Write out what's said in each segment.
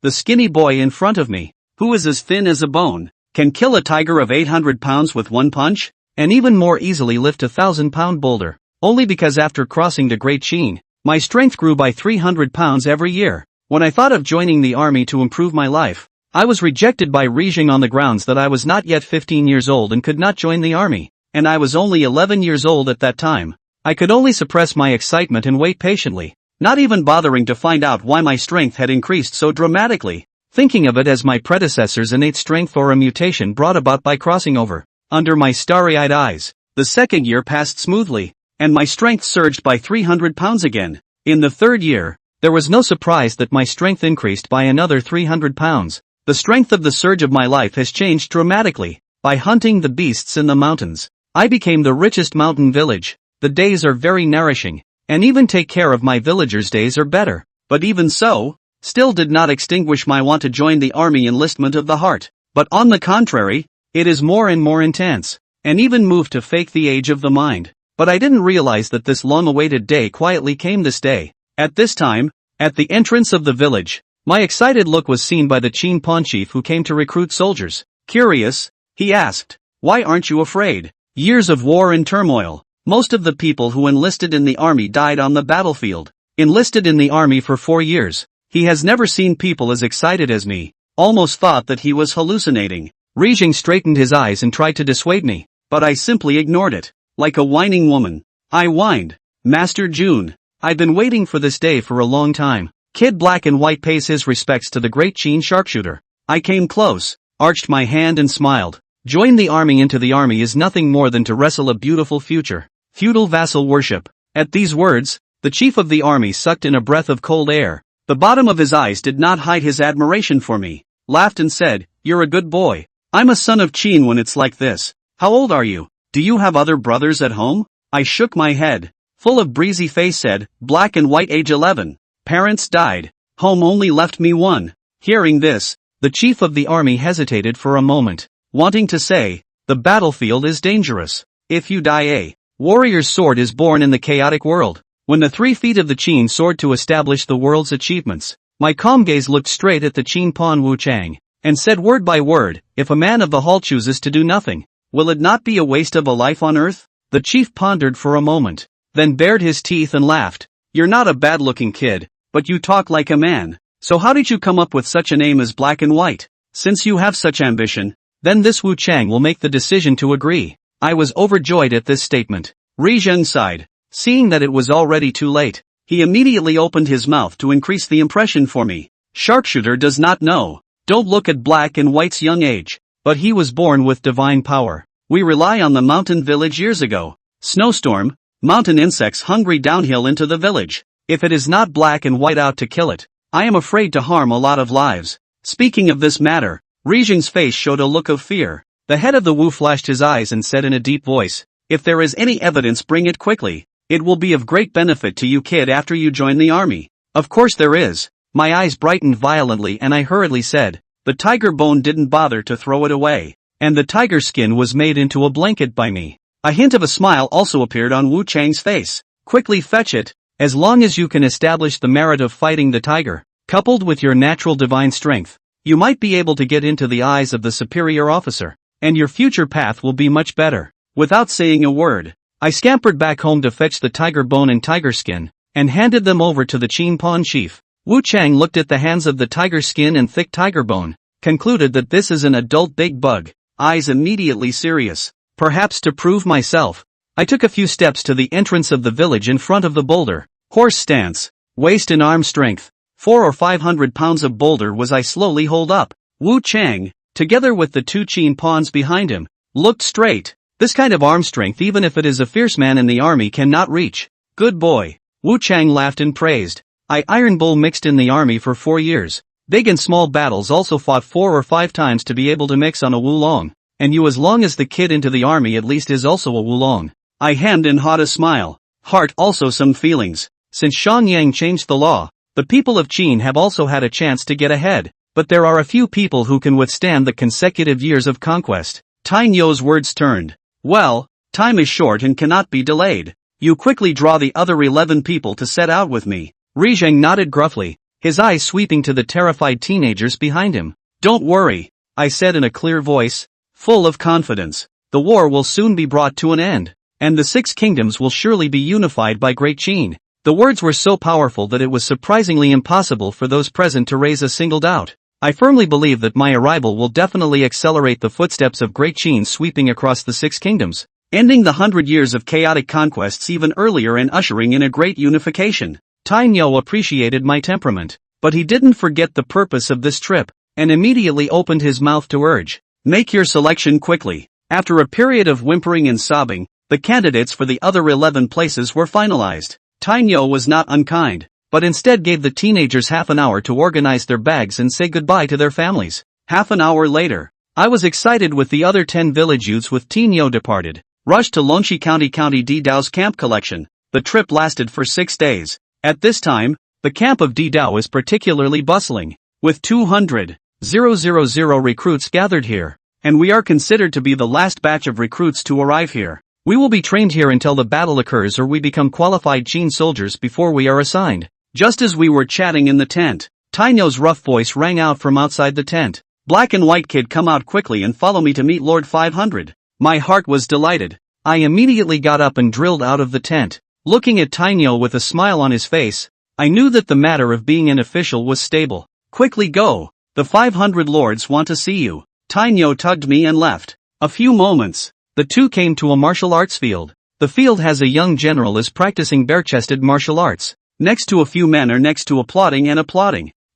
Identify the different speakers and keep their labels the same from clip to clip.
Speaker 1: the skinny boy in front of me, who is as thin as a bone, can kill a tiger of 800 pounds with one punch, and even more easily lift a 1,000-pound boulder, only because after crossing the Great Qin, my strength grew by 300 pounds every year. When I thought of joining the army to improve my life, I was rejected by Rijing on the grounds that I was not yet 15 years old and could not join the army, and I was only 11 years old at that time. I could only suppress my excitement and wait patiently, not even bothering to find out why my strength had increased so dramatically, thinking of it as my predecessor's innate strength or a mutation brought about by crossing over. Under my starry-eyed eyes, the second year passed smoothly, and my strength surged by 300 pounds again. In the third year, there was no surprise that my strength increased by another 300 pounds. The strength of the surge of my life has changed dramatically. By hunting the beasts in the mountains, I became the richest mountain village. The days are very nourishing, and even take care of my villagers' days are better. But even so, still did not extinguish my want to join the army enlistment of the heart. But on the contrary, it is more and more intense, and even moved to fake the age of the mind. But I didn't realize that this long-awaited day quietly came this day. At this time, at the entrance of the village, my excited look was seen by the Qin pawn chief who came to recruit soldiers. Curious, he asked, "Why aren't you afraid? Years of war and turmoil. Most of the people who enlisted in the army died on the battlefield. Enlisted in the army for 4 years. He has never seen people as excited as me." Almost thought that he was hallucinating. Rijing straightened his eyes and tried to dissuade me, but I simply ignored it. Like a whining woman, I whined, "Master Jun, I've been waiting for this day for a long time." Kid Black and White pays his respects to the great Qin sharpshooter. I came close, arched my hand and smiled. Join the army. Into the army is nothing more than to wrestle a beautiful future. Feudal vassal worship. At these words, the chief of the army sucked in a breath of cold air. The bottom of his eyes did not hide his admiration for me, laughed and said, "You're a good boy. I'm a son of Qin when it's like this. How old are you? Do you have other brothers at home?" I shook my head. Full of breezy face said, "Black and White, age 11. Parents died. Home only left me one." Hearing this, the chief of the army hesitated for a moment, wanting to say, "The battlefield is dangerous. If you die, a warrior's sword is born in the chaotic world." When the 3 feet of the Qin soared to establish the world's achievements, my calm gaze looked straight at the Qin pawn Wu Chang, and said word by word, "If a man of the hall chooses to do nothing, will it not be a waste of a life on earth?" The chief pondered for a moment, then bared his teeth and laughed. "You're not a bad-looking kid, but you talk like a man. So how did you come up with such a name as Black and White? Since you have such ambition, then this Wu Chang will make the decision to agree." I was overjoyed at this statement. Rijing sighed. Seeing that it was already too late, he immediately opened his mouth to increase the impression for me. "Sharpshooter does not know. Don't look at Black and White's young age, but he was born with divine power. We rely on the mountain village years ago. Snowstorm, mountain insects hungry downhill into the village. If it is not Black and White out to kill it, I am afraid to harm a lot of lives." Speaking of this matter, Rijing's face showed a look of fear. The head of the Wu flashed his eyes and said in a deep voice, "If there is any evidence, bring it quickly. It will be of great benefit to you, kid, after you join the army." "Of course there is." My eyes brightened violently and I hurriedly said, "The tiger bone didn't bother to throw it away, and the tiger skin was made into a blanket by me." A hint of a smile also appeared on Wu Chang's face. "Quickly fetch it. As long as you can establish the merit of fighting the tiger, coupled with your natural divine strength, you might be able to get into the eyes of the superior officer, and your future path will be much better." Without saying a word, I scampered back home to fetch the tiger bone and tiger skin, and handed them over to the Qin pawn chief. Wu Chang looked at the hands of the tiger skin and thick tiger bone, concluded that this is an adult big bug, eyes immediately serious. Perhaps to prove myself, I took a few steps to the entrance of the village in front of the boulder. Horse stance, waist and arm strength, 400 or 500 pounds of boulder was I slowly hold up. Wu Chang, together with the 2 Qin pawns behind him, looked straight. This kind of arm strength, even if it is a fierce man in the army, cannot reach. "Good boy." Wu Chang laughed and praised. "I Iron Bull mixed in the army for 4 years. Big and small battles, also fought 4 or 5 times to be able to mix on a Wulong. And you, as long as the kid into the army at least is also a Wulong." I hemmed and hawed a smile. Heart also some feelings. Since Xiangyang changed the law, the people of Qin have also had a chance to get ahead. But there are a few people who can withstand the consecutive years of conquest. Tying Yo's words turned. "Well, time is short and cannot be delayed. You quickly draw the other 11 people to set out with me." Rijing nodded gruffly. his eyes sweeping to the terrified teenagers behind him. "Don't worry," I said in a clear voice, full of confidence. "The war will soon be brought to an end, and the 6 kingdoms will surely be unified by Great Qin." The words were so powerful that it was surprisingly impossible for those present to raise a single doubt. I firmly believe that my arrival will definitely accelerate the footsteps of Great Qin sweeping across the 6 kingdoms, ending the 100 years of chaotic conquests even earlier and ushering in a great unification. Tainyo appreciated my temperament, but he didn't forget the purpose of this trip, and immediately opened his mouth to urge, "Make your selection quickly." After a period of whimpering and sobbing, the candidates for the other 11 places were finalized. Tainyo was not unkind, but instead gave the teenagers half an hour to organize their bags and say goodbye to their families. Half an hour later, I was excited with the other 10 village youths with Tainyo departed, rushed to Longxi County Didao's camp collection. The trip lasted for 6 days. At this time, the camp of Didao is particularly bustling, with 200,000 recruits gathered here, and we are considered to be the last batch of recruits to arrive here. We will be trained here until the battle occurs or we become qualified Qin soldiers before we are assigned. Just as we were chatting in the tent, Tainyo's rough voice rang out from outside the tent. "Black and white kid, come out quickly and follow me to meet Lord 500. My heart was delighted. I immediately got up and drilled out of the tent. Looking at Tainyo with a smile on his face, I knew that the matter of being an official was stable. "Quickly go. The 500 lords want to see you." Tainyo tugged me and left. A few moments. The two came to a martial arts field. The field has a young general is practicing bare-chested martial arts. Next to a few men are next to applauding,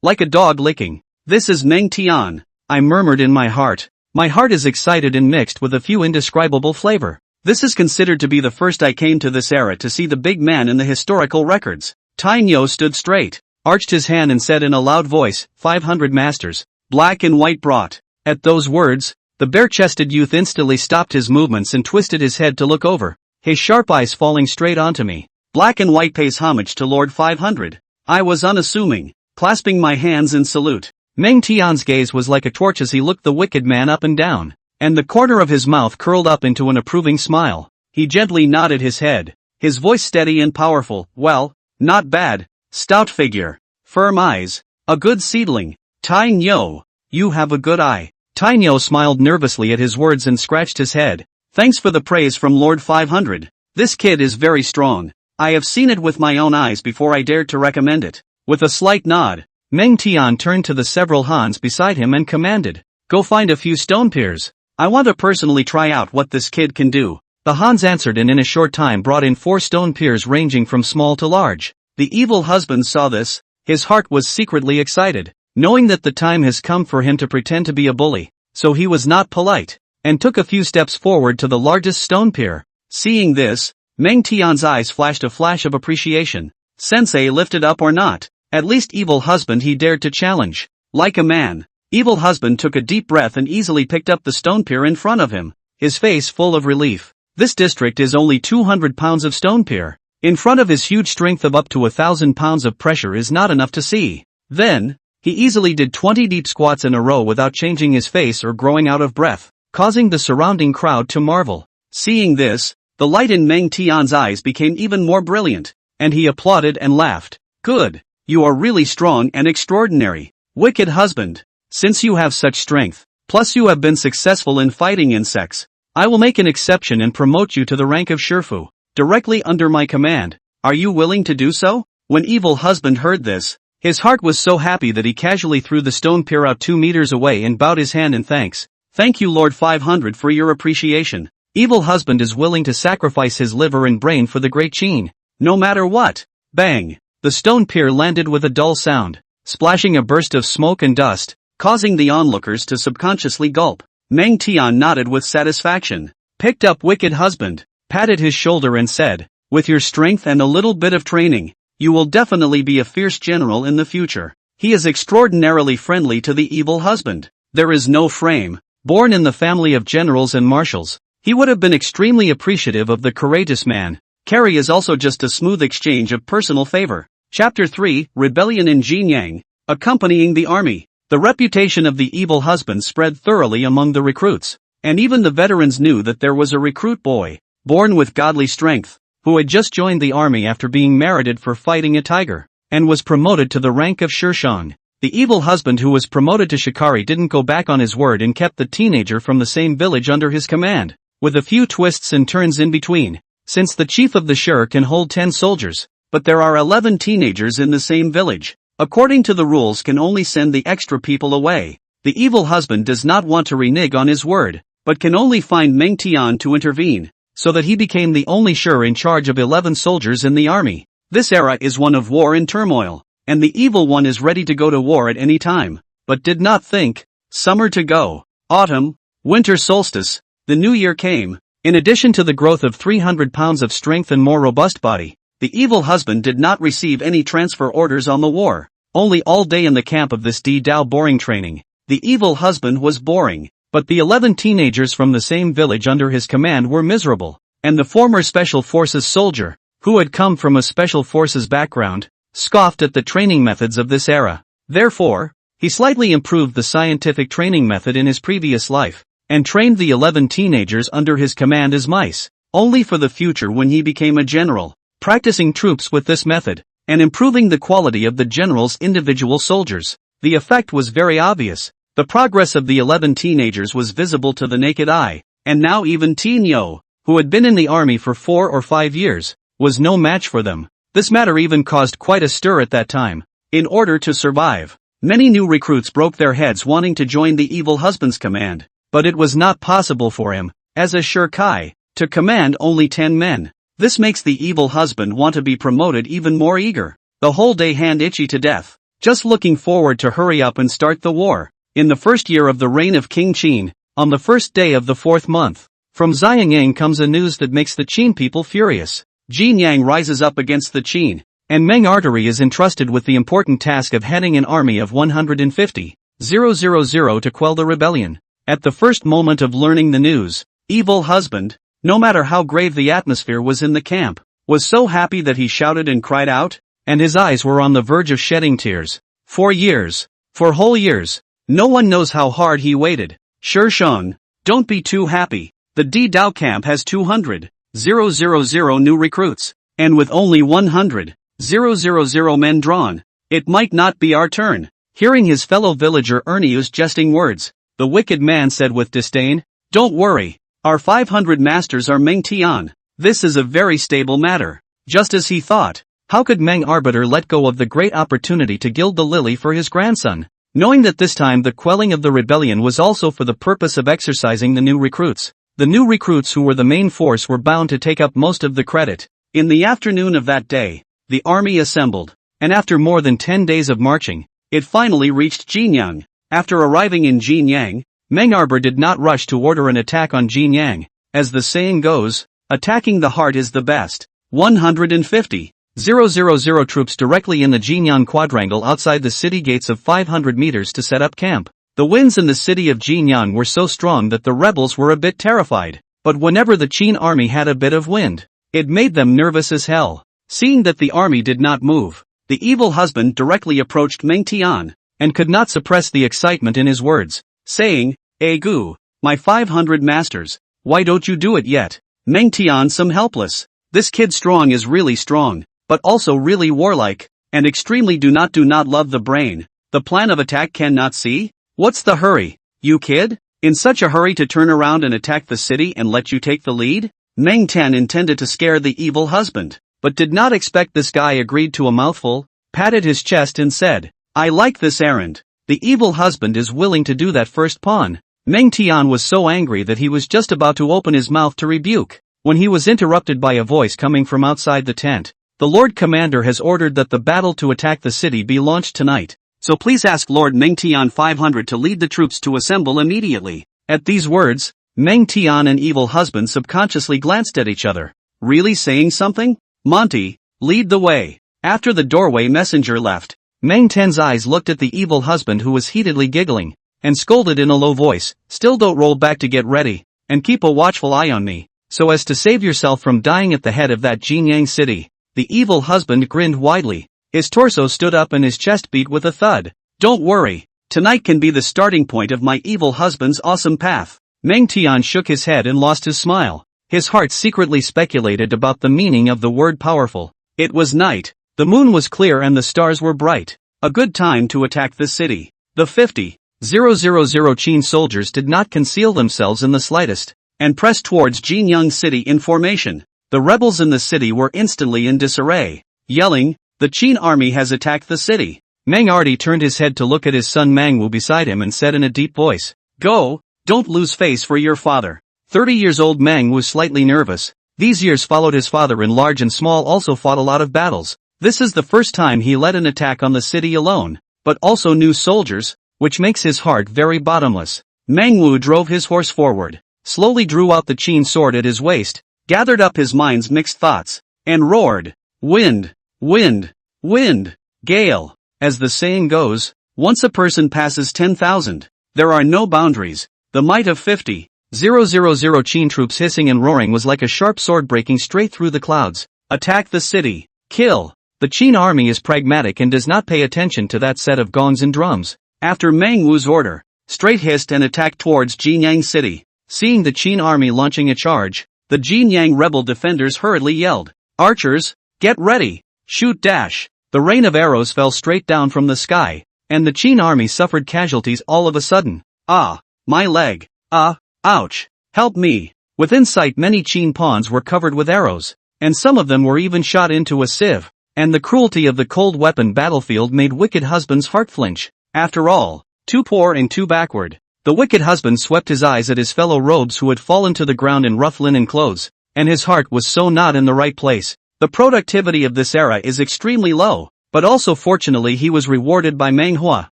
Speaker 1: like a dog licking. "This is Meng Tian," I murmured in my heart. My heart is excited and mixed with a few indescribable flavor. This is considered to be the first I came to this era to see the big man in the historical records. Tainyo stood straight, arched his hand and said in a loud voice, 500 masters, black and white brought. At those words, the bare-chested youth instantly stopped his movements and twisted his head to look over, his sharp eyes falling straight onto me. Black and white pays homage to Lord 500. I was unassuming, clasping my hands in salute. Meng Tian's gaze was like a torch as he looked the wicked man up and down, and the corner of his mouth curled up into an approving smile. He gently nodded his head, his voice steady and powerful. "Well, not bad. Stout figure, firm eyes, a good seedling. Tainyo, you have a good eye." Tainyo smiled nervously at his words and scratched his head. "Thanks for the praise from Lord 500. This kid is very strong. I have seen it with my own eyes before I dared to recommend it." With a slight nod, Meng Tian turned to the several Hans beside him and commanded, "Go find a few stone piers. I want to personally try out what this kid can do." The Hans answered and in a short time brought in 4 stone piers ranging from small to large. The evil husband saw this. His heart was secretly excited, knowing that the time has come for him to pretend to be a bully. So he was not polite, and took a few steps forward to the largest stone pier. Seeing this, Meng Tian's eyes flashed a flash of appreciation. Sensei lifted up or not? At least evil husband he dared to challenge. Like a man, evil husband took a deep breath and easily picked up the stone pier in front of him, his face full of relief. This district is only 200 pounds of stone pier. In front of his huge strength of up to 1,000 pounds of pressure is not enough to see. Then, he easily did 20 deep squats in a row without changing his face or growing out of breath, causing the surrounding crowd to marvel. Seeing this, the light in Meng Tian's eyes became even more brilliant, and he applauded and laughed. "Good. You are really strong and extraordinary. Wicked husband. Since you have such strength, plus you have been successful in fighting insects, I will make an exception and promote you to the rank of Shifu, directly under my command. Are you willing to do so?" When evil husband heard this, his heart was so happy that he casually threw the stone pier out 2 meters away and bowed his hand in thanks. "Thank you Lord 500 for your appreciation. Evil husband is willing to sacrifice his liver and brain for the great Qin. No matter what." Bang! The stone pier landed with a dull sound, splashing a burst of smoke and dust, causing the onlookers to subconsciously gulp. Meng Tian nodded with satisfaction, picked up wicked husband, patted his shoulder and said, "With your strength and a little bit of training, you will definitely be a fierce general in the future." He is extraordinarily friendly to the evil husband. There is no frame. Born in the family of generals and marshals, he would have been extremely appreciative of the courageous man. Carry is also just a smooth exchange of personal favor. Chapter 3, Rebellion in Jinyang. Accompanying the army. The reputation of the evil husband spread thoroughly among the recruits, and even the veterans knew that there was a recruit boy, born with godly strength, who had just joined the army after being merited for fighting a tiger. and was promoted to the rank of Shishang. The evil husband who was promoted to Shikari didn't go back on his word and kept the teenager from the same village under his command, with a few twists and turns in between. Since the chief of the Shur can hold 10 soldiers, but there are 11 teenagers in the same village, according to the rules can only send the extra people away. The evil husband does not want to renege on his word, but can only find Meng Tian to intervene, so that he became the only Shur in charge of 11 soldiers in the army. This era is one of war and turmoil, and the evil one is ready to go to war at any time, but did not think. Summer to go. Autumn, winter solstice, the new year came. In addition to the growth of 300 pounds of strength and more robust body, the evil husband did not receive any transfer orders on the war. Only all day in the camp of this Dao boring training. The evil husband was boring, but the 11 teenagers from the same village under his command were miserable, and the former Special Forces soldier, who had come from a Special Forces background, scoffed at the training methods of this era. Therefore, he slightly improved the scientific training method in his previous life, and trained the 11 teenagers under his command as mice, only for the future when he became a general, practicing troops with this method, and improving the quality of the general's individual soldiers. The effect was very obvious. The progress of the 11 teenagers was visible to the naked eye, and now even Teen Yo, who had been in the army for 4 or 5 years, was no match for them. This matter even caused quite a stir at that time. In order to survive, many new recruits broke their heads wanting to join the evil husband's command, but it was not possible for him, as a Shur Kai, to command only 10 men. This makes the evil husband want to be promoted even more eager. The whole day hand itchy to death, just looking forward to hurry up and start the war. In the first year of the reign of King Qin, on the first day of the 4th month, from Jinyang comes a news that makes the Qin people furious. Jinyang rises up against the Qin, and Meng Artery is entrusted with the important task of heading an army of 150,000 to quell the rebellion. At the first moment of learning the news, evil husband, no matter how grave the atmosphere was in the camp, was so happy that he shouted and cried out, and his eyes were on the verge of shedding tears. 4 years. 4 whole years. No one knows how hard he waited. Shishang, don't be too happy. The Dao camp has 200,000 new recruits, and with only 100,000 men drawn, it might not be our turn. Hearing his fellow villager Erniu's jesting words, the wicked man said with disdain, "Don't worry, our 500 masters are Meng Tian. This is a very stable matter." Just as he thought, how could Meng Arbiter let go of the great opportunity to gild the lily for his grandson, knowing that this time the quelling of the rebellion was also for the purpose of exercising the new recruits? The new recruits who were the main force were bound to take up most of the credit. In the afternoon of that day, the army assembled, and after more than 10 days of marching, it finally reached Jinyang. After arriving in Jinyang, Meng Arbiter did not rush to order an attack on Jinyang. As the saying goes, attacking the heart is the best. 150,000 troops directly in the Jinyang quadrangle outside the city gates of 500 meters to set up camp. The winds in the city of Jinyang were so strong that the rebels were a bit terrified, but whenever the Qin army had a bit of wind, it made them nervous as hell. Seeing that the army did not move, the evil husband directly approached Meng Tian, and could not suppress the excitement in his words, saying, "Gu, my 500 masters, why don't you do it yet?" Meng Tian some helpless. This kid strong is really strong, but also really warlike, and extremely do not love the brain. The plan of attack cannot see? What's the hurry, you kid? In such a hurry to turn around and attack the city and let you take the lead? Meng Tian intended to scare the evil husband, but did not expect this guy agreed to a mouthful, patted his chest and said, "I like this errand. The evil husband is willing to do that first pawn." Meng Tian was so angry that he was just about to open his mouth to rebuke, when he was interrupted by a voice coming from outside the tent. "The Lord Commander has ordered that the battle to attack the city be launched tonight. So please ask Lord Meng Tian 500 to lead the troops to assemble immediately." At these words, Meng Tian and evil husband subconsciously glanced at each other. Really saying something? "Monty, lead the way." After the doorway messenger left, Meng Tian's eyes looked at the evil husband who was heatedly giggling, and scolded in a low voice, "Still don't roll back to get ready, and keep a watchful eye on me, so as to save yourself from dying at the head of that Jinyang city." The evil husband grinned widely. His torso stood up and his chest beat with a thud. "Don't worry, tonight can be the starting point of my evil husband's awesome path." Meng Tian shook his head and lost his smile. His heart secretly speculated about the meaning of the word powerful. It was night, The moon was clear and the stars were bright. A good time to attack the city. The 50,000 Qin soldiers did not conceal themselves in the slightest, and pressed towards Jinyang city in formation. The rebels in the city were instantly in disarray, yelling, "The Qin army has attacked the city." Meng already turned his head to look at his son Manhwa beside him and said in a deep voice, "Go, don't lose face for your father." 30 years old Meng was slightly nervous. These years followed his father in large and small, also fought a lot of battles. This is the first time he led an attack on the city alone, but also new soldiers, which makes his heart very bottomless. Manhwa drove his horse forward, slowly drew out the Qin sword at his waist, gathered up his mind's mixed thoughts, and roared, "Wind, wind, wind, gale." As the saying goes, once a person passes 10,000, there are no boundaries. The might of 50,000 Qin troops hissing and roaring was like a sharp sword breaking straight through the clouds. Attack the city. Kill. The Qin army is pragmatic and does not pay attention to that set of gongs and drums. After Manhwa's order, straight hissed and attacked towards Jinyang city. Seeing the Qin army launching a charge, the Jinyang rebel defenders hurriedly yelled, "Archers, get ready, shoot dash." The rain of arrows fell straight down from the sky, and the Qin army suffered casualties all of a sudden. "Ah, my leg. Ah, ouch. Help me." Within sight many Qin pawns were covered with arrows, and some of them were even shot into a sieve, and the cruelty of the cold weapon battlefield made wicked husband's heart flinch. After all, too poor and too backward. The wicked husband swept his eyes at his fellow robes who had fallen to the ground in rough linen clothes, and his heart was so not in the right place. The productivity of this era is extremely low, but also fortunately he was rewarded by Manhwa,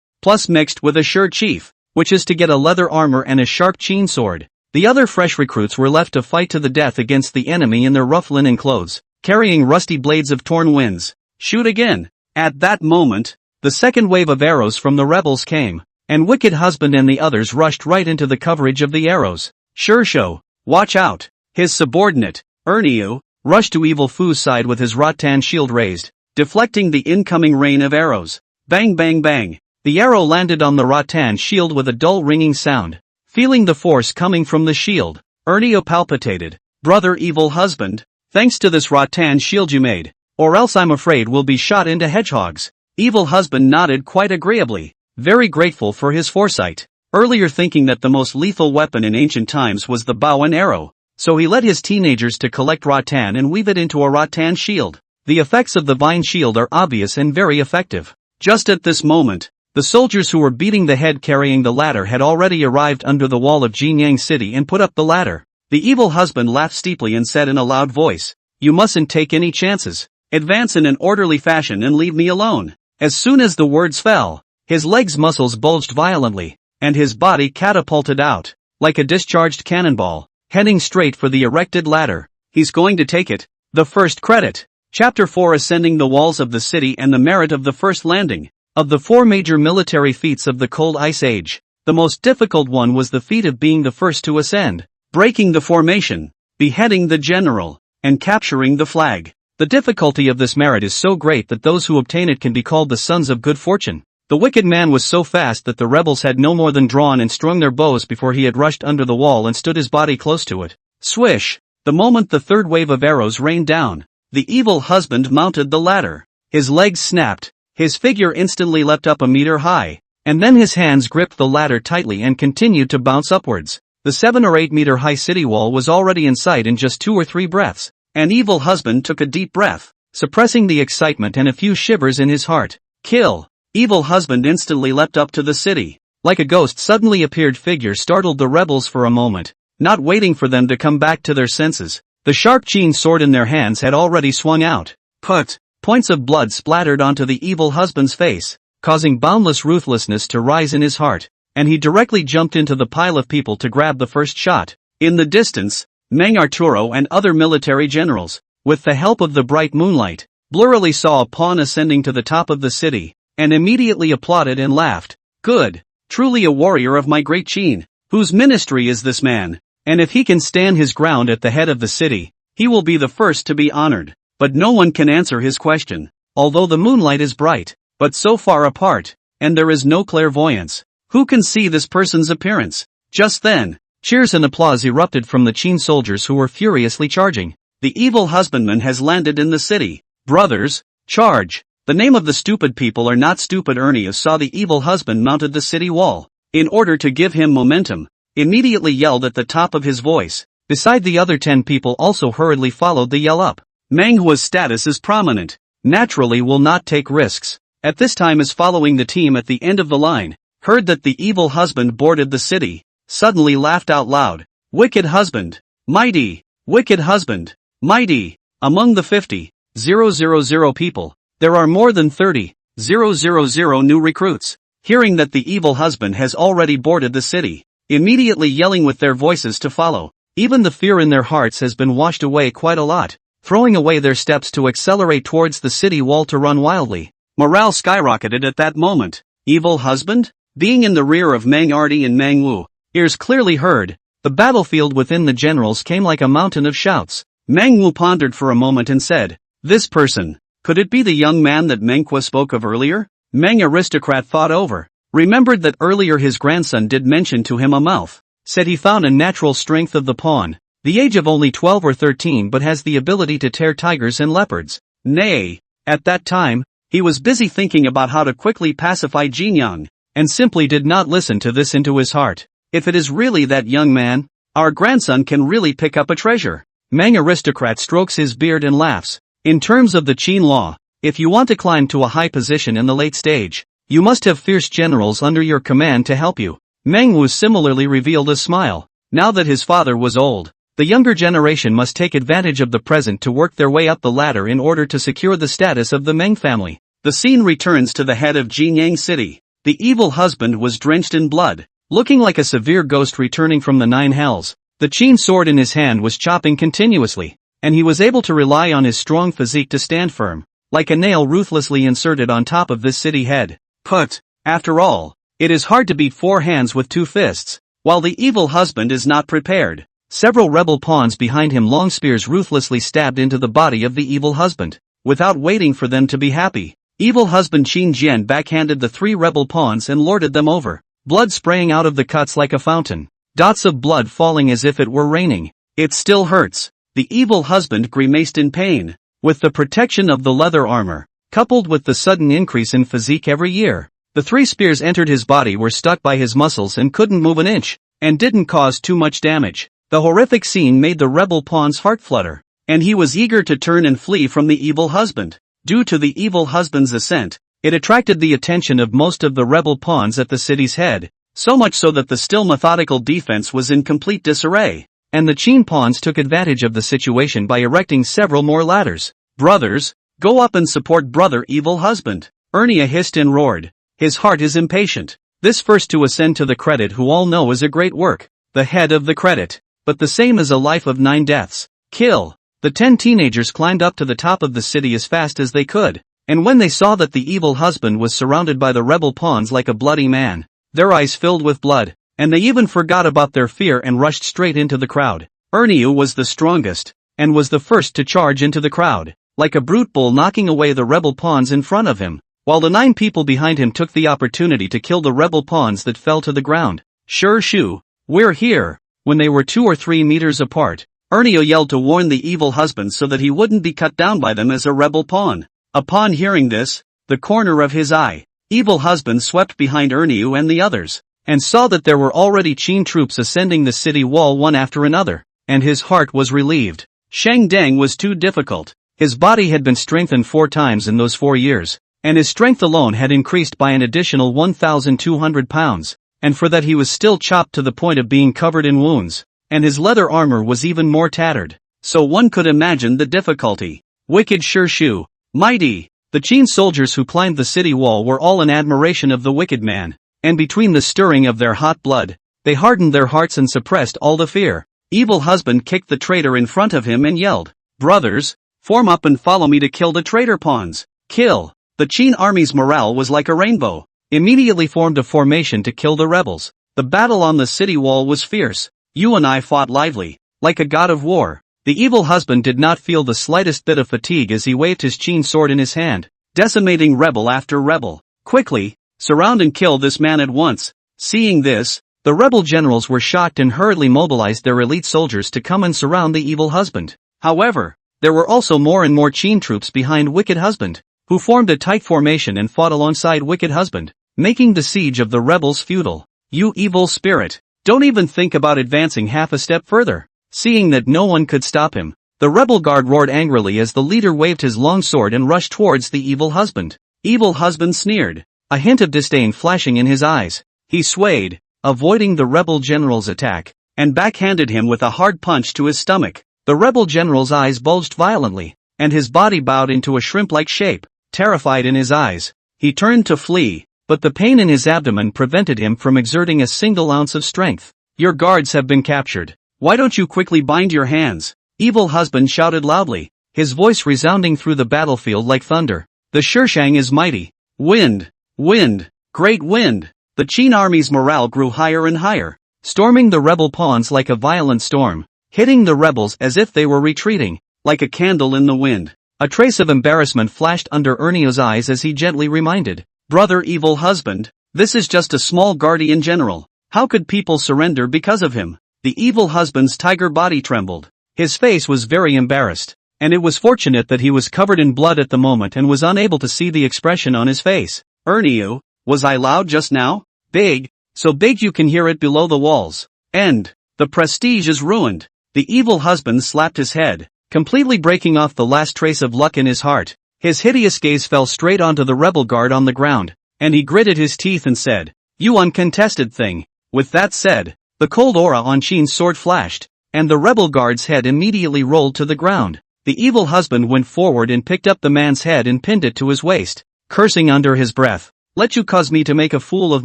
Speaker 1: plus mixed with a sure chief, which is to get a leather armor and a sharp Qin sword. The other fresh recruits were left to fight to the death against the enemy in their rough linen clothes, carrying rusty blades of torn winds. Shoot again. At that moment, the second wave of arrows from the rebels came, and wicked husband and the others rushed right into the coverage of the arrows. Shursho, watch out. His subordinate, Erniu, rushed to Evil Fu's side with his rattan shield raised, deflecting the incoming rain of arrows. Bang bang bang. The arrow landed on the rattan shield with a dull ringing sound. Feeling the force coming from the shield, Erniu palpitated. "Brother Evil Husband, thanks to this rattan shield you made, or else I'm afraid we'll be shot into hedgehogs." Evil Husband nodded quite agreeably, very grateful for his foresight. Earlier thinking that the most lethal weapon in ancient times was the bow and arrow, so he led his teenagers to collect rattan and weave it into a rattan shield. The effects of the vine shield are obvious and very effective. Just at this moment, the soldiers who were beating the head carrying the ladder had already arrived under the wall of Jinyang city and put up the ladder. The evil husband laughed steeply and said in a loud voice, "You mustn't take any chances. Advance in an orderly fashion and leave me alone." As soon as the words fell, his legs' muscles bulged violently, and his body catapulted out, like a discharged cannonball, heading straight for the erected ladder. He's going to take it. The first credit. Chapter 4: Ascending the Walls of the City and the Merit of the First Landing. Of the 4 major military feats of the Cold Ice Age, the most difficult one was the feat of being the first to ascend, breaking the formation, beheading the general, and capturing the flag. The difficulty of this merit is so great that those who obtain it can be called the sons of good fortune. The wicked man was so fast that the rebels had no more than drawn and strung their bows before he had rushed under the wall and stood his body close to it. Swish! The moment the third wave of arrows rained down, the evil husband mounted the ladder. His legs snapped, his figure instantly leapt up a meter high, and then his hands gripped the ladder tightly and continued to bounce upwards. The 7 or 8 meter high city wall was already in sight in just 2 or 3 breaths. An evil husband took a deep breath, suppressing the excitement and a few shivers in his heart. Kill! Evil husband instantly leapt up to the city. Like a ghost suddenly appeared figure startled the rebels for a moment, not waiting for them to come back to their senses. The sharp Qin sword in their hands had already swung out. Put! Points of blood splattered onto the evil husband's face, causing boundless ruthlessness to rise in his heart, and he directly jumped into the pile of people to grab the first shot. In the distance, Meng Arturo and other military generals, with the help of the bright moonlight, blurrily saw a pawn ascending to the top of the city, and immediately applauded and laughed. Good! Truly a warrior of my great Qin. Whose ministry is this man? And if he can stand his ground at the head of the city, he will be the first to be honored. But no one can answer his question, although the moonlight is bright, but so far apart, and there is no clairvoyance. Who can see this person's appearance? Just then, cheers and applause erupted from the Qin soldiers who were furiously charging. The evil husbandman has landed in the city. Brothers, Charge! The name of the stupid people are not stupid. Ernie saw the evil husband mounted the city wall. In order to give him momentum, immediately yelled at the top of his voice. Beside the other 10 people also hurriedly followed the yell up. Manhwa's status is prominent. Naturally will not take risks. At this time is following the team at the end of the line. Heard that the evil husband boarded the city. Suddenly laughed out loud. Wicked husband. Mighty. Wicked husband. Mighty. Among the 50,000 people, there are more than 30,000 new recruits. Hearing that the evil husband has already boarded the city, immediately yelling with their voices to follow. Even the fear in their hearts has been washed away quite a lot, throwing away their steps to accelerate towards the city wall to run wildly. Morale skyrocketed at that moment. Evil husband? Being in the rear of Mang Artie and Mang Wu, ears clearly heard. The battlefield within the generals came like a mountain of shouts. Mang Wu pondered for a moment and said, "This person, could it be the young man that Manhwa spoke of earlier?" Mang aristocrat thought over, remembered that earlier his grandson did mention to him a mouth, said he found a natural strength of the pawn, the age of only 12 or 13 but has the ability to tear tigers and leopards. Nay, at that time, he was busy thinking about how to quickly pacify Jinyang, and simply did not listen to this into his heart. If it is really that young man, our grandson can really pick up a treasure. Mang aristocrat strokes his beard and laughs. In terms of the Qin law, if you want to climb to a high position in the late stage, you must have fierce generals under your command to help you. Mang Wu similarly revealed a smile. Now that his father was old, the younger generation must take advantage of the present to work their way up the ladder in order to secure the status of the Meng family. The scene returns to the head of Jinyang city. The evil husband was drenched in blood, looking like a severe ghost returning from the 9 hells. The Qin sword in his hand was chopping continuously, and he was able to rely on his strong physique to stand firm, like a nail ruthlessly inserted on top of this city head. But, after all, it is hard to beat 4 hands with 2 fists, while the evil husband is not prepared. Several rebel pawns behind him long spears ruthlessly stabbed into the body of the evil husband, without waiting for them to be happy. Evil husband Qin Jian backhanded the 3 rebel pawns and lorded them over, blood spraying out of the cuts like a fountain, dots of blood falling as if it were raining. It still hurts. The evil husband grimaced in pain. With the protection of the leather armor, coupled with the sudden increase in physique every year, the 3 spears entered his body, were stuck by his muscles and couldn't move an inch, and didn't cause too much damage. The horrific scene made the rebel pawn's heart flutter, and he was eager to turn and flee from the evil husband. Due to the evil husband's ascent, it attracted the attention of most of the rebel pawns at the city's head, so much so that the still methodical defense was in complete disarray, and the Qin pawns took advantage of the situation by erecting several more ladders. "Brothers, go up and support brother evil husband," Ernie hissed and roared. His heart is impatient. This first to ascend to the credit who all know is a great work, the head of the credit, but the same as a life of 9 deaths. Kill. The 10 teenagers climbed up to the top of the city as fast as they could, and when they saw that the evil husband was surrounded by the rebel pawns like a bloody man, their eyes filled with blood, and they even forgot about their fear and rushed straight into the crowd. Ernie was the strongest, and was the first to charge into the crowd, like a brute bull knocking away the rebel pawns in front of him, while the 9 people behind him took the opportunity to kill the rebel pawns that fell to the ground. "Sure shoo, we're here." When they were 2 or 3 meters apart, Ernie yelled to warn the evil husband so that he wouldn't be cut down by them as a rebel pawn. Upon hearing this, the corner of his eye, evil husband swept behind Ernie and the others, and saw that there were already Qin troops ascending the city wall one after another, and his heart was relieved. Shang Deng was too difficult. His body had been strengthened 4 times in those 4 years, and his strength alone had increased by an additional 1,200 pounds, and for that he was still chopped to the point of being covered in wounds, and his leather armor was even more tattered, so one could imagine the difficulty. Wicked Shi Huang, mighty. The Qin soldiers who climbed the city wall were all in admiration of the wicked man, and between the stirring of their hot blood, they hardened their hearts and suppressed all the fear. Evil husband kicked the traitor in front of him and yelled, "Brothers, form up and follow me to kill the traitor pawns." Kill. The Qin army's morale was like a rainbow. Immediately formed a formation to kill the rebels. The battle on the city wall was fierce. You and I fought lively, like a god of war. The evil husband did not feel the slightest bit of fatigue as he waved his Qin sword in his hand, decimating rebel after rebel. Quickly, surround and kill this man at once. Seeing this, the rebel generals were shocked and hurriedly mobilized their elite soldiers to come and surround the evil husband. However, there were also more and more Qin troops behind wicked husband. who formed a tight formation and fought alongside wicked husband, making the siege of the rebels futile. You evil spirit, don't even think about advancing half a step further. Seeing that no one could stop him, the rebel guard roared angrily as the leader waved his long sword and rushed towards the evil husband. Evil husband sneered, a hint of disdain flashing in his eyes. He swayed, avoiding the rebel general's attack, and backhanded him with a hard punch to his stomach. The rebel general's eyes bulged violently, and his body bowed into a shrimp-like shape. Terrified in his eyes, he turned to flee, but the pain in his abdomen prevented him from exerting a single ounce of strength. Your guards have been captured. Why don't you quickly bind your hands? Evil husband shouted loudly, his voice resounding through the battlefield like thunder. The Shishang is mighty. Wind! Wind! Great wind! The Qin army's morale grew higher and higher, storming the rebel pawns like a violent storm, hitting the rebels as if they were retreating, like a candle in the wind. A trace of embarrassment flashed under Ernio's eyes as he gently reminded, Brother evil husband, this is just a small guardian general. How could people surrender because of him? The evil husband's tiger body trembled. His face was very embarrassed, and it was fortunate that he was covered in blood at the moment and was unable to see the expression on his face. Ernio, was I loud just now? Big, so big you can hear it below the walls. End. The prestige is ruined. The evil husband slapped his head, completely breaking off the last trace of luck in his heart. His hideous gaze fell straight onto the rebel guard on the ground, and he gritted his teeth and said, You uncontested thing. With that said, the cold aura on Qin's sword flashed, and the rebel guard's head immediately rolled to the ground. The evil husband went forward and picked up the man's head and pinned it to his waist, cursing under his breath. Let you cause me to make a fool of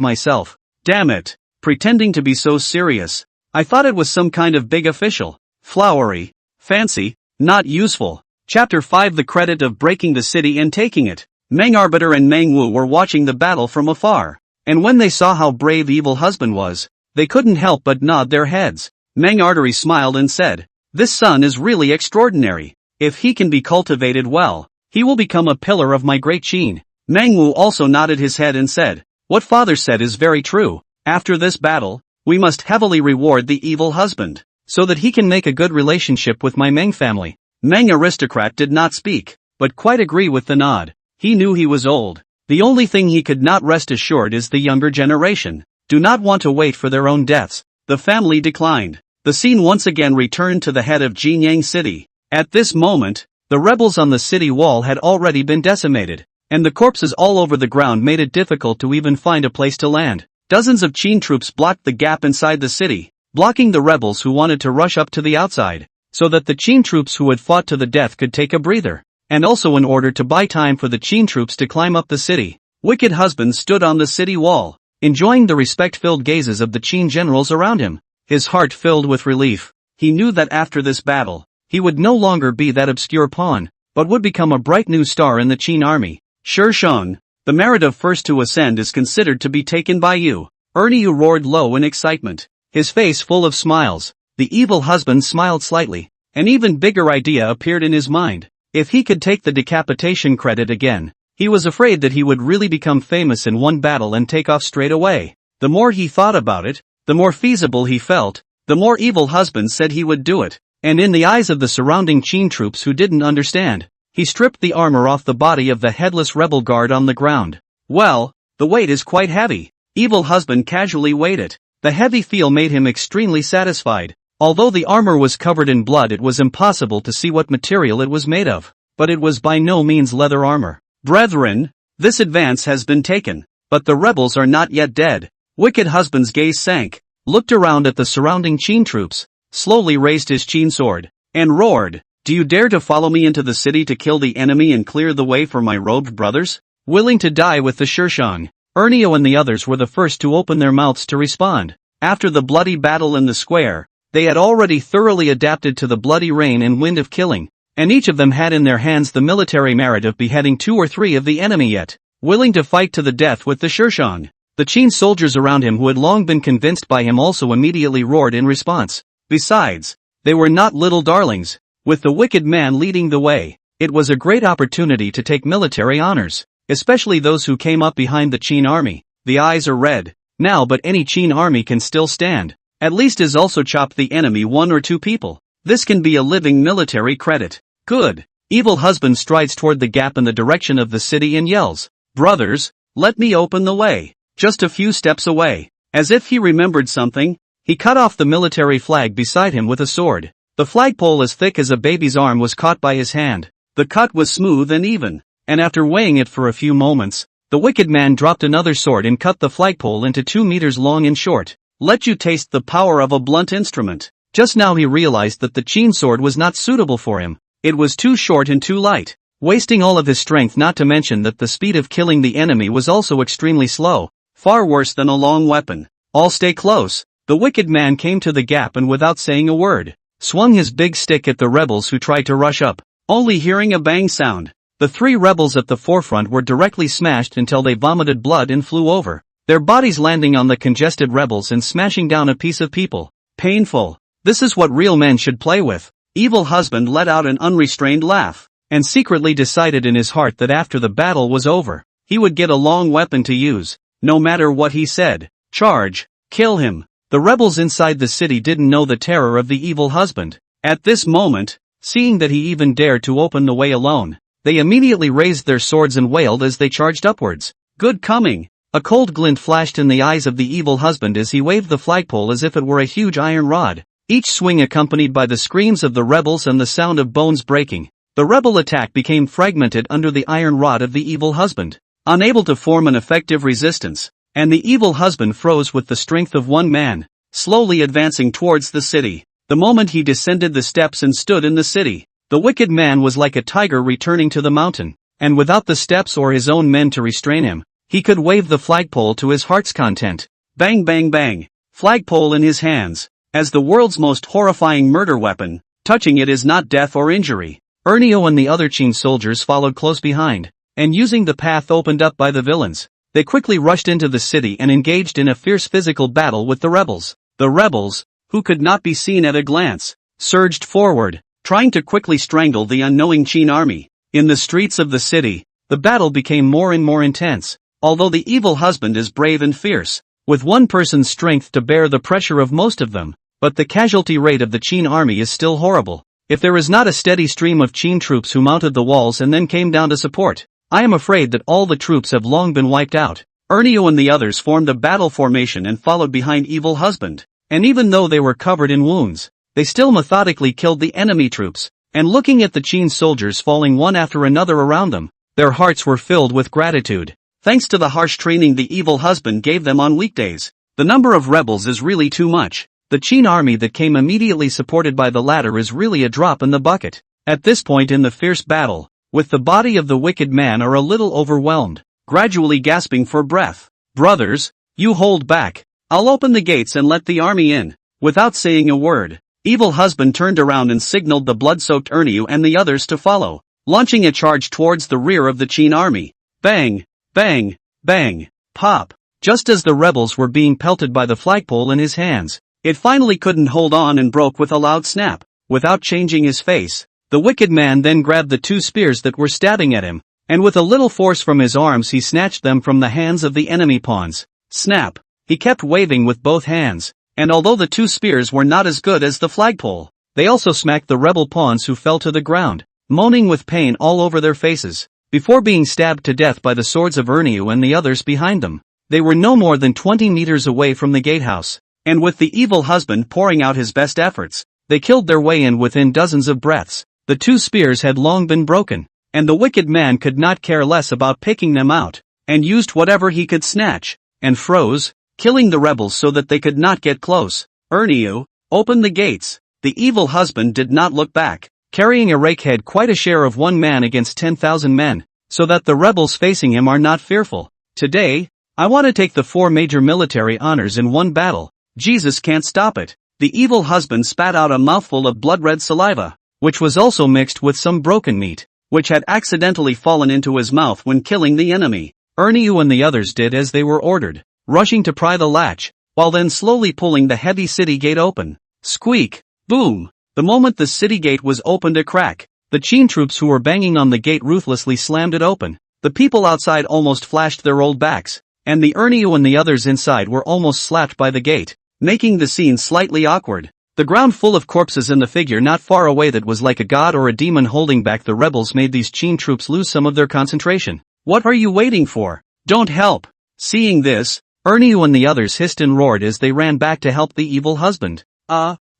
Speaker 1: myself. Damn it. Pretending to be so serious. I thought it was some kind of big official. Flowery. Fancy. Not useful. Chapter 5 The credit of breaking the city and taking it. Meng Arbiter and Meng Wu were watching the battle from afar, and when they saw how brave evil husband was, they couldn't help but nod their heads. Meng Artery smiled and said, This son is really extraordinary. If he can be cultivated well, he will become a pillar of my great Qin. Meng Wu also nodded his head and said, What father said is very true. After this battle, we must heavily reward the evil husband, so that he can make a good relationship with my Meng family. Meng Aristocrat did not speak, but quite agree with the nod. He knew he was old. The only thing he could not rest assured is the younger generation do not want to wait for their own deaths. The family declined. The scene once again returned to the head of Jinyang city. At this moment, the rebels on the city wall had already been decimated, and the corpses all over the ground made it difficult to even find a place to land. Dozens of Qin troops blocked the gap inside the city, blocking the rebels who wanted to rush up to the outside, so that the Qin troops who had fought to the death could take a breather, and also in order to buy time for the Qin troops to climb up the city. Wicked husband stood on the city wall, enjoying the respect-filled gazes of the Qin generals around him. His heart filled with relief. He knew that after this battle, he would no longer be that obscure pawn, but would become a bright new star in the Qin army. Shishang, the merit of first to ascend is considered to be taken by you. Ernio roared low in excitement, his face full of smiles. The evil husband smiled slightly. An even bigger idea appeared in his mind. If he could take the decapitation credit again, he was afraid that he would really become famous in one battle and take off straight away. The more he thought about it, the more feasible he felt, the more evil husband said he would do it. And in the eyes of the surrounding Qin troops who didn't understand, he stripped the armor off the body of the headless rebel guard on the ground. Well, the weight is quite heavy. Evil husband casually weighed it. The heavy feel made him extremely satisfied. Although the armor was covered in blood, it was impossible to see what material it was made of. But it was by no means leather armor. Brethren, this advance has been taken, but the rebels are not yet dead. Wicked husband's gaze sank, looked around at the surrounding Qin troops, slowly raised his Qin sword, and roared, Do you dare to follow me into the city to kill the enemy and clear the way for my robed brothers? Willing to die with the Shishang? Ernio and the others were the first to open their mouths to respond. After the bloody battle in the square, they had already thoroughly adapted to the bloody rain and wind of killing, and each of them had in their hands the military merit of beheading 2 or 3 of the enemy yet, willing to fight to the death with the Shishang. The Qin soldiers around him who had long been convinced by him also immediately roared in response. Besides, they were not little darlings. With the wicked man leading the way, it was a great opportunity to take military honors, especially those who came up behind the Qin army. The eyes are red now, but any Qin army can still stand. At least is also chop the enemy 1 or 2 people. This can be a living military credit. Good. Evil husband strides toward the gap in the direction of the city and yells, "Brothers, let me open the way." Just a few steps away, as if he remembered something, he cut off the military flag beside him with a sword. The flagpole as thick as a baby's arm was caught by his hand. The cut was smooth and even, and after weighing it for a few moments, the wicked man dropped another sword and cut the flagpole into 2 meters long and short. Let you taste the power of a blunt instrument. Just now he realized that the Qin sword was not suitable for him. It was too short and too light, wasting all of his strength, not to mention that the speed of killing the enemy was also extremely slow, far worse than a long weapon. All stay close. The wicked man came to the gap and without saying a word, swung his big stick at the rebels who tried to rush up. Only hearing a bang sound, the 3 rebels at the forefront were directly smashed until they vomited blood and flew over, their bodies landing on the congested rebels and smashing down a piece of people. Painful. This is what real men should play with. Evil husband let out an unrestrained laugh, and secretly decided in his heart that after the battle was over, he would get a long weapon to use, no matter what he said. Charge! Kill him! The rebels inside the city didn't know the terror of the evil husband. At this moment, seeing that he even dared to open the way alone, they immediately raised their swords and wailed as they charged upwards. Good coming! A cold glint flashed in the eyes of the evil husband as he waved the flagpole as if it were a huge iron rod, each swing accompanied by the screams of the rebels and the sound of bones breaking. The rebel attack became fragmented under the iron rod of the evil husband, unable to form an effective resistance, and the evil husband froze with the strength of one man, slowly advancing towards the city. The moment he descended the steps and stood in the city, the wicked man was like a tiger returning to the mountain, and without the steps or his own men to restrain him, he could wave the flagpole to his heart's content. Bang bang bang, flagpole in his hands, as the world's most horrifying murder weapon. Touching it is not death or injury. Ernio and the other Qin soldiers followed close behind, and using the path opened up by the villains, they quickly rushed into the city and engaged in a fierce physical battle with the rebels. The rebels, who could not be seen at a glance, surged forward, trying to quickly strangle the unknowing Qin army. In the streets of the city, the battle became more and more intense, although the evil husband is brave and fierce, with one person's strength to bear the pressure of most of them, but the casualty rate of the Qin army is still horrible. If there is not a steady stream of Qin troops who mounted the walls and then came down to support, I am afraid that all the troops have long been wiped out. Ernio and the others formed a battle formation and followed behind evil husband, and even though they were covered in wounds, they still methodically killed the enemy troops, and looking at the Qin soldiers falling one after another around them, their hearts were filled with gratitude. Thanks to the harsh training the evil husband gave them on weekdays, the number of rebels is really too much. The Qin army that came immediately supported by the latter is really a drop in the bucket. At this point in the fierce battle, with the body of the wicked man are a little overwhelmed, gradually gasping for breath. Brothers, you hold back. I'll open the gates and let the army in. Without saying a word, evil husband turned around and signaled the blood-soaked Ernio and the others to follow, launching a charge towards the rear of the Qin army. Bang, bang, bang, pop. Just as the rebels were being pelted by the flagpole in his hands, it finally couldn't hold on and broke with a loud snap. Without changing his face, the wicked man then grabbed the 2 spears that were stabbing at him, and with a little force from his arms he snatched them from the hands of the enemy pawns. Snap! He kept waving with both hands, and although the 2 spears were not as good as the flagpole, they also smacked the rebel pawns who fell to the ground, moaning with pain all over their faces, before being stabbed to death by the swords of Ernio and the others behind them. They were no more than 20 meters away from the gatehouse, and with the evil husband pouring out his best efforts, they killed their way in within dozens of breaths. The 2 spears had long been broken, and the wicked man could not care less about picking them out, and used whatever he could snatch, and froze, killing the rebels so that they could not get close. Ernio, open the gates. The evil husband did not look back, carrying a rakehead quite a share of one man against 10,000 men, so that the rebels facing him are not fearful. Today, I want to take the 4 major military honors in one battle. Jesus can't stop it. The evil husband spat out a mouthful of blood-red saliva, which was also mixed with some broken meat, which had accidentally fallen into his mouth when killing the enemy. Ernio and the others did as they were ordered, rushing to pry the latch, while then slowly pulling the heavy city gate open. Squeak! Boom! The moment the city gate was opened a crack, the Qin troops who were banging on the gate ruthlessly slammed it open. The people outside almost flashed their old backs, and the Ernio and the others inside were almost slapped by the gate, making the scene slightly awkward. The ground full of corpses and the figure not far away that was like a god or a demon holding back the rebels made these Qin troops lose some of their concentration. What are you waiting for? Don't help! Seeing this, Enlistment and the others hissed and roared as they ran back to help the evil husband.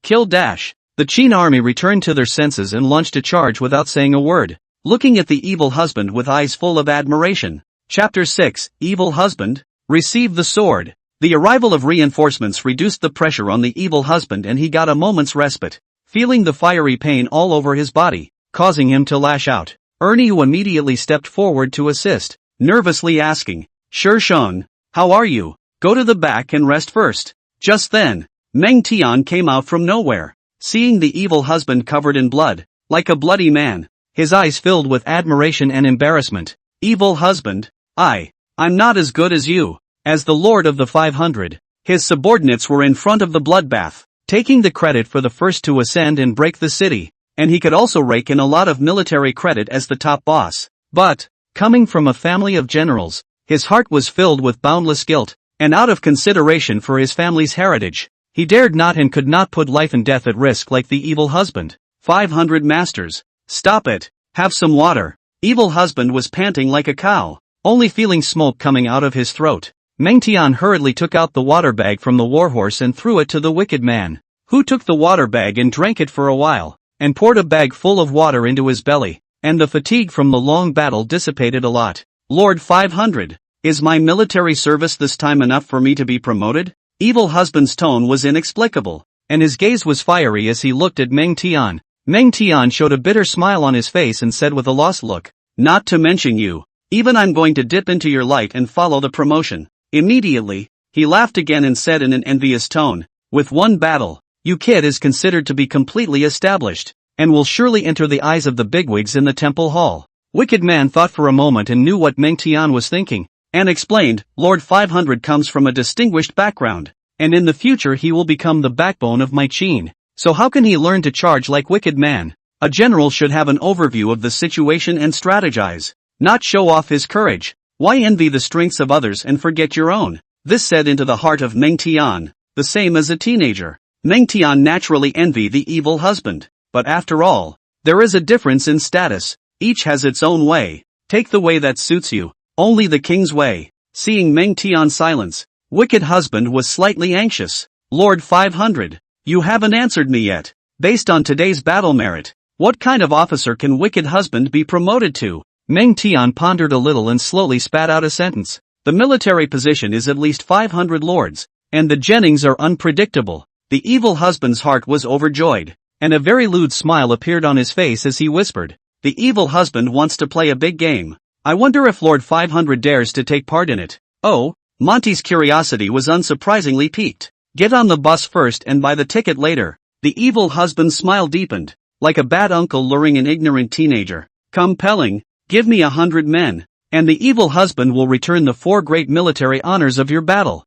Speaker 1: Kill dash! The Qin army returned to their senses and launched a charge without saying a word, looking at the evil husband with eyes full of admiration. Chapter 6, Evil Husband, Receive the Sword. The arrival of reinforcements reduced the pressure on the evil husband and he got a moment's respite, feeling the fiery pain all over his body, causing him to lash out. Enlistment immediately stepped forward to assist, nervously asking, Shishong, how are you? Go to the back and rest first. Just then, Meng Tian came out from nowhere. Seeing the evil husband covered in blood, like a bloody man, his eyes filled with admiration and embarrassment. Evil husband, I'm not as good as you. As the Lord of the 500, his subordinates were in front of the bloodbath, taking the credit for the first to ascend and break the city, and he could also rake in a lot of military credit as the top boss. But, coming from a family of generals, his heart was filled with boundless guilt, and out of consideration for his family's heritage, he dared not and could not put life and death at risk like the evil husband. 500 masters, stop it, have some water. Evil husband was panting like a cow, only feeling smoke coming out of his throat. Meng Tian hurriedly took out the water bag from the warhorse and threw it to the wicked man, who took the water bag and drank it for a while, and poured a bag full of water into his belly, and the fatigue from the long battle dissipated a lot. Lord 500, is my military service this time enough for me to be promoted? Evil husband's tone was inexplicable, and his gaze was fiery as he looked at Meng Tian. Meng Tian showed a bitter smile on his face and said with a lost look, not to mention you, even I'm going to dip into your light and follow the promotion. Immediately, he laughed again and said in an envious tone, with one battle, you kid is considered to be completely established, and will surely enter the eyes of the bigwigs in the temple hall. Wicked man thought for a moment and knew what Meng Tian was thinking, and explained, Lord 500 comes from a distinguished background, and in the future he will become the backbone of my Qin, so how can he learn to charge like wicked man? A general should have an overview of the situation and strategize, not show off his courage. Why envy the strengths of others and forget your own? This said into the heart of Meng Tian, the same as a teenager. Meng Tian naturally envied the evil husband, but after all, there is a difference in status, each has its own way, take the way that suits you, only the king's way. Seeing Meng Tian's silence, wicked husband was slightly anxious. Lord 500, you haven't answered me yet. Based on today's battle merit, what kind of officer can wicked husband be promoted to? Meng Tian pondered a little and slowly spat out a sentence. The military position is at least 500 lords, and the Jinyang are unpredictable. The evil husband's heart was overjoyed, and a very lewd smile appeared on his face as he whispered, the evil husband wants to play a big game. I wonder if Lord 500 dares to take part in it. Oh, Monty's curiosity was unsurprisingly piqued. Get on the bus first and buy the ticket later. The evil husband's smile deepened, like a bad uncle luring an ignorant teenager. Compelling. Give me 100 men, and the evil husband will return the 4 great military honors of your battle.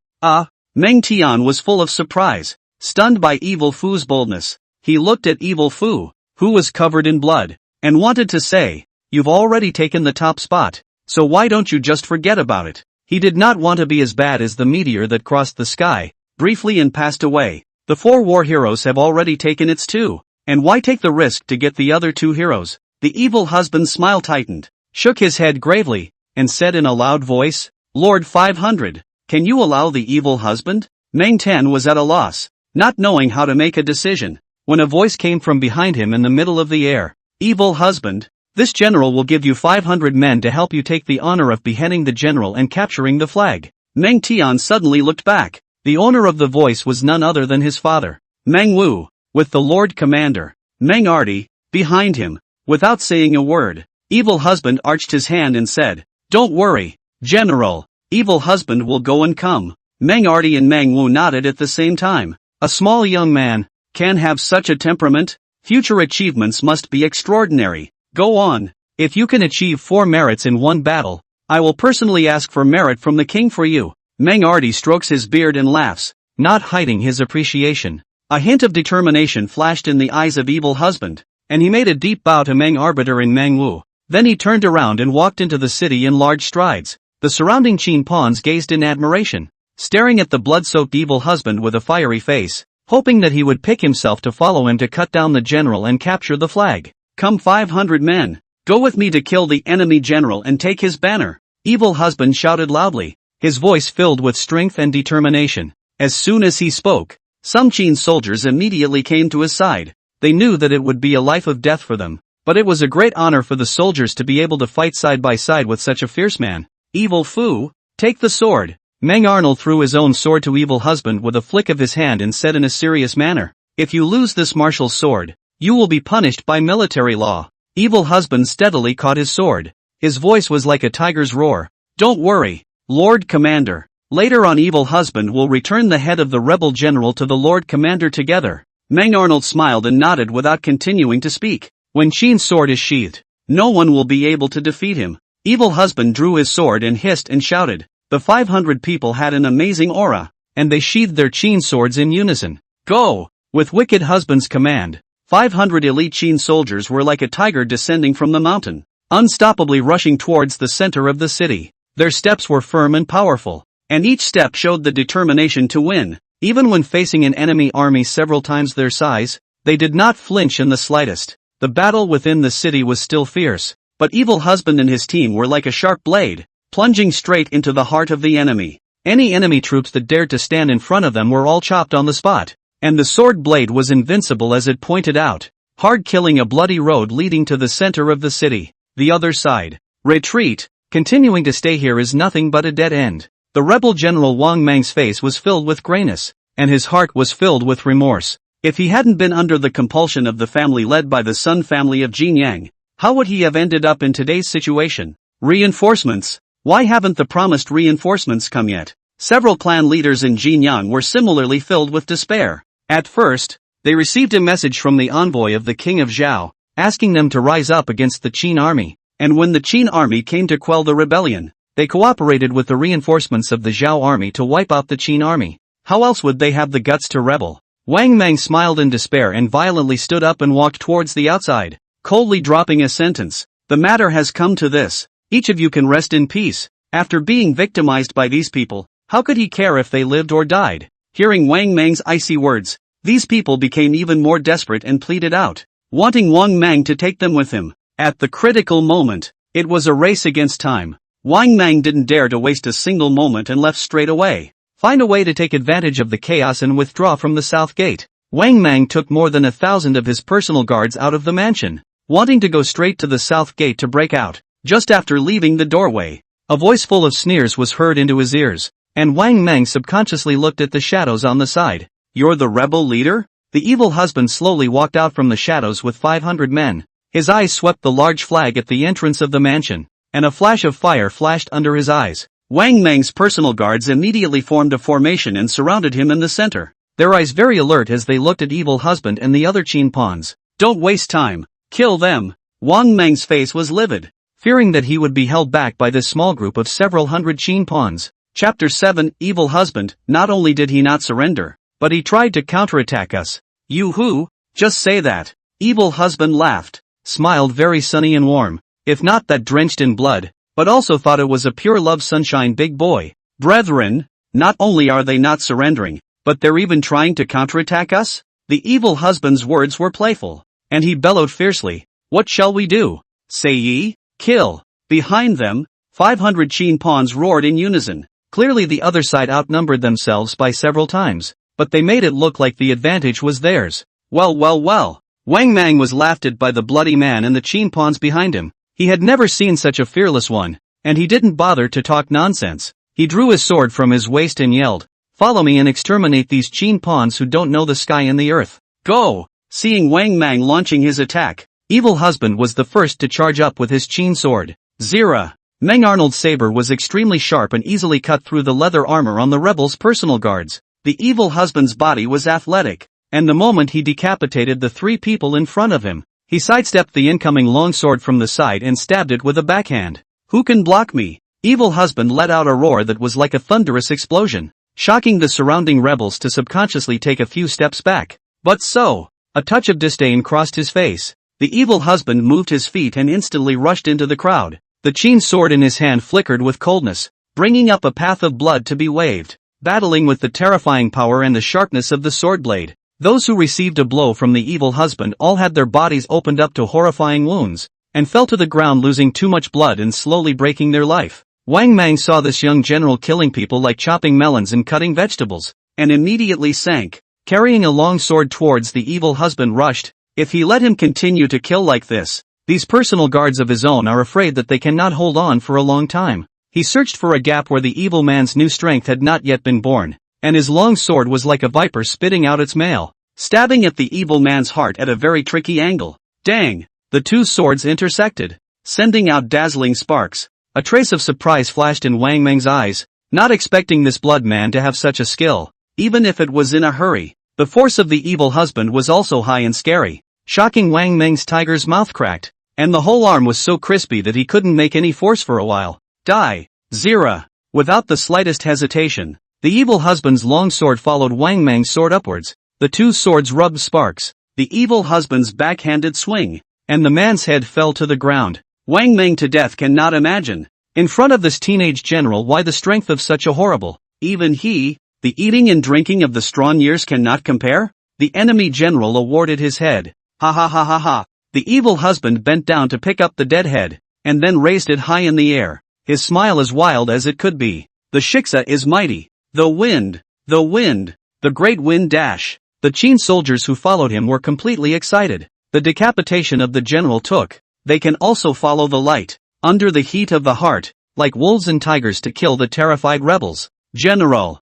Speaker 1: Meng Tian was full of surprise, stunned by Evil Fu's boldness. He looked at Evil Fu, who was covered in blood, and wanted to say, you've already taken the top spot, so why don't you just forget about it? He did not want to be as bad as the meteor that crossed the sky, briefly and passed away. The 4 war heroes have already taken its 2, and why take the risk to get the other 2 heroes? The evil husband's smile tightened, shook his head gravely, and said in a loud voice, Lord 500, can you allow the evil husband? Meng Tian was at a loss, not knowing how to make a decision, when a voice came from behind him in the middle of the air. Evil husband, this general will give you 500 men to help you take the honor of beheading the general and capturing the flag. Meng Tian suddenly looked back. The owner of the voice was none other than his father, Meng Wu, with the Lord Commander, Meng Arti, behind him. Without saying a word, evil husband arched his hand and said, don't worry, General, evil husband will go and come. Meng Arti and Meng Wu nodded at the same time. A small young man can have such a temperament? Future achievements must be extraordinary. Go on. If you can achieve 4 merits in one battle, I will personally ask for merit from the king for you. Meng Arti strokes his beard and laughs, not hiding his appreciation. A hint of determination flashed in the eyes of evil husband, and he made a deep bow to Meng Arbiter and Meng Wu. Then he turned around and walked into the city in large strides. The surrounding Qin pawns gazed in admiration, staring at the blood-soaked evil husband with a fiery face. hoping that he would pick himself to follow him to cut down the general and capture the flag. "Come 500 men. Go with me to kill the enemy general and take his banner," Evil Husband shouted loudly, his voice filled with strength and determination. As soon as he spoke, some Qin soldiers immediately came to his side. They knew that it would be a life of death for them, but it was a great honor for the soldiers to be able to fight side by side with such a fierce man. "Evil Fu, take the sword." Mang Arnold threw his own sword to Evil Husband with a flick of his hand and said in a serious manner, "If you lose this martial sword, you will be punished by military law." Evil Husband steadily caught his sword. His voice was like a tiger's roar. "Don't worry, Lord Commander. Later on Evil Husband will return the head of the rebel general to the Lord Commander together." Mang Arnold smiled and nodded without continuing to speak. "When Qin's sword is sheathed, no one will be able to defeat him." Evil Husband drew his sword and hissed and shouted. The 500 people had an amazing aura, and they sheathed their Qin swords in unison. "Go!" With Wicked Husband's command, 500 elite Qin soldiers were like a tiger descending from the mountain, unstoppably rushing towards the center of the city. Their steps were firm and powerful, and each step showed the determination to win. Even when facing an enemy army several times their size, they did not flinch in the slightest. The battle within the city was still fierce, but Evil Husband and his team were like a sharp blade, plunging straight into the heart of the enemy. Any enemy troops that dared to stand in front of them were all chopped on the spot, and the sword blade was invincible as it pointed out, hard killing a bloody road leading to the center of the city. The other side. Retreat. Continuing to stay here is nothing but a dead end. The rebel general Wang Mang's face was filled with grayness, and his heart was filled with remorse. If he hadn't been under the compulsion of the family led by the Sun family of Jinyang, how would he have ended up in today's situation? Reinforcements. Why haven't the promised reinforcements come yet? Several clan leaders in Jinyang were similarly filled with despair. At first, they received a message from the envoy of the king of Zhao, asking them to rise up against the Qin army, and when the Qin army came to quell the rebellion, they cooperated with the reinforcements of the Zhao army to wipe out the Qin army. How else would they have the guts to rebel? Wang Mang smiled in despair and violently stood up and walked towards the outside, coldly dropping a sentence. "The matter has come to this. Each of you can rest in peace." After being victimized by these people, how could he care if they lived or died? Hearing Wang Mang's icy words, these people became even more desperate and pleaded out, wanting Wang Mang to take them with him. At the critical moment, it was a race against time. Wang Mang didn't dare to waste a single moment and left straight away. Find a way to take advantage of the chaos and withdraw from the south gate. Wang Mang took more than 1,000 of his personal guards out of the mansion, wanting to go straight to the south gate to break out. Just after leaving the doorway, a voice full of sneers was heard into his ears, and Wang Mang subconsciously looked at the shadows on the side. "You're the rebel leader?" The Evil Husband slowly walked out from the shadows with 500 men. His eyes swept the large flag at the entrance of the mansion, and a flash of fire flashed under his eyes. Wang Mang's personal guards immediately formed a formation and surrounded him in the center, their eyes very alert as they looked at Evil Husband and the other Qin pawns. "Don't waste time. Kill them." Wang Mang's face was livid, fearing that he would be held back by this small group of several hundred Qin pawns. Chapter 7 Evil Husband. Not only did he not surrender, but he tried to counterattack us. "You who? Just say that." Evil Husband laughed, smiled very sunny and warm, if not that drenched in blood, but also thought it was a pure love sunshine big boy. "Brethren, not only are they not surrendering, but they're even trying to counterattack us?" The Evil Husband's words were playful, and he bellowed fiercely, "What shall we do? Say ye, kill." Behind them, 500 Qin pawns roared in unison. Clearly the other side outnumbered themselves by several times, but they made it look like the advantage was theirs. Well. Wang Mang was laughed at by the bloody man and the Qin pawns behind him. He had never seen such a fearless one, and he didn't bother to talk nonsense. He drew his sword from his waist and yelled, "Follow me and exterminate these Qin pawns who don't know the sky and the earth. Go!" Seeing Wang Mang launching his attack, Evil Husband was the first to charge up with his Qin sword. Zira. Mang Arnold's saber was extremely sharp and easily cut through the leather armor on the rebels' personal guards. The Evil Husband's body was athletic, and the moment he decapitated the 3 people in front of him, he sidestepped the incoming longsword from the side and stabbed it with a backhand. "Who can block me?" Evil Husband let out a roar that was like a thunderous explosion, shocking the surrounding rebels to subconsciously take a few steps back. But so, a touch of disdain crossed his face. The Evil Husband moved his feet and instantly rushed into the crowd. The Qin sword in his hand flickered with coldness, bringing up a path of blood to be waved. battling with the terrifying power and the sharpness of the sword blade. Those who received a blow from the evil husband all had their bodies opened up to horrifying wounds, and fell to the ground losing too much blood and slowly breaking their life. Wang Mang saw this young general killing people like chopping melons and cutting vegetables, and immediately sank. Carrying a long sword towards the evil husband rushed. If he let him continue to kill like this, these personal guards of his own are afraid that they cannot hold on for a long time. He searched for a gap where the evil man's new strength had not yet been born, and his long sword was like a viper spitting out its mail, stabbing at the evil man's heart at a very tricky angle. Dang! The two swords intersected, sending out dazzling sparks. A trace of surprise flashed in Wang Meng's eyes, not expecting this blood man to have such a skill, even if it was in a hurry. The force of the evil husband was also high and scary, shocking Wang Meng's tiger's mouth cracked, and the whole arm was so crispy that he couldn't make any force for a while. Die! Zira! Without the slightest hesitation, the evil husband's long sword followed Wang Meng's sword upwards. The two swords rubbed sparks, the evil husband's backhanded swing, and the man's head fell to the ground. Wang Meng to death cannot imagine, in front of this teenage general, why the strength of such a horrible, even he, the eating and drinking of the strong years cannot compare? The enemy general awarded his head. Ha ha ha ha ha. The evil husband bent down to pick up the dead head, and then raised it high in the air, his smile as wild as it could be. The shiksa is mighty. The wind, the great wind dash. The Qin soldiers who followed him were completely excited. The decapitation of the general took. They can also follow the light, under the heat of the heart, like wolves and tigers to kill the terrified rebels. General,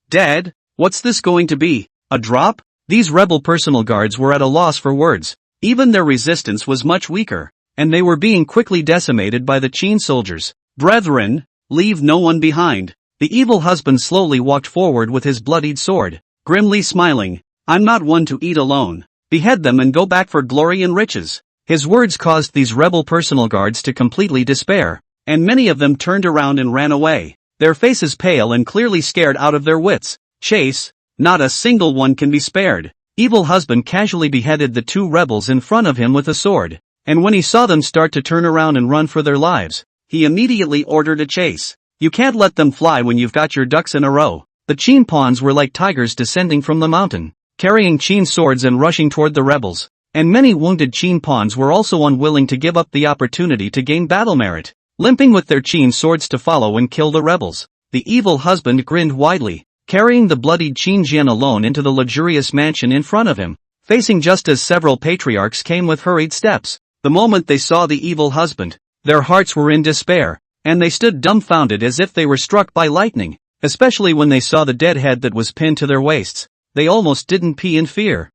Speaker 1: dead? What's this going to be? A drop? These rebel personal guards were at a loss for words. Even their resistance was much weaker, and they were being quickly decimated by the Qin soldiers. Brethren, leave no one behind. The evil husband slowly walked forward with his bloodied sword, grimly smiling. I'm not one to eat alone. Behead them and go back for glory and riches. His words caused these rebel personal guards to completely despair, and many of them turned around and ran away, their faces pale and clearly scared out of their wits. Chase, not a single one can be spared. Evil husband casually beheaded the two rebels in front of him with a sword, and when he saw them start to turn around and run for their lives, he immediately ordered a chase. You can't let them fly when you've got your ducks in a row. The Qin pawns were like tigers descending from the mountain, carrying Qin swords and rushing toward the rebels. And many wounded Qin pawns were also unwilling to give up the opportunity to gain battle merit, limping with their Qin swords to follow and kill the rebels. The evil husband grinned widely, carrying the bloodied Qin Jian alone into the luxurious mansion in front of him, facing just as several patriarchs came with hurried steps. The moment they saw the evil husband, their hearts were in despair, and they stood dumbfounded as if they were struck by lightning, especially when they saw the dead head that was pinned to their waists. They almost didn't pee in fear.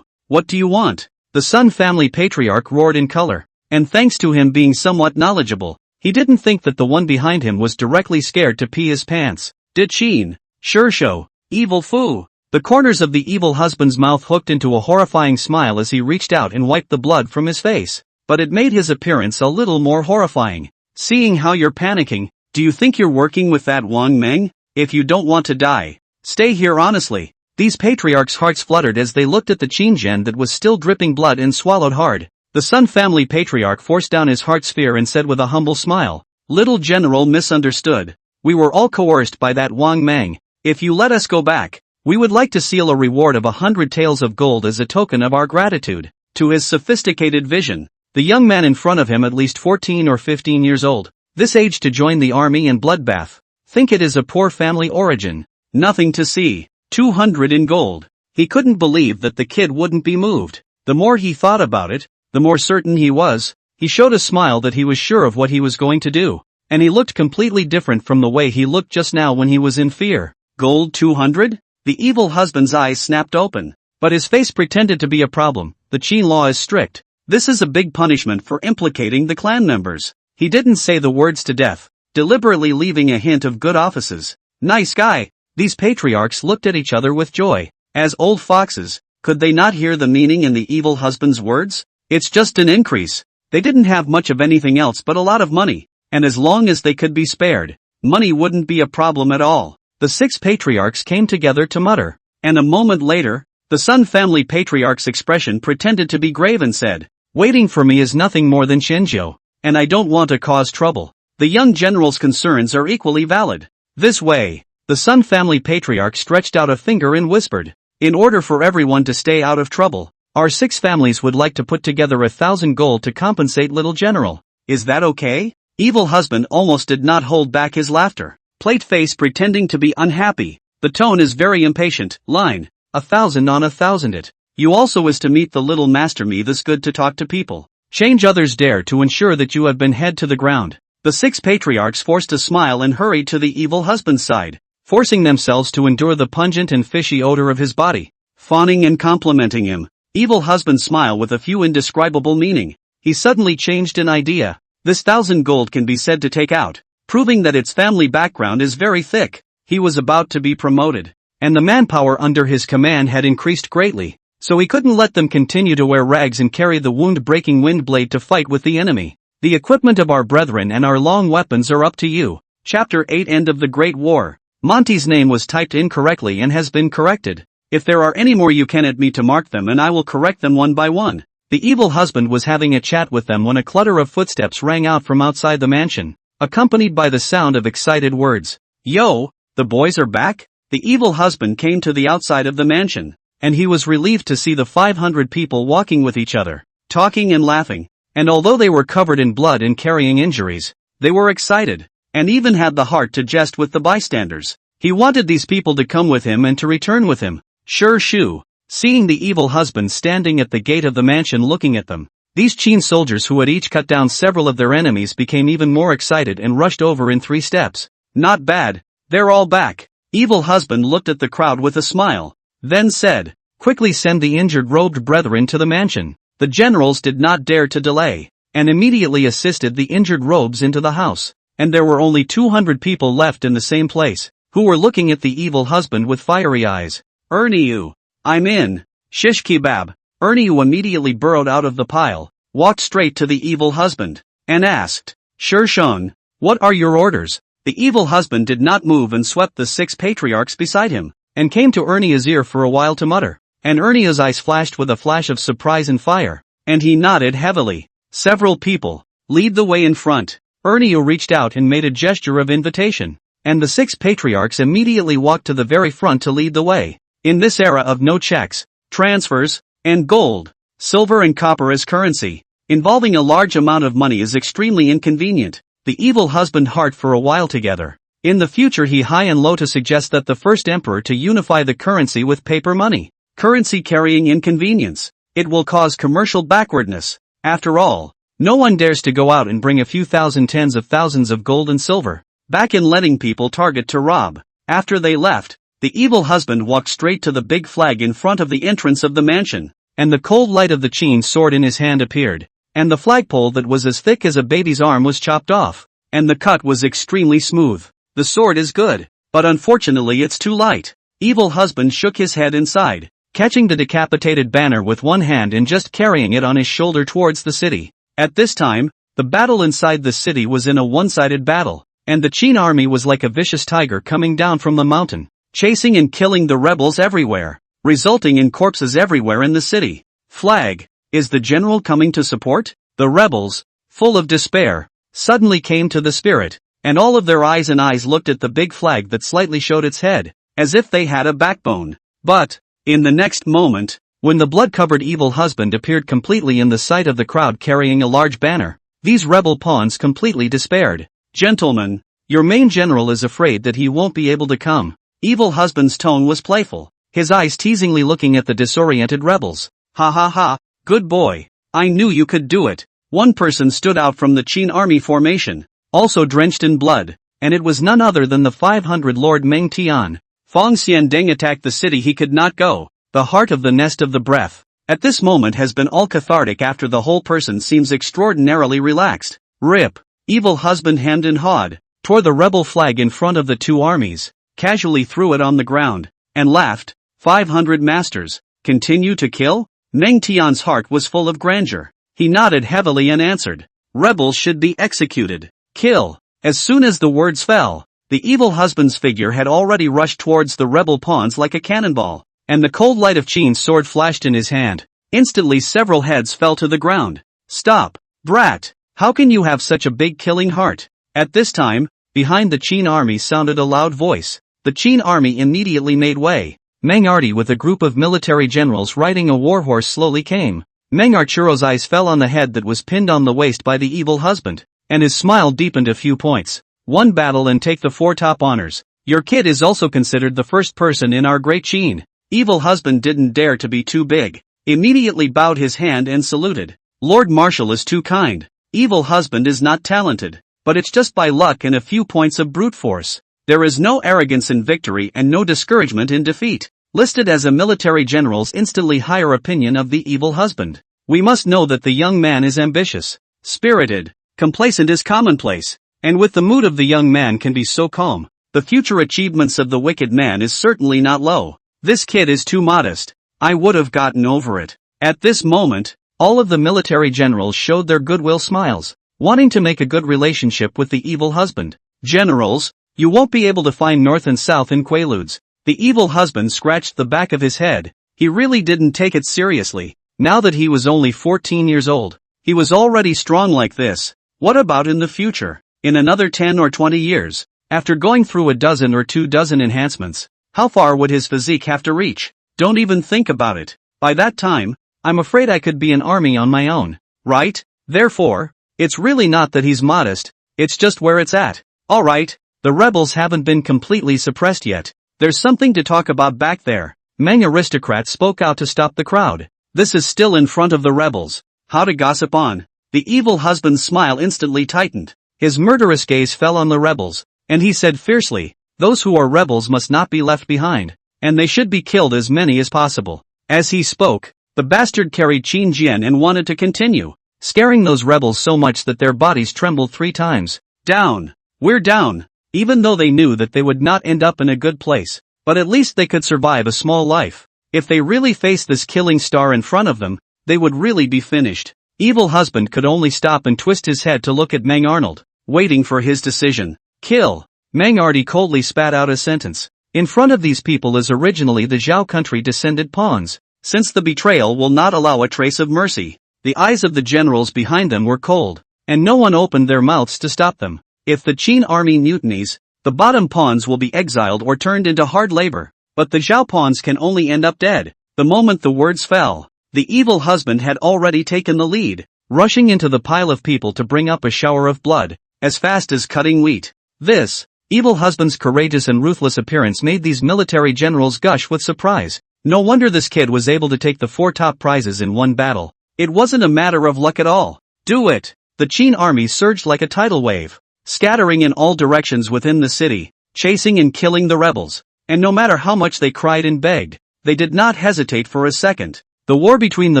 Speaker 1: What do you want? The Sun family patriarch roared in color, and thanks to him being somewhat knowledgeable, he didn't think that the one behind him was directly scared to pee his pants. Did Qin? Sure show. Evil foo. The corners of the evil husband's mouth hooked into a horrifying smile as he reached out and wiped the blood from his face, but it made his appearance a little more horrifying. Seeing how you're panicking, do you think you're working with that Wang Meng? If you don't want to die, stay here honestly. These patriarchs' hearts fluttered as they looked at the Qinjian that was still dripping blood and swallowed hard. The Sun family patriarch forced down his heart sphere and said with a humble smile, "Little general misunderstood. We were all coerced by that Wang Meng. If you let us go back, we would like to seal a reward of 100 taels of gold as a token of our gratitude." To his sophisticated vision, the young man in front of him at least 14 or 15 years old, this age to join the army and bloodbath. Think it is a poor family origin. Nothing to see. 200 in gold. He couldn't believe that the kid wouldn't be moved. The more he thought about it, the more certain he was. He showed a smile that he was sure of what he was going to do, and he looked completely different from the way he looked just now when he was in fear. Gold 200? The evil husband's eyes snapped open, but his face pretended to be a problem. The Qin law is strict. This is a big punishment for implicating the clan members. He didn't say the words to death, deliberately leaving a hint of good offices. Nice guy. These patriarchs looked at each other with joy. As old foxes, could they not hear the meaning in the evil husband's words? It's just an increase. They didn't have much of anything else but a lot of money, and as long as they could be spared, money wouldn't be a problem at all. The 6 patriarchs came together to mutter, and a moment later, the Sun family patriarch's expression pretended to be grave and said, "Waiting for me is nothing more than Shenzhou, and I don't want to cause trouble." The young general's concerns are equally valid. This way. The Sun family patriarch stretched out a finger and whispered. In order for everyone to stay out of trouble, our 6 families would like to put together 1,000 gold to compensate little general. Is that okay? Evil husband almost did not hold back his laughter. Plate face pretending to be unhappy. The tone is very impatient. Line. 1,000 on 1,000 it. You also is to meet the little master me this good to talk to people. Change others dare to ensure that you have been head to the ground. The 6 patriarchs forced a smile and hurried to the evil husband's side, forcing themselves to endure the pungent and fishy odor of his body. Fawning and complimenting him. Evil husband smile with a few indescribable meaning. He suddenly changed an idea. This 1,000 gold can be said to take out, proving that its family background is very thick. He was about to be promoted, and the manpower under his command had increased greatly, so he couldn't let them continue to wear rags and carry the wound-breaking wind blade to fight with the enemy. The equipment of our brethren and our long weapons are up to you. Chapter 8 End of the Great War. Monty's name was typed incorrectly and has been corrected. If there are any more you can add me to mark them and I will correct them one by one. The evil husband was having a chat with them when a clutter of footsteps rang out from outside the mansion, accompanied by the sound of excited words. Yo, the boys are back? The evil husband came to the outside of the mansion, and he was relieved to see the 500 people walking with each other, talking and laughing, and although they were covered in blood and carrying injuries, they were excited, and even had the heart to jest with the bystanders. He wanted these people to come with him and to return with him. Sure shoo. Seeing the evil husband standing at the gate of the mansion looking at them, these Qin soldiers who had each cut down several of their enemies became even more excited and rushed over in 3 steps. Not bad, they're all back. Evil husband looked at the crowd with a smile, then said, quickly send the injured robed brethren to the mansion. The generals did not dare to delay, and immediately assisted the injured robes into the house, and there were only 200 people left in the same place, who were looking at the evil husband with fiery eyes. Ernie, I'm in. Shish kebab. Ernie immediately burrowed out of the pile, walked straight to the evil husband, and asked, Sure Shun, what are your orders? The evil husband did not move and swept the 6 patriarchs beside him, and came to Ernie's ear for a while to mutter, and Ernie's eyes flashed with a flash of surprise and fire, and he nodded heavily. Several people, lead the way in front. Ernie reached out and made a gesture of invitation, and the 6 patriarchs immediately walked to the very front to lead the way. In this era of no checks, transfers, and gold, silver and copper as currency, involving a large amount of money is extremely inconvenient. The evil husband heart for a while together. In the future he high and low to suggest that the first emperor to unify the currency with paper money. Currency carrying inconvenience. It will cause commercial backwardness. After all, no one dares to go out and bring a few thousand tens of thousands of gold and silver back in letting people target to rob. After they left, the evil husband walked straight to the big flag in front of the entrance of the mansion, and the cold light of the Qin sword in his hand appeared, and the flagpole that was as thick as a baby's arm was chopped off, and the cut was extremely smooth. The sword is good, but unfortunately it's too light. Evil husband shook his head inside, catching the decapitated banner with one hand and just carrying it on his shoulder towards the city. At this time, the battle inside the city was in a one-sided battle, and the Qin army was like a vicious tiger coming down from the mountain, chasing and killing the rebels everywhere, resulting in corpses everywhere in the city. Flag, is the general coming to support? The rebels, full of despair, suddenly came to the spirit, and all of their eyes looked at the big flag that slightly showed its head, as if they had a backbone. But, in the next moment, when the blood-covered evil husband appeared completely in the sight of the crowd carrying a large banner, these rebel pawns completely despaired. Gentlemen, your main general is afraid that he won't be able to come. Evil husband's tone was playful, his eyes teasingly looking at the disoriented rebels. Ha ha ha, good boy, I knew you could do it. One person stood out from the Qin army formation, also drenched in blood, and it was none other than the 500 Lord Meng Tian. Fong Xiandeng attacked the city he could not go, the heart of the nest of the breath. At this moment has been all cathartic after the whole person seems extraordinarily relaxed. Rip. Evil husband hemmed and hawed, tore the rebel flag in front of the 2 armies, casually threw it on the ground, and laughed. 500 masters, continue to kill? Meng Tian's heart was full of grandeur. He nodded heavily and answered, rebels should be executed. Kill. As soon as the words fell, the evil husband's figure had already rushed towards the rebel pawns like a cannonball, and the cold light of Qin's sword flashed in his hand. Instantly several heads fell to the ground. Stop, brat, how can you have such a big killing heart? At this time, behind the Qin army sounded a loud voice. The Qin army immediately made way. Meng Arti with a group of military generals riding a warhorse slowly came. Meng Arturo's eyes fell on the head that was pinned on the waist by the evil husband, and his smile deepened a few points. One battle and take the 4 top honors. Your kid is also considered the first person in our great Qin. Evil husband didn't dare to be too big. Immediately bowed his hand and saluted. Lord Marshal is too kind. Evil husband is not talented, but it's just by luck and a few points of brute force. There is no arrogance in victory and no discouragement in defeat. Listed as a military general's instantly higher opinion of the evil husband. We must know that the young man is ambitious, spirited, complacent is commonplace, and with the mood of the young man can be so calm. The future achievements of the wicked man is certainly not low. This kid is too modest. I would have gotten over it. At this moment, all of the military generals showed their goodwill smiles, wanting to make a good relationship with the evil husband. Generals, you won't be able to find north and south in Quaaludes. The evil husband scratched the back of his head. He really didn't take it seriously. Now that he was only 14 years old, he was already strong like this. What about in the future? In another 10 or 20 years, after going through a dozen or 2 dozen enhancements, how far would his physique have to reach? Don't even think about it. By that time, I'm afraid I could be an army on my own, right? Therefore, it's really not that he's modest, it's just where it's at. Alright, the rebels haven't been completely suppressed yet. There's something to talk about back there. Meng aristocrat spoke out to stop the crowd. This is still in front of the rebels. How to gossip on. The evil husband's smile instantly tightened. His murderous gaze fell on the rebels, and he said fiercely, those who are rebels must not be left behind, and they should be killed as many as possible. As he spoke, the bastard carried Qin Jian and wanted to continue, scaring those rebels so much that their bodies trembled 3 times. Down. We're down. Even though they knew that they would not end up in a good place, but at least they could survive a small life. If they really faced this killing star in front of them, they would really be finished. Evil husband could only stop and twist his head to look at Meng Arnold, waiting for his decision. Kill. Meng Arti coldly spat out a sentence. In front of these people is originally the Zhao country descended pawns. Since the betrayal will not allow a trace of mercy, the eyes of the generals behind them were cold, and no one opened their mouths to stop them. If the Qin army mutinies, the bottom pawns will be exiled or turned into hard labor, but the Zhao pawns can only end up dead. The moment the words fell, the evil husband had already taken the lead, rushing into the pile of people to bring up a shower of blood, as fast as cutting wheat. This evil husband's courageous and ruthless appearance made these military generals gush with surprise. No wonder this kid was able to take the 4 top prizes in one battle. It wasn't a matter of luck at all. Do it! The Qin army surged like a tidal wave, scattering in all directions within the city, chasing and killing the rebels. And no matter how much they cried and begged, they did not hesitate for a second. The war between the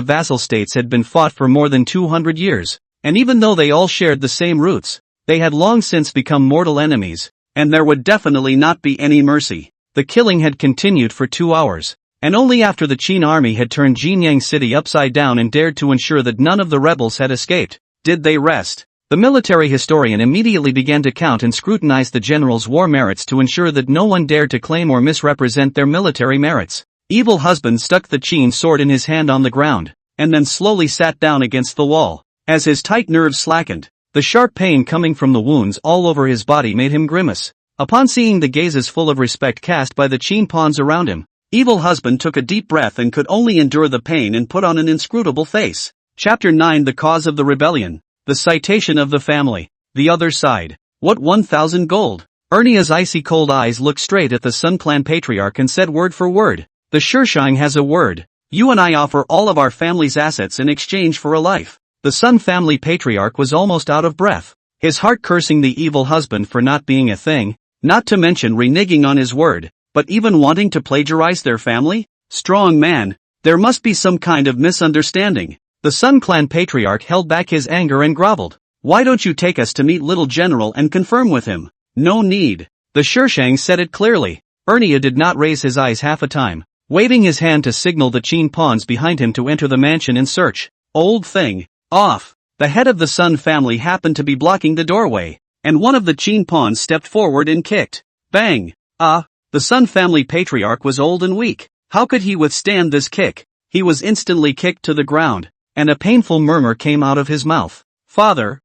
Speaker 1: vassal states had been fought for more than 200 years, and even though they all shared the same roots, they had long since become mortal enemies, and there would definitely not be any mercy. The killing had continued for 2 hours, and only after the Qin army had turned Jinyang city upside down and dared to ensure that none of the rebels had escaped, did they rest. The military historian immediately began to count and scrutinize the generals' war merits to ensure that no one dared to claim or misrepresent their military merits. Evil husband stuck the Qin sword in his hand on the ground, and then slowly sat down against the wall. As his tight nerves slackened, the sharp pain coming from the wounds all over his body made him grimace. Upon seeing the gazes full of respect cast by the Qin pawns around him, evil husband took a deep breath and could only endure the pain and put on an inscrutable face. Chapter 9 The Cause of the Rebellion. The citation of the family. The other side. What 1,000 gold? Ernia's icy cold eyes looked straight at the Sun Clan patriarch and said word for word. The Shishang has a word. You and I offer all of our family's assets in exchange for a life. The Sun family patriarch was almost out of breath, his heart cursing the evil husband for not being a thing, not to mention reneging on his word, but even wanting to plagiarize their family? Strong man, there must be some kind of misunderstanding. The Sun Clan patriarch held back his anger and groveled. Why don't you take us to meet little general and confirm with him? No need. The Shishang said it clearly. Ernia did not raise his eyes half a time, waving his hand to signal the Qin pawns behind him to enter the mansion in search. Old thing. Off. The head of the Sun family happened to be blocking the doorway, and one of the Qin pawns stepped forward and kicked. Bang. The Sun family patriarch was old and weak. How could he withstand this kick? He was instantly kicked to the ground, and a painful murmur came out of his mouth. Father,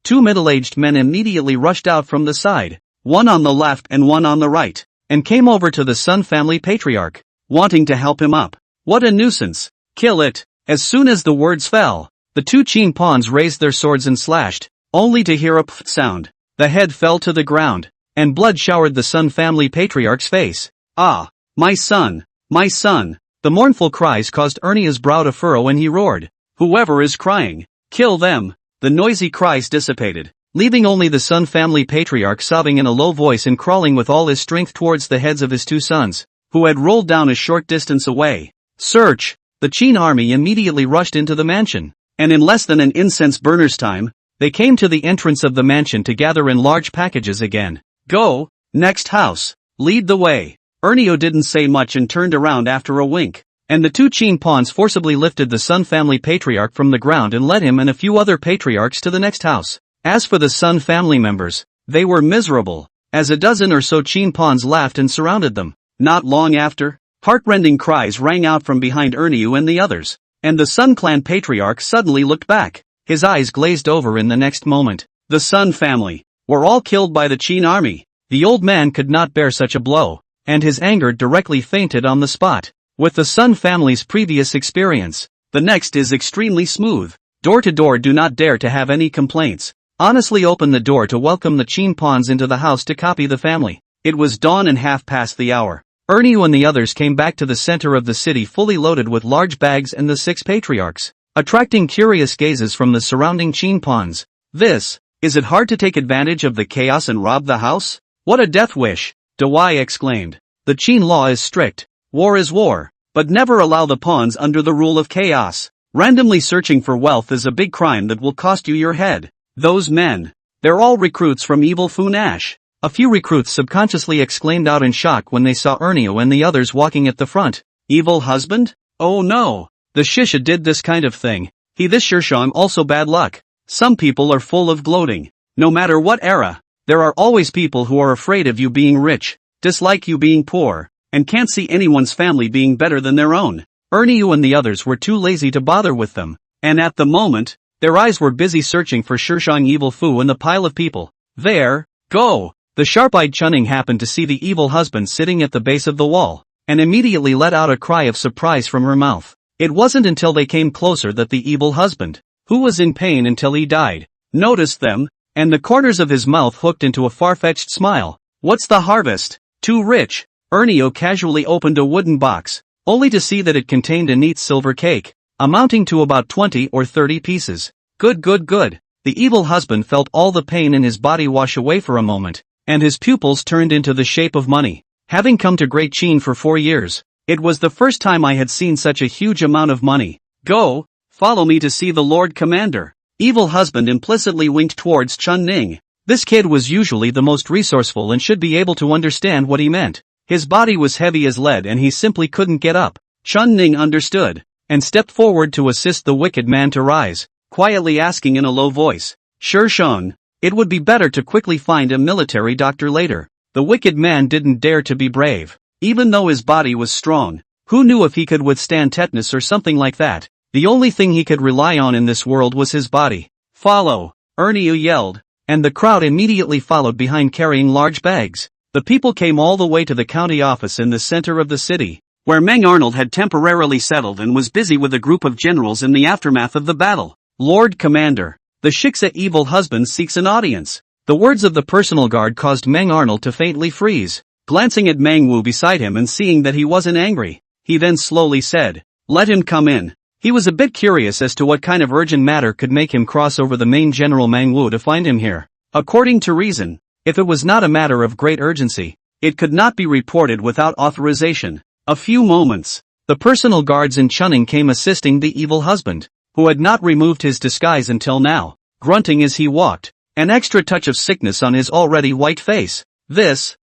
Speaker 1: 2 middle-aged men immediately rushed out from the side, one on the left and one on the right, and came over to the Sun family patriarch, wanting to help him up. What a nuisance! Kill it! As soon as the words fell, the 2 Qin pawns raised their swords and slashed, only to hear a pft sound. The head fell to the ground, and blood showered the Sun family patriarch's face. Ah! My son! My son! The mournful cries caused Ernie's brow to furrow and he roared, "Whoever is crying, kill them!" The noisy cries dissipated, leaving only the Sun family patriarch sobbing in a low voice and crawling with all his strength towards the heads of his 2 sons, who had rolled down a short distance away. Search! The Qin army immediately rushed into the mansion, and in less than an incense burner's time, they came to the entrance of the mansion to gather in large packages again. Go! Next house! Lead the way! Ernio didn't say much and turned around after a wink, and the 2 Qin pawns forcibly lifted the Sun family patriarch from the ground and led him and a few other patriarchs to the next house. As for the Sun family members, they were miserable, as a dozen or so Qin pawns laughed and surrounded them. Not long after, heartrending cries rang out from behind Ernio and the others, and the Sun clan patriarch suddenly looked back, his eyes glazed over in the next moment. The Sun family were all killed by the Qin army. The old man could not bear such a blow, and his anger directly fainted on the spot. With the Sun family's previous experience, the next is extremely smooth. Door to door, do not dare to have any complaints. Honestly open the door to welcome the Qin pawns into the house to copy the family. It was dawn and half past the hour. Ernio and the others came back to the center of the city fully loaded with large bags and the 6 patriarchs, attracting curious gazes from the surrounding Qin pawns. Is it hard to take advantage of the chaos and rob the house? What a death wish! Dawai exclaimed. The Qin law is strict. War is war, but never allow the pawns under the rule of chaos. Randomly searching for wealth is a big crime that will cost you your head. Those men. They're all recruits from evil Funash. A few recruits subconsciously exclaimed out in shock when they saw Ernio and the others walking at the front. Evil husband? Oh no! The Shisha did this kind of thing. This Shishang also bad luck. Some people are full of gloating. No matter what era, there are always people who are afraid of you being rich, dislike you being poor, and can't see anyone's family being better than their own. Ernio and the others were too lazy to bother with them, and at the moment, their eyes were busy searching for Shishang Evil Fu in the pile of people. There, go! The sharp-eyed Chunning happened to see the evil husband sitting at the base of the wall, and immediately let out a cry of surprise from her mouth. It wasn't until they came closer that the evil husband, who was in pain until he died, noticed them, and the corners of his mouth hooked into a far-fetched smile. What's the harvest? Too rich. Ernio casually opened a wooden box, only to see that it contained a neat silver cake, amounting to about 20 or 30 pieces. Good. The evil husband felt all the pain in his body wash away for a moment, and his pupils turned into the shape of money. Having come to Great Qin for 4 years, it was the first time I had seen such a huge amount of money. Go, follow me to see the Lord Commander. Evil husband implicitly winked towards Chun Ning. This kid was usually the most resourceful and should be able to understand what he meant. His body was heavy as lead and he simply couldn't get up. Chun Ning understood, and stepped forward to assist the wicked man to rise, quietly asking in a low voice, Shishang, it would be better to quickly find a military doctor later. The wicked man didn't dare to be brave, even though his body was strong. Who knew if he could withstand tetanus or something like that? The only thing he could rely on in this world was his body. Follow! Ernio yelled, and the crowd immediately followed behind carrying large bags. The people came all the way to the county office in the center of the city, where Meng Arnold had temporarily settled and was busy with a group of generals in the aftermath of the battle. Lord Commander, the Shiksa evil husband seeks an audience. The words of the personal guard caused Meng Arnold to faintly freeze. Glancing at Meng Wu beside him and seeing that he wasn't angry, he then slowly said, let him come in. He was a bit curious as to what kind of urgent matter could make him cross over the main general Meng Wu to find him here. According to reason, if it was not a matter of great urgency, it could not be reported without authorization. A few moments, the personal guards in Chunning came assisting the evil husband, who had not removed his disguise until now, grunting as he walked, an extra touch of sickness on his already white face.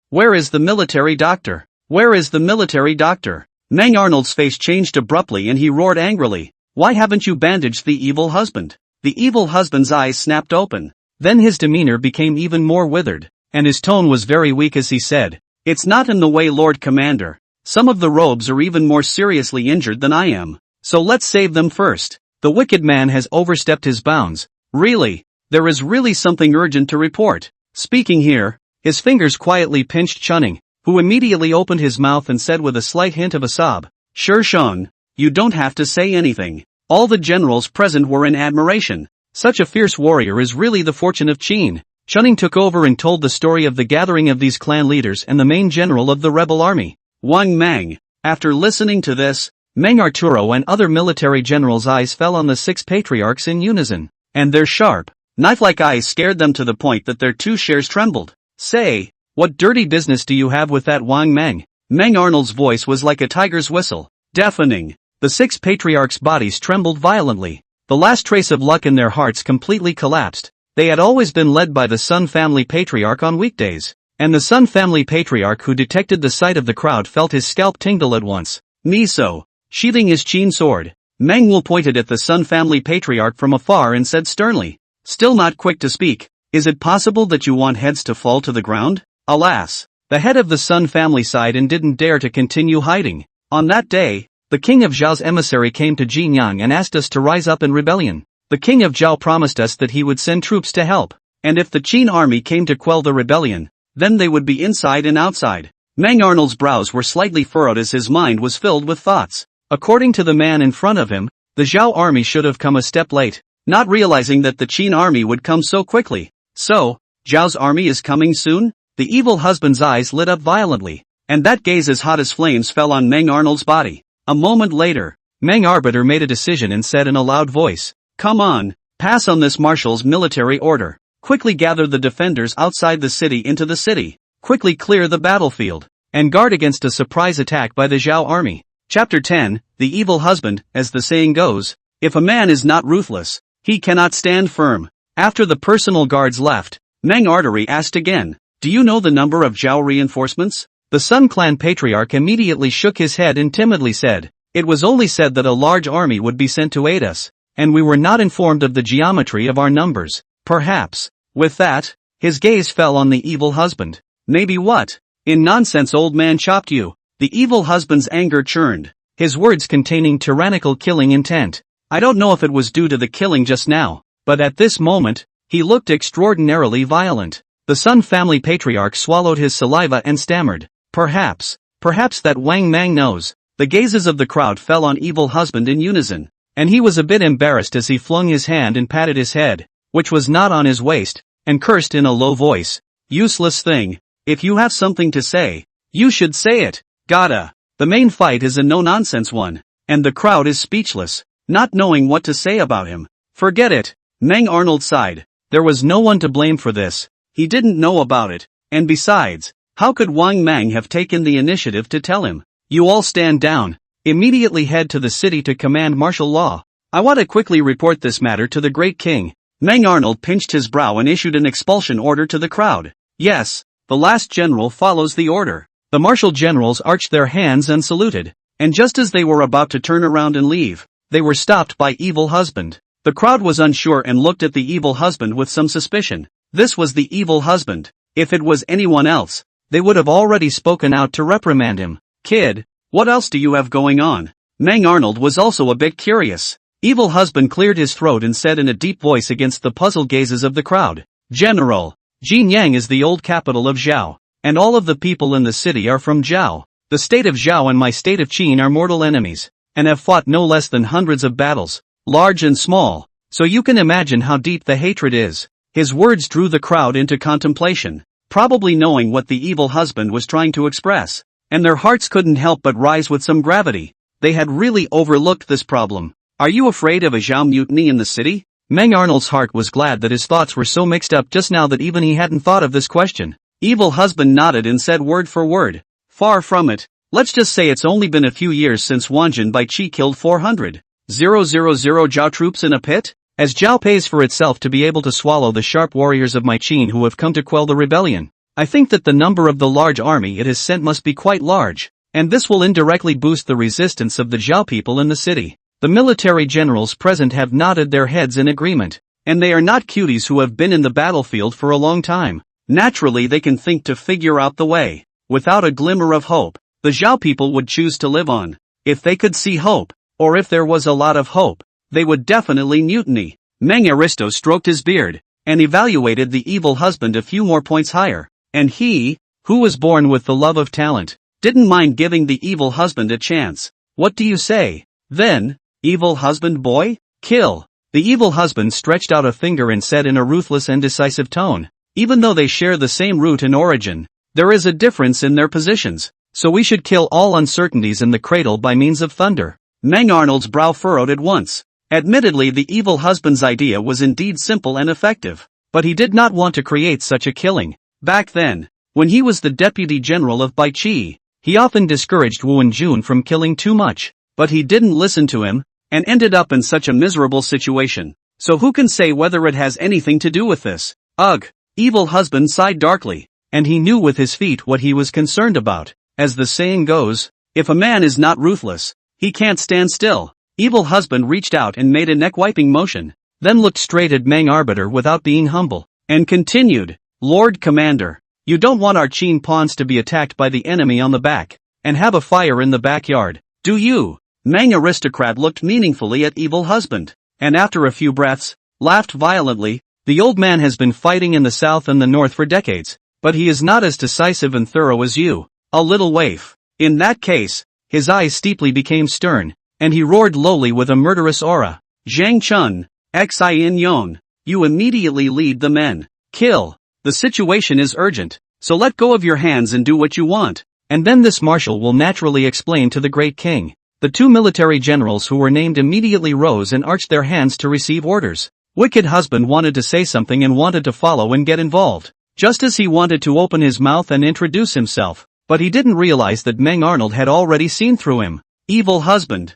Speaker 1: Where is the military doctor? Where is the military doctor? Meng Arnold's face changed abruptly and he roared angrily, why haven't you bandaged the evil husband? The evil husband's eyes snapped open. Then his demeanor became even more withered, and his tone was very weak as he said, it's not in the way, Lord Commander. Some of the robes are even more seriously injured than I am, so let's save them first. The wicked man has overstepped his bounds. Really? there is really something urgent to report. Speaking here, his fingers quietly pinched Chunning, who immediately opened his mouth and said with a slight hint of a sob, Sure Shang, you don't have to say anything. All the generals present were in admiration. Such a fierce warrior is really the fortune of Qin. Chunning took over and told the story of the gathering of these clan leaders and the main general of the rebel army, Wang Mang. After listening to this, Meng Arturo and other military generals' eyes fell on the 6 patriarchs in unison, and their sharp, knife-like eyes scared them to the point that their 2 shares trembled. Say, what dirty business do you have with that Wang Meng? Meng Arnold's voice was like a tiger's whistle, deafening. The 6 patriarchs' bodies trembled violently. The last trace of luck in their hearts completely collapsed. They had always been led by the Sun family patriarch on weekdays, and the Sun family patriarch who detected the sight of the crowd felt his scalp tingle at once. Miso. Sheathing his Qin sword, Meng Wu pointed at the Sun family patriarch from afar and said sternly, still not quick to speak, is it possible that you want heads to fall to the ground? Alas, the head of the Sun family sighed and didn't dare to continue hiding. On that day, the king of Zhao's emissary came to Jinyang and asked us to rise up in rebellion. The king of Zhao promised us that he would send troops to help, and if the Qin army came to quell the rebellion, then they would be inside and outside. Meng Arnold's brows were slightly furrowed as his mind was filled with thoughts. According to the man in front of him, the Zhao army should have come a step late, not realizing that the Qin army would come so quickly. So, Zhao's army is coming soon? The evil husband's eyes lit up violently, and that gaze as hot as flames fell on Meng Arnold's body. A moment later, Meng Arbiter made a decision and said in a loud voice, Come on, pass on this marshal's military order. Quickly gather the defenders outside the city into the city. Quickly clear the battlefield, and guard against a surprise attack by the Zhao army. Chapter 10, The Evil Husband. As the saying goes, if a man is not ruthless, he cannot stand firm. After the personal guards left, Meng Artery asked again, Do you know the number of Zhao reinforcements? The Sun clan patriarch immediately shook his head and timidly said, It was only said that a large army would be sent to aid us, and we were not informed of the geometry of our numbers. Perhaps. With that, his gaze fell on the evil husband. Maybe what? In nonsense old man chopped you. The evil husband's anger churned, his words containing tyrannical killing intent. I don't know if it was due to the killing just now, but at this moment, he looked extraordinarily violent. The Sun family patriarch swallowed his saliva and stammered, Perhaps that Wang Mang knows. The gazes of the crowd fell on evil husband in unison, and he was a bit embarrassed as he flung his hand and patted his head, which was not on his waist, and cursed in a low voice. Useless thing. If you have something to say, you should say it. Gotta. The main fight is a no-nonsense one, and the crowd is speechless, not knowing what to say about him. Forget it. Meng Arnold sighed. There was no one to blame for this. He didn't know about it, and besides, how could Wang Mang have taken the initiative to tell him? You all stand down. Immediately head to the city to command martial law. I want to quickly report this matter to the great king. Meng Arnold pinched his brow and issued an expulsion order to the crowd. Yes, the last general follows the order. The martial generals arched their hands and saluted, and just as they were about to turn around and leave, they were stopped by evil husband. The crowd was unsure and looked at the evil husband with some suspicion. This was the evil husband. If it was anyone else, they would have already spoken out to reprimand him. Kid, what else do you have going on? Meng Arnold was also a bit curious. Evil husband cleared his throat and said in a deep voice against the puzzled gazes of the crowd, General, Jinyang is the old capital of Zhao, and all of the people in the city are from Zhao. The state of Zhao and my state of Qin are mortal enemies, and have fought no less than hundreds of battles, large and small, so you can imagine how deep the hatred is. His words drew the crowd into contemplation, probably knowing what the evil husband was trying to express, and their hearts couldn't help but rise with some gravity. They had really overlooked this problem. Are you afraid of a Zhao mutiny in the city? Meng Arnold's heart was glad that his thoughts were so mixed up just now that even he hadn't thought of this question. Evil husband nodded and said word for word, Far from it. Let's just say it's only been a few years since Wanjin by Qi killed 400,000 Zhao troops in a pit? As Zhao pays for itself to be able to swallow the sharp warriors of my Qin who have come to quell the rebellion, I think that the number of the large army it has sent must be quite large, and this will indirectly boost the resistance of the Zhao people in the city. The military generals present have nodded their heads in agreement, and they are not cuties who have been in the battlefield for a long time. Naturally they can think to figure out the way. Without a glimmer of hope, the Zhao people would choose to live on. If they could see hope, or if there was a lot of hope, they would definitely mutiny. Meng Aristo stroked his beard. and evaluated the evil husband a few more points higher. And he, who was born with the love of talent, didn't mind giving the evil husband a chance. What do you say? Then, evil husband boy? Kill. The evil husband stretched out a finger and said in a ruthless and decisive tone, even though they share the same root and origin, there is a difference in their positions, so we should kill all uncertainties in the cradle by means of thunder. Mang Arnold's brow furrowed at once. Admittedly, the evil husband's idea was indeed simple and effective, but he did not want to create such a killing. Back then, when he was the deputy general of Baichi, he often discouraged Wu and Jun from killing too much, but he didn't listen to him, and ended up in such a miserable situation. So who can say whether it has anything to do with this? Ugh! Evil husband sighed darkly, and he knew with his feet what he was concerned about. As the saying goes, if a man is not ruthless, he can't stand still. Evil husband reached out and made a neck-wiping motion, then looked straight at Mang Arbiter without being humble, and continued, Lord Commander, you don't want our Qin pawns to be attacked by the enemy on the back, and have a fire in the backyard, do you? Mang Aristocrat looked meaningfully at evil husband, and after a few breaths, laughed violently. The old man has been fighting in the south and the north for decades, but he is not as decisive and thorough as you, a little waif. In that case, his eyes steeply became stern, and he roared lowly with a murderous aura. Zhang Chun, Xin Yon, you immediately lead the men. Kill. The situation is urgent, so let go of your hands and do what you want. And then this marshal will naturally explain to the great king. The two military generals who were named immediately rose and arched their hands to receive orders. Wicked husband wanted to say something and wanted to follow and get involved, just as he wanted to open his mouth and introduce himself, but he didn't realize that Mang Arnold had already seen through him. Evil husband.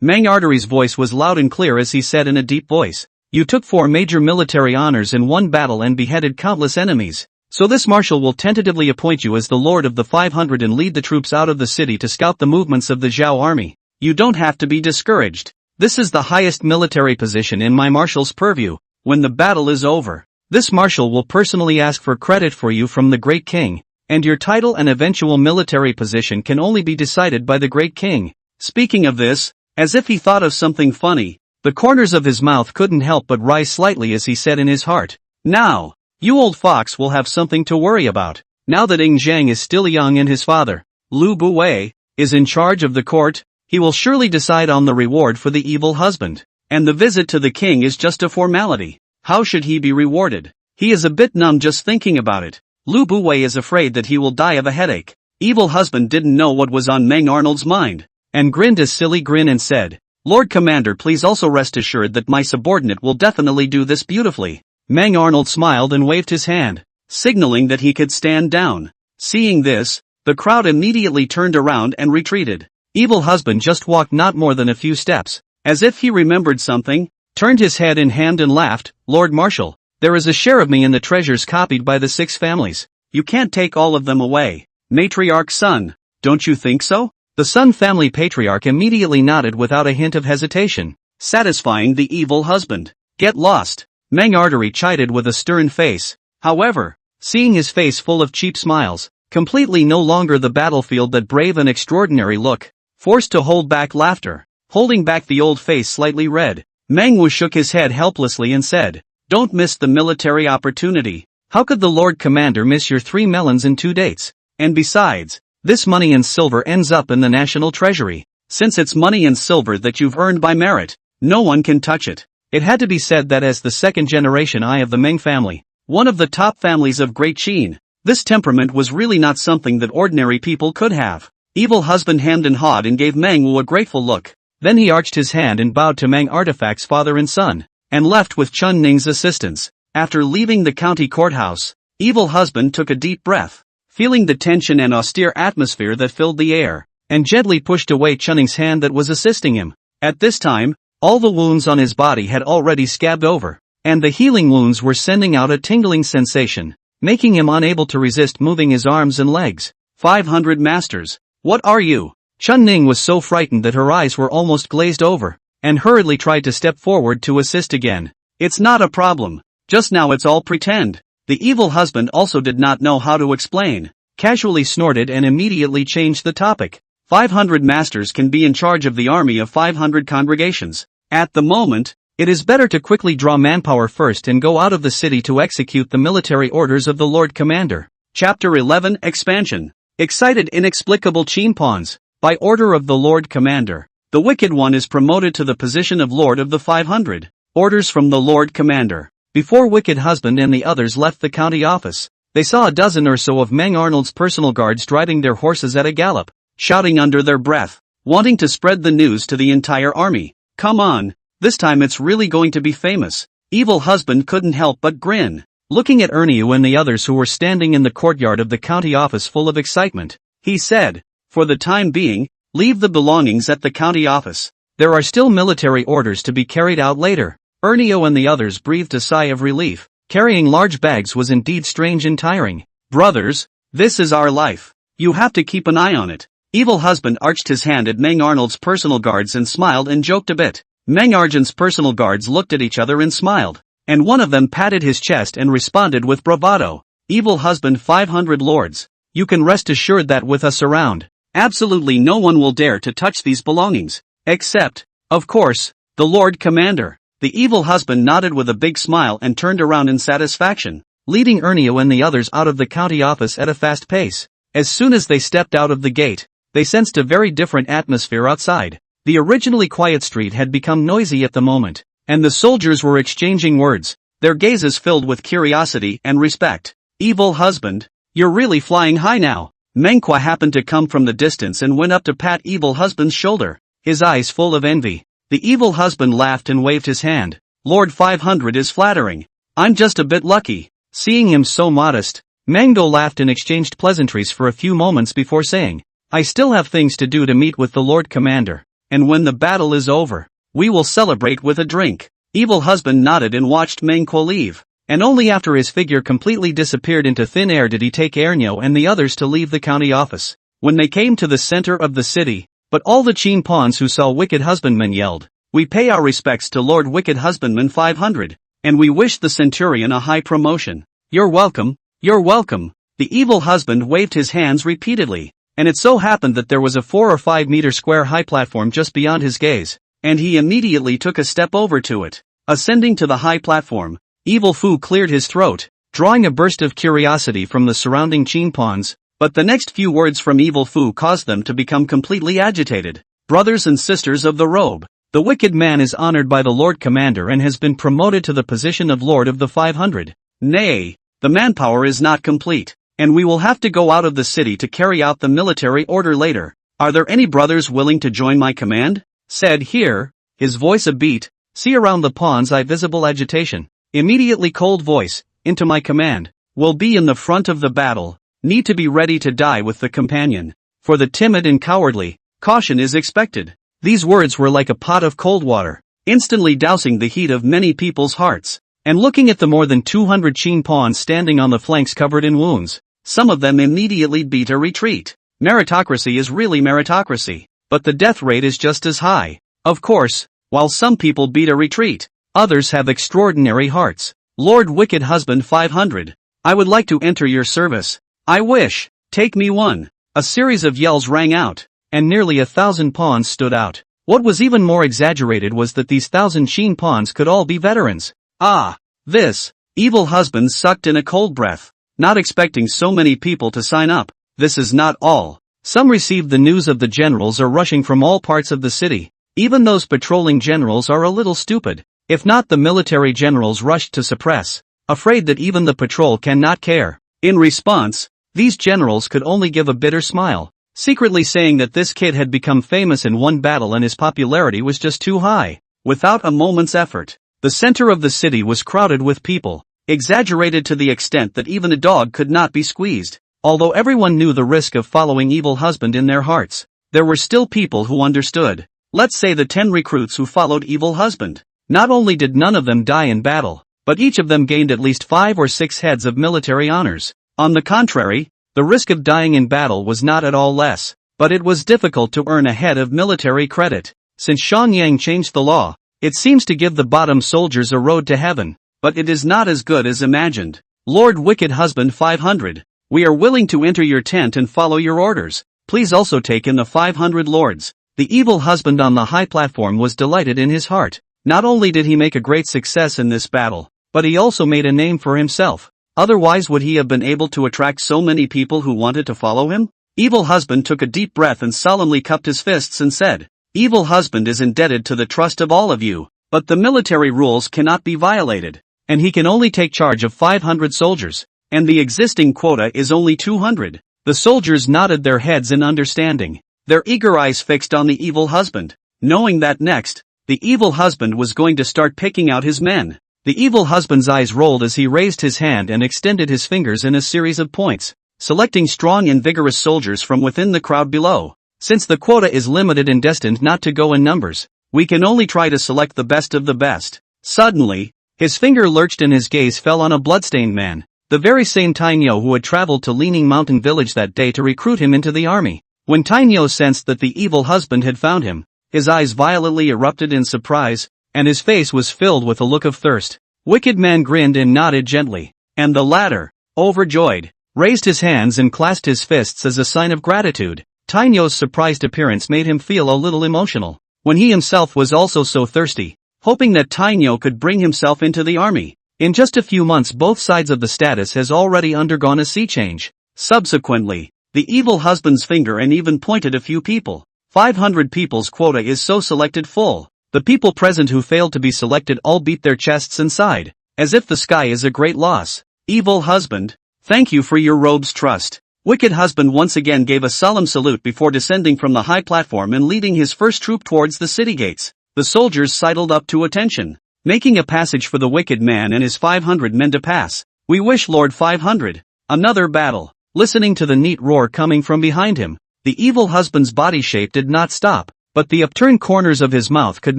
Speaker 1: Mang Artery's voice was loud and clear as he said in a deep voice, you took 4 major military honors in one battle and beheaded countless enemies, so this marshal will tentatively appoint you as the Lord of the 500 and lead the troops out of the city to scout the movements of the Zhao army. You don't have to be discouraged. This is the highest military position in my marshal's purview. When the battle is over, this marshal will personally ask for credit for you from the great king, and your title and eventual military position can only be decided by the great king. Speaking of this, as if he thought of something funny, the corners of his mouth couldn't help but rise slightly as he said in his heart, now, you old fox will have something to worry about. Now that Ing Zhang is still young and his father, Lu Buwei, is in charge of the court, he will surely decide on the reward for the evil husband. And the visit to the king is just a formality. How should he be rewarded? He is a bit numb just thinking about it. Lu Buwei is afraid that he will die of a headache. Evil husband didn't know what was on Mang Arnold's mind, and grinned a silly grin and said, Lord Commander, please also rest assured that my subordinate will definitely do this beautifully. Mang Arnold smiled and waved his hand, signaling that he could stand down. Seeing this, the crowd immediately turned around and retreated. Evil husband just walked not more than a few steps, as if he remembered something, turned his head in hand and laughed, Lord Marshal, there is a share of me in the treasures copied by the 6 families. You can't take all of them away. Matriarch Sun, don't you think so? The Sun family patriarch immediately nodded without a hint of hesitation, satisfying the evil husband. Get lost. Mang Artery chided with a stern face. However, seeing his face full of cheap smiles, completely no longer the battlefield that brave and extraordinary look, forced to hold back laughter, holding back the old face slightly red, Mang Wu shook his head helplessly and said, don't miss the military opportunity. How could the Lord Commander miss your 3 melons in 2 dates? And besides, this money and silver ends up in the national treasury. Since it's money and silver that you've earned by merit, no one can touch it. It had to be said that as the 2nd generation of the Meng family, one of the top families of Great Qin, this temperament was really not something that ordinary people could have. Evil husband hemmed and hawed and gave Mang Wu a grateful look. Then he arched his hand and bowed to Mang Artifact's father and son, and left with Chun Ning's assistance. After leaving the county courthouse, evil husband took a deep breath, feeling the tension and austere atmosphere that filled the air, and gently pushed away Chunning's hand that was assisting him. At this time, all the wounds on his body had already scabbed over, and the healing wounds were sending out a tingling sensation, making him unable to resist moving his arms and legs. 500 masters. What are you? Chun Ning was so frightened that her eyes were almost glazed over, and hurriedly tried to step forward to assist again. It's not a problem. Just now it's all pretend. The evil husband also did not know how to explain, casually snorted and immediately changed the topic. 500 masters can be in charge of the army of 500 congregations. At the moment, It is better to quickly draw manpower first and go out of the city to execute the military orders of the Lord Commander. Chapter 11 Expansion. Excited inexplicable Qin pawns. By order of the Lord Commander, the Wicked One is promoted to the position of Lord of the 500. Orders from the Lord Commander. Before Wicked Husband and the others left the county office, they saw a dozen or so of Meng Arnold's personal guards driving their horses at a gallop, shouting under their breath, wanting to spread the news to the entire army. Come on, this time it's really going to be famous. Evil Husband couldn't help but grin, looking at Enlistment and the others who were standing in the courtyard of the county office full of excitement. He said, for the time being, leave the belongings at the county office. There are still military orders to be carried out later. Enlistment and the others breathed a sigh of relief. Carrying large bags was indeed strange and tiring. Brothers, this is our life. You have to keep an eye on it. Evil Husband arched his hand at Meng Arnold's personal guards and smiled and joked a bit. Meng Arnold's personal guards looked at each other and smiled, and one of them patted his chest and responded with bravado. Evil Husband 500 lords. You can rest assured that with us around, absolutely no one will dare to touch these belongings. Except, of course, the Lord Commander. The Evil Husband nodded with a big smile and turned around in satisfaction, leading Enlistment and the others out of the county office at a fast pace. As soon as they stepped out of the gate, they sensed a very different atmosphere outside. The originally quiet street had become noisy at the moment, and the soldiers were exchanging words, their gazes filled with curiosity and respect. Evil Husband, you're really flying high now. Manhwa happened to come from the distance and went up to pat Evil Husband's shoulder, his eyes full of envy. The Evil Husband laughed and waved his hand. Lord 500 is flattering. I'm just a bit lucky. Seeing him so modest, Mango laughed and exchanged pleasantries for a few moments before saying, I still have things to do to meet with the Lord Commander, and when the battle is over, we will celebrate with a drink. Evil Husband nodded and watched Mango leave, and only after his figure completely disappeared into thin air did he take Enlistment and the others to leave the county office. When they came to the center of the city, but all the Qin pawns who saw Wicked Husbandman yelled, we pay our respects to Lord Wicked Husbandman 500, and we wish the Centurion a high promotion. You're welcome, you're welcome. The Evil Husband waved his hands repeatedly, and it so happened that there was a 4 or 5 meter square high platform just beyond his gaze, and he immediately took a step over to it. Ascending to the high platform, Evil Fu cleared his throat, drawing a burst of curiosity from the surrounding Qin pawns. But the next few words from Evil Fu caused them to become completely agitated. Brothers and sisters of the robe, the Wicked Man is honored by the Lord Commander and has been promoted to the position of Lord of the 500. Nay, the manpower is not complete, and we will have to go out of the city to carry out the military order later. Are there any brothers willing to join my command? Said here, his voice a beat, see around the pawn's eye visible agitation. Immediately cold voice, into my command, will be in the front of the battle. Need to be ready to die with the companion. For the timid and cowardly, caution is expected. These words were like a pot of cold water, instantly dousing the heat of many people's hearts. And looking at the more than 200 Qin pawns standing on the flanks covered in wounds, some of them immediately beat a retreat. Meritocracy is really meritocracy, but the death rate is just as high. Of course, while some people beat a retreat, others have extraordinary hearts. Lord Wicked Husband 500, I would like to enter your service. I wish, take me one. A series of yells rang out, and nearly 1,000 pawns stood out. What was even more exaggerated was that these 1,000 Qin pawns could all be veterans. Ah, this. Evil Husband sucked in a cold breath, not expecting so many people to sign up. This is not all. Some received the news of the generals are rushing from all parts of the city. Even those patrolling generals are a little stupid. If not, the military generals rushed to suppress, afraid that even the patrol cannot care. In response, these generals could only give a bitter smile, secretly saying that this kid had become famous in one battle and his popularity was just too high. Without a moment's effort, the center of the city was crowded with people, exaggerated to the extent that even a dog could not be squeezed. Although everyone knew the risk of following Evil Husband in their hearts, there were still people who understood. Let's say the 10 recruits who followed Evil Husband. Not only did none of them die in battle, but each of them gained at least 5 or 6 heads of military honors. On the contrary, the risk of dying in battle was not at all less, but it was difficult to earn a head of military credit. Since Jinyang changed the law, it seems to give the bottom soldiers a road to heaven, but it is not as good as imagined. Lord Wicked Husband 500, we are willing to enter your tent and follow your orders. Please also take in the 500 lords. The Evil Husband on the high platform was delighted in his heart. Not only did he make a great success in this battle, but he also made a name for himself. Otherwise would he have been able to attract so many people who wanted to follow him? Evil husband took a deep breath and solemnly cupped his fists and said, "Evil husband is indebted to the trust of all of you, but the military rules cannot be violated, and he can only take charge of 500 soldiers, and the existing quota is only 200. The soldiers nodded their heads in understanding, their eager eyes fixed on the evil husband, knowing that next, the evil husband was going to start picking out his men. The evil husband's eyes rolled as he raised his hand and extended his fingers in a series of points, selecting strong and vigorous soldiers from within the crowd below. Since the quota is limited and destined not to go in numbers, we can only try to select the best of the best." Suddenly, his finger lurched and his gaze fell on a bloodstained man, the very same Tainyo who had traveled to Leaning Mountain Village that day to recruit him into the army. When Tainyo sensed that the evil husband had found him, his eyes violently erupted in surprise, and his face was filled with a look of thirst. Wicked Man grinned and nodded gently, and the latter, overjoyed, raised his hands and clasped his fists as a sign of gratitude. Tainyo's surprised appearance made him feel a little emotional, when he himself was also so thirsty, hoping that Tainyo could bring himself into the army. In just a few months both sides of the status has already undergone a sea change. Subsequently, the evil husband's finger and even pointed a few people. 500 people's quota is so selected full. The people present who failed to be selected all beat their chests and sighed, as if the sky is a great loss. Evil husband, thank you for your robe's trust. Wicked husband once again gave a solemn salute before descending from the high platform and leading his first troop towards the city gates. The soldiers sidled up to attention, making a passage for the wicked man and his 500 men to pass. "We wish Lord 500. Another battle." Listening to the neat roar coming from behind him, the evil husband's body shape did not stop, but the upturned corners of his mouth could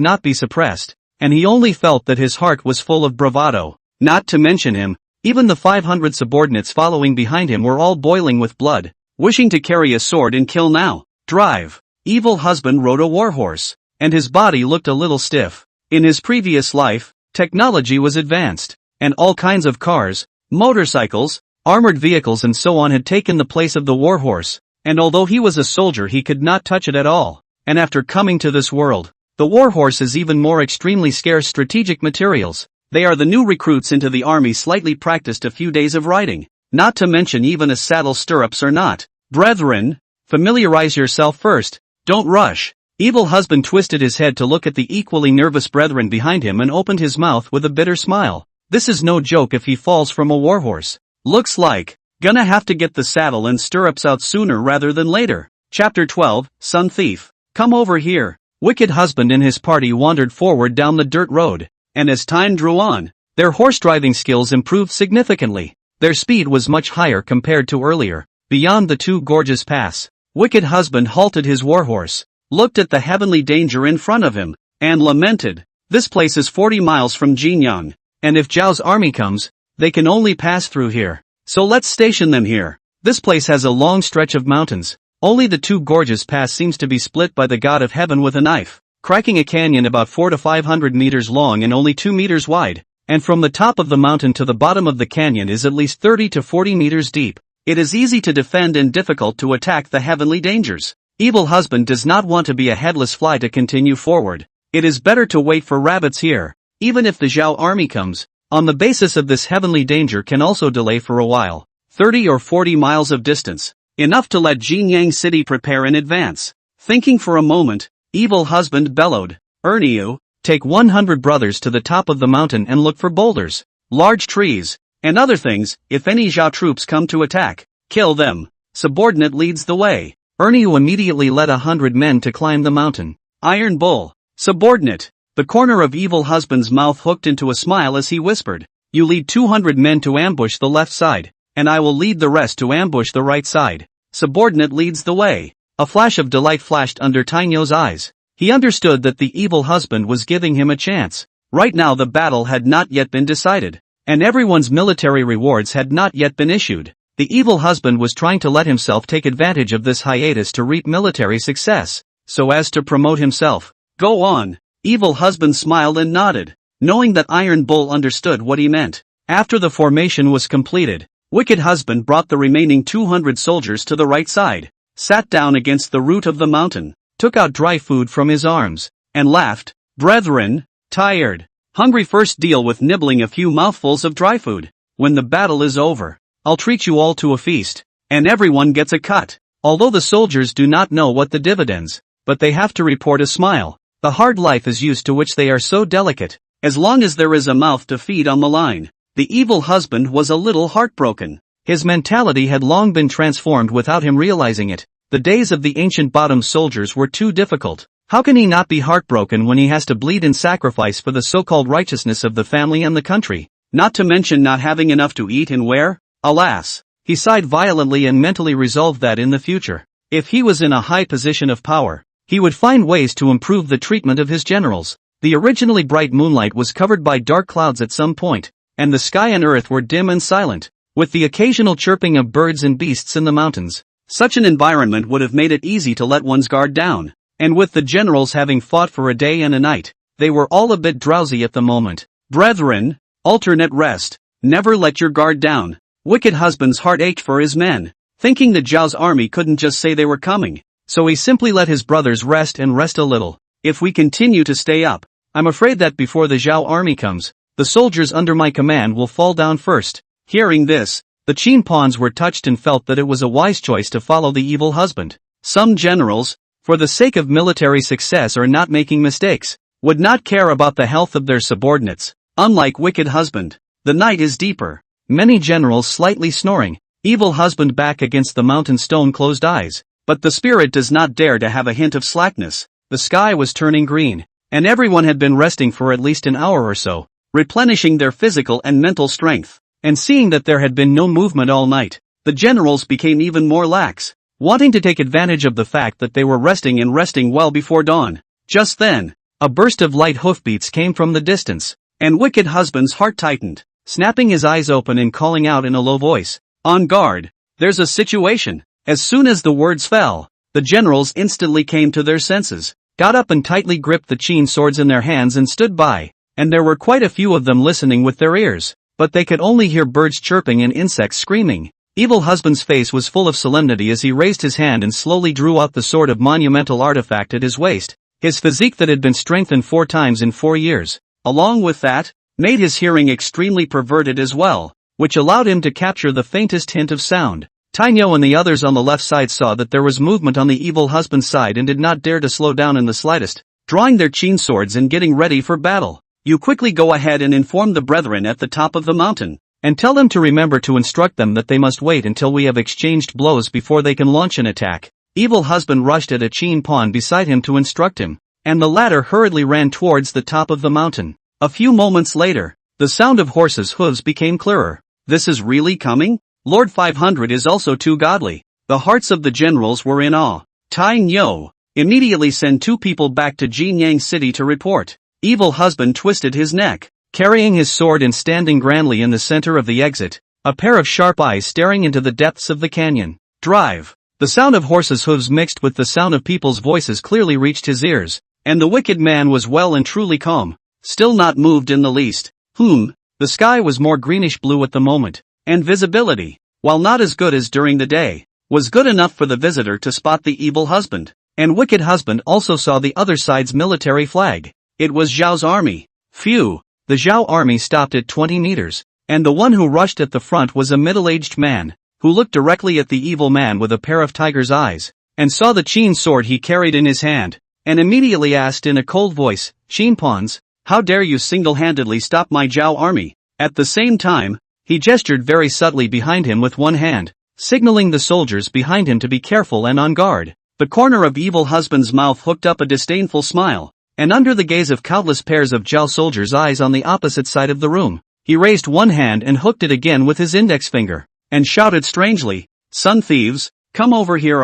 Speaker 1: not be suppressed, and he only felt that his heart was full of bravado. Not to mention him, even the 500 subordinates following behind him were all boiling with blood, wishing to carry a sword and kill now. Drive. Evil husband rode a warhorse, and his body looked a little stiff. In his previous life, technology was advanced, and all kinds of cars, motorcycles, armored vehicles and so on had taken the place of the warhorse, and although he was a soldier he could not touch it at all. And after coming to this world, the warhorse is even more extremely scarce strategic materials. They are the new recruits into the army slightly practiced a few days of riding, not to mention even a saddle stirrups are not. Brethren, familiarize yourself first, don't rush. Evil husband twisted his head to look at the equally nervous brethren behind him and opened his mouth with a bitter smile. This is no joke if he falls from a warhorse. Looks like, gonna have to get the saddle and stirrups out sooner rather than later. Chapter 12, Son Thief. Come over here. Wicked husband and his party wandered forward down the dirt road, and as time drew on, their horse-driving skills improved significantly. Their speed was much higher compared to earlier. Beyond the two gorges pass, wicked husband halted his warhorse, looked at the heavenly danger in front of him, and lamented. This place is 40 miles from Jinyang, and if Zhao's army comes, they can only pass through here. So let's station them here. This place has a long stretch of mountains. Only the two gorges pass seems to be split by the god of heaven with a knife, cracking a canyon about 400 to 500 meters long and only 2 meters wide, and from the top of the mountain to the bottom of the canyon is at least 30 to 40 meters deep. It is easy to defend and difficult to attack the heavenly dangers. Evil husband does not want to be a headless fly to continue forward. It is better to wait for rabbits here, even if the Zhao army comes, on the basis of this heavenly danger can also delay for a while. 30 or 40 miles of distance. Enough to let Jinyang city prepare in advance. Thinking for a moment, evil husband bellowed, "Erniu, take 100 brothers to the top of the mountain and look for boulders, large trees, and other things. If any Zhao troops come to attack, kill them." Subordinate leads the way. Erniu immediately led 100 men to climb the mountain. Iron Bull. Subordinate. The corner of evil husband's mouth hooked into a smile as he whispered, "You lead 200 men to ambush the left side, and I will lead the rest to ambush the right side." Subordinate leads the way. A flash of delight flashed under Tainyo's eyes. He understood that the evil husband was giving him a chance. Right now the battle had not yet been decided, and everyone's military rewards had not yet been issued. The evil husband was trying to let himself take advantage of this hiatus to reap military success, so as to promote himself. Go on. Evil husband smiled and nodded, knowing that Iron Bull understood what he meant. After the formation was completed, wicked husband brought the remaining 200 soldiers to the right side, sat down against the root of the mountain, took out dry food from his arms, and laughed. "Brethren, Tired, hungry, first deal with nibbling a few mouthfuls of dry food. When the battle is over, I'll treat you all to a feast, and everyone gets a cut. Although the soldiers do not know what the dividends, but they have to report a smile. The hard life is used to which they are so delicate. As long as there is a mouth to feed on the line. The evil husband was a little heartbroken. His mentality had long been transformed without him realizing it. The days of the ancient bottom soldiers were too difficult. How can he not be heartbroken when he has to bleed in sacrifice for the so-called righteousness of the family and the country? Not to mention not having enough to eat and wear? Alas! He sighed violently and mentally resolved that in the future, if he was in a high position of power, he would find ways to improve the treatment of his generals. The originally bright moonlight was covered by dark clouds at some point, and the sky and earth were dim and silent, with the occasional chirping of birds and beasts in the mountains. Such an environment would have made it easy to let one's guard down, and with the generals having fought for a day and a night, they were all a bit drowsy at the moment. Brethren, alternate rest, never let your guard down. Wicked husband's heart ached for his men, thinking that Zhao's army couldn't just say they were coming, so he simply let his brothers rest and rest a little. If we continue to stay up, I'm afraid that before the Zhao army comes, the soldiers under my command will fall down first. Hearing this, the Qin pawns were touched and felt that it was a wise choice to follow the evil husband. Some generals, for the sake of military success or not making mistakes, would not care about the health of their subordinates. Unlike wicked husband, the night is deeper. Many generals slightly snoring, evil husband back against the mountain stone closed eyes, but the spirit does not dare to have a hint of slackness. The sky was turning green, and everyone had been resting for at least an hour or so, replenishing their physical and mental strength, and seeing that there had been no movement all night, the generals became even more lax, wanting to take advantage of the fact that they were resting and resting well before dawn. Just then, a burst of light hoofbeats came from the distance, and wicked husband's heart tightened, snapping his eyes open and calling out in a low voice, "On guard, there's a situation." As soon as the words fell, the generals instantly came to their senses, got up and tightly gripped the Qin swords in their hands and stood by, and there were quite a few of them listening with their ears, but they could only hear birds chirping and insects screaming. Evil husband's face was full of solemnity as he raised his hand and slowly drew out the sword of monumental artifact at his waist. His physique that had been strengthened 4 times in 4 years, along with that, made his hearing extremely perverted as well, which allowed him to capture the faintest hint of sound. Tainyo and the others on the left side saw that there was movement on the evil husband's side and did not dare to slow down in the slightest, drawing their Qin swords and getting ready for battle. You quickly go ahead and inform the brethren at the top of the mountain, and tell them to remember to instruct them that they must wait until we have exchanged blows before they can launch an attack. Evil husband rushed at a Qin pawn beside him to instruct him, and the latter hurriedly ran towards the top of the mountain. A few moments later, the sound of horses' hooves became clearer. This is really coming? Lord 500 is also too godly. The hearts of the generals were in awe. Tainyo, immediately send 2 people back to Jinyang city to report. Evil husband twisted his neck, carrying his sword and standing grandly in the center of the exit, a pair of sharp eyes staring into the depths of the canyon. Drive! The sound of horses' hooves mixed with the sound of people's voices clearly reached his ears, and the wicked man was well and truly calm, still not moved in the least. The sky was more greenish-blue at the moment, and visibility, while not as good as during the day, was good enough for the visitor to spot the evil husband, and wicked husband also saw the other side's military flag. It was Zhao's army. Phew! The Zhao army stopped at 20 meters, and the one who rushed at the front was a middle-aged man, who looked directly at the evil man with a pair of tiger's eyes, and saw the Qin sword he carried in his hand, and immediately asked in a cold voice, "Qin pawns, how dare you single-handedly stop my Zhao army?" At the same time, he gestured very subtly behind him with one hand, signaling the soldiers behind him to be careful and on guard. The corner of evil husband's mouth hooked up a disdainful smile, and under the gaze of countless pairs of Zhao soldiers' eyes on the opposite side of the room, he raised one hand and hooked it again with his index finger, and shouted strangely, "Sun thieves, come over here!"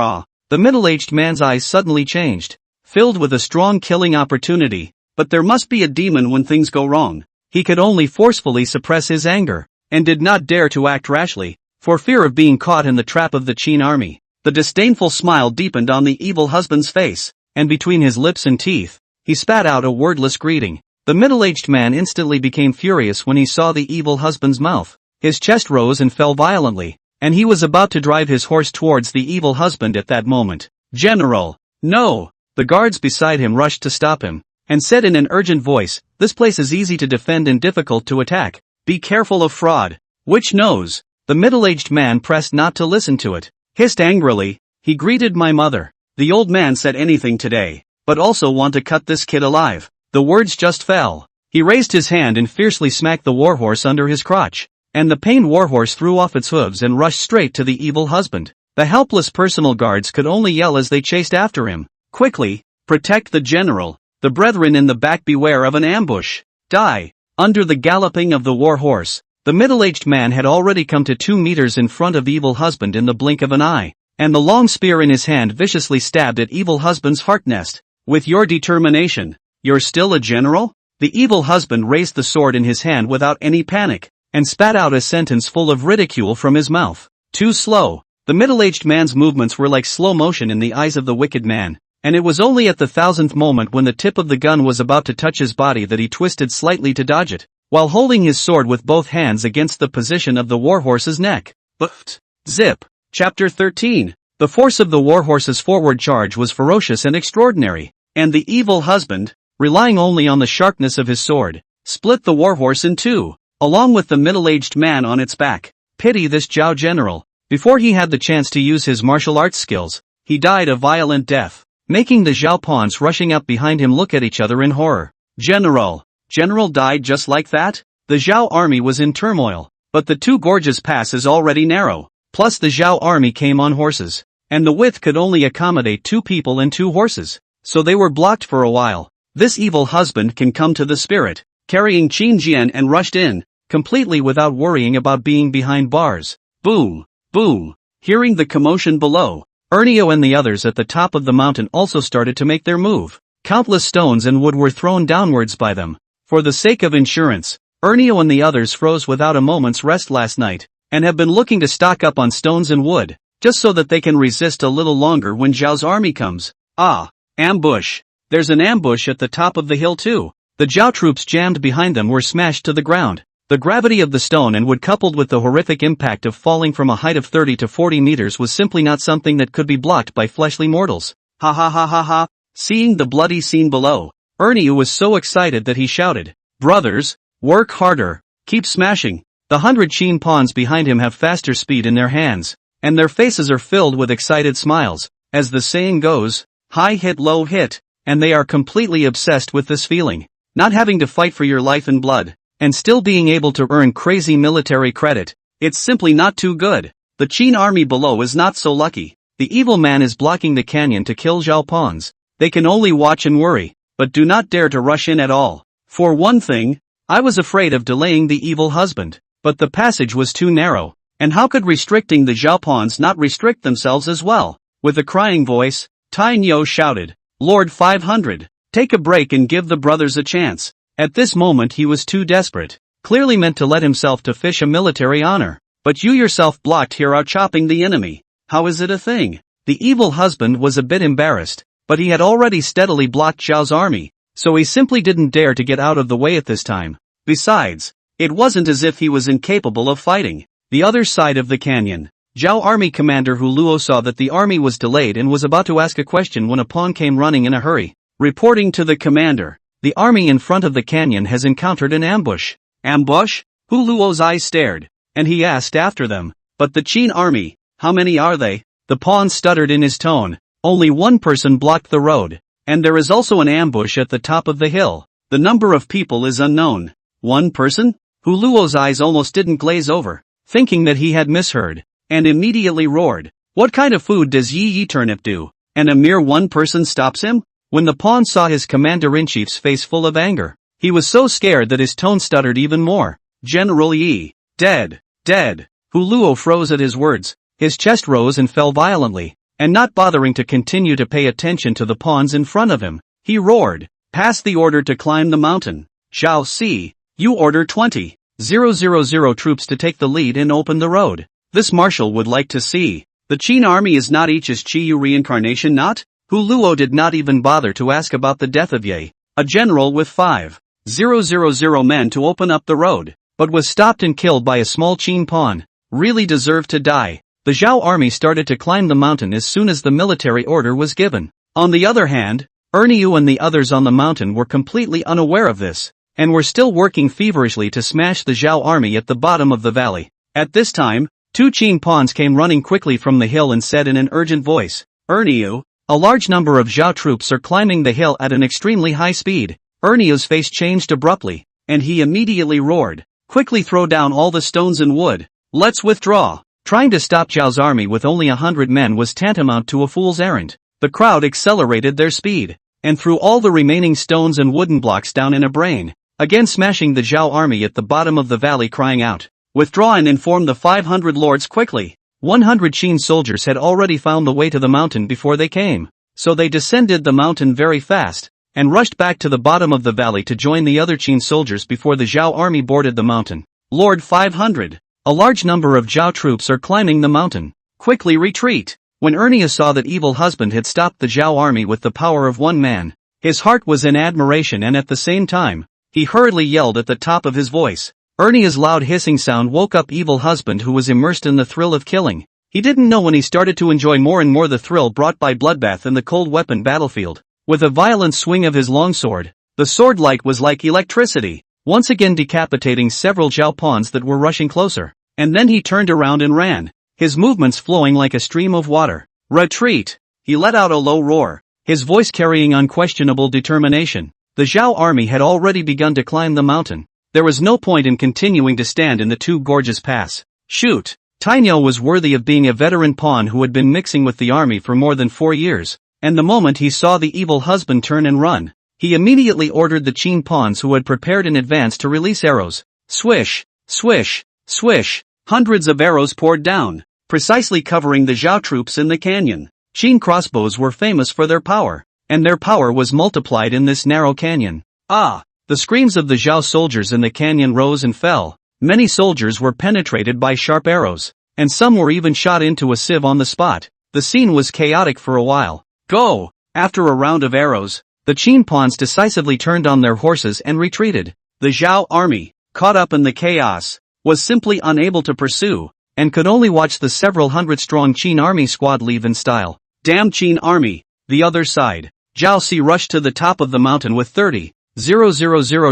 Speaker 1: The middle-aged man's eyes suddenly changed, filled with a strong killing opportunity, but there must be a demon when things go wrong. He could only forcefully suppress his anger, and did not dare to act rashly, for fear of being caught in the trap of the Qin army. The disdainful smile deepened on the evil husband's face, and between his lips and teeth, he spat out a wordless greeting. The middle-aged man instantly became furious when he saw the evil husband's mouth. His chest rose and fell violently, and he was about to drive his horse towards the evil husband at that moment. "General! No!" The guards beside him rushed to stop him, and said in an urgent voice, This place is easy to defend and difficult to attack. Be careful of fraud. Which knows? The middle-aged man pressed not to listen to it. Hissed angrily, he greeted my mother. The old man said anything today, but also want to cut this kid alive. The words just fell. He raised his hand and fiercely smacked the warhorse under his crotch. And the pained warhorse threw off its hooves and rushed straight to the evil husband. The helpless personal guards could only yell as they chased after him. Quickly, protect the general. The brethren in the back, beware of an ambush. Die. Under the galloping of the warhorse, the middle-aged man had already come to 2 meters in front of evil husband in the blink of an eye, and the long spear in his hand viciously stabbed at evil husband's heart nest. With your determination, you're still a general? The evil husband raised the sword in his hand without any panic, and spat out a sentence full of ridicule from his mouth. Too slow. The middle-aged man's movements were like slow motion in the eyes of the wicked man, and it was only at the 1000th moment when the tip of the gun was about to touch his body that he twisted slightly to dodge it, while holding his sword with both hands against the position of the warhorse's neck. But zip. Chapter 13. The force of the warhorse's forward charge was ferocious and extraordinary, and the evil husband, relying only on the sharpness of his sword, split the warhorse in two, along with the middle-aged man on its back. Pity this Zhao general. Before he had the chance to use his martial arts skills, he died a violent death, making the Zhao pawns rushing up behind him look at each other in horror. General died just like that? The Zhao army was in turmoil, but the 2 gorges pass is already narrow, plus the Zhao army came on horses, and the width could only accommodate 2 people and 2 horses, so they were blocked for a while. This evil husband can come to the spirit, carrying Jinyang, and rushed in, completely without worrying about being behind bars. Boom, boom. Hearing the commotion below, Ernio and the others at the top of the mountain also started to make their move. Countless stones and wood were thrown downwards by them. For the sake of insurance, Ernio and the others froze without a moment's rest last night, and have been looking to stock up on stones and wood, just so that they can resist a little longer when Zhao's army comes. Ah, ambush. There's an ambush at the top of the hill too. The Zhao troops jammed behind them were smashed to the ground. The gravity of the stone and wood coupled with the horrific impact of falling from a height of 30 to 40 meters was simply not something that could be blocked by fleshly mortals. Ha ha ha ha ha. Seeing the bloody scene below, Ernio was so excited that he shouted, "Brothers, work harder, keep smashing." The 100 Qin pawns behind him have faster speed in their hands, and their faces are filled with excited smiles. As the saying goes, high hit low hit, and they are completely obsessed with this feeling. Not having to fight for your life and blood, and still being able to earn crazy military credit, it's simply not too good. The Qin army below is not so lucky. The evil man is blocking the canyon to kill Zhao pawns. They can only watch and worry, but do not dare to rush in at all. For one thing, I was afraid of delaying the evil husband, but the passage was too narrow, and how could restricting the Zhao pawns not restrict themselves as well? With a crying voice, Tai Nyo shouted, "Lord 500, take a break and give the brothers a chance." At this moment he was too desperate, clearly meant to let himself to fish a military honor. But you yourself blocked here out chopping the enemy. How is it a thing? The evil husband was a bit embarrassed, but he had already steadily blocked Zhao's army, so he simply didn't dare to get out of the way at this time. Besides, it wasn't as if he was incapable of fighting. The other side of the canyon, Zhao army commander Hu Luo saw that the army was delayed and was about to ask a question when a pawn came running in a hurry, reporting to the commander. The army in front of the canyon has encountered an ambush. Ambush? Hu Luo's eyes stared, and he asked after them. But the Qin army, how many are they? The pawn stuttered in his tone. Only one person blocked the road, and there is also an ambush at the top of the hill. The number of people is unknown. One person? Hu Luo's eyes almost didn't glaze over, thinking that he had misheard, and immediately roared. What kind of food does Yi Turnip do? And a mere one person stops him? When the pawn saw his commander-in-chief's face full of anger, he was so scared that his tone stuttered even more. General Yi, dead, dead. Hu Luo froze at his words, his chest rose and fell violently, and not bothering to continue to pay attention to the pawns in front of him, he roared, "Pass the order to climb the mountain. Zhao Si, you order 20,000 troops to take the lead and open the road. This marshal would like to see. The Qin army is not each as Qiyu reincarnation not?" Hu Luo did not even bother to ask about the death of Ye, a general with 5,000 men to open up the road, but was stopped and killed by a small Qin pawn. Really deserved to die. The Zhao army started to climb the mountain as soon as the military order was given. On the other hand, Ernio and the others on the mountain were completely unaware of this, and were still working feverishly to smash the Zhao army at the bottom of the valley. At this time, 2 Qin pawns came running quickly from the hill and said in an urgent voice, "Erniu, a large number of Zhao troops are climbing the hill at an extremely high speed." Erniu's face changed abruptly, and he immediately roared, "Quickly throw down all the stones and wood. Let's withdraw." Trying to stop Zhao's army with only 100 men was tantamount to a fool's errand. The crowd accelerated their speed, and threw all the remaining stones and wooden blocks down in a brain, again smashing the Zhao army at the bottom of the valley, crying out, "Withdraw and inform the 500 lords quickly." 100 Qin soldiers had already found the way to the mountain before they came, so they descended the mountain very fast, and rushed back to the bottom of the valley to join the other Qin soldiers before the Zhao army boarded the mountain. "Lord 500, a large number of Zhao troops are climbing the mountain. Quickly retreat." When Ernia saw that evil husband had stopped the Zhao army with the power of one man, his heart was in admiration, and at the same time, he hurriedly yelled at the top of his voice. Ernia's loud hissing sound woke up evil husband, who was immersed in the thrill of killing. He didn't know when he started to enjoy more and more the thrill brought by bloodbath in the cold weapon battlefield. With a violent swing of his longsword, the sword light was like electricity, once again decapitating several Zhao pawns that were rushing closer. And then he turned around and ran, his movements flowing like a stream of water. "Retreat!" He let out a low roar, his voice carrying unquestionable determination. The Zhao army had already begun to climb the mountain. There was no point in continuing to stand in the two gorges pass. Shoot! Tainyo was worthy of being a veteran pawn who had been mixing with the army for more than 4 years, and the moment he saw the evil husband turn and run, he immediately ordered the Qin pawns who had prepared in advance to release arrows. Swish! Swish! Swish! Hundreds of arrows poured down, precisely covering the Zhao troops in the canyon. Qin crossbows were famous for their power, and their power was multiplied in this narrow canyon. Ah! The screams of the Zhao soldiers in the canyon rose and fell. Many soldiers were penetrated by sharp arrows, and some were even shot into a sieve on the spot. The scene was chaotic for a while. Go! After a round of arrows, the Qin pawns decisively turned on their horses and retreated. The Zhao army, caught up in the chaos, was simply unable to pursue, and could only watch the several hundred-strong Qin army squad leave in style. Damn Qin army! The other side. Zhao Si rushed to the top of the mountain with 30,000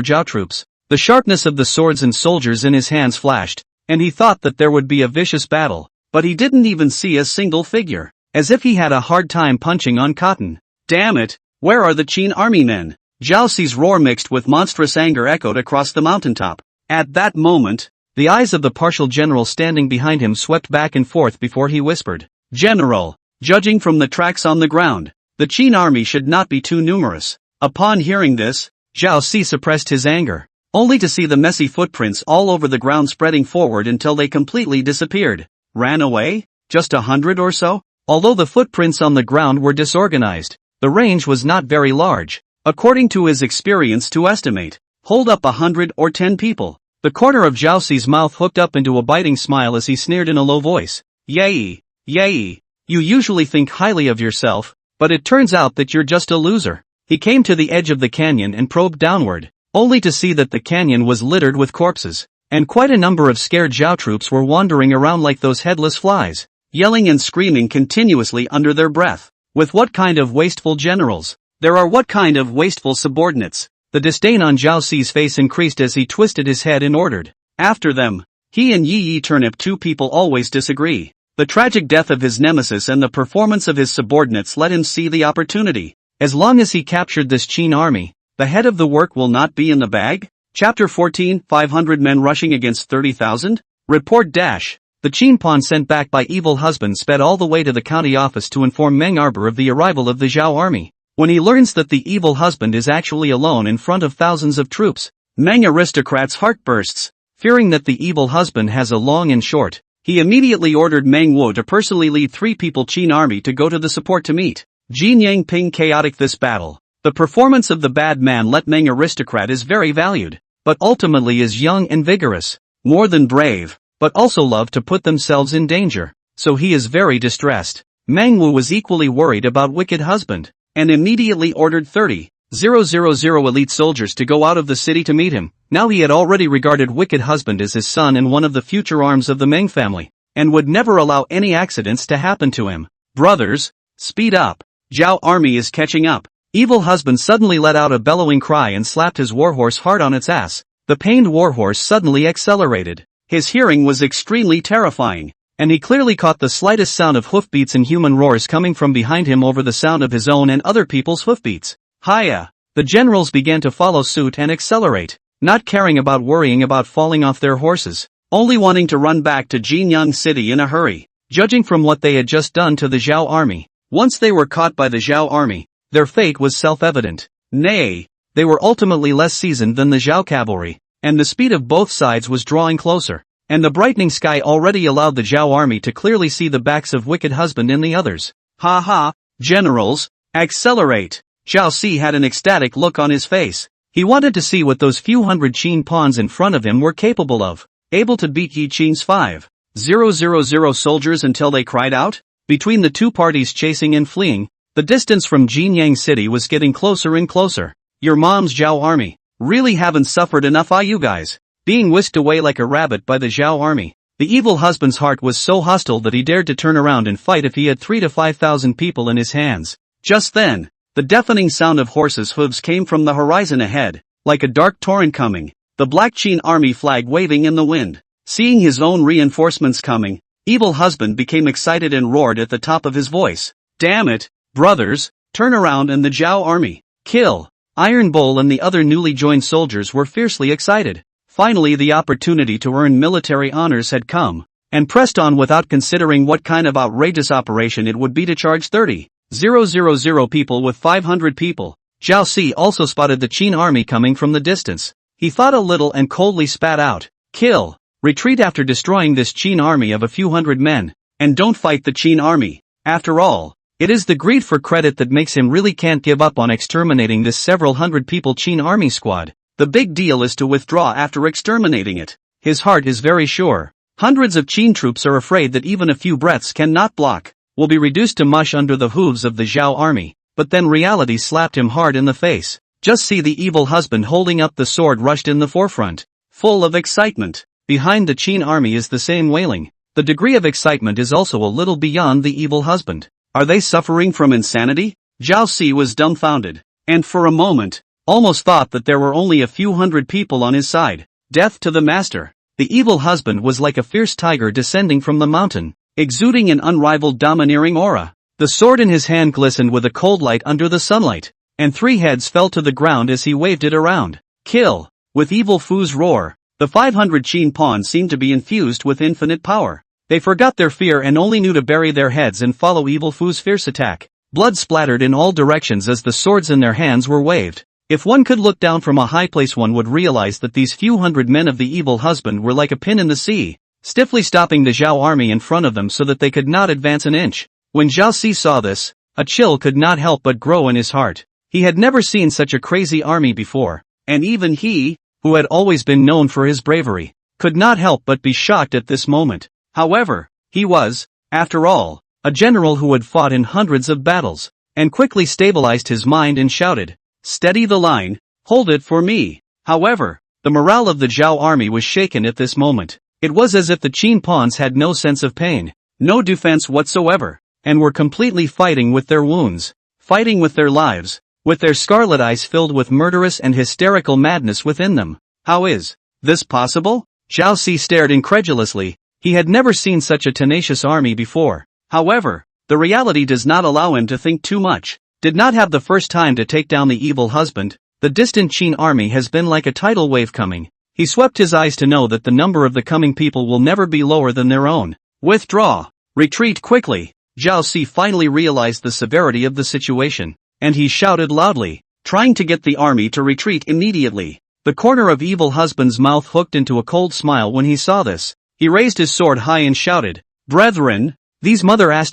Speaker 1: Zhao troops. The sharpness of the swords and soldiers in his hands flashed, and he thought that there would be a vicious battle, but he didn't even see a single figure, as if he had a hard time punching on cotton. Damn it! Where are the Qin army men? Zhao Si's roar mixed with monstrous anger echoed across the mountaintop. At that moment, the eyes of the partial general standing behind him swept back and forth before he whispered, "General, judging from the tracks on the ground, the Qin army should not be too numerous." Upon hearing this, Zhao Si suppressed his anger, only to see the messy footprints all over the ground spreading forward until they completely disappeared. Ran away? Just 100 or so? Although the footprints on the ground were disorganized, the range was not very large, according to his experience to estimate. Hold up 100 or 10 people. The corner of Zhao Si's mouth hooked up into a biting smile as he sneered in a low voice. Yay! Yay! You usually think highly of yourself, but it turns out that you're just a loser. He came to the edge of the canyon and probed downward, only to see that the canyon was littered with corpses, and quite a number of scared Zhao troops were wandering around like those headless flies, yelling and screaming continuously under their breath. With what kind of wasteful generals? There are what kind of wasteful subordinates? The disdain on Zhao Si's face increased as he twisted his head and ordered, "After them." He and Yi Turnip, two people always disagree. The tragic death of his nemesis and the performance of his subordinates let him see the opportunity. As long as he captured this Qin army, the head of the work will not be in the bag? Chapter 14, 500 men rushing against 30,000? Report dash. The Qin pawn sent back by evil husband sped all the way to the county office to inform Meng Arbor of the arrival of the Zhao army. When he learns that the evil husband is actually alone in front of thousands of troops, Meng aristocrat's heart bursts. Fearing that the evil husband has a long and short, he immediately ordered Meng Wo to personally lead 3 people Qin army to go to the support to meet Jinyang ping chaotic this battle. The performance of the bad man let Meng aristocrat is very valued, but ultimately is young and vigorous, more than brave, but also love to put themselves in danger, so he is very distressed. Meng Wu was equally worried about wicked husband, and immediately ordered 30,000 elite soldiers to go out of the city to meet him. Now he had already regarded wicked husband as his son and one of the future arms of the Meng family, and would never allow any accidents to happen to him. Brothers, speed up. Zhao army is catching up. Evil husband suddenly let out a bellowing cry and slapped his warhorse hard on its ass. The pained warhorse suddenly accelerated. His hearing was extremely terrifying, and he clearly caught the slightest sound of hoofbeats and human roars coming from behind him over the sound of his own and other people's hoofbeats. Hiya! The generals began to follow suit and accelerate, not caring about worrying about falling off their horses, only wanting to run back to Jinyang city in a hurry. Judging from what they had just done to the Zhao army, once they were caught by the Zhao army, their fate was self-evident. Nay, they were ultimately less seasoned than the Zhao cavalry, and the speed of both sides was drawing closer, and the brightening sky already allowed the Zhao army to clearly see the backs of wicked husband and the others. Ha ha, generals, accelerate! Zhao Si had an ecstatic look on his face. He wanted to see what those few hundred Qin pawns in front of him were capable of, able to beat Yi Qin's 5,000 soldiers until they cried out. Between the two parties chasing and fleeing, the distance from Jinyang city was getting closer and closer. Your mom's Zhao army really haven't suffered enough, you guys? Being whisked away like a rabbit by the Zhao army, the evil husband's heart was so hostile that he dared to turn around and fight if he had 3,000 to 5,000 people in his hands. Just then, the deafening sound of horses' hooves came from the horizon ahead, like a dark torrent coming, the black Qin army flag waving in the wind. Seeing his own reinforcements coming, evil husband became excited and roared at the top of his voice. Damn it, brothers, turn around and the Zhao army, kill! Iron Bull and the other newly joined soldiers were fiercely excited. Finally the opportunity to earn military honors had come, and pressed on without considering what kind of outrageous operation it would be to charge 30,000 people with 500 people. Zhao Si also spotted the Qin army coming from the distance. He thought a little and coldly spat out, kill! Retreat after destroying this Qin army of a few hundred men, and don't fight the Qin army. After all, it is the greed for credit that makes him really can't give up on exterminating this several hundred people Qin army squad. The big deal is to withdraw after exterminating it. His heart is very sure. Hundreds of Qin troops are afraid that even a few breaths cannot block, will be reduced to mush under the hooves of the Zhao army. But then reality slapped him hard in the face. Just see the evil husband holding up the sword rushed in the forefront, full of excitement. Behind the Qin army is the same wailing. The degree of excitement is also a little beyond the evil husband. Are they suffering from insanity? Zhao Si was dumbfounded, and for a moment, almost thought that there were only a few hundred people on his side. Death to the master. The evil husband was like a fierce tiger descending from the mountain, exuding an unrivaled domineering aura. The sword in his hand glistened with a cold light under the sunlight, and 3 heads fell to the ground as he waved it around. Kill! With evil Fu's roar, the 500 Qin pawns seemed to be infused with infinite power. They forgot their fear and only knew to bury their heads and follow evil Fu's fierce attack. Blood splattered in all directions as the swords in their hands were waved. If one could look down from a high place, one would realize that these few hundred men of the evil husband were like a pin in the sea, stiffly stopping the Zhao army in front of them so that they could not advance an inch. When Zhao Si saw this, a chill could not help but grow in his heart. He had never seen such a crazy army before, and even he, who had always been known for his bravery, could not help but be shocked at this moment. However, he was, after all, a general who had fought in hundreds of battles, and quickly stabilized his mind and shouted, "Steady the line, hold it for me." However, the morale of the Zhao army was shaken at this moment. It was as if the Qin pawns had no sense of pain, no defense whatsoever, and were completely fighting with their wounds, fighting with their lives, with their scarlet eyes filled with murderous and hysterical madness within them. How is this possible? Zhao Si stared incredulously. He had never seen such a tenacious army before. However, the reality does not allow him to think too much. Did not have the first time to take down the evil husband. The distant Qin army has been like a tidal wave coming. He swept his eyes to know that the number of the coming people will never be lower than their own. Withdraw. Retreat quickly. Zhao Si finally realized the severity of the situation, and he shouted loudly, trying to get the army to retreat immediately. The corner of evil husband's mouth hooked into a cold smile when he saw this. He raised his sword high and shouted, "Brethren, these mother heirs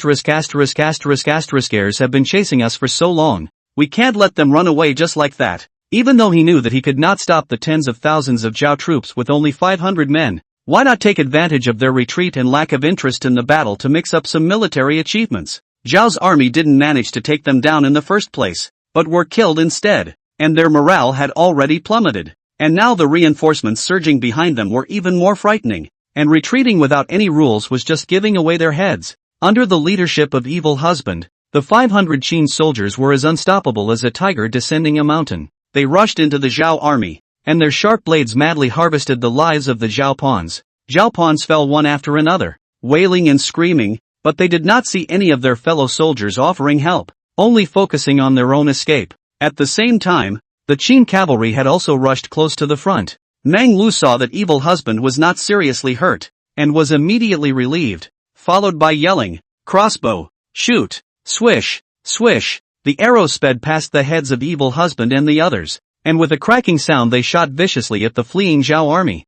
Speaker 1: have been chasing us for so long. We can't let them run away just like that." Even though he knew that he could not stop the tens of thousands of Zhao troops with only 500 men, why not take advantage of their retreat and lack of interest in the battle to mix up some military achievements? Zhao's army didn't manage to take them down in the first place, but were killed instead, and their morale had already plummeted. And now the reinforcements surging behind them were even more frightening, and retreating without any rules was just giving away their heads. Under the leadership of evil husband, The 500 Qin soldiers were as unstoppable as a tiger descending a mountain. They rushed into the Zhao army, and their sharp blades madly harvested the lives of the Zhao pawns. Zhao pawns fell one after another, wailing and screaming, but they did not see any of their fellow soldiers offering help, only focusing on their own escape. At the same time, the Qin cavalry had also rushed close to the front. Mengwu saw that evil husband was not seriously hurt, and was immediately relieved, followed by yelling, "Crossbow! Shoot! Swish! Swish!" The arrows sped past the heads of evil husband and the others, and with a cracking sound they shot viciously at the fleeing Zhao army.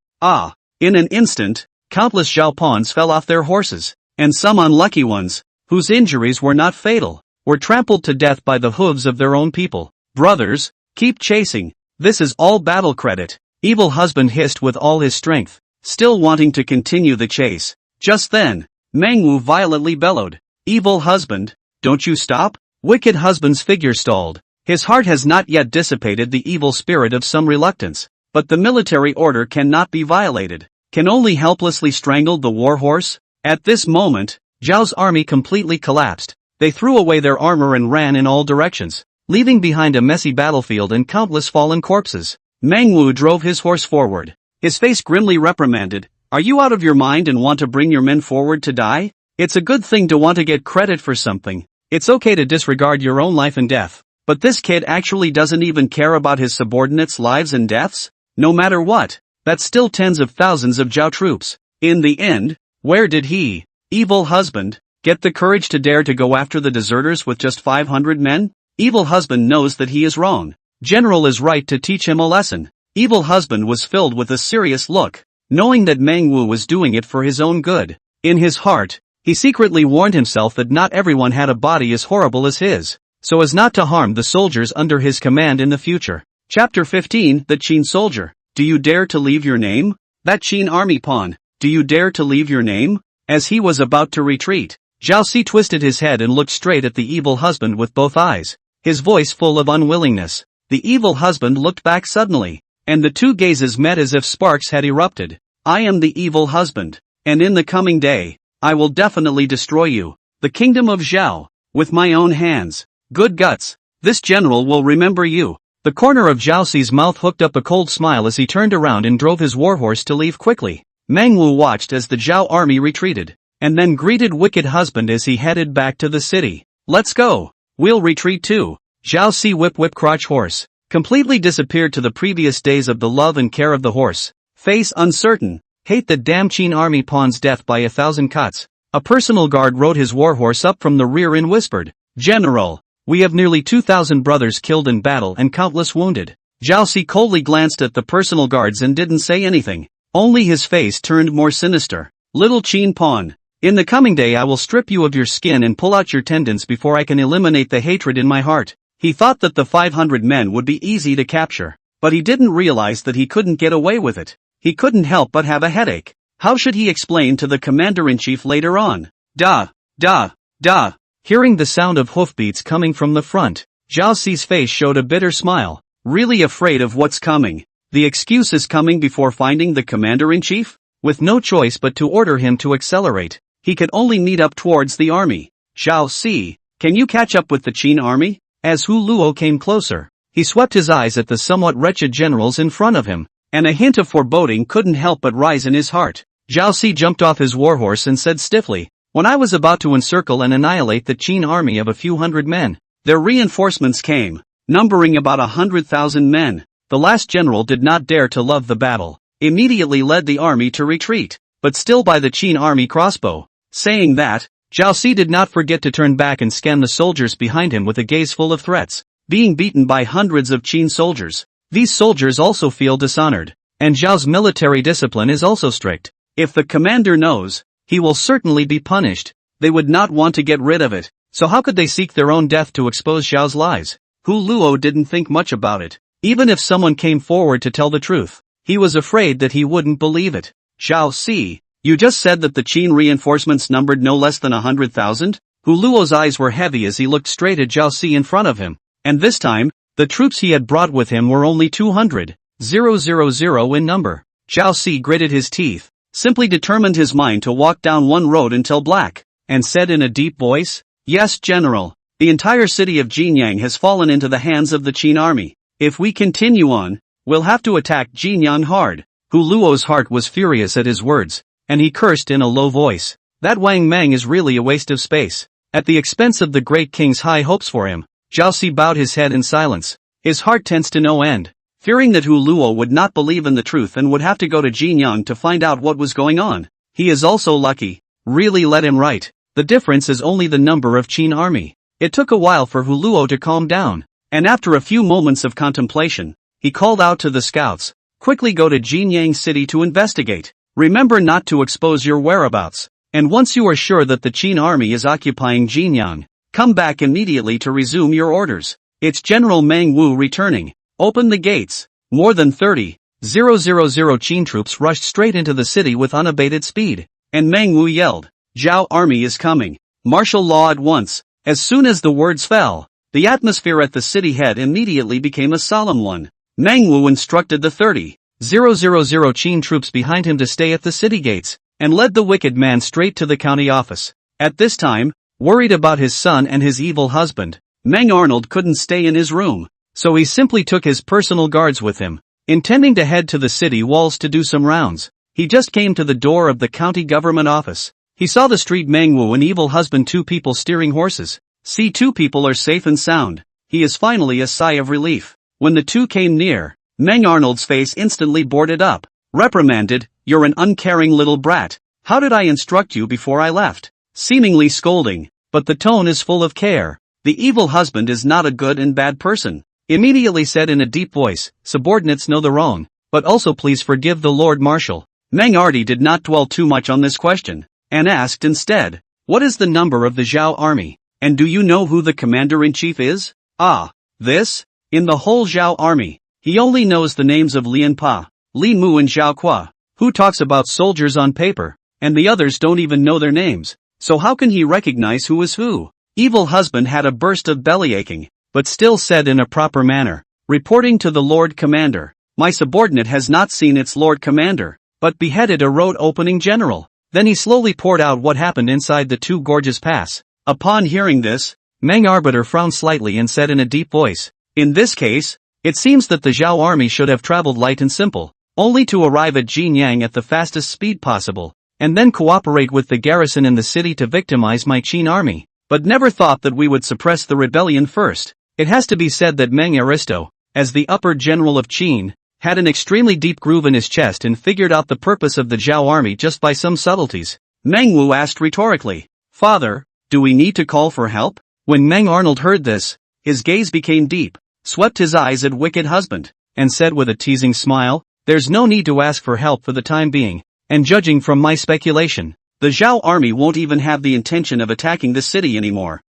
Speaker 1: In an instant, countless Zhao pawns fell off their horses, and some unlucky ones, whose injuries were not fatal, were trampled to death by the hooves of their own people. "Brothers, keep chasing, this is all battle credit," evil husband hissed with all his strength, still wanting to continue the chase. Just then, Mengwu violently bellowed, "Evil husband, don't you stop?" Wicked husband's figure stalled. His heart has not yet dissipated the evil spirit of some reluctance, but the military order cannot be violated, can only helplessly strangle the war horse. At this moment, Zhao's army completely collapsed. They threw away their armor and ran in all directions, leaving behind a messy battlefield and countless fallen corpses. Mengwu drove his horse forward. His face grimly reprimanded, "Are you out of your mind and want to bring your men forward to die? It's a good thing to want to get credit for something. It's okay to disregard your own life and death. But this kid actually doesn't even care about his subordinates' lives and deaths? No matter what, that's still tens of thousands of Zhao troops. In the end, where did he, evil husband, get the courage to dare to go after the deserters with just 500 men? Evil husband knows that he is wrong. General is right to teach him a lesson." Evil husband was filled with a serious look, knowing that Mengwu was doing it for his own good. In his heart, he secretly warned himself that not everyone had a body as horrible as his, so as not to harm the soldiers under his command in the future. Chapter 15, The Qin Soldier. "Do you dare to leave your name? That Qin army pawn, do you dare to leave your name?" As he was about to retreat, Zhao Si twisted his head and looked straight at the evil husband with both eyes, his voice full of unwillingness. The evil husband looked back suddenly, and the two gazes met as if sparks had erupted. "I am the evil husband, and in the coming day, I will definitely destroy you, the kingdom of Zhao, with my own hands. Good guts, this general will remember you." The corner of Zhao Si's mouth hooked up a cold smile as he turned around and drove his warhorse to leave quickly. Mengwu watched as the Zhao army retreated, and then greeted wicked husband as he headed back to the city. "Let's go, we'll retreat too." Zhao Si whip crotch horse, completely disappeared to the previous days of the love and care of the horse. Face uncertain, hate the damn Qin army pawn's death by 1,000 cuts. A personal guard rode his warhorse up from the rear and whispered, "General, we have nearly 2,000 brothers killed in battle and countless wounded." Zhao Si coldly glanced at the personal guards and didn't say anything, only his face turned more sinister. "Little Qin pawn, in the coming day I will strip you of your skin and pull out your tendons before I can eliminate the hatred in my heart." He thought that the 500 men would be easy to capture, but he didn't realize that he couldn't get away with it. He couldn't help but have a headache. How should he explain to the commander-in-chief later on? Da, da, da. Hearing the sound of hoofbeats coming from the front, Zhao Si's face showed a bitter smile, really afraid of what's coming. The excuse is coming before finding the commander-in-chief? With no choice but to order him to accelerate, he could only meet up towards the army. "Zhao Si, can you catch up with the Qin army?" As Hu Luo came closer, he swept his eyes at the somewhat wretched generals in front of him, and a hint of foreboding couldn't help but rise in his heart. Zhao Si jumped off his warhorse and said stiffly, "When I was about to encircle and annihilate the Qin army of a few hundred men, their reinforcements came, numbering about 100,000 men. The last general did not dare to love the battle, immediately led the army to retreat, but still by the Qin army crossbow." Saying that, Zhao Si did not forget to turn back and scan the soldiers behind him with a gaze full of threats. Being beaten by hundreds of Qin soldiers, these soldiers also feel dishonored, and Zhao's military discipline is also strict. If the commander knows, he will certainly be punished. They would not want to get rid of it, so how could they seek their own death to expose Zhao's lies? Hu Luo didn't think much about it. Even if someone came forward to tell the truth, he was afraid that he wouldn't believe it. "Zhao Si, you just said that the Qin reinforcements numbered no less than 100,000? Hu Luo's eyes were heavy as he looked straight at Zhao Si in front of him, and this time, the troops he had brought with him were only 200,000 in number. Zhao Si gritted his teeth, simply determined his mind to walk down one road until black, and said in a deep voice, "Yes, General, The entire city of Jinyang has fallen into the hands of the Qin army. If we continue on, we'll have to attack Jinyang hard. Hu Luo's heart was furious at his words, and he cursed in a low voice. That Wang Mang is really a waste of space. At the expense of the great king's high hopes for him, Zhao Si bowed his head in silence. His heart tensed to no end, fearing that Hu Luo would not believe in the truth and would have to go to Jinyang to find out what was going on. He is also lucky. Really, let him write. The difference is only the number of Qin army. It took a while for Hu Luo to calm down, and after a few moments of contemplation, he called out to the scouts, "Quickly go to Jinyang city to investigate. Remember not to expose your whereabouts. And once you are sure that the Qin army is occupying Jinyang, come back immediately to resume your orders. It's General Meng Wu returning. Open the gates." More than 30,000 Qin troops rushed straight into the city with unabated speed, and Meng Wu yelled, "Zhao army is coming. Martial law at once." As soon as the words fell, the atmosphere at the city head immediately became a solemn one. Meng Wu instructed the 30,000 Qin troops behind him to stay at the city gates, and led the wicked man straight to the county office. At this time, worried about his son and his evil husband, Meng Arnold couldn't stay in his room, so he simply took his personal guards with him, intending to head to the city walls to do some rounds. He just came to the door of the county government office. He saw the street Meng Wu and evil husband, two people steering horses. See, two people are safe and sound. He is finally a sigh of relief. When the two came near, Meng Arnold's face instantly boarded up. Reprimanded, "You're an uncaring little brat. How did I instruct you before I left?" Seemingly scolding, but the tone is full of care. The evil husband is not a good and bad person. Immediately said in a deep voice, "Subordinates know the wrong, but also please forgive the Lord Marshal." Meng Ardi did not dwell too much on this question, and asked instead, "What is the number of the Zhao army? And do you know who the commander-in-chief is?" "Ah, this? In the whole Zhao army, he only knows the names of Lian Pa, Li Mu and Zhao Qua, who talks about soldiers on paper, and the others don't even know their names, so how can he recognize who is who?" Evil husband had a burst of bellyaching, but still said in a proper manner, "Reporting to the Lord Commander, my subordinate has not seen its Lord Commander, but beheaded a road opening general." Then he slowly poured out what happened inside the two gorges pass. Upon hearing this, Meng Arbiter frowned slightly and said in a deep voice, "In this case, it seems that the Zhao army should have traveled light and simple, only to arrive at Jinyang at the fastest speed possible, and then cooperate with the garrison in the city to victimize my Qin army, but never thought that we would suppress the rebellion first." It has to be said that Meng Aristo, as the upper general of Qin, had an extremely deep groove in his chest and figured out the purpose of the Zhao army just by some subtleties. Meng Wu asked rhetorically, "Father, do we need to call for help?" When Meng Arnold heard this, his gaze became deep, swept his eyes at wicked husband, and said with a teasing smile, "There's no need to ask for help for the time being, and judging from my speculation, the Zhao army won't even have the intention of attacking the city anymore."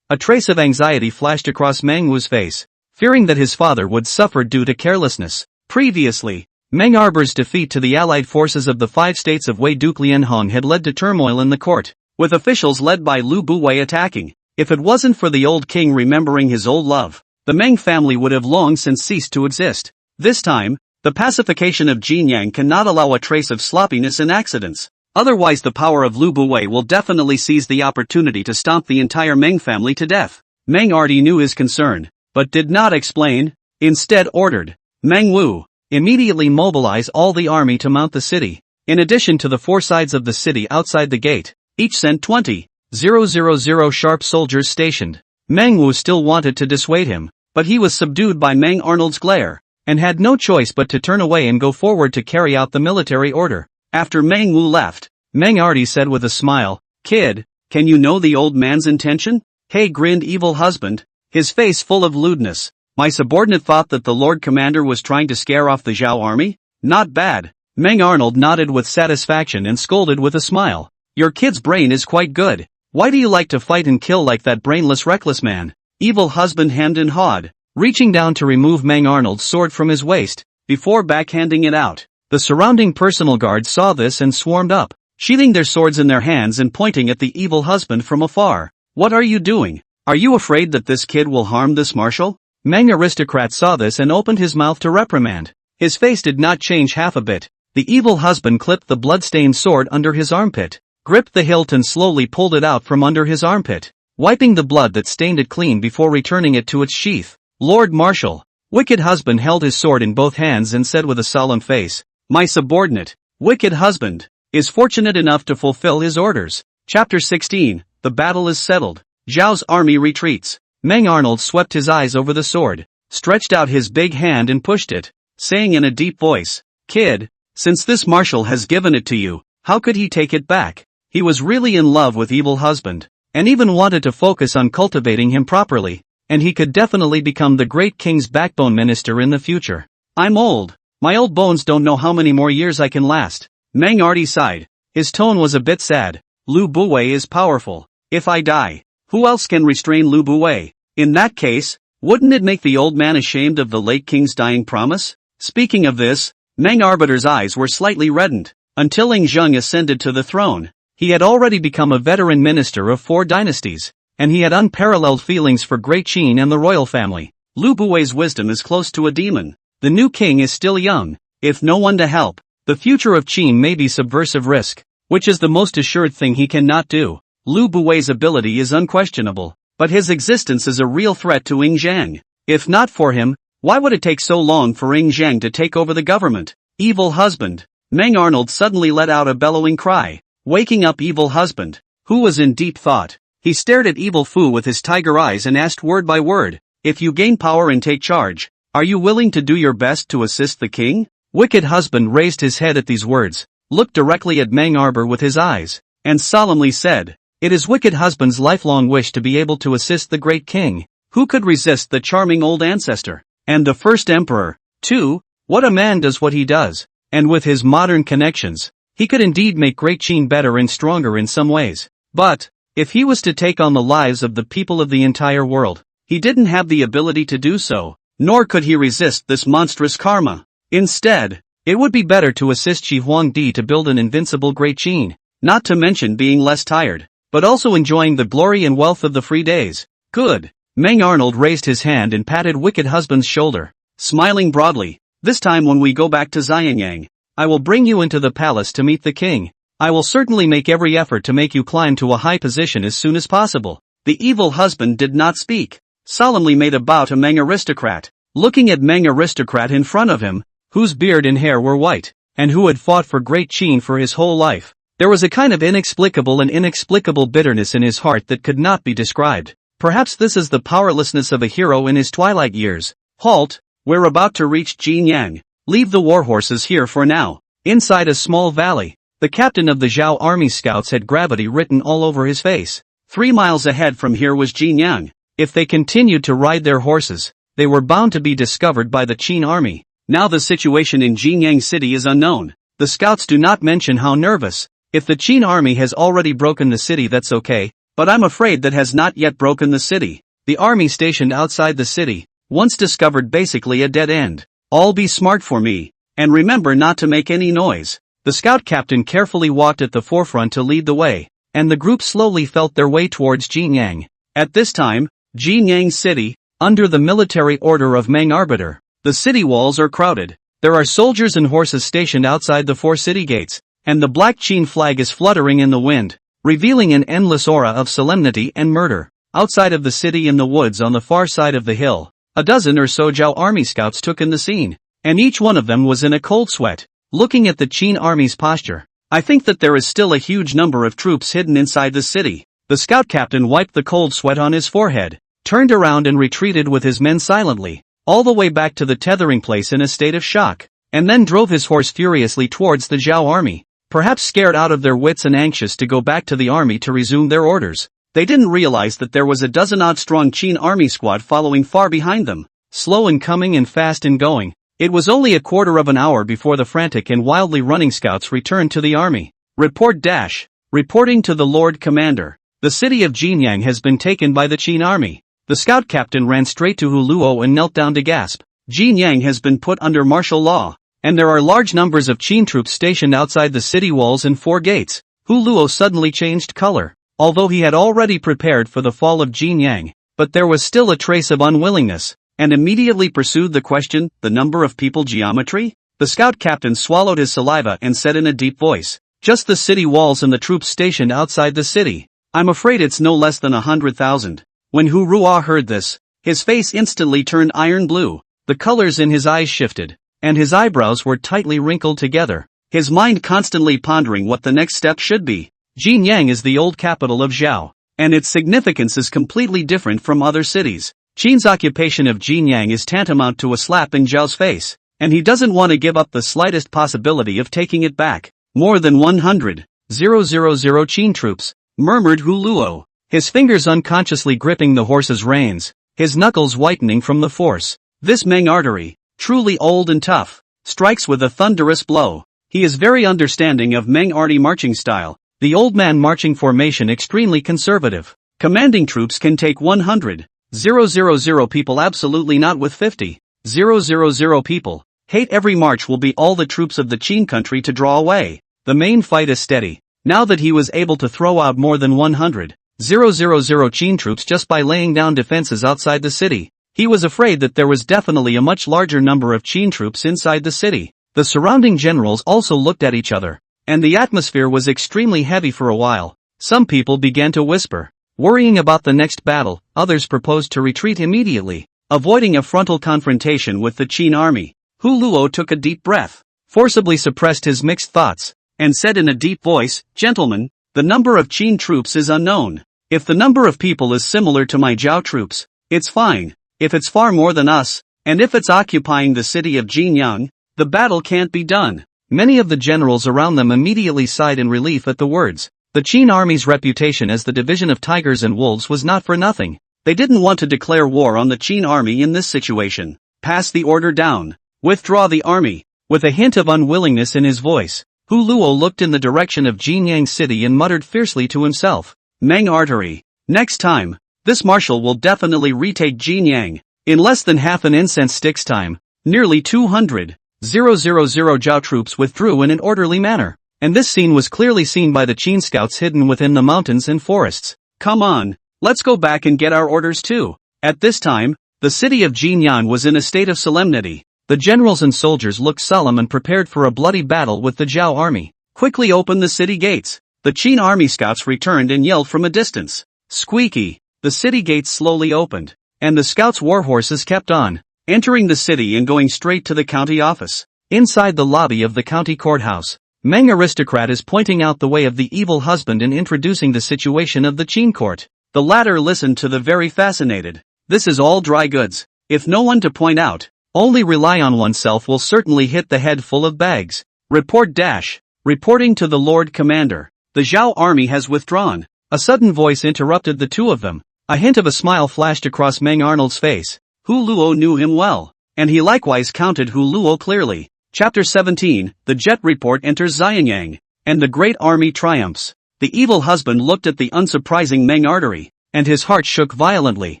Speaker 1: A trace of anxiety flashed across Meng Wu's face, fearing that his father would suffer due to carelessness. Previously, Meng Arber's defeat to the allied forces of the 5 states of Wei Duke Lianhong had led to turmoil in the court, with officials led by Lu Buwei attacking. If it wasn't for the old king remembering his old love, the Meng family would have long since ceased to exist. This time, the pacification of Jinyang cannot allow a trace of sloppiness and accidents. Otherwise the power of Lu Buwei will definitely seize the opportunity to stomp the entire Meng family to death. Meng already knew his concern, but did not explain, instead ordered, "Meng Wu, immediately mobilize all the army to mount the city." In addition to the 4 sides of the city outside the gate, each sent 20,000 sharp soldiers stationed. Meng Wu still wanted to dissuade him, but he was subdued by Meng Arnold's glare, and had no choice but to turn away and go forward to carry out the military order. After Meng Wu left, Meng Ardi said with a smile, "Kid, can you know the old man's intention?" Hey, grinned evil husband, his face full of lewdness. "My subordinate thought that the Lord Commander was trying to scare off the Zhao army? Not bad." Meng Arnold nodded with satisfaction and scolded with a smile, "Your kid's brain is quite good. Why do you like to fight and kill like that brainless reckless man?" Evil husband hemmed and hawed, reaching down to remove Meng Arnold's sword from his waist, before backhanding it out. The surrounding personal guards saw this and swarmed up, sheathing their swords in their hands and pointing at the evil husband from afar. "What are you doing? Are you afraid that this kid will harm this marshal?" Meng aristocrat saw this and opened his mouth to reprimand. His face did not change half a bit. The evil husband clipped the blood-stained sword under his armpit, gripped the hilt and slowly pulled it out from under his armpit. wiping the blood that stained it clean before returning it to its sheath. Lord Marshal. Wicked husband held his sword in both hands and said with a solemn face, "My subordinate, wicked husband, is fortunate enough to fulfill his orders." Chapter 16, the battle is settled. Zhao's army retreats. Meng Arnold swept his eyes over the sword, stretched out his big hand and pushed it, saying in a deep voice, "Kid, since this marshal has given it to you, how could he take it back?" He was really in love with evil husband, and even wanted to focus on cultivating him properly, and he could definitely become the great king's backbone minister in the future. "I'm old. My old bones don't know how many more years I can last." Meng Ardi sighed. His tone was a bit sad. "Lu Buwei is powerful. If I die, who else can restrain Lu Buwei? In that case, wouldn't it make the old man ashamed of the late king's dying promise?" Speaking of this, Meng Arbiter's eyes were slightly reddened. Until Ing Zheng ascended to the throne, he had already become a veteran minister of 4 dynasties, and he had unparalleled feelings for Great Qin and the royal family. Lu Buwei's wisdom is close to a demon. The new king is still young. If no one to help, the future of Qin may be subversive risk, which is the most assured thing he cannot do. Lu Buwei's ability is unquestionable, but his existence is a real threat to Ing Zheng. If not for him, why would it take so long for Ing Zheng to take over the government? Evil husband. Meng Arnold suddenly let out a bellowing cry, waking up evil husband, who was in deep thought. He stared at evil Fu with his tiger eyes and asked word by word, "If you gain power and take charge, are you willing to do your best to assist the king?" Wicked husband raised his head at these words, looked directly at Meng Arbor with his eyes, and solemnly said, "It is wicked husband's lifelong wish to be able to assist the great king. Who could resist the charming old ancestor? And the first emperor, too? What a man does what he does. And with his modern connections, he could indeed make Great Qin better and stronger in some ways. But, if he was to take on the lives of the people of the entire world, he didn't have the ability to do so, nor could he resist this monstrous karma. Instead, it would be better to assist Shi Huang to build an invincible Great Qin, not to mention being less tired, but also enjoying the glory and wealth of the free days." "Good." Meng Arnold raised his hand and patted wicked husband's shoulder, smiling broadly. "This time when we go back to Jinyang, I will bring you into the palace to meet the king. I will certainly make every effort to make you climb to a high position as soon as possible." The evil husband did not speak, solemnly made a bow to Meng Aristocrat, looking at Meng Aristocrat in front of him, whose beard and hair were white, and who had fought for Great Qin for his whole life. There was a kind of inexplicable bitterness in his heart that could not be described. Perhaps this is the powerlessness of a hero in his twilight years. "Halt, we're about to reach Jinyang. Leave the warhorses here for now." Inside a small valley, the captain of the Zhao army scouts had gravity written all over his face. 3 miles ahead from here was Jinyang. If they continued to ride their horses, they were bound to be discovered by the Qin army. Now the situation in Jinyang city is unknown. The scouts do not mention how nervous. If the Qin army has already broken the city, that's okay, but I'm afraid that has not yet broken the city. The army stationed outside the city, once discovered basically a dead end. "All be smart for me, and remember not to make any noise." The scout captain carefully walked at the forefront to lead the way, and the group slowly felt their way towards Jinyang. At this time, Jinyang city, under the military order of Meng Arbiter, the city walls are crowded. There are soldiers and horses stationed outside the 4 city gates, and the black Qin flag is fluttering in the wind, revealing an endless aura of solemnity and murder. Outside of the city in the woods on the far side of the hill, a dozen or so Zhao army scouts took in the scene, and each one of them was in a cold sweat, looking at the Qin army's posture. "I think that there is still a huge number of troops hidden inside the city." The scout captain wiped the cold sweat on his forehead, turned around and retreated with his men silently, all the way back to the tethering place in a state of shock, and then drove his horse furiously towards the Zhao army, perhaps scared out of their wits and anxious to go back to the army to resume their orders. They didn't realize that there was a dozen-odd strong Qin army squad following far behind them, slow in coming and fast in going. It was only a quarter of an hour before the frantic and wildly running scouts returned to the army. Reporting to the Lord Commander. The city of Jinyang has been taken by the Qin army. The scout captain ran straight to Hu Luo and knelt down to gasp. Jinyang has been put under martial law, and there are large numbers of Qin troops stationed outside the city walls and 4 gates. Hu Luo suddenly changed color, although he had already prepared for the fall of Jinyang, but there was still a trace of unwillingness, and immediately pursued the question, "The number of people geometry?" The scout captain swallowed his saliva and said in a deep voice, "Just the city walls and the troops stationed outside the city." I'm afraid it's no less than 100,000. When Hu Ruo heard this, his face instantly turned iron blue, the colors in his eyes shifted, and his eyebrows were tightly wrinkled together, his mind constantly pondering what the next step should be. Jinyang is the old capital of Zhao, and its significance is completely different from other cities. Qin's occupation of Jinyang is tantamount to a slap in Zhao's face, and he doesn't want to give up the slightest possibility of taking it back. More than 100,000 Qin troops, murmured Hu Luo, his fingers unconsciously gripping the horse's reins, his knuckles whitening from the force. This Meng artery, truly old and tough, strikes with a thunderous blow. He is very understanding of Meng arty marching style, the old man marching formation extremely conservative. Commanding troops can take 100,000 people, absolutely not with 50,000 people. Hate every march will be all the troops of the Qin country to draw away. The main fight is steady. Now that he was able to throw out more than 100,000 Qin troops just by laying down defenses outside the city, he was afraid that there was definitely a much larger number of Qin troops inside the city. The surrounding generals also looked at each other, and the atmosphere was extremely heavy for a while. Some people began to whisper, worrying about the next battle. Others proposed to retreat immediately, avoiding a frontal confrontation with the Qin army. Hu Luo took a deep breath, forcibly suppressed his mixed thoughts, and said in a deep voice, "Gentlemen, the number of Qin troops is unknown. If the number of people is similar to my Zhao troops, it's fine. If it's far more than us, and if it's occupying the city of Jinyang, the battle can't be done." Many of the generals around them immediately sighed in relief at the words. The Qin army's reputation as the division of tigers and wolves was not for nothing. They didn't want to declare war on the Qin army in this situation. Pass the order down. Withdraw the army. With a hint of unwillingness in his voice, Hu Luo looked in the direction of Jinyang city and muttered fiercely to himself, "Meng artery. Next time, this marshal will definitely retake Jinyang." In less than half an incense stick's time, nearly 200,000 Zhao troops withdrew in an orderly manner, and this scene was clearly seen by the Qin scouts hidden within the mountains and forests. "Come on, let's go back and get our orders too." At this time, the city of Jinyang was in a state of solemnity. The generals and soldiers looked solemn and prepared for a bloody battle with the Zhao army. "Quickly open the city gates." The Qin army scouts returned and yelled from a distance. Squeaky. The city gates slowly opened, and the scouts' warhorses kept on entering the city and going straight to the county office. Inside the lobby of the county courthouse, Meng aristocrat is pointing out the way of the evil husband and introducing the situation of the Qin court. The latter listened to the very fascinated. "This is all dry goods. If no one to point out, only rely on oneself will certainly hit the head full of bags. Report dash. Reporting to the Lord Commander. The Zhao army has withdrawn." A sudden voice interrupted the two of them. A hint of a smile flashed across Meng Arnold's face. Hu Luo knew him well, and he likewise counted Hu Luo clearly. Chapter 17, The Jet Report enters Jinyang, and the great army triumphs. The evil husband looked at the unsurprising Meng artery, and his heart shook violently.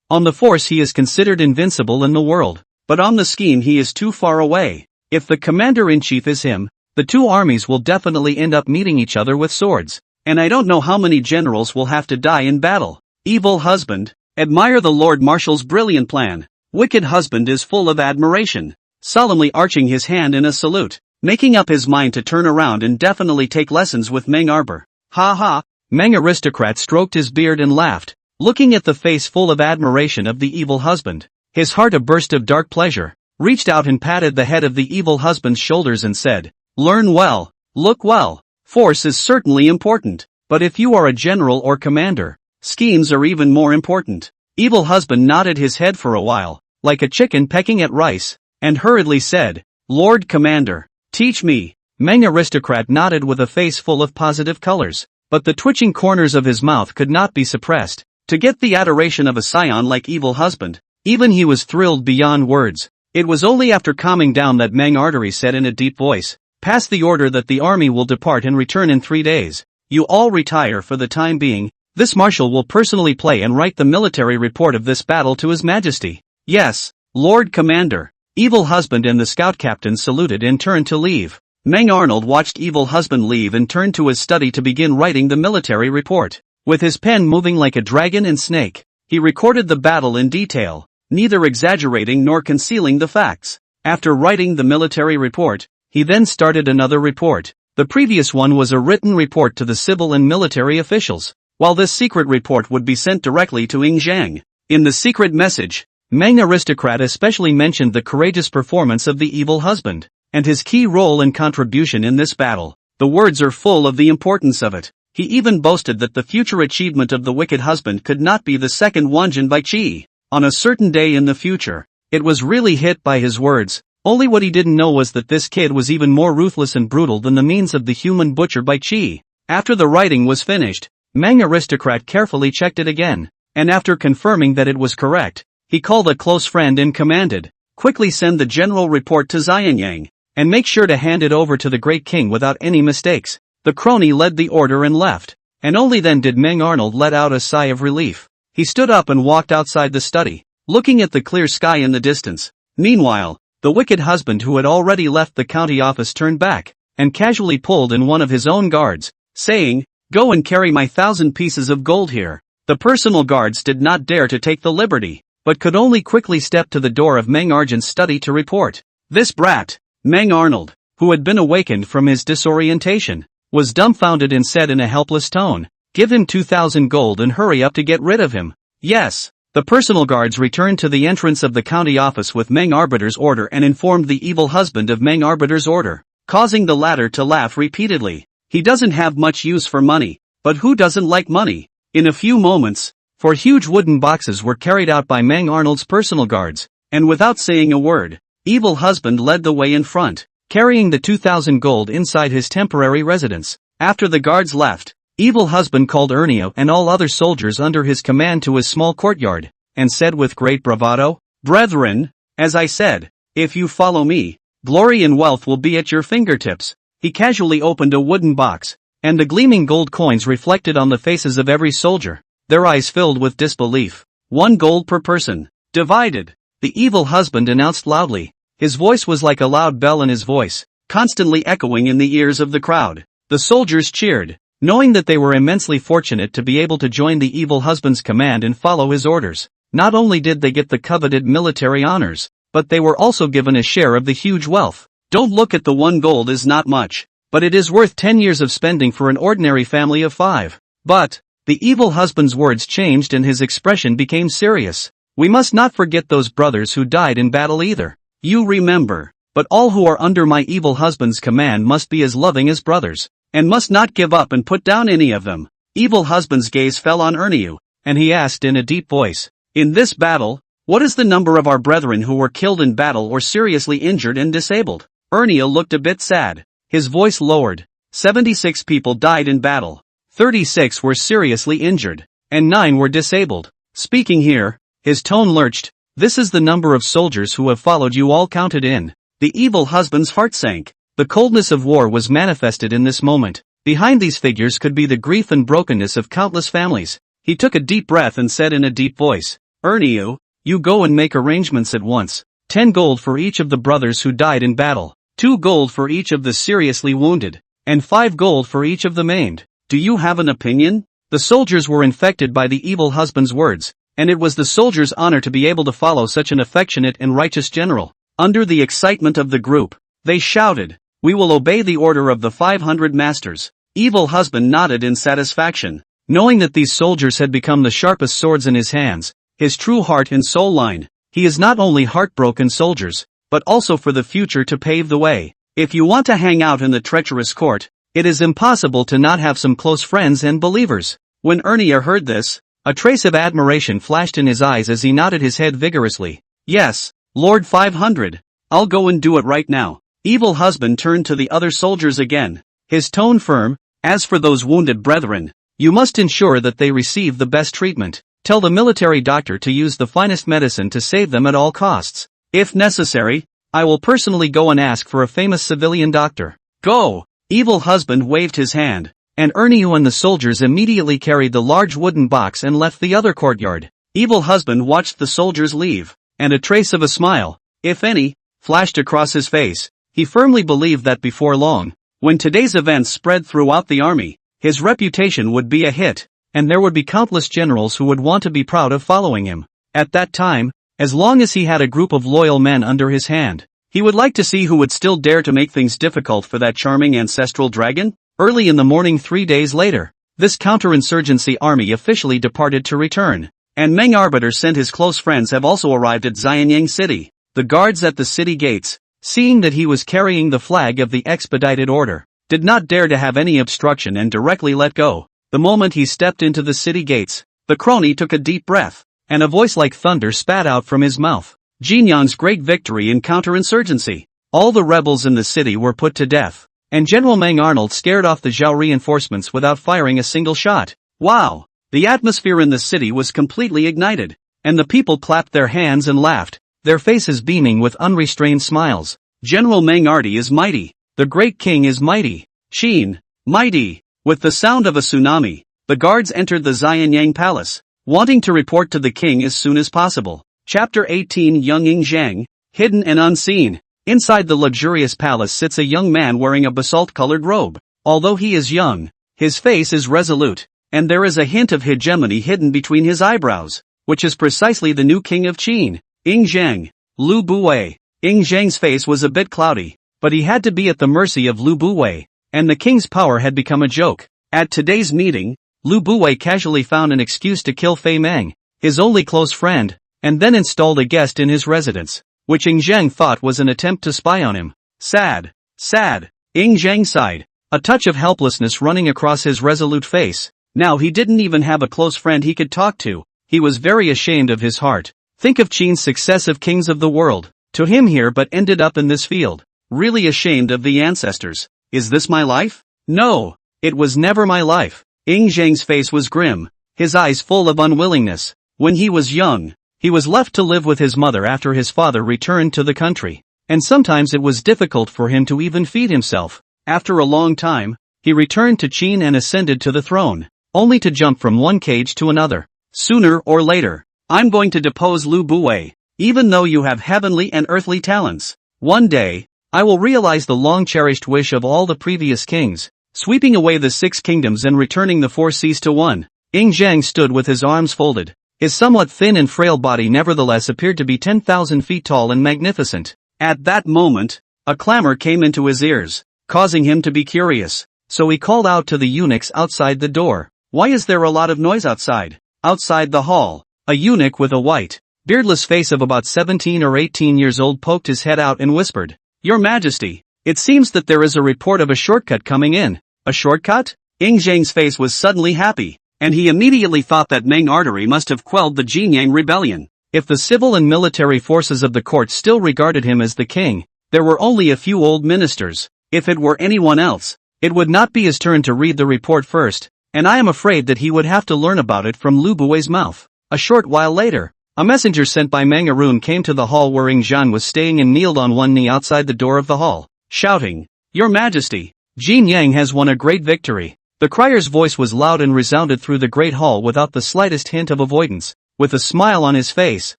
Speaker 1: On the force he is considered invincible in the world, but on the scheme he is too far away. If the commander-in-chief is him, the two armies will definitely end up meeting each other with swords, and I don't know how many generals will have to die in battle. Evil husband, admire the Lord Marshal's brilliant plan. Wicked husband is full of admiration, solemnly arching his hand in a salute, making up his mind to turn around and definitely take lessons with Meng Arbor. Ha ha! Meng aristocrat stroked his beard and laughed, looking at the face full of admiration of the evil husband. His heart, a burst of dark pleasure, reached out and patted the head of the evil husband's shoulders and said, "Learn well, look well. Force is certainly important, but if you are a general or commander, schemes are even more important." Evil husband nodded his head for a while, like a chicken pecking at rice, and hurriedly said, "Lord Commander, teach me." Meng aristocrat nodded with a face full of positive colors, but the twitching corners of his mouth could not be suppressed. To get the adoration of a scion like evil husband, even he was thrilled beyond words. It was only after calming down that Meng artery said in a deep voice, "Pass the order that the army will depart and return in 3 days. You all retire for the time being. This marshal will personally play and write the military report of this battle to His Majesty." "Yes, Lord Commander." Evil husband and the scout captain saluted and turned to leave. Meng Arnold watched evil husband leave and turned to his study to begin writing the military report. With his pen moving like a dragon and snake, he recorded the battle in detail, neither exaggerating nor concealing the facts. After writing the military report, he then started another report. The previous one was a written report to the civil and military officials. while this secret report would be sent directly to Zhang. In the secret message, manga aristocrat especially mentioned the courageous performance of the evil husband, and his key role and contribution in this battle. The words are full of the importance of it. He even boasted that the future achievement of the wicked husband could not be the second Wanjin by Qi. On a certain day in the future, it was really hit by his words. Only what he didn't know was that this kid was even more ruthless and brutal than the means of the human butcher by Qi. After the writing was finished, manga aristocrat carefully checked it again, and after confirming that it was correct, he called a close friend and commanded, "Quickly send the general report to Jinyang, and make sure to hand it over to the great king without any mistakes." The crony led the order and left, and only then did Meng Arnold let out a sigh of relief. He stood up and walked outside the study, looking at the clear sky in the distance. Meanwhile, the wicked husband who had already left the county office turned back, and casually pulled in one of his own guards, saying, "Go and carry my 1,000 pieces of gold here." The personal guards did not dare to take the liberty, but could only quickly step to the door of Meng Argent's study to report. This brat, Meng Arnold, who had been awakened from his disorientation, was dumbfounded and said in a helpless tone, "Give him 2,000 gold and hurry up to get rid of him." Yes. The personal guards returned to the entrance of the county office with Meng Arbiter's order and informed the evil husband of Meng Arbiter's order, causing the latter to laugh repeatedly. He doesn't have much use for money, but who doesn't like money? In a few moments, 4 huge wooden boxes were carried out by Meng Arnold's personal guards, and without saying a word, evil husband led the way in front, carrying the 2,000 gold inside his temporary residence. After the guards left, evil husband called Ernio and all other soldiers under his command to his small courtyard, and said with great bravado, "Brethren, as I said, if you follow me, glory and wealth will be at your fingertips." He casually opened a wooden box, and the gleaming gold coins reflected on the faces of every soldier, their eyes filled with disbelief. 1 gold per person. Divided. The evil husband announced loudly. His voice was like a loud bell in his voice, constantly echoing in the ears of the crowd. The soldiers cheered, knowing that they were immensely fortunate to be able to join the evil husband's command and follow his orders. Not only did they get the coveted military honors, but they were also given a share of the huge wealth. Don't look at the 1 gold as not much, but it is worth 10 years of spending for an ordinary family of 5. But, the evil husband's words changed and his expression became serious. "We must not forget those brothers who died in battle either. You remember, but all who are under my evil husband's command must be as loving as brothers, and must not give up and put down any of them." Evil husband's gaze fell on Ernio, and he asked in a deep voice, "In this battle, what is the number of our brethren who were killed in battle or seriously injured and disabled?" Ernio looked a bit sad. His voice lowered. 76 people died in battle. 36 were seriously injured, and 9 were disabled. Speaking here, his tone lurched. "This is the number of soldiers who have followed you all counted in." The evil husband's heart sank. The coldness of war was manifested in this moment. Behind these figures could be the grief and brokenness of countless families. He took a deep breath and said in a deep voice, "Ernio, you go and make arrangements at once. 10 gold for each of the brothers who died in battle, 2 gold for each of the seriously wounded, and 5 gold for each of the maimed. Do you have an opinion?" The soldiers were infected by the evil husband's words, and it was the soldiers' honor to be able to follow such an affectionate and righteous general. Under the excitement of the group, they shouted, "We will obey the order of the 500 masters." Evil husband nodded in satisfaction, knowing that these soldiers had become the sharpest swords in his hands, his true heart and soul line. He is not only heartbroken soldiers, but also for the future to pave the way. If you want to hang out in the treacherous court, it is impossible to not have some close friends and believers. When Ernio heard this, a trace of admiration flashed in his eyes as he nodded his head vigorously. "Yes, Lord 500, I'll go and do it right now." Evil husband turned to the other soldiers again, his tone firm. "As for those wounded brethren, you must ensure that they receive the best treatment. Tell the military doctor to use the finest medicine to save them at all costs. If necessary, I will personally go and ask for a famous civilian doctor. Go!" Evil husband waved his hand, and Ernio and the soldiers immediately carried the large wooden box and left the other courtyard. Evil husband watched the soldiers leave, and a trace of a smile, if any, flashed across his face. He firmly believed that before long, when today's events spread throughout the army, his reputation would be a hit, and there would be countless generals who would want to be proud of following him. At that time, as long as he had a group of loyal men under his hand, he would like to see who would still dare to make things difficult for that charming ancestral dragon. Early in the morning 3 days later, This counterinsurgency army officially departed to return. And Meng Arbiter sent his close friends have also arrived at Jinyang city. The guards at the city gates, seeing that he was carrying the flag of the expedited order, did not dare to have any obstruction and directly let go. The moment he stepped into the city gates, the crony took a deep breath, and a voice like thunder spat out from his mouth. Jinyang's great victory in counterinsurgency. All the rebels in the city were put to death, and General Meng Arnold scared off the Zhao reinforcements without firing a single shot. Wow! The atmosphere in the city was completely ignited, and the people clapped their hands and laughed, their faces beaming with unrestrained smiles. General Meng Arty is mighty. The great king is mighty. Qin, mighty. With the sound of a tsunami, the guards entered the Jianyang palace, wanting to report to the king as soon as possible. Chapter 18 Young Zhang, hidden and unseen. Inside the luxurious palace sits a young man wearing a basalt-colored robe. Although he is young, his face is resolute, and there is a hint of hegemony hidden between his eyebrows, which is precisely the new king of Qin, Zhang, Lu Buwei. Zhang's face was a bit cloudy, but he had to be at the mercy of Lu Buwei, and the king's power had become a joke. At today's meeting, Lu Buwei casually found an excuse to kill Fei Meng, his only close friend, and then installed a guest in his residence, which Zhang thought was an attempt to spy on him. Sad. Zhang sighed, a touch of helplessness running across his resolute face. Now he didn't even have a close friend he could talk to. He was very ashamed of his heart. Think of Qin's successive kings of the world, to him here but ended up in this field. Really ashamed of the ancestors. Is this my life? No, it was never my life. Zhang's face was grim, his eyes full of unwillingness. When he was young, he was left to live with his mother after his father returned to the country, and sometimes it was difficult for him to even feed himself. After a long time, he returned to Qin and ascended to the throne, only to jump from one cage to another. Sooner or later, I'm going to depose Lu Buwei, even though you have heavenly and earthly talents. One day, I will realize the long-cherished wish of all the previous kings, sweeping away the 6 kingdoms and returning the 4 seas to one. Zhang stood with his arms folded. His somewhat thin and frail body nevertheless appeared to be 10,000 feet tall and magnificent. At that moment, a clamor came into his ears, causing him to be curious. So he called out to the eunuchs outside the door. Why is there a lot of noise outside? Outside the hall, a eunuch with a white, beardless face of about 17 or 18 years old poked his head out and whispered, Your Majesty, it seems that there is a report of a shortcut coming in. A shortcut? Zhang's face was suddenly happy, and he immediately thought that Meng Artery must have quelled the Jinyang rebellion. If the civil and military forces of the court still regarded him as the king, there were only a few old ministers. If it were anyone else, it would not be his turn to read the report first, and I am afraid that he would have to learn about it from Lu Buwei's mouth. A short while later, a messenger sent by Meng Arun came to the hall where Zhan was staying and kneeled on one knee outside the door of the hall, shouting, Your Majesty, Jinyang has won a great victory. The crier's voice was loud and resounded through the great hall without the slightest hint of avoidance. With a smile on his face,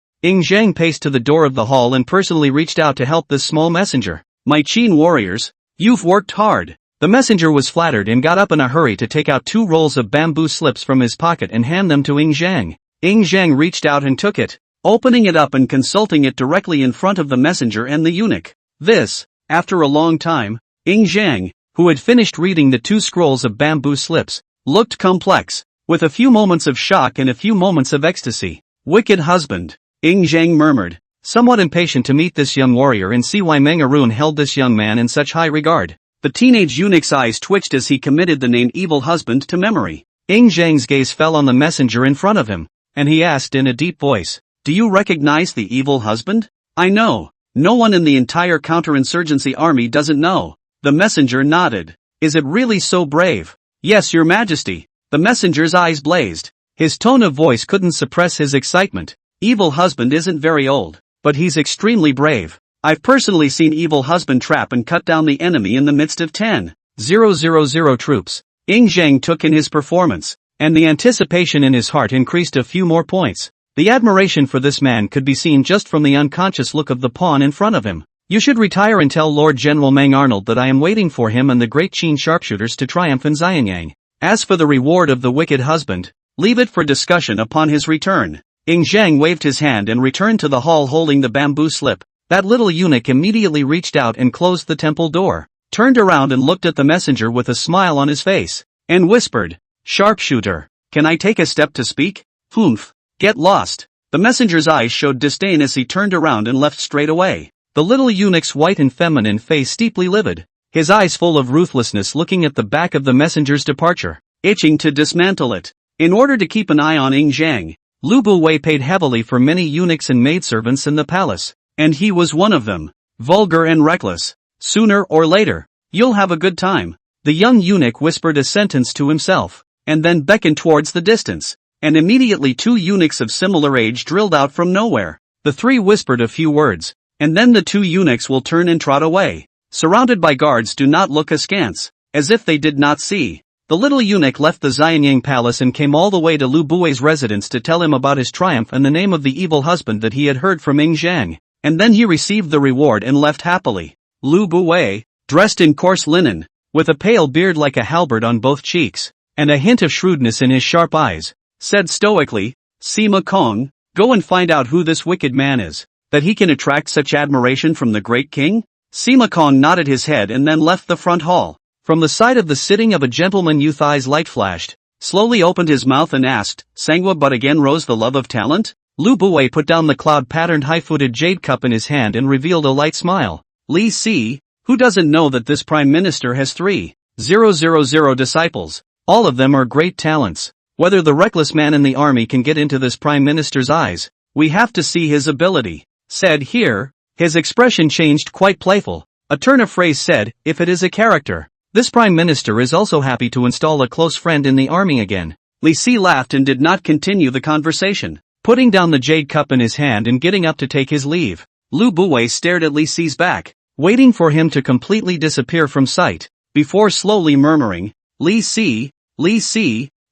Speaker 1: Zhang paced to the door of the hall and personally reached out to help this small messenger. My Qin warriors, you've worked hard. The messenger was flattered and got up in a hurry to take out 2 rolls of bamboo slips from his pocket and hand them to Zhang. Zhang reached out and took it, opening it up and consulting it directly in front of the messenger and the eunuch. This, after a long time, Zhang, who had finished reading the 2 scrolls of bamboo slips, looked complex, with a few moments of shock and a few moments of ecstasy. Wicked husband, Zhang murmured, somewhat impatient to meet this young warrior and see why Meng Arun held this young man in such high regard. The teenage eunuch's eyes twitched as he committed the name evil husband to memory. Zhang's gaze fell on the messenger in front of him, and he asked in a deep voice, Do you recognize the evil husband? I know. No one in the entire counterinsurgency army doesn't know. The messenger nodded. Is it really so brave? Yes, Your Majesty. The messenger's eyes blazed. His tone of voice couldn't suppress his excitement. Evil husband isn't very old, but he's extremely brave. I've personally seen evil husband trap and cut down the enemy in the midst of 10,000 troops. Zhang took in his performance, and the anticipation in his heart increased a few more points. The admiration for this man could be seen just from the unconscious look of the pawn in front of him. You should retire and tell Lord General Meng Arnold that I am waiting for him and the great Qin sharpshooters to triumph in Jianyang. As for the reward of the wicked husband, leave it for discussion upon his return. Zhang waved his hand and returned to the hall holding the bamboo slip. That little eunuch immediately reached out and closed the temple door, turned around and looked at the messenger with a smile on his face, and whispered, Sharpshooter. Can I take a step to speak? Humph. Get lost. The messenger's eyes showed disdain as he turned around and left straight away. The little eunuch's white and feminine face steeply livid, his eyes full of ruthlessness looking at the back of the messenger's departure, itching to dismantle it. In order to keep an eye on Ying Zhang, Lu Buwei paid heavily for many eunuchs and maidservants in the palace, and he was one of them. Vulgar and reckless. Sooner or later, you'll have a good time. The young eunuch whispered a sentence to himself, and then beckoned towards the distance, and immediately two eunuchs of similar age drilled out from nowhere. The three whispered a few words, and then the two eunuchs will turn and trot away. Surrounded by guards, do not look askance, as if they did not see. The little eunuch left the Jinyang palace and came all the way to Lu Buwei's residence to tell him about his triumph and the name of the evil husband that he had heard from Ying Zhang, and then he received the reward and left happily. Lu Buwei, dressed in coarse linen, with a pale beard like a halberd on both cheeks, and a hint of shrewdness in his sharp eyes, said stoically, Sima Kong, go and find out who this wicked man is, that he can attract such admiration from the great king? Sima Kong nodded his head and then left the front hall. From the side of the sitting of a gentleman youth eyes light flashed, slowly opened his mouth and asked, Sangwa, but again rose the love of talent? Lu Buwei put down the cloud-patterned high-footed jade cup in his hand and revealed a light smile. Li Si, who doesn't know that this prime minister has 3,000 disciples? All of them are great talents. Whether the reckless man in the army can get into this prime minister's eyes, we have to see his ability. Said here, his expression changed quite playful. A turn of phrase said, if it is a character. This prime minister is also happy to install a close friend in the army again. Li Si laughed and did not continue the conversation. Putting down the jade cup in his hand and getting up to take his leave, Lu Buwei stared at Li Si's back, waiting for him to completely disappear from sight, before slowly murmuring, Li Si,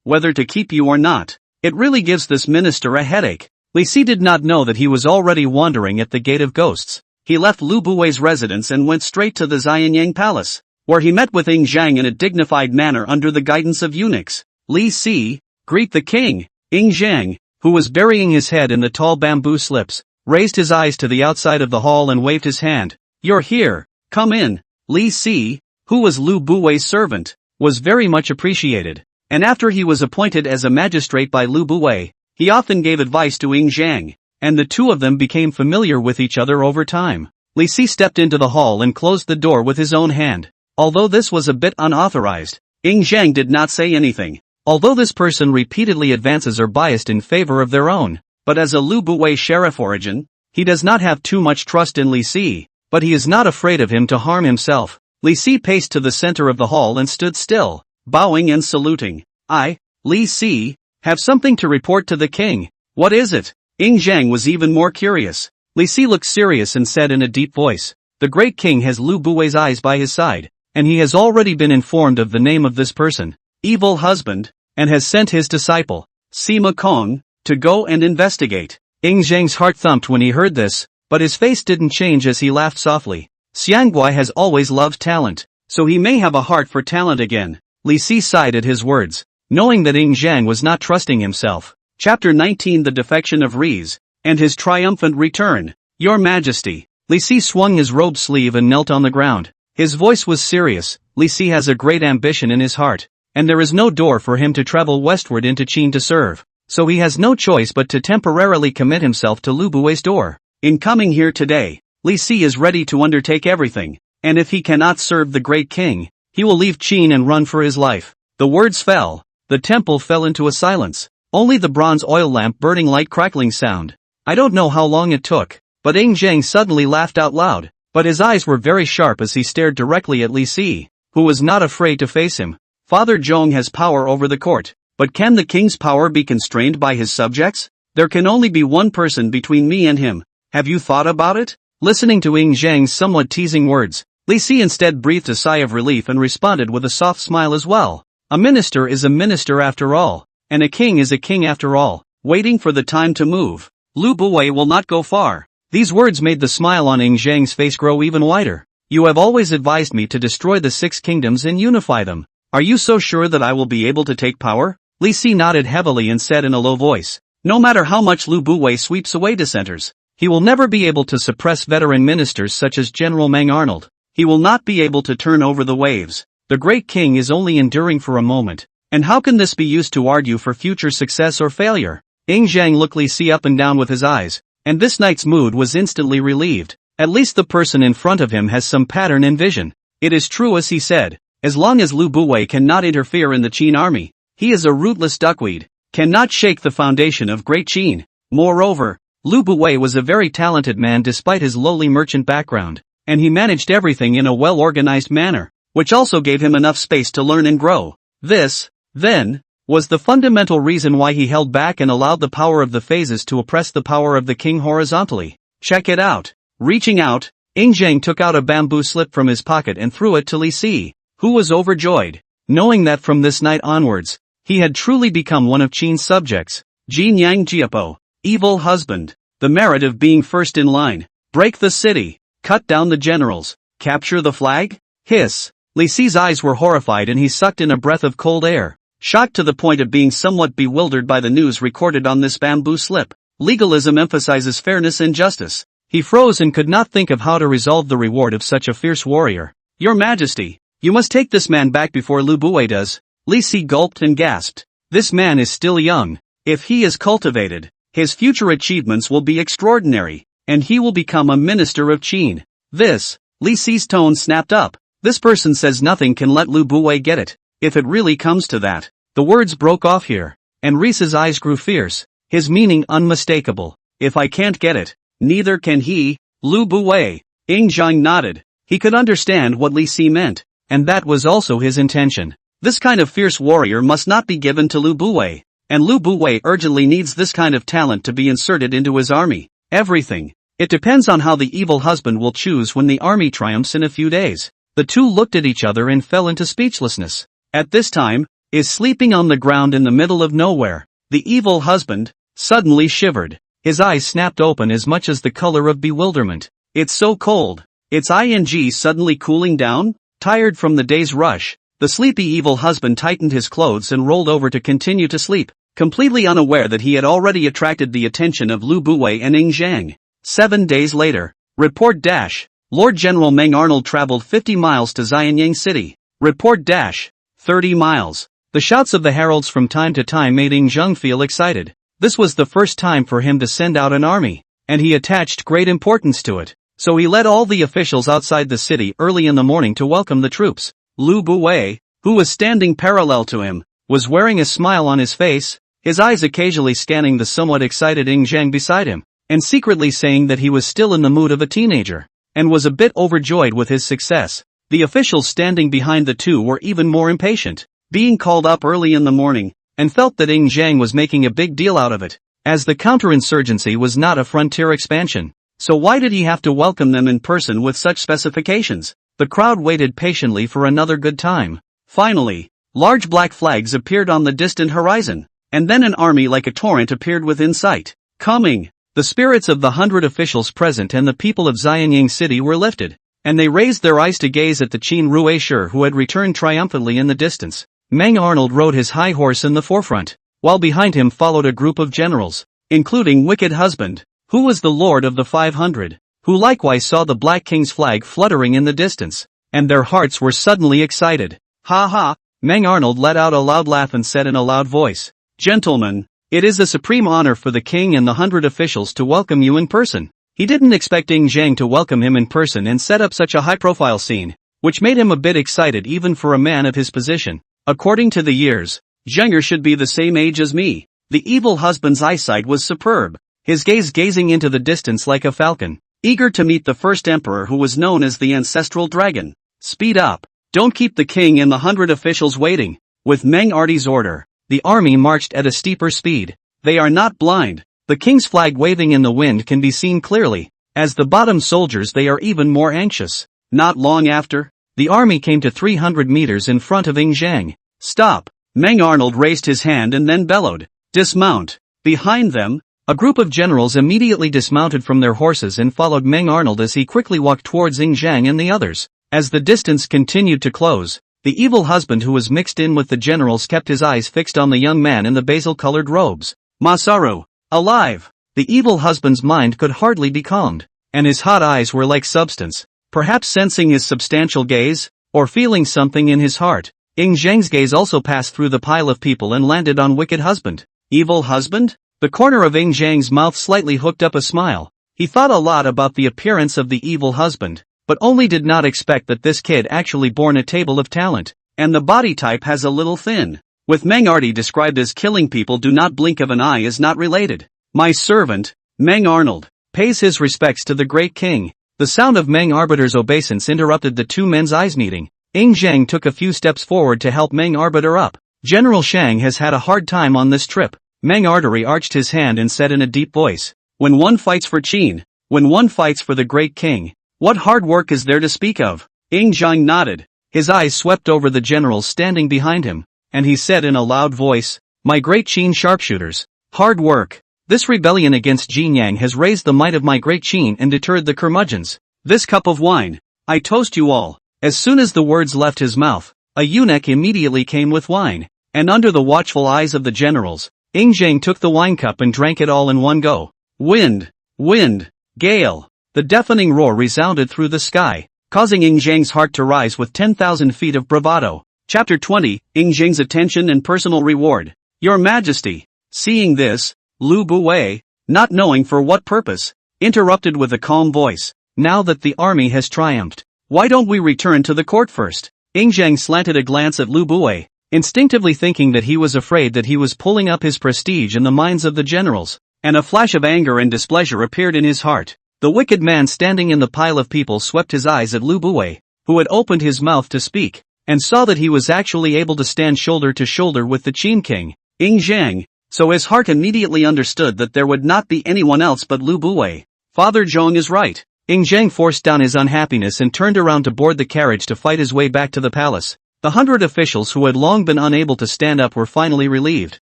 Speaker 1: whether to keep you or not. It really gives this minister a headache. Li Si did not know that he was already wandering at the Gate of Ghosts. He left Lu Buwei's residence and went straight to the Jianyang Palace, where he met with Ying Zhang in a dignified manner under the guidance of eunuchs. Li Si, greet the king. Ying Zhang, who was burying his head in the tall bamboo slips, raised his eyes to the outside of the hall and waved his hand. You're here, come in. Li Si, who was Lu Buwei's servant, was very much appreciated, and after he was appointed as a magistrate by Lu Buwei, he often gave advice to Ying Zhang, and the two of them became familiar with each other over time. Li Si stepped into the hall and closed the door with his own hand. Although this was a bit unauthorized, Ying Zhang did not say anything. Although this person repeatedly advances are biased in favor of their own, but as a Lu Buwei sheriff origin, he does not have too much trust in Li Si, but he is not afraid of him to harm himself. Li Si paced to the center of the hall and stood still, bowing and saluting. I, Li Si, have something to report to the king. What is it? Ying Zhang was even more curious. Li Si looked serious and said in a deep voice, the great king has Lu Buwei's eyes by his side, and he has already been informed of the name of this person, evil husband, and has sent his disciple, Sima Kong, to go and investigate. Ying Zhang's heart thumped when he heard this, but his face didn't change as he laughed softly. Xianguai has always loved talent, so he may have a heart for talent again. Li Si sighed at his words, knowing that Ying Zhang was not trusting himself. Chapter 19 The Defection of Rize, and his triumphant return. Your Majesty. Li Si swung his robe sleeve and knelt on the ground. His voice was serious. Li Si has a great ambition in his heart, and there is no door for him to travel westward into Qin to serve, so he has no choice but to temporarily commit himself to Lu Buwei's door. In coming here today, Li Si is ready to undertake everything, and if he cannot serve the great king, he will leave Qin and run for his life. The words fell. The temple fell into a silence. Only the bronze oil lamp burning light crackling sound. I don't know how long it took, but Ying Zhang suddenly laughed out loud, but his eyes were very sharp as he stared directly at Li Si, who was not afraid to face him. Father Zhong has power over the court, but can the king's power be constrained by his subjects? There can only be one person between me and him. Have you thought about it? Listening to Ying Zhang's somewhat teasing words, Li Si instead breathed a sigh of relief and responded with a soft smile as well. A minister is a minister after all, and a king is a king after all. Waiting for the time to move. Lu Buwei will not go far. These words made the smile on Ying Zhang's face grow even wider. You have always advised me to destroy the 6 kingdoms and unify them. Are you so sure that I will be able to take power? Li Si nodded heavily and said in a low voice, no matter how much Lu Buwei sweeps away dissenters, he will never be able to suppress veteran ministers such as General Meng Arnold. He will not be able to turn over the waves. The great king is only enduring for a moment, And how can this be used to argue for future success or failure? Zhang looked Li Si up and down with his eyes, and this knight's mood was instantly relieved. At least the person in front of him has some pattern and vision. It is true as he said, as long as Lu Buwei cannot interfere in the Qin army, he is a rootless duckweed, cannot shake the foundation of Great Qin. Moreover, Lu Buwei was a very talented man despite his lowly merchant background, and he managed everything in a well-organized manner, which also gave him enough space to learn and grow. This, then, was the fundamental reason why he held back and allowed the power of the phases to oppress the power of the king horizontally. Check it out. Reaching out, Zhang took out a bamboo slip from his pocket and threw it to Li Si, who was overjoyed, knowing that from this night onwards, he had truly become one of Qin's subjects. Jinyang Jiapo, evil husband, the merit of being first in line, break the city, cut down the generals, capture the flag? Hiss. Li Si's eyes were horrified and he sucked in a breath of cold air, shocked to the point of being somewhat bewildered by the news recorded on this bamboo slip. Legalism emphasizes fairness and justice. He froze and could not think of how to resolve the reward of such a fierce warrior. Your Majesty, you must take this man back before Lu Buwei does. Li Si gulped and gasped. This man is still young. If he is cultivated, his future achievements will be extraordinary, and he will become a minister of Qin. This, Li Si's tone snapped up. This person says nothing can let Lu Buwei get it. If it really comes to that. The words broke off here, and Reese's eyes grew fierce, his meaning unmistakable. If I can't get it, neither can he. Lu Buwei. Zhang nodded. He could understand what Li Si meant, and that was also his intention. This kind of fierce warrior must not be given to Lu Buwei, and Lu Buwei urgently needs this kind of talent to be inserted into his army. Everything. It depends on how the evil husband will choose when the army triumphs in a few days. The two looked at each other and fell into speechlessness. At this time, is sleeping on the ground in the middle of nowhere. The evil husband suddenly shivered. His eyes snapped open as much as the color of bewilderment. It's so cold. It's ing suddenly cooling down? Tired from the day's rush, the sleepy evil husband tightened his clothes and rolled over to continue to sleep, completely unaware that he had already attracted the attention of Lu Buwei and Zhang. 7 days later. Report dash. Lord General Meng Arnold traveled 50 miles to Jinyang City. Report dash. 30 miles. The shouts of the heralds from time to time made Zhang feel excited. This was the first time for him to send out an army, and he attached great importance to it. So he led all the officials outside the city early in the morning to welcome the troops. Lu Buwei, who was standing parallel to him, was wearing a smile on his face, his eyes occasionally scanning the somewhat excited Zhang beside him, and secretly saying that he was still in the mood of a teenager, and was a bit overjoyed with his success. The officials standing behind the two were even more impatient, being called up early in the morning, and felt that Zhang was making a big deal out of it, as the counterinsurgency was not a frontier expansion. So why did he have to welcome them in person with such specifications? The crowd waited patiently for another good time. Finally, large black flags appeared on the distant horizon, and then an army like a torrent appeared within sight. Coming, the spirits of the 100 officials present and the people of Jinyang City were lifted, and they raised their eyes to gaze at the Qin Ruisher who had returned triumphantly in the distance. Meng Arnold rode his high horse in the forefront, while behind him followed a group of generals, including Wicked Husband, who was the lord of the 500, who likewise saw the Black King's flag fluttering in the distance, and their hearts were suddenly excited. Ha ha! Meng Arnold let out a loud laugh and said in a loud voice, "Gentlemen, it is a supreme honor for the king and the 100 officials to welcome you in person." He didn't expect Zhang to welcome him in person and set up such a high-profile scene, which made him a bit excited even for a man of his position. According to the years, Zhang should be the same age as me. The evil husband's eyesight was superb, his gaze gazing into the distance like a falcon, eager to meet the first emperor who was known as the ancestral dragon. Speed up. Don't keep the king and the 100 officials waiting. With Meng Arty's order, the army marched at a steeper speed. They are not blind. The king's flag waving in the wind can be seen clearly. As the bottom soldiers they are even more anxious. Not long after, the army came to 300 meters in front of Zhang. Stop. Meng Arnold raised his hand and then bellowed, "Dismount." Behind them, a group of generals immediately dismounted from their horses and followed Meng Arnold as he quickly walked towards Zhang and the others. As the distance continued to close, the evil husband who was mixed in with the generals kept his eyes fixed on the young man in the basil-colored robes. Masaru, alive! The evil husband's mind could hardly be calmed, and his hot eyes were like substance. Perhaps sensing his substantial gaze, or feeling something in his heart, Ying Zhang's gaze also passed through the pile of people and landed on wicked husband. Evil husband? The corner of Ying Zhang's mouth slightly hooked up a smile. He thought a lot about the appearance of the evil husband, but only did not expect that this kid actually born a table of talent, and the body type has a little thin. With Meng Artie described as killing people do not blink of an eye is not related. My servant, Meng Arnold, pays his respects to the great king. The sound of Meng Arbiter's obeisance interrupted the two men's eyes meeting. Ying Zhang took a few steps forward to help Meng Arbiter up. General Shang has had a hard time on this trip. Meng Artery arched his hand and said in a deep voice, when one fights for Qin, when one fights for the great king, what hard work is there to speak of? Ying Zhang nodded. His eyes swept over the generals standing behind him, and he said in a loud voice, my great Qin sharpshooters, hard work. This rebellion against Jinyang has raised the might of my great Qin and deterred the curmudgeons. This cup of wine, I toast you all. As soon as the words left his mouth, a eunuch immediately came with wine, and under the watchful eyes of the generals, Ying Zhang took the wine cup and drank it all in one go. Wind, wind, gale. The deafening roar resounded through the sky, causing Ying Zhang's heart to rise with 10,000 feet of bravado. Chapter 20, Ying Zhang's attention and personal reward. Your Majesty. Seeing this, Lu Buwei, not knowing for what purpose, interrupted with a calm voice. Now that the army has triumphed, why don't we return to the court first? Ying Zhang slanted a glance at Lu Buwei, instinctively thinking that he was afraid that he was pulling up his prestige in the minds of the generals, and a flash of anger and displeasure appeared in his heart. The wicked man standing in the pile of people swept his eyes at Lu Buwei, who had opened his mouth to speak, and saw that he was actually able to stand shoulder to shoulder with the Qin king, Ying Zhang, so his heart immediately understood that there would not be anyone else but Lu Buwei. Father Zhong is right. Ying Zhang forced down his unhappiness and turned around to board the carriage to fight his way back to the palace. The 100 officials who had long been unable to stand up were finally relieved,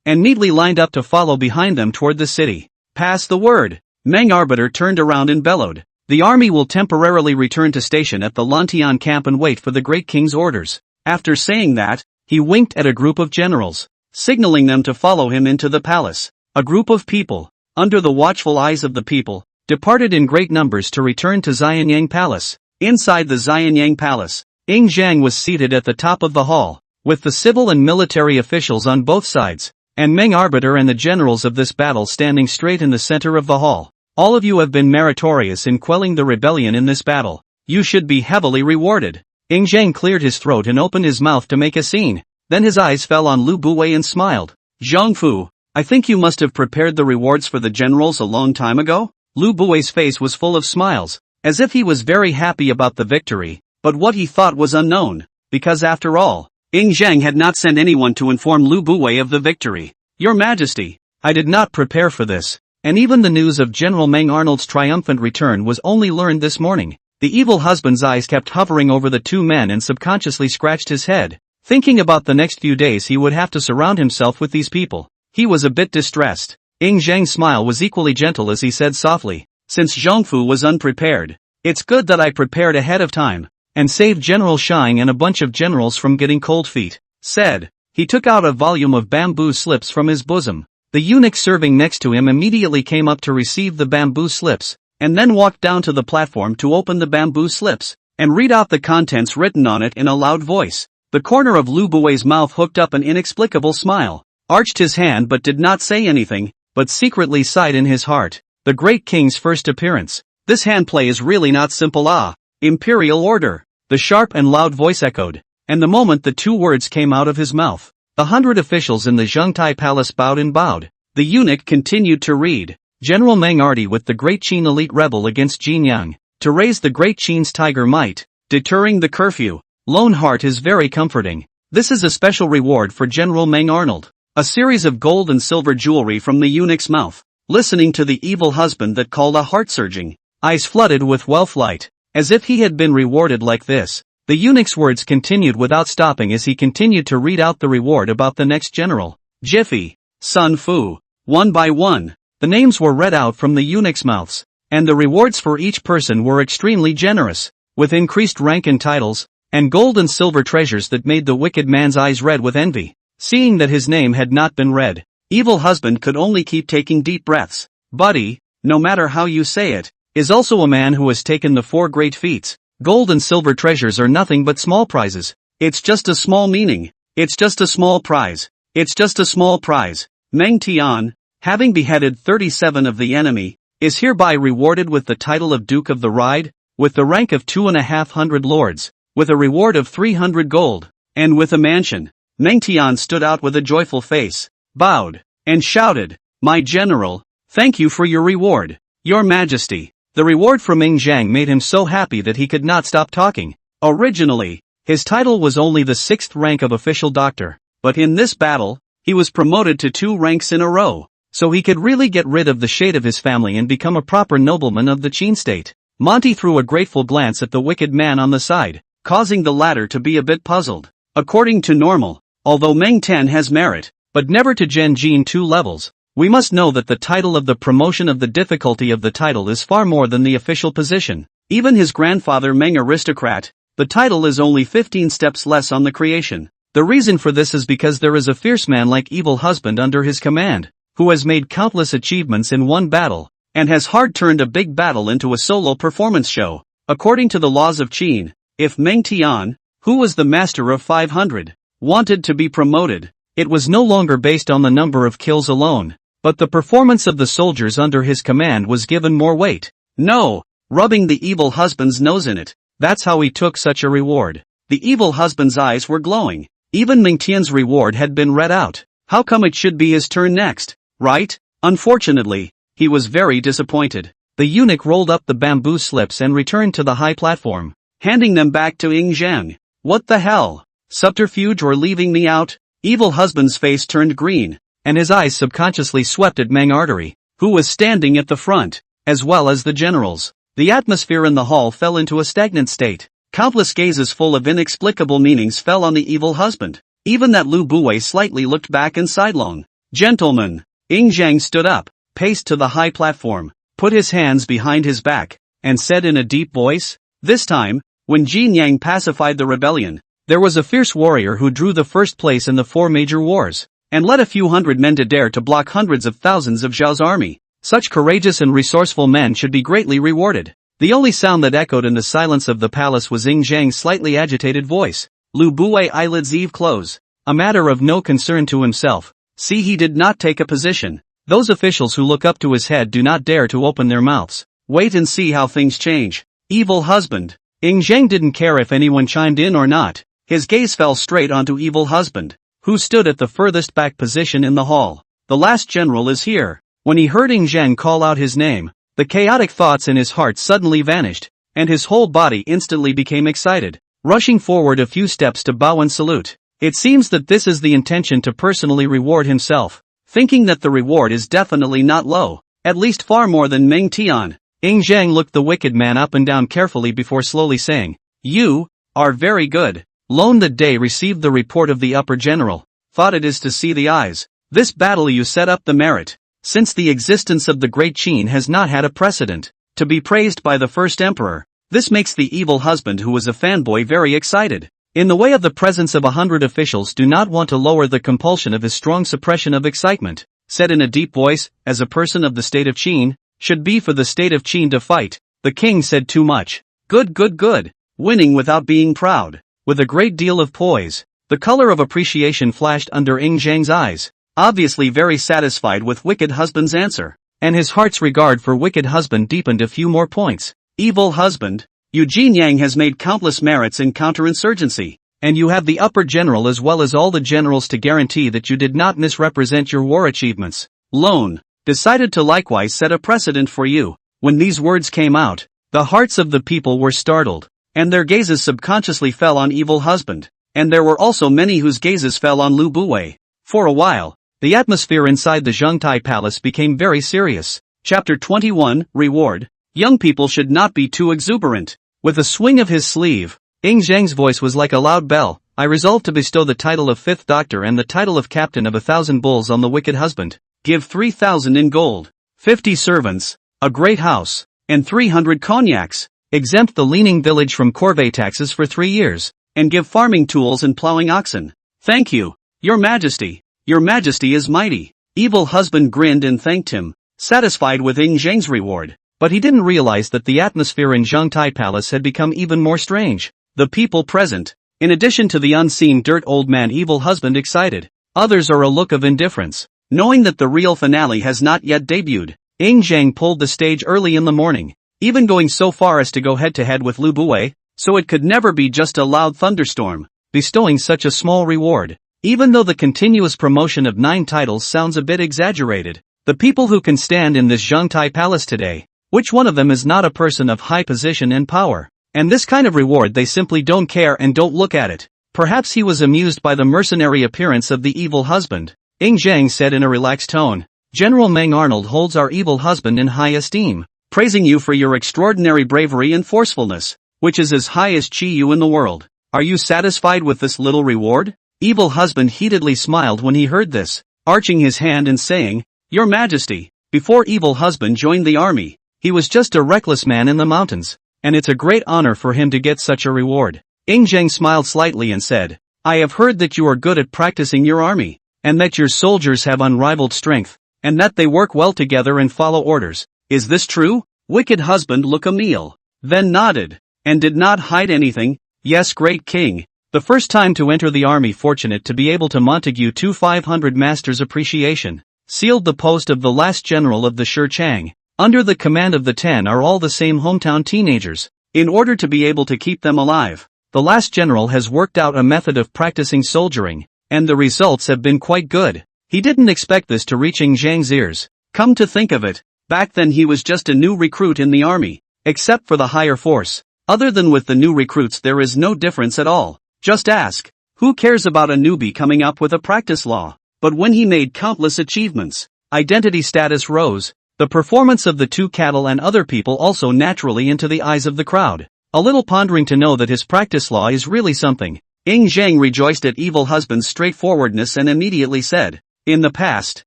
Speaker 1: and neatly lined up to follow behind them toward the city. Pass the word. Meng Arbiter turned around and bellowed. The army will temporarily return to station at the Lantian camp and wait for the great king's orders. After saying that, he winked at a group of generals, signaling them to follow him into the palace. A group of people, under the watchful eyes of the people, departed in great numbers to return to Jinyang Palace. Inside the Jinyang Palace, Ying Zhang was seated at the top of the hall, with the civil and military officials on both sides, and Meng Arbiter and the generals of this battle standing straight in the center of the hall. All of you have been meritorious in quelling the rebellion in this battle. You should be heavily rewarded. Ying Zhang cleared his throat and opened his mouth to make a scene. Then his eyes fell on Lu Buwei and smiled. Zhongfu, I think you must have prepared the rewards for the generals a long time ago? Lu Buwei's face was full of smiles, as if he was very happy about the victory, but what he thought was unknown, because after all, Ying Zhang had not sent anyone to inform Lu Buwei of the victory. Your Majesty, I did not prepare for this, and even the news of General Meng Arnold's triumphant return was only learned this morning. The evil husband's eyes kept hovering over the two men and subconsciously scratched his head, thinking about the next few days he would have to surround himself with these people. He was a bit distressed. Ying Zhang's smile was equally gentle as he said softly, since Zhongfu was unprepared, it's good that I prepared ahead of time, and saved General Shang and a bunch of generals from getting cold feet. Said, he took out a volume of bamboo slips from his bosom. The eunuch serving next to him immediately came up to receive the bamboo slips, and then walked down to the platform to open the bamboo slips, and read out the contents written on it in a loud voice. The corner of Lu Buwei's mouth hooked up an inexplicable smile, arched his hand but did not say anything, but secretly sighed in his heart. The great king's first appearance. This handplay is really not simple. Imperial order. The sharp and loud voice echoed, and the moment the two words came out of his mouth, the 100 officials in the Zhengtai Palace bowed and bowed. The eunuch continued to read. General Meng Artie with the great Qin elite rebel against Jinyang, to raise the great Qin's tiger might, deterring the curfew. Lone heart is very comforting. This is a special reward for General Meng Arnold. A series of gold and silver jewelry from the eunuch's mouth, listening to the evil husband that called a heart-surging, eyes flooded with wealth light, as if he had been rewarded like this. The eunuch's words continued without stopping as he continued to read out the reward about the next general. Jiffy, Sun Fu. One by one, the names were read out from the eunuch's mouths, and the rewards for each person were extremely generous, with increased rank and titles, and gold and silver treasures that made the wicked man's eyes red with envy. Seeing that his name had not been read, evil husband could only keep taking deep breaths. Buddy, no matter how you say it, is also a man who has taken the 4 great feats. Gold and silver treasures are nothing but small prizes. It's just a small meaning. It's just a small prize. It's just a small prize. Meng Tian, having beheaded 37 of the enemy, is hereby rewarded with the title of Duke of the Ride, with the rank of 2,500 lords, with a reward of 300 gold, and with a mansion. Meng Tian stood out with a joyful face, bowed, and shouted, "My general, thank you for your reward, your majesty." The reward from Ming Zhang made him so happy that he could not stop talking. Originally, his title was only the 6th rank of official doctor, but in this battle, he was promoted to 2 ranks in a row, so he could really get rid of the shade of his family and become a proper nobleman of the Qin state. Monty threw a grateful glance at the wicked man on the side, causing the latter to be a bit puzzled. According to normal, although Meng Tian has merit, but never to Gen Jin 2 levels, we must know that the title of the promotion of the difficulty of the title is far more than the official position. Even his grandfather Meng Aristocrat, the title is only 15 steps less on the creation. The reason for this is because there is a fierce man like Evil Husband under his command, who has made countless achievements in one battle, and has hard turned a big battle into a solo performance show. According to the laws of Qin, if Meng Tian, who was the master of 500, wanted to be promoted, it was no longer based on the number of kills alone, but the performance of the soldiers under his command was given more weight. No, rubbing the Evil Husband's nose in it, that's how he took such a reward. The Evil Husband's eyes were glowing. Even Meng Tian's reward had been read out. How come it should be his turn next, right? Unfortunately, he was very disappointed. The eunuch rolled up the bamboo slips and returned to the high platform, handing them back to Ying Zhang. What the hell? Subterfuge or leaving me out? Evil Husband's face turned green, and his eyes subconsciously swept at Meng Artery, who was standing at the front, as well as the generals. The atmosphere in the hall fell into a stagnant state. Countless gazes full of inexplicable meanings fell on the Evil Husband. Even that Lu Buwei slightly looked back and sidelong. Gentlemen, Ying Zhang stood up, paced to the high platform, put his hands behind his back, and said in a deep voice, "This time, when Jinyang pacified the rebellion, there was a fierce warrior who drew the first place in the 4 major wars, and led a few hundred men to dare to block hundreds of thousands of Zhao's army. Such courageous and resourceful men should be greatly rewarded." The only sound that echoed in the silence of the palace was Ying Zhang's slightly agitated voice. Lu Buwei eyelids Eve close. A matter of no concern to himself. See, he did not take a position. Those officials who look up to his head do not dare to open their mouths. Wait and see how things change. Evil Husband. Ying Zhang didn't care if anyone chimed in or not. His gaze fell straight onto Evil Husband, who stood at the furthest back position in the hall. The last general is here. When he heard Ying Zhang call out his name, the chaotic thoughts in his heart suddenly vanished, and his whole body instantly became excited, rushing forward a few steps to bow and salute. It seems that this is the intention to personally reward himself, thinking that the reward is definitely not low, at least far more than Meng Tian. Ying Zhang looked the wicked man up and down carefully before slowly saying, "You are very good." Lone that day received the report of the upper general, thought it is to see the eyes. This battle you set up the merit, since the existence of the Great Qin has not had a precedent, to be praised by the first emperor. This makes the Evil Husband, who was a fanboy, very excited. In the way of the presence of 100 officials do not want to lower the compulsion of his strong suppression of excitement, said in a deep voice, as a person of the state of Qin, should be for the state of Qin to fight. The king said too much. Good good good. Winning without being proud. With a great deal of poise. The color of appreciation flashed under Ying Zhang's eyes. Obviously very satisfied with Wicked Husband's answer, and his heart's regard for Wicked Husband deepened a few more points. Evil Husband, Jinyang has made countless merits in counterinsurgency, and you have the upper general as well as all the generals to guarantee that you did not misrepresent your war achievements. Lone, decided to likewise set a precedent for you. When these words came out, the hearts of the people were startled, and their gazes subconsciously fell on Evil Husband, and there were also many whose gazes fell on Lu Buwei. For a while, the atmosphere inside the Zhengtai Palace became very serious. Chapter 21, Reward. Young people should not be too exuberant. With a swing of his sleeve, Ying Zhang's voice was like a loud bell. I resolve to bestow the title of 5th Doctor and the title of Captain of 1,000 Bulls on the Wicked Husband. Give 3,000 in gold, 50 servants, a great house, and 300 cognacs. Exempt the leaning village from corvée taxes for 3 years, and give farming tools and plowing oxen. Thank you, Your Majesty. Your Majesty is mighty. Evil Husband grinned and thanked him, satisfied with Ying Zhang's reward, but he didn't realize that the atmosphere in Zhengtai Palace had become even more strange. The people present, In addition to the unseen dirt old man evil husband excited, others are a look of indifference. Knowing that the real finale has not yet debuted, Zhang pulled the stage early in the morning, even going so far as to go head-to-head with Lu Buwei, so it could never be just a loud thunderstorm, bestowing such a small reward. Even though the continuous promotion of 9 titles sounds a bit exaggerated, the people who can stand in this Zhongtai palace today, which one of them is not a person of high position and power? And this kind of reward they simply don't care and don't look at it. Perhaps he was amused by the mercenary appearance of the evil husband. Zhang said in a relaxed tone. General Meng Arnold holds our evil husband in high esteem, praising you for your extraordinary bravery and forcefulness, which is as high as Qi Yu in the world. Are you satisfied with this little reward? Evil husband heatedly smiled when he heard this, arching his hand and saying, Your Majesty, before evil husband joined the army, he was just a reckless man in the mountains, and it's a great honor for him to get such a reward. Zhang smiled slightly and said, I have heard that you are good at practicing your army, and that your soldiers have unrivaled strength, and that they work well together and follow orders. Is this true? Wicked husband looked a meal, then nodded, and did not hide anything. Yes, great king. The first time to enter the army, fortunate to be able to Montague 500 Master's appreciation, sealed the post of the last general of the Shi Chang. Under the command of the 10 are all the same hometown teenagers. In order to be able to keep them alive, the last general has worked out a method of practicing soldiering, and the results have been quite good. He didn't expect this to reach Zhang's ears. Come to think of it, back then he was just a new recruit in the army, except for the higher force. Other than with the new recruits there is no difference at all. Just ask, who cares about a newbie coming up with a practice law? But when he made countless achievements, identity status rose, the performance of the 2 cattle and other people also naturally into the eyes of the crowd. A little pondering to know that his practice law is really something. Zhang rejoiced at evil husband's straightforwardness and immediately said, In the past,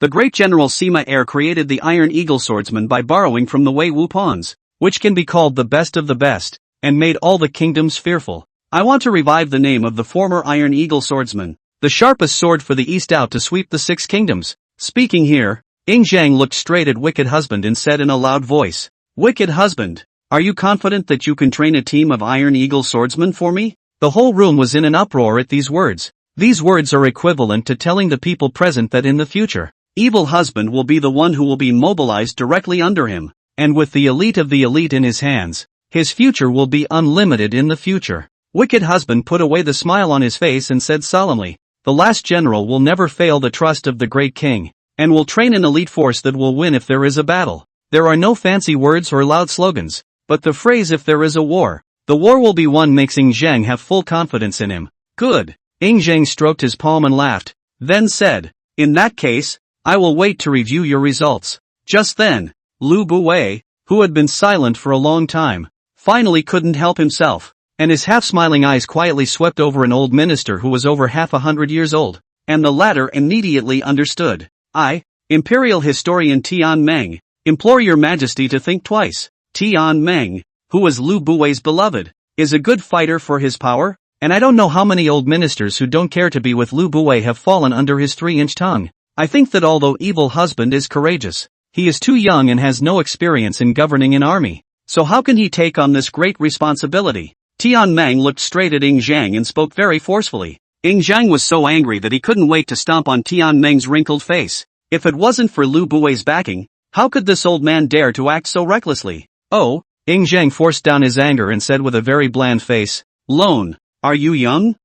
Speaker 1: the great general Sima Air created the Iron Eagle swordsman by borrowing from the Wei Wu pawns, which can be called the best of the best, and made all the kingdoms fearful. I want to revive the name of the former Iron Eagle swordsman, the sharpest sword for the East out to sweep the 6 kingdoms. Speaking here, Zhang looked straight at Wicked Husband and said in a loud voice, Wicked Husband, are you confident that you can train a team of Iron Eagle swordsmen for me? The whole room was in an uproar at these words. These words are equivalent to telling the people present that in the future, evil husband will be the one who will be mobilized directly under him, and with the elite of the elite in his hands, his future will be unlimited in the future. Wicked husband put away the smile on his face and said solemnly, The last general will never fail the trust of the great king, and will train an elite force that will win if there is a battle. There are no fancy words or loud slogans, but the phrase if there is a war, the war will be won makes Zhang have full confidence in him. Good. Zhang stroked his palm and laughed, then said, In that case, I will wait to review your results. Just then, Lu Buwei, who had been silent for a long time, finally couldn't help himself, and his half-smiling eyes quietly swept over an old minister who was over 100 years old, and the latter immediately understood. I, Imperial Historian Tian Meng, implore your majesty to think twice. Tian Meng, who was Lu Buwei's beloved, is a good fighter for his power, and I don't know how many old ministers who don't care to be with Lu Buwei have fallen under his 3-inch tongue. I think that although evil husband is courageous, he is too young and has no experience in governing an army. So how can he take on this great responsibility? Tian Meng looked straight at Zhang and spoke very forcefully. Zhang was so angry that he couldn't wait to stomp on Tian Meng's wrinkled face. If it wasn't for Lu Buwei's backing, how could this old man dare to act so recklessly? Oh, Zhang forced down his anger and said with a very bland face, Lone, are you young?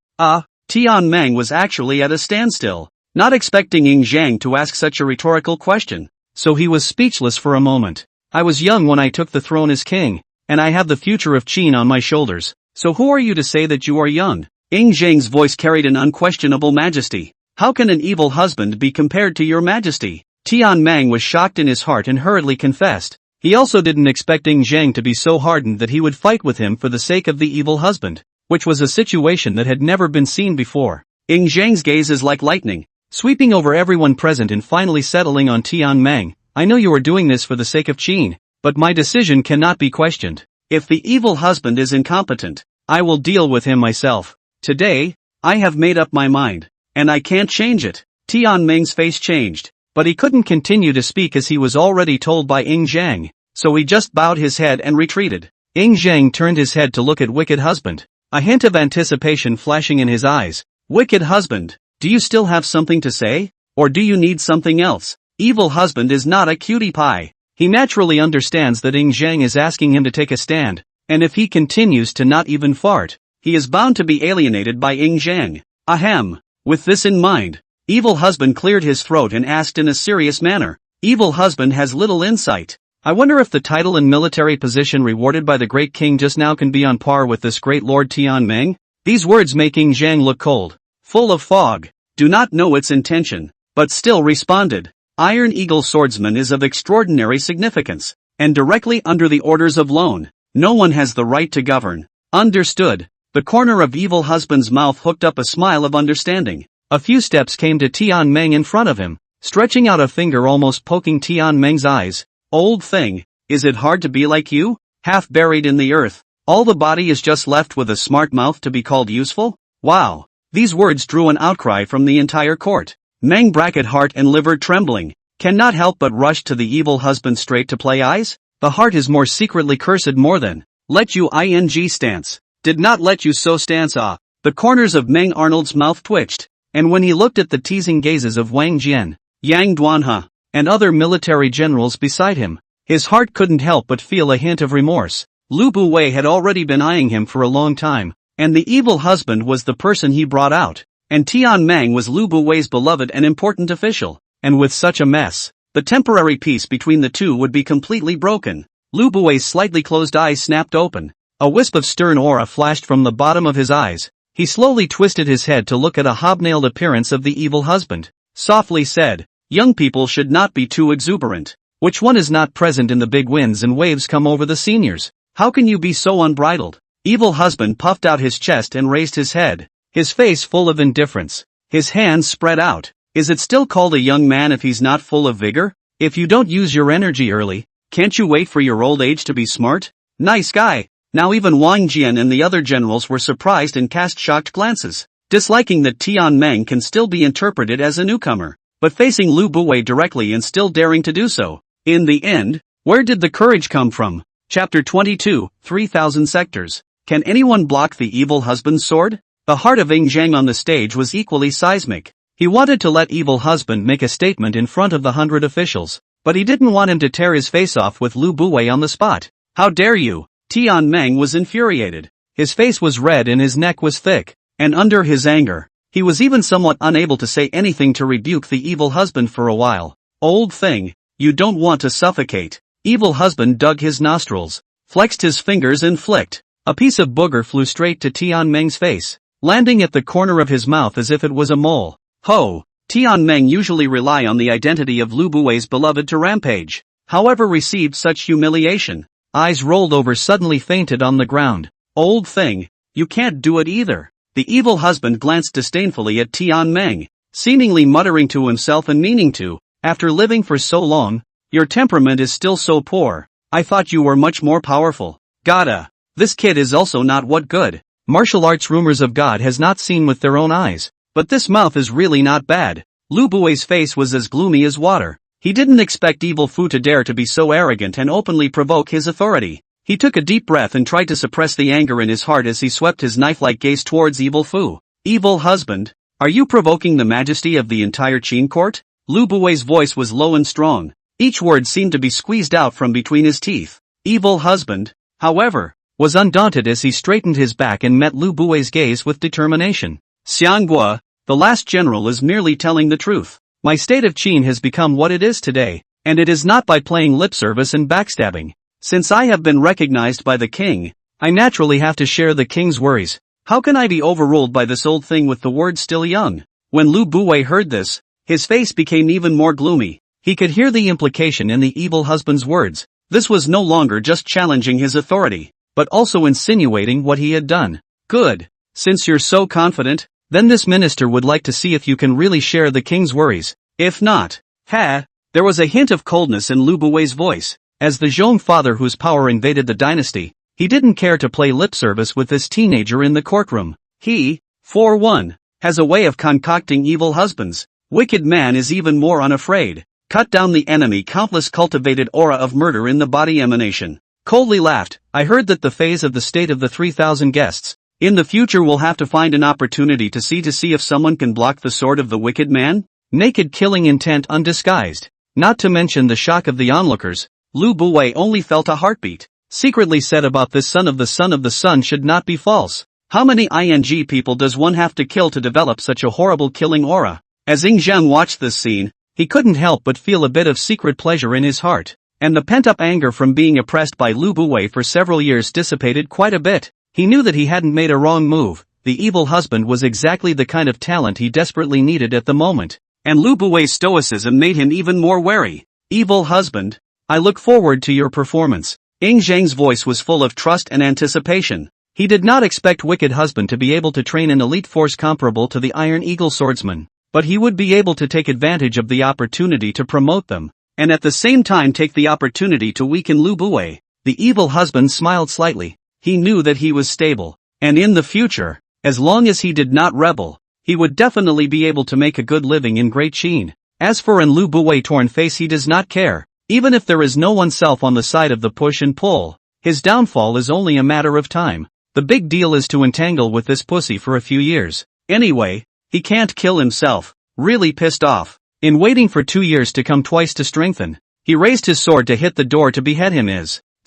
Speaker 1: Tian Meng was actually at a standstill, not expecting Zhang to ask such a rhetorical question, so he was speechless for a moment. I was young when I took the throne as king, and I have the future of Qin on my shoulders, so who are you to say that you are young? Zhang's voice carried an unquestionable majesty. How can an evil husband be compared to your majesty? Tian Meng was shocked in his heart and hurriedly confessed. He also didn't expect Zhang to be so hardened that he would fight with him for the sake of the evil husband, which was a situation that had never been seen before. Zhang's gaze is like lightning, sweeping over everyone present and finally settling on Tian Meng. I know you are doing this for the sake of Qin, but my decision cannot be questioned. If the evil husband is incompetent, I will deal with him myself. Today, I have made up my mind, and I can't change it. Tian Meng's face changed, but he couldn't continue to speak as he was already told by Zhang, so he just bowed his head and retreated. Zhang turned his head to look at Wicked Husband. a hint of anticipation flashing in his eyes. Wicked husband, do you still have something to say? Or do you need something else? Evil husband is not a cutie pie. He naturally understands that Zhang is asking him to take a stand, and if he continues to not even fart, he is bound to be alienated by Zhang. Ahem. With this in mind, evil husband cleared his throat and asked in a serious manner. Evil husband has little insight. I wonder if the title and military position rewarded by the great king just now can be on par with this great Lord Tianmeng? These words make Zhang look cold, full of fog. Do not know its intention, but still responded. Iron Eagle Swordsman is of extraordinary significance, and directly under the orders of Lone, no one has the right to govern. Understood. The corner of evil husband's mouth hooked up a smile of understanding. A few steps came to Tianmeng in front of him, stretching out a finger almost poking Tianmeng's eyes. Old thing, is it hard to be like you? Half buried in the earth, all the body is just left with a smart mouth to be called useful? Wow. These words drew an outcry from the entire court. Meng bracket heart and liver trembling, cannot help but rush to the evil husband straight to play eyes? The heart is more secretly cursed more than, let you ing stance, did not let you so stance ah. The corners of Meng Arnold's mouth twitched, and when he looked at the teasing gazes of Wang Jian, Yang Duanhe, and other military generals beside him, his heart couldn't help but feel a hint of remorse. Lu Buwei had already been eyeing him for a long time, and the evil husband was the person he brought out, and Tianmeng was Lu Buwei's beloved and important official, and with such a mess, the temporary peace between the two would be completely broken. Lu Buwei's slightly closed eyes snapped open, a wisp of stern aura flashed from the bottom of his eyes. He slowly twisted his head to look at a hobnailed appearance of the evil husband, softly said, young people should not be too exuberant. Which one is not present in the big winds and waves come over the seniors? How can you be so unbridled? Evil husband puffed out his chest and raised his head, his face full of indifference, his hands spread out. Is it still called a young man if he's not full of vigor? If you don't use your energy early, can't you wait for your old age to be smart? Nice guy. Now even Wang Jian and the other generals were surprised and cast shocked glances, disliking that Tianmeng can still be interpreted as a newcomer, but facing Lu Buwei directly and still daring to do so. In the end, where did the courage come from? Chapter 22, 3000 Sectors. Can anyone block the evil husband's sword? The heart of Zhang on the stage was equally seismic. He wanted to let evil husband make a statement in front of the 100 officials, but he didn't want him to tear his face off with Lu Buwei on the spot. How dare you? Tianmeng was infuriated. His face was red and his neck was thick, and under his anger, he was even somewhat unable to say anything to rebuke the evil husband for a while. Old thing, you don't want to suffocate. Evil husband dug his nostrils, flexed his fingers and flicked. A piece of booger flew straight to Tianmeng's face, landing at the corner of his mouth as if it was a mole. Ho! Tianmeng usually rely on the identity of Lu Buwei's beloved to rampage, however received such humiliation. Eyes rolled over suddenly fainted on the ground. Old thing, you can't do it either. The evil husband glanced disdainfully at Tianmeng, seemingly muttering to himself and meaning to, after living for so long, your temperament is still so poor. I thought you were much more powerful. Gotta. This kid is also not what good. Martial arts rumors of God has not seen with their own eyes, but this mouth is really not bad. Lu Buwei's face was as gloomy as water. He didn't expect evil Fu to dare to be so arrogant and openly provoke his authority. He took a deep breath and tried to suppress the anger in his heart as he swept his knife-like gaze towards evil Fu. Evil husband, are you provoking the majesty of the entire Qin court? Lu Buwei's voice was low and strong. Each word seemed to be squeezed out from between his teeth. Evil husband, however, was undaunted as he straightened his back and met Lu Buwei's gaze with determination. Xianghua, the last general is merely telling the truth. My state of Qin has become what it is today, and it is not by playing lip service and backstabbing. Since I have been recognized by the king, I naturally have to share the king's worries. How can I be overruled by this old thing with the word still young? When Lu Buwei heard this, his face became even more gloomy. He could hear the implication in the evil husband's words. This was no longer just challenging his authority, but also insinuating what he had done. Good. Since you're so confident, then this minister would like to see if you can really share the king's worries. If not, there was a hint of coldness in Lu Buwei's voice. As the Zhong father whose power invaded the dynasty, he didn't care to play lip service with this teenager in the courtroom. He, for one, has a way of concocting evil husbands. Wicked man is even more unafraid. Cut down the enemy countless cultivated aura of murder in the body emanation. Coldly laughed, I heard that the phase of the state of the 3000 guests, In the future we'll have to find an opportunity to see if someone can block the sword of the wicked man? Naked killing intent undisguised. Not to mention the shock of the onlookers, Lu Buwei only felt a heartbeat. Secretly said about this son of the sun should not be false. How many ing people does one have to kill to develop such a horrible killing aura? As Jinyang watched this scene, he couldn't help but feel a bit of secret pleasure in his heart, and the pent-up anger from being oppressed by Lu Buwei for several years dissipated quite a bit. He knew that he hadn't made a wrong move. The evil husband was exactly the kind of talent he desperately needed at the moment, and Lu Buwei's stoicism made him even more wary. Evil husband, I look forward to your performance. Zhang's voice was full of trust and anticipation. He did not expect Wicked Husband to be able to train an elite force comparable to the Iron Eagle swordsman, but he would be able to take advantage of the opportunity to promote them, and at the same time take the opportunity to weaken Lu Buwei. The evil husband smiled slightly. He knew that he was stable, and in the future, as long as he did not rebel, he would definitely be able to make a good living in Great Qin. As for Lu Buwei's torn face, he does not care. Even if there is no oneself on the side of the push and pull, his downfall is only a matter of time. The big deal is to entangle with this pussy for a few years. Anyway, he can't kill himself. Really pissed off. In waiting for 2 years to come twice to strengthen, he raised his sword to hit the door to behead him.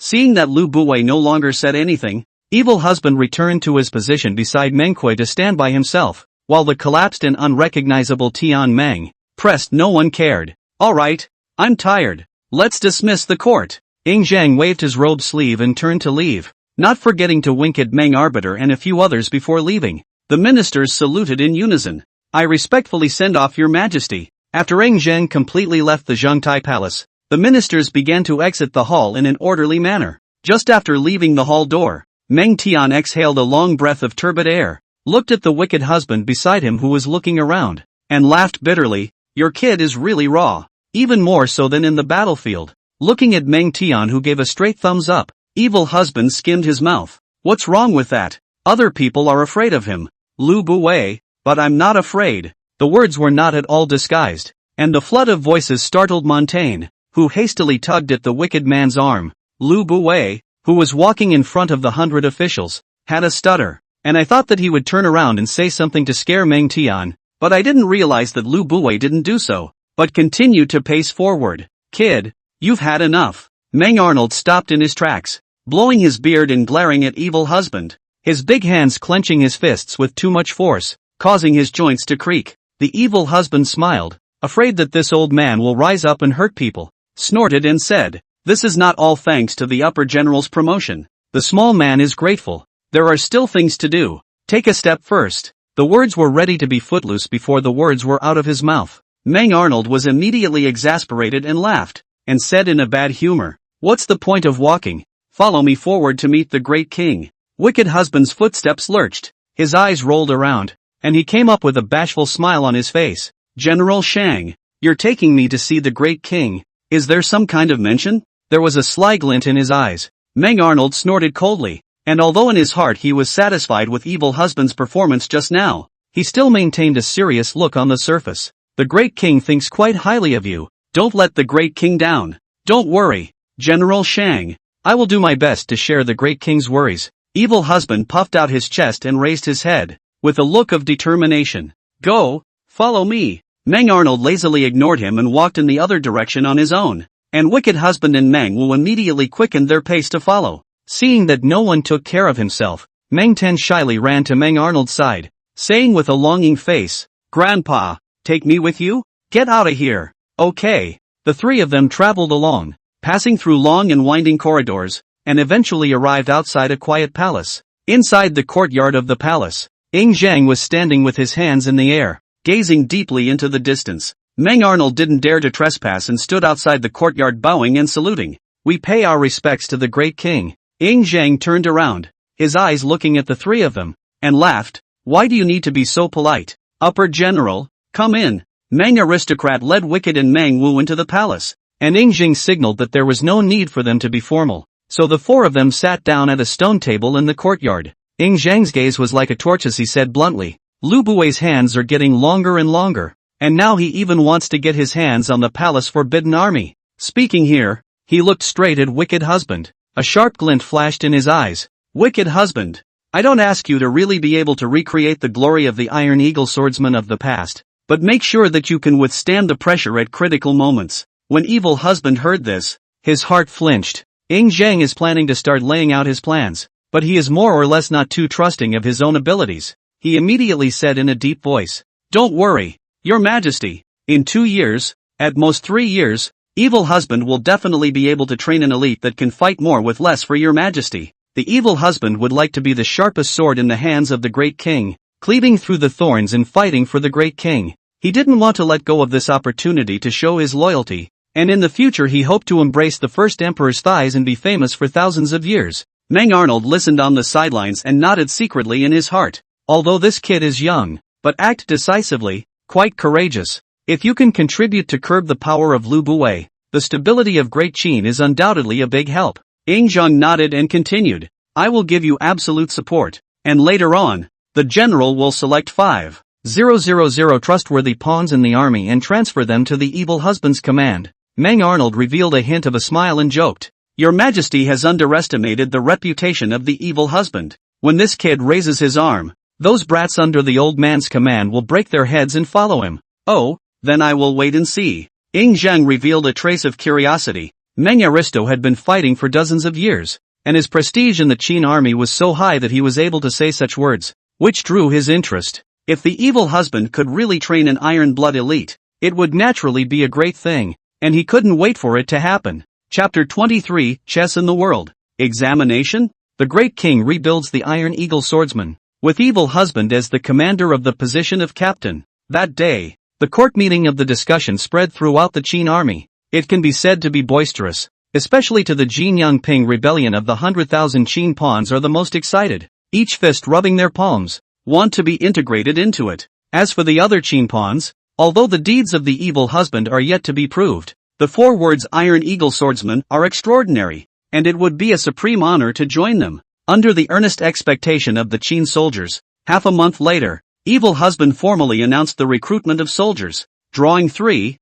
Speaker 1: Seeing that Lu Buwei no longer said anything, evil husband returned to his position beside Mengkui to stand by himself, while the collapsed and unrecognizable Tian Meng pressed. No one cared. Alright, I'm tired. Let's dismiss the court. Zhang waved his robe sleeve and turned to leave, not forgetting to wink at Meng Arbiter and a few others before leaving. The ministers saluted in unison. I respectfully send off your majesty. After Zhang completely left the Zhongtai Palace, the ministers began to exit the hall in an orderly manner. Just after leaving the hall door, Meng Tian exhaled a long breath of turbid air, looked at the wicked husband beside him who was looking around, and laughed bitterly. Your kid is really raw. Even more so than in the battlefield. Looking at Meng Tian, who gave a straight thumbs up, evil husband skimmed his mouth. What's wrong with that? Other people are afraid of him. Lu Buwei, but I'm not afraid. The words were not at all disguised, and the flood of voices startled Montaigne, who hastily tugged at the wicked man's arm. Lu Buwei, who was walking in front of the 100 officials, had a stutter, and I thought that he would turn around and say something to scare Meng Tian, but I didn't realize that Lu Buwei didn't do so, but continued to pace forward. Kid, you've had enough. Meng Arnold stopped in his tracks, blowing his beard and glaring at evil husband, his big hands clenching his fists with too much force, causing his joints to creak. The evil husband smiled, afraid that this old man will rise up and hurt people, snorted and said, this is not all thanks to the upper general's promotion. The small man is grateful. There are still things to do. Take a step first. The words were ready to be footloose before the words were out of his mouth. Meng Arnold was immediately exasperated and laughed, and said in a bad humor, what's the point of walking? Follow me forward to meet the great king. Wicked husband's footsteps lurched, his eyes rolled around, and he came up with a bashful smile on his face. General Shang, you're taking me to see the great king. Is there some kind of mention? There was a sly glint in his eyes. Meng Arnold snorted coldly, and although in his heart he was satisfied with evil husband's performance just now, he still maintained a serious look on the surface. The great king thinks quite highly of you. Don't let the great king down. Don't worry, General Shang. I will do my best to share the great king's worries. Evil husband puffed out his chest and raised his head, with a look of determination. Go, follow me. Meng Arnold lazily ignored him and walked in the other direction on his own, and wicked husband and Meng Wu immediately quickened their pace to follow. Seeing that no one took care of himself, Meng Ten shyly ran to Meng Arnold's side, saying with a longing face, Grandpa, take me with you? Get out of here. Okay. The three of them traveled along, passing through long and winding corridors, and eventually arrived outside a quiet palace. Inside the courtyard of the palace, Zhang was standing with his hands in the air, gazing deeply into the distance. Meng Arnold didn't dare to trespass and stood outside the courtyard bowing and saluting. We pay our respects to the great king. Zhang turned around, his eyes looking at the three of them, and laughed. Why do you need to be so polite? Upper General, come in. Meng aristocrat led Wicked and Meng Wu into the palace, and Zhang signaled that there was no need for them to be formal, so the four of them sat down at a stone table in the courtyard. Zhang's gaze was like a torch as he said bluntly, Lu Buwei's hands are getting longer and longer, and now he even wants to get his hands on the palace forbidden army. Speaking here, he looked straight at Wicked Husband. A sharp glint flashed in his eyes. Wicked Husband, I don't ask you to really be able to recreate the glory of the Iron Eagle swordsman of the past, but make sure that you can withstand the pressure at critical moments. When evil husband heard this, his heart flinched. Zhang is planning to start laying out his plans, but he is more or less not too trusting of his own abilities. He immediately said in a deep voice, "Don't worry, Your Majesty. In 2 years, at most 3 years, evil husband will definitely be able to train an elite that can fight more with less for Your Majesty." The evil husband would like to be the sharpest sword in the hands of the great king, cleaving through the thorns and fighting for the great king. He didn't want to let go of this opportunity to show his loyalty, and in the future he hoped to embrace the first emperor's thighs and be famous for thousands of years. Mang Arnold listened on the sidelines and nodded secretly in his heart. Although this kid is young, but act decisively, quite courageous. If you can contribute to curb the power of Lu Buwei, the stability of Great Qin is undoubtedly a big help. Zhang nodded and continued, "I will give you absolute support, and later on, the general will select 5,000 trustworthy pawns in the army and transfer them to the evil husband's command." Mang Arnold revealed a hint of a smile and joked, "Your Majesty has underestimated the reputation of the evil husband. When this kid raises his arm, those brats under the old man's command will break their heads and follow him." "Oh, then I will wait and see." Zhang revealed a trace of curiosity. Meng Aristo had been fighting for dozens of years, and his prestige in the Qin army was so high that he was able to say such words, which drew his interest. If the evil husband could really train an Iron Blood elite, it would naturally be a great thing, and he couldn't wait for it to happen. Chapter 23, Chess in the World. Examination? The Great King rebuilds the Iron Eagle swordsman, with evil husband as the commander of the position of captain. That day, the court meeting of the discussion spread throughout the Qin army. It can be said to be boisterous, especially to the Jinyang Ping rebellion of the 100,000 Qin pawns are the most excited, each fist rubbing their palms, want to be integrated into it. As for the other Qin pawns, although the deeds of the evil husband are yet to be proved, the 4 words Iron Eagle swordsman are extraordinary, and it would be a supreme honor to join them. Under the earnest expectation of the Qin soldiers, half a month later, evil husband formally announced the recruitment of soldiers, drawing 3,000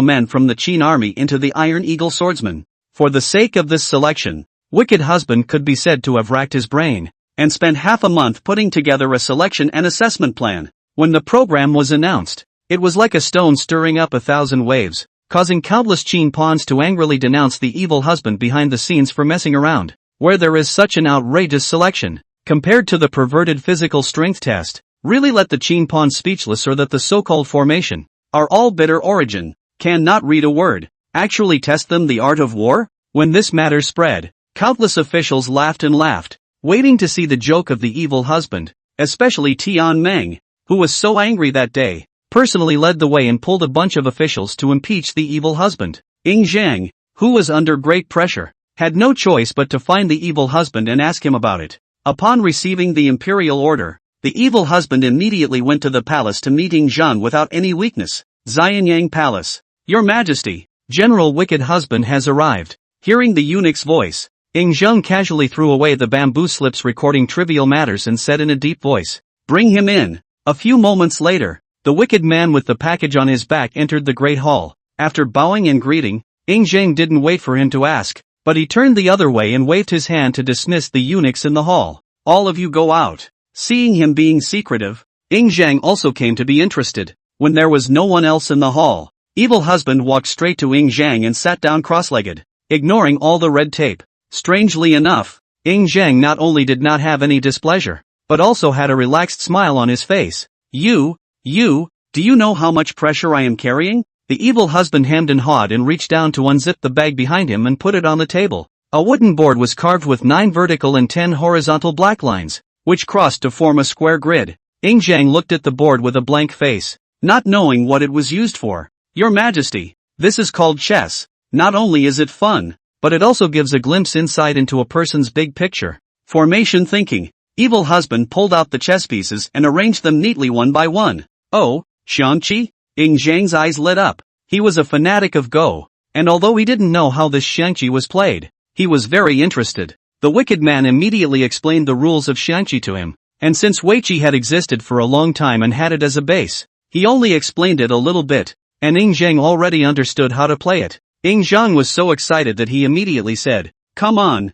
Speaker 1: men from the Qin army into the Iron Eagle swordsman. For the sake of this selection, wicked husband could be said to have racked his brain, and spent half a month putting together a selection and assessment plan. When the program was announced, it was like a stone stirring up 1,000 waves, causing countless Qin pawns to angrily denounce the evil husband behind the scenes for messing around. Where there is such an outrageous selection, compared to the perverted physical strength test, really let the Qin pawns speechless, or that the so-called formation are all bitter origin, can not read a word, actually test them the art of war? When this matter spread, countless officials laughed and laughed, waiting to see the joke of the evil husband, especially Tian Meng, who was so angry that day, personally led the way and pulled a bunch of officials to impeach the evil husband. Zhang, who was under great pressure, had no choice but to find the evil husband and ask him about it. Upon receiving the imperial order, the evil husband immediately went to the palace to meet Zhang without any weakness. Jinyang Palace. Your Majesty, General Wicked Husband has arrived. Hearing the eunuch's voice, Zhang casually threw away the bamboo slips recording trivial matters and said in a deep voice, "Bring him in." A few moments later, the wicked man with the package on his back entered the great hall. After bowing and greeting, Zhang didn't wait for him to ask, but he turned the other way and waved his hand to dismiss the eunuchs in the hall. "All of you go out." Seeing him being secretive, Zhang also came to be interested. When there was no one else in the hall, evil husband walked straight to Zhang and sat down cross-legged, ignoring all the red tape. Strangely enough, Zhang not only did not have any displeasure, but also had a relaxed smile on his face. Do you know how much pressure I am carrying?" The evil husband hemmed and hawed and reached down to unzip the bag behind him and put it on the table. A wooden board was carved with 9 vertical and 10 horizontal black lines, which crossed to form a square grid. Zhang looked at the board with a blank face, not knowing what it was used for. "Your Majesty, this is called chess. Not only is it fun, but it also gives a glimpse inside into a person's big picture. Formation thinking." Evil husband pulled out the chess pieces and arranged them neatly one by one. "Oh, Xiangqi?" Zhang's eyes lit up. He was a fanatic of Go, and although he didn't know how this Xiangqi was played, he was very interested. The wicked man immediately explained the rules of Xiangqi to him, and since Weiqi had existed for a long time and had it as a base, he only explained it a little bit, and Zhang already understood how to play it. Zhang was so excited that he immediately said, come on,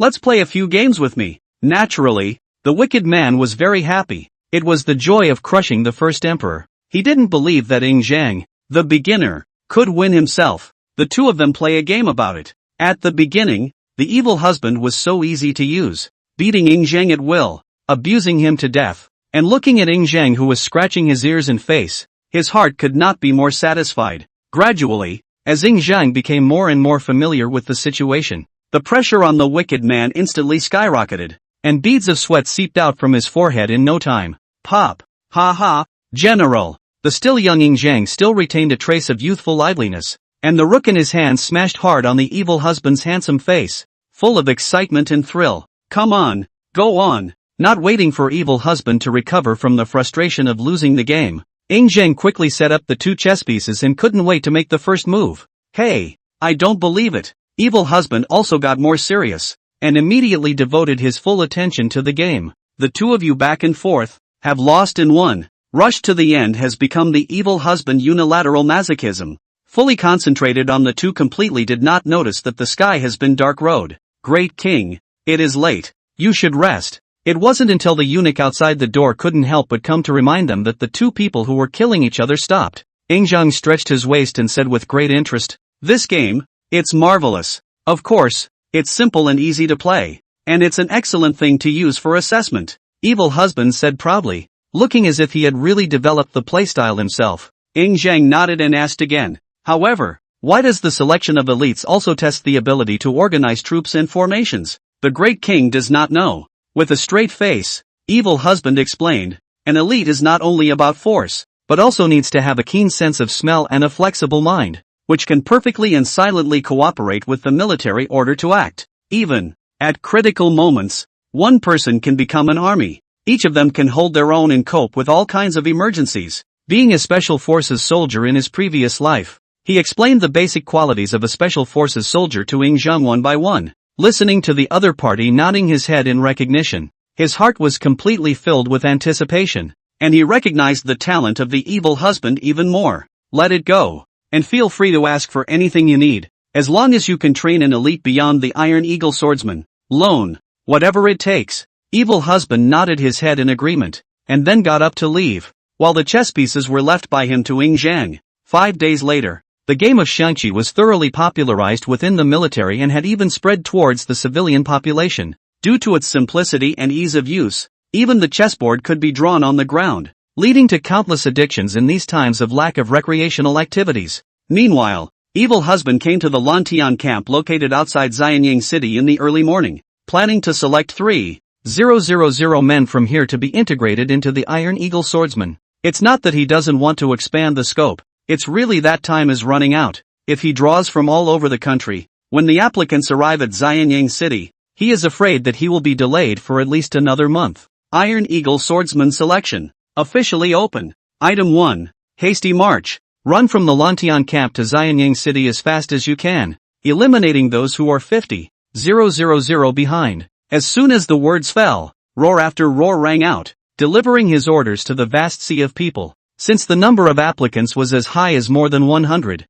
Speaker 1: let's play a few games with me." Naturally, the wicked man was very happy. It was the joy of crushing the first emperor. He didn't believe that Zhang, the beginner, could win himself. The two of them play a game about it. At the beginning, the evil husband was so easy to use, beating Zhang at will, abusing him to death, and looking at Zhang who was scratching his ears and face. His heart could not be more satisfied. Gradually, as Zhang became more and more familiar with the situation, the pressure on the wicked man instantly skyrocketed, and beads of sweat seeped out from his forehead in no time. Pop! Ha ha! General! The still young Zhang still retained a trace of youthful liveliness, and the rook in his hand smashed hard on the evil husband's handsome face, full of excitement and thrill. Come on, go on! Not waiting for evil husband to recover from the frustration of losing the game, Zhang quickly set up the two chess pieces and couldn't wait to make the first move. Hey, I don't believe it. Evil husband also got more serious, and immediately devoted his full attention to the game. The two of you back and forth, have lost and won. Rush to the end has become the evil husband unilateral masochism. Fully concentrated on the two completely did not notice that the sky has been dark road. Great king, it is late. You should rest. It wasn't until the eunuch outside the door couldn't help but come to remind them that the two people who were killing each other stopped. Zhang stretched his waist and said with great interest, "This game, it's marvelous. Of course, it's simple and easy to play. And it's an excellent thing to use for assessment," evil husband said proudly, looking as if he had really developed the playstyle himself. Zhang nodded and asked again, "However, why does the selection of elites also test the ability to organize troops and formations?" The great king does not know. With a straight face, evil husband explained, "An elite is not only about force, but also needs to have a keen sense of smell and a flexible mind, which can perfectly and silently cooperate with the military order to act. Even at critical moments, one person can become an army. Each of them can hold their own and cope with all kinds of emergencies." Being a special forces soldier in his previous life, he explained the basic qualities of a special forces soldier to Zhang one by one. Listening to the other party nodding his head in recognition, his heart was completely filled with anticipation, and he recognized the talent of the evil husband even more. Let it go, and feel free to ask for anything you need, as long as you can train an elite beyond the Iron Eagle swordsman. Loan, whatever it takes. Evil husband nodded his head in agreement, and then got up to leave, while the chess pieces were left by him to Zhang. 5 days later, the game of Xiangqi was thoroughly popularized within the military and had even spread towards the civilian population. Due to its simplicity and ease of use, even the chessboard could be drawn on the ground, leading to countless addictions in these times of lack of recreational activities. Meanwhile, evil husband came to the Lantian camp located outside Jinyang city in the early morning, planning to select 3,000 men from here to be integrated into the Iron Eagle swordsman. It's not that he doesn't want to expand the scope. It's really that time is running out. If he draws from all over the country, when the applicants arrive at Jinyang city, he is afraid that he will be delayed for at least another month. Iron Eagle swordsman selection. Officially open. Item 1. Hasty march. Run from the Lantian camp to Jinyang city as fast as you can, eliminating those who are 50,000 behind. As soon as the words fell, roar after roar rang out, delivering his orders to the vast sea of people. Since the number of applicants was as high as more than 100,000,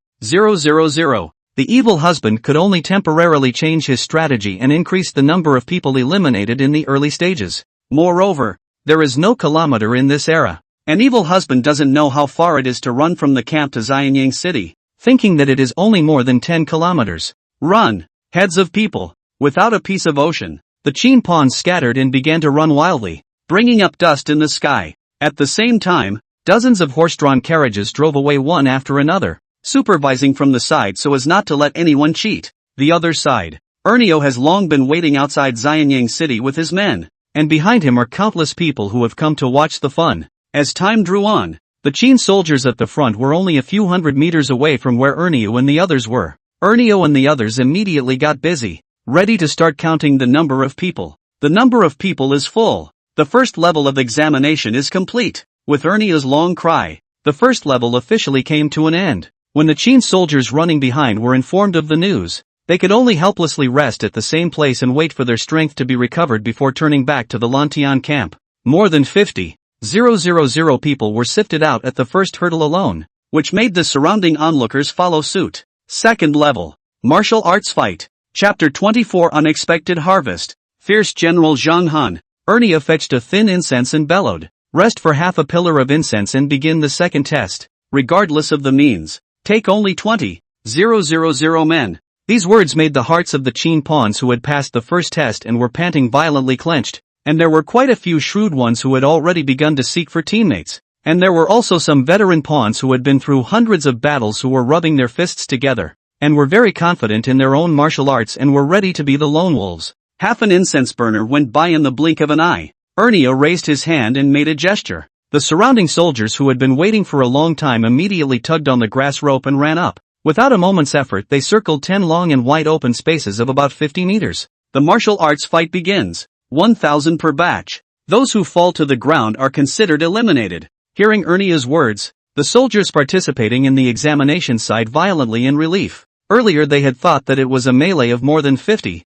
Speaker 1: the evil husband could only temporarily change his strategy and increase the number of people eliminated in the early stages. Moreover, there is no kilometer in this era. An evil husband doesn't know how far it is to run from the camp to Jinyang city, thinking that it is only more than 10 kilometers. Run, heads of people. Without a piece of ocean, the Qin pawns scattered and began to run wildly, bringing up dust in the sky. At the same time, dozens of horse-drawn carriages drove away one after another, supervising from the side so as not to let anyone cheat. The other side. Ernio has long been waiting outside Jinyang city with his men, and behind him are countless people who have come to watch the fun. As time drew on, the Qin soldiers at the front were only a few hundred meters away from where Ernio and the others were. Ernio and the others immediately got busy, ready to start counting the number of people. The number of people is full. The first level of examination is complete. With Ernio's long cry, the first level officially came to an end. When the Qin soldiers running behind were informed of the news, they could only helplessly rest at the same place and wait for their strength to be recovered before turning back to the Lantian camp. More than 50,000 people were sifted out at the first hurdle alone, which made the surrounding onlookers follow suit. Second level. Martial arts fight. Chapter 24 Unexpected Harvest. Fierce General Zhang Han. Ernie fetched a thin incense and bellowed. Rest for half a pillar of incense and begin the second test, regardless of the means. Take only 20,000 men. These words made the hearts of the Qin pawns who had passed the first test and were panting violently clenched, and there were quite a few shrewd ones who had already begun to seek for teammates, and there were also some veteran pawns who had been through hundreds of battles who were rubbing their fists together, and were very confident in their own martial arts and were ready to be the lone wolves. Half an incense burner went by in the blink of an eye. Ernie raised his hand and made a gesture. The surrounding soldiers who had been waiting for a long time immediately tugged on the grass rope and ran up. Without a moment's effort they circled 10 long and wide open spaces of about 50 meters. The martial arts fight begins. 1,000 per batch. Those who fall to the ground are considered eliminated. Hearing Ernie's words, the soldiers participating in the examination sighed violently in relief. Earlier they had thought that it was a melee of more than 50,000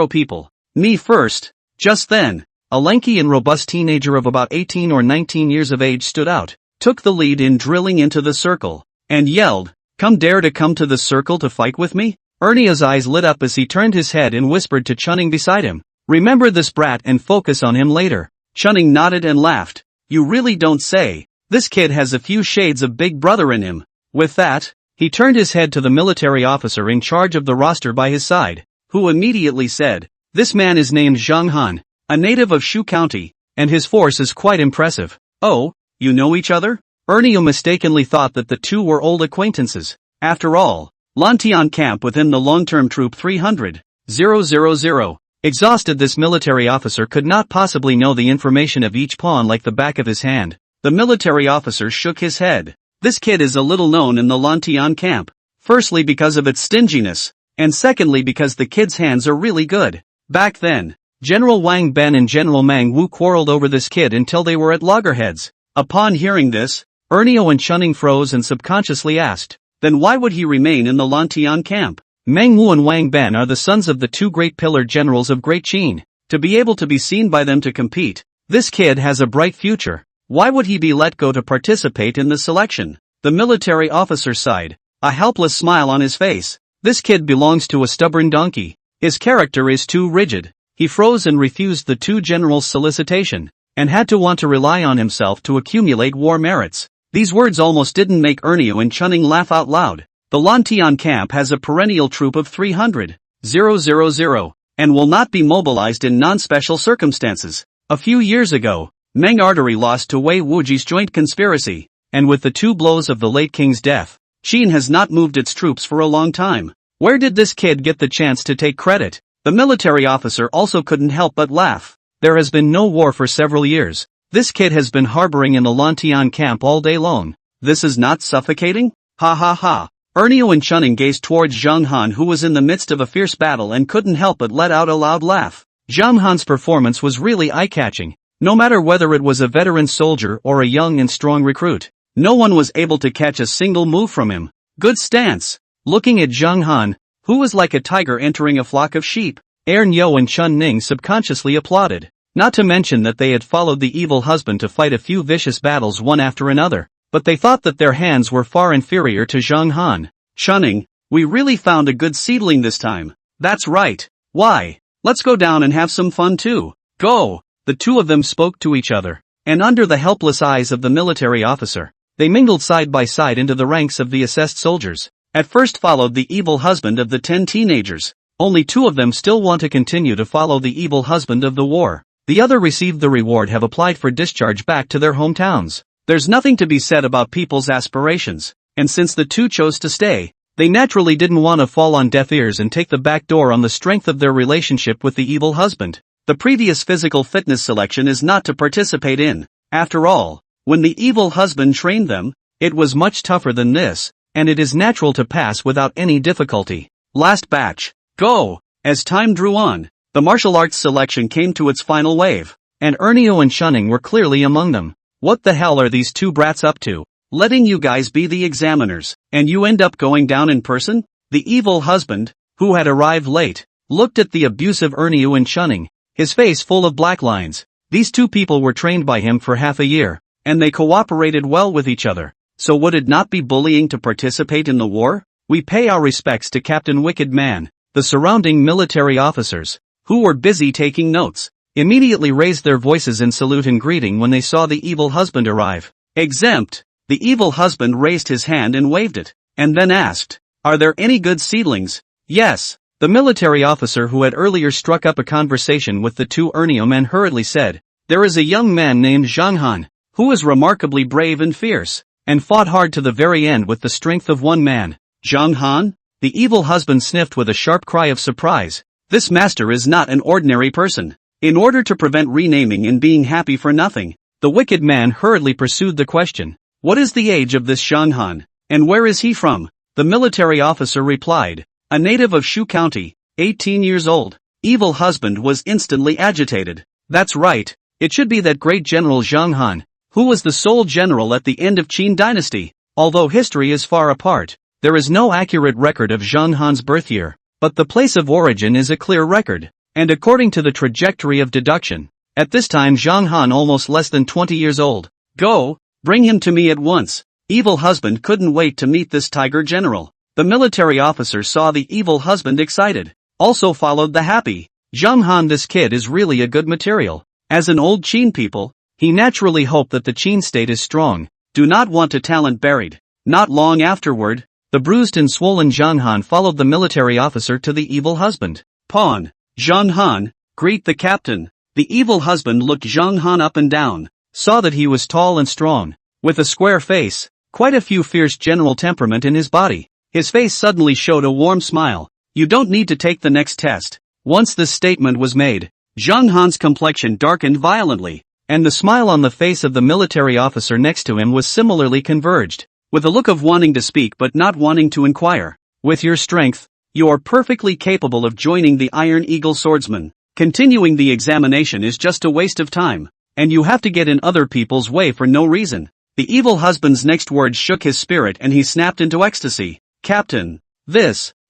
Speaker 1: people. Me first. Just then, a lanky and robust teenager of about 18 or 19 years of age stood out, took the lead in drilling into the circle, and yelled, Dare to come to the circle to fight with me? Ernie's eyes lit up as he turned his head and whispered to Chunning beside him, Remember this brat and focus on him later. Chunning nodded and laughed. You really don't say. This kid has a few shades of Big Brother in him. With that, he turned his head to the military officer in charge of the roster by his side, who immediately said, This man is named Zhang Han, a native of Shu County, and his force is quite impressive. Oh, you know each other? Ernie mistakenly thought that the two were old acquaintances. After all, Lantian camp within the long-term troop 300,000. Exhausted, this military officer could not possibly know the information of each pawn like the back of his hand. The military officer shook his head. This kid is a little known in the Lantian camp. Firstly because of its stinginess, and secondly because the kid's hands are really good. Back then, General Wang Ben and General Mang Wu quarreled over this kid until they were at loggerheads. Upon hearing this, Ernie and Chunning froze and subconsciously asked, Then why would he remain in the Lantian camp? Mang Wu and Wang Ben are the sons of the two great pillar generals of Great Qin. To be able to be seen by them to compete, this kid has a bright future. Why would he be let go to participate in the selection? The military officer sighed, a helpless smile on his face. This kid belongs to a stubborn donkey. His character is too rigid. He froze and refused the two generals' solicitation, and had to want to rely on himself to accumulate war merits. These words almost didn't make Ernie and Chunning laugh out loud. The Lantian camp has a perennial troop of 300,000, and will not be mobilized in non-special circumstances. A few years ago, Meng Artery lost to Wei Wuji's joint conspiracy, and with the two blows of the late king's death, Qin has not moved its troops for a long time. Where did this kid get the chance to take credit? The military officer also couldn't help but laugh. There has been no war for several years. This kid has been harboring in the Lantian camp all day long. This is not suffocating? Ha ha ha. Ernie and Chunning gazed towards Zhang Han, who was in the midst of a fierce battle and couldn't help but let out a loud laugh. Zhang Han's performance was really eye-catching. No matter whether it was a veteran soldier or a young and strong recruit, no one was able to catch a single move from him. Good stance. Looking at Zhang Han, who was like a tiger entering a flock of sheep, Nyo and Chun Ning subconsciously applauded. Not to mention that they had followed the evil husband to fight a few vicious battles one after another, but they thought that their hands were far inferior to Zhang Han. Chunning, we really found a good seedling this time. That's right. Why? Let's go down and have some fun too. Go! The two of them spoke to each other, and under the helpless eyes of the military officer, they mingled side by side into the ranks of the assessed soldiers. At first followed the evil husband of the 10 teenagers. Only 2 of them still want to continue to follow the evil husband of the war. The other received the reward, have applied for discharge back to their hometowns. There's nothing to be said about people's aspirations, and since the 2 chose to stay, they naturally didn't want to fall on deaf ears and take the back door on the strength of their relationship with the evil husband. The previous physical fitness selection is not to participate in. After all, when the evil husband trained them, it was much tougher than this, and it is natural to pass without any difficulty. Last batch. Go! As time drew on, the martial arts selection came to its final wave, and Ernio and Chunning were clearly among them. What the hell are these 2 brats up to? Letting you guys be the examiners, and you end up going down in person? The evil husband, who had arrived late, looked at the abusive Ernio and Chunning, his face full of black lines. These 2 people were trained by him for half a year, and they cooperated well with each other. So would it not be bullying to participate in the war? We pay our respects to Captain Wicked Man. The surrounding military officers, who were busy taking notes, immediately raised their voices in salute and greeting when they saw the evil husband arrive. Exempt. The evil husband raised his hand and waved it, and then asked, "Are there any good seedlings?" "Yes." The military officer who had earlier struck up a conversation with the two Ernio men hurriedly said, "There is a young man named Zhang Han, who is remarkably brave and fierce, and fought hard to the very end with the strength of one man." "Zhang Han?" The evil husband sniffed with a sharp cry of surprise. "This master is not an ordinary person." In order to prevent renaming and being happy for nothing, the wicked man hurriedly pursued the question. "What is the age of this Zhang Han, and where is he from?" The military officer replied, "A native of Shu County, 18 years old." Evil husband was instantly agitated. "That's right, it should be that great General Zhang Han, who was the sole general at the end of Qin dynasty. Although history is far apart, there is no accurate record of Zhang Han's birth year, but the place of origin is a clear record, and according to the trajectory of deduction, at this time Zhang Han almost less than 20 years old. Go, bring him to me at once." Evil husband couldn't wait to meet this tiger general. The military officer saw the evil husband excited, also followed the happy. "Zhang Han, this kid is really a good material." As an old Qin people, he naturally hoped that the Qin state is strong, do not want a talent buried. Not long afterward, the bruised and swollen Zhang Han followed the military officer to the evil husband. "Pawn, Zhang Han, greet the captain." The evil husband looked Zhang Han up and down, saw that he was tall and strong, with a square face, quite a few fierce general temperament in his body. His face suddenly showed a warm smile. "You don't need to take the next test." Once this statement was made, Zhang Han's complexion darkened violently, and the smile on the face of the military officer next to him was similarly converged, with a look of wanting to speak but not wanting to inquire. "With your strength, you are perfectly capable of joining the Iron Eagle swordsmen. Continuing the examination is just a waste of time, and you have to get in other people's way for no reason." The evil husband's next words shook his spirit and he snapped into ecstasy. "Captain,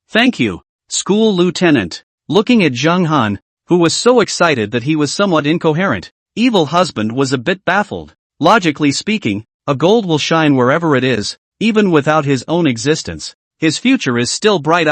Speaker 1: thank you, school lieutenant." Looking at Zhang Han, who was so excited that he was somewhat incoherent, evil husband was a bit baffled. Logically speaking, a gold will shine wherever it is, even without his own existence. His future is still bright.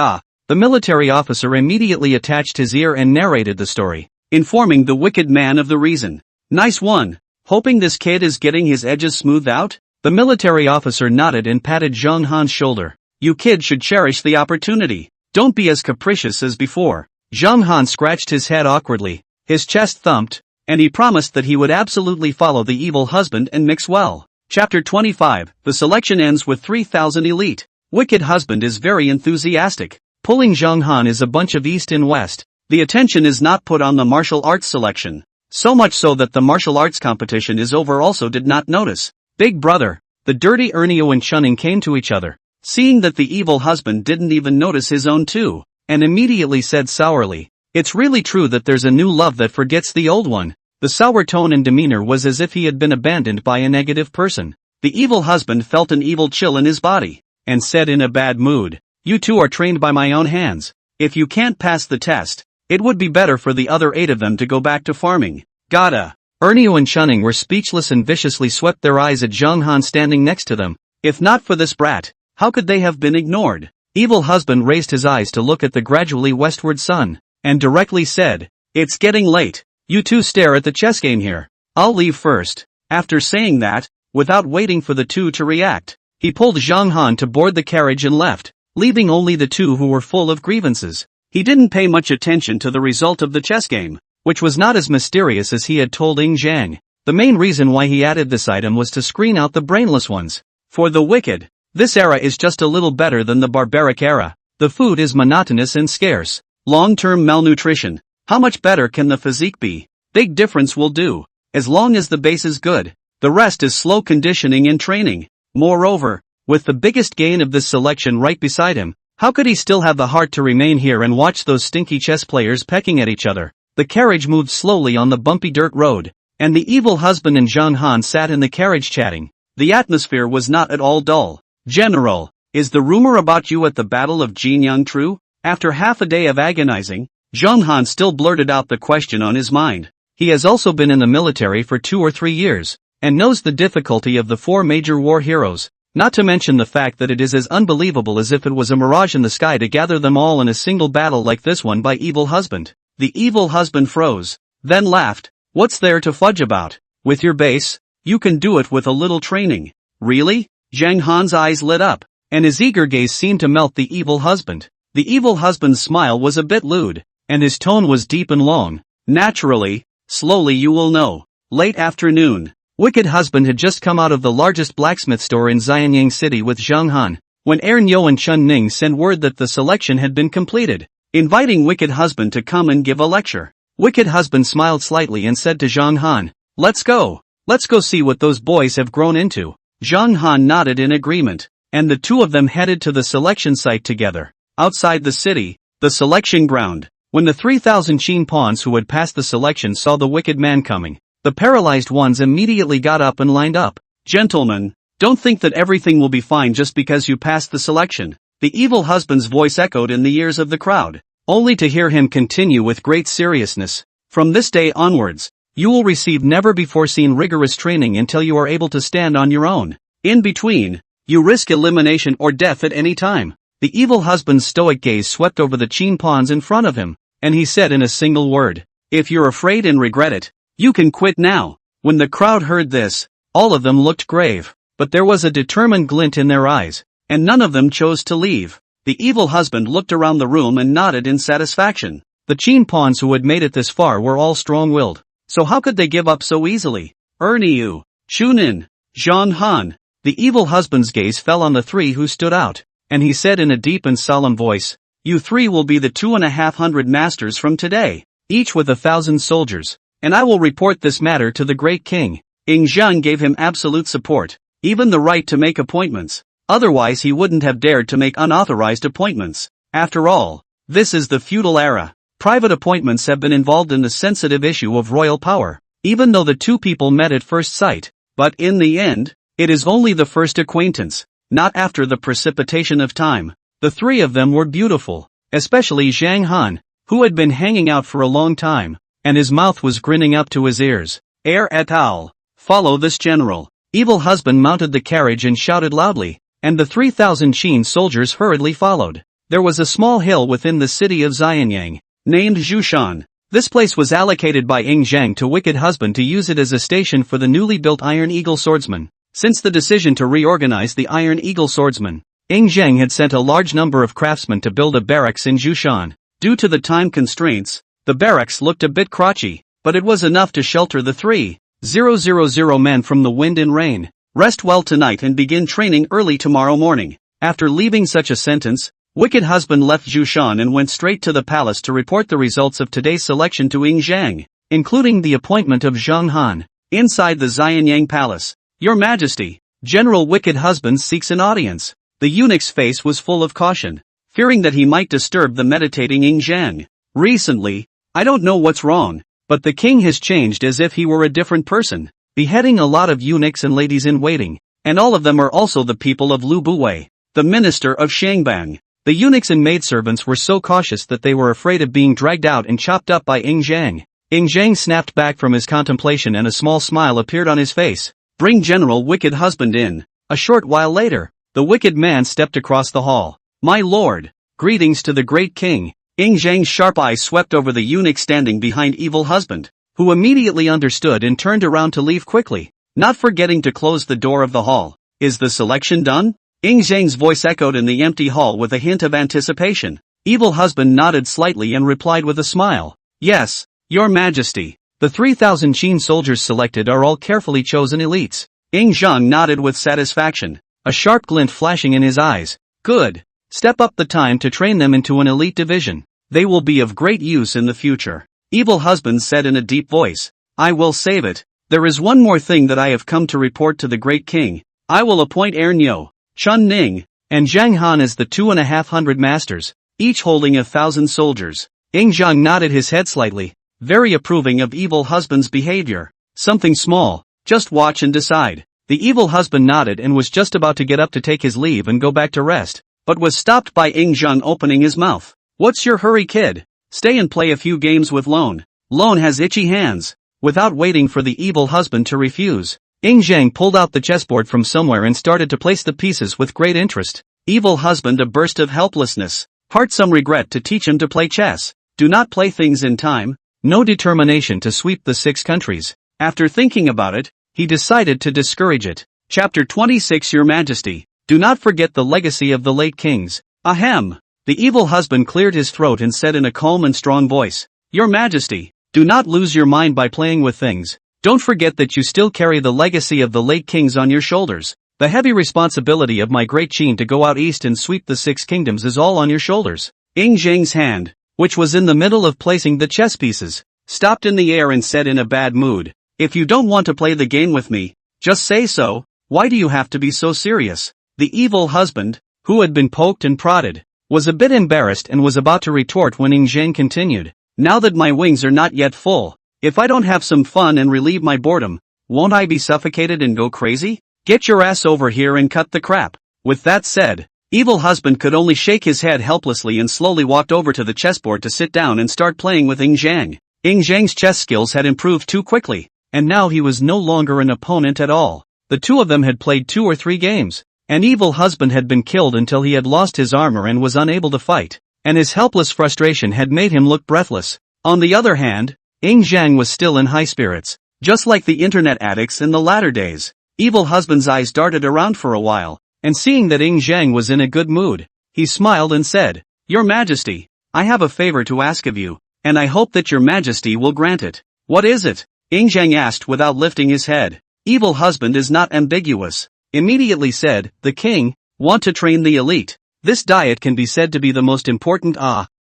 Speaker 1: The military officer immediately attached his ear and narrated the story, informing the wicked man of the reason. "Nice one. Hoping this kid is getting his edges smoothed out?" The military officer nodded and patted Zhang Han's shoulder. "You kid should cherish the opportunity. Don't be as capricious as before." Zhang Han scratched his head awkwardly, his chest thumped, and he promised that he would absolutely follow the evil husband and mix well. Chapter 25. The selection ends with 3,000 elite. Wicked husband is very enthusiastic. Pulling Zhang Han is a bunch of east and west. The attention is not put on the martial arts selection. So much so that the martial arts competition is over also did not notice. Big brother, the dirty Ernio and Chunning came to each other, seeing that the evil husband didn't even notice his own too, and immediately said sourly, "It's really true that there's a new love that forgets the old one." The sour tone and demeanor was as if he had been abandoned by a negative person. The evil husband felt an evil chill in his body, and said in a bad mood, "You two are trained by my own hands. If you can't pass the test, it would be better for the other 8 of them to go back to farming." Gotta. Ernio and Chunning were speechless and viciously swept their eyes at Zhang Han standing next to them. If not for this brat, how could they have been ignored? Evil husband raised his eyes to look at the gradually westward sun, and directly said, "It's getting late. You two stare at the chess game here. I'll leave first." After saying that, without waiting for the two to react, he pulled Zhang Han to board the carriage and left, leaving only the two who were full of grievances. He didn't pay much attention to the result of the chess game, which was not as mysterious as he had told Ying Zhang. The main reason why he added this item was to screen out the brainless ones. For the wicked, this era is just a little better than the barbaric era. The food is monotonous and scarce. Long-term malnutrition. How much better can the physique be? Big difference will do, as long as the base is good. The rest is slow conditioning and training. Moreover, with the biggest gain of this selection right beside him, how could he still have the heart to remain here and watch those stinky chess players pecking at each other? The carriage moved slowly on the bumpy dirt road, and the evil husband and Zhang Han sat in the carriage chatting. The atmosphere was not at all dull. "General, is the rumor about you at the Battle of Jinyang true?" After half a day of agonizing, Zhang Han still blurted out the question on his mind. He has also been in the military for 2 or 3 years, and knows the difficulty of the 4 major war heroes, not to mention the fact that it is as unbelievable as if it was a mirage in the sky to gather them all in a single battle like this one by evil husband. The evil husband froze, then laughed. What's there to fudge about? With your base, you can do it with a little training. Really? Zhang Han's eyes lit up, and his eager gaze seemed to melt the evil husband. The evil husband's smile was a bit lewd, and his tone was deep and long. Naturally, slowly you will know. Late afternoon. Wicked husband had just come out of the largest blacksmith store in Jinyang City with Zhang Han, when Ernyo and Chun Ning sent word that the selection had been completed, inviting wicked husband to come and give a lecture. Wicked husband smiled slightly and said to Zhang Han, "Let's go. Let's go see what those boys have grown into." Zhang Han nodded in agreement, and the two of them headed to the selection site together. Outside the city, the selection ground, when the 3,000 Qin pawns who had passed the selection saw the wicked man coming, the paralyzed ones immediately got up and lined up. "Gentlemen, don't think that everything will be fine just because you passed the selection." The evil husband's voice echoed in the ears of the crowd, only to hear him continue with great seriousness. "From this day onwards, you will receive never-before-seen rigorous training until you are able to stand on your own. In between, you risk elimination or death at any time." The evil husband's stoic gaze swept over the Qin pawns in front of him, and he said in a single word, "If you're afraid and regret it, you can quit now." When the crowd heard this, all of them looked grave, but there was a determined glint in their eyes, and none of them chose to leave. The evil husband looked around the room and nodded in satisfaction. The Qin pawns who had made it this far were all strong-willed, so how could they give up so easily? Ernyu, Chunin, Zhang Han. The evil husband's gaze fell on the three who stood out, and he said in a deep and solemn voice, "You three will be the 2,500 masters from today, each with 1,000 soldiers, and I will report this matter to the great king." Zhang gave him absolute support, even the right to make appointments. Otherwise he wouldn't have dared to make unauthorized appointments. After all, this is the feudal era. Private appointments have been involved in the sensitive issue of royal power, even though the two people met at first sight. But in the end, it is only the first acquaintance, not after the precipitation of time. The three of them were beautiful, especially Zhang Han, who had been hanging out for a long time, and his mouth was grinning up to his ears. "Heir et al. Follow this general." Evil husband mounted the carriage and shouted loudly, and the 3,000 Qin soldiers hurriedly followed. There was a small hill within the city of Jianyang, named Zhushan. This place was allocated by Zhang to wicked husband to use it as a station for the newly built Iron Eagle swordsmen. Since the decision to reorganize the Iron Eagle swordsmen, Zhang had sent a large number of craftsmen to build a barracks in Zhushan. Due to the time constraints, the barracks looked a bit crotchy, but it was enough to shelter the 3,000 men from the wind and rain. "Rest well tonight and begin training early tomorrow morning." After leaving such a sentence, wicked husband left Zhushan and went straight to the palace to report the results of today's selection to Zhang, including the appointment of Zhang Han. Inside the Jianyang palace, "Your Majesty, General Wicked Husband seeks an audience." The eunuch's face was full of caution, fearing that he might disturb the meditating Zhang. "Recently, I don't know what's wrong, but the king has changed as if he were a different person, beheading a lot of eunuchs and ladies in waiting, and all of them are also the people of Lu Buwei, the minister of Shangbang." The eunuchs and maidservants were so cautious that they were afraid of being dragged out and chopped up by Zhang. Zhang snapped back from his contemplation and a small smile appeared on his face. "Bring General Wicked Husband in." A short while later, the wicked man stepped across the hall. "My lord, greetings to the great king." Zhang's sharp eyes swept over the eunuch standing behind evil husband, who immediately understood and turned around to leave quickly, not forgetting to close the door of the hall. "Is the selection done?" Zhang's voice echoed in the empty hall with a hint of anticipation. Evil husband nodded slightly and replied with a smile, "Yes, your majesty. The 3,000 Qin soldiers selected are all carefully chosen elites." Zhang nodded with satisfaction, a sharp glint flashing in his eyes. "Good. Step up the time to train them into an elite division. They will be of great use in the future." Evil husband said in a deep voice, "I will save it. There is one more thing that I have come to report to the great king. I will appoint Ernyo, Chun Ning, and Zhang Han as the 2,500 masters, each holding 1,000 soldiers." Zhang nodded his head slightly, very approving of evil husband's behavior. "Something small, just watch and decide." The evil husband nodded and was just about to get up to take his leave and go back to rest, but was stopped by Zhang opening his mouth. "What's your hurry, kid? Stay and play a few games with Lone. Lone has itchy hands." Without waiting for the evil husband to refuse, Zhang pulled out the chessboard from somewhere and started to place the pieces with great interest. Evil husband, a burst of helplessness, part some regret to teach him to play chess. do not play things in time, no determination to sweep the 6 countries. After thinking about it, he decided to discourage it. Chapter 26 Your Majesty, do not forget the legacy of the late kings. Ahem. The evil husband cleared his throat and said in a calm and strong voice, Your Majesty, do not lose your mind by playing with things. Don't forget that you still carry the legacy of the late kings on your shoulders. The heavy responsibility of my great Qin to go out east and sweep the 6 kingdoms is all on your shoulders. Ying Zhang's hand, which was in the middle of placing the chess pieces, stopped in the air and said in a bad mood, If you don't want to play the game with me, just say so. Why do you have to be so serious? The evil husband, who had been poked and prodded, was a bit embarrassed and was about to retort when Ying Zhang continued, Now that my wings are not yet full, if I don't have some fun and relieve my boredom, won't I be suffocated and go crazy? Get your ass over here and cut the crap. With that said, evil husband could only shake his head helplessly and slowly walked over to the chessboard to sit down and start playing with Ying Zhang. Ying Zhang's chess skills had improved too quickly, and now he was no longer an opponent at all. The two of them had played 2 or 3 games. An evil husband had been killed until he had lost his armor and was unable to fight, and his helpless frustration had made him look breathless. On the other hand, Ying Zhang was still in high spirits, just like the internet addicts in the latter days. Evil husband's eyes darted around for a while, and seeing that Ying Zhang was in a good mood, he smiled and said, Your Majesty, I have a favor to ask of you, and I hope that your Majesty will grant it. What is it? Ying Zhang asked without lifting his head. Evil husband is not ambiguous. Immediately said, The king, want to train the elite. This diet can be said to be the most important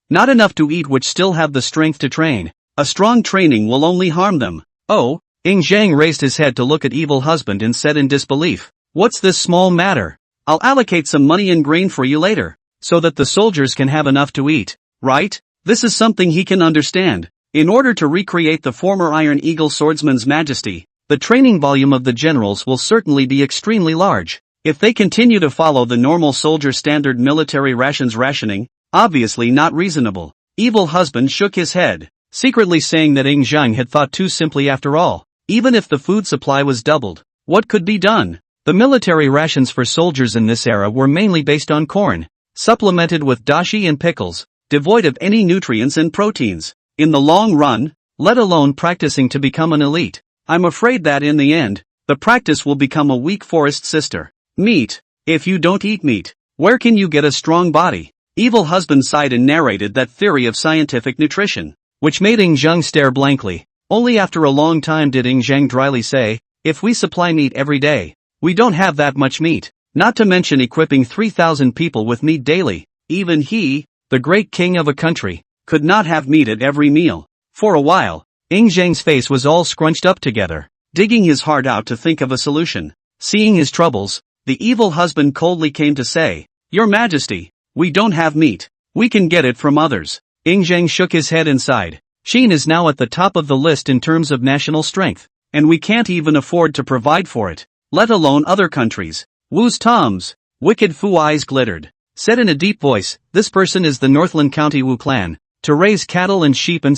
Speaker 1: not enough to eat which still have the strength to train. A strong training will only harm them. Oh, Ying Zhang raised his head to look at evil husband and said in disbelief, What's this small matter? I'll allocate some money and grain for you later, so that the soldiers can have enough to eat, right? This is something he can understand. In order to recreate the former Iron Eagle swordsman's majesty, the training volume of the generals will certainly be extremely large. If they continue to follow the normal soldier standard military rationing, obviously not reasonable. Evil husband shook his head, secretly saying that Ying Zhang had thought too simply after all. Even if the food supply was doubled, what could be done? The military rations for soldiers in this era were mainly based on corn, supplemented with dashi and pickles, devoid of any nutrients and proteins. In the long run, let alone practicing to become an elite, I'm afraid that in the end, the practice will become a weak forest sister. Meat. If you don't eat meat, where can you get a strong body? Evil husband sighed and narrated that theory of scientific nutrition, which made Ying Zhang stare blankly. Only after a long time did Ying Zhang dryly say, If we supply meat every day, we don't have that much meat, not to mention equipping 3,000 people with meat daily. Even he, the great king of a country, could not have meat at every meal. For a while, Ying Zhang's face was all scrunched up together, digging his heart out to think of a solution. Seeing his troubles, the evil husband coldly came to say, Your Majesty, we don't have meat. We can get it from others. Ying Zhang shook his head and sighed. Qin is now at the top of the list in terms of national strength, and we can't even afford to provide for it, let alone other countries. Wu's Tom's wicked Fu eyes glittered, said in a deep voice, This person is the Northland County Wu clan, to raise cattle and sheep and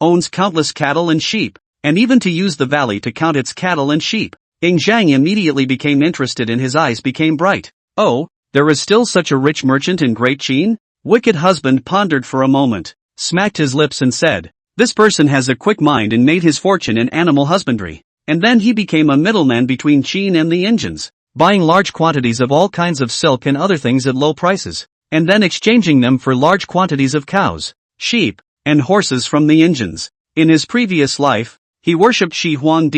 Speaker 1: owns countless cattle and sheep, and even to use the valley to count its cattle and sheep. Ying Zhang immediately became interested and his eyes became bright. Oh, there is still such a rich merchant in Great Qin? Wicked husband pondered for a moment, smacked his lips and said, This person has a quick mind and made his fortune in animal husbandry. And then he became a middleman between Qin and the Indians, buying large quantities of all kinds of silk and other things at low prices, and then exchanging them for large quantities of cows, sheep, and horses from the Indians. In his previous life, he worshipped Shi Huang,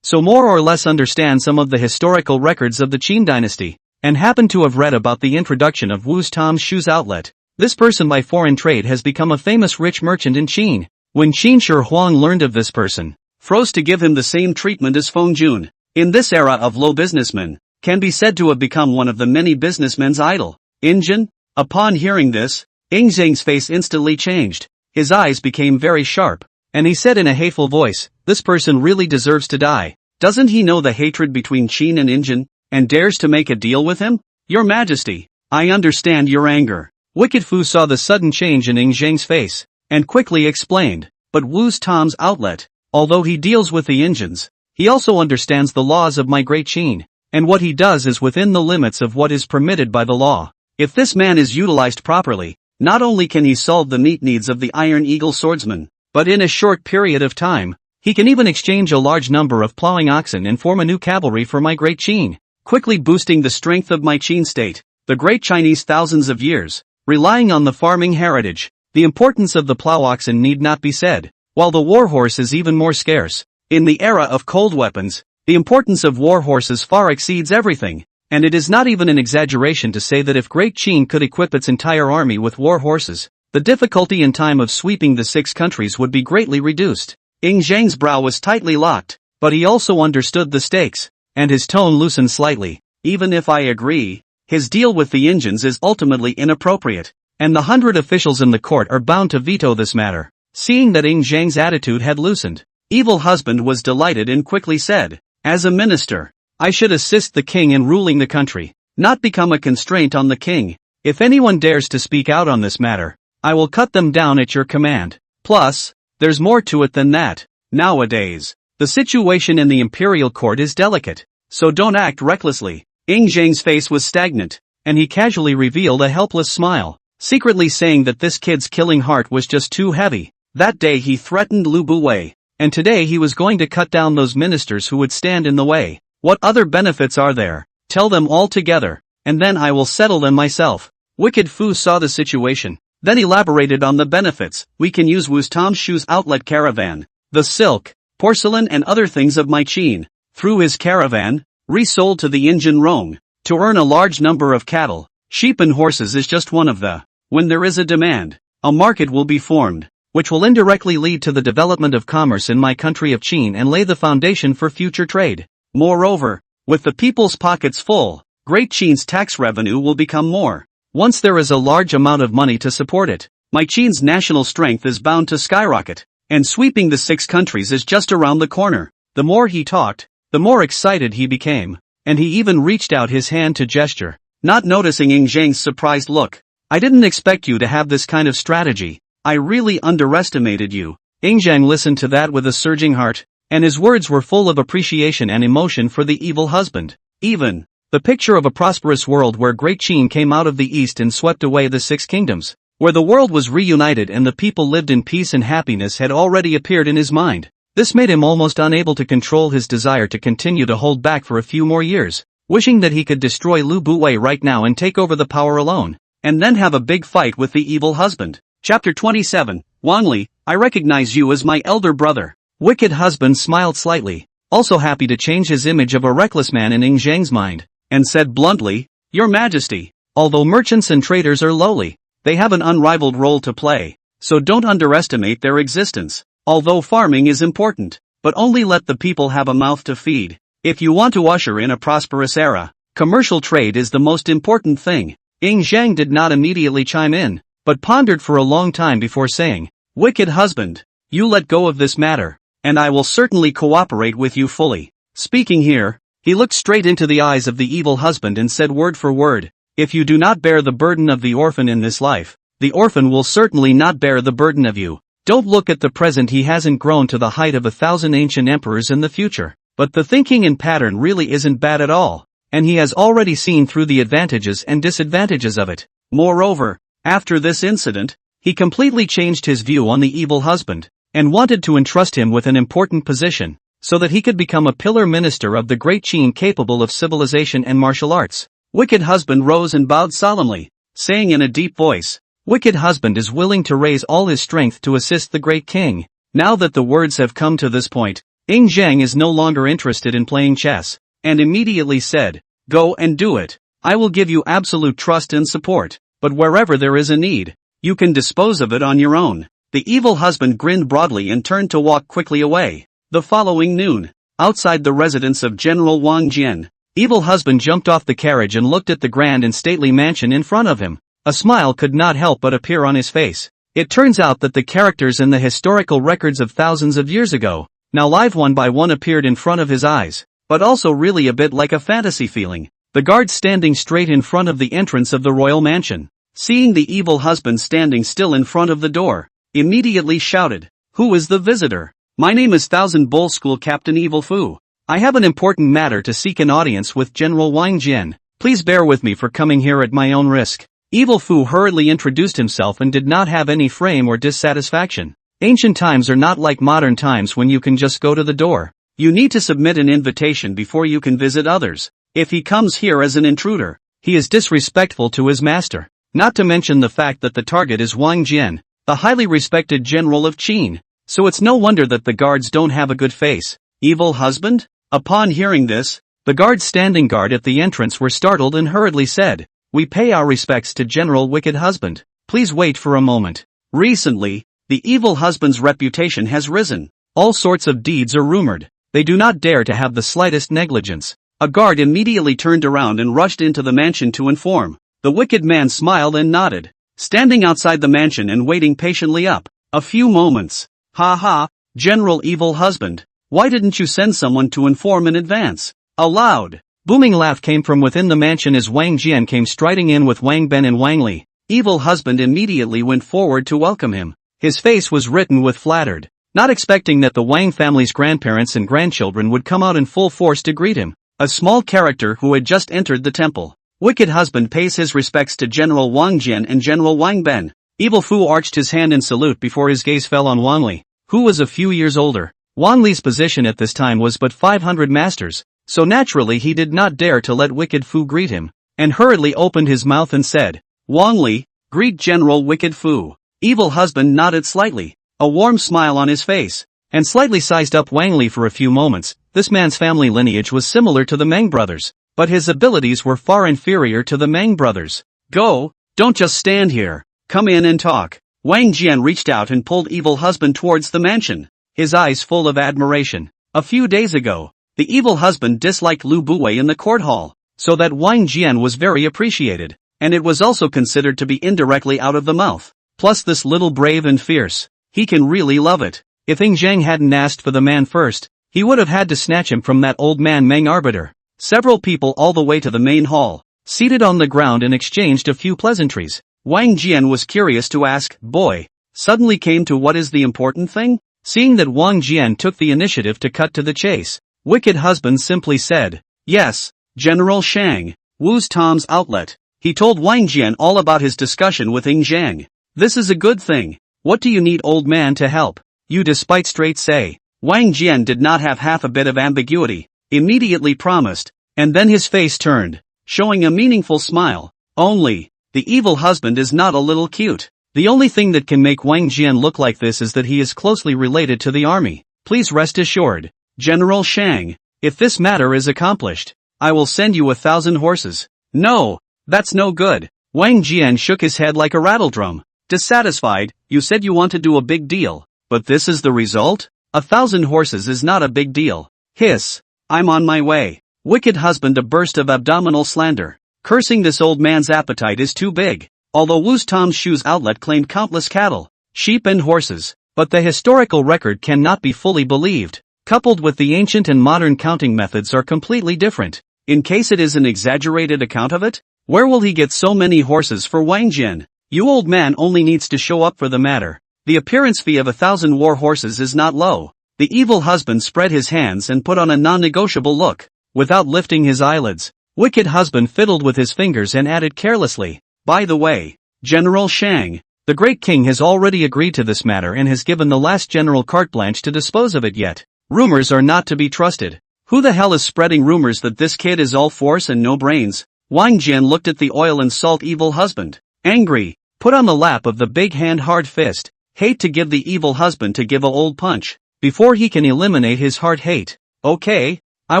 Speaker 1: so more or less understand some of the historical records of the Qin dynasty, and happened to have read about the introduction of Wu's Tom's shoes outlet. This person by foreign trade has become a famous rich merchant in Qin. When Qin Shi Huang learned of this person, froze to give him the same treatment as Feng Jun, in this era of low businessmen, can be said to have become one of the many businessmen's idol. Injin? Upon hearing this, Ying Zhang's face instantly changed. His eyes became very sharp, and he said in a hateful voice, This person really deserves to die. Doesn't he know the hatred between Qin and Injin, and dares to make a deal with him? Your Majesty, I understand your anger. Wicked Fu saw the sudden change in Ying Zhang's face, and quickly explained, But Wu's Tom's outlet, although he deals with the Indians, he also understands the laws of my great Qin, and what he does is within the limits of what is permitted by the law. If this man is utilized properly, Not only can he solve the meat needs of the Iron Eagle swordsman, but in a short period of time, he can even exchange a large number of plowing oxen and form a new cavalry for my great Qin, quickly boosting the strength of my Qin state. The great Chinese thousands of years, relying on the farming heritage. The importance of the plow oxen need not be said, while the warhorse is even more scarce. In the era of cold weapons, the importance of warhorses far exceeds everything, and it is not even an exaggeration to say that if Great Qin could equip its entire army with warhorses, the difficulty in time of sweeping the 6 countries would be greatly reduced. Ing Zhang's brow was tightly locked, but he also understood the stakes, and his tone loosened slightly. Even if I agree, his deal with the engines is ultimately inappropriate, and the 100 officials in the court are bound to veto this matter. Seeing that Ing Zhang's attitude had loosened, Evil Husband was delighted and quickly said, "As a minister, I should assist the king in ruling the country, not become a constraint on the king. If anyone dares to speak out on this matter, I will cut them down at your command. Plus, there's more to it than that. Nowadays, the situation in the imperial court is delicate, so don't act recklessly." Ing Zhang's face was stagnant, and he casually revealed a helpless smile, secretly saying that this kid's killing heart was just too heavy. That day he threatened Lu Buwei, and today he was going to cut down those ministers who would stand in the way. What other benefits are there? Tell them all together, and then I will settle them myself. Wicked Fu saw the situation, then elaborated on the benefits. We can use Wu's Tom Shu's outlet caravan, the silk, porcelain and other things of my Qin, through his caravan, resold to the Injin Rong, to earn a large number of cattle. Sheep and horses is just one of the. When there is a demand, a market will be formed, which will indirectly lead to the development of commerce in my country of Qin and lay the foundation for future trade. Moreover, with the people's pockets full, Great Qin's tax revenue will become more. Once there is a large amount of money to support it, my Qin's national strength is bound to skyrocket, and sweeping the 6 countries is just around the corner. The more he talked, the more excited he became, and he even reached out his hand to gesture, not noticing Ing Zhang's surprised look. "I didn't expect you to have this kind of strategy. I really underestimated you." Ing Zhang listened to that with a surging heart, and his words were full of appreciation and emotion for the evil husband. Even, the picture of a prosperous world where Great Qin came out of the east and swept away the 6 kingdoms, where the world was reunited and the people lived in peace and happiness had already appeared in his mind. This made him almost unable to control his desire to continue to hold back for a few more years, wishing that he could destroy Lu Buwei right now and take over the power alone, and then have a big fight with the evil husband. Chapter 27, Wang Li, I recognize you as my elder brother. Wicked Husband smiled slightly, also happy to change his image of a reckless man in Ing Zhang's mind, and said bluntly, "Your Majesty, although merchants and traders are lowly, they have an unrivaled role to play, so don't underestimate their existence. Although farming is important, but only let the people have a mouth to feed. If you want to usher in a prosperous era, commercial trade is the most important thing." Ing Zhang did not immediately chime in, but pondered for a long time before saying, "Wicked Husband, you let go of this matter, and I will certainly cooperate with you fully." Speaking here, he looked straight into the eyes of the evil husband and said word for word, "If you do not bear the burden of the orphan in this life, the orphan will certainly not bear the burden of you. Don't look at the present, he hasn't grown to the height of 1,000 ancient emperors in the future, but the thinking and pattern really isn't bad at all, and he has already seen through the advantages and disadvantages of it. Moreover, after this incident, he completely changed his view on the evil husband, and wanted to entrust him with an important position, so that he could become a pillar minister of the Great Qin capable of civilization and martial arts." Wicked Husband rose and bowed solemnly, saying in a deep voice, "Wicked Husband is willing to raise all his strength to assist the Great King." Now that the words have come to this point, Ing Zhang is no longer interested in playing chess, and immediately said, "Go and do it. I will give you absolute trust and support, but wherever there is a need, you can dispose of it on your own." The evil husband grinned broadly and turned to walk quickly away. The following noon, outside the residence of General Wang Jian, evil husband jumped off the carriage and looked at the grand and stately mansion in front of him. A smile could not help but appear on his face. It turns out that the characters in the historical records of thousands of years ago, now live one by one, appeared in front of his eyes, but also really a bit like a fantasy feeling. The guard standing straight in front of the entrance of the royal mansion, seeing the evil husband standing still in front of the door, immediately shouted, "Who is the visitor?" "My name is Thousand Bull School Captain Evil Fu. I have an important matter to seek an audience with General Wang Jian. Please bear with me for coming here at my own risk." Evil Fu hurriedly introduced himself and did not have any frame or dissatisfaction. Ancient times are not like modern times when you can just go to the door. You need to submit an invitation before you can visit others. If he comes here as an intruder, he is disrespectful to his master. Not to mention the fact that the target is Wang Jian, the highly respected general of Qin. So it's no wonder that the guards don't have a good face. Evil husband? Upon hearing this, the guards standing guard at the entrance were startled and hurriedly said, "We pay our respects to General Wicked Husband. Please wait for a moment." Recently, the evil husband's reputation has risen. All sorts of deeds are rumored. They do not dare to have the slightest negligence. A guard immediately turned around and rushed into the mansion to inform. The wicked man smiled and nodded, standing outside the mansion and waiting patiently up. A few moments. "Ha ha, General Evil Husband. Why didn't you send someone to inform in advance?" A loud, booming laugh came from within the mansion as Wang Jian came striding in with Wang Ben and Wang Li. Evil Husband immediately went forward to welcome him. His face was written with flattered, not expecting that the Wang family's grandparents and grandchildren would come out in full force to greet him. A small character who had just entered the temple. Wicked Husband pays his respects to General Wang Jian and General Wang Ben. Evil Fu arched his hand in salute before his gaze fell on Wang Li, who was a few years older. Wang Li's position at this time was but 500 masters, so naturally he did not dare to let Wicked Fu greet him, and hurriedly opened his mouth and said, "Wang Li, greet General Wicked Fu." Evil Husband nodded slightly, a warm smile on his face, and slightly sized up Wang Li for a few moments. This man's family lineage was similar to the Meng brothers, but his abilities were far inferior to the Meng brothers. "Go, don't just stand here. Come in and talk." Wang Jian reached out and pulled Evil Husband towards the mansion, his eyes full of admiration. A few days ago, the Evil Husband disliked Lu Buwei in the court hall, so that Wang Jian was very appreciated, and it was also considered to be indirectly out of the mouth. Plus this little brave and fierce, he can really love it. If Ing Zhang hadn't asked for the man first, he would have had to snatch him from that old man Meng arbiter. Several people all the way to the main hall, seated on the ground and exchanged a few pleasantries. Wang Jian was curious to ask, "Boy," suddenly came to what is the important thing? Seeing that Wang Jian took the initiative to cut to the chase, Wicked Husband simply said, "Yes, General Shang, Wu's Tom's outlet." He told Wang Jian all about his discussion with Ing Zhang. "This is a good thing. What do you need, old man, to help you?" Despite straight say, Wang Jian did not have half a bit of ambiguity, immediately promised, and then his face turned, showing a meaningful smile. "Only, the evil husband is not a little cute. The only thing that can make Wang Jian look like this is that he is closely related to the army. Please rest assured, General Shang, if this matter is accomplished, I will send you 1,000 horses." "No, that's no good." Wang Jian shook his head like a rattledrum. Dissatisfied, "You said you want to do a big deal, but this is the result? 1,000 horses is not a big deal." "Hiss, I'm on my way." Wicked Husband, a burst of abdominal slander. Cursing this old man's appetite is too big. Although Wu's Tom's shoes outlet claimed countless cattle, sheep and horses, but the historical record cannot be fully believed. Coupled with the ancient and modern counting methods are completely different. In case it is an exaggerated account of it, where will he get so many horses for Wang Jian? You old man only needs to show up for the matter. The appearance fee of 1,000 war horses is not low. The evil husband spread his hands and put on a non-negotiable look. Without lifting his eyelids, Wicked Husband fiddled with his fingers and added carelessly, "By the way, General Shang, the great king has already agreed to this matter and has given the last general carte blanche to dispose of it yet. Rumors are not to be trusted. Who the hell is spreading rumors that this kid is all force and no brains?" Wang Jian looked at the oil and salt evil husband, angry, put on the lap of the big hand hard fist. Hate to give the evil husband to give a old punch, before he can eliminate his heart hate. "Okay, I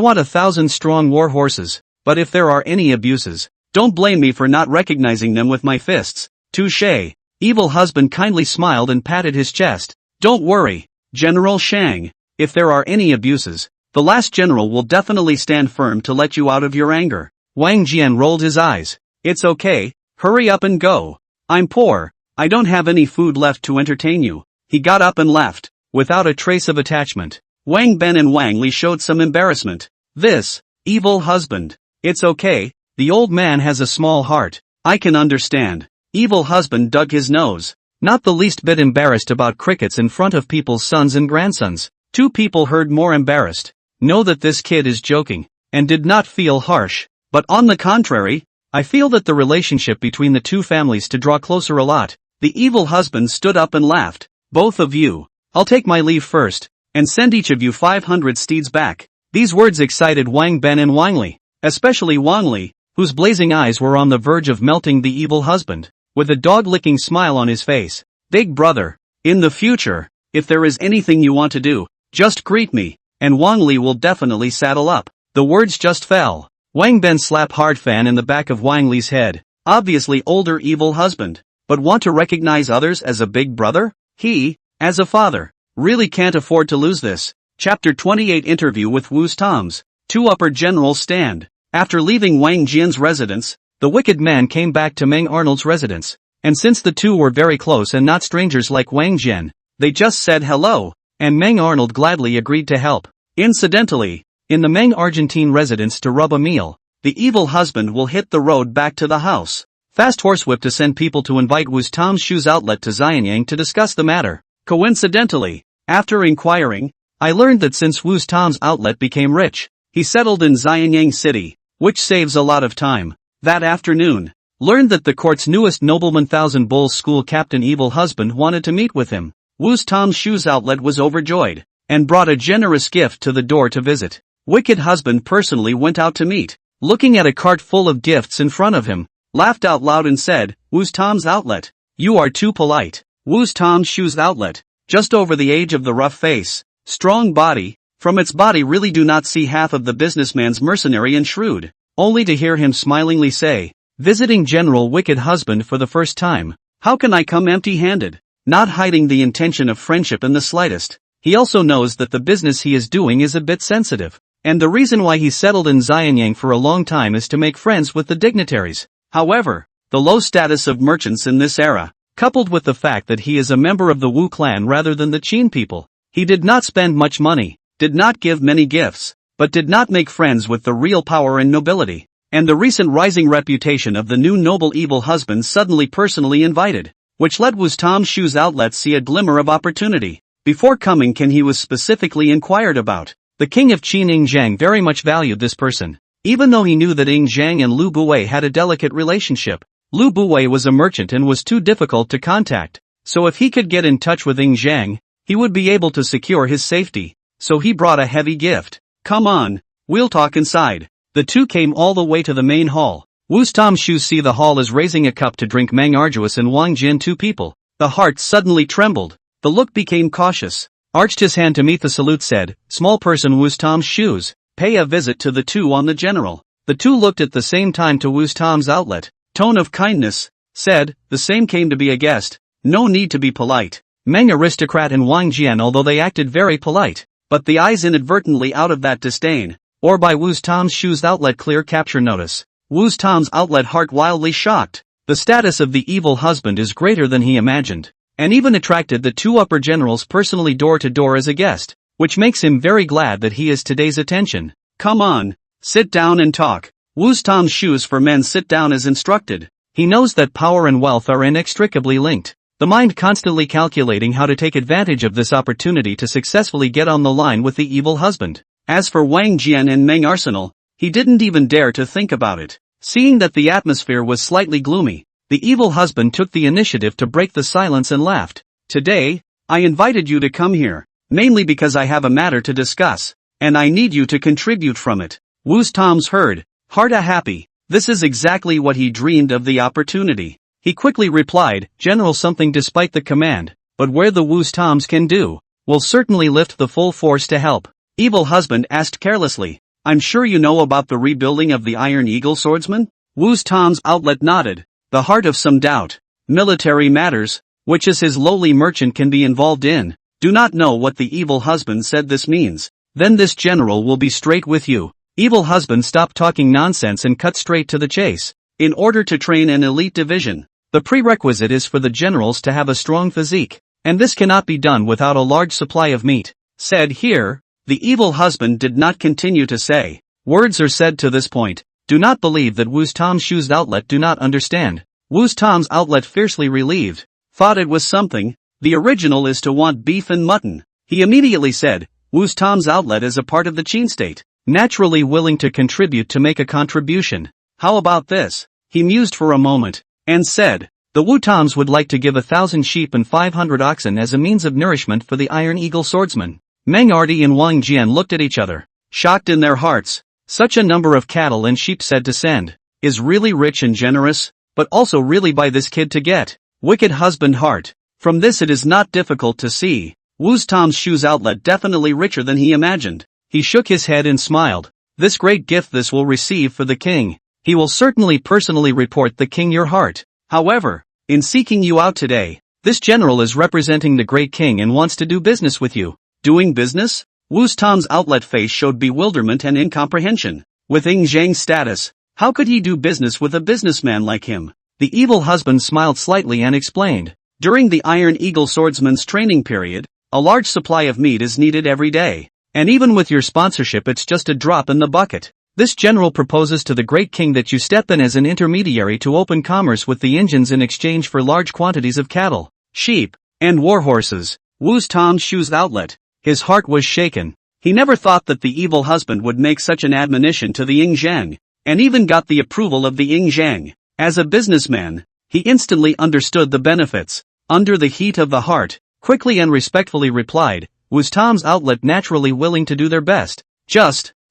Speaker 1: want 1,000 strong war horses, but if there are any abuses, don't blame me for not recognizing them with my fists." "Touché." Evil husband kindly smiled and patted his chest. "Don't worry, General Shang, if there are any abuses, the last general will definitely stand firm to let you out of your anger." Wang Jian rolled his eyes. "It's okay, hurry up and go. I'm poor, I don't have any food left to entertain you." He got up and left, without a trace of attachment. Wang Ben and Wang Li showed some embarrassment. "This, evil husband. It's okay, the old man has a small heart. I can understand." Evil husband dug his nose, not the least bit embarrassed about crickets in front of people's sons and grandsons. Two people heard more embarrassed. Know that this kid is joking, and did not feel harsh, but on the contrary, I feel that the relationship between the two families to draw closer a lot. The evil husband stood up and laughed. Both of you. I'll take my leave first, and send each of you 500 steeds back. These words excited Wang Ben and Wang Li, especially Wang Li, whose blazing eyes were on the verge of melting the evil husband, with a dog-licking smile on his face. Big brother, in the future, if there is anything you want to do, just greet me, and Wang Li will definitely saddle up. The words just fell. Wang Ben slapped hard fan in the back of Wang Li's head. Obviously older evil husband, but want to recognize others as a big brother? He, as a father, really can't afford to lose this. Chapter 28 Interview with Wu's Toms. Two upper generals stand. After leaving Wang Jian's residence, the wicked man came back to Meng Arnold's residence, and since the two were very close and not strangers like Wang Jian, they just said hello, and Meng Arnold gladly agreed to help. Incidentally, in the Meng Argentine residence to rub a meal, the evil husband will hit the road back to the house. Fast horsewhip to send people to invite Wu's Tom's Shoes outlet to Jinyang to discuss the matter. Coincidentally, after inquiring, I learned that since Wu's Tom's outlet became rich, he settled in Jinyang City, which saves a lot of time. That afternoon, learned that the court's newest nobleman Thousand Bulls school captain evil husband wanted to meet with him. Wu's Tom's Shoes outlet was overjoyed, and brought a generous gift to the door to visit. Wicked husband personally went out to meet, looking at a cart full of gifts in front of him, laughed out loud and said, Wu's Tom's outlet, you are too polite. Wu's Tom's Shoes outlet, just over the age of the rough face, strong body, from its body really do not see half of the businessman's mercenary and shrewd, only to hear him smilingly say, visiting General Wicked Husband for the first time, how can I come empty-handed? Not hiding the intention of friendship in the slightest. He also knows that the business he is doing is a bit sensitive, and the reason why he settled in Jianyang for a long time is to make friends with the dignitaries. However, the low status of merchants in this era, coupled with the fact that he is a member of the Wu clan rather than the Qin people, he did not spend much money, did not give many gifts, but did not make friends with the real power and nobility, and the recent rising reputation of the new noble evil husband suddenly personally invited, which let Wu's Tom's Shoes outlet see a glimmer of opportunity. Before coming he was specifically inquired about. The king of Qin Ing Zhang very much valued this person. Even though he knew that Ing Zhang and Lu Buwei had a delicate relationship, Lu Buwei was a merchant and was too difficult to contact, so if he could get in touch with Ing Zhang, he would be able to secure his safety, so he brought a heavy gift. Come on, we'll talk inside. The two came all the way to the main hall. Wu's Tom's Shoes see the hall is raising a cup to drink Meng Arduous and Wang Jin two people. The heart suddenly trembled, the look became cautious, arched his hand to meet the salute said, small person Wu's Tom's Shoes, pay a visit to the two on the general. The two looked at the same time to Wu's Tom's outlet, tone of kindness, said, the same came to be a guest, no need to be polite. Meng aristocrat and Wang Jian although they acted very polite, but the eyes inadvertently out of that disdain, or by Wu's Tom's Shoes outlet clear capture notice. Wu's Tom's outlet heart wildly shocked. The status of the evil husband is greater than he imagined, and even attracted the two upper generals personally door to door as a guest, which makes him very glad that he is today's attention. Come on, sit down and talk. Wu's Tom's Shoes for men sit down as instructed. He knows that power and wealth are inextricably linked, the mind constantly calculating how to take advantage of this opportunity to successfully get on the line with the evil husband. As for Wang Jian and Meng Arsenal, he didn't even dare to think about it. Seeing that the atmosphere was slightly gloomy, the evil husband took the initiative to break the silence and laughed. Today, I invited you to come here, mainly because I have a matter to discuss, and I need you to contribute from it. Wu's Tom's heard, hearta happy. This is exactly what he dreamed of the opportunity. He quickly replied, General something despite the command, but where the Wu's Toms can do, will certainly lift the full force to help. Evil husband asked carelessly, I'm sure you know about the rebuilding of the Iron Eagle swordsman? Wu's Tom's outlet nodded, the heart of some doubt. Military matters, which is his lowly merchant can be involved in, do not know what the evil husband said this means. Then this general will be straight with you. Evil husband stopped talking nonsense and cut straight to the chase. In order to train an elite division, the prerequisite is for the generals to have a strong physique, and this cannot be done without a large supply of meat. Said here, the evil husband did not continue to say. Words are said to this point. Do not believe that Wu's Tom's Shoes outlet do not understand. Wu's Tom's outlet fiercely relieved. Thought it was something. The original is to want beef and mutton. He immediately said, Wu's Tom's outlet is a part of the Qin state, naturally willing to contribute to make a contribution. How about this? he mused for a moment, and said, "The Wu-Toms would like to give 1,000 sheep and 500 oxen as a means of nourishment for the Iron Eagle swordsman." Meng Arti and Wang Jian looked at each other, shocked in their hearts. Such a number of cattle and sheep said to send, is really rich and generous, but also really by this kid to get. Wicked husband heart. From this it is not difficult to see. Wu's Tom's shoes outlet definitely richer than he imagined. He shook his head and smiled. This great gift this will receive for the king. He will certainly personally report the king your heart. However, in seeking you out today, this general is representing the great king and wants to do business with you. Doing business? Wu's Tom's outlet face showed bewilderment and incomprehension. With Ying Zhang's status, how could he do business with a businessman like him? The evil husband smiled slightly and explained. During the Iron Eagle swordsman's training period, a large supply of meat is needed every day. And even with your sponsorship it's just a drop in the bucket. This general proposes to the great king that you step in as an intermediary to open commerce with the Indians in exchange for large quantities of cattle, sheep, and war horses. Wu's Tom's shoes outlet. His heart was shaken. He never thought that the evil husband would make such an admonition to the Ying Zhang, and even got the approval of the Ying Zhang. As a businessman, he instantly understood the benefits. Under the heat of the heart, quickly and respectfully replied, Wu's Tom's outlet naturally willing to do their best.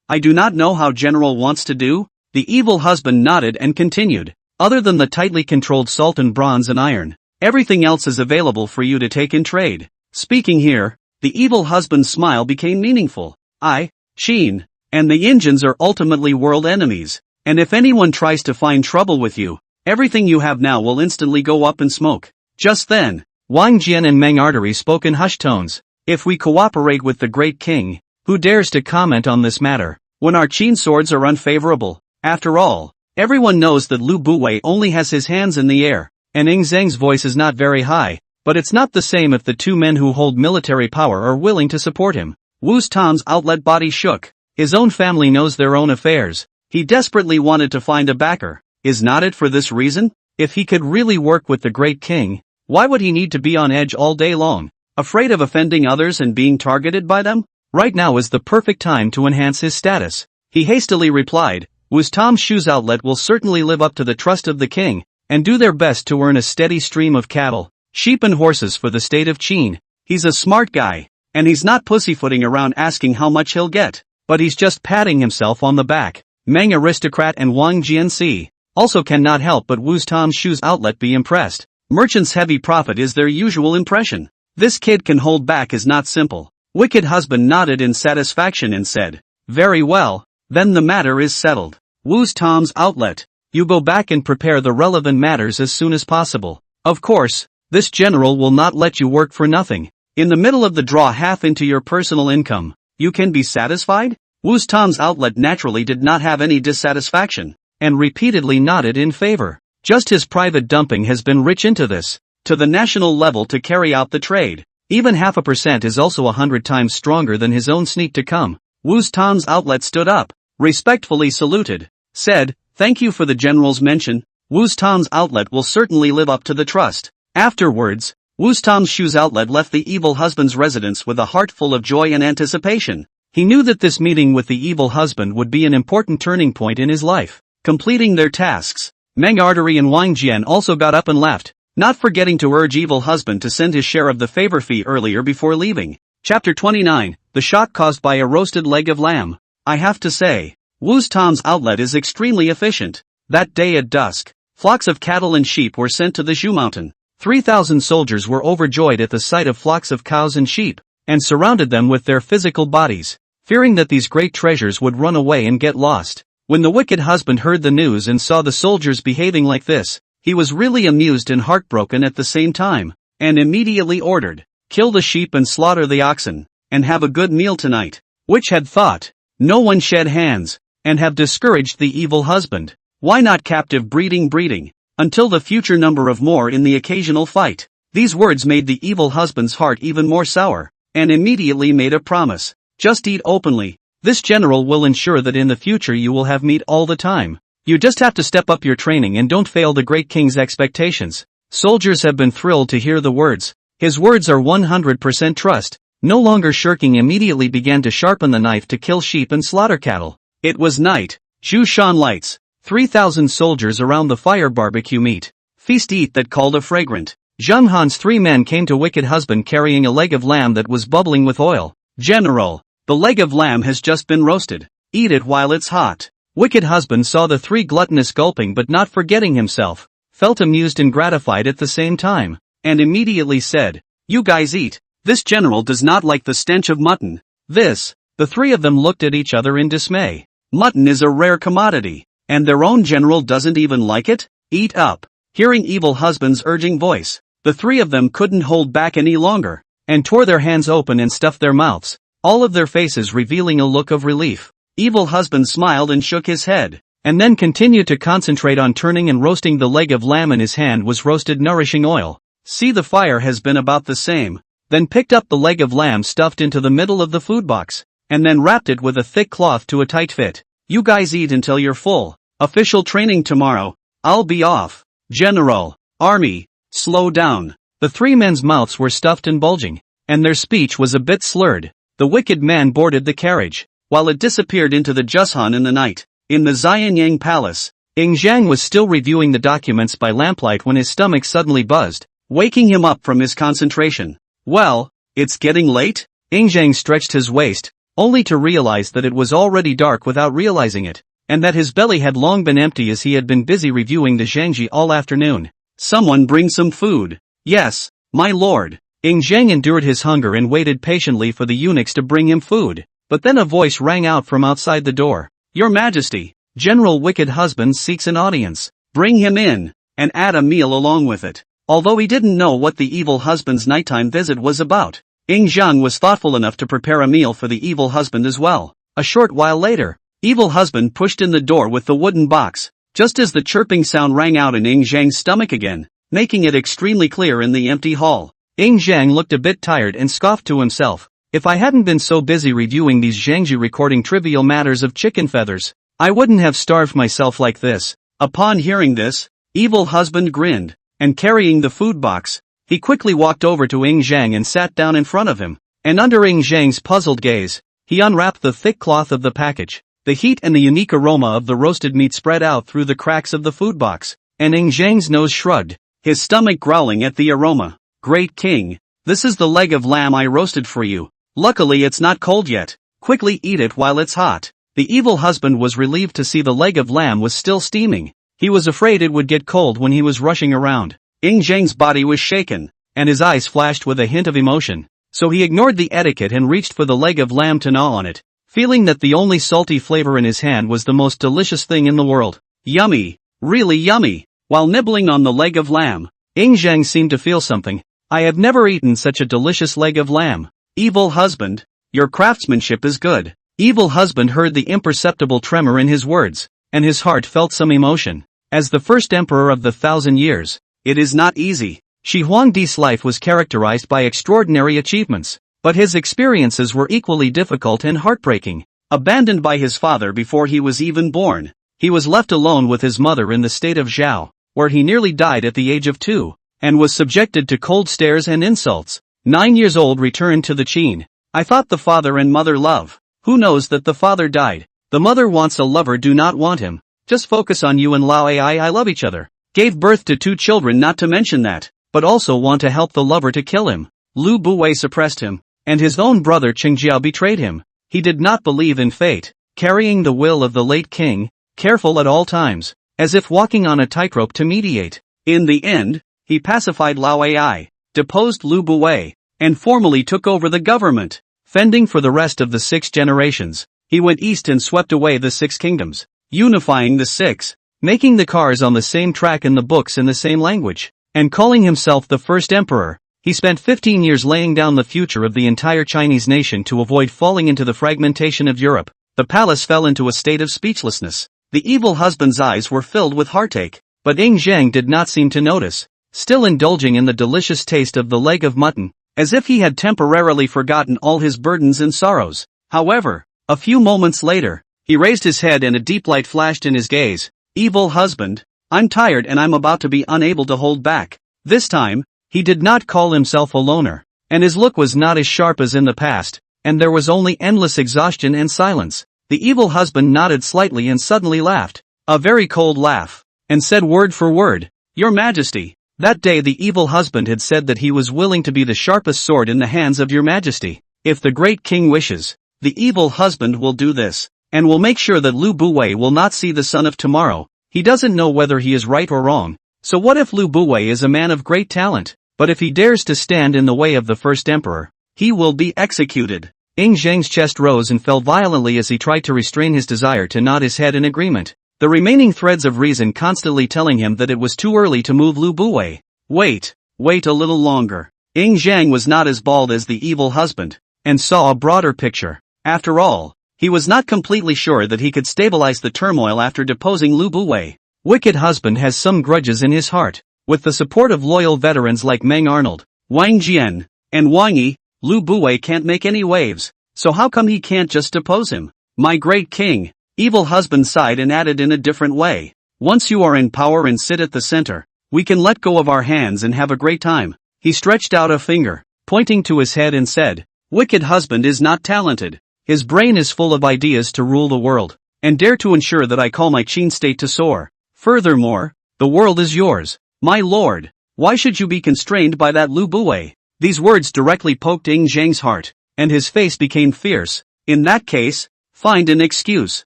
Speaker 1: I do not know how General wants to do. The evil husband nodded and continued. Other than the tightly controlled salt and bronze and iron, everything else is available for you to take in trade. Speaking here, the evil husband's smile became meaningful. Qin, and the Indians are ultimately world enemies, and if anyone tries to find trouble with you, everything you have now will instantly go up in smoke. Just then, Wang Jian and Meng Artery spoke in hushed tones. If we cooperate with the great king, who dares to comment on this matter, when our Qin swords are unfavorable? After all, everyone knows that Lu Buwei only has his hands in the air, and Ying Zhang's voice is not very high, but it's not the same if the two men who hold military power are willing to support him. Wu's Tom's outlet body shook. His own family knows their own affairs. He desperately wanted to find a backer. Is not it for this reason? If he could really work with the great king, why would he need to be on edge all day long, afraid of offending others and being targeted by them? Right now is the perfect time to enhance his status. He hastily replied, Wu's Tom's shoes outlet will certainly live up to the trust of the king, and do their best to earn a steady stream of cattle, sheep and horses for the state of Qin. He's a smart guy, and he's not pussyfooting around asking how much he'll get, but he's just patting himself on the back. Meng Aristocrat and Wang Jianxi also cannot help but Wu's Tom's shoes outlet be impressed. Merchants' heavy profit is their usual impression. This kid can hold back is not simple. Wicked husband nodded in satisfaction and said, very well, then the matter is settled. Wu's Tom's outlet. You go back and prepare the relevant matters as soon as possible. Of course, this general will not let you work for nothing. In the middle of the draw half into your personal income, you can be satisfied? Wu's Tom's outlet naturally did not have any dissatisfaction, and repeatedly nodded in favor. Just his private dumping has been rich into this, to the national level to carry out the trade. Even 0.5% is also 100 times stronger than his own sneak to come. Wu's Tom's outlet stood up, respectfully saluted, said, thank you for the general's mention. Wu's Tom's outlet will certainly live up to the trust. Afterwards, Wu's Tom's shoes outlet left the evil husband's residence with a heart full of joy and anticipation. He knew that this meeting with the evil husband would be an important turning point in his life. Completing their tasks, Meng Artery and Wang Jian also got up and left, not forgetting to urge evil husband to send his share of the favor fee earlier before leaving. Chapter 29, The Shock Caused by a Roasted Leg of Lamb. I have to say, Wu's Tom's outlet is extremely efficient. That day at dusk, flocks of cattle and sheep were sent to the Zhu Mountain. 3,000 soldiers were overjoyed at the sight of flocks of cows and sheep, and surrounded them with their physical bodies, fearing that these great treasures would run away and get lost. When the wicked husband heard the news and saw the soldiers behaving like this, he was really amused and heartbroken at the same time, and immediately ordered, kill the sheep and slaughter the oxen, and have a good meal tonight. Which had thought, no one shed hands, and have discouraged the evil husband. Why not captive breeding, until the future number of more in the occasional fight? These words made the evil husband's heart even more sour, and immediately made a promise, just eat openly. This general will ensure that in the future you will have meat all the time. You just have to step up your training and don't fail the great king's expectations. Soldiers have been thrilled to hear the words. His words are 100% trust. No longer shirking, immediately began to sharpen the knife to kill sheep and slaughter cattle. It was night. Zhu Shan lights, 3,000 soldiers around the fire barbecue meat. Feast eat that called a fragrant. Zhang Han's 3 men came to wicked husband carrying a leg of lamb that was bubbling with oil. General, the leg of lamb has just been roasted. Eat it while it's hot. Wicked husband saw the 3 gluttonous gulping but not forgetting himself, felt amused and gratified at the same time, and immediately said, "You guys eat. This general does not like the stench of mutton." The 3 of them looked at each other in dismay. Mutton is a rare commodity, and their own general doesn't even like it? Eat up. Hearing evil husband's urging voice, the 3 of them couldn't hold back any longer, and tore their hands open and stuffed their mouths, all of their faces revealing a look of relief. Evil husband smiled and shook his head, and then continued to concentrate on turning and roasting the leg of lamb in his hand was roasted nourishing oil. See, the fire has been about the same. Then picked up the leg of lamb stuffed into the middle of the food box, and then wrapped it with a thick cloth to a tight fit. You guys eat until you're full. Official training tomorrow. I'll be off. General, army, slow down. The 3 men's mouths were stuffed and bulging, and their speech was a bit slurred. The wicked man boarded the carriage, while it disappeared into the Jushan in the night. In the Jinyang palace, Jinyang was still reviewing the documents by lamplight when his stomach suddenly buzzed, waking him up from his concentration. Well, it's getting late? Jinyang stretched his waist, only to realize that it was already dark without realizing it, and that his belly had long been empty as he had been busy reviewing the Zhangji all afternoon. Someone bring some food. Yes, my lord. Jinyang endured his hunger and waited patiently for the eunuchs to bring him food, but then a voice rang out from outside the door. Your Majesty, General Wicked Husband seeks an audience. Bring him in, and add a meal along with it. Although he didn't know what the evil husband's nighttime visit was about, Jinyang was thoughtful enough to prepare a meal for the evil husband as well. A short while later, evil husband pushed in the door with the wooden box, just as the chirping sound rang out in Jinyang's stomach again, making it extremely clear in the empty hall. Jinyang looked a bit tired and scoffed to himself. If I hadn't been so busy reviewing these Zhangji recording trivial matters of chicken feathers, I wouldn't have starved myself like this. Upon hearing this, evil husband grinned, and carrying the food box, he quickly walked over to Jinyang and sat down in front of him, and under Jinyang's puzzled gaze, he unwrapped the thick cloth of the package. The heat and the unique aroma of the roasted meat spread out through the cracks of the food box, and Jinyang's nose shrugged, his stomach growling at the aroma. Great king, this is the leg of lamb I roasted for you. Luckily it's not cold yet. Quickly eat it while it's hot. The evil husband was relieved to see the leg of lamb was still steaming. He was afraid it would get cold when he was rushing around. Jinyang's body was shaken, and his eyes flashed with a hint of emotion, so he ignored the etiquette and reached for the leg of lamb to gnaw on it, feeling that the only salty flavor in his hand was the most delicious thing in the world. Yummy, really yummy. While nibbling on the leg of lamb, Jinyang seemed to feel something. I have never eaten such a delicious leg of lamb. Evil husband, your craftsmanship is good. Evil husband heard the imperceptible tremor in his words, and his heart felt some emotion. As the first emperor of the 1,000 years, it is not easy. Shi Huangdi's life was characterized by extraordinary achievements, but his experiences were equally difficult and heartbreaking. Abandoned by his father before he was even born, he was left alone with his mother in the state of Zhao, where he nearly died at the age of 2, and was subjected to cold stares and insults. 9 years old, returned to the Qin. I thought the father and mother love. Who knows that the father died? The mother wants a lover, do not want him. Just focus on you and Lao Ai. I love each other. Gave birth to 2 children, not to mention that, but also want to help the lover to kill him. Lu Buwei suppressed him, and his own brother Qingjiao betrayed him. He did not believe in fate, carrying the will of the late king, careful at all times, as if walking on a tightrope to mediate. In the end, he pacified Lao Ai, deposed Lu Buwei, and formally took over the government. Fending for the rest of the 6 generations, he went east and swept away the 6 kingdoms, unifying the 6, making the cars on the same track and the books in the same language, and calling himself the first emperor. He spent 15 years laying down the future of the entire Chinese nation to avoid falling into the fragmentation of Europe. The palace fell into a state of speechlessness. The evil husband's eyes were filled with heartache, but Jinyang did not seem to notice, still indulging in the delicious taste of the leg of mutton, as if he had temporarily forgotten all his burdens and sorrows. However, a few moments later, he raised his head and a deep light flashed in his gaze. Evil husband, I'm tired and I'm about to be unable to hold back. This time, he did not call himself a loner, and his look was not as sharp as in the past, and there was only endless exhaustion and silence. The evil husband nodded slightly and suddenly laughed. a very cold laugh, and said word for word, "Your Majesty." That day the evil husband had said that he was willing to be the sharpest sword in the hands of your Majesty. If the great king wishes, the evil husband will do this, and will make sure that Lu Buwei will not see the sun of tomorrow. He doesn't know whether he is right or wrong. So what if Lu Buwei is a man of great talent? But if he dares to stand in the way of the first emperor, he will be executed. Ing Zhang's chest rose and fell violently as he tried to restrain his desire to nod his head in agreement, the remaining threads of reason constantly telling him that it was too early to move Lu Buwei. Wait a little longer. Ing Zhang was not as bald as the evil husband, and saw a broader picture. After all, he was not completely sure that he could stabilize the turmoil after deposing Lu Buwei. Wicked husband has some grudges in his heart. With the support of loyal veterans like Meng Arnold, Wang Jian, and Wang Yi, Lu Buwei can't make any waves, so how come he can't just depose him? My great king, evil husband sighed and added in a different way. Once you are in power and sit at the center, we can let go of our hands and have a great time. He stretched out a finger, pointing to his head and said, "Wicked husband is not talented. His brain is full of ideas to rule the world, and dare to ensure that I call my Qin state to soar. Furthermore, the world is yours, my lord. Why should you be constrained by that Lu Buwei?" These words directly poked Ing Zhang's heart, and his face became fierce. In that case, find an excuse.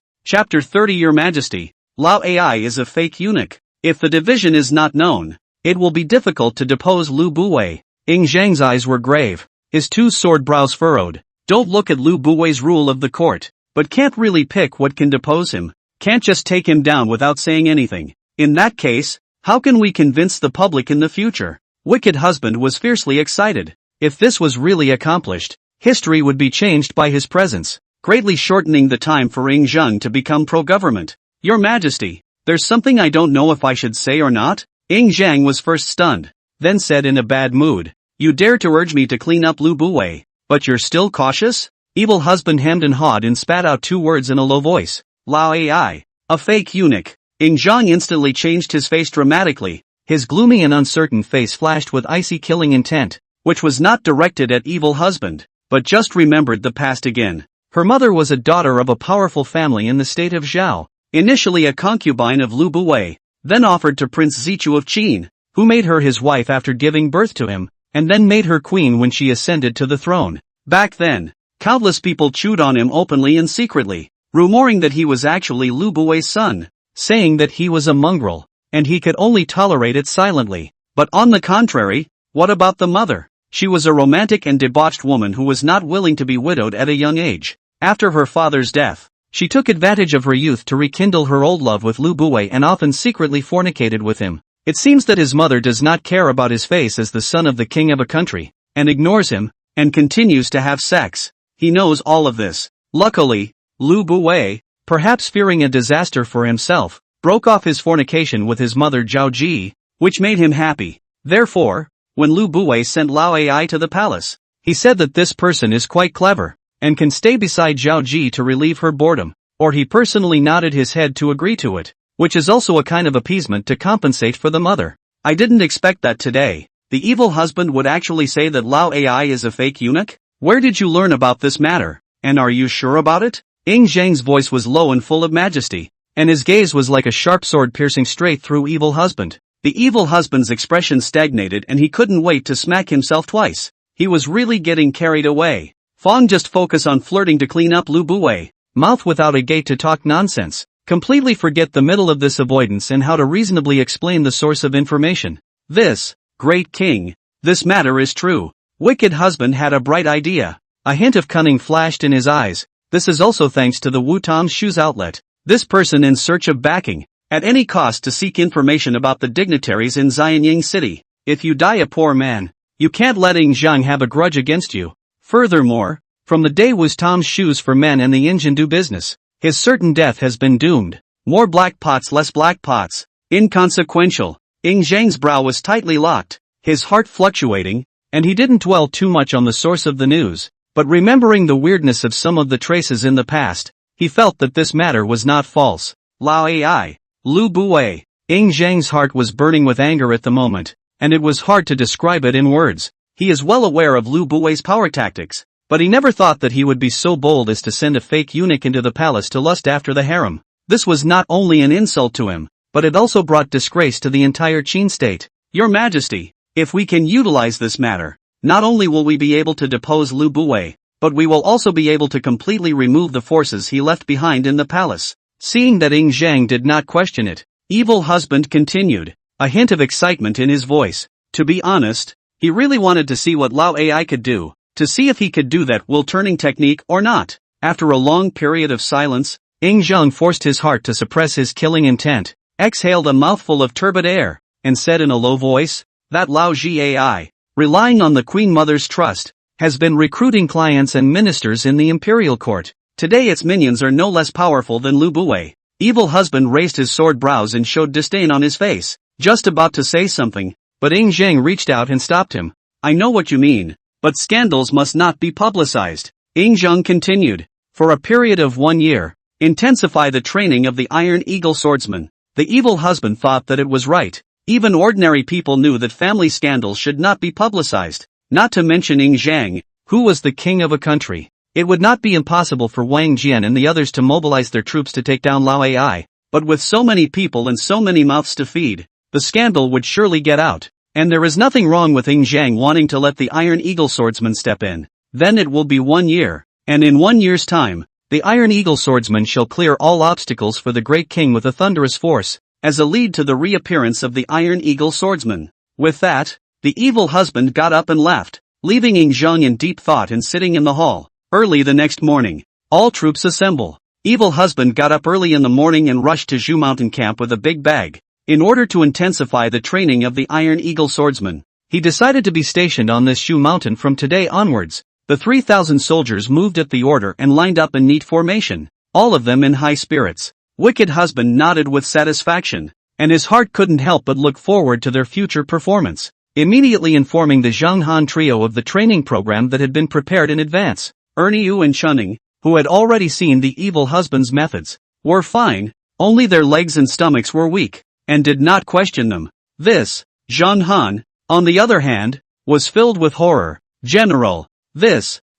Speaker 1: Chapter 30 Your Majesty, Lao Ai is a fake eunuch. If the division is not known, it will be difficult to depose Lu Buwei. Ing Zhang's eyes were grave, his two sword brows furrowed. Don't look at Lu Buwei's rule of the court, but can't really pick what can depose him. Can't just take him down without saying anything. In that case, how can we convince the public in the future? Wicked husband was fiercely excited. If this was really accomplished, history would be changed by his presence, greatly shortening the time for Ing Zhang to become pro-government. Your Majesty, there's something I don't know if I should say or not. Ing Zhang was first stunned, then said in a bad mood, "You dare to urge me to clean up Lu Buwei, but you're still cautious?" Evil husband hemmed and hawed and spat out two words in a low voice. Lao Ai, a fake eunuch. Ing Zhang instantly changed his face dramatically. His gloomy and uncertain face flashed with icy killing intent, which was not directed at evil husband, but just remembered the past again. Her mother was a daughter of a powerful family in the state of Zhao, initially a concubine of Lu Buwei, then offered to Prince Zichu of Qin, who made her his wife after giving birth to him, and then made her queen when she ascended to the throne. Back then, countless people chewed on him openly and secretly, rumoring that he was actually Lu Buwei's son, saying that he was a mongrel, and he could only tolerate it silently. But on the contrary, what about the mother? She was a romantic and debauched woman who was not willing to be widowed at a young age. After her father's death, she took advantage of her youth to rekindle her old love with Lu Buwei and often secretly fornicated with him. It seems that his mother does not care about his face as the son of the king of a country, and ignores him, and continues to have sex. He knows all of this. Luckily, Lu Buwei, perhaps fearing a disaster for himself, broke off his fornication with his mother Zhao Ji, which made him happy. Therefore, when Lu Buwei sent Lao Ai to the palace, he said that this person is quite clever, and can stay beside Zhao Ji to relieve her boredom, or he personally nodded his head to agree to it, which is also a kind of appeasement to compensate for the mother. I didn't expect that today. The evil husband would actually say that Lao Ai is a fake eunuch? Where did you learn about this matter, and are you sure about it? Ing Zhang's voice was low and full of majesty, and his gaze was like a sharp sword piercing straight through evil husband. The evil husband's expression stagnated and he couldn't wait to smack himself twice. He was really getting carried away. Fong just focus on flirting to clean up Lu Buwei, mouth without a gate to talk nonsense, completely forget the middle of this avoidance and how to reasonably explain the source of information. This, great king, this matter is true. Wicked husband had a bright idea. A hint of cunning flashed in his eyes. This is also thanks to the Wu Tom Shoes outlet. This person in search of backing, at any cost to seek information about the dignitaries in Jinyang city. If you die a poor man, you can't let Ing Zhang have a grudge against you. Furthermore, from the day Wu Tom's Shoes for men and the engine do business, his certain death has been doomed. More black pots, less black pots. Inconsequential. Ing Zhang's brow was tightly locked, his heart fluctuating, and he didn't dwell too much on the source of the news, but remembering the weirdness of some of the traces in the past, he felt that this matter was not false. Lao Ai, Lu Buwei. Ing Zhang's heart was burning with anger at the moment, and it was hard to describe it in words. He is well aware of Lu Buwei's power tactics, but he never thought that he would be so bold as to send a fake eunuch into the palace to lust after the harem. This was not only an insult to him, but it also brought disgrace to the entire Qin state. Your Majesty, if we can utilize this matter, not only will we be able to depose Lu Buwei, but we will also be able to completely remove the forces he left behind in the palace. Seeing that Ying Zhang did not question it, evil husband continued, a hint of excitement in his voice. To be honest, he really wanted to see what Lao Ai could do, to see if he could do that will turning technique or not. After a long period of silence, Ying Zhang forced his heart to suppress his killing intent, exhaled a mouthful of turbid air, and said in a low voice, that Lao Ji Ai, relying on the Queen Mother's trust, has been recruiting clients and ministers in the imperial court. Today its minions are no less powerful than Lu Buwei. Evil husband raised his sword brows and showed disdain on his face, just about to say something, but Ying Zhang reached out and stopped him. I know what you mean, but scandals must not be publicized. Ying Zhang continued, for a period of 1 year, intensify the training of the Iron Eagle swordsman. The evil husband thought that it was right. Even ordinary people knew that family scandals should not be publicized, not to mention Ying Zhang, who was the king of a country. It would not be impossible for Wang Jian and the others to mobilize their troops to take down Lao Ai, but with so many people and so many mouths to feed, the scandal would surely get out. And there is nothing wrong with Ying Zhang wanting to let the Iron Eagle swordsman step in. Then it will be 1 year, and in 1 year's time, the Iron Eagle swordsman shall clear all obstacles for the great king with a thunderous force, as a lead to the reappearance of the Iron Eagle swordsman. With that, the evil husband got up and left, leaving Ying Zhang in deep thought and sitting in the hall. Early the next morning, all troops assemble. Evil husband got up early in the morning and rushed to Zhu mountain camp with a big bag. In order to intensify the training of the Iron Eagle swordsman, he decided to be stationed on this Zhu mountain from today onwards. The 3,000 soldiers moved at the order and lined up in neat formation, all of them in high spirits. Wicked husband nodded with satisfaction, and his heart couldn't help but look forward to their future performance. Immediately informing the Zhanghan trio of the training program that had been prepared in advance, Ernie Yu and Chunning, who had already seen the evil husband's methods, were fine, only their legs and stomachs were weak, and did not question them. This, Zhanghan, on the other hand, was filled with horror. General,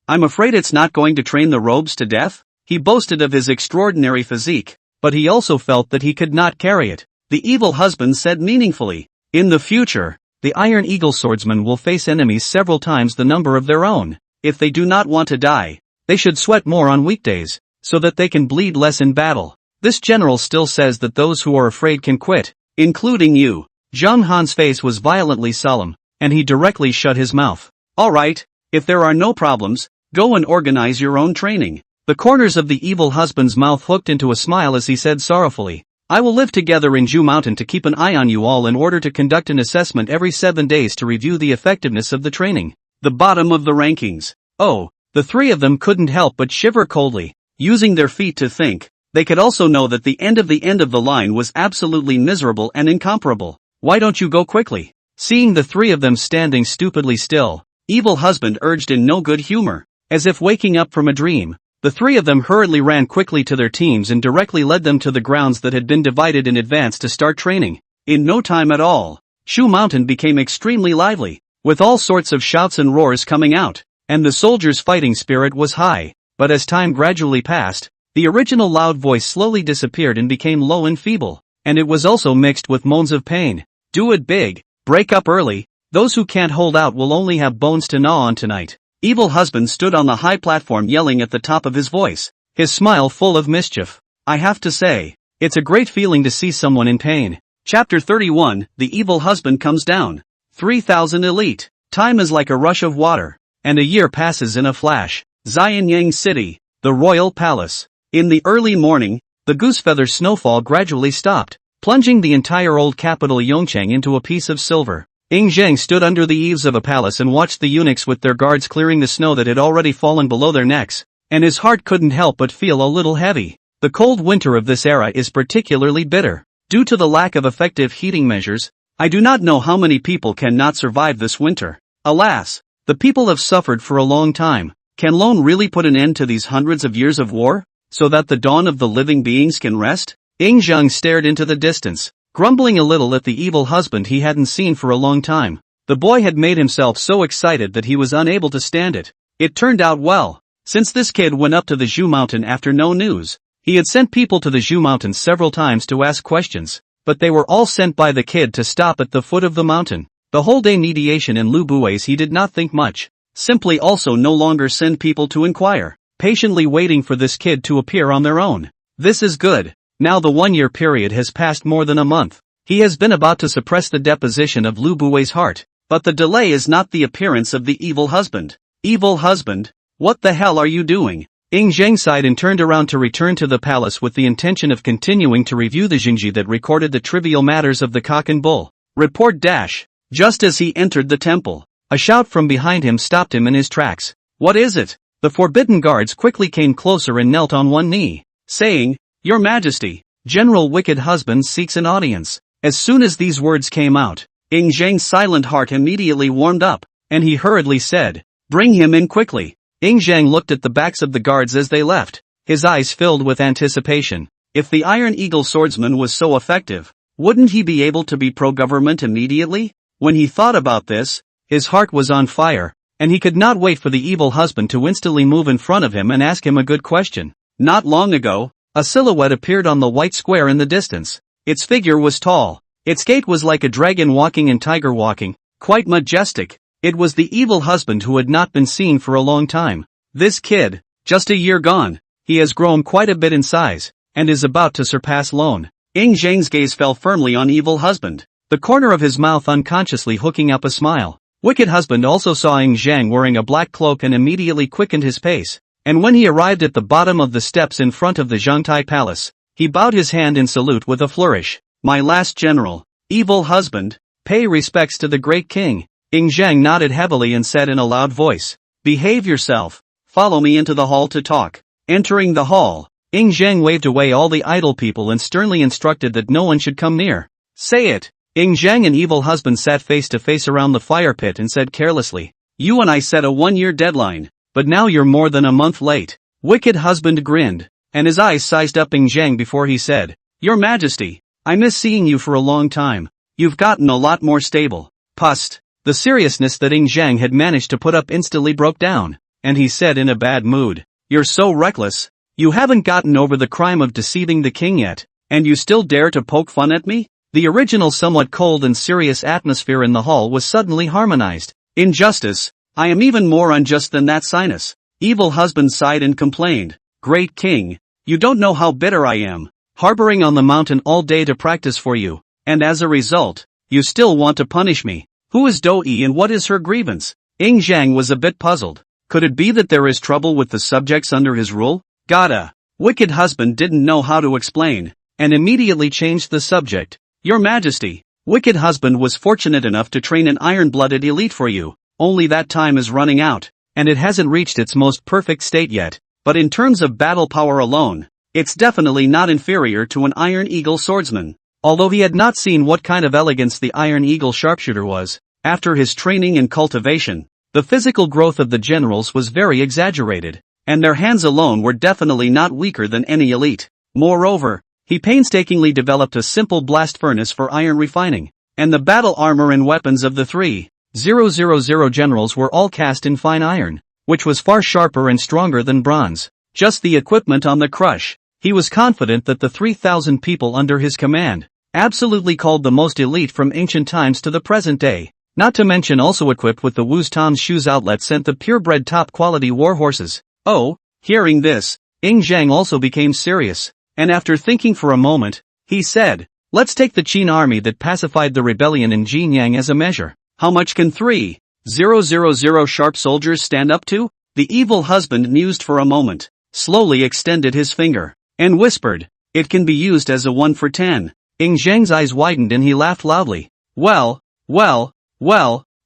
Speaker 1: I'm afraid it's not going to train the robes to death? He boasted of his extraordinary physique, but he also felt that he could not carry it. The evil husband said meaningfully, in the future, the Iron Eagle swordsmen will face enemies several times the number of their own. If they do not want to die, they should sweat more on weekdays, so that they can bleed less in battle. This general still says that those who are afraid can quit, including you. Zhang Han's face was violently solemn, and he directly shut his mouth. Alright, if there are no problems, go and organize your own training. The corners of the evil husband's mouth hooked into a smile as he said sorrowfully, I will live together in Zhu Mountain to keep an eye on you all in order to conduct an assessment every 7 days to review the effectiveness of the training. The bottom of the rankings. Oh, the three of them couldn't help but shiver coldly, using their feet to think. They could also know that the end of the line was absolutely miserable and incomparable. Why don't you go quickly? Seeing the three of them standing stupidly still, evil husband urged in no good humor. As if waking up from a dream, the three of them hurriedly ran quickly to their teams and directly led them to the grounds that had been divided in advance to start training. In no time at all, Zhu Mountain became extremely lively, with all sorts of shouts and roars coming out, and the soldiers' fighting spirit was high. But as time gradually passed, the original loud voice slowly disappeared and became low and feeble, and it was also mixed with moans of pain. Do it big, break up early, those who can't hold out will only have bones to gnaw on tonight. Evil husband stood on the high platform yelling at the top of his voice, his smile full of mischief. I have to say, it's a great feeling to see someone in pain. Chapter 31, The Evil Husband Comes Down. 3,000 Elite. Time is like a rush of water, and a year passes in a flash. Jinyang City, the royal palace. In the early morning, the goosefeather snowfall gradually stopped, plunging the entire old capital Yongchang into a piece of silver. Ying Zhang stood under the eaves of a palace and watched the eunuchs with their guards clearing the snow that had already fallen below their necks, and his heart couldn't help but feel a little heavy. The cold winter of this era is particularly bitter. Due to the lack of effective heating measures, I do not know how many people cannot survive this winter. Alas, the people have suffered for a long time. Can Lone really put an end to these hundreds of years of war, so that the dawn of the living beings can rest? Ying Zhang stared into the distance, grumbling a little at the evil husband he hadn't seen for a long time. The boy had made himself so excited that he was unable to stand it. It turned out well. Since this kid went up to the Zhu Mountain after no news, He had sent people to the Zhu Mountains several times to ask questions, but they were all sent by the kid to stop at the foot of the mountain. The whole day mediation in Lu Bui's he did not think much. Simply also no longer send people to inquire, patiently waiting for this kid to appear on their own. This is good. Now the 1-year period has passed more than a month. He has been about to suppress the deposition of Lu Bui's heart, but the delay is not the appearance of the evil husband. Evil husband? What the hell are you doing? Ying Zhang sighed and turned around to return to the palace with the intention of continuing to review the Jingji that recorded the trivial matters of the cock and bull. Report dash. Just as he entered the temple, a shout from behind him stopped him in his tracks. What is it? The forbidden guards quickly came closer and knelt on one knee, saying, Your Majesty, General Wicked Husband seeks an audience. As soon as these words came out, Ying Zhang's silent heart immediately warmed up, and he hurriedly said, Bring him in quickly. Ying Zhang looked at the backs of the guards as they left, his eyes filled with anticipation. If the Iron Eagle swordsman was so effective, wouldn't he be able to be pro-government immediately? When he thought about this, his heart was on fire, and he could not wait for the evil husband to instantly move in front of him and ask him a good question. Not long ago, a silhouette appeared on the white square in the distance. Its figure was tall. Its gait was like a dragon walking and tiger walking, quite majestic. It was the evil husband who had not been seen for a long time. This kid, just a year gone, he has grown quite a bit in size, and is about to surpass Lone. Ying Zhang's gaze fell firmly on evil husband, the corner of his mouth unconsciously hooking up a smile. Wicked husband also saw Ying Zhang wearing a black cloak and immediately quickened his pace, and when he arrived at the bottom of the steps in front of the Zhangtai Palace, he bowed his hand in salute with a flourish. My last general, evil husband, pay respects to the great king. Ying Zhang nodded heavily and said in a loud voice, Behave yourself, follow me into the hall to talk. Entering the hall, Ying Zhang waved away all the idle people and sternly instructed that no one should come near. Say it. Ying Zhang and evil husband sat face to face around the fire pit and said carelessly, You and I set a 1-year deadline, but now you're more than a month late. Wicked husband grinned, and his eyes sized up Ying Zhang before he said, Your Majesty, I miss seeing you for a long time. You've gotten a lot more stable. Pust. The seriousness that Ying Zhang had managed to put up instantly broke down, and he said in a bad mood, You're so reckless. You haven't gotten over the crime of deceiving the king yet, and you still dare to poke fun at me? The original somewhat cold and serious atmosphere in the hall was suddenly harmonized. Injustice. I am even more unjust than that sinus. Evil husband sighed and complained, Great king, you don't know how bitter I am, harboring on the mountain all day to practice for you, and as a result, you still want to punish me. Who is Dou-yi and what is her grievance? Ying Zhang was a bit puzzled. Could it be that there is trouble with the subjects under his rule? Gotta. Wicked husband didn't know how to explain, and immediately changed the subject. Your Majesty, Wicked husband was fortunate enough to train an iron-blooded elite for you, only that time is running out, and it hasn't reached its most perfect state yet, but in terms of battle power alone, it's definitely not inferior to an Iron Eagle swordsman. Although he had not seen what kind of elegance the Iron Eagle sharpshooter was, after his training and cultivation, the physical growth of the generals was very exaggerated, and their hands alone were definitely not weaker than any elite. Moreover, he painstakingly developed a simple blast furnace for iron refining, and the battle armor and weapons of the 3,000 generals were all cast in fine iron, which was far sharper and stronger than bronze. Just the equipment on the crush. He was confident that the 3,000 people under his command, absolutely called the most elite from ancient times to the present day, not to mention also equipped with the Wu's Tom's shoes outlet sent the purebred top-quality war horses. Oh, hearing this, Ying Zhang also became serious, and after thinking for a moment, he said, Let's take the Qin army that pacified the rebellion in Jinyang as a measure. How much can 3,000 sharp soldiers stand up to? The evil husband mused for a moment, slowly extended his finger, and whispered, It can be used as a 1 for 10. Ying Zhang's eyes widened and he laughed loudly. Well,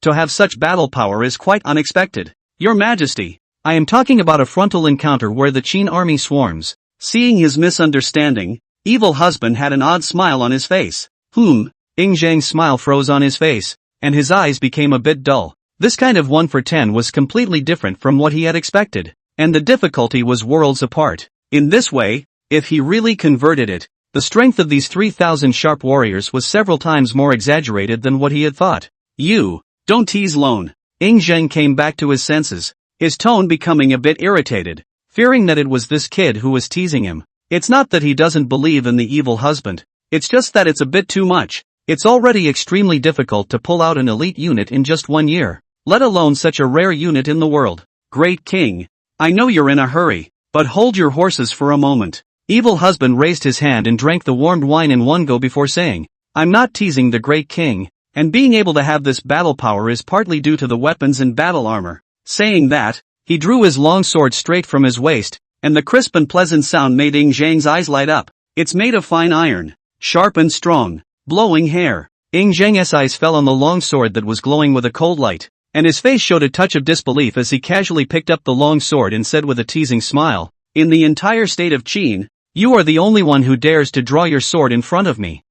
Speaker 1: to have such battle power is quite unexpected. Your Majesty, I am talking about a frontal encounter where the Qin army swarms. Seeing his misunderstanding, evil husband had an odd smile on his face. Ying Zhang's smile froze on his face, and his eyes became a bit dull. This kind of 1 for 10 was completely different from what he had expected, and the difficulty was worlds apart. In this way, if he really converted it, the strength of these 3,000 sharp warriors was several times more exaggerated than what he had thought. You, don't tease Lone. Ying Zhang came back to his senses, his tone becoming a bit irritated, fearing that it was this kid who was teasing him. It's not that he doesn't believe in the evil husband. It's just that it's a bit too much. It's already extremely difficult to pull out an elite unit in just 1 year, let alone such a rare unit in the world. Great king. I know you're in a hurry, but hold your horses for a moment. Evil husband raised his hand and drank the warmed wine in one go before saying, I'm not teasing the great king, and being able to have this battle power is partly due to the weapons and battle armor. Saying that, he drew his long sword straight from his waist, and the crisp and pleasant sound made Ing Zhang's eyes light up. It's made of fine iron, sharp and strong, blowing hair. Ing Zhang's eyes fell on the long sword that was glowing with a cold light, and his face showed a touch of disbelief as he casually picked up the long sword and said with a teasing smile, in the entire state of Qin, you are the only one who dares to draw your sword in front of me.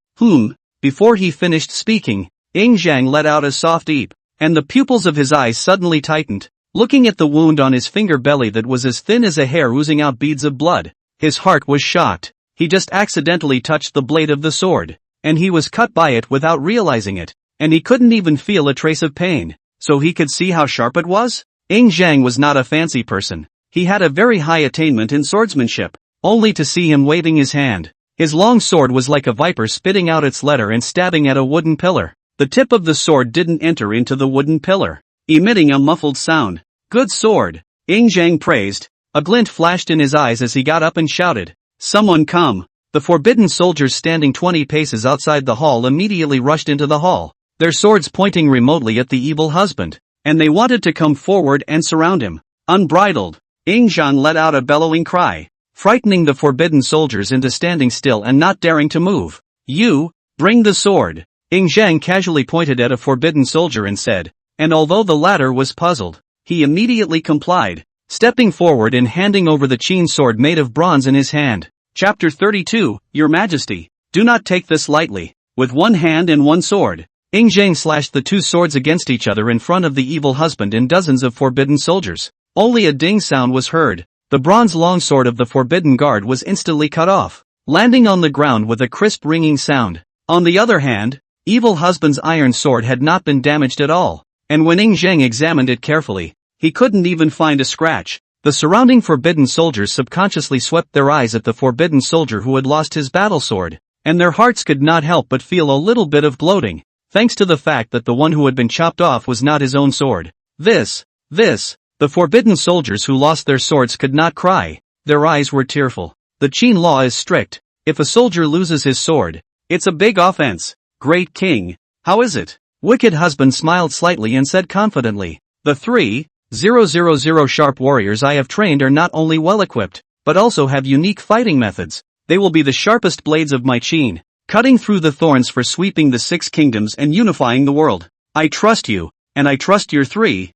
Speaker 1: Before he finished speaking, Ing Zhang let out a soft eep, and the pupils of his eyes suddenly tightened. Looking at the wound on his finger belly that was as thin as a hair oozing out beads of blood, his heart was shocked. He just accidentally touched the blade of the sword, and he was cut by it without realizing it, and he couldn't even feel a trace of pain, so he could see how sharp it was? Ing Zhang was not a fancy person. He had a very high attainment in swordsmanship, only to see him waving his hand. His long sword was like a viper spitting out its letter and stabbing at a wooden pillar. The tip of the sword didn't enter into the wooden pillar, emitting a muffled sound. Good sword, Ing Zhang praised. A glint flashed in his eyes as he got up and shouted, someone come. The forbidden soldiers standing 20 paces outside the hall immediately rushed into the hall, their swords pointing remotely at the evil husband, and they wanted to come forward and surround him. Unbridled, Ing Zhang let out a bellowing cry, frightening the forbidden soldiers into standing still and not daring to move. You, bring the sword. Ing Zhang casually pointed at a forbidden soldier and said, and although the latter was puzzled, he immediately complied, stepping forward and handing over the Qin sword made of bronze in his hand. Chapter 32, Your Majesty, do not take this lightly. With one hand and one sword, Ing Zhang slashed the two swords against each other in front of the evil husband and dozens of forbidden soldiers. Only a ding sound was heard. The bronze longsword of the forbidden guard was instantly cut off, landing on the ground with a crisp ringing sound. On the other hand, evil husband's iron sword had not been damaged at all, and when Ing Zhang examined it carefully, he couldn't even find a scratch. The surrounding forbidden soldiers subconsciously swept their eyes at the forbidden soldier who had lost his battle sword, and their hearts could not help but feel a little bit of gloating, thanks to the fact that the one who had been chopped off was not his own sword. The forbidden soldiers who lost their swords could not cry, their eyes were tearful. The Qin law is strict. If a soldier loses his sword, it's a big offense. Great king, how is it? Wicked husband smiled slightly and said confidently, the 3,000 sharp warriors I have trained are not only well equipped, but also have unique fighting methods. They will be the sharpest blades of my Qin, cutting through the thorns for sweeping the 6 kingdoms and unifying the world. I trust you, and I trust your 3,000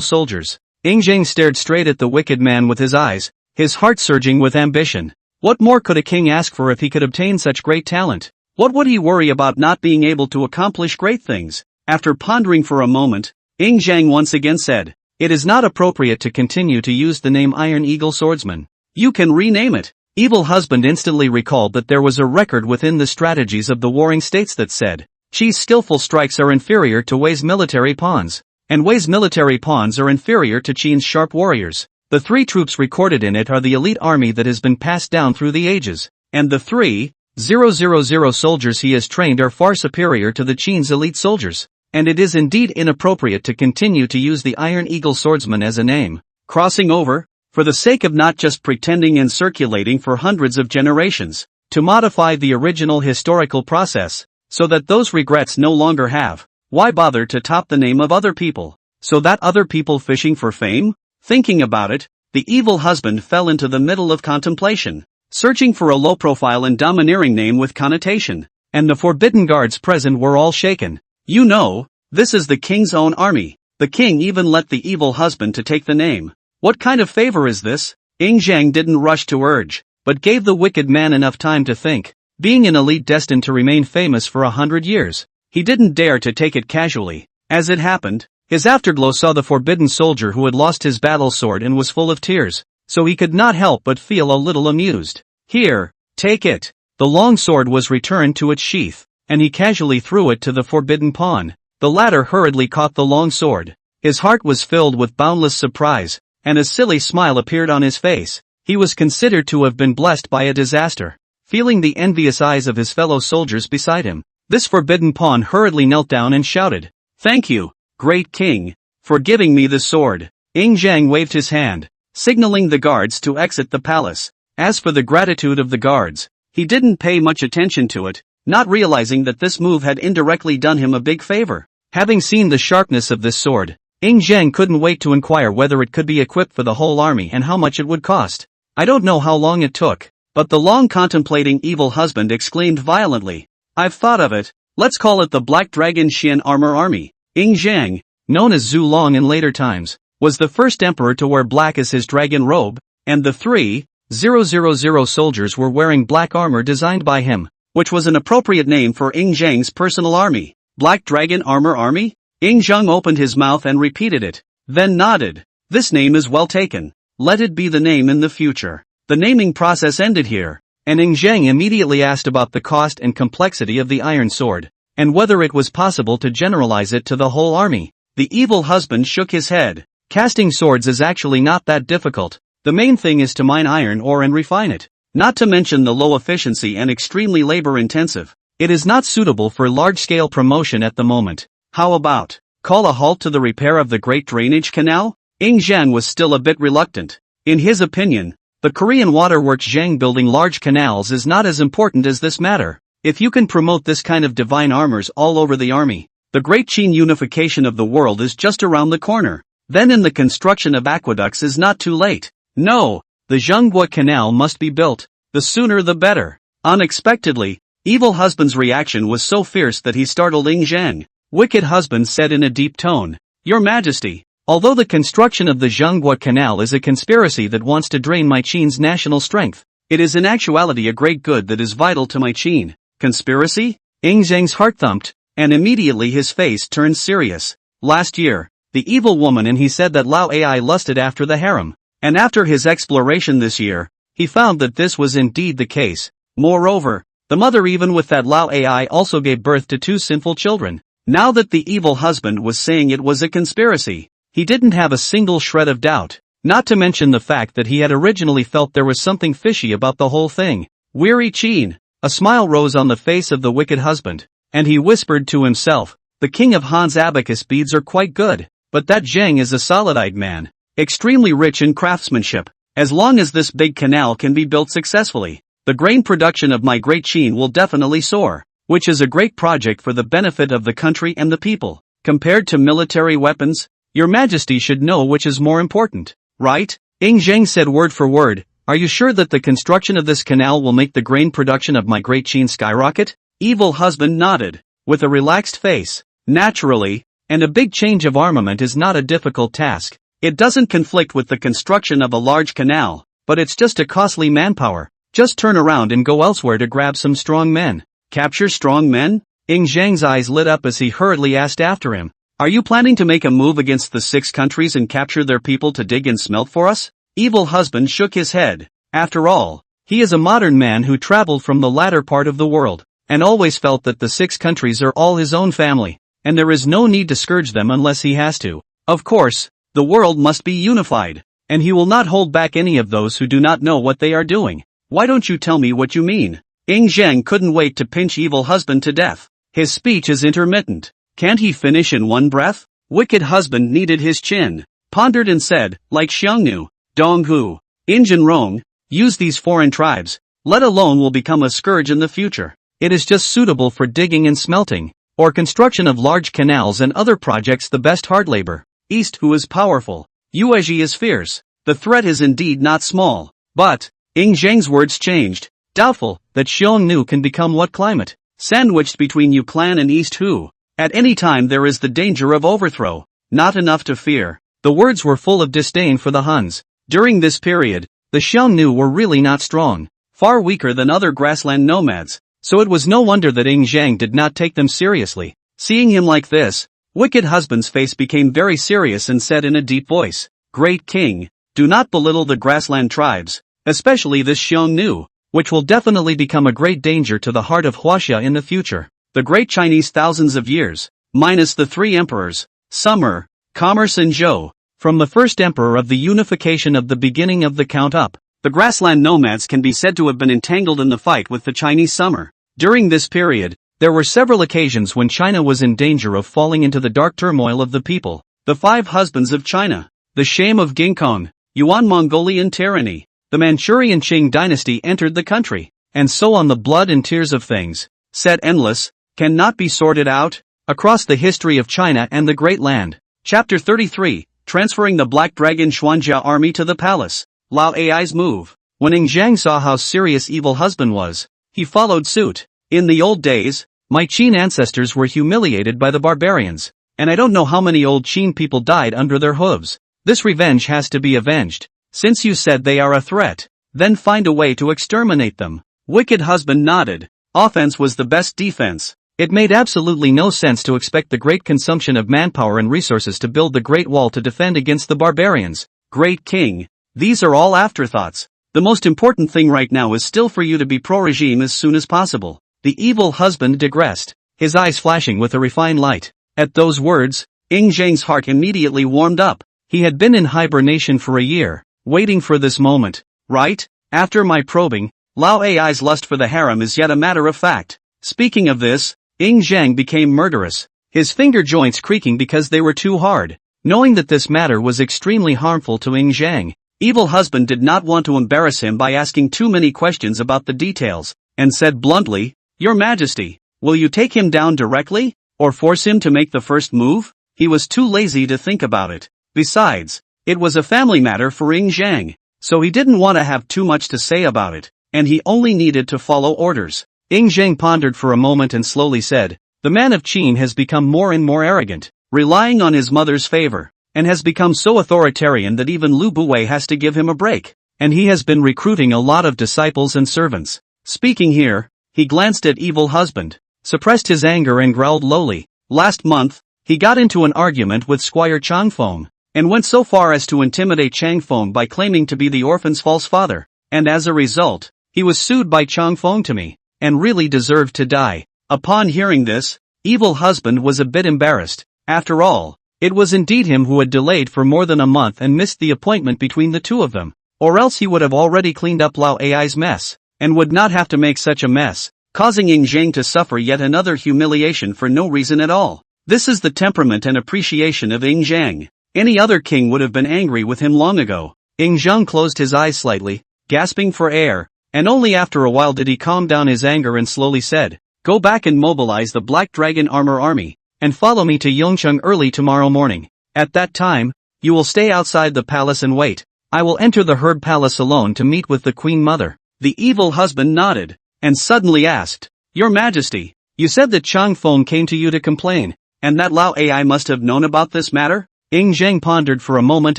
Speaker 1: soldiers. Ing Zhang stared straight at the wicked man with his eyes, his heart surging with ambition. What more could a king ask for if he could obtain such great talent? What would he worry about not being able to accomplish great things? After pondering for a moment, Ing Zhang once again said, it is not appropriate to continue to use the name Iron Eagle Swordsman. You can rename it. Evil husband instantly recalled that there was a record within the strategies of the warring states that said, Qi's skillful strikes are inferior to Wei's military pawns, and Wei's military pawns are inferior to Qin's sharp warriors. The 3 troops recorded in it are the elite army that has been passed down through the ages, and the 3,000 soldiers he has trained are far superior to the Qin's elite soldiers, and it is indeed inappropriate to continue to use the Iron Eagle Swordsman as a name. Crossing over, for the sake of not just pretending and circulating for hundreds of generations, to modify the original historical process, so that those regrets no longer have. Why bother to top the name of other people, so that other people fishing for fame? Thinking about it, the evil husband fell into the middle of contemplation, searching for a low-profile and domineering name with connotation, and the forbidden guards present were all shaken. You know, this is the king's own army. The king even let the evil husband to take the name. What kind of favor is this? Ing Zhang didn't rush to urge, but gave the wicked man enough time to think. Being an elite destined to remain famous for 100 years, he didn't dare to take it casually. As it happened, his afterglow saw the forbidden soldier who had lost his battle sword and was full of tears, so he could not help but feel a little amused. Here, take it. The long sword was returned to its sheath, and he casually threw it to the forbidden pawn. The latter hurriedly caught the long sword. His heart was filled with boundless surprise, and a silly smile appeared on his face. He was considered to have been blessed by a disaster. Feeling the envious eyes of his fellow soldiers beside him, this forbidden pawn hurriedly knelt down and shouted, "Thank you, great king, for giving me the sword." Zhang waved his hand, signaling the guards to exit the palace. As for the gratitude of the guards, he didn't pay much attention to it, not realizing that this move had indirectly done him a big favor. Having seen the sharpness of this sword, Zhang couldn't wait to inquire whether it could be equipped for the whole army and how much it would cost. I don't know how long it took, but the long contemplating evil husband exclaimed violently, "I've thought of it, let's call it the Black Dragon Xian Armor Army." Zhang, known as Zhu Long in later times, was the first emperor to wear black as his dragon robe, and the 3,000 soldiers were wearing black armor designed by him, which was an appropriate name for Zhang's personal army. Black Dragon Armor Army? Zhang opened his mouth and repeated it, then nodded. This name is well taken. Let it be the name in the future. The naming process ended here, and Zhang immediately asked about the cost and complexity of the iron sword, and whether it was possible to generalize it to the whole army. The evil husband shook his head. Casting swords is actually not that difficult. The main thing is to mine iron ore and refine it. Not to mention the low efficiency and extremely labor-intensive. It is not suitable for large-scale promotion at the moment. How about, call a halt to the repair of the Great Drainage Canal? Zhang was still a bit reluctant. In his opinion, the Korean waterworks Zhang building large canals is not as important as this matter. If you can promote this kind of divine armors all over the army, the great Qin unification of the world is just around the corner. Then in the construction of aqueducts is not too late. No, the Zhonghua Canal must be built. The sooner the better. Unexpectedly, evil husband's reaction was so fierce that he startled Zhang. Wicked husband said in a deep tone, "Your Majesty, although the construction of the Zhonghua Canal is a conspiracy that wants to drain my Qin's national strength, it is in actuality a great good that is vital to my Qin." Conspiracy? Zhang's heart thumped, and immediately his face turned serious. Last year, the evil woman and he said that Lao Ai lusted after the harem, and after his exploration this year, he found that this was indeed the case. Moreover, the mother even with that Lao Ai also gave birth to 2 sinful children. Now that the evil husband was saying it was a conspiracy, he didn't have a single shred of doubt, not to mention the fact that he had originally felt there was something fishy about the whole thing. Weary Qin. A smile rose on the face of the wicked husband, and he whispered to himself, "The king of Han's abacus beads are quite good. But that Zhang is a solid-eyed man, extremely rich in craftsmanship. As long as this big canal can be built successfully, the grain production of my great Qin will definitely soar, which is a great project for the benefit of the country and the people. Compared to military weapons, Your Majesty should know which is more important, right?" Zhang said word for word, "Are you sure that the construction of this canal will make the grain production of my great Qin skyrocket?" Evil husband nodded, with a relaxed face. "Naturally. And a big change of armament is not a difficult task. It doesn't conflict with the construction of a large canal, but it's just a costly manpower. Just turn around and go elsewhere to grab some strong men." Capture strong men? Zhang's eyes lit up as he hurriedly asked after him, "Are you planning to make a move against the 6 countries and capture their people to dig and smelt for us?" Evil husband shook his head. After all, he is a modern man who traveled from the latter part of the world, and always felt that the 6 countries are all his own family, and there is no need to scourge them unless he has to. Of course, the world must be unified, and he will not hold back any of those who do not know what they are doing. Why don't you tell me what you mean? Zhang couldn't wait to pinch evil husband to death. His speech is intermittent. Can't he finish in one breath? Wicked husband kneaded his chin, pondered and said, like Xiongnu, Donghu, Injinrong, use these foreign tribes, let alone will become a scourge in the future. It is just suitable for digging and smelting, or construction of large canals and other projects, the best hard labor. East who is powerful, Yuezhi is fierce. The threat is indeed not small. But, Zhang's words changed. Doubtful that Xiongnu can become what climate? Sandwiched between Yu clan and East Hu. At any time there is the danger of overthrow. Not enough to fear. The words were full of disdain for the Huns. During this period, the Xiongnu were really not strong, far weaker than other grassland nomads, so it was no wonder that Zhang did not take them seriously. Seeing him like this, wicked husband's face became very serious and said in a deep voice, "Great king, do not belittle the grassland tribes, especially this Xiongnu, which will definitely become a great danger to the heart of Huaxia in the future. The great Chinese thousands of years, minus the 3 emperors, summer, commerce and Zhou, from the first emperor of the unification of the beginning of the count up, the grassland nomads can be said to have been entangled in the fight with the Chinese summer. During this period, there were several occasions when China was in danger of falling into the dark turmoil of the people. The Five Husbands of China, the shame of Ginghong, Yuan Mongolian tyranny, the Manchurian Qing dynasty entered the country, and so on. The blood and tears of things, said endless, cannot be sorted out, across the history of China and the Great Land. Chapter 33, Transferring the Black Dragon Xuanjia Army to the Palace. Lao Ai's move. When Zhang saw how serious evil husband was, he followed suit. In the old days, my Qin ancestors were humiliated by the barbarians, and I don't know how many old Qin people died under their hooves. This revenge has to be avenged. Since you said they are a threat, then find a way to exterminate them. Wicked husband nodded. Offense was the best defense. It made absolutely no sense to expect the great consumption of manpower and resources to build the Great Wall to defend against the barbarians. Great King, these are all afterthoughts. The most important thing right now is still for you to be pro-regime as soon as possible. The evil husband digressed, his eyes flashing with a refined light. At those words, Zhang's heart immediately warmed up. He had been in hibernation for a year, waiting for this moment. Right? After my probing, Lao Ai's lust for the harem is yet a matter of fact. Speaking of this, Zhang became murderous, his finger joints creaking because they were too hard. Knowing that this matter was extremely harmful to Zhang, evil husband did not want to embarrass him by asking too many questions about the details, and said bluntly, Your Majesty, will you take him down directly, or force him to make the first move? He was too lazy to think about it. Besides, it was a family matter for Zhang, so he didn't want to have too much to say about it, and he only needed to follow orders. Zhang pondered for a moment and slowly said, The man of Qin has become more and more arrogant, relying on his mother's favor, and has become so authoritarian that even Lu Buwei has to give him a break, and he has been recruiting a lot of disciples and servants. Speaking here, he glanced at evil husband, suppressed his anger and growled lowly. Last month, he got into an argument with Squire Changfeng, and went so far as to intimidate Changfeng by claiming to be the orphan's false father, and as a result, he was sued by Changfeng to me, and really deserved to die. Upon hearing this, evil husband was a bit embarrassed. After all, it was indeed him who had delayed for more than a month and missed the appointment between the two of them, or else he would have already cleaned up Lao Ai's mess, and would not have to make such a mess, causing Zhang to suffer yet another humiliation for no reason at all. This is the temperament and appreciation of Zhang. Any other king would have been angry with him long ago. Zhang closed his eyes slightly, gasping for air, and only after a while did he calm down his anger and slowly said, Go back and mobilize the Black Dragon Armor Army, and follow me to Yongcheng early tomorrow morning. At that time, you will stay outside the palace and wait. I will enter the Herb Palace alone to meet with the Queen Mother. The evil husband nodded, and suddenly asked, Your Majesty, you said that Changfeng came to you to complain, and that Lao Ai must have known about this matter? Zhang pondered for a moment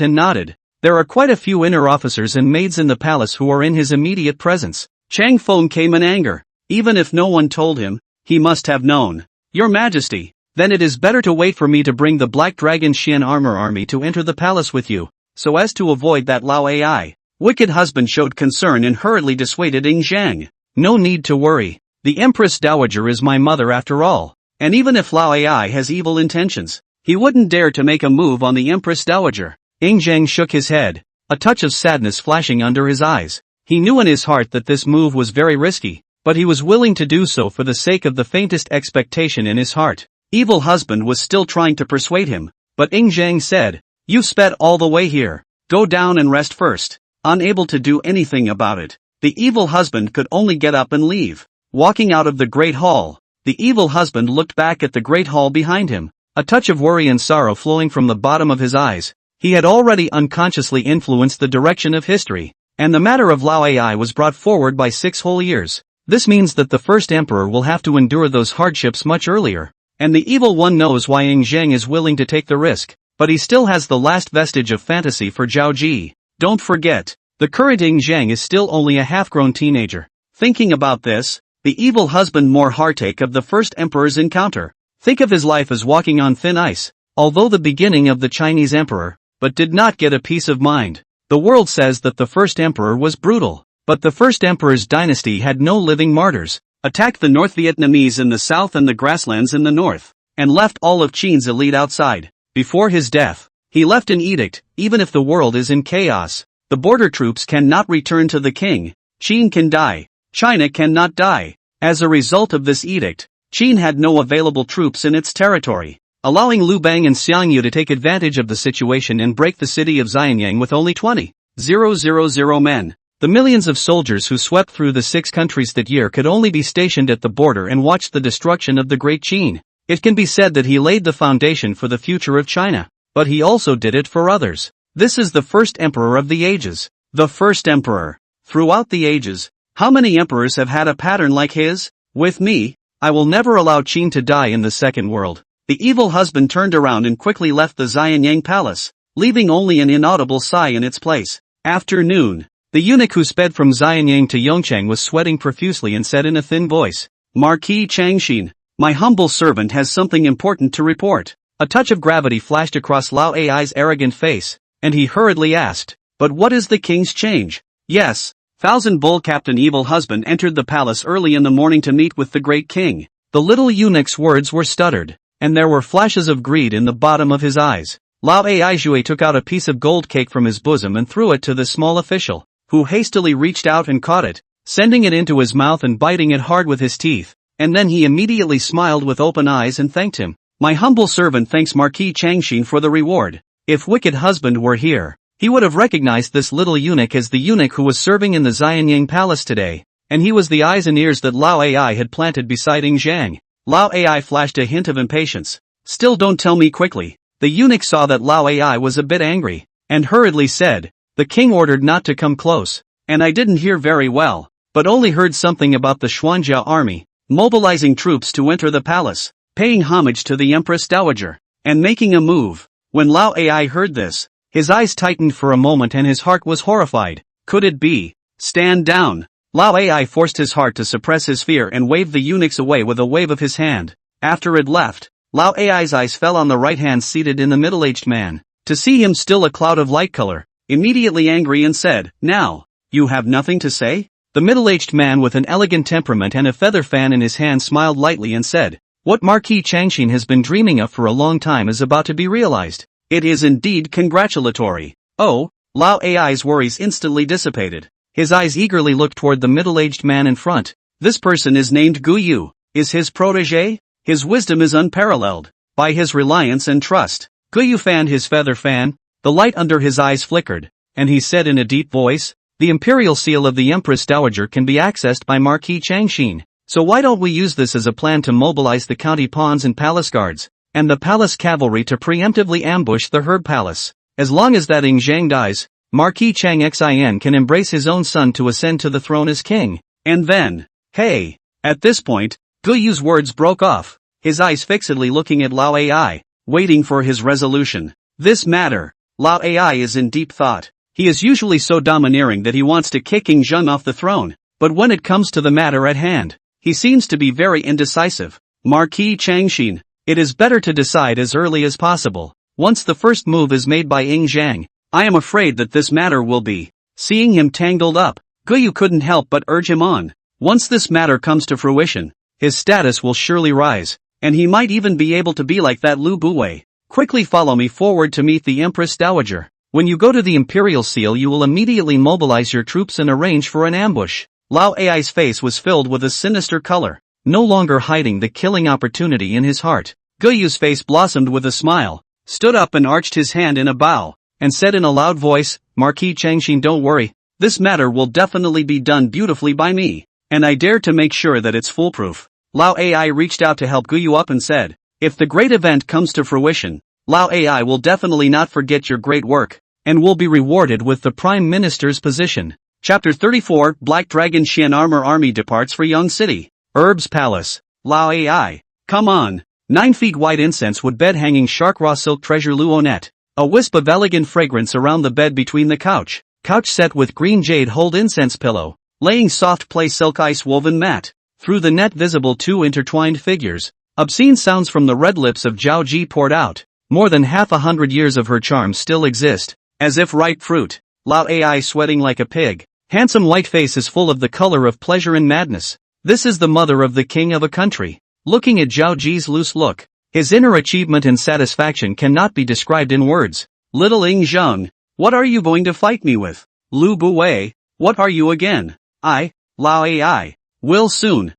Speaker 1: and nodded. There are quite a few inner officers and maids in the palace who are in his immediate presence. Changfeng came in anger. Even if no one told him, he must have known. Your Majesty, then it is better to wait for me to bring the Black Dragon Xian Armor Army to enter the palace with you, so as to avoid that Lao Ai. Wicked husband showed concern and hurriedly dissuaded Zhang. No need to worry. The Empress Dowager is my mother after all, and even if Lao Ai has evil intentions, he wouldn't dare to make a move on the Empress Dowager. Zhang shook his head, a touch of sadness flashing under his eyes. He knew in his heart that this move was very risky, but he was willing to do so for the sake of the faintest expectation in his heart. Evil husband was still trying to persuade him, but Zhang said, You sped all the way here. Go down and rest first. Unable to do anything about it, the evil husband could only get up and leave. Walking out of the great hall, the evil husband looked back at the great hall behind him, a touch of worry and sorrow flowing from the bottom of his eyes. He had already unconsciously influenced the direction of history, and the matter of Lao Ai was brought forward by 6 whole years. This means that the first emperor will have to endure those hardships much earlier, and the evil one knows why Zhang is willing to take the risk, but he still has the last vestige of fantasy for Zhao Ji. Don't forget, the current Zhang is still only a half-grown teenager. Thinking about this, the evil husband more heartache of the first emperor's encounter. Think of his life as walking on thin ice, although the beginning of the Chinese emperor, but did not get a peace of mind. The world says that the first emperor was brutal, but the first emperor's dynasty had no living martyrs, attacked the North Vietnamese in the south and the grasslands in the north, and left all of Qin's elite outside. Before his death, he left an edict, even if the world is in chaos, The border troops cannot return to the king. Qin can die. China cannot die. As a result of this edict, Qin had no available troops in its territory, allowing Liu Bang and Xiangyu to take advantage of the situation and break the city of Jinyang with only 20,000 men. The millions of soldiers who swept through the 6 countries that year could only be stationed at the border and watch the destruction of the Great Qin. It can be said that he laid the foundation for the future of China, but he also did it for others. This is the first emperor of the ages. The first emperor. Throughout the ages, how many emperors have had a pattern like his? With me, I will never allow Qin to die in the second world. The evil husband turned around and quickly left the Jianyang palace, leaving only an inaudible sigh in its place. After noon, the eunuch who sped from Jianyang to Yongchang was sweating profusely and said in a thin voice, Marquis Changshin, my humble servant has something important to report. A touch of gravity flashed across Lao Ai's arrogant face, and he hurriedly asked, but what is the king's change? Yes, Thousand Bull Captain Evil Husband entered the palace early in the morning to meet with the great king. The little eunuch's words were stuttered, and there were flashes of greed in the bottom of his eyes. Lao Ai Jue took out a piece of gold cake from his bosom and threw it to the small official, who hastily reached out and caught it, sending it into his mouth and biting it hard with his teeth, and then he immediately smiled with open eyes and thanked him. My humble servant thanks Marquis Changshin for the reward. If wicked husband were here, he would have recognized this little eunuch as the eunuch who was serving in the Jianyang palace today, and he was the eyes and ears that Lao Ai had planted beside Zhang. Lao Ai flashed a hint of impatience. Still don't tell me quickly. The eunuch saw that Lao Ai was a bit angry, and hurriedly said, the king ordered not to come close, and I didn't hear very well, but only heard something about the Xuanjia army, mobilizing troops to enter the palace, paying homage to the Empress Dowager, and making a move. When Lao Ai heard this, his eyes tightened for a moment and his heart was horrified. Could it be? Stand down. Lao Ai forced his heart to suppress his fear and waved the eunuchs away with a wave of his hand. After it left, Lao Ai's eyes fell on the right hand seated in the middle-aged man. To see him still a cloud of light color, immediately angry and said, now, you have nothing to say? The middle-aged man with an elegant temperament and a feather fan in his hand smiled lightly and said, what Marquis Changshin has been dreaming of for a long time is about to be realized. It is indeed congratulatory. Oh, Lao Ai's worries instantly dissipated. His eyes eagerly looked toward the middle-aged man in front. This person is named Gu Yu. Is his protege? His wisdom is unparalleled. By his reliance and trust, Gu Yu fanned his feather fan. The light under his eyes flickered, and he said in a deep voice, the imperial seal of the Empress Dowager can be accessed by Marquis Changshin. So why don't we use this as a plan to mobilize the county pawns and palace guards, and the palace cavalry to preemptively ambush the Herb Palace? As long as that Zhang dies, Marquis Chang Xin can embrace his own son to ascend to the throne as king. And then, hey! At this point, Gu Yu's words broke off, his eyes fixedly looking at Lao Ai, waiting for his resolution. This matter, Lao Ai is in deep thought. He is usually so domineering that he wants to kick King Zheng off the throne, but when it comes to the matter at hand, he seems to be very indecisive. Marquis Changshin, it is better to decide as early as possible. Once the first move is made by Zhang, I am afraid that this matter will be. Seeing him tangled up, Gu Yu couldn't help but urge him on. Once this matter comes to fruition, his status will surely rise, and he might even be able to be like that Lu Buwei. Quickly follow me forward to meet the Empress Dowager. When you go to the Imperial Seal you will immediately mobilize your troops and arrange for an ambush. Lao Ai's face was filled with a sinister color, no longer hiding the killing opportunity in his heart. Gu Yu's face blossomed with a smile, stood up and arched his hand in a bow, and said in a loud voice, Marquis Changshin, don't worry, this matter will definitely be done beautifully by me, and I dare to make sure that it's foolproof. Lao Ai reached out to help Gu Yu up and said, if the great event comes to fruition, Lao Ai will definitely not forget your great work, and will be rewarded with the Prime Minister's position. Chapter 34 Black Dragon Xian Armor Army departs for Young City. Herb's Palace. Lao Ai. Come on. 9 feet wide incense wood bed hanging shark raw silk treasure luonette. A wisp of elegant fragrance around the bed between the couch. Couch set with green jade hold incense pillow. Laying soft play silk ice woven mat. Through the net visible 2 intertwined figures. Obscene sounds from the red lips of Zhao Ji poured out. More than 100 years of her charm still exist. As if ripe fruit. Lao Ai sweating like a pig. Handsome white face is full of the color of pleasure and madness. This is the mother of the king of a country. Looking at Zhao Ji's loose look, his inner achievement and satisfaction cannot be described in words. Little Zheng, what are you going to fight me with? Lu Buwei, what are you again? Lao Ai. Will soon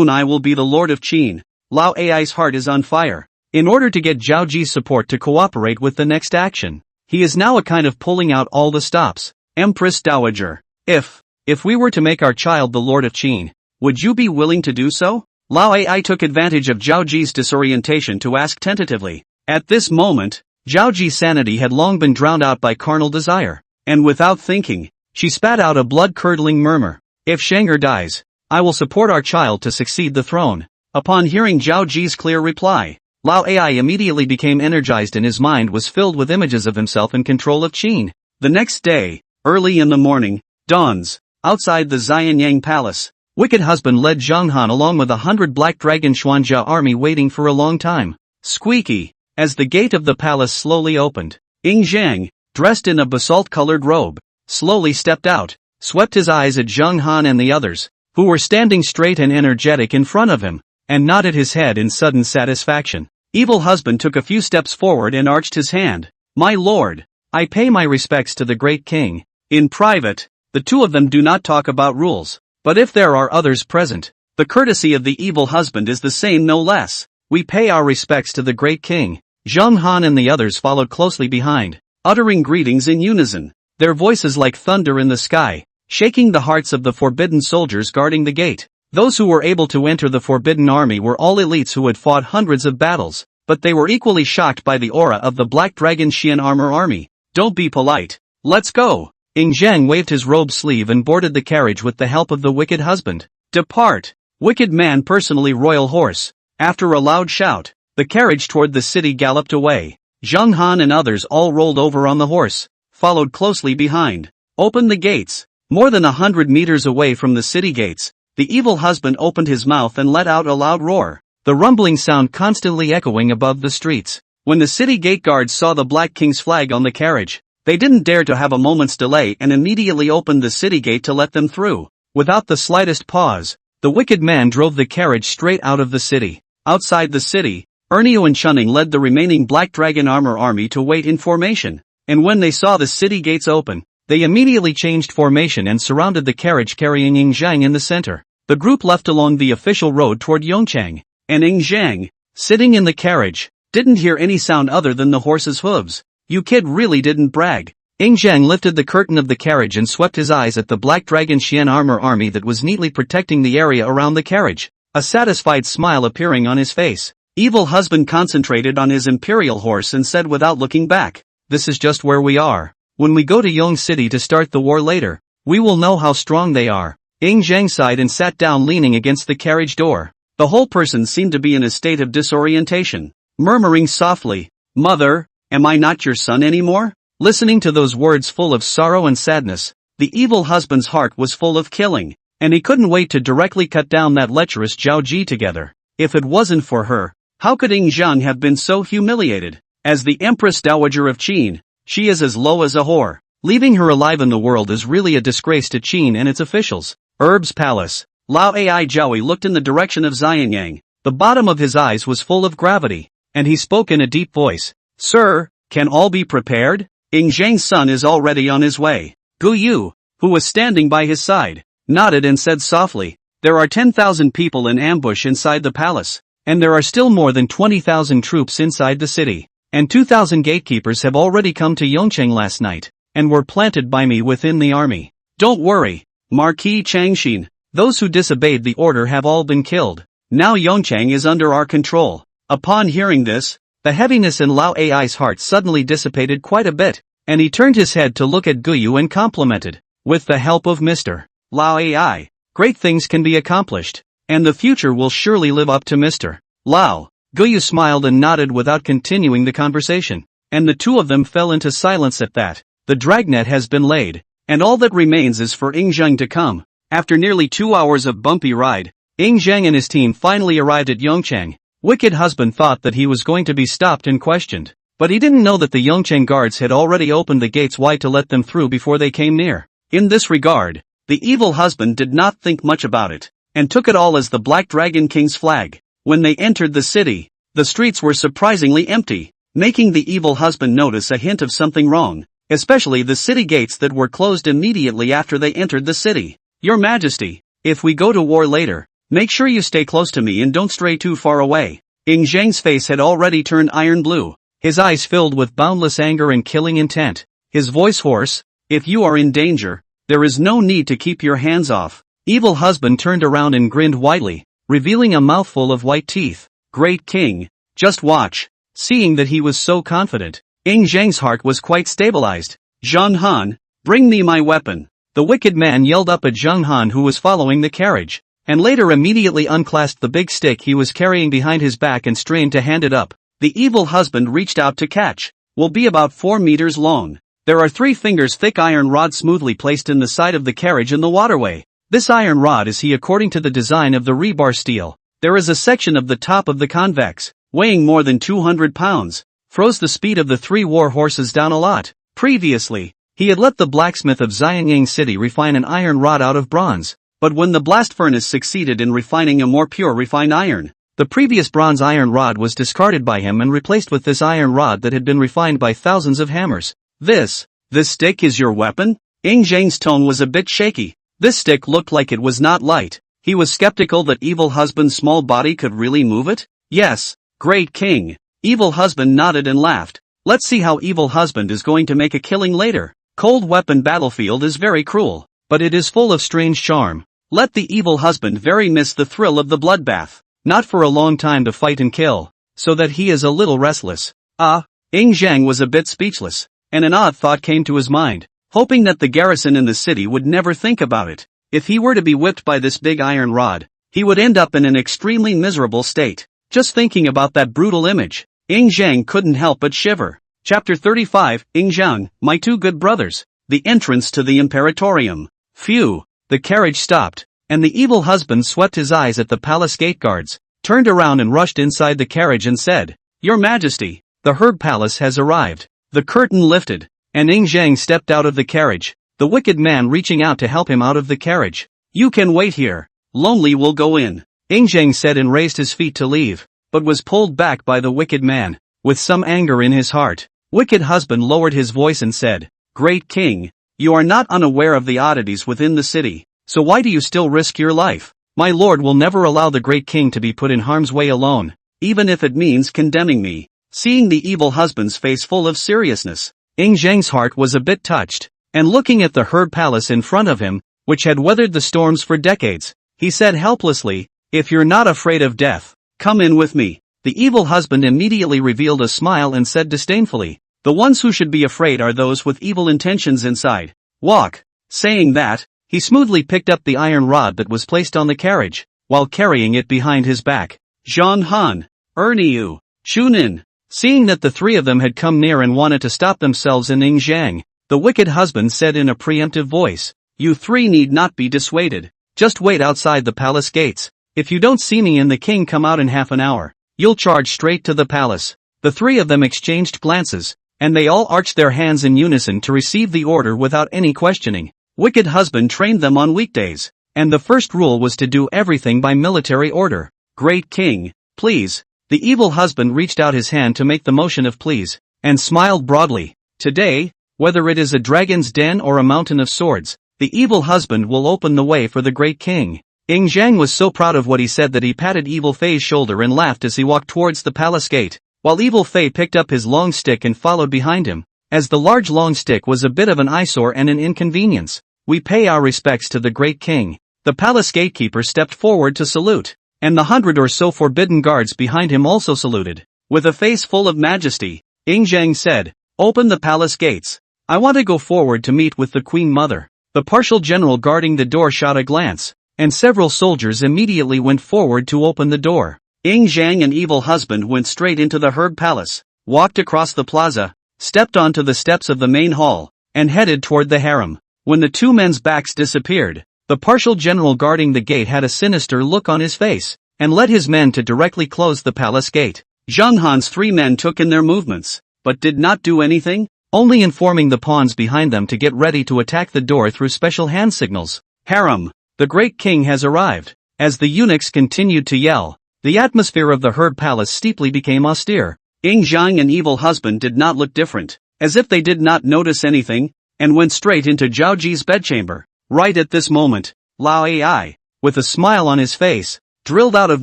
Speaker 1: I will be the Lord of Qin. Lao Ai's heart is on fire. In order to get Zhao Ji's support to cooperate with the next action, he is now a kind of pulling out all the stops. Empress Dowager, if we were to make our child the Lord of Qin, would you be willing to do so? Lao Ai took advantage of Zhao Ji's disorientation to ask tentatively. At this moment, Zhao Ji's sanity had long been drowned out by carnal desire, and without thinking, she spat out a blood-curdling murmur. If Shang'er dies, I will support our child to succeed the throne. Upon hearing Zhao Ji's clear reply, Lao Ai immediately became energized and his mind was filled with images of himself in control of Qin. The next day, early in the morning, dawns. Outside the Jinyang palace, wicked husband led Zhang Han along with 100 Black Dragon Xuanjia army waiting for a long time. Squeaky, as the gate of the palace slowly opened, Zhang, dressed in a basalt-colored robe, slowly stepped out, swept his eyes at Zhang Han and the others, who were standing straight and energetic in front of him, and nodded his head in sudden satisfaction. Evil husband took a few steps forward and arched his hand. My lord, I pay my respects to the great king. In private, the two of them do not talk about rules, but if there are others present, the courtesy of the evil husband is the same no less. We pay our respects to the great king. Zhang Han and the others followed closely behind, uttering greetings in unison, their voices like thunder in the sky, shaking the hearts of the forbidden soldiers guarding the gate. Those who were able to enter the forbidden army were all elites who had fought hundreds of battles, but they were equally shocked by the aura of the Black Dragon Xian armor army. Don't be polite. Let's go. Zhang waved his robe sleeve and boarded the carriage with the help of the wicked husband. Depart. Wicked man personally royal horse. After a loud shout, the carriage toward the city galloped away. Zhang Han and others all rolled over on the horse, followed closely behind. Open the gates. More than 100 meters away from the city gates, the evil husband opened his mouth and let out a loud roar, the rumbling sound constantly echoing above the streets. When the city gate guards saw the Black King's flag on the carriage, they didn't dare to have a moment's delay and immediately opened the city gate to let them through. Without the slightest pause, the wicked man drove the carriage straight out of the city. Outside the city, Ernio and Chunning led the remaining Black Dragon armor army to wait in formation, and when they saw the city gates open, they immediately changed formation and surrounded the carriage carrying Zhang in the center. The group left along the official road toward Yongchang, and Zhang, sitting in the carriage, didn't hear any sound other than the horse's hooves. You kid really didn't brag. Zhang lifted the curtain of the carriage and swept his eyes at the Black Dragon Xian armor army that was neatly protecting the area around the carriage, a satisfied smile appearing on his face. Evil husband concentrated on his imperial horse and said without looking back, this is just where we are. When we go to Yong City to start the war later, we will know how strong they are. Zhang sighed and sat down leaning against the carriage door. The whole person seemed to be in a state of disorientation, murmuring softly, Mother, am I not your son anymore? Listening to those words full of sorrow and sadness, the evil husband's heart was full of killing, and he couldn't wait to directly cut down that lecherous Zhao Ji together. If it wasn't for her, how could Zhang have been so humiliated? As the Empress Dowager of Qin, she is as low as a whore. Leaving her alive in the world is really a disgrace to Qin and its officials. Herb's palace. Lao Ai Zhaoi looked in the direction of Jinyang. The bottom of his eyes was full of gravity, and he spoke in a deep voice. Sir, can all be prepared? Zhang's son is already on his way. Gu Yu, who was standing by his side, nodded and said softly, there are 10,000 people in ambush inside the palace, and there are still more than 20,000 troops inside the city, and 2,000 gatekeepers have already come to Yongcheng last night, and were planted by me within the army. Don't worry, Marquis Changshin, those who disobeyed the order have all been killed. Now Yongcheng is under our control. Upon hearing this, the heaviness in Lao Ai's heart suddenly dissipated quite a bit, and he turned his head to look at Guyu and complimented, with the help of Mr. Lao Ai, great things can be accomplished, and the future will surely live up to Mr. Lao. Guyu smiled and nodded without continuing the conversation, and the two of them fell into silence at that. The dragnet has been laid, and all that remains is for Zhang to come. After nearly 2 hours of bumpy ride, Zhang and his team finally arrived at Yongcheng. Wicked husband thought that he was going to be stopped and questioned, but he didn't know that the Yongcheng guards had already opened the gates wide to let them through before they came near. In this regard, the evil husband did not think much about it, and took it all as the Black Dragon King's flag. When they entered the city, the streets were surprisingly empty, making the evil husband notice a hint of something wrong. especially the city gates that were closed immediately after they entered the city. Your Majesty, if we go to war later, make sure you stay close to me and don't stray too far away. Ing Zhang's face had already turned iron blue, his eyes filled with boundless anger and killing intent, his voice hoarse. If you are in danger, there is no need to keep your hands off. Evil husband turned around and grinned widely, revealing a mouthful of white teeth. Great king, just watch. Seeing that he was so confident, Ing Zhang's heart was quite stabilized. Zhang Han, bring me my weapon. The wicked man yelled up at Zhang Han, who was following the carriage, and later immediately unclasped the big stick he was carrying behind his back and strained to hand it up. The evil husband reached out to catch. Will be about 4 meters long. There are 3 fingers thick iron rod smoothly placed in the side of the carriage in the waterway. This iron rod is according to the design of the rebar steel. There is a section of the top of the convex, weighing more than 200 pounds, froze the speed of the 3 war horses down a lot. Previously, he had let the blacksmith of Jinyang city refine an iron rod out of bronze, but when the blast furnace succeeded in refining a more pure refined iron, the previous bronze iron rod was discarded by him and replaced with this iron rod that had been refined by thousands of hammers. This stick is your weapon? Ing Zhang's tone was a bit shaky. This stick looked like it was not light. He was skeptical that evil husband's small body could really move it. Yes, great king. Evil husband nodded and laughed. Let's see how evil husband is going to make a killing later. Cold weapon battlefield is very cruel, but it is full of strange charm. Let the evil husband very miss the thrill of the bloodbath. Not for a long time to fight and kill, so that he is a little restless. Ing Zhang was a bit speechless, and an odd thought came to his mind, hoping that the garrison in the city would never think about it. If he were to be whipped by this big iron rod, he would end up in an extremely miserable state. Just thinking about that brutal image, Ing Zhang couldn't help but shiver. Chapter 35, Ing Zhang, my 2 good brothers. The entrance to the Imperatorium. Phew, the carriage stopped, and the evil husband swept his eyes at the palace gate guards, turned around and rushed inside the carriage and said, Your Majesty, the herb palace has arrived. The curtain lifted, and Ing Zhang stepped out of the carriage, the wicked man reaching out to help him out of the carriage. You can wait here. Lonely will go in. Ing Zhang said and raised his feet to leave, but was pulled back by the wicked man, with some anger in his heart. Wicked husband lowered his voice and said, Great king, you are not unaware of the oddities within the city, so why do you still risk your life? My lord will never allow the great king to be put in harm's way alone, even if it means condemning me. Seeing the evil husband's face full of seriousness, Ing Zhang's heart was a bit touched, and looking at the herb palace in front of him, which had weathered the storms for decades, he said helplessly, If you're not afraid of death, come in with me. The evil husband immediately revealed a smile and said disdainfully, The ones who should be afraid are those with evil intentions inside. Walk. Saying that, he smoothly picked up the iron rod that was placed on the carriage, while carrying it behind his back. Zhang Han, Erniu, Chunin. Seeing that the 3 of them had come near and wanted to stop themselves in Ing Zhang, the wicked husband said in a preemptive voice, You 3 need not be dissuaded. Just wait outside the palace gates. If you don't see me and the king come out in half an hour, you'll charge straight to the palace. The 3 of them exchanged glances, and they all arched their hands in unison to receive the order without any questioning. Wicked husband trained them on weekdays, and the first rule was to do everything by military order. Great king, please. The evil husband reached out his hand to make the motion of please, and smiled broadly. Today, whether it is a dragon's den or a mountain of swords, the evil husband will open the way for the great king. Ing Zhang was so proud of what he said that he patted Evil Fei's shoulder and laughed as he walked towards the palace gate, while Evil Fei picked up his long stick and followed behind him, as the large long stick was a bit of an eyesore and an inconvenience. We pay our respects to the great king. The palace gatekeeper stepped forward to salute, and the 100 or so forbidden guards behind him also saluted. With a face full of majesty, Ing Zhang said, Open the palace gates. I want to go forward to meet with the Queen Mother. The partial general guarding the door shot a glance, and several soldiers immediately went forward to open the door. Ing Zhang and evil husband went straight into the herb palace, walked across the plaza, stepped onto the steps of the main hall, and headed toward the harem. When the 2 men's backs disappeared, the partial general guarding the gate had a sinister look on his face, and led his men to directly close the palace gate. Zhang Han's 3 men took in their movements, but did not do anything, only informing the pawns behind them to get ready to attack the door through special hand signals. Harem, the great king has arrived. As the eunuchs continued to yell, the atmosphere of the herb palace steeply became austere. Ing Zhang and evil husband did not look different. as if they did not notice anything, and went straight into Zhao Ji's bedchamber. Right at this moment, Lao Ai, with a smile on his face, drilled out of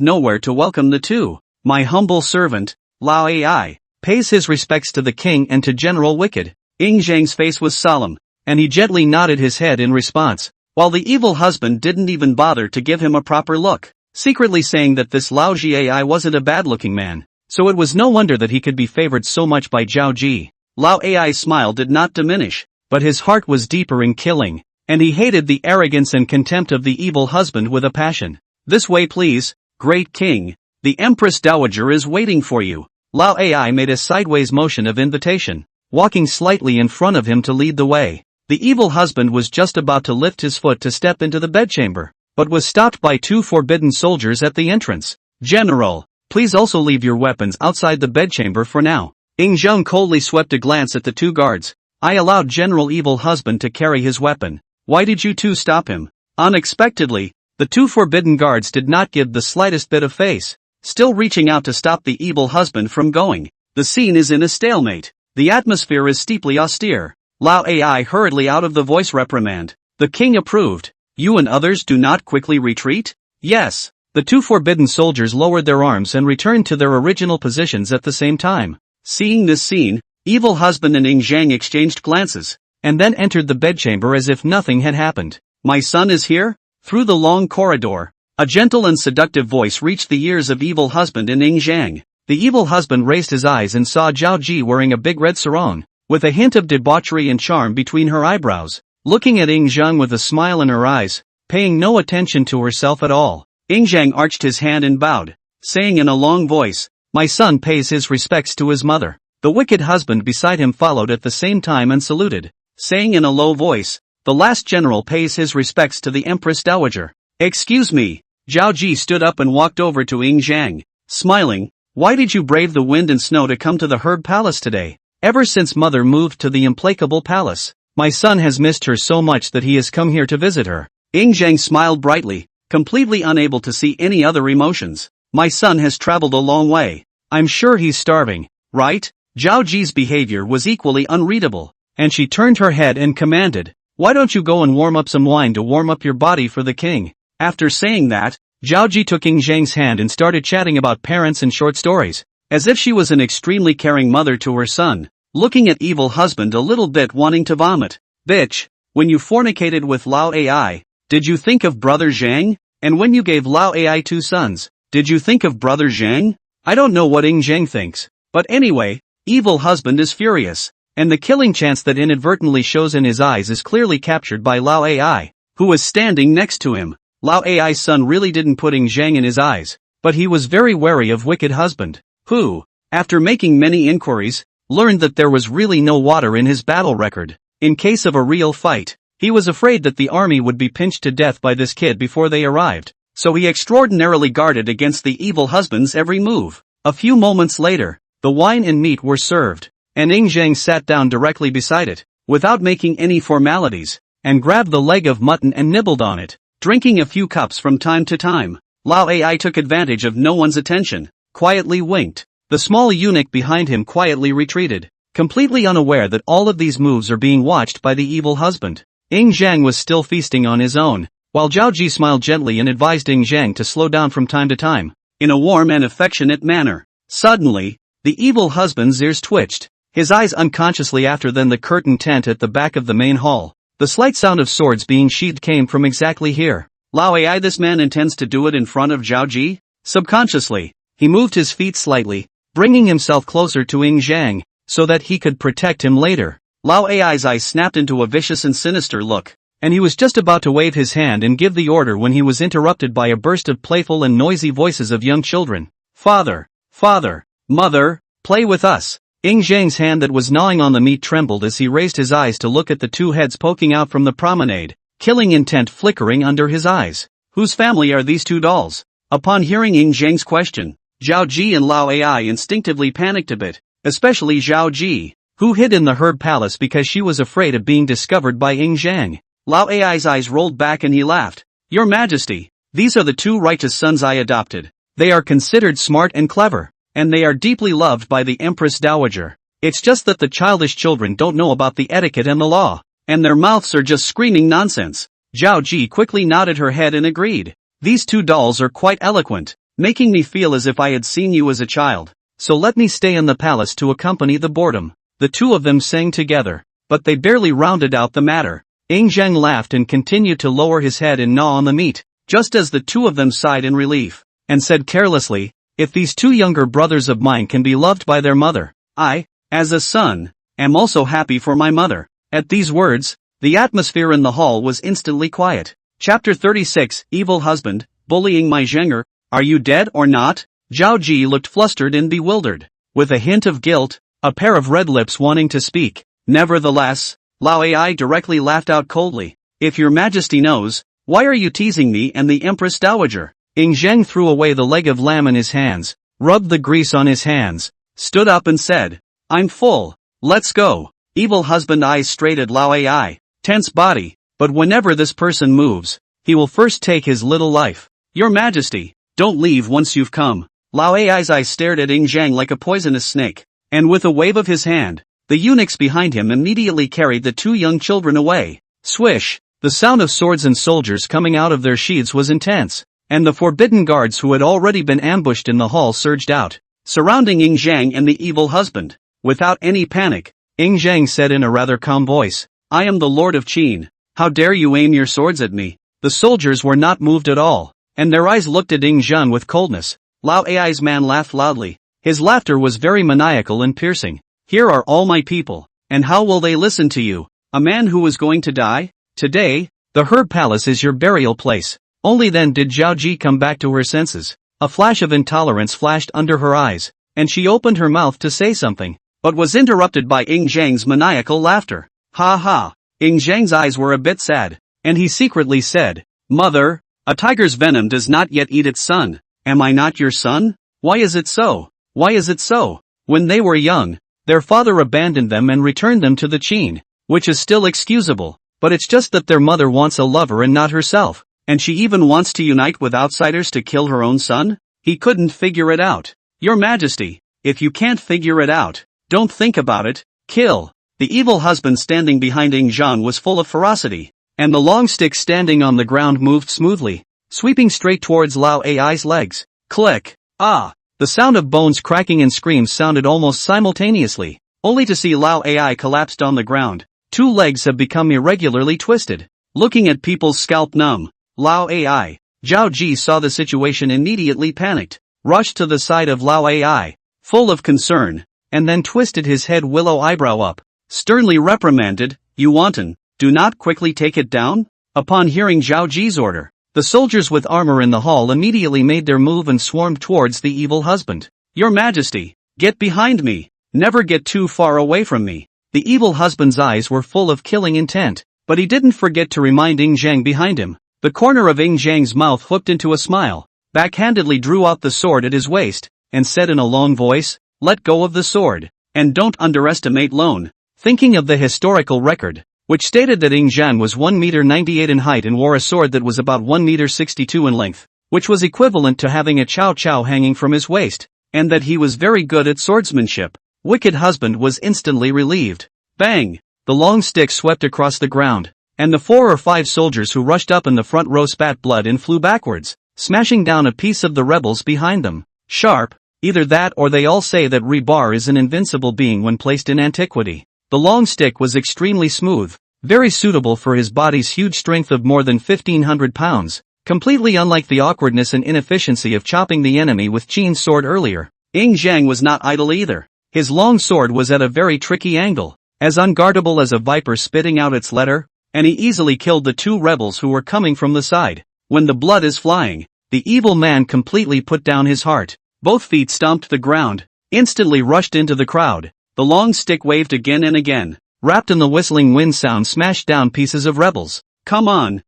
Speaker 1: nowhere to welcome the two. My humble servant, Lao Ai, pays his respects to the king and to General Wicked. Zhang's face was solemn, and he gently nodded his head in response, while the evil husband didn't even bother to give him a proper look, secretly saying that this Lao Ai wasn't a bad-looking man, so it was no wonder that he could be favored so much by Zhao Ji. Lao Ai's smile did not diminish, but his heart was deeper in killing, and he hated the arrogance and contempt of the evil husband with a passion. This way please, great king, the Empress Dowager is waiting for you. Lao Ai made a sideways motion of invitation, walking slightly in front of him to lead the way. The evil husband was just about to lift his foot to step into the bedchamber, but was stopped by two forbidden soldiers at the entrance. General, please also leave your weapons outside the bedchamber for now. Zhang coldly swept a glance at the two guards. I allowed General Evil Husband to carry his weapon. Why did you two stop him? Unexpectedly, the two forbidden guards did not give the slightest bit of face, still reaching out to stop the evil husband from going. The scene is in a stalemate. The atmosphere is steeply austere. Lao Ai hurriedly out of the voice reprimand. The king approved. You and others do not quickly retreat? Yes. The two forbidden soldiers lowered their arms and returned to their original positions at the same time. Seeing this scene, evil husband and Zhang exchanged glances, and then entered the bedchamber as if nothing had happened. My son is here? Through the long corridor, a gentle and seductive voice reached the ears of evil husband and Zhang. The evil husband raised his eyes and saw Zhao Ji wearing a big red sarong, with a hint of debauchery and charm between her eyebrows, looking at Zhang with a smile in her eyes, paying no attention to herself at all. Zhang arched his hand and bowed, saying in a long voice, my son pays his respects to his mother. The wicked husband beside him followed at the same time and saluted, saying in a low voice, the last general pays his respects to the Empress Dowager. Excuse me. Zhao Ji stood up and walked over to Zhang, smiling. Why did you brave the wind and snow to come to the Herb Palace today? Ever since mother moved to the implacable palace, my son has missed her so much that he has come here to visit her. Zhang smiled brightly, completely unable to see any other emotions. My son has traveled a long way. I'm sure he's starving, right? Zhao Ji's behavior was equally unreadable, and she turned her head and commanded, why don't you go and warm up some wine to warm up your body for the king? After saying that, Zhao Ji took Zhang's hand and started chatting about parents and short stories, as if she was an extremely caring mother to her son, looking at evil husband a little bit wanting to vomit. Bitch, when you fornicated with Lao Ai, did you think of brother Zhang? And when you gave Lao Ai 2 sons, did you think of brother Zhang? I don't know what Zhang thinks, but anyway, evil husband is furious, and the killing chance that inadvertently shows in his eyes is clearly captured by Lao Ai, who was standing next to him. Lao Ai's son really didn't put Zhang in his eyes, but he was very wary of wicked husband, who, after making many inquiries, learned that there was really no water in his battle record. In case of a real fight, he was afraid that the army would be pinched to death by this kid before they arrived, so he extraordinarily guarded against the evil husband's every move. A few moments later, the wine and meat were served, and Zhang sat down directly beside it, without making any formalities, and grabbed the leg of mutton and nibbled on it, drinking a few cups from time to time. Lao Ai took advantage of no one's attention, quietly winked. The small eunuch behind him quietly retreated, completely unaware that all of these moves are being watched by the evil husband. Zhang was still feasting on his own, while Zhao Ji smiled gently and advised Zhang to slow down from time to time, in a warm and affectionate manner. Suddenly, the evil husband's ears twitched, his eyes unconsciously after then the curtain tent at the back of the main hall. The slight sound of swords being sheathed came from exactly here. Lao Ai, this man intends to do it in front of Zhao Ji? Subconsciously, he moved his feet slightly, bringing himself closer to Zhang, so that he could protect him later. Lao Ai's eyes snapped into a vicious and sinister look, and he was just about to wave his hand and give the order when he was interrupted by a burst of playful and noisy voices of young children. Father, father, mother, play with us. Zhang's hand that was gnawing on the meat trembled as he raised his eyes to look at the two heads poking out from the promenade, killing intent flickering under his eyes. Whose family are these two dolls? Upon hearing Zhang's question, Zhao Ji and Lao Ai instinctively panicked a bit, especially Zhao Ji, who hid in the Herb Palace because she was afraid of being discovered by Zhang. Lao Ai's eyes rolled back and he laughed. Your Majesty, these are the 2 righteous sons I adopted. They are considered smart and clever, and they are deeply loved by the Empress Dowager. It's just that the childish children don't know about the etiquette and the law, and their mouths are just screaming nonsense. Zhao Ji quickly nodded her head and agreed. These two dolls are quite eloquent, making me feel as if I had seen you as a child. So let me stay in the palace to accompany the boredom. The two of them sang together, but they barely rounded out the matter. Zhang laughed and continued to lower his head and gnaw on the meat, just as the two of them sighed in relief, and said carelessly, if these two younger brothers of mine can be loved by their mother, I, as a son, am also happy for my mother. At these words, the atmosphere in the hall was instantly quiet. Chapter 36, Evil Husband, Bullying My Zhenger, Are You Dead or Not? Zhao Ji looked flustered and bewildered, with a hint of guilt, a pair of red lips wanting to speak. Nevertheless, Lao Ai directly laughed out coldly. If your majesty knows, why are you teasing me and the Empress Dowager? Zheng threw away the leg of lamb in his hands, rubbed the grease on his hands, stood up and said, I'm full, let's go. Evil husband eyes straight at Lao Ai, tense body, but whenever this person moves, he will first take his little life. Your majesty, don't leave once you've come. Lao Ai's eyes stared at Zheng like a poisonous snake, and with a wave of his hand, the eunuchs behind him immediately carried the two young children away. Swish, the sound of swords and soldiers coming out of their sheaths was intense, and the forbidden guards who had already been ambushed in the hall surged out, surrounding Zheng and the evil husband. Without any panic, Zheng said in a rather calm voice, I am the Lord of Qin. How dare you aim your swords at me? The soldiers were not moved at all, and their eyes looked at Zheng with coldness. Lao Ai's man laughed loudly. His laughter was very maniacal and piercing. Here are all my people, and how will they listen to you? A man who is going to die? Today, the herb palace is your burial place. Only then did Zhao Ji come back to her senses. A flash of intolerance flashed under her eyes, and she opened her mouth to say something, but was interrupted by Zheng's maniacal laughter. Ha ha. Zheng's eyes were a bit sad, and he secretly said, Mother, a tiger's venom does not yet eat its son. Am I not your son? Why is it so? Why is it so? When they were young, their father abandoned them and returned them to the Qin, which is still excusable, but it's just that their mother wants a lover and not herself, and she even wants to unite with outsiders to kill her own son? He couldn't figure it out. Your Majesty, if you can't figure it out, don't think about it, kill. The evil husband standing behind Zhang was full of ferocity, and the long stick standing on the ground moved smoothly, sweeping straight towards Lao Ai's legs. Click! Ah! The sound of bones cracking and screams sounded almost simultaneously, only to see Lao Ai collapsed on the ground. Two legs have become irregularly twisted. Looking at people's scalp numb, Lao Ai, Zhao Ji saw the situation immediately panicked, rushed to the side of Lao Ai, full of concern, and then twisted his head willow eyebrow up, sternly reprimanded, You wanton, do not quickly take it down? Upon hearing Zhao Ji's order, the soldiers with armor in the hall immediately made their move and swarmed towards the evil husband. Your Majesty, get behind me, never get too far away from me. The evil husband's eyes were full of killing intent, but he didn't forget to remind Zheng behind him. The corner of Zheng's mouth hooked into a smile, backhandedly drew out the sword at his waist, and said in a long voice, Let go of the sword, and don't underestimate Lone. Thinking of the historical record, which stated that Zhang was 1.98 m in height and wore a sword that was about 1.62 m in length, which was equivalent to having a chow chow hanging from his waist, and that he was very good at swordsmanship, wicked husband was instantly relieved. Bang! The long stick swept across the ground, and the 4 or 5 soldiers who rushed up in the front row spat blood and flew backwards, smashing down a piece of the rebels behind them. Sharp, either that or they all say that Rebar is an invincible being when placed in antiquity. The long stick was extremely smooth, very suitable for his body's huge strength of more than 1,500 pounds, completely unlike the awkwardness and inefficiency of chopping the enemy with Qin's sword earlier. Zhang was not idle either. His long sword was at a very tricky angle, as unguardable as a viper spitting out its letter, and he easily killed the 2 rebels who were coming from the side. When the blood is flying, the evil man completely put down his heart. Both feet stomped the ground, instantly rushed into the crowd. The long stick waved again and again, wrapped in the whistling wind sound smashed down pieces of rebels. Come on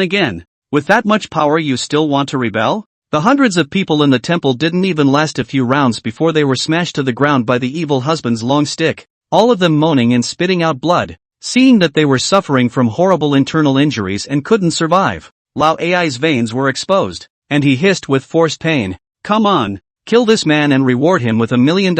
Speaker 1: again. With that much power you still want to rebel? The hundreds of people in the temple didn't even last a few rounds before they were smashed to the ground by the evil husband's long stick, all of them moaning and spitting out blood, seeing that they were suffering from horrible internal injuries and couldn't survive. Lao Ai's veins were exposed, and he hissed with forced pain, Come on, kill this man and reward him with $1 million.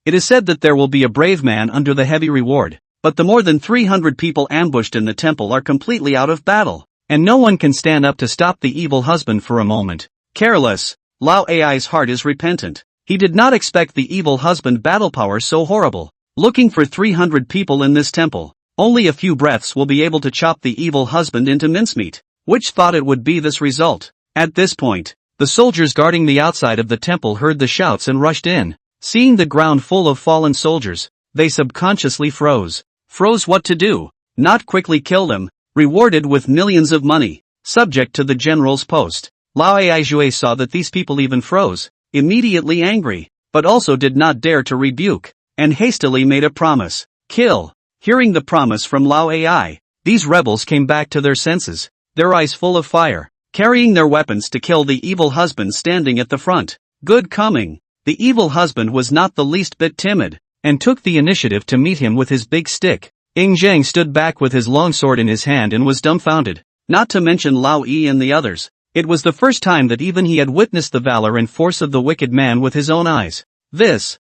Speaker 1: It is said that there will be a brave man under the heavy reward, but the more than 300 people ambushed in the temple are completely out of battle, and no one can stand up to stop the evil husband for a moment. Careless, Lao Ai's heart is repentant. He did not expect the evil husband battle power so horrible. Looking for 300 people in this temple, only a few breaths will be able to chop the evil husband into mincemeat. Which thought it would be this result? At this point, the soldiers guarding the outside of the temple heard the shouts and rushed in. Seeing the ground full of fallen soldiers, they subconsciously froze. Froze what to do? Not quickly kill them, rewarded with millions of money, subject to the general's post. Lao Aijue saw that these people even froze, immediately angry, but also did not dare to rebuke, and hastily made a promise. Kill. Hearing the promise from Lao Ai, these rebels came back to their senses, their eyes full of fire, carrying their weapons to kill the evil husband standing at the front. Good coming. The evil husband was not the least bit timid, and took the initiative to meet him with his big stick. Zhang stood back with his long sword in his hand and was dumbfounded, not to mention Lao Yi and the others. It was the first time that even he had witnessed the valor and force of the wicked man with his own eyes. This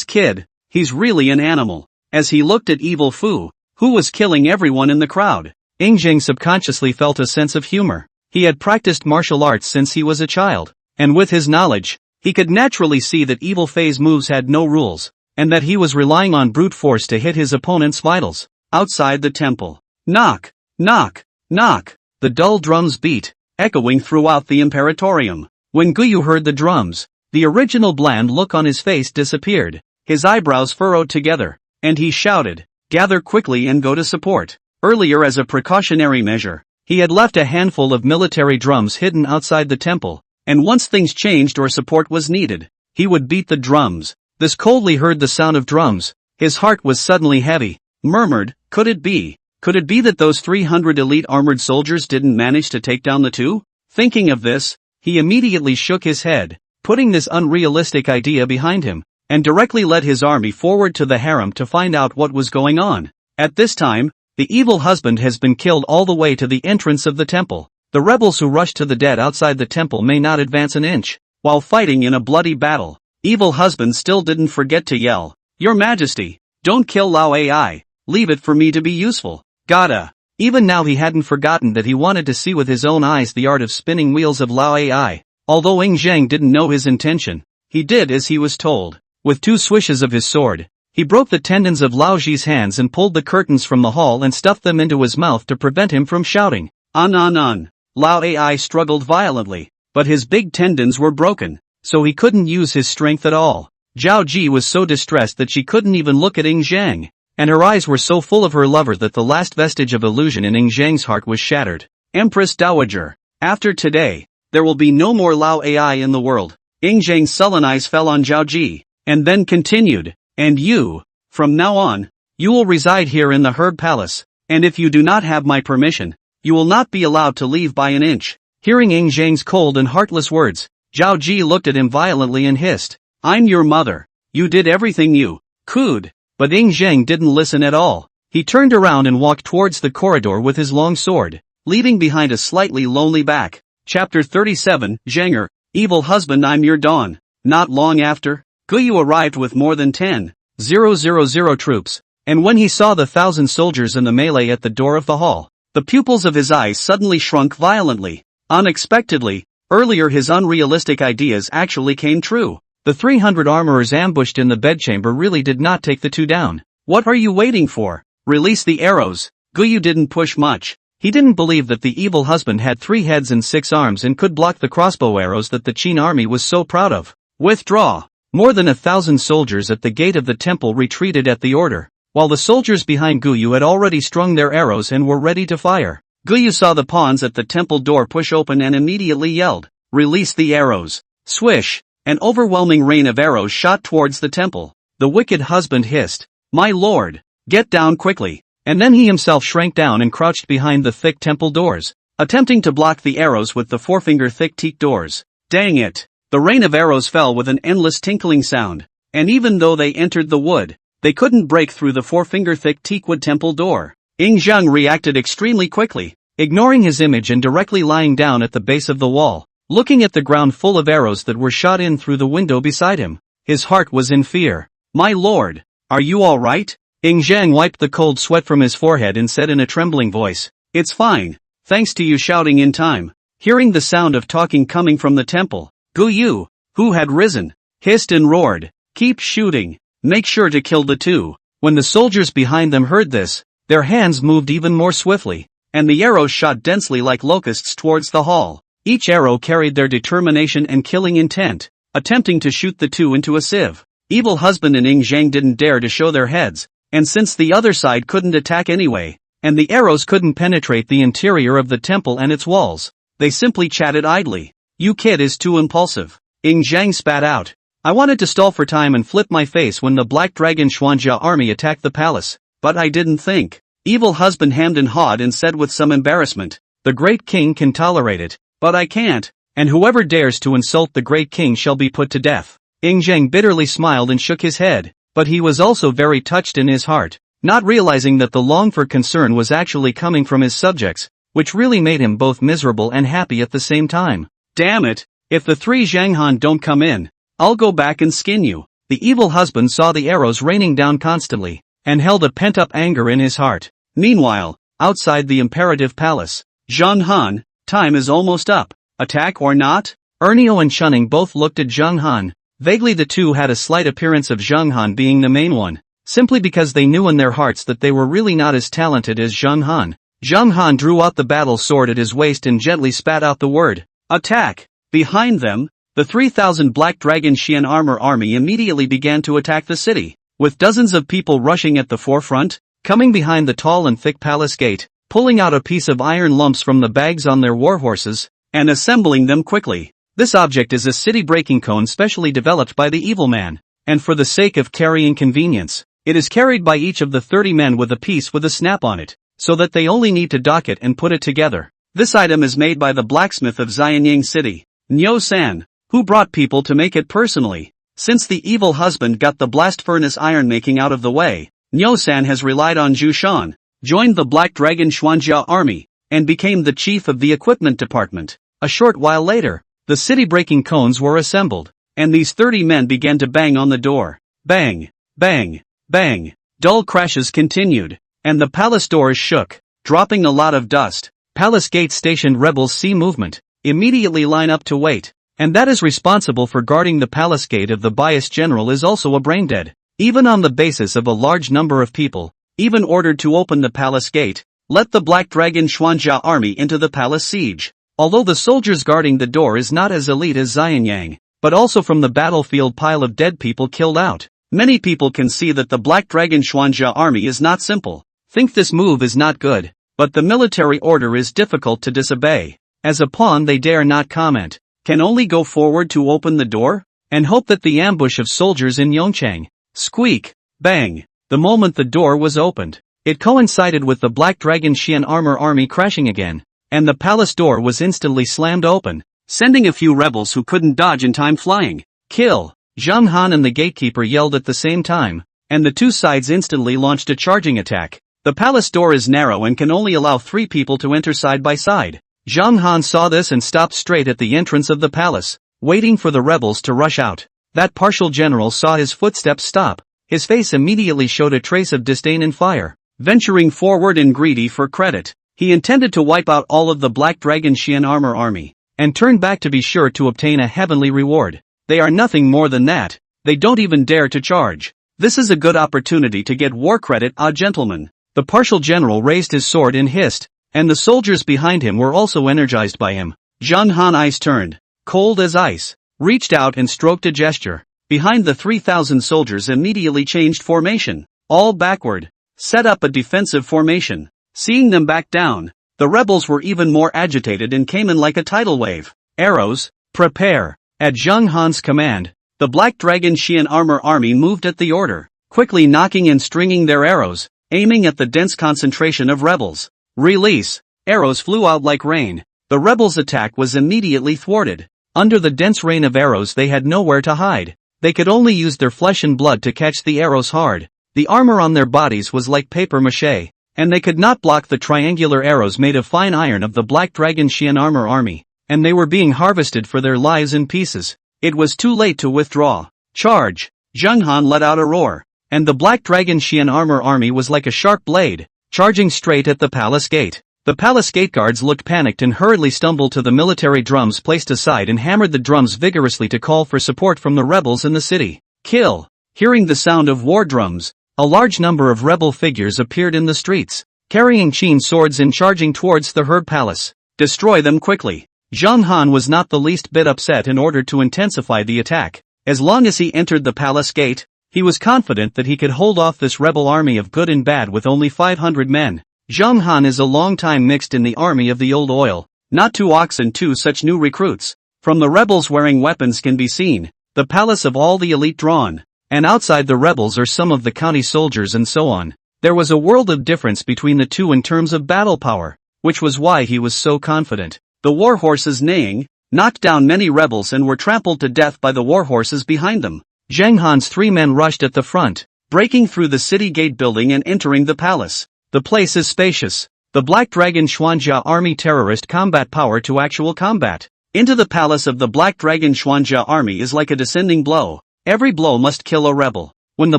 Speaker 1: kid, he's really an animal. As he looked at evil Fu, who was killing everyone in the crowd, Zhang subconsciously felt a sense of humor. He had practiced martial arts since he was a child, and with his knowledge, he could naturally see that evil Fei's moves had no rules, and that he was relying on brute force to hit his opponent's vitals. Outside the temple, knock, knock, knock, the dull drums beat, echoing throughout the Imperatorium. When Guyu heard the drums, the original bland look on his face disappeared, his eyebrows furrowed together, and he shouted, "Gather quickly and go to support." Earlier, as a precautionary measure, he had left a handful of military drums hidden outside the temple, and once things changed or support was needed, he would beat the drums. This coldly heard the sound of drums, his heart was suddenly heavy, murmured, could it be that those 300 elite armored soldiers didn't manage to take down the two? Thinking of this, he immediately shook his head, putting this unrealistic idea behind him, and directly led his army forward to the harem to find out what was going on. At this time, the evil husband has been killed all the way to the entrance of the temple. The rebels who rushed to the dead outside the temple may not advance an inch. While fighting in a bloody battle, evil husband still didn't forget to yell, "Your Majesty, don't kill Lao Ai, leave it for me to be useful." Gotta. Even now he hadn't forgotten that he wanted to see with his own eyes the art of spinning wheels of Lao Ai. Although Zhang didn't know his intention, he did as he was told. With two swishes of his sword, he broke the tendons of Lao Ji's hands and pulled the curtains from the hall and stuffed them into his mouth to prevent him from shouting. On. Lao Ai struggled violently, but his big tendons were broken, so he couldn't use his strength at all. Zhao Ji was so distressed that she couldn't even look at Zhang, and her eyes were so full of her lover that the last vestige of illusion in Zhang's heart was shattered. Empress Dowager, after today, there will be no more Lao Ai in the world. Zhang's sullen eyes fell on Zhao Ji, and then continued, and you, from now on, you will reside here in the Herb Palace, and if you do not have my permission, you will not be allowed to leave by an inch. Hearing Zhang's cold and heartless words, Zhao Ji looked at him violently and hissed, "I'm your mother. You did everything you could." But Zhang didn't listen at all. He turned around and walked towards the corridor with his long sword, leaving behind a slightly lonely back. Chapter 37, Zhanger, Evil Husband. I'm your dawn. Not long after, Guyu arrived with more than 10,000 troops, and when he saw the 1,000 soldiers in the melee at the door of the hall, the pupils of his eyes suddenly shrunk violently. Unexpectedly, earlier his unrealistic ideas actually came true. The 300 armorers ambushed in the bedchamber really did not take the two down. What are you waiting for? Release the arrows. Guyu didn't push much. He didn't believe that the evil husband had 3 heads and 6 arms and could block the crossbow arrows that the Qin army was so proud of. Withdraw. More than 1,000 soldiers at the gate of the temple retreated at the order, while the soldiers behind Guyu had already strung their arrows and were ready to fire. Guyu saw the pawns at the temple door push open and immediately yelled, "Release the arrows." Swish. An overwhelming rain of arrows shot towards the temple. The wicked husband hissed, "My lord, get down quickly." And then he himself shrank down and crouched behind the thick temple doors, attempting to block the arrows with the forefinger-thick teak doors. Dang it! The rain of arrows fell with an endless tinkling sound, and even though they entered the wood, they couldn't break through the forefinger-thick teakwood temple door. Zhang reacted extremely quickly, ignoring his image and directly lying down at the base of the wall, looking at the ground full of arrows that were shot in through the window beside him. His heart was in fear. My lord, are you all right? Zhang wiped the cold sweat from his forehead and said in a trembling voice, It's fine, thanks to you shouting in time. Hearing the sound of talking coming from the temple, Gu Yu, who had risen, hissed and roared, Keep shooting, make sure to kill the two. When the soldiers behind them heard this, their hands moved even more swiftly, and the arrows shot densely like locusts towards the hall. Each arrow carried their determination and killing intent, attempting to shoot the two into a sieve. Evil husband and Zhang didn't dare to show their heads, and since the other side couldn't attack anyway, and the arrows couldn't penetrate the interior of the temple and its walls, they simply chatted idly. You kid is too impulsive. Zhang spat out. I wanted to stall for time and flip my face when the Black Dragon Xuanjia army attacked the palace, but I didn't think. Evil husband hemmed and hawed and said with some embarrassment, The great king can tolerate it, but I can't, and whoever dares to insult the great king shall be put to death. Zhang bitterly smiled and shook his head, but he was also very touched in his heart, not realizing that the longed-for concern was actually coming from his subjects, which really made him both miserable and happy at the same time. Damn it, if the three Zhanghan don't come in, I'll go back and skin you. The evil husband saw the arrows raining down constantly, and held a pent-up anger in his heart. Meanwhile, outside the imperative palace, Zhanghan, time is almost up. Attack or not? Ernio and Chunning both looked at Zhanghan. Vaguely the two had a slight appearance of Zhanghan being the main one, simply because they knew in their hearts that they were really not as talented as Zhanghan. Zhanghan drew out the battle sword at his waist and gently spat out the word, Attack! Behind them, the 3,000 Black Dragon Xian armor army immediately began to attack the city, with dozens of people rushing at the forefront, coming behind the tall and thick palace gate, pulling out a piece of iron lumps from the bags on their warhorses, and assembling them quickly. This object is a city-breaking cone specially developed by the evil man, and for the sake of carrying convenience, it is carried by each of the 30 men with a piece with a snap on it, so that they only need to dock it and put it together. This item is made by the blacksmith of Jinyang City, Nyo-san, who brought people to make it personally. Since the evil husband got the blast furnace iron making out of the way, Nyo-san has relied on Zhu Shan, joined the Black Dragon Xuanjia army, and became the chief of the equipment department. A short while later, the city-breaking cones were assembled, and these 30 men began to bang on the door. Bang, bang, bang. Dull crashes continued, and the palace doors shook, dropping a lot of dust. Palace gate stationed rebels see movement, immediately line up to wait, and that is responsible for guarding the palace gate of the biased general is also a brain-dead. Even on the basis of a large number of people, even ordered to open the palace gate, let the Black Dragon Xuanjia army into the palace siege. Although the soldiers guarding the door is not as elite as Jianyang, but also from the battlefield pile of dead people killed out, many people can see that the Black Dragon Xuanjia army is not simple. Think this move is not good, but the military order is difficult to disobey. As a pawn they dare not comment, can only go forward to open the door, and hope that the ambush of soldiers in Yongchang. Squeak, bang, the moment the door was opened, it coincided with the Black Dragon Xian armor army crashing again, and the palace door was instantly slammed open, sending a few rebels who couldn't dodge in time flying. Kill! Zhang Han and the gatekeeper yelled at the same time, and the two sides instantly launched a charging attack. The palace door is narrow and can only allow 3 people to enter side by side. Zhang Han saw this and stopped straight at the entrance of the palace, waiting for the rebels to rush out. That partial general saw his footsteps stop. His face immediately showed a trace of disdain and fire. Venturing forward and greedy for credit, he intended to wipe out all of the Black Dragon Xian armor army, and turn back to be sure to obtain a heavenly reward. They are nothing more than that. They don't even dare to charge. This is a good opportunity to get war credit, gentlemen. The partial general raised his sword and hissed, and the soldiers behind him were also energized by him. Zhang Han eyes turned, cold as ice, reached out and stroked a gesture. Behind the 3,000 soldiers immediately changed formation, all backward, set up a defensive formation. Seeing them back down, the rebels were even more agitated and came in like a tidal wave. Arrows, prepare. At Zhang Han's command, the Black Dragon Xian armor army moved at the order, quickly knocking and stringing their arrows, aiming at the dense concentration of rebels. Release. Arrows flew out like rain. The rebels' attack was immediately thwarted. Under the dense rain of arrows they had nowhere to hide. They could only use their flesh and blood to catch the arrows hard. The armor on their bodies was like paper mache, and they could not block the triangular arrows made of fine iron of the Black Dragon Xian armor army, and they were being harvested for their lives in pieces. It was too late to withdraw. Charge! Zhang Han let out a roar, and the Black Dragon Xian armor army was like a sharp blade, charging straight at the palace gate. The palace gate guards looked panicked and hurriedly stumbled to the military drums placed aside and hammered the drums vigorously to call for support from the rebels in the city. Kill! Hearing the sound of war drums, a large number of rebel figures appeared in the streets, carrying Qin swords and charging towards the herd palace. Destroy them quickly. Zhang Han was not the least bit upset and ordered to intensify the attack. As long as he entered the palace gate, he was confident that he could hold off this rebel army of good and bad with only 500 men. Zhang Han is a long time mixed in the army of the old oil, not too oxen to such new recruits. From the rebels wearing weapons can be seen, the palace of all the elite drawn, and outside the rebels are some of the county soldiers and so on. There was a world of difference between the two in terms of battle power, which was why he was so confident. The war horses neighing, knocked down many rebels and were trampled to death by the war horses behind them. Zhang Han's 3 men rushed at the front, breaking through the city gate building and entering the palace. The place is spacious. The Black Dragon Xuanjia army terrorist combat power to actual combat. Into the palace of the Black Dragon Xuanjia army is like a descending blow. Every blow must kill a rebel. When the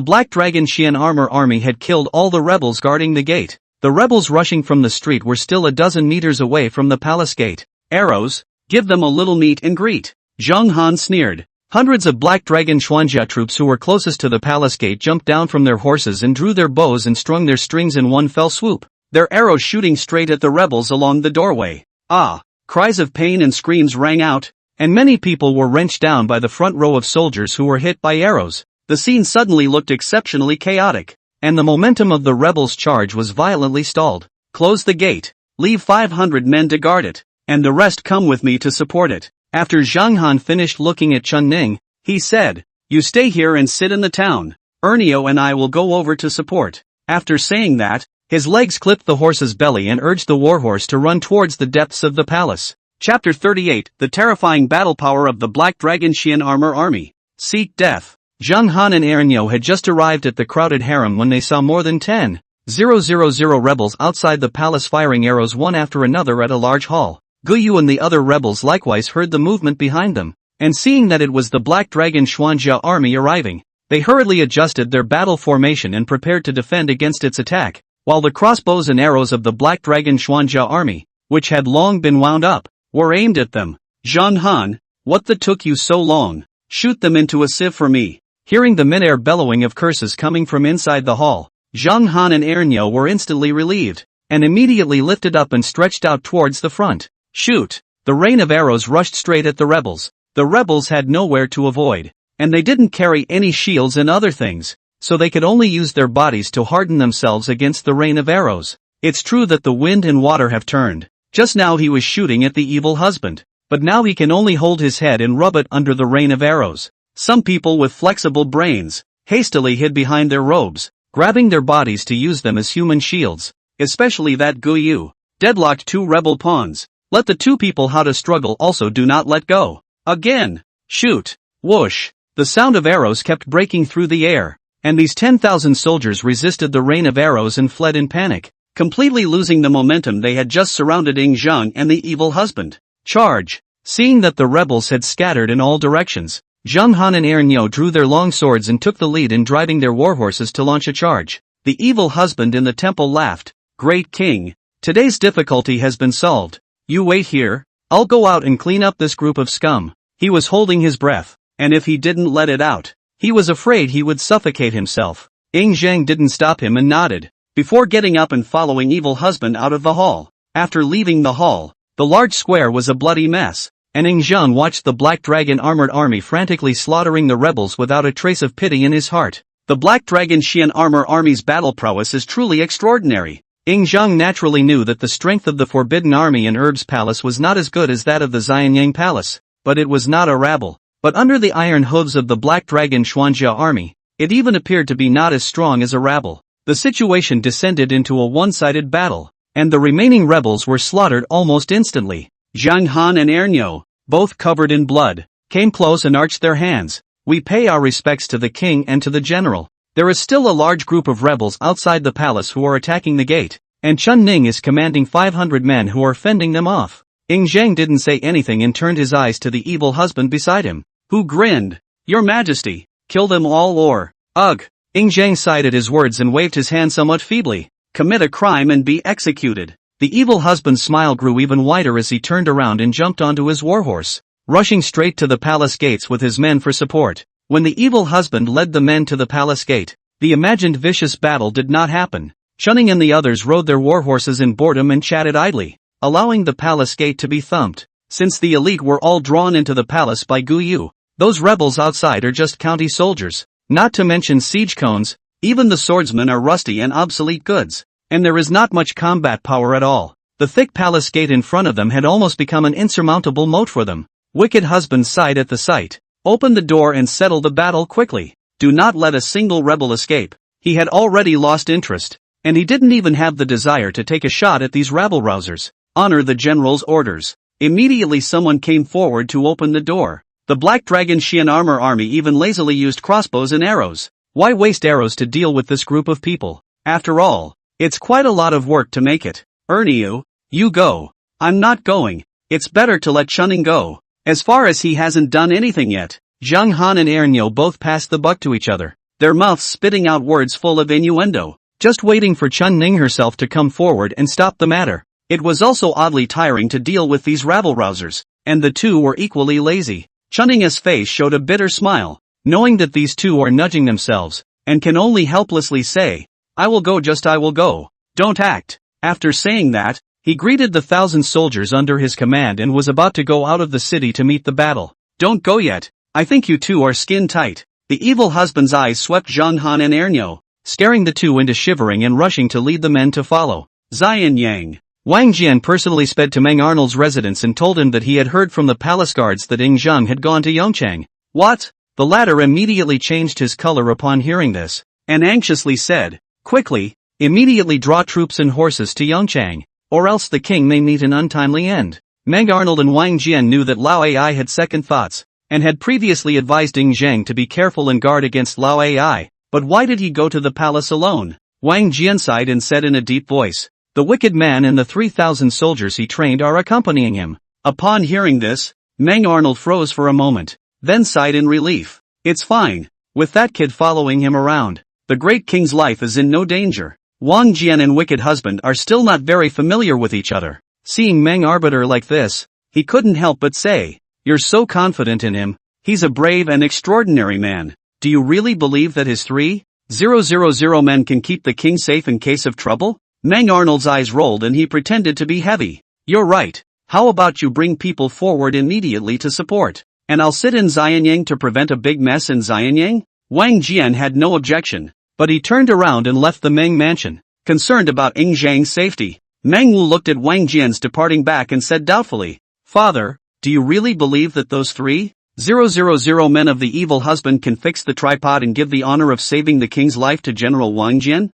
Speaker 1: Black Dragon Xian armor army had killed all the rebels guarding the gate, the rebels rushing from the street were still a dozen meters away from the palace gate. Arrows, give them a little meet and greet. Zhang Han sneered. Hundreds of Black Dragon Xuanjia troops who were closest to the palace gate jumped down from their horses and drew their bows and strung their strings in one fell swoop, their arrows shooting straight at the rebels along the doorway. Ah! Cries of pain and screams rang out, and many people were wrenched down by the front row of soldiers who were hit by arrows. The scene suddenly looked exceptionally chaotic, and the momentum of the rebels' charge was violently stalled. Close the gate, leave 500 men to guard it, and the rest come with me to support it. After Zhang Han finished looking at Chun Ning, he said, "You stay here and sit in the town. Ernio and I will go over to support." After saying that, his legs clipped the horse's belly and urged the warhorse to run towards the depths of the palace. Chapter 38, The terrifying battle power of the Black Dragon Xian armor army. Seek death. Zhang Han and Ernio had just arrived at the crowded harem when they saw more than 10,000 rebels outside the palace firing arrows one after another at a large hall. Guyu and the other rebels likewise heard the movement behind them, and seeing that it was the Black Dragon Xuanjia army arriving, they hurriedly adjusted their battle formation and prepared to defend against its attack, while the crossbows and arrows of the Black Dragon Xuanjia army, which had long been wound up, were aimed at them. Zhang Han, what the took you so long? Shoot them into a sieve for me. Hearing the mid-air bellowing of curses coming from inside the hall, Zhang Han and Ernio were instantly relieved, and immediately lifted up and stretched out towards the front. Shoot! The rain of arrows rushed straight at the rebels. The rebels had nowhere to avoid, and they didn't carry any shields and other things, so they could only use their bodies to harden themselves against the rain of arrows. It's true that the wind and water have turned. Just now he was shooting at the evil husband, but now he can only hold his head and rub it under the rain of arrows. Some people with flexible brains hastily hid behind their robes, grabbing their bodies to use them as human shields, especially that Guyu. Deadlocked 2 rebel pawns. Let the 2 people how to struggle also do not let go. Again. Shoot. Whoosh. The sound of arrows kept breaking through the air, and these 10,000 soldiers resisted the rain of arrows and fled in panic, completely losing the momentum they had just surrounded Ing Zhang and the evil husband. Charge. Seeing that the rebels had scattered in all directions, Zhang Han and Ernio drew their long swords and took the lead in driving their warhorses to launch a charge. The evil husband in the temple laughed. Great king, today's difficulty has been solved. You wait here, I'll go out and clean up this group of scum. He was holding his breath, and if he didn't let it out, he was afraid he would suffocate himself. Ing Zhang didn't stop him and nodded, before getting up and following evil husband out of the hall. After leaving the hall, the large square was a bloody mess, and Ing Zhang watched the Black Dragon armored army frantically slaughtering the rebels without a trace of pity in his heart. The Black Dragon Xian armor army's battle prowess is truly extraordinary. Ing Zhang naturally knew that the strength of the Forbidden Army in Herb's palace was not as good as that of the Jinyang palace, but it was not a rabble. But under the iron hooves of the Black Dragon Xuanjia army, it even appeared to be not as strong as a rabble. The situation descended into a one-sided battle, and the remaining rebels were slaughtered almost instantly. Zhang Han and Ernio, both covered in blood, came close and arched their hands. We pay our respects to the king and to the general. There is still a large group of rebels outside the palace who are attacking the gate, and Chun Ning is commanding 500 men who are fending them off. Ing Zhang didn't say anything and turned his eyes to the evil husband beside him, who grinned. Your Majesty, Kill them all or, ugh. Ing Zhang sighed at his words and waved his hand somewhat feebly. Commit a crime and be executed. The evil husband's smile grew even wider as he turned around and jumped onto his warhorse, rushing straight to the palace gates with his men for support. When the evil husband led the men to the palace gate, the imagined vicious battle did not happen. Jinyang and the others rode their warhorses in boredom and chatted idly, allowing the palace gate to be thumped. Since the elite were all drawn into the palace by Gu Yu, those rebels outside are just county soldiers, not to mention siege cones. Even the swordsmen are rusty and obsolete goods, and there is not much combat power at all. The thick palace gate in front of them had almost become an insurmountable moat for them. Wicked husband sighed at the sight. Open the door and settle the battle quickly. Do not let a single rebel escape. He had already lost interest, and he didn't even have the desire to take a shot at these rabble-rousers. Honor the general's orders. Immediately someone came forward to open the door. The Black Dragon Xian armor army even lazily used crossbows and arrows. Why waste arrows to deal with this group of people? After all, it's quite a lot of work to make it. Erniu, you go. I'm not going. It's better to let Jinyang go. As far as he hasn't done anything yet. Zhang Han and Erniu both passed the buck to each other, their mouths spitting out words full of innuendo, just waiting for Jinyang herself to come forward and stop the matter. It was also oddly tiring to deal with these rabble-rousers, and the two were equally lazy. Jinyang's face showed a bitter smile, knowing that these two are nudging themselves, and can only helplessly say, I will go, just I will go. Don't act. After saying that, he greeted the 1,000 soldiers under his command and was about to go out of the city to meet the battle. Don't go yet. I think you two are skin tight. The evil husband's eyes swept Zhang Han and Erniu, staring the two into shivering and rushing to lead the men to follow. Jinyang. Wang Jian personally sped to Meng Arnold's residence and told him that he had heard from the palace guards that Ing Zhang had gone to Yongchang. What? The latter immediately changed his color upon hearing this, and anxiously said, quickly, immediately draw troops and horses to Yongchang, or else the king may meet an untimely end. Meng Arnold and Wang Jian knew that Lao Ai had second thoughts, and had previously advised Ing Zhang to be careful and guard against Lao Ai, but why did he go to the palace alone? Wang Jian sighed and said in a deep voice, the wicked man and the 3,000 soldiers he trained are accompanying him. Upon hearing this, Meng Arnold froze for a moment, then sighed in relief. It's fine. With that kid following him around, the great king's life is in no danger. Wang Jian and wicked husband are still not very familiar with each other. Seeing Meng arbiter like this, he couldn't help but say, you're so confident in him. He's a brave and extraordinary man. Do you really believe that his 3,000 men can keep the king safe in case of trouble? Meng Arnold's eyes rolled and he pretended to be heavy. You're right. How about you bring people forward immediately to support, and I'll sit in Jinyang to prevent a big mess in Jinyang? Wang Jian had no objection, but he turned around and left the Meng mansion, concerned about Ing Zhang's safety. Meng Wu looked at Wang Jian's departing back and said doubtfully, Father, do you really believe that those 3,000 men of the evil husband can fix the tripod and give the honor of saving the king's life to General Wang Jian?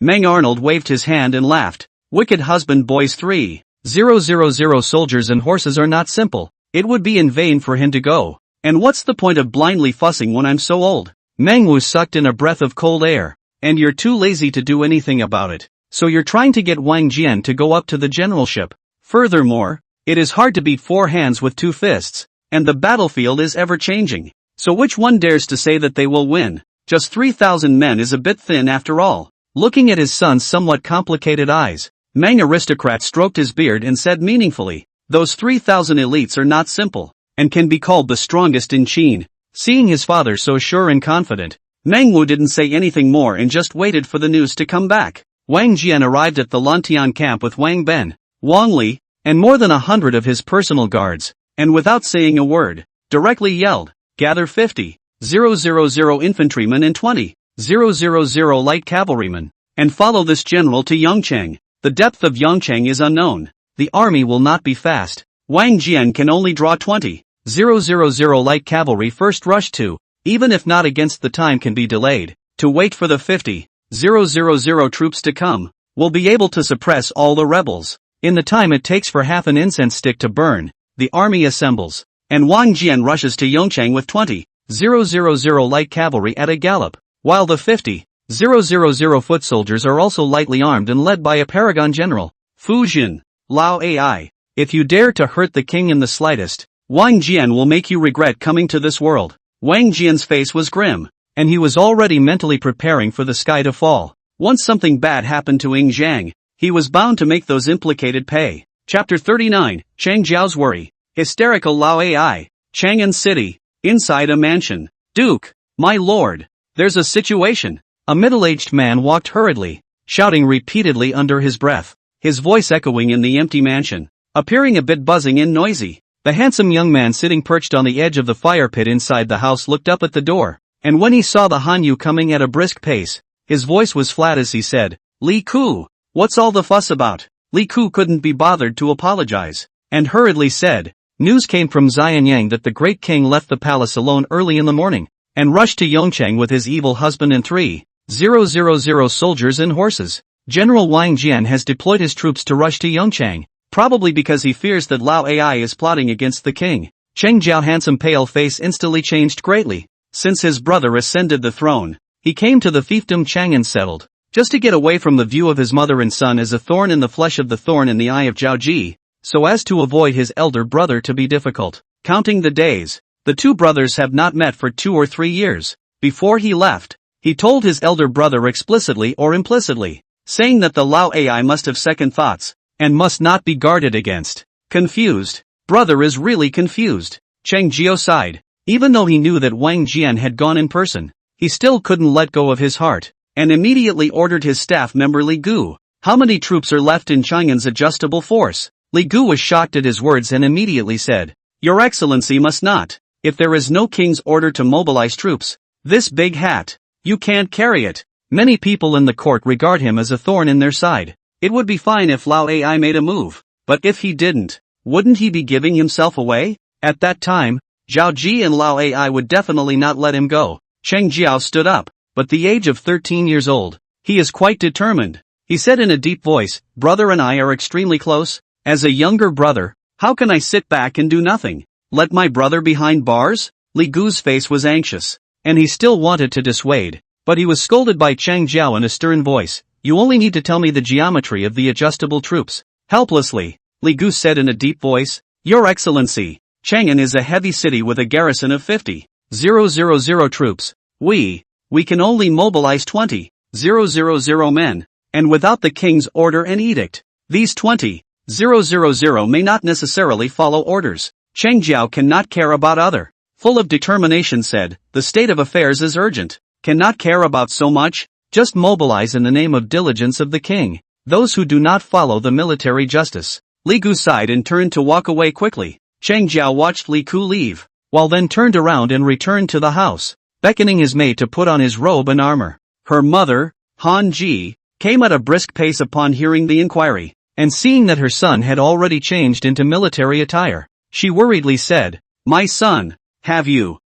Speaker 1: Meng Arnold waved his hand and laughed. Wicked husband boys, 3,000 soldiers and horses are not simple. It would be in vain for him to go. And what's the point of blindly fussing when I'm so old? Meng Wu sucked in a breath of cold air. And you're too lazy to do anything about it. So you're trying to get Wang Jian to go up to the generalship. Furthermore, it is hard to beat four hands with two fists, and the battlefield is ever changing. So which one dares to say that they will win? Just 3,000 men is a bit thin after all. Looking at his son's somewhat complicated eyes, Meng aristocrat stroked his beard and said meaningfully, those 3,000 elites are not simple, and can be called the strongest in Qin. Seeing his father so sure and confident, Meng Wu didn't say anything more and just waited for the news to come back. Wang Jian arrived at the Lantian camp with Wang Ben, Wang Li, and more than 100 of his personal guards, and without saying a word, directly yelled, gather 50,000 infantrymen and 20,000 light cavalrymen, and follow this general to Yongchang. The depth of Yongchang is unknown. The army will not be fast. Wang Jian can only draw 20,000 light cavalry first rush to, even if not against the time can be delayed, to wait for the 50,000 troops to come, will be able to suppress all the rebels. In the time it takes for half an incense stick to burn, the army assembles, and Wang Jian rushes to Yongchang with 20,000 light cavalry at a gallop, while the 50,000 foot soldiers are also lightly armed and led by a paragon general, Fu Jin, Lao Ai. If you dare to hurt the king in the slightest, Wang Jian will make you regret coming to this world. Wang Jian's face was grim, and he was already mentally preparing for the sky to fall. Once something bad happened to Ying Zhang, he was bound to make those implicated pay. Chapter 39, Chang Jiao's Worry. Hysterical Lao AI. Chang'an City. Inside a mansion. Duke, my lord, there's a situation. A middle-aged man walked hurriedly, shouting repeatedly under his breath, his voice echoing in the empty mansion, appearing a bit buzzing and noisy. The handsome young man sitting perched on the edge of the fire pit inside the house looked up at the door, and when he saw the Hanyu coming at a brisk pace, his voice was flat as he said, "Li Ku, what's all the fuss about?" Li Ku couldn't be bothered to apologize, and hurriedly said, "News came from Jinyang that the great king left the palace alone early in the morning, and rushed to Yongchang with his evil husband and 3,000 soldiers and horses. General Wang Jian has deployed his troops to rush to Yongchang, probably because he fears that Lao AI is plotting against the king." Cheng Jiao's handsome pale face instantly changed greatly. Since his brother ascended the throne, he came to the fiefdom Chang'an settled, just to get away from the view of his mother and son as a thorn in the flesh of the thorn in the eye of Zhao Ji, so as to avoid his elder brother to be difficult. Counting the days, the two brothers have not met for 2 or 3 years. Before he left, he told his elder brother explicitly or implicitly, saying that the Lao AI must have second thoughts, and must not be guarded against. Confused. Brother is really confused. Cheng Jiao sighed. Even though he knew that Wang Jian had gone in person, he still couldn't let go of his heart, and immediately ordered his staff member Li Gu, "How many troops are left in Chang'an's adjustable force?" Li Gu was shocked at his words and immediately said, "Your Excellency must not. If there is no king's order to mobilize troops, this big hat, you can't carry it." Many people in the court regard him as a thorn in their side. It would be fine if Lao AI made a move, but if he didn't, wouldn't he be giving himself away? At that time, Zhao Ji and Lao AI would definitely not let him go. Cheng Jiao stood up, but the age of 13 years old. He is quite determined. He said in a deep voice, "Brother and I are extremely close. As a younger brother, how can I sit back and do nothing? Let my brother behind bars?" Li Gu's face was anxious, and he still wanted to dissuade, but he was scolded by Cheng Jiao in a stern voice. "You only need to tell me the geometry of the adjustable troops." Helplessly, Li Gu said in a deep voice, "Your Excellency, Chang'an is a heavy city with a garrison of 50,000 troops. We can only mobilize 20,000 men, and without the king's order and edict, these 20,000 may not necessarily follow orders." Cheng Jiao cannot care about other. Full of determination said, "The state of affairs is urgent. Cannot care about so much, just mobilize in the name of diligence of the king, those who do not follow the military justice." Li Gu sighed and turned to walk away quickly. Cheng Jiao watched Li Ku leave, while then turned around and returned to the house, beckoning his maid to put on his robe and armor. Her mother, Han Ji, came at a brisk pace upon hearing the inquiry, and seeing that her son had already changed into military attire, she worriedly said, "My son, have you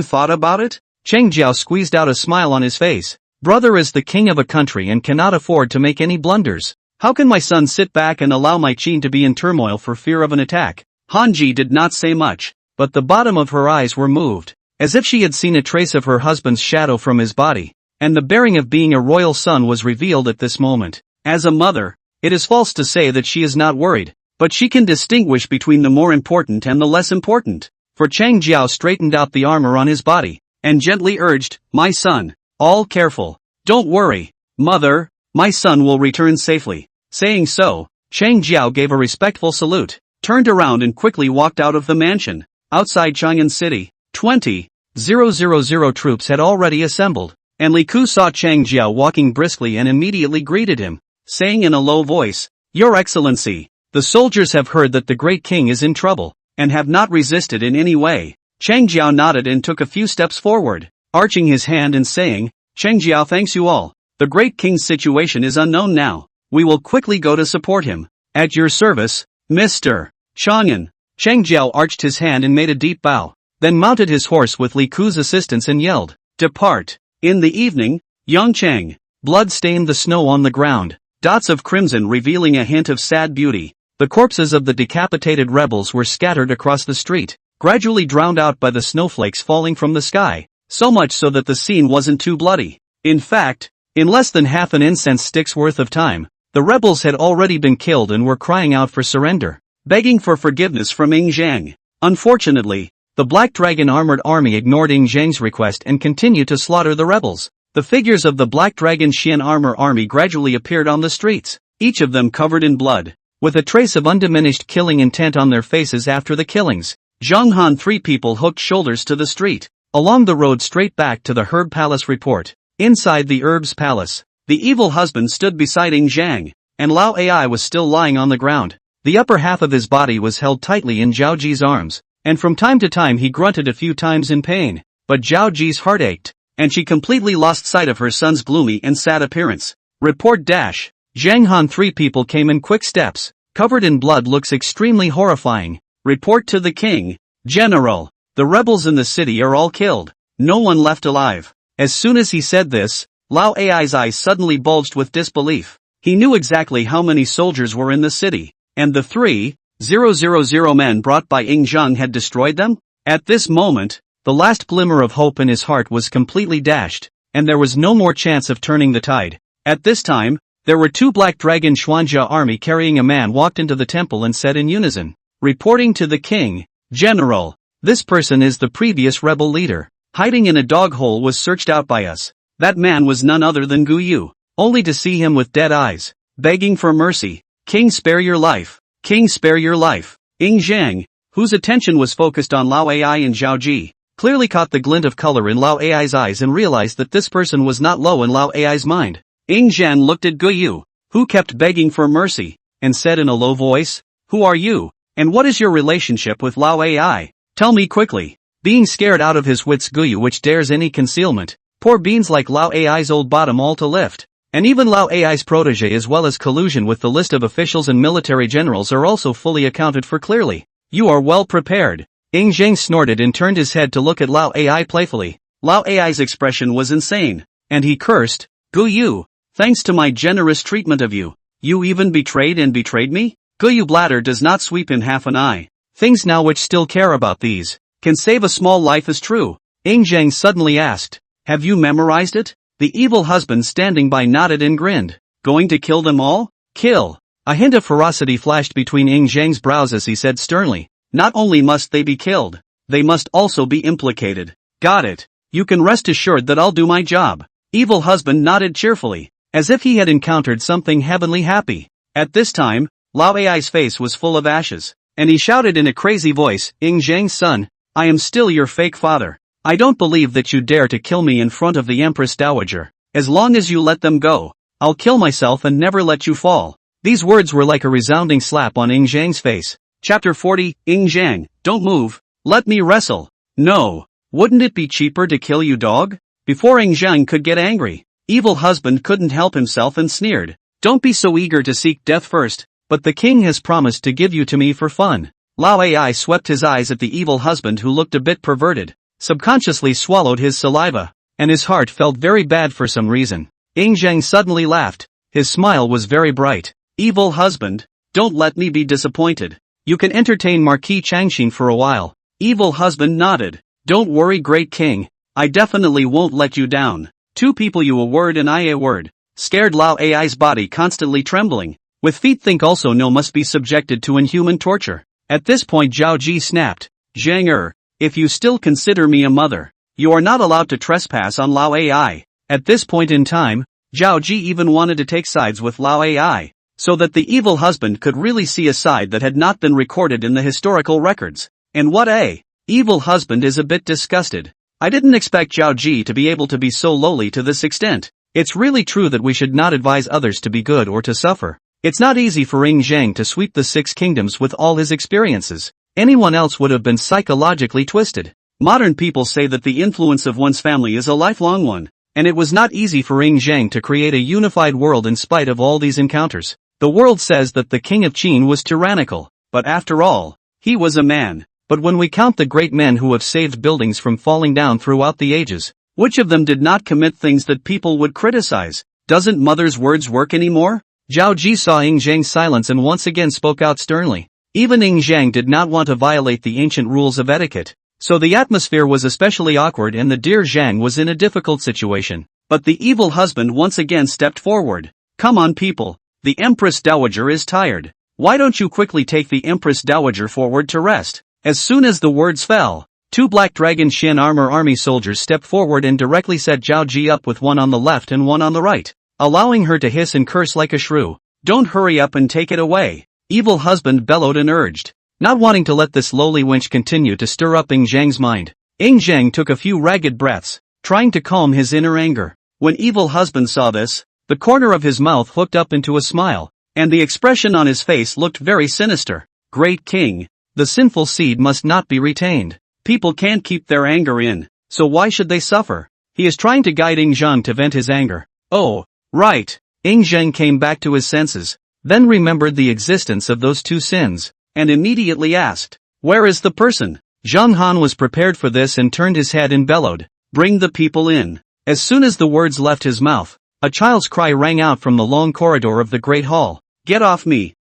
Speaker 1: thought about it?" Cheng Jiao squeezed out a smile on his face. "Brother is the king of a country and cannot afford to make any blunders. How can my son sit back and allow my Qin to be in turmoil for fear of an attack?" Hanji did not say much, but the bottom of her eyes were moved, as if she had seen a trace of her husband's shadow from his body, and the bearing of being a royal son was revealed at this moment. As a mother, it is false to say that she is not worried, but she can distinguish between the more important and the less important. For Cheng Jiao straightened out the armor on his body, and gently urged, "My son, all careful. Don't worry, mother, my son will return safely." Saying so, Cheng Jiao gave a respectful salute, turned around and quickly walked out of the mansion. Outside Chang'an City, 20,000 troops had already assembled, and Li Ku saw Cheng Jiao walking briskly and immediately greeted him, saying in a low voice, "Your Excellency, the soldiers have heard that the great king is in trouble, and have not resisted in any way." Cheng Jiao nodded and took a few steps forward, arching his hand and saying, "Cheng Jiao thanks you all. The great king's situation is unknown now. We will quickly go to support him. At your service, Mr. Chang'an." Cheng Jiao arched his hand and made a deep bow, then mounted his horse with Li Ku's assistance and yelled, "Depart." In the evening, Yongchang. Blood stained the snow on the ground, dots of crimson revealing a hint of sad beauty. The corpses of the decapitated rebels were scattered across the street, gradually drowned out by the snowflakes falling from the sky, so much so that the scene wasn't too bloody. In fact, in less than half an incense stick's worth of time, the rebels had already been killed and were crying out for surrender, begging for forgiveness from Ying Zhang. Unfortunately, The Black Dragon armored army ignored Ing Zhang's request and continued to slaughter the rebels. The figures of the Black Dragon Xian armor army gradually appeared on the streets, each of them covered in blood, with a trace of undiminished killing intent on their faces after the killings. Zhang Han three people hooked shoulders to the street, along the road straight back to the Herb Palace report. Inside the Herb's Palace, the evil husband stood beside Ing Zhang, and Lao Ai was still lying on the ground. The upper half of his body was held tightly in Zhao Ji's arms, and from time to time he grunted a few times in pain, but Zhao Ji's heart ached, and she completely lost sight of her son's gloomy and sad appearance. Report dash. Zhang Han three people came in quick steps, covered in blood looks extremely horrifying. Report to the king. General, the rebels in the city are all killed, no one left alive. As soon as he said this, Lao Ai's eyes suddenly bulged with disbelief. He knew exactly how many soldiers were in the city, and the 3,000 men brought by Ing Zhang had destroyed them? At this moment, the last glimmer of hope in his heart was completely dashed, and there was no more chance of turning the tide. At this time, there were two Black Dragon Xuanjia army carrying a man walked into the temple and said in unison, reporting to the king, General, this person is the previous rebel leader, hiding in a dog hole was searched out by us. That man was none other than Gu Yu, only to see him with dead eyes, begging for mercy. King, spare your life. King, spare your life. Ing Zhang, whose attention was focused on Lao Ai and Zhao Ji, clearly caught the glint of color in Lao Ai's eyes and realized that this person was not low in Lao Ai's mind. Ing Zhang looked at Gu Yu, who kept begging for mercy, and said in a low voice, who are you, and what is your relationship with Lao Ai? Tell me quickly. Being scared out of his wits, Gu Yu which dares any concealment, poor beans like Lao Ai's old bottom all to lift. And even Lao Ai's protege as well as collusion with the list of officials and military generals are also fully accounted for clearly. You are well prepared. Ing Zhang snorted and turned his head to look at Lao Ai playfully. Lao Ai's expression was insane, and he cursed, Gu Yu, thanks to my generous treatment of you, you even betrayed me? Gu Yu bladder does not sweep in half an eye. Things now which still care about these, can save a small life is true. Ing Zhang suddenly asked, have you memorized it? The evil husband standing by nodded and grinned. Going to kill them all? Kill. A hint of ferocity flashed between Ing Zhang's brows as he said sternly, not only must they be killed, they must also be implicated. Got it. You can rest assured that I'll do my job. Evil husband nodded cheerfully, as if he had encountered something heavenly happy. At this time, Lao Ai's face was full of ashes, and he shouted in a crazy voice, Ing Zhang's son, I am still your fake father. I don't believe that you dare to kill me in front of the Empress Dowager. As long as you let them go, I'll kill myself and never let you fall. These words were like a resounding slap on Ing Zhang's face. Chapter 40, Ing Zhang, don't move. Let me wrestle. No. Wouldn't it be cheaper to kill you, dog? Before Ing Zhang could get angry, evil husband couldn't help himself and sneered. Don't be so eager to seek death first, but the king has promised to give you to me for fun. Lao Ai swept his eyes at the evil husband who looked a bit perverted, subconsciously swallowed his saliva, and his heart felt very bad for some reason. Ing Zhang suddenly laughed. His smile was very bright. Evil husband, don't let me be disappointed. You can entertain Marquis Changxin for a while. Evil husband nodded. Don't worry, great king, I definitely won't let you down. Two people, you a word and I a word. Scared Lao Ai's body constantly trembling. With feet think also no must be subjected to inhuman torture. At this point Zhao Ji snapped. Zhang if you still consider me a mother, you are not allowed to trespass on Lao Ai. At this point in time, Zhao Ji even wanted to take sides with Lao Ai, so that the evil husband could really see a side that had not been recorded in the historical records. And what a evil husband is a bit disgusted. I didn't expect Zhao Ji to be able to be so lowly to this extent. It's really true that we should not advise others to be good or to suffer. It's not easy for Ing Zhang to sweep the 6 kingdoms with all his experiences. Anyone else would have been psychologically twisted. Modern people say that the influence of one's family is a lifelong one, and it was not easy for Ing Zhang to create a unified world in spite of all these encounters. The world says that the king of Qin was tyrannical, but after all, he was a man. But when we count the great men who have saved buildings from falling down throughout the ages, which of them did not commit things that people would criticize? Doesn't mother's words work anymore? Zhao Ji saw Ing Zhang's silence and once again spoke out sternly. Even Ing Zhang did not want to violate the ancient rules of etiquette, so the atmosphere was especially awkward and the dear Zhang was in a difficult situation. But the evil husband once again stepped forward. Come on people, the Empress Dowager is tired. Why don't you quickly take the Empress Dowager forward to rest? As soon as the words fell, Two black dragon shin armor army soldiers stepped forward and directly set Zhao Ji up with one on the left and one on the right, allowing her to hiss and curse like a shrew. "Don't hurry up and take it away," evil husband bellowed and urged, not wanting to let this lowly wench continue to stir up Ing Zhang's mind. Ing Zhang took a few ragged breaths, trying to calm his inner anger. When evil husband saw this, the corner of his mouth hooked up into a smile, and the expression on his face looked very sinister. "Great king, the sinful seed must not be retained. People can't keep their anger in, so why should they suffer?" He is trying to guide Ing Zhang to vent his anger. "Oh, right." Ing Zhang came back to his senses, then remembered the existence of those two sins, and immediately asked, "Where is the person?" Zhang Han was prepared for this and turned his head and bellowed, "Bring the people in." As soon as the words left his mouth, a child's cry rang out from the long corridor of the great hall. Get off me,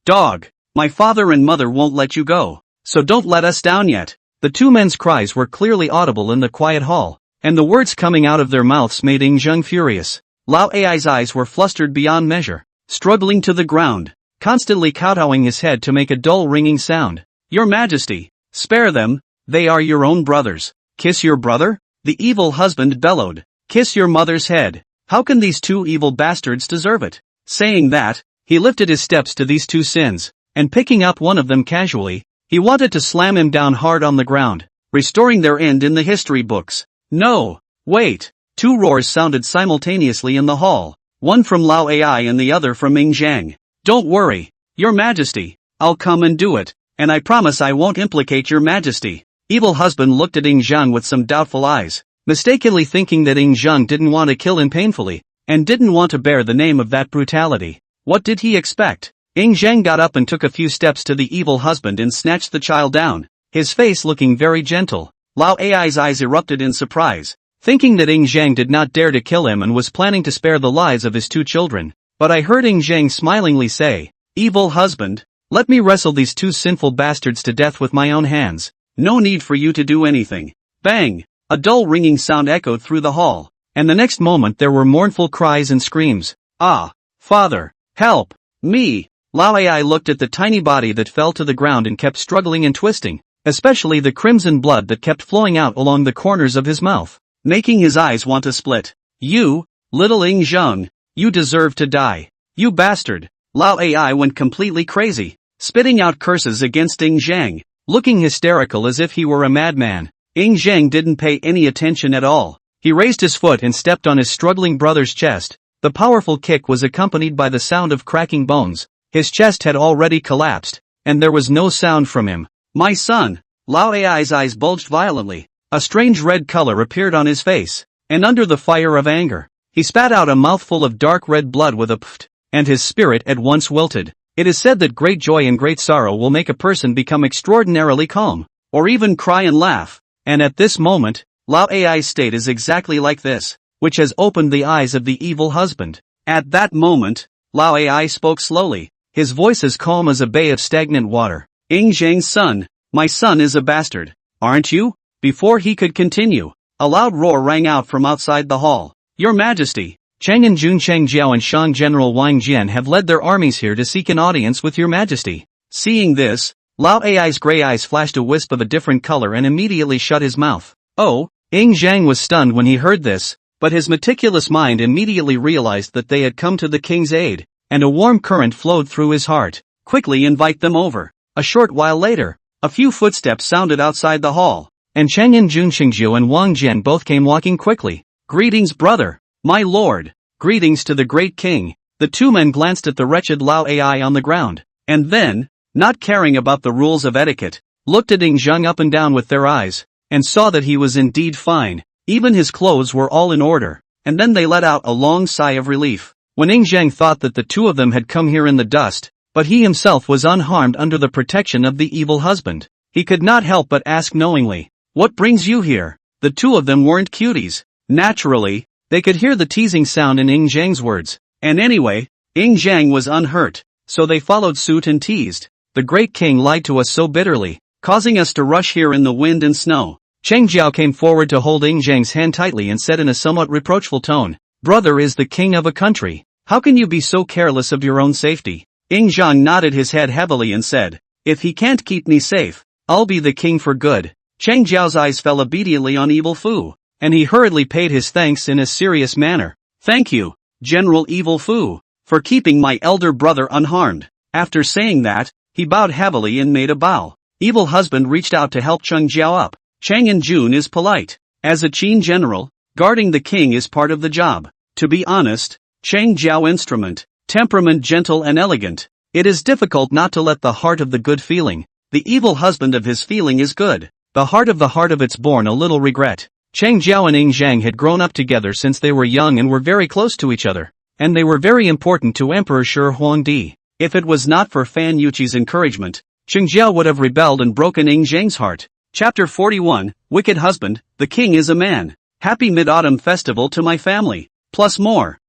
Speaker 1: dog. My father and mother won't let you go, so don't let us down yet." The two men's cries were clearly audible in the quiet hall, and the words coming out of their mouths made Ing Zhang furious. Lao Ai's eyes were flustered beyond measure, struggling to the ground, constantly kowtowing his head to make a dull ringing sound. "Your Majesty, spare them, they are your own brothers." "Kiss your brother?" the evil husband bellowed. "Kiss your mother's head. How can these two evil bastards deserve it?" Saying that, he lifted his steps to these two sins, and picking up one of them casually, he wanted to slam him down hard on the ground, restoring their end in the history books. "No, wait." Two roars sounded simultaneously in the hall, one from Lao Ai and the other from Ing Zhang. "Don't worry, Your Majesty, I'll come and do it, and I promise I won't implicate Your Majesty." Evil husband looked at Ing Zhang with some doubtful eyes, mistakenly thinking that Ing Zhang didn't want to kill him painfully, and didn't want to bear the name of that brutality. What did he expect? Ing Zhang got up and took a few steps to the evil husband and snatched the child down, his face looking very gentle. Lao Ai's eyes erupted in surprise, thinking that Ing Zhang did not dare to kill him and was planning to spare the lives of his two children. But I heard Ing Zhang smilingly say, "Evil husband, let me wrestle these two sinful bastards to death with my own hands. No need for you to do anything." Bang! A dull ringing sound echoed through the hall, and the next moment there were mournful cries and screams. "Ah! Father! Help! Me!" Lao Ai looked at the tiny body that fell to the ground and kept struggling and twisting, especially the crimson blood that kept flowing out along the corners of his mouth, making his eyes want to split. "You, little Ing Zhang, you deserve to die. You bastard!" Lao Ai went completely crazy, spitting out curses against Ing Zhang, looking hysterical as if he were a madman. Ing Zhang didn't pay any attention at all. He raised his foot and stepped on his struggling brother's chest. The powerful kick was accompanied by the sound of cracking bones. His chest had already collapsed, and there was no sound from him. "My son!" Lao Ai's eyes bulged violently. A strange red color appeared on his face, and under the fire of anger, he spat out a mouthful of dark red blood with a pft, and his spirit at once wilted. It is said that great joy and great sorrow will make a person become extraordinarily calm, or even cry and laugh, and at this moment, Lao Ai's state is exactly like this, which has opened the eyes of the evil husband. At that moment, Lao Ai spoke slowly, his voice as calm as a bay of stagnant water. "Ing Zhang's son, my son is a bastard, aren't you?" Before he could continue, a loud roar rang out from outside the hall. "Your Majesty, Chang'an Juncheng Jiao and Shang General Wang Jian have led their armies here to seek an audience with Your Majesty." Seeing this, Lao Ai's gray eyes flashed a wisp of a different color and immediately shut his mouth. "Oh!" Ing Zhang was stunned when he heard this, but his meticulous mind immediately realized that they had come to the king's aid, and a warm current flowed through his heart. "Quickly invite them over." A short while later, a few footsteps sounded outside the hall, and Chang'an Junchengjiu and Wang Jian both came walking quickly. "Greetings, brother, my lord." "Greetings to the great king." The two men glanced at the wretched Lao Ai on the ground, and then, not caring about the rules of etiquette, looked at Ing Zhang up and down with their eyes, and saw that he was indeed fine. Even his clothes were all in order, and then they let out a long sigh of relief. When Ing Zhang thought that the two of them had come here in the dust, but he himself was unharmed under the protection of the evil husband, he could not help but ask knowingly, "What brings you here?" The two of them weren't cuties. Naturally, they could hear the teasing sound in Ing Zhang's words, and anyway, Ing Zhang was unhurt, so they followed suit and teased. "The great king lied to us so bitterly, causing us to rush here in the wind and snow." Cheng Jiao came forward to hold Ing Zhang's hand tightly and said in a somewhat reproachful tone, "Brother is the king of a country. How can you be so careless of your own safety?" Ing Zhang nodded his head heavily and said, "If he can't keep me safe, I'll be the king for good." Chang Jiao's eyes fell obediently on Evil Fu, and he hurriedly paid his thanks in a serious manner. Thank you, General Evil Fu, for keeping my elder brother unharmed. After saying that, he bowed heavily and made a bow. Evil husband reached out to help Chang Jiao up. Chang and Jun is polite. As a Qin general, guarding the king is part of the job. To be honest, Chang Jiao instrument, temperament gentle and elegant. It is difficult not to let the heart of the good feeling. The evil husband of his feeling is good. The heart of its born a little regret. Chang Jiao and Ying Zhang had grown up together since they were young and were very close to each other. And they were very important to Emperor Shi Huangdi. If it was not for Fan Yuqi's encouragement, Chang Jiao would have rebelled and broken Ying Zhang's heart. Chapter 41, Wicked Husband, the King is a Man. Happy Mid-Autumn Festival to my family. Plus more.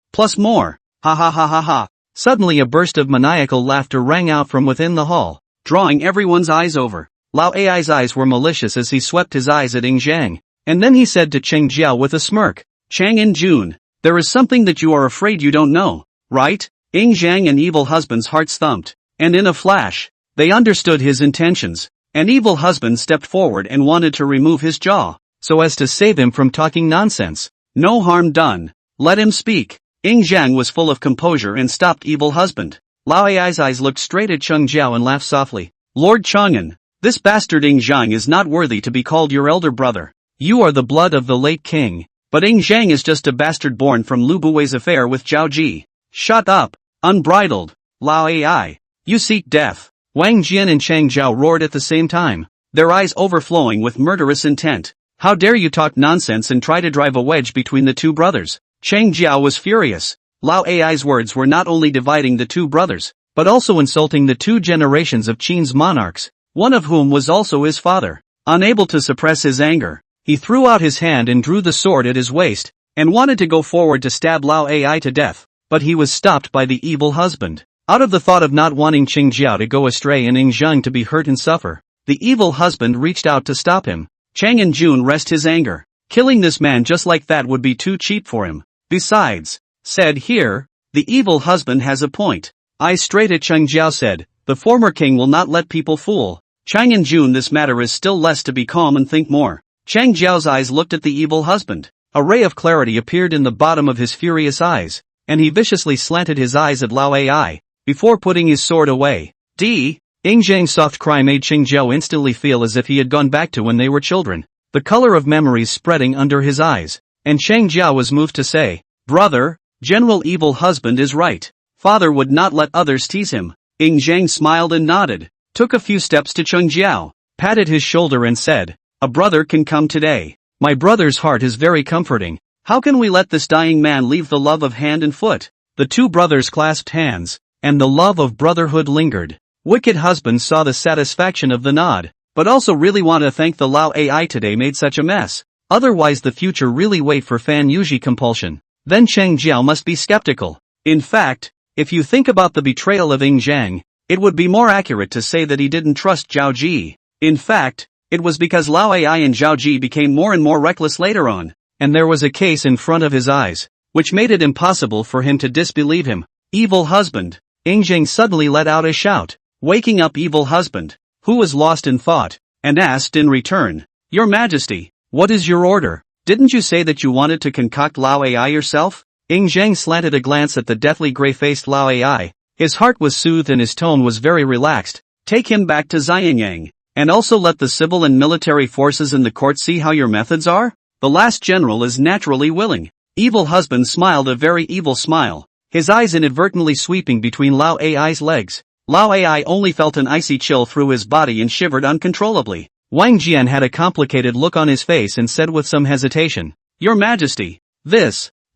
Speaker 1: Ha ha ha ha ha. Suddenly a burst of maniacal laughter rang out from within the hall, drawing everyone's eyes over. Lao Ai's eyes were malicious as he swept his eyes at Ying Zhang. And then he said to Chang Jiao with a smirk, Chang and Jun, there is something that you are afraid you don't know, right? Ying Zhang and Evil Husband's hearts thumped, and in a flash, they understood his intentions. An Evil Husband stepped forward and wanted to remove his jaw, so as to save him from talking nonsense. No harm done. Let him speak. Ying Zhang was full of composure and stopped Evil Husband. Lao Ai's eyes looked straight at Chang Jiao and laughed softly. Lord Chang'an, this bastard Ying Zhang is not worthy to be called your elder brother. You are the blood of the late king, but Ying Zhang is just a bastard born from Lu Buwei's affair with Zhao Ji. Shut up, unbridled, Lao Ai. You seek death. Wang Jian and Chang Jiao roared at the same time, their eyes overflowing with murderous intent. How dare you talk nonsense and try to drive a wedge between the two brothers? Chang Jiao was furious. Lao Ai's words were not only dividing the two brothers, but also insulting the two generations of Qin's monarchs, one of whom was also his father. Unable to suppress his anger, he threw out his hand and drew the sword at his waist, and wanted to go forward to stab Lao Ai to death, but he was stopped by the Evil Husband. Out of the thought of not wanting Chang Jiao to go astray and Ying Zhang to be hurt and suffer, the Evil Husband reached out to stop him. Chang and Jun rest his anger. Killing this man just like that would be too cheap for him. Besides, said here, the Evil Husband has a point. Eyes straight at Chang Jiao said, the former king will not let people fool. Chang and Jun, this matter is still less to be calm and think more. Chang Jiao's eyes looked at the Evil Husband. A ray of clarity appeared in the bottom of his furious eyes, and he viciously slanted his eyes at Lao Ai, before putting his sword away. Ying Zhang's soft cry made Chang Jiao instantly feel as if he had gone back to when they were children, the color of memories spreading under his eyes, and Chang Jiao was moved to say, brother, General Evil Husband is right. Father would not let others tease him. Ying Zhang smiled and nodded, took a few steps to Chang Jiao, patted his shoulder and said, a brother can come today. My brother's heart is very comforting. How can we let this dying man leave the love of hand and foot? The two brothers clasped hands, and the love of brotherhood lingered. Wicked Husband saw the satisfaction of the nod, but also really want to thank the Lao Ai today made such a mess. Otherwise the future really wait for Fan Yuji compulsion. Then Chang Jiao must be skeptical. In fact, if you think about the betrayal of Ying Zhang, it would be more accurate to say that he didn't trust Zhao Ji. In fact, it was because Lao Ai and Zhao Ji became more and more reckless later on, and there was a case in front of his eyes, which made it impossible for him to disbelieve him. Evil Husband. Ying Zhang suddenly let out a shout, waking up Evil Husband, who was lost in thought, and asked in return, Your Majesty, what is your order? Didn't you say that you wanted to concoct Lao Ai yourself? Ying Zhang slanted a glance at the deathly gray-faced Lao Ai. His heart was soothed and his tone was very relaxed. Take him back to Jinyang, and also let the civil and military forces in the court see how your methods are? The last general is naturally willing. Evil Husband smiled a very evil smile, his eyes inadvertently sweeping between Lao Ai's legs. Lao Ai only felt an icy chill through his body and shivered uncontrollably. Wang Jian had a complicated look on his face and said with some hesitation, Your Majesty,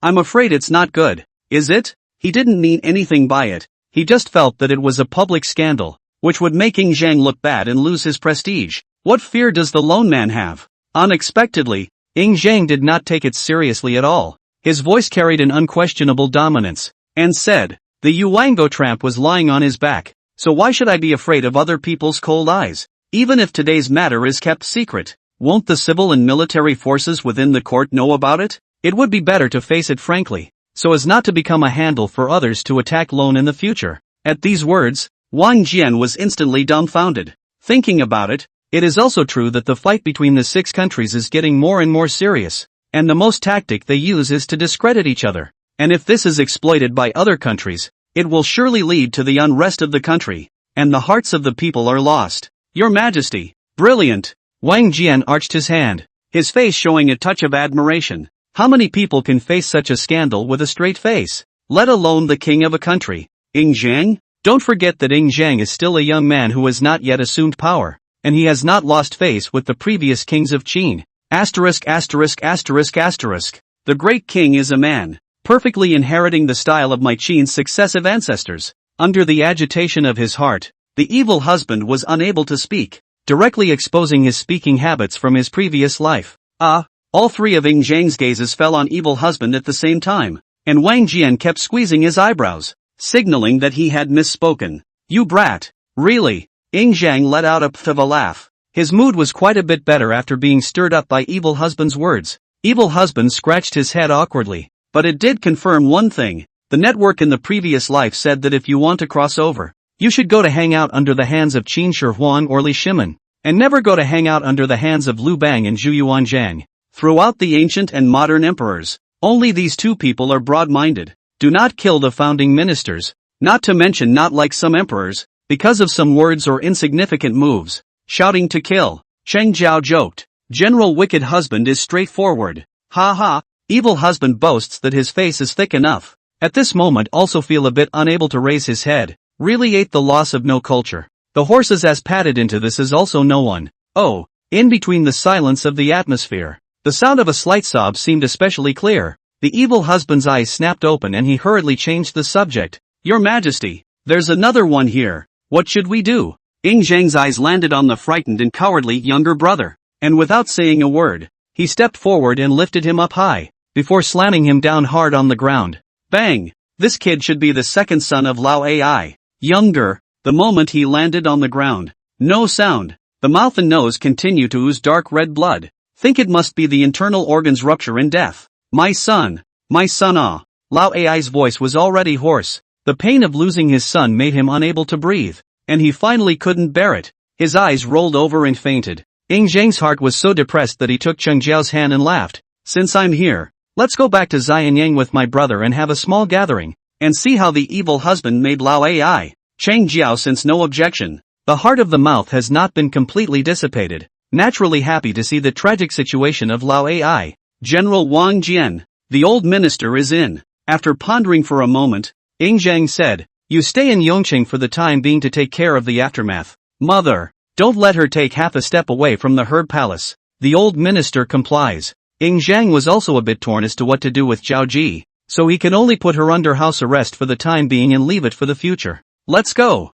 Speaker 1: I'm afraid it's not good, is it? He didn't mean anything by it, he just felt that it was a public scandal, which would make Ying Zhang look bad and lose his prestige. What fear does the lone man have? Unexpectedly, Ying Zhang did not take it seriously at all. His voice carried an unquestionable dominance, and said, The Yuango tramp was lying on his back, so why should I be afraid of other people's cold eyes? Even if today's matter is kept secret, won't the civil and military forces within the court know about it? It would be better to face it frankly, so as not to become a handle for others to attack alone in the future. At these words, Wang Jian was instantly dumbfounded. Thinking about it, It is also true that the fight between the 6 countries is getting more and more serious, and the most tactic they use is to discredit each other. And if this is exploited by other countries, it will surely lead to the unrest of the country, and the hearts of the people are lost. Your Majesty, brilliant! Wang Jian arched his hand, his face showing a touch of admiration. How many people can face such a scandal with a straight face, let alone the king of a country? Zhang? Don't forget that Zhang is still a young man who has not yet assumed power, and he has not lost face with the previous kings of Qin. The great king is a man, perfectly inheriting the style of my Qin's successive ancestors. Under the agitation of his heart, the evil husband was unable to speak, directly exposing his speaking habits from his previous life. All 3 of Zhang's gazes fell on evil husband at the same time, and Wang Jian kept squeezing his eyebrows, signaling that he had misspoken. You brat! Really? Zhang let out a pff of a laugh. His mood was quite a bit better after being stirred up by evil husband's words. Evil husband scratched his head awkwardly, but it did confirm one thing. The network in the previous life said that if you want to cross over, you should go to hang out under the hands of Qin Shi Huang or Li Shimin, and never go to hang out under the hands of Liu Bang and Zhu Yuanzhang. Throughout the ancient and modern emperors, only these 2 people are broad-minded. Do not kill the founding ministers, not to mention not like some emperors, because of some words or insignificant moves, shouting to kill. Cheng Zhao joked. General Wicked Husband is straightforward. Ha ha, evil husband boasts that his face is thick enough. At this moment also feel a bit unable to raise his head, really ate the loss of no culture. The horses as patted into this is also no one. Oh, in between the silence of the atmosphere, the sound of a slight sob seemed especially clear. The evil husband's eyes snapped open and he hurriedly changed the subject. Your Majesty, there's another one here. What should we do? Zhang's eyes landed on the frightened and cowardly younger brother, and without saying a word, he stepped forward and lifted him up high, before slamming him down hard on the ground. Bang! This kid should be the second son of Lao Ai. Younger. The moment he landed on the ground, no sound. The mouth and nose continue to ooze dark red blood. Think it must be the internal organs rupture in death. My son ah. Lao Ai's voice was already hoarse. The pain of losing his son made him unable to breathe, and he finally couldn't bear it. His eyes rolled over and fainted. Zhang's heart was so depressed that he took Cheng Zhao's hand and laughed. Since I'm here, let's go back to Jinyang with my brother and have a small gathering, and see how the evil husband made Lao Ai. Cheng Zhao sensed no objection. The heart of the mouth has not been completely dissipated, naturally happy to see the tragic situation of Lao Ai. General Wang Jian, the old minister is in. After pondering for a moment, Zhang said, you stay in Yongqing for the time being to take care of the aftermath. Mother, don't let her take half a step away from the herb palace. The old minister complies. Zhang was also a bit torn as to what to do with Zhao Ji, so he can only put her under house arrest for the time being and leave it for the future. Let's go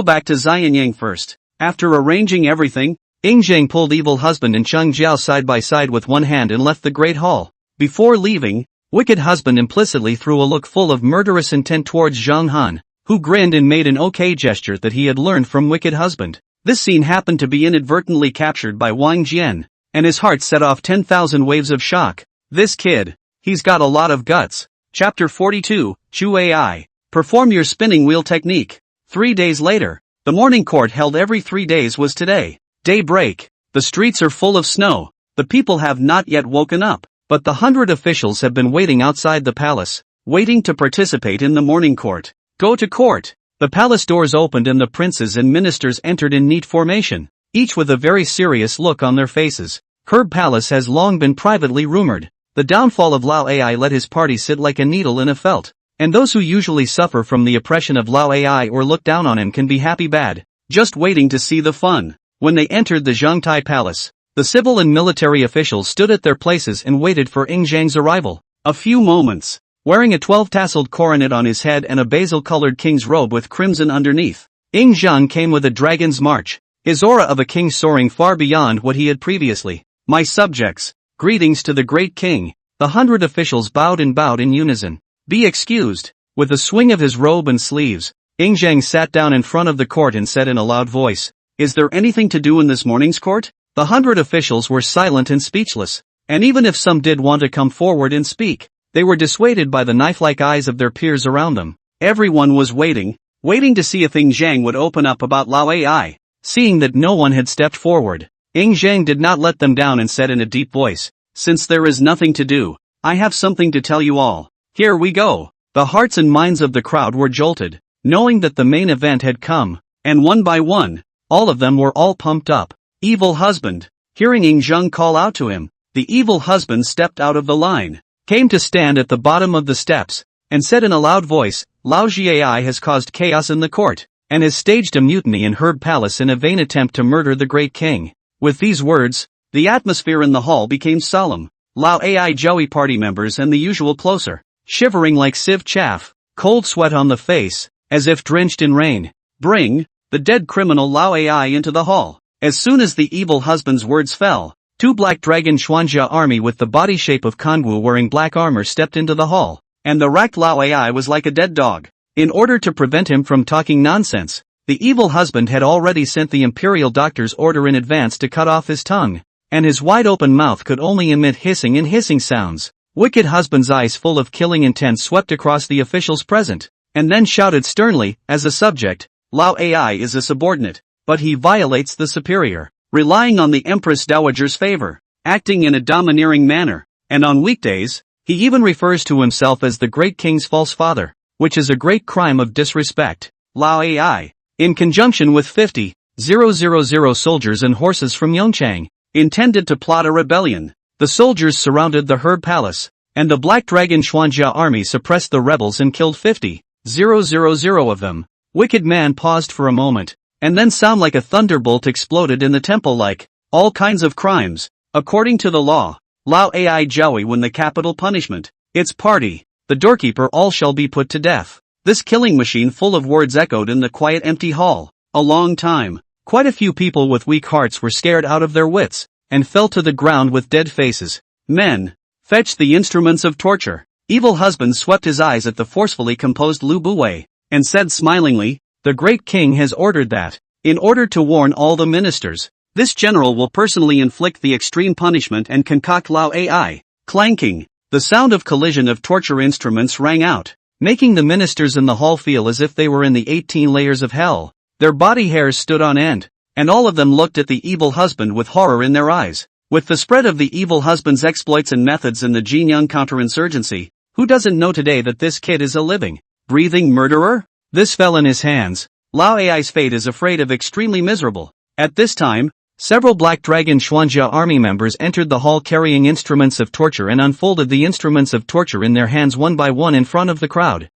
Speaker 1: back to Jinyang first. After arranging everything, Zhang pulled evil husband and Cheng Zhao side by side with one hand and left the great hall. Before leaving, wicked husband implicitly threw a look full of murderous intent towards Zhang Han, who grinned and made an okay gesture that he had learned from wicked husband. This scene happened to be inadvertently captured by Wang Jian, and his heart set off 10,000 waves of shock. This kid, he's got a lot of guts. Chapter 42, Chu Ai. Perform your spinning wheel technique. 3 days later, the morning court held every 3 days was today. Daybreak. The streets are full of snow. The people have not yet woken up, but the 100 officials have been waiting outside the palace, waiting to participate in the morning court. Go to court. The palace doors opened and the princes and ministers entered in neat formation, each with a very serious look on their faces. Herb Palace has long been privately rumored. The downfall of Lao Ai let his party sit like a needle in a felt, and those who usually suffer from the oppression of Lao Ai or look down on him can be happy bad, just waiting to see the fun. When they entered the Zhangtai Palace, the civil and military officials stood at their places and waited for Zhang's arrival. A few moments. Wearing a 12-tasseled coronet on his head and a basil-colored king's robe with crimson underneath, Zhang came with a dragon's march, his aura of a king soaring far beyond what he had previously. My subjects, greetings to the great king. The 100 officials bowed in unison. Be excused. With a swing of his robe and sleeves, Zhang sat down in front of the court and said in a loud voice, is there anything to do in this morning's court? The 100 officials were silent and speechless, and even if some did want to come forward and speak, they were dissuaded by the knife-like eyes of their peers around them. Everyone was waiting to see if Zhang would open up about Lao Ai. Seeing that no one had stepped forward, Zhang did not let them down and said in a deep voice, "Since there is nothing to do, I have something to tell you all. Here we go." The hearts and minds of the crowd were jolted, knowing that the main event had come, and one by one, all of them were all pumped up. Evil husband. Hearing Zhang call out to him, the evil husband stepped out of the line, came to stand at the bottom of the steps, and said in a loud voice, "Lao Jiai has caused chaos in the court, and has staged a mutiny in Herb Palace in a vain attempt to murder the great king." With these words, the atmosphere in the hall became solemn. Lao Ai Joey party members and the usual closer, shivering like sieve chaff, cold sweat on the face, as if drenched in rain. Bring the dead criminal Lao Ai into the hall. As soon as the evil husband's words fell, two black dragon Xuanjia army with the body shape of Kangwu wearing black armor stepped into the hall, and the racked Lao Ai was like a dead dog. In order to prevent him from talking nonsense, the evil husband had already sent the imperial doctor's order in advance to cut off his tongue, and his wide-open mouth could only emit hissing and hissing sounds. Wicked husband's eyes full of killing intent swept across the officials present, and then shouted sternly, as a subject, "Lao Ai is a subordinate, but he violates the superior, relying on the Empress Dowager's favor, acting in a domineering manner, and on weekdays, he even refers to himself as the great king's false father, which is a great crime of disrespect. Lao Ai, in conjunction with 50,000 soldiers and horses from Yongchang, intended to plot a rebellion. The soldiers surrounded the Herb Palace, and the Black Dragon Xuanjia army suppressed the rebels and killed 50,000 of them." Wicked man paused for a moment, and then sound like a thunderbolt exploded in the temple like, "All kinds of crimes, according to the law, Lao Ai Joey when the capital punishment, its party, the doorkeeper all shall be put to death." This killing machine full of words echoed in the quiet empty hall, a long time. Quite a few people with weak hearts were scared out of their wits, and fell to the ground with dead faces. "Men, fetch the instruments of torture." Evil husband swept his eyes at the forcefully composed Lu Buwei, and said smilingly, "The great king has ordered that, in order to warn all the ministers, this general will personally inflict the extreme punishment and concoct Lao Ai." Clanking, the sound of collision of torture instruments rang out, making the ministers in the hall feel as if they were in the 18 layers of hell. Their body hairs stood on end, and all of them looked at the evil husband with horror in their eyes. With the spread of the evil husband's exploits and methods in the Jinyang counterinsurgency, who doesn't know today that this kid is a living, breathing murderer? This fell in his hands. Lao Ai's fate is afraid of extremely miserable. At this time, several Black Dragon Xuanjia army members entered the hall carrying instruments of torture and unfolded the instruments of torture in their hands one by one in front of the crowd.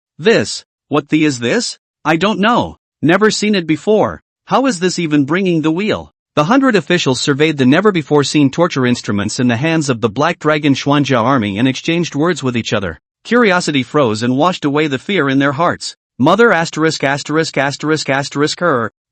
Speaker 1: What is this? I don't know. Never seen it before. How is this even bringing the wheel? The 100 officials surveyed the never-before-seen torture instruments in the hands of the Black Dragon Xuanjia army and exchanged words with each other. Curiosity froze and washed away the fear in their hearts. Mother *******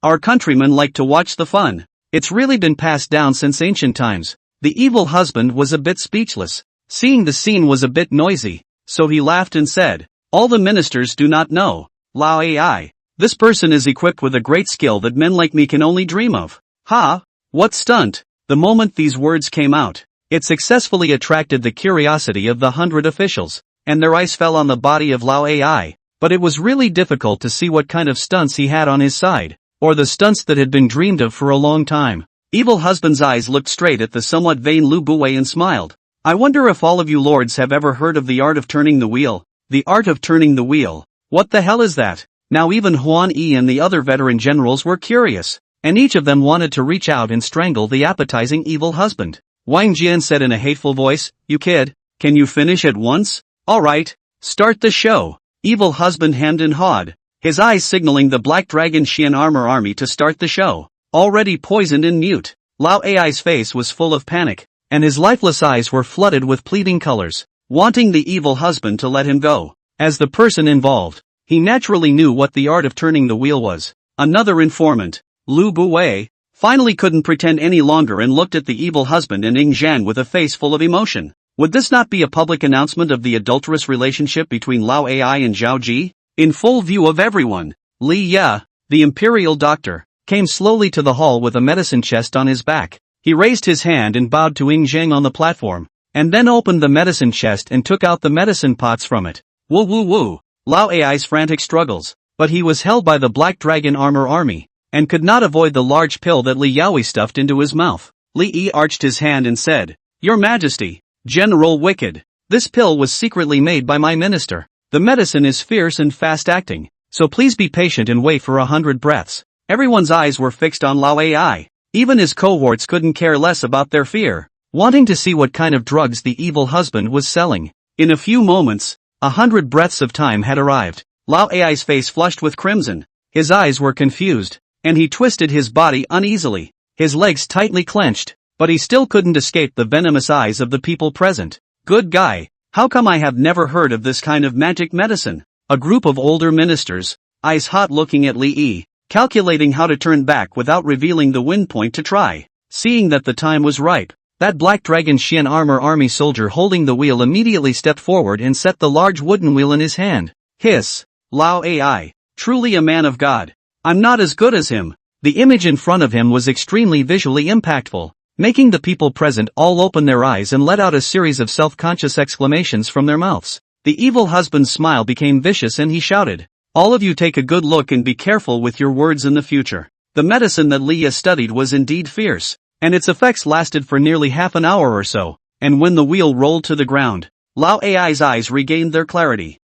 Speaker 1: our countrymen like to watch the fun. It's really been passed down since ancient times. The evil husband was a bit speechless. Seeing the scene was a bit noisy, so he laughed and said, "All the ministers do not know. Lao Ai. This person is equipped with a great skill that men like me can only dream of." Ha! What stunt! The moment these words came out, it successfully attracted the curiosity of the 100 officials, and their eyes fell on the body of Lao Ai, but it was really difficult to see what kind of stunts he had on his side, or the stunts that had been dreamed of for a long time. Evil husband's eyes looked straight at the somewhat vain Lu Buwei and smiled. "I wonder if all of you lords have ever heard of the art of turning the wheel? The art of turning the wheel. What the hell is that?" Now even Huan Yi and the other veteran generals were curious, and each of them wanted to reach out and strangle the appetizing evil husband. Wang Jian said in a hateful voice, "You kid, can you finish at once? Alright, start the show." Evil husband hemmed and hawed, his eyes signaling the Black Dragon Xian armor army to start the show. Already poisoned and mute, Lao Ai's face was full of panic, and his lifeless eyes were flooded with pleading colors, wanting the evil husband to let him go. As the person involved, he naturally knew what the art of turning the wheel was. Another informant, Lu Buwei, finally couldn't pretend any longer and looked at the evil husband and Zhang with a face full of emotion. Would this not be a public announcement of the adulterous relationship between Lao Ai and Zhao Ji? In full view of everyone, Li Ya, the imperial doctor, came slowly to the hall with a medicine chest on his back. He raised his hand and bowed to Zhang on the platform, and then opened the medicine chest and took out the medicine pots from it. Woo woo woo. Lao Ai's frantic struggles, but he was held by the Black Dragon armor army, and could not avoid the large pill that Li Yaoi stuffed into his mouth. Li Yi arched his hand and said, "Your Majesty, General Wicked, this pill was secretly made by my minister. The medicine is fierce and fast-acting, so please be patient and wait for 100 breaths." Everyone's eyes were fixed on Lao Ai. Even his cohorts couldn't care less about their fear, wanting to see what kind of drugs the evil husband was selling. In a few moments, 100 breaths of time had arrived. Lao Ai's face flushed with crimson, his eyes were confused, and he twisted his body uneasily, his legs tightly clenched, but he still couldn't escape the venomous eyes of the people present. "Good guy, how come I have never heard of this kind of magic medicine?" A group of older ministers, eyes hot looking at Li Yi, calculating how to turn back without revealing the wind point to try. Seeing that the time was ripe, that black dragon Xian armor army soldier holding the wheel immediately stepped forward and set the large wooden wheel in his hand. Hiss! Lao Ai, truly a man of God. I'm not as good as him. The image in front of him was extremely visually impactful, making the people present all open their eyes and let out a series of self-conscious exclamations from their mouths. The evil husband's smile became vicious and he shouted, "All of you take a good look and be careful with your words in the future." The medicine that Li Yi studied was indeed fierce, and its effects lasted for nearly half an hour or so, and when the wheel rolled to the ground, Lao Ai's eyes regained their clarity.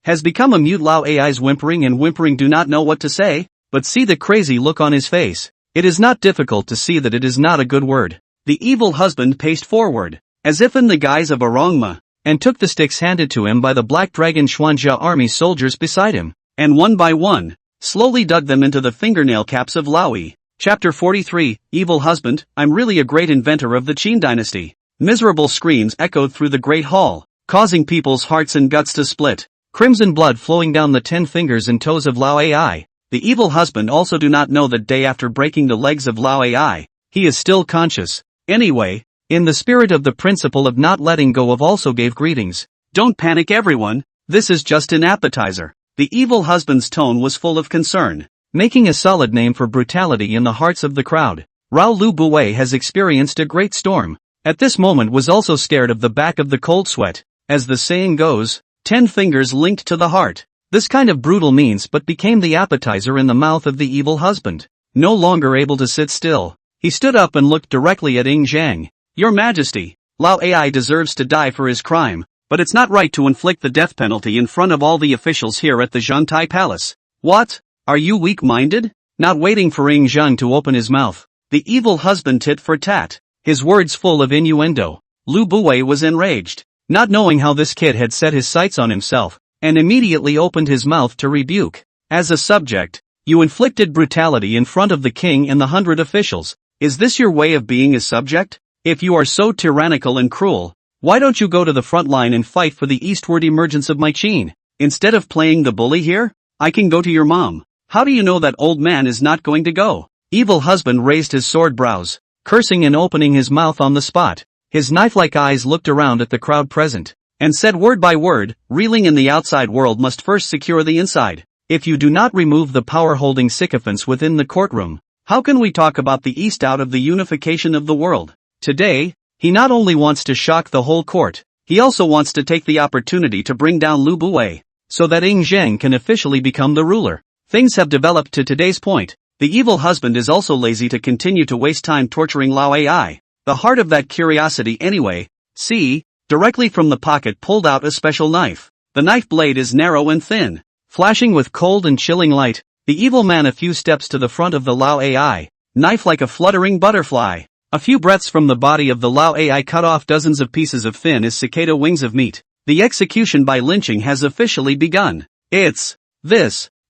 Speaker 1: Has become a mute. Lao Ai's whimpering do not know what to say, but see the crazy look on his face. It is not difficult to see that it is not a good word. The evil husband paced forward, as if in the guise of a rongma, and took the sticks handed to him by the black dragon Xuanjia army soldiers beside him, and one by one, slowly dug them into the fingernail caps of Lao Ai. Chapter 43, Evil Husband. I'm really a great inventor of the Qin dynasty. Miserable screams echoed through the great hall, causing people's hearts and guts to split, crimson blood flowing down the 10 fingers and toes of Lao Ai. The evil husband also do not know that day after breaking the legs of Lao Ai, he is still conscious. Anyway, in the spirit of the principle of not letting go of, also gave greetings. "Don't panic everyone, this is just an appetizer." The evil husband's tone was full of concern, making a solid name for brutality in the hearts of the crowd. Rao Lu Buwei has experienced a great storm. At this moment was also scared of the back of the cold sweat. As the saying goes, 10 fingers linked to the heart. This kind of brutal means but became the appetizer in the mouth of the evil husband. No longer able to sit still, he stood up and looked directly at Ying Zhang. "Your Majesty, Lao Ai deserves to die for his crime, but it's not right to inflict the death penalty in front of all the officials here at the Zhangtai Palace." "What? Are you weak-minded?" Not waiting for Ying Zhang to open his mouth, the evil husband tit for tat, his words full of innuendo. Lu Buwei was enraged, not knowing how this kid had set his sights on himself, and immediately opened his mouth to rebuke. "As a subject, you inflicted brutality in front of the king and the 100 officials. Is this your way of being a subject? If you are so tyrannical and cruel, why don't you go to the front line and fight for the eastward emergence of my Qin? Instead of playing the bully here, I can go to your mom. How do you know that old man is not going to go?" Evil husband raised his sword brows, cursing and opening his mouth on the spot. His knife-like eyes looked around at the crowd present, and said word by word, "Reeling in the outside world must first secure the inside. If you do not remove the power-holding sycophants within the courtroom, how can we talk about the East out of the unification of the world?" Today, he not only wants to shock the whole court, he also wants to take the opportunity to bring down Lu Buwei, so that Ying Zhang can officially become the ruler. Things have developed to today's point. The evil husband is also lazy to continue to waste time torturing Lao Ai. The heart of that curiosity anyway. See, directly from the pocket pulled out a special knife. The knife blade is narrow and thin, flashing with cold and chilling light. The evil man a few steps to the front of the Lao Ai, knife like a fluttering butterfly. A few breaths from the body of the Lao Ai cut off dozens of pieces of thin as cicada wings of meat. The execution by lynching has officially begun. It's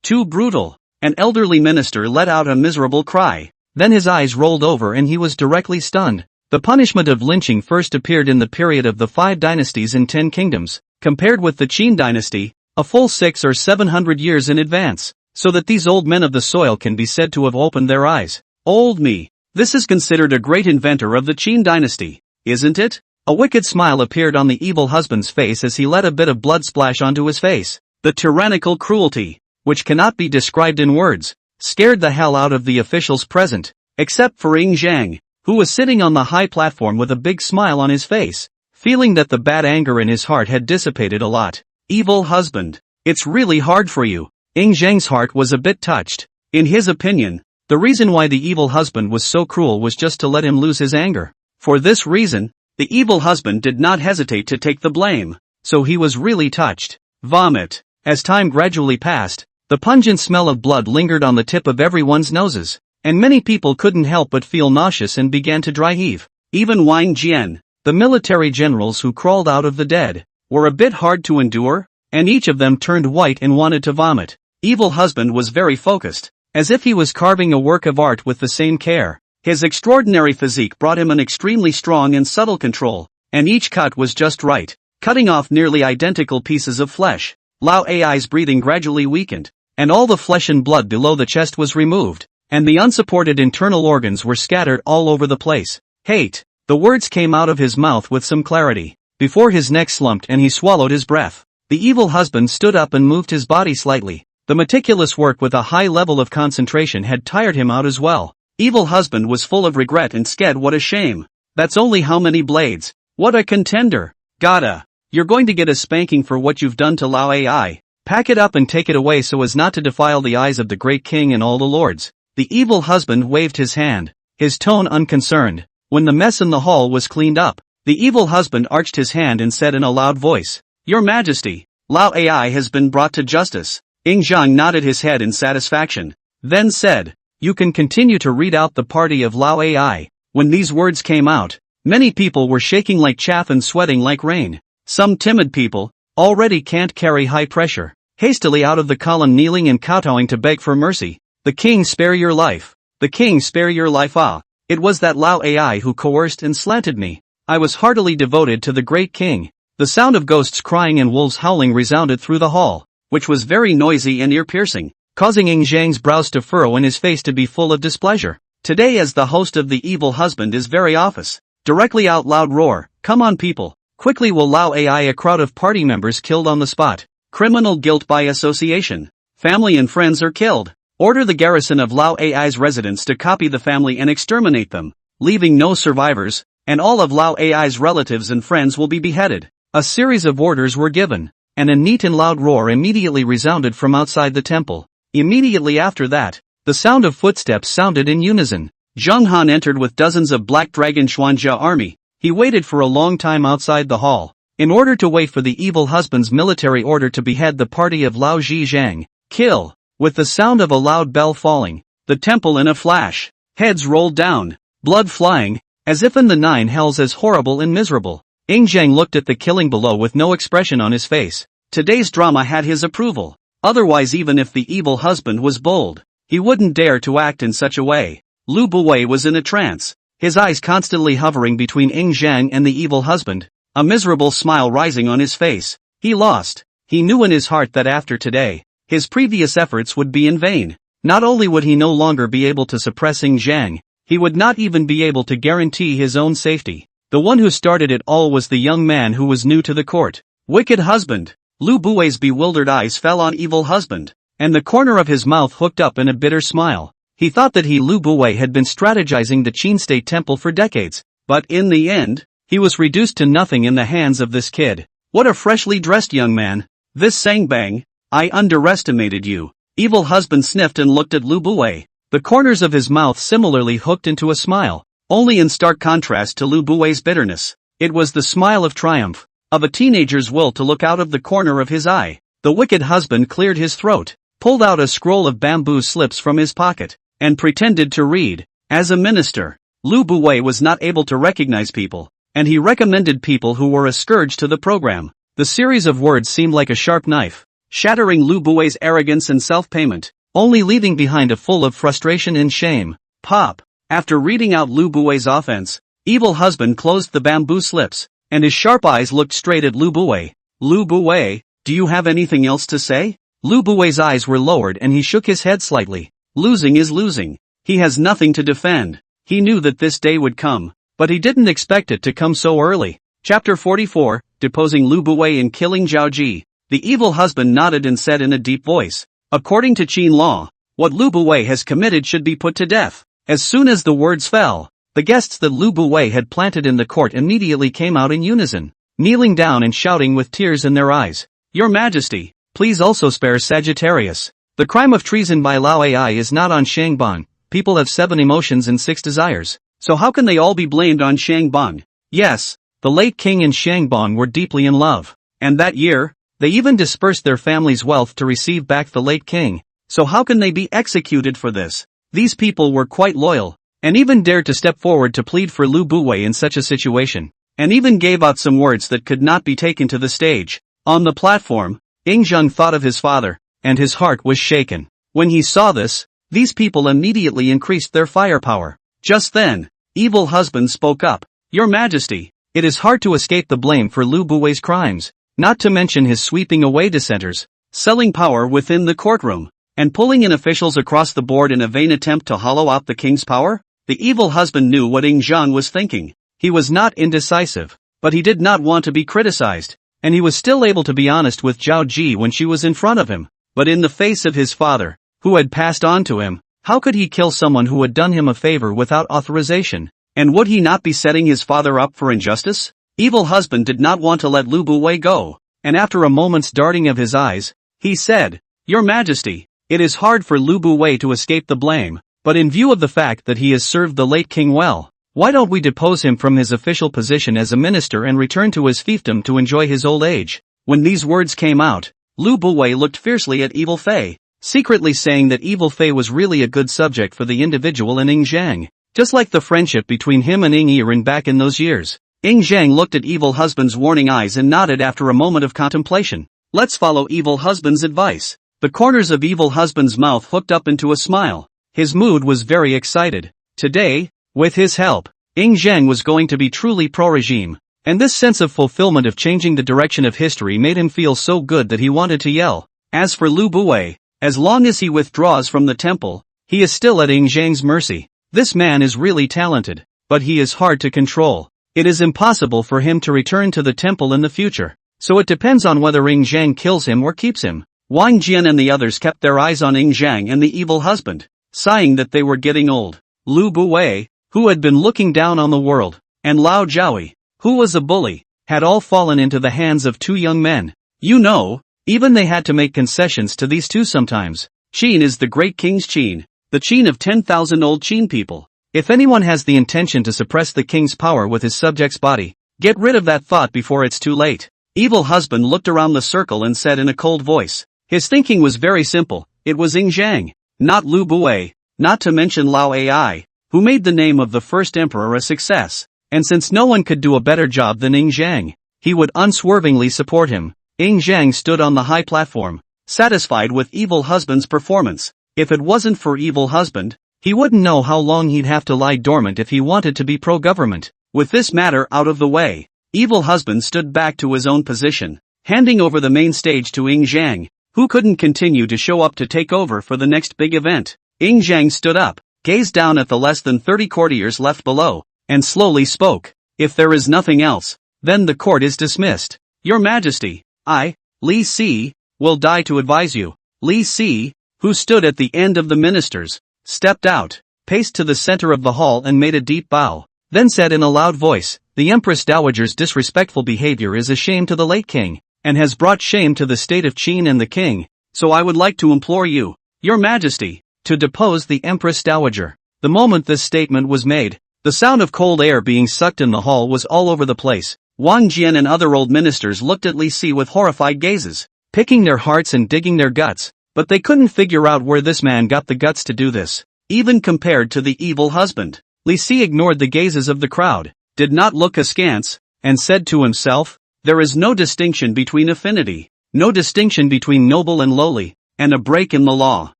Speaker 1: too brutal. An elderly minister let out a miserable cry. Then his eyes rolled over and he was directly stunned. The punishment of lynching first appeared in the period of the 5 dynasties and 10 kingdoms, compared with the Qin dynasty, a full 600 or 700 years in advance, so that these old men of the soil can be said to have opened their eyes. Old me. This is considered a great inventor of the Qin dynasty, isn't it? A wicked smile appeared on the evil husband's face as he let a bit of blood splash onto his face. The tyrannical cruelty, which cannot be described in words, scared the hell out of the officials present, except for Ying Zhang, who was sitting on the high platform with a big smile on his face, feeling that the bad anger in his heart had dissipated a lot. "Evil husband, it's really hard for you. Zhang's heart was a bit touched. In his opinion, the reason why the evil husband was so cruel was just to let him lose his anger. For this reason, the evil husband did not hesitate to take the blame, so he was really touched. Vomit. As time gradually passed, the pungent smell of blood lingered on the tip of everyone's noses, and many people couldn't help but feel nauseous and began to dry heave. Even Wang Jian, the military generals who crawled out of the dead, were a bit hard to endure, and each of them turned white and wanted to vomit. Evil husband was very focused, as if he was carving a work of art with the same care. His extraordinary physique brought him an extremely strong and subtle control, and each cut was just right, cutting off nearly identical pieces of flesh. Lao Ai's breathing gradually weakened, and all the flesh and blood below the chest was removed, and the unsupported internal organs were scattered all over the place. Hate. The words came out of his mouth with some clarity, before his neck slumped and he swallowed his breath. The evil husband stood up and moved his body slightly. The meticulous work with a high level of concentration had tired him out as well. Evil husband was full of regret and said, "What a shame. That's only how many blades. What a contender. Gotta. You're going to get a spanking for what you've done to Lao Ai. Pack it up and take it away so as not to defile the eyes of the great king and all the lords." The evil husband waved his hand, his tone unconcerned. When the mess in the hall was cleaned up, the evil husband arched his hand and said in a loud voice, "Your Majesty, Lao Ai has been brought to justice." Zhang nodded his head in satisfaction, then said, "You can continue to read out the party of Lao Ai." When these words came out, many people were shaking like chaff and sweating like rain. Some timid people, already can't carry high pressure, hastily out of the column kneeling and kowtowing to beg for mercy. "The king spare your life. The king spare your life. Ah, it was that Lao Ai who coerced and slanted me. I was heartily devoted to the great king." The sound of ghosts crying and wolves howling resounded through the hall, which was very noisy and ear-piercing, causing Zhang's brows to furrow and his face to be full of displeasure. Today, as the host of the evil husband is very office, directly out loud roar, "Come on people, quickly will Lao Ai." A crowd of party members killed on the spot. Criminal guilt by association. Family and friends are killed. Order the garrison of Lao Ai's residence to copy the family and exterminate them, leaving no survivors, and all of Lao Ai's relatives and friends will be beheaded. A series of orders were given, and a neat and loud roar immediately resounded from outside the temple. Immediately after that, the sound of footsteps sounded in unison. Zhang Han entered with dozens of Black Dragon Xuanjia army. He waited for a long time outside the hall, in order to wait for the evil husband's military order to behead the party of Lao Zhang. Kill! With the sound of a loud bell falling, the temple in a flash, heads rolled down, blood flying, as if in the nine hells as horrible and miserable. Zhang looked at the killing below with no expression on his face. Today's drama had his approval. Otherwise, even if the evil husband was bold, he wouldn't dare to act in such a way. Lu Buwei was in a trance, his eyes constantly hovering between Zhang and the evil husband, a miserable smile rising on his face. He lost. He knew in his heart that after today, his previous efforts would be in vain. Not only would he no longer be able to suppress Zhang, he would not even be able to guarantee his own safety. The one who started it all was the young man who was new to the court. Wicked husband. Lu Buwei's bewildered eyes fell on evil husband, and the corner of his mouth hooked up in a bitter smile. He thought that Lu Buwei had been strategizing the Qin State Temple for decades, but in the end, he was reduced to nothing in the hands of this kid. What a freshly dressed young man. This Sangbang, I underestimated you. Evil husband sniffed and looked at Lu Buwei. The corners of his mouth similarly hooked into a smile, only in stark contrast to Lu Buwei's bitterness. It was the smile of triumph, of a teenager's will to look out of the corner of his eye. The wicked husband cleared his throat, pulled out a scroll of bamboo slips from his pocket, and pretended to read. As a minister, Lu Buwei was not able to recognize people, and he recommended people who were a scourge to the program. The series of words seemed like a sharp knife, shattering Lu Buwei's arrogance and self-payment, only leaving behind a full of frustration and shame. Pop. After reading out Lu Buwei's offense, evil husband closed the bamboo slips, and his sharp eyes looked straight at Lu Buwei. Lu Buwei, do you have anything else to say? Lu Buwei's eyes were lowered and he shook his head slightly. Losing is losing. He has nothing to defend. He knew that this day would come, but he didn't expect it to come so early. Chapter 44, Deposing Lu Buwei and Killing Zhao Ji. The evil husband nodded and said in a deep voice, "According to Qin law, what Lu Buwei has committed should be put to death." As soon as the words fell, the guests that Lu Buwei had planted in the court immediately came out in unison, kneeling down and shouting with tears in their eyes, "Your Majesty, please also spare Sagittarius. The crime of treason by Lao Ai is not on Shangban. People have 7 emotions and 6 desires. So how can they all be blamed on Shangban? Yes, the late king and Shangban were deeply in love. And that year, they even dispersed their family's wealth to receive back the late king. So how can they be executed for this? These people were quite loyal, and even dared to step forward to plead for Lu Buwei in such a situation, and even gave out some words that could not be taken to the stage. On the platform, Yingzheng thought of his father, and his heart was shaken. When he saw this, these people immediately increased their firepower. Just then, evil husband spoke up. Your Majesty, it is hard to escape the blame for Lu Buwei's crimes, not to mention his sweeping away dissenters, selling power within the courtroom, and pulling in officials across the board in a vain attempt to hollow out the king's power. The evil husband knew what Yingzheng was thinking. He was not indecisive, but he did not want to be criticized, and he was still able to be honest with Zhao Ji when she was in front of him. But in the face of his father, who had passed on to him, how could he kill someone who had done him a favor without authorization? And would he not be setting his father up for injustice? Evil husband did not want to let Lu Buwei go, and after a moment's darting of his eyes, he said, Your Majesty, it is hard for Lu Buwei to escape the blame, but in view of the fact that he has served the late king well, why don't we depose him from his official position as a minister and return to his fiefdom to enjoy his old age? When these words came out, Lu Buwei looked fiercely at Evil Fei, secretly saying that Evil Fei was really a good subject for the individual in Yingzheng, just like the friendship between him and Ying Yiren back in those years. Yingzheng looked at evil husband's warning eyes and nodded after a moment of contemplation. Let's follow evil husband's advice. The corners of evil husband's mouth hooked up into a smile. His mood was very excited. Today, with his help, Yingzheng was going to be truly pro-regime, and this sense of fulfillment of changing the direction of history made him feel so good that he wanted to yell. As for Lu Buwei, as long as he withdraws from the temple, he is still at Yingzheng's mercy. This man is really talented, but he is hard to control. It is impossible for him to return to the temple in the future, so it depends on whether Yingzheng kills him or keeps him. Wang Jian and the others kept their eyes on Yingzheng and the evil husband, sighing that they were getting old. Lu Buwei, who had been looking down on the world, and Lao Jiaoi, who was a bully, had all fallen into the hands of 2 young men. You know, even they had to make concessions to these 2 sometimes. Qin is the great king's Qin, the Qin of 10,000 old Qin people. If anyone has the intention to suppress the king's power with his subject's body, get rid of that thought before it's too late. Evil husband looked around the circle and said in a cold voice. His thinking was very simple. It was Yingzheng, not Lu Buwei, not to mention Lao Ai, who made the name of the first emperor a success. And since no one could do a better job than Yingzheng, he would unswervingly support him. Yingzheng stood on the high platform, satisfied with evil husband's performance. If it wasn't for evil husband, he wouldn't know how long he'd have to lie dormant if he wanted to be pro-government. With this matter out of the way, evil husband stood back to his own position, handing over the main stage to Yingzheng, who couldn't continue to show up to take over for the next big event. Yingzheng stood up, gazed down at the less than 30 courtiers left below, and slowly spoke. If there is nothing else, then the court is dismissed. Your Majesty, I, Li Si, will die to advise you. Li Si, who stood at the end of the ministers, stepped out, paced to the center of the hall and made a deep bow, then said in a loud voice, the Empress Dowager's disrespectful behavior is a shame to the late king, and has brought shame to the state of Qin and the king, so I would like to implore you, Your Majesty, to depose the Empress Dowager. The moment this statement was made, the sound of cold air being sucked in the hall was all over the place. Wang Jian and other old ministers looked at Li Si with horrified gazes, picking their hearts and digging their guts, but they couldn't figure out where this man got the guts to do this. Even compared to the evil husband, Li Si ignored the gazes of the crowd, did not look askance, and said to himself, there is no distinction between affinity, no distinction between noble and lowly, and a break in the law.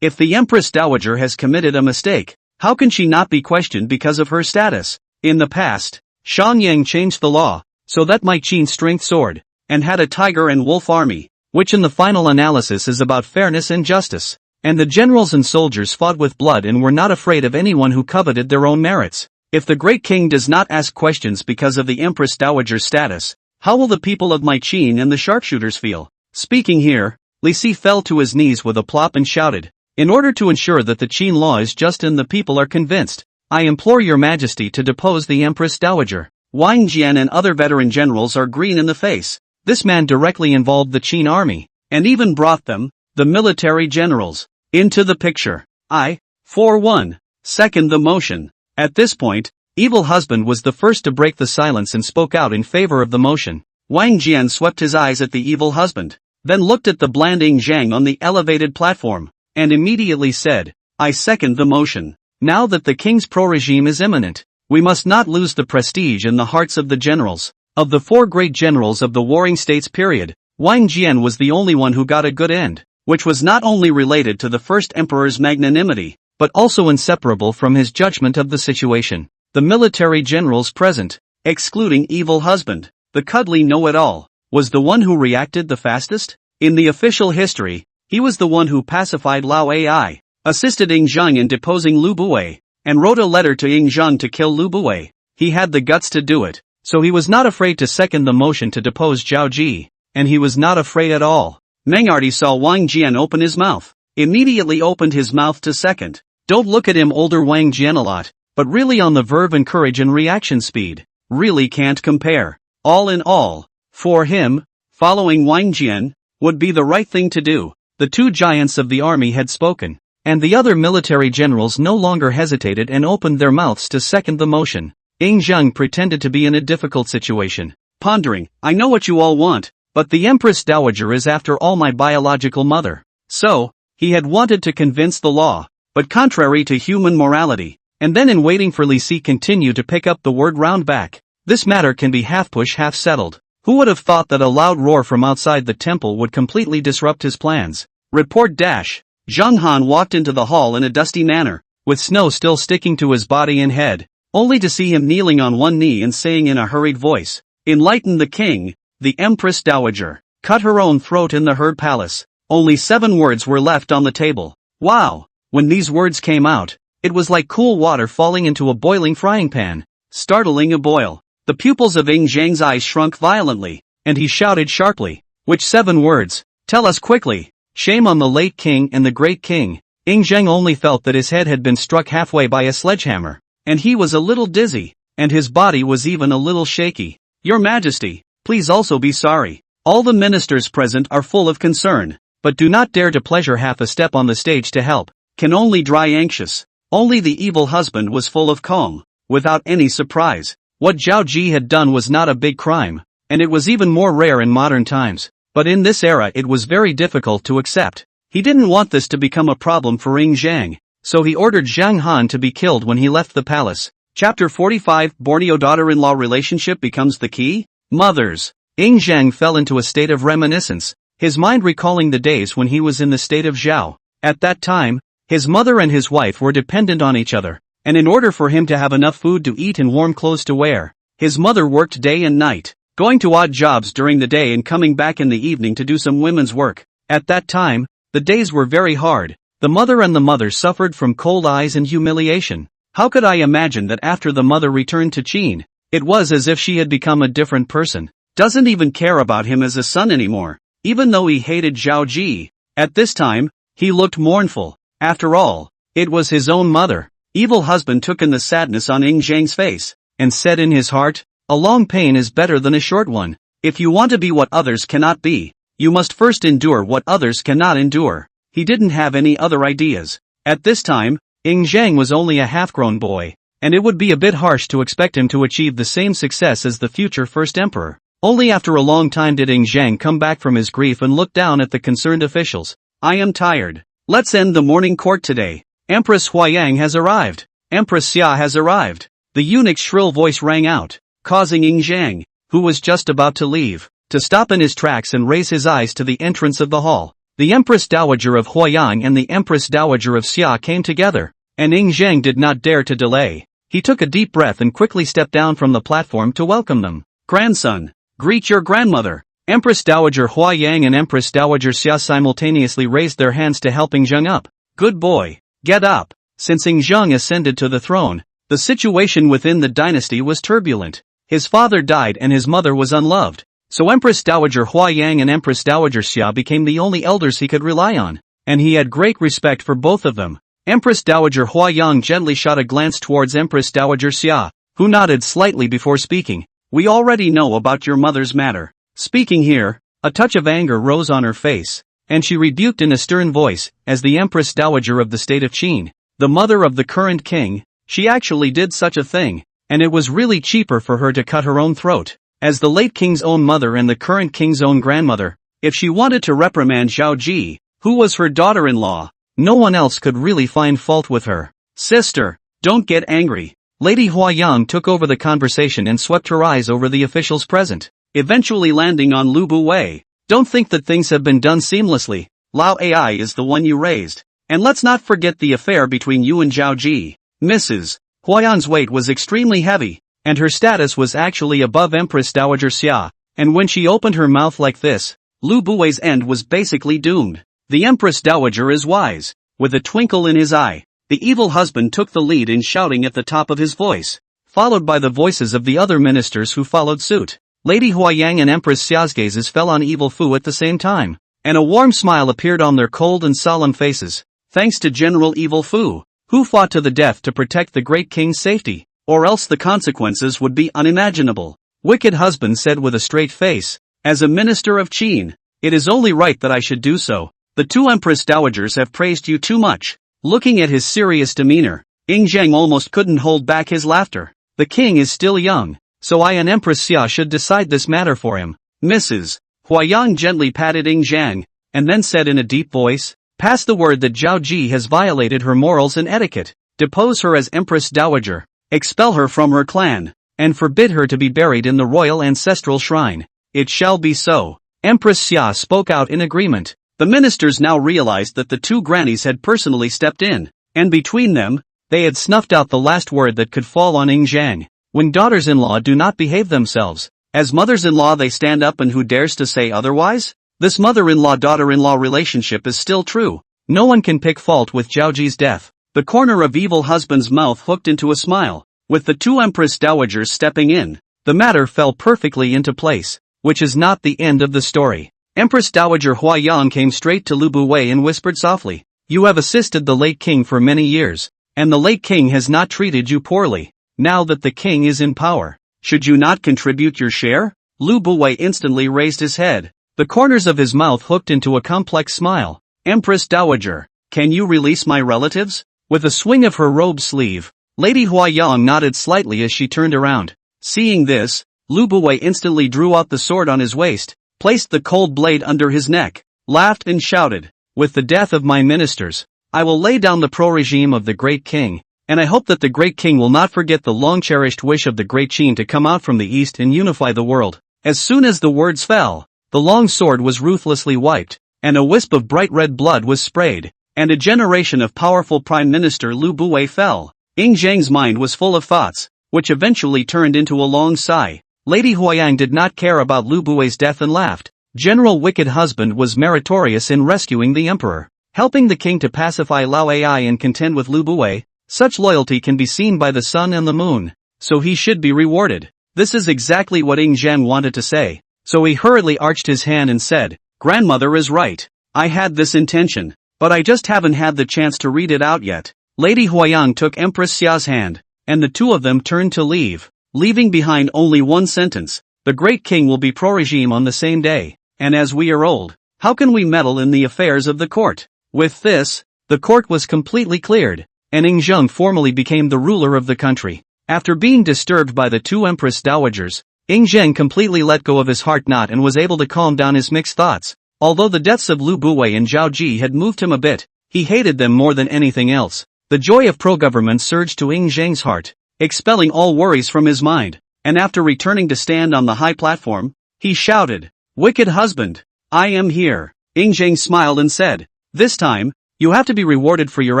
Speaker 1: If the Empress Dowager has committed a mistake, how can she not be questioned because of her status? In the past, Xiangyang changed the law, so that my Qin strength soared, and had a tiger and wolf army, which in the final analysis is about fairness and justice. And the generals and soldiers fought with blood and were not afraid of anyone who coveted their own merits. If the great king does not ask questions because of the Empress Dowager's status, how will the people of my Qin and the sharpshooters feel? Speaking here, Li Si fell to his knees with a plop and shouted, in order to ensure that the Qin law is just and the people are convinced, I implore your majesty to depose the Empress Dowager. Wang Jian and other veteran generals are green in the face. This man directly involved the Qin army, and even brought them, The military generals. Into the picture. I, for one, second the motion. At this point, evil husband was the first to break the silence and spoke out in favor of the motion. Wang Jian swept his eyes at the evil husband, then looked at the bland Ing Zhang on the elevated platform, and immediately said, I second the motion. Now that the king's pro-regime is imminent, we must not lose the prestige in the hearts of the generals. Of the 4 great generals of the Warring States period, Wang Jian was the only one who got a good end, which was not only related to the first emperor's magnanimity, but also inseparable from his judgment of the situation. The military generals present, excluding evil husband, the cuddly know-it-all, was the one who reacted the fastest. In the official history, he was the one who pacified Lao Ai, assisted Ing Zhang in deposing Lu Bue, and wrote a letter to Ing Zhang to kill Lu Bue. He had the guts to do it, so he was not afraid to second the motion to depose Zhao Ji, and he was not afraid at all. Mengardi saw Wang Jian open his mouth, immediately opened his mouth to second. Don't look at him, older Wang Jian a lot, but really on the verve and courage and reaction speed, really can't compare. All in all, for him, following Wang Jian would be the right thing to do. The 2 giants of the army had spoken, and the other military generals no longer hesitated and opened their mouths to second the motion. Ing Zhang pretended to be in a difficult situation, pondering, I know what you all want, but the Empress Dowager is after all my biological mother. So, he had wanted to convince the law, but contrary to human morality, and then in waiting for Li Si continue to pick up the word round back. This matter can be half push half settled. Who would have thought that a loud roar from outside the temple would completely disrupt his plans? Report dash. Zhang Han walked into the hall in a dusty manner, with snow still sticking to his body and head, only to see him kneeling on one knee and saying in a hurried voice, Enlighten the king, the Empress Dowager, cut her own throat in the herd palace. Only 7 words were left on the table. Wow! When these words came out, it was like cool water falling into a boiling frying pan, startling a boil. The pupils of Ing Zhang's eyes shrunk violently, and he shouted sharply, Which 7 words? Tell us quickly! Shame on the late king and the great king. Ing Zhang only felt that his head had been struck halfway by a sledgehammer, and he was a little dizzy, and his body was even a little shaky. Your Majesty, please also be sorry. All the ministers present are full of concern, but do not dare to pleasure half a step on the stage to help, can only dry anxious. Only the evil husband was full of calm, without any surprise. What Zhao Ji had done was not a big crime, and it was even more rare in modern times, but in this era it was very difficult to accept. He didn't want this to become a problem for Ing Zhang, so he ordered Zhang Han to be killed when he left the palace. Chapter 45 Borneo daughter-in-law relationship becomes the key? Mothers. Ing Zhang fell into a state of reminiscence, his mind recalling the days when he was in the state of Zhao. At that time, his mother and his wife were dependent on each other, and in order for him to have enough food to eat and warm clothes to wear, his mother worked day and night, going to odd jobs during the day and coming back in the evening to do some women's work. At that time, the days were very hard. The mother suffered from cold eyes and humiliation. How could I imagine that after the mother returned to Qin, it was as if she had become a different person, doesn't even care about him as a son anymore, even though he hated Zhao Ji. At this time, he looked mournful. After all, it was his own mother. Evil husband took in the sadness on Ing Zhang's face, and said in his heart, a long pain is better than a short one. If you want to be what others cannot be, you must first endure what others cannot endure. He didn't have any other ideas. At this time, Ing Zhang was only a half-grown boy, and it would be a bit harsh to expect him to achieve the same success as the future first emperor. Only after a long time did Ing Zhang come back from his grief and look down at the concerned officials. I am tired. Let's end the morning court today. Empress Huayang has arrived. Empress Xia has arrived. The eunuch's shrill voice rang out, causing Ing Zhang, who was just about to leave, to stop in his tracks and raise his eyes to the entrance of the hall. The Empress Dowager of Huayang and the Empress Dowager of Xia came together, and Ing Zhang did not dare to delay. He took a deep breath and quickly stepped down from the platform to welcome them. Grandson, greet your grandmother. Empress Dowager Huayang and Empress Dowager Xia simultaneously raised their hands to help Ing Zhang up. Good boy. Get up. Since Ing Zhang ascended to the throne, the situation within the dynasty was turbulent. His father died and his mother was unloved, so Empress Dowager Huayang and Empress Dowager Xia became the only elders he could rely on, and he had great respect for both of them. Empress Dowager Huayang gently shot a glance towards Empress Dowager Xia, who nodded slightly before speaking. We already know about your mother's matter. Speaking here, a touch of anger rose on her face, and she rebuked in a stern voice, as the Empress Dowager of the state of Qin, the mother of the current king, she actually did such a thing, and it was really cheaper for her to cut her own throat. As the late king's own mother and the current king's own grandmother, if she wanted to reprimand Zhao Ji, who was her daughter-in-law, no one else could really find fault with her. Sister, don't get angry. Lady Huayang took over the conversation and swept her eyes over the officials present, eventually landing on Lu Buwei. Don't think that things have been done seamlessly. Lao Ai is the one you raised. And let's not forget the affair between you and Zhao Ji. Mrs. Huayang's weight was extremely heavy, and her status was actually above Empress Dowager Xia, and when she opened her mouth like this, Lu Buwei's end was basically doomed. The Empress Dowager is wise. With a twinkle in his eye, the evil husband took the lead in shouting at the top of his voice, followed by the voices of the other ministers who followed suit. Lady Huayang and Empress Xia's gazes fell on evil Fu at the same time, and a warm smile appeared on their cold and solemn faces, thanks to General Evil Fu, who fought to the death to protect the great king's safety, or else the consequences would be unimaginable. Wicked husband said with a straight face, as a minister of Qin, it is only right that I should do so. The two Empress Dowagers have praised you too much. Looking at his serious demeanor, Ying Zhang almost couldn't hold back his laughter. The king is still young, so I and Empress Xia should decide this matter for him. Mrs. Huayang gently patted Ying Zhang, and then said in a deep voice, pass the word that Zhao Ji has violated her morals and etiquette, depose her as Empress Dowager, expel her from her clan, and forbid her to be buried in the royal ancestral shrine. It shall be so. Empress Xia spoke out in agreement. The ministers now realized that the two grannies had personally stepped in, and between them, they had snuffed out the last word that could fall on Ying Zhang. When daughters-in-law do not behave themselves, as mothers-in-law they stand up, and who dares to say otherwise? This mother-in-law-daughter-in-law relationship is still true. No one can pick fault with Zhao Ji's death. The corner of evil husband's mouth hooked into a smile. With the two Empress Dowagers stepping in, the matter fell perfectly into place, which is not the end of the story. Empress Dowager Huayang came straight to Lu Buwei and whispered softly, you have assisted the late king for many years, and the late king has not treated you poorly. Now that the king is in power, should you not contribute your share? Lu Buwei instantly raised his head. The corners of his mouth hooked into a complex smile. Empress Dowager, can you release my relatives? With a swing of her robe sleeve, Lady Huayang nodded slightly as she turned around. Seeing this, Lu Buwei instantly drew out the sword on his waist, placed the cold blade under his neck, laughed and shouted, with the death of my ministers, I will lay down the pro-regime of the great king, and I hope that the great king will not forget the long-cherished wish of the great Qin to come out from the east and unify the world. As soon as the words fell, the long sword was ruthlessly wiped, and a wisp of bright red blood was sprayed, and a generation of powerful Prime Minister Lu Buwei fell. Ying Zhang's mind was full of thoughts, which eventually turned into a long sigh. Lady Huayang did not care about Lu Buwei's death and laughed. General Wicked Husband was meritorious in rescuing the emperor, helping the king to pacify Lao Ai and contend with Lu Buwei. Such loyalty can be seen by the sun and the moon, so he should be rewarded. This is exactly what Ying Zhang wanted to say, so he hurriedly arched his hand and said, grandmother is right. I had this intention, but I just haven't had the chance to read it out yet. Lady Huayang took Empress Xia's hand, and the two of them turned to leave, leaving behind only one sentence. The great king will be pro-regime on the same day, and as we are old, how can we meddle in the affairs of the court? With this, the court was completely cleared, and Ying Zhang formally became the ruler of the country. After being disturbed by the two Empress Dowagers, Ying Zhang completely let go of his heart knot and was able to calm down his mixed thoughts. Although the deaths of Lu Buwei and Zhao Ji had moved him a bit, he hated them more than anything else. The joy of pro-government surged to Ying Zhang's heart, expelling all worries from his mind, and after returning to stand on the high platform, he shouted, Wicked husband, I am here. Ying Zhang smiled and said, this time, you have to be rewarded for your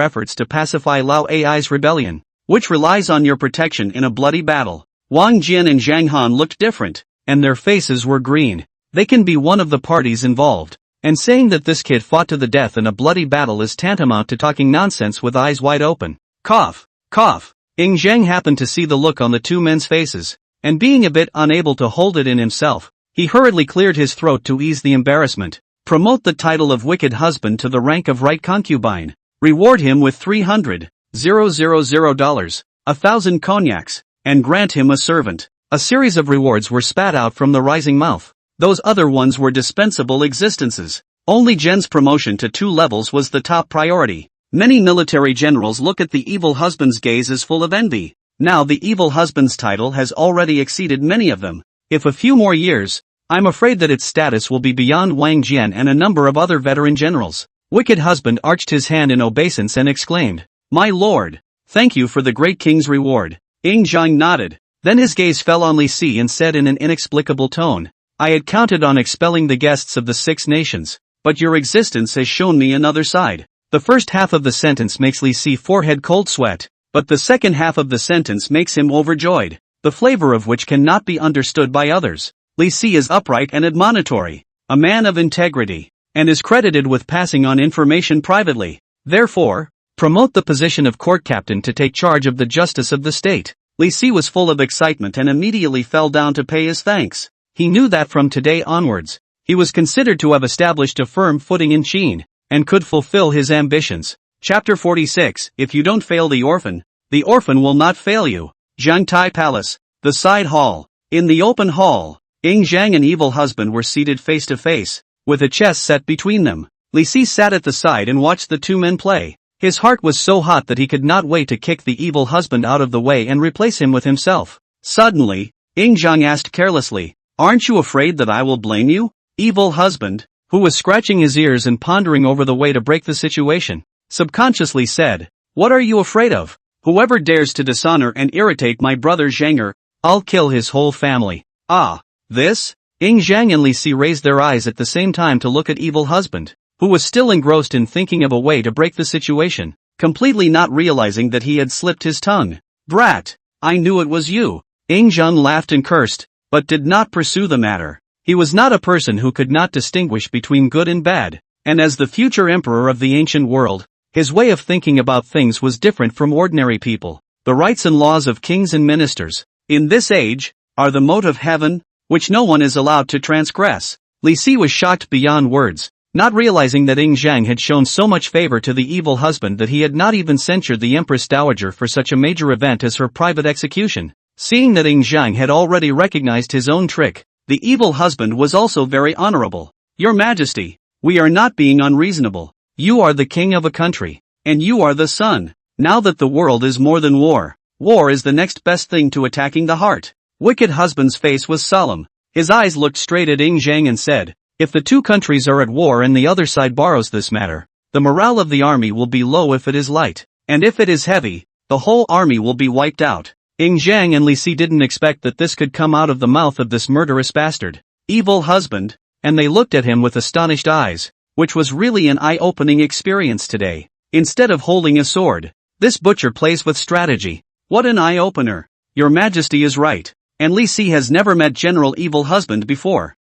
Speaker 1: efforts to pacify Lao Ai's rebellion, which relies on your protection in a bloody battle. Wang Jian and Zhang Han looked different, and their faces were green. They can be one of the parties involved, and saying that this kid fought to the death in a bloody battle is tantamount to talking nonsense with eyes wide open. Cough, cough. Ying Zhang happened to see the look on the two men's faces, and being a bit unable to hold it in himself, he hurriedly cleared his throat to ease the embarrassment. Promote the title of Wicked Husband to the rank of Right Concubine. Reward him with $300,000, 1,000 cognacs, and grant him a servant. A series of rewards were spat out from the rising mouth. Those other ones were dispensable existences. Only Zhen's promotion to 2 levels was the top priority. Many military generals look at the evil husband's gaze as full of envy. Now the evil husband's title has already exceeded many of them. If a few more years, I'm afraid that its status will be beyond Wang Jian and a number of other veteran generals. Wicked husband arched his hand in obeisance and exclaimed, "My lord, thank you for the great king's reward." Zhang nodded. Then his gaze fell on Li Si and said in an inexplicable tone, "I had counted on expelling the guests of the 6 nations, but your existence has shown me another side." The first half of the sentence makes Li Si forehead cold sweat, but the second half of the sentence makes him overjoyed, the flavor of which cannot be understood by others. Li Si is upright and admonitory, a man of integrity, and is credited with passing on information privately. Therefore, promote the position of court captain to take charge of the justice of the state. Li Si was full of excitement and immediately fell down to pay his thanks. He knew that from today onwards, he was considered to have established a firm footing in Qin, and could fulfill his ambitions. Chapter 46, If you don't fail the orphan will not fail you. Zhangtai Palace, the side hall. In the open hall, Zhang and evil husband were seated face to face, with a chess set between them. Li Si sat at the side and watched the 2 men play. His heart was so hot that he could not wait to kick the evil husband out of the way and replace him with himself. Suddenly, Zhang asked carelessly, "Aren't you afraid that I will blame you?" Evil husband, who was scratching his ears and pondering over the way to break the situation, subconsciously said, "What are you afraid of? Whoever dares to dishonor and irritate my brother Zhang, I'll kill his whole family." Ah, this? Zhang and Li Si raised their eyes at the same time to look at evil husband, who was still engrossed in thinking of a way to break the situation, completely not realizing that he had slipped his tongue. "Brat, I knew it was you." Zhang laughed and cursed, but did not pursue the matter. He was not a person who could not distinguish between good and bad, and as the future emperor of the ancient world, his way of thinking about things was different from ordinary people. The rights and laws of kings and ministers, in this age, are the mote of heaven, which no one is allowed to transgress. Li Si was shocked beyond words, not realizing that Zhang had shown so much favor to the evil husband that he had not even censured the Empress Dowager for such a major event as her private execution. Seeing that Zhang had already recognized his own trick, the evil husband was also very honorable. "Your Majesty, we are not being unreasonable. You are the king of a country, and you are the sun. Now that the world is more than war, war is the next best thing to attacking the heart." Wicked husband's face was solemn. His eyes looked straight at Zhang and said, "If the 2 countries are at war and the other side borrows this matter, the morale of the army will be low if it is light, and if it is heavy, the whole army will be wiped out." Zhang and Li Si didn't expect that this could come out of the mouth of this murderous bastard. Evil husband, and they looked at him with astonished eyes, which was really an eye-opening experience today. Instead of holding a sword, this butcher plays with strategy. What an eye-opener. Your Majesty is right, and Li Si has never met General Evil Husband before.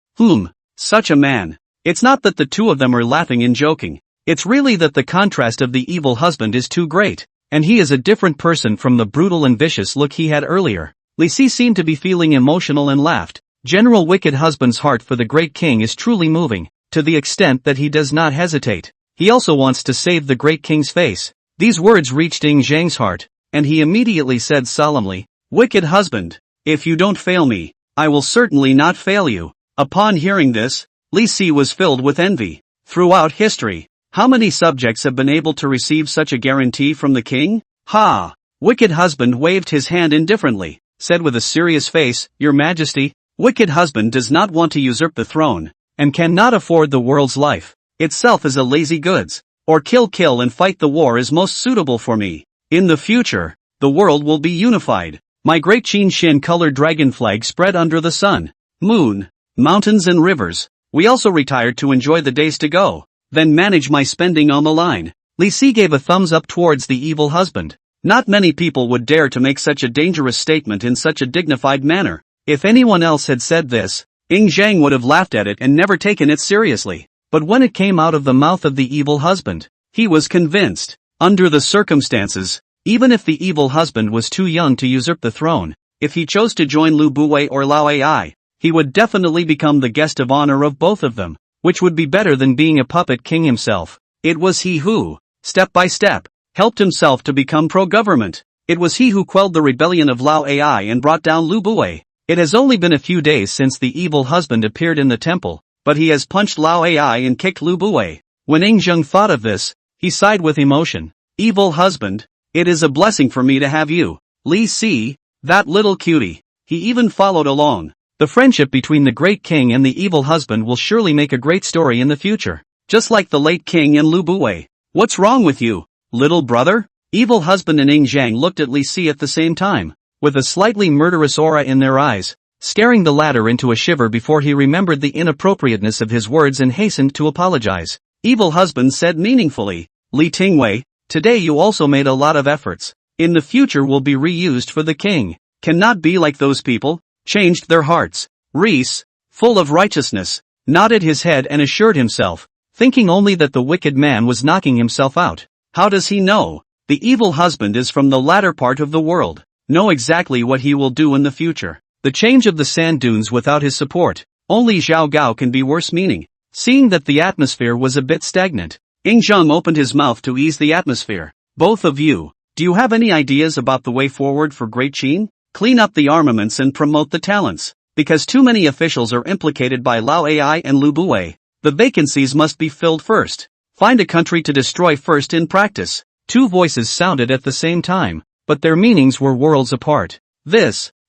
Speaker 1: Such a man. It's not that the 2 of them are laughing and joking, it's really that the contrast of the evil husband is too great. And he is a different person from the brutal and vicious look he had earlier. Li Si seemed to be feeling emotional and laughed. General Wicked Husband's heart for the great king is truly moving, to the extent that he does not hesitate. He also wants to save the great king's face. These words reached Zhang's heart, and he immediately said solemnly, "Wicked husband, if you don't fail me, I will certainly not fail you." Upon hearing this, Li Si was filled with envy. Throughout history, how many subjects have been able to receive such a guarantee from the king? Ha! Wicked husband waved his hand indifferently, said with a serious face, "Your Majesty, Wicked husband does not want to usurp the throne, and cannot afford the world's life itself as a lazy goods, or kill and fight the war is most suitable for me. In the future, the world will be unified. My great Qin Shin colored dragon flag spread under the sun, moon, mountains and rivers. We also retired to enjoy the days to go, then manage my spending on the line." Li Si gave a thumbs up towards the evil husband. Not many people would dare to make such a dangerous statement in such a dignified manner. If anyone else had said this, Zhang would have laughed at it and never taken it seriously. But when it came out of the mouth of the evil husband, he was convinced. Under the circumstances, even if the evil husband was too young to usurp the throne, if he chose to join Lu Buwei or Lao Ai, he would definitely become the guest of honor of both of them, which would be better than being a puppet king himself. It was he who, step by step, helped himself to become pro-government. It was he who quelled the rebellion of Lao Ai and brought down Lu Buwei. It has only been a few days since the evil husband appeared in the temple, but he has punched Lao Ai and kicked Lu Bue. When Ying thought of this, he sighed with emotion. Evil husband, it is a blessing for me to have you. Li Si, that little cutie. He even followed along. The friendship between the great king and the evil husband will surely make a great story in the future. Just like the late king and Lu Bue. What's wrong with you, little brother? Evil husband and Ying looked at Li Si at the same time, with a slightly murderous aura in their eyes, scaring the latter into a shiver before he remembered the inappropriateness of his words and hastened to apologize. Evil husband said meaningfully, Li Tingwei, today you also made a lot of efforts. In the future will be reused for the king. Cannot be like those people. Changed their hearts. Reese, full of righteousness, nodded his head and assured himself, thinking only that the wicked man was knocking himself out. How does he know? The evil husband is from the latter part of the world. Know exactly what he will do in the future. The change of the sand dunes without his support. Only Zhao Gao can be worse meaning. Seeing that the atmosphere was a bit stagnant, Ying opened his mouth to ease the atmosphere. Both of you, do you have any ideas about the way forward for Great Qin? Clean up the armaments and promote the talents. Because too many officials are implicated by Lao Ai and Lu Bue. The vacancies must be filled first. Find a country to destroy first in practice. Two voices sounded at the same time, but their meanings were worlds apart.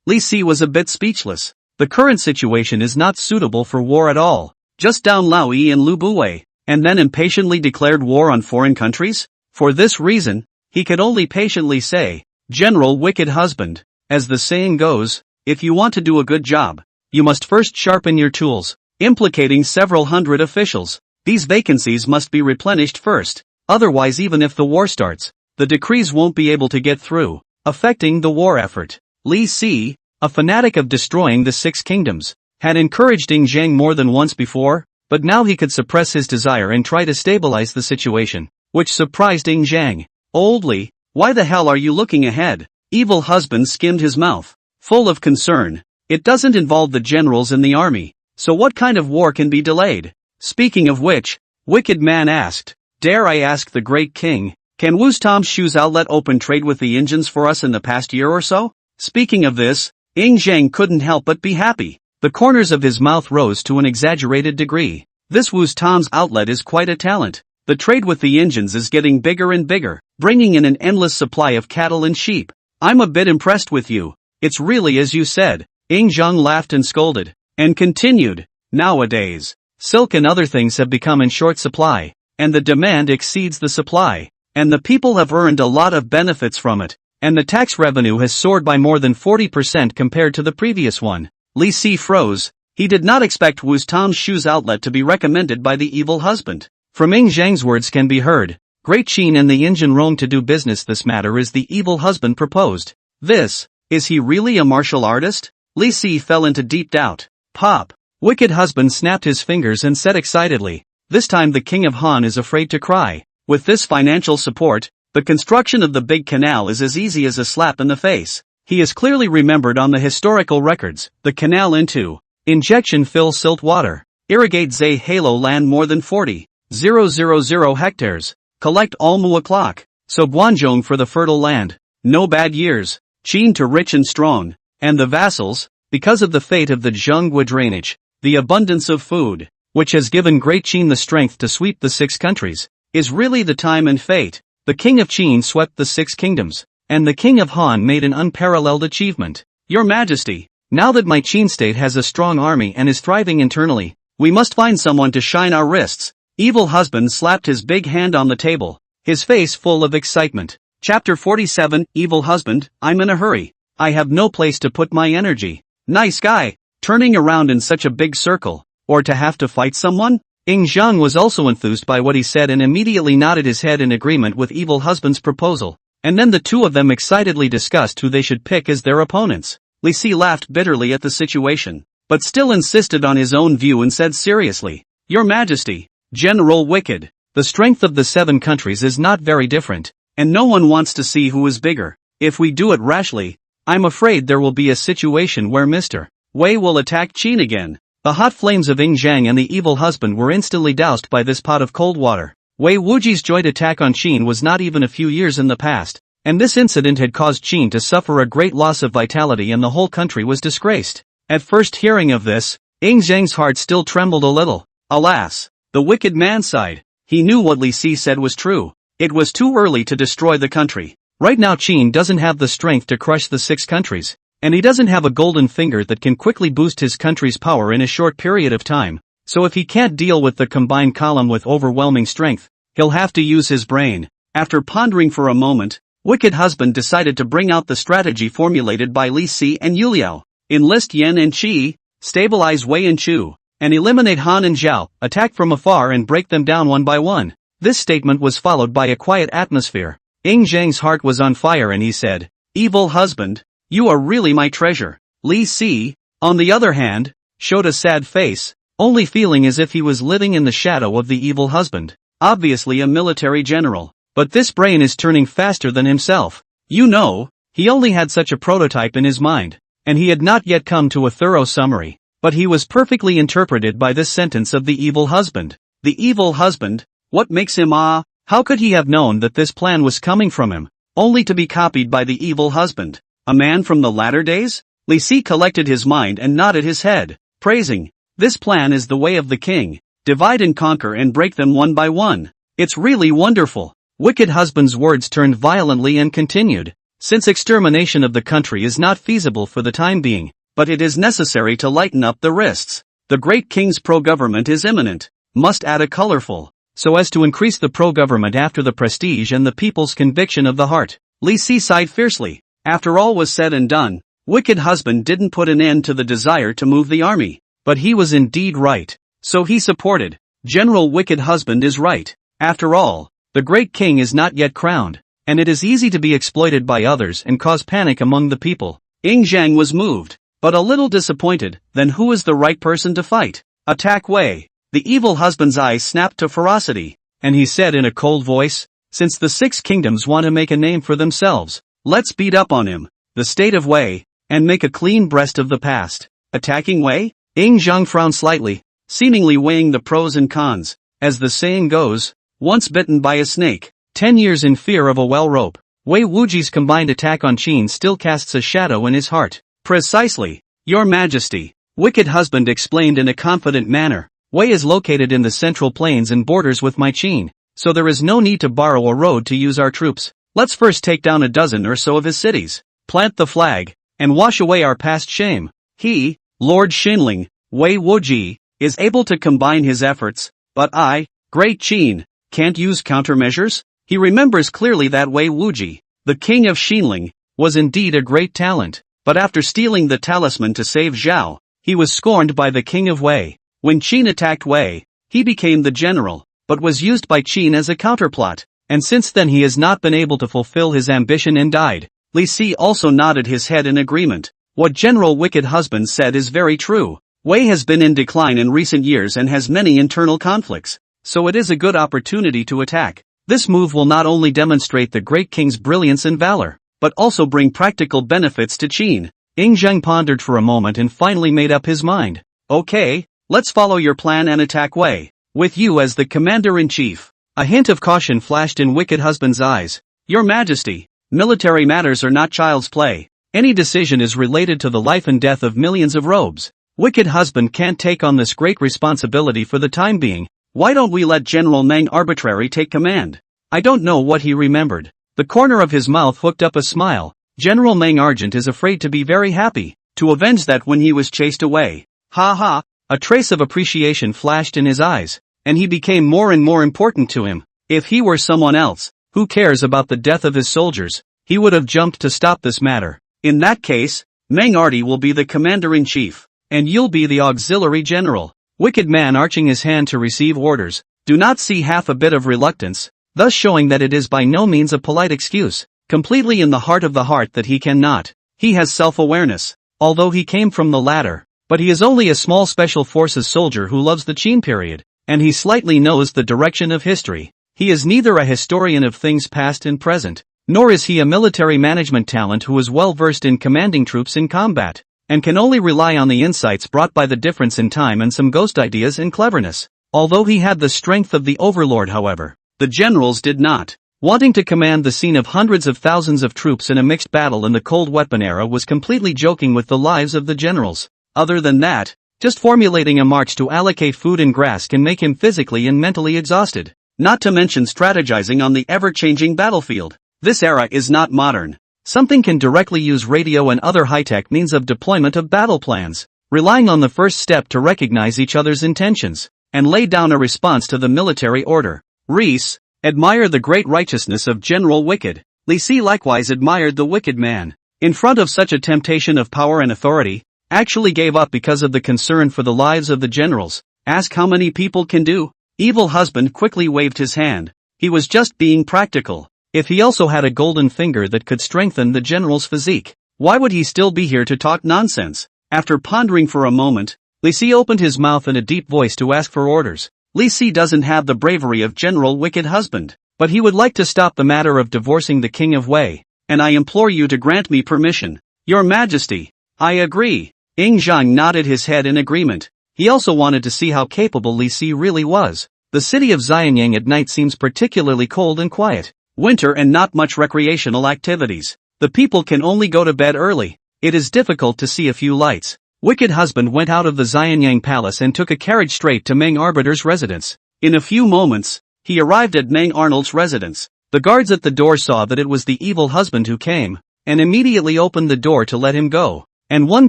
Speaker 1: Li Si was a bit speechless. The current situation is not suitable for war at all. Just down Lao Yi and Lu Bue, and then impatiently declared war on foreign countries? For this reason, he could only patiently say, General Wicked Husband, as the saying goes, if you want to do a good job, you must first sharpen your tools, implicating several hundred officials. These vacancies must be replenished first. Otherwise, even if the war starts, the decrees won't be able to get through, affecting the war effort. Li Si, a fanatic of destroying the Six Kingdoms, had encouraged Ying more than once before, but now he could suppress his desire and try to stabilize the situation, which surprised Ying. Old Li, why the hell are you looking ahead? Evil husband skimmed his mouth, full of concern. It doesn't involve the generals in the army, so what kind of war can be delayed? Speaking of which, Wicked Man asked, dare I ask the great king, can Wustam's shoes outlet open trade with the Indians for us in the past year or so? Speaking of this, Ying couldn't help but be happy. The corners of his mouth rose to an exaggerated degree. This Wustam's outlet is quite a talent. The trade with the Indians is getting bigger and bigger, bringing in an endless supply of cattle and sheep. I'm a bit impressed with you. It's really as you said. Ying laughed and scolded, and continued, nowadays, silk and other things have become in short supply, and the demand exceeds the supply, and the people have earned a lot of benefits from it, and the tax revenue has soared by more than 40% compared to the previous one. Li Si froze. He did not expect Wustam's shoes outlet to be recommended by the evil husband. From Ying's words can be heard, Great Qin and the Indian roam to do business. This matter is the evil husband proposed. Is he really a martial artist? Li Si fell into deep doubt. Pop. Wicked husband snapped his fingers and said excitedly, this time the king of Han is afraid to cry. With this financial support, the construction of the big canal is as easy as a slap in the face. He is clearly remembered on the historical records. The canal into injection fill silt water, irrigate Zay Halo land more than 40,000 hectares, collect all Mua clock, so Guanzhong for the fertile land, no bad years, Qin to rich and strong, and the vassals, because of the fate of the Zhonggua drainage, the abundance of food, which has given Great Qin the strength to sweep the six countries, is really the time and fate. The king of Qin swept the six kingdoms, and the king of Han made an unparalleled achievement. Your Majesty, now that my Qin state has a strong army and is thriving internally, we must find someone to shine our wrists. Evil husband slapped his big hand on the table, his face full of excitement. Chapter 47, Evil husband, I'm in a hurry. I have no place to put my energy. Nice guy, turning around in such a big circle, or to have to fight someone? Ying was also enthused by what he said and immediately nodded his head in agreement with evil husband's proposal, and then the two of them excitedly discussed who they should pick as their opponents. Li Si laughed bitterly at the situation, but still insisted on his own view and said seriously, Your Majesty, General Wicked, the strength of the seven countries is not very different, and no one wants to see who is bigger. If we do it rashly, I'm afraid there will be a situation where Mr. Wei will attack Qin again. The hot flames of Ying and the evil husband were instantly doused by this pot of cold water. Wei Wuji's joint attack on Qin was not even a few years in the past, and this incident had caused Qin to suffer a great loss of vitality and the whole country was disgraced. At first hearing of this, Ying's heart still trembled a little, Alas! The wicked man sighed. He knew what Li Si said was true. It was too early to destroy the country. Right now Qin doesn't have the strength to crush the 6 countries. And he doesn't have a golden finger that can quickly boost his country's power in a short period of time. So if he can't deal with the combined column with overwhelming strength, he'll have to use his brain. After pondering for a moment, Wicked Husband decided to bring out the strategy formulated by Li Si and Yuliao. Enlist Yan and Qi, stabilize Wei and Chu, and eliminate Han and Zhao, attack from afar and break them down one by one. This statement was followed by a quiet atmosphere. Ying Zhang's heart was on fire and he said, "Evil husband, you are really my treasure." Li Si, on the other hand, showed a sad face, only feeling as if he was living in the shadow of the evil husband. Obviously a military general, but this brain is turning faster than himself. You know, he only had such a prototype in his mind, and he had not yet come to a thorough summary, but he was perfectly interpreted by this sentence of the evil husband. The evil husband, what makes him how could he have known that this plan was coming from him, only to be copied by the evil husband? A man from the latter days? Li Si collected his mind and nodded his head, praising, "This plan is the way of the king, divide and conquer and break them one by one. It's really wonderful." Wicked Husband's words turned violently and continued, "Since extermination of the country is not feasible for the time being, but it is necessary to lighten up the wrists. The great king's pro-government is imminent, must add a colorful, so as to increase the pro-government after the prestige and the people's conviction of the heart." Li Si sighed fiercely. After all was said and done, Wicked Husband didn't put an end to the desire to move the army, but he was indeed right. So he supported. General Wicked Husband is right. After all, the great king is not yet crowned, and it is easy to be exploited by others and cause panic among the people. Ying Zhang was moved, but a little disappointed. Then who is the right person to fight? Attack Wei. The evil husband's eyes snapped to ferocity, and he said in a cold voice, "Since the 6 kingdoms want to make a name for themselves, let's beat up on him, the state of Wei, and make a clean breast of the past." Attacking Wei? Ying Zhang frowned slightly, seemingly weighing the pros and cons. As the saying goes, once bitten by a snake, 10 years in fear of a well rope. Wei Wuji's combined attack on Qin still casts a shadow in his heart. "Precisely, Your Majesty," Wicked Husband explained in a confident manner. "Wei is located in the central plains and borders with my Qin, so there is no need to borrow a road to use our troops. Let's first take down a dozen or so of his cities, plant the flag, and wash away our past shame." He, Lord Xinling, Wei Wuji, is able to combine his efforts, but I, Great Qin, can't use countermeasures? He remembers clearly that Wei Wuji, the king of Xinling, was indeed a great talent, but after stealing the talisman to save Zhao, he was scorned by the king of Wei. When Qin attacked Wei, he became the general, but was used by Qin as a counterplot, and since then he has not been able to fulfill his ambition and died. Li Si also nodded his head in agreement. What General Wicked Husband said is very true. Wei has been in decline in recent years and has many internal conflicts, so it is a good opportunity to attack. This move will not only demonstrate the great king's brilliance and valor, but also bring practical benefits to Qin. Ying Zhang pondered for a moment and finally made up his mind. "Okay, let's follow your plan and attack Wei, with you as the commander-in-chief." A hint of caution flashed in Wicked Husband's eyes. "Your Majesty, military matters are not child's play. Any decision is related to the life and death of millions of robes. Wicked Husband can't take on this great responsibility for the time being. Why don't we let General Meng arbitrarily take command?" I don't know what he remembered. The corner of his mouth hooked up a smile. General Meng Argent is afraid to be very happy to avenge that when he was chased away. Ha ha! A trace of appreciation flashed in his eyes, and he became more and more important to him. If he were someone else, who cares about the death of his soldiers, he would have jumped to stop this matter. In that case, Meng Arti will be the commander-in-chief, and you'll be the auxiliary general. Wicked Man arching his hand to receive orders, do not see half a bit of reluctance, thus showing that it is by no means a polite excuse, completely in the heart of the heart that he cannot. He has self-awareness, although he came from the latter. But he is only a small special forces soldier who loves the Qin period, and he slightly knows the direction of history. He is neither a historian of things past and present, nor is he a military management talent who is well versed in commanding troops in combat, and can only rely on the insights brought by the difference in time and some ghost ideas and cleverness. Although he had the strength of the overlord, however, the generals did not. Wanting to command the scene of hundreds of thousands of troops in a mixed battle in the Cold Weapon era was completely joking with the lives of the generals. Other than that, Just formulating a march to allocate food and grass can make him physically and mentally exhausted. Not to mention strategizing on the ever-changing battlefield. This era is not modern. Something can directly use radio and other high-tech means of deployment of battle plans, relying on the first step to recognize each other's intentions, and lay down a response to the military order. Reese, admire the great righteousness of General Wicked. Li Si likewise admired the wicked man. In front of such a temptation of power and authority, actually gave up because of the concern for the lives of the generals. Ask how many people can do? Evil husband quickly waved his hand. He was just being practical. If he also had a golden finger that could strengthen the general's physique, why would he still be here to talk nonsense? After pondering for a moment, Li Si opened his mouth in a deep voice to ask for orders. Li Si doesn't have the bravery of General Wicked Husband, but he would like to stop the matter of divorcing the King of Wei, and I implore you to grant me permission. Your Majesty. I agree. Ing Zhang nodded his head in agreement. He also wanted to see how capable Li Si really was. The city of Jinyang at night seems particularly cold and quiet. Winter and not much recreational activities. The people can only go to bed early. It is difficult to see a few lights. Wicked husband went out of the Jinyang palace and took a carriage straight to Meng Arbiter's residence. In a few moments, he arrived at Meng Arnold's residence. The guards at the door saw that it was the evil husband who came, and immediately opened the door to let him go. And one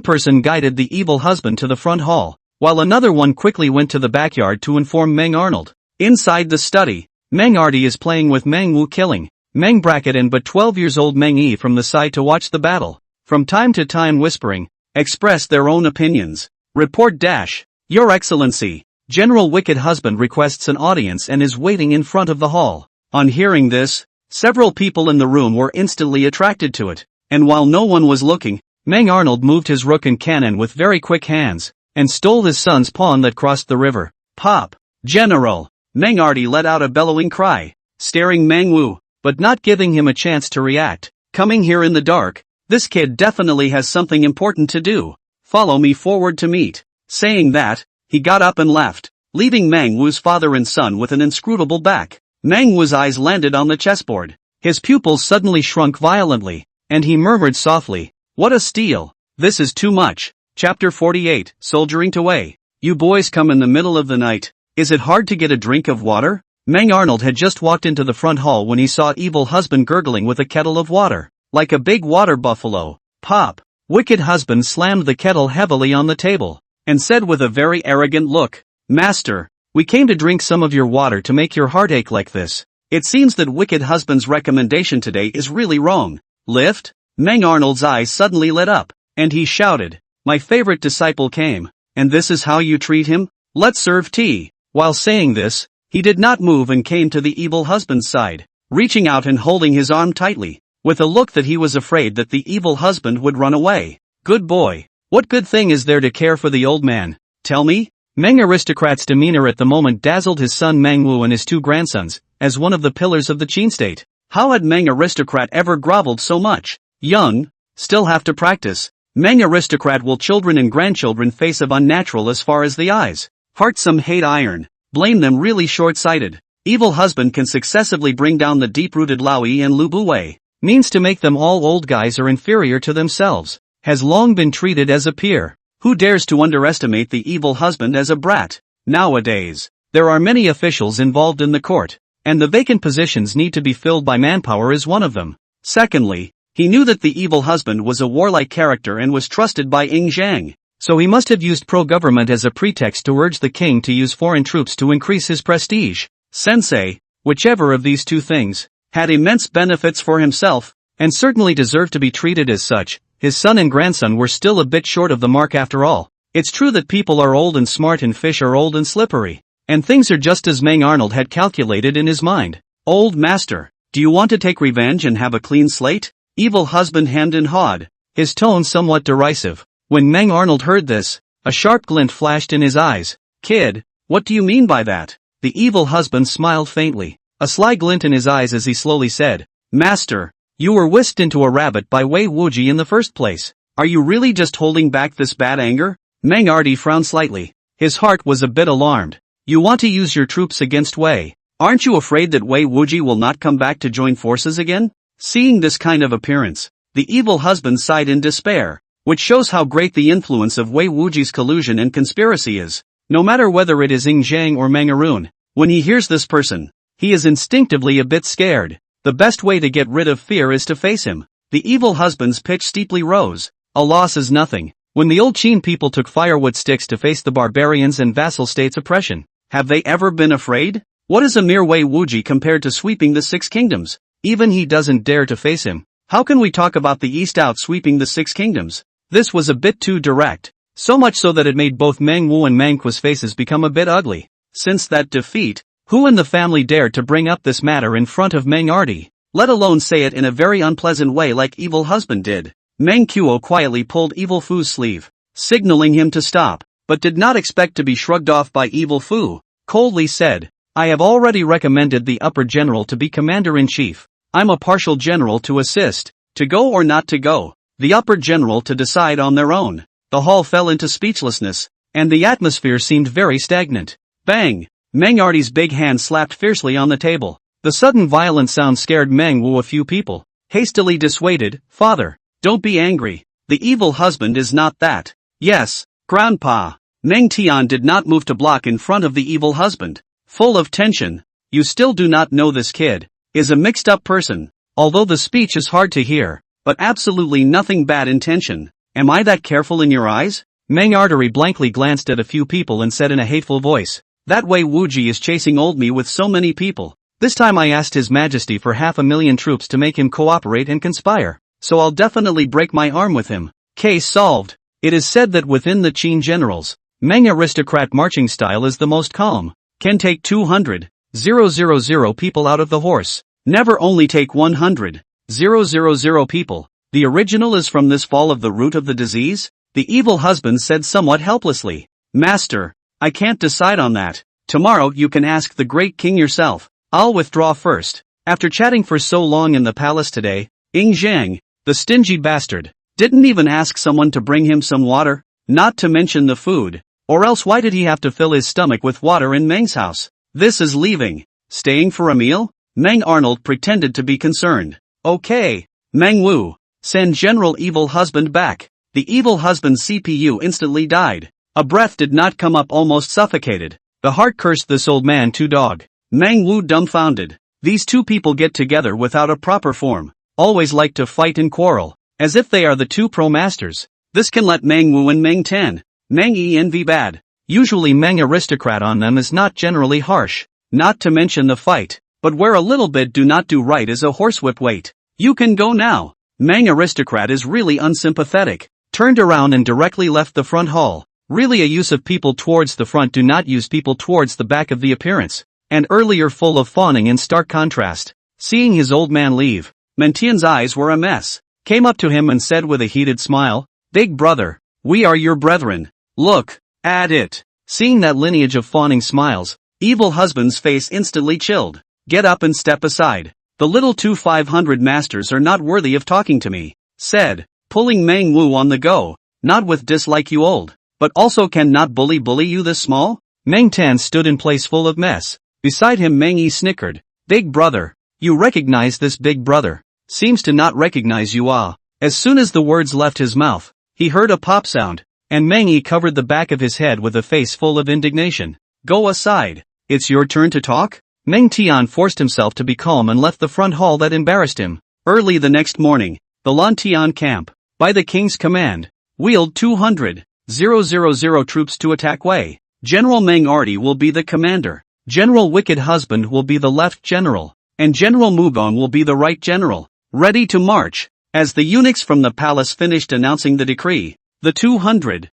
Speaker 1: person guided the evil husband to the front hall, while another one quickly went to the backyard to inform Meng Arnold. Inside the study, Meng Ardi is playing with Meng Wu, killing Meng Bracket and but 12 years old Meng Yi from the side to watch the battle. From time to time whispering, express their own opinions. Report dash. Your Excellency, General Wicked Husband requests an audience and is waiting in front of the hall. On hearing this, several people in the room were instantly attracted to it, and while no one was looking, Meng Arnold moved his rook and cannon with very quick hands, and stole his son's pawn that crossed the river. Pop! General! Meng Ardi let out a bellowing cry, staring Meng Wu, but not giving him a chance to react. Coming here in the dark, this kid definitely has something important to do. Follow me forward to meet. Saying that, he got up and left, leaving Meng Wu's father and son with an inscrutable back. Meng Wu's eyes landed on the chessboard. His pupils suddenly shrunk violently, and he murmured softly, "What a steal! This is too much." Chapter 48, Soldiering to Wei. You boys come in the middle of the night. Is it hard to get a drink of water? Meng Arnold had just walked into the front hall when he saw evil husband gurgling with a kettle of water, like a big water buffalo. Pop! Wicked husband slammed the kettle heavily on the table, and said with a very arrogant look, "Master, we came to drink some of your water to make your heart ache like this." It seems that wicked husband's recommendation today is really wrong. Lift? Meng Arnold's eyes suddenly lit up, and he shouted, "My favorite disciple came, and this is how you treat him? Let's serve tea." While saying this, he did not move and came to the evil husband's side, reaching out and holding his arm tightly, with a look that he was afraid that the evil husband would run away. Good boy. What good thing is there to care for the old man? Tell me? Meng Aristocrat's demeanor at the moment dazzled his son Meng Wu and his two grandsons, as one of the pillars of the Qin state. How had Meng Aristocrat ever groveled so much? Young, still have to practice. Meng Aristocrat will children and grandchildren face of unnatural as far as the eyes. Heart some hate iron. Blame them really short-sighted. Evil husband can successively bring down the deep-rooted Laoyi and Lu Buwei. Means to make them all old guys or inferior to themselves. Has long been treated as a peer. Who dares to underestimate the evil husband as a brat? Nowadays, there are many officials involved in the court, and the vacant positions need to be filled by manpower is one of them. Secondly, he knew that the evil husband was a warlike character and was trusted by Ing Zhang. So he must have used pro-government as a pretext to urge the king to use foreign troops to increase his prestige. Sensei, whichever of these two things, had immense benefits for himself, and certainly deserved to be treated as such. His son and grandson were still a bit short of the mark after all. It's true that people are old and smart and fish are old and slippery. And things are just as Meng Arnold had calculated in his mind. Old master, do you want to take revenge and have a clean slate? Evil husband hemmed and hawed, his tone somewhat derisive. When Meng Arnold heard this, a sharp glint flashed in his eyes. Kid, what do you mean by that? The evil husband smiled faintly, a sly glint in his eyes as he slowly said, Master, you were whisked into a rabbit by Wei Wuji in the first place. Are you really just holding back this bad anger? Meng Ardi frowned slightly. His heart was a bit alarmed. You want to use your troops against Wei. Aren't you afraid that Wei Wuji will not come back to join forces again? Seeing this kind of appearance, the evil husband sighed in despair. which shows how great the influence of Wei Wuji's collusion and conspiracy is. No matter whether it is Ing Zhang or Mangaroon, when he hears this person, he is instinctively a bit scared. The best way to get rid of fear is to face him. The evil husband's pitch steeply rose. A loss is nothing. When the old Qin people took firewood sticks to face the barbarians and vassal states' oppression, have they ever been afraid? What is a mere Wei Wuji compared to sweeping the six kingdoms? Even he doesn't dare to face him. How can we talk about the East out sweeping the six kingdoms? This was a bit too direct. So much so that it made both Meng Wu and Meng Qua's faces become a bit ugly. Since that defeat, who in the family dared to bring up this matter in front of Meng Arti? Let alone say it in a very unpleasant way like evil husband did. Meng Quo quietly pulled Evil Fu's sleeve, signaling him to stop, but did not expect to be shrugged off by Evil Fu. Coldly said, I have already recommended the upper general to be commander-in-chief. I'm a partial general to assist, to go or not to go, the upper general to decide on their own. The hall fell into speechlessness, and the atmosphere seemed very stagnant. Bang! Meng Arti's big hand slapped fiercely on the table. The sudden violent sound scared Meng Wu a few people. Hastily dissuaded, Father, don't be angry. The evil husband is not that. Yes, Grandpa. Meng Tian did not move to block in front of the evil husband. Full of tension. You still do not know this kid is a mixed-up person. Although the speech is hard to hear, but absolutely nothing bad intention. Am I that careful in your eyes? Meng Artery blankly glanced at a few people and said in a hateful voice, that way Wuji is chasing old me with so many people. This time I asked His Majesty for 500,000 troops to make him cooperate and conspire, so I'll definitely break my arm with him. Case solved. It is said that within the Qin generals, Meng aristocrat marching style is the most calm. Can take 200,000 people out of the horse. Never only take 100,000 people. The original is from this fall of the root of the disease? The evil husband said somewhat helplessly. Master, I can't decide on that. Tomorrow you can ask the great king yourself. I'll withdraw first. After chatting for so long in the palace today, Ing Zhang, the stingy bastard, didn't even ask someone to bring him some water, not to mention the food. Or else why did he have to fill his stomach with water in Meng's house? This is leaving. Staying for a meal? Meng Arnold pretended to be concerned. Okay. Meng Wu, send General Evil Husband back. The evil husband's CPU instantly died. A breath did not come up, almost suffocated. The heart cursed this old man to dog. Meng Wu dumbfounded. These two people get together without a proper form. Always like to fight and quarrel. As if they are the two pro-masters. This can let Meng Wu and Meng Tan. Meng envy bad. Usually Meng aristocrat on them is not generally harsh. Not to mention the fight. But where a little bit do not do right is a horsewhip weight. You can go now. Meng aristocrat is really unsympathetic. Turned around and directly left the front hall. Really a use of people towards the front, do not use people towards the back of the appearance. And earlier full of fawning in stark contrast. Seeing his old man leave, Mentian's eyes were a mess. Came up to him and said with a heated smile, Big brother, we are your brethren. Look at it. Seeing that lineage of fawning smiles, evil husband's face instantly chilled. Get up and step aside. The little 500 masters are not worthy of talking to me, said, pulling Meng Wu on the go. Not with dislike you old, but also can not bully you this small? Meng Tan stood in place full of mess. Beside him Meng Yi snickered. Big brother. You recognize this big brother. Seems to not recognize you ah. As soon as the words left his mouth, he heard a pop sound, and Meng Yi covered the back of his head with a face full of indignation. Go aside. It's your turn to talk? Meng Tian forced himself to be calm and left the front hall that embarrassed him. Early the next morning, the Lan Tian camp, by the king's command, wheeled 200,000 troops to attack Wei. General Meng Arti will be the commander. General Wicked Husband will be the left general, and General Mugong will be the right general, ready to march. As the eunuchs from the palace finished announcing the decree, the 200,000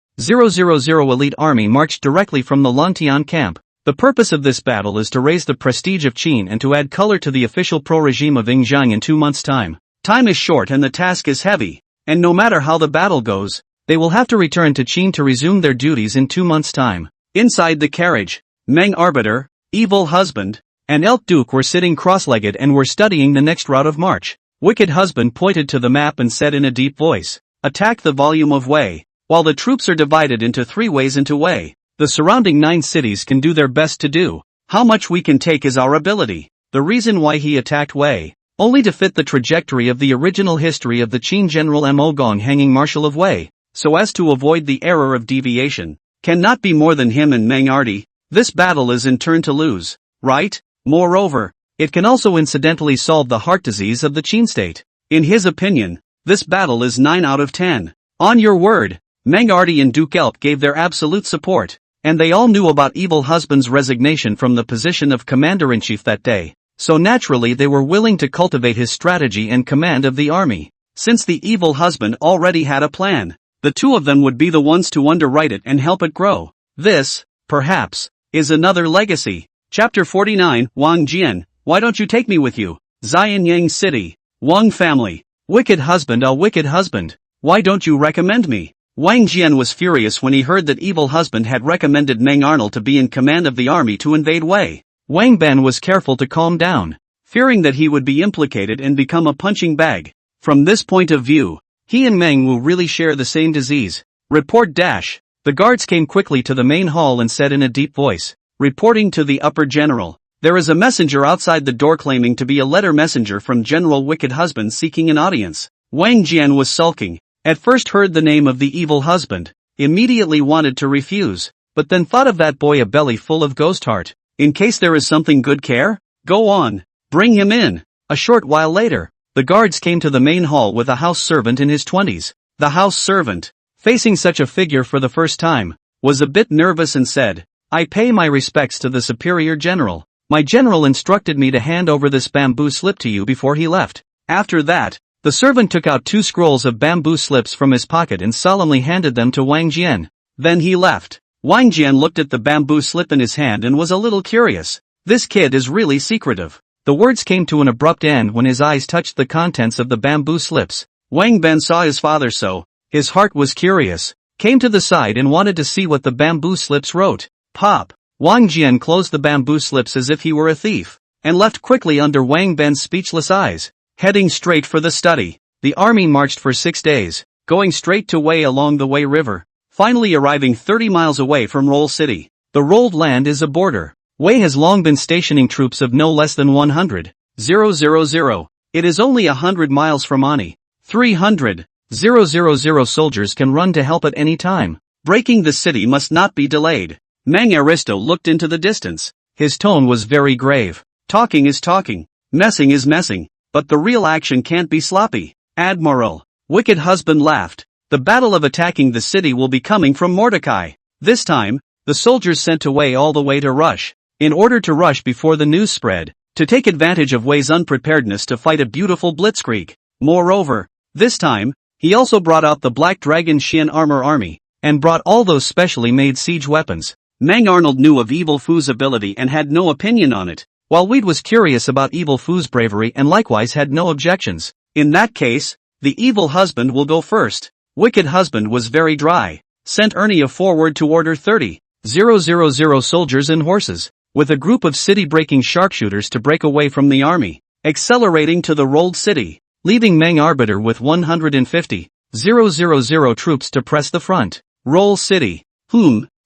Speaker 1: elite army marched directly from the Lantian camp. The purpose of this battle is to raise the prestige of Qin and to add color to the official pro-regime of Ing Zhang in 2 months' time. Time is short and the task is heavy, and no matter how the battle goes, they will have to return to Qin to resume their duties in 2 months' time. Inside the carriage, Meng Arbiter, Evil Husband, and Elk Duke were sitting cross-legged and were studying the next route of march. Wicked Husband pointed to the map and said in a deep voice, attack the volume of Wei. While the troops are divided into 3 ways into Wei, the surrounding 9 cities can do their best to do. How much we can take is our ability. The reason why he attacked Wei, only to fit the trajectory of the original history of the Qin General Mo Gong hanging Marshal of Wei. so as to avoid the error of deviation. Cannot be more than him and Meng Arti. This battle is in turn to lose, right? Moreover, it can also incidentally solve the heart disease of the Qin state. In his opinion, this battle is 9 out of 10. On your word, Meng Arti and Duke Elp gave their absolute support, and they all knew about Evil Husband's resignation from the position of commander-in-chief that day, so naturally they were willing to cultivate his strategy and command of the army. Since the Evil Husband already had a plan, the two of them would be the ones to underwrite it and help it grow. This, perhaps, is another legacy. Chapter 49, Wang Jian, why don't you take me with you? Jinyang City. Wang family. Wicked husband, oh wicked husband. Why don't you recommend me? Wang Jian was furious when he heard that Evil Husband had recommended Meng Arnold to be in command of the army to invade Wei. Wang Ban was careful to calm down, fearing that he would be implicated and become a punching bag. From this point of view, he and Meng will really share the same disease. Report dash. The guards came quickly to the main hall and said in a deep voice, reporting to the upper general, there is a messenger outside the door claiming to be a letter messenger from General Wicked Husband seeking an audience. Wang Jian was sulking. At first heard the name of the Evil Husband, immediately wanted to refuse, but then thought of that boy a belly full of ghost heart. In case there is something good care? Go on. Bring him in. A short while later, the guards came to the main hall with a house servant in his 20s. The house servant, facing such a figure for the first time, was a bit nervous and said, I pay my respects to the superior general. My general instructed me to hand over this bamboo slip to you before he left. After that, the servant took out 2 scrolls of bamboo slips from his pocket and solemnly handed them to Wang Jian. Then he left. Wang Jian looked at the bamboo slip in his hand and was a little curious. This kid is really secretive. The words came to an abrupt end when his eyes touched the contents of the bamboo slips. Wang Ben saw his father so, his heart was curious, came to the side and wanted to see what the bamboo slips wrote. Pop! Wang Jian closed the bamboo slips as if he were a thief, and left quickly under Wang Ben's speechless eyes. Heading straight for the study, the army marched for 6 days, going straight to Wei along the Wei River, finally arriving 30 miles away from Roll City. The rolled land is a border. Wei has long been stationing troops of no less than 100,000. It is only 100 miles from Anyi. 300,000 soldiers can run to help at any time. Breaking the city must not be delayed. Meng Aristo looked into the distance. His tone was very grave. Talking is talking. Messing is messing. But the real action can't be sloppy. Admiral. Wicked Husband laughed. The battle of attacking the city will be coming from Mordecai. This time, the soldiers sent away all the way to rush. In order to rush before the news spread, to take advantage of Wei's unpreparedness to fight a beautiful blitzkrieg. Moreover, this time, he also brought out the Black Dragon Xian armor army, and brought all those specially made siege weapons. Meng Arnold knew of Evil Fu's ability and had no opinion on it, while Weed was curious about Evil Fu's bravery and likewise had no objections. In that case, the Evil Husband will go first. Wicked Husband was very dry. Sent Ernie forward to order 30,000 soldiers and horses, with a group of city-breaking sharpshooters to break away from the army, accelerating to the rolled city, leaving Meng Arbiter with 150,000 troops to press the front. Roll City.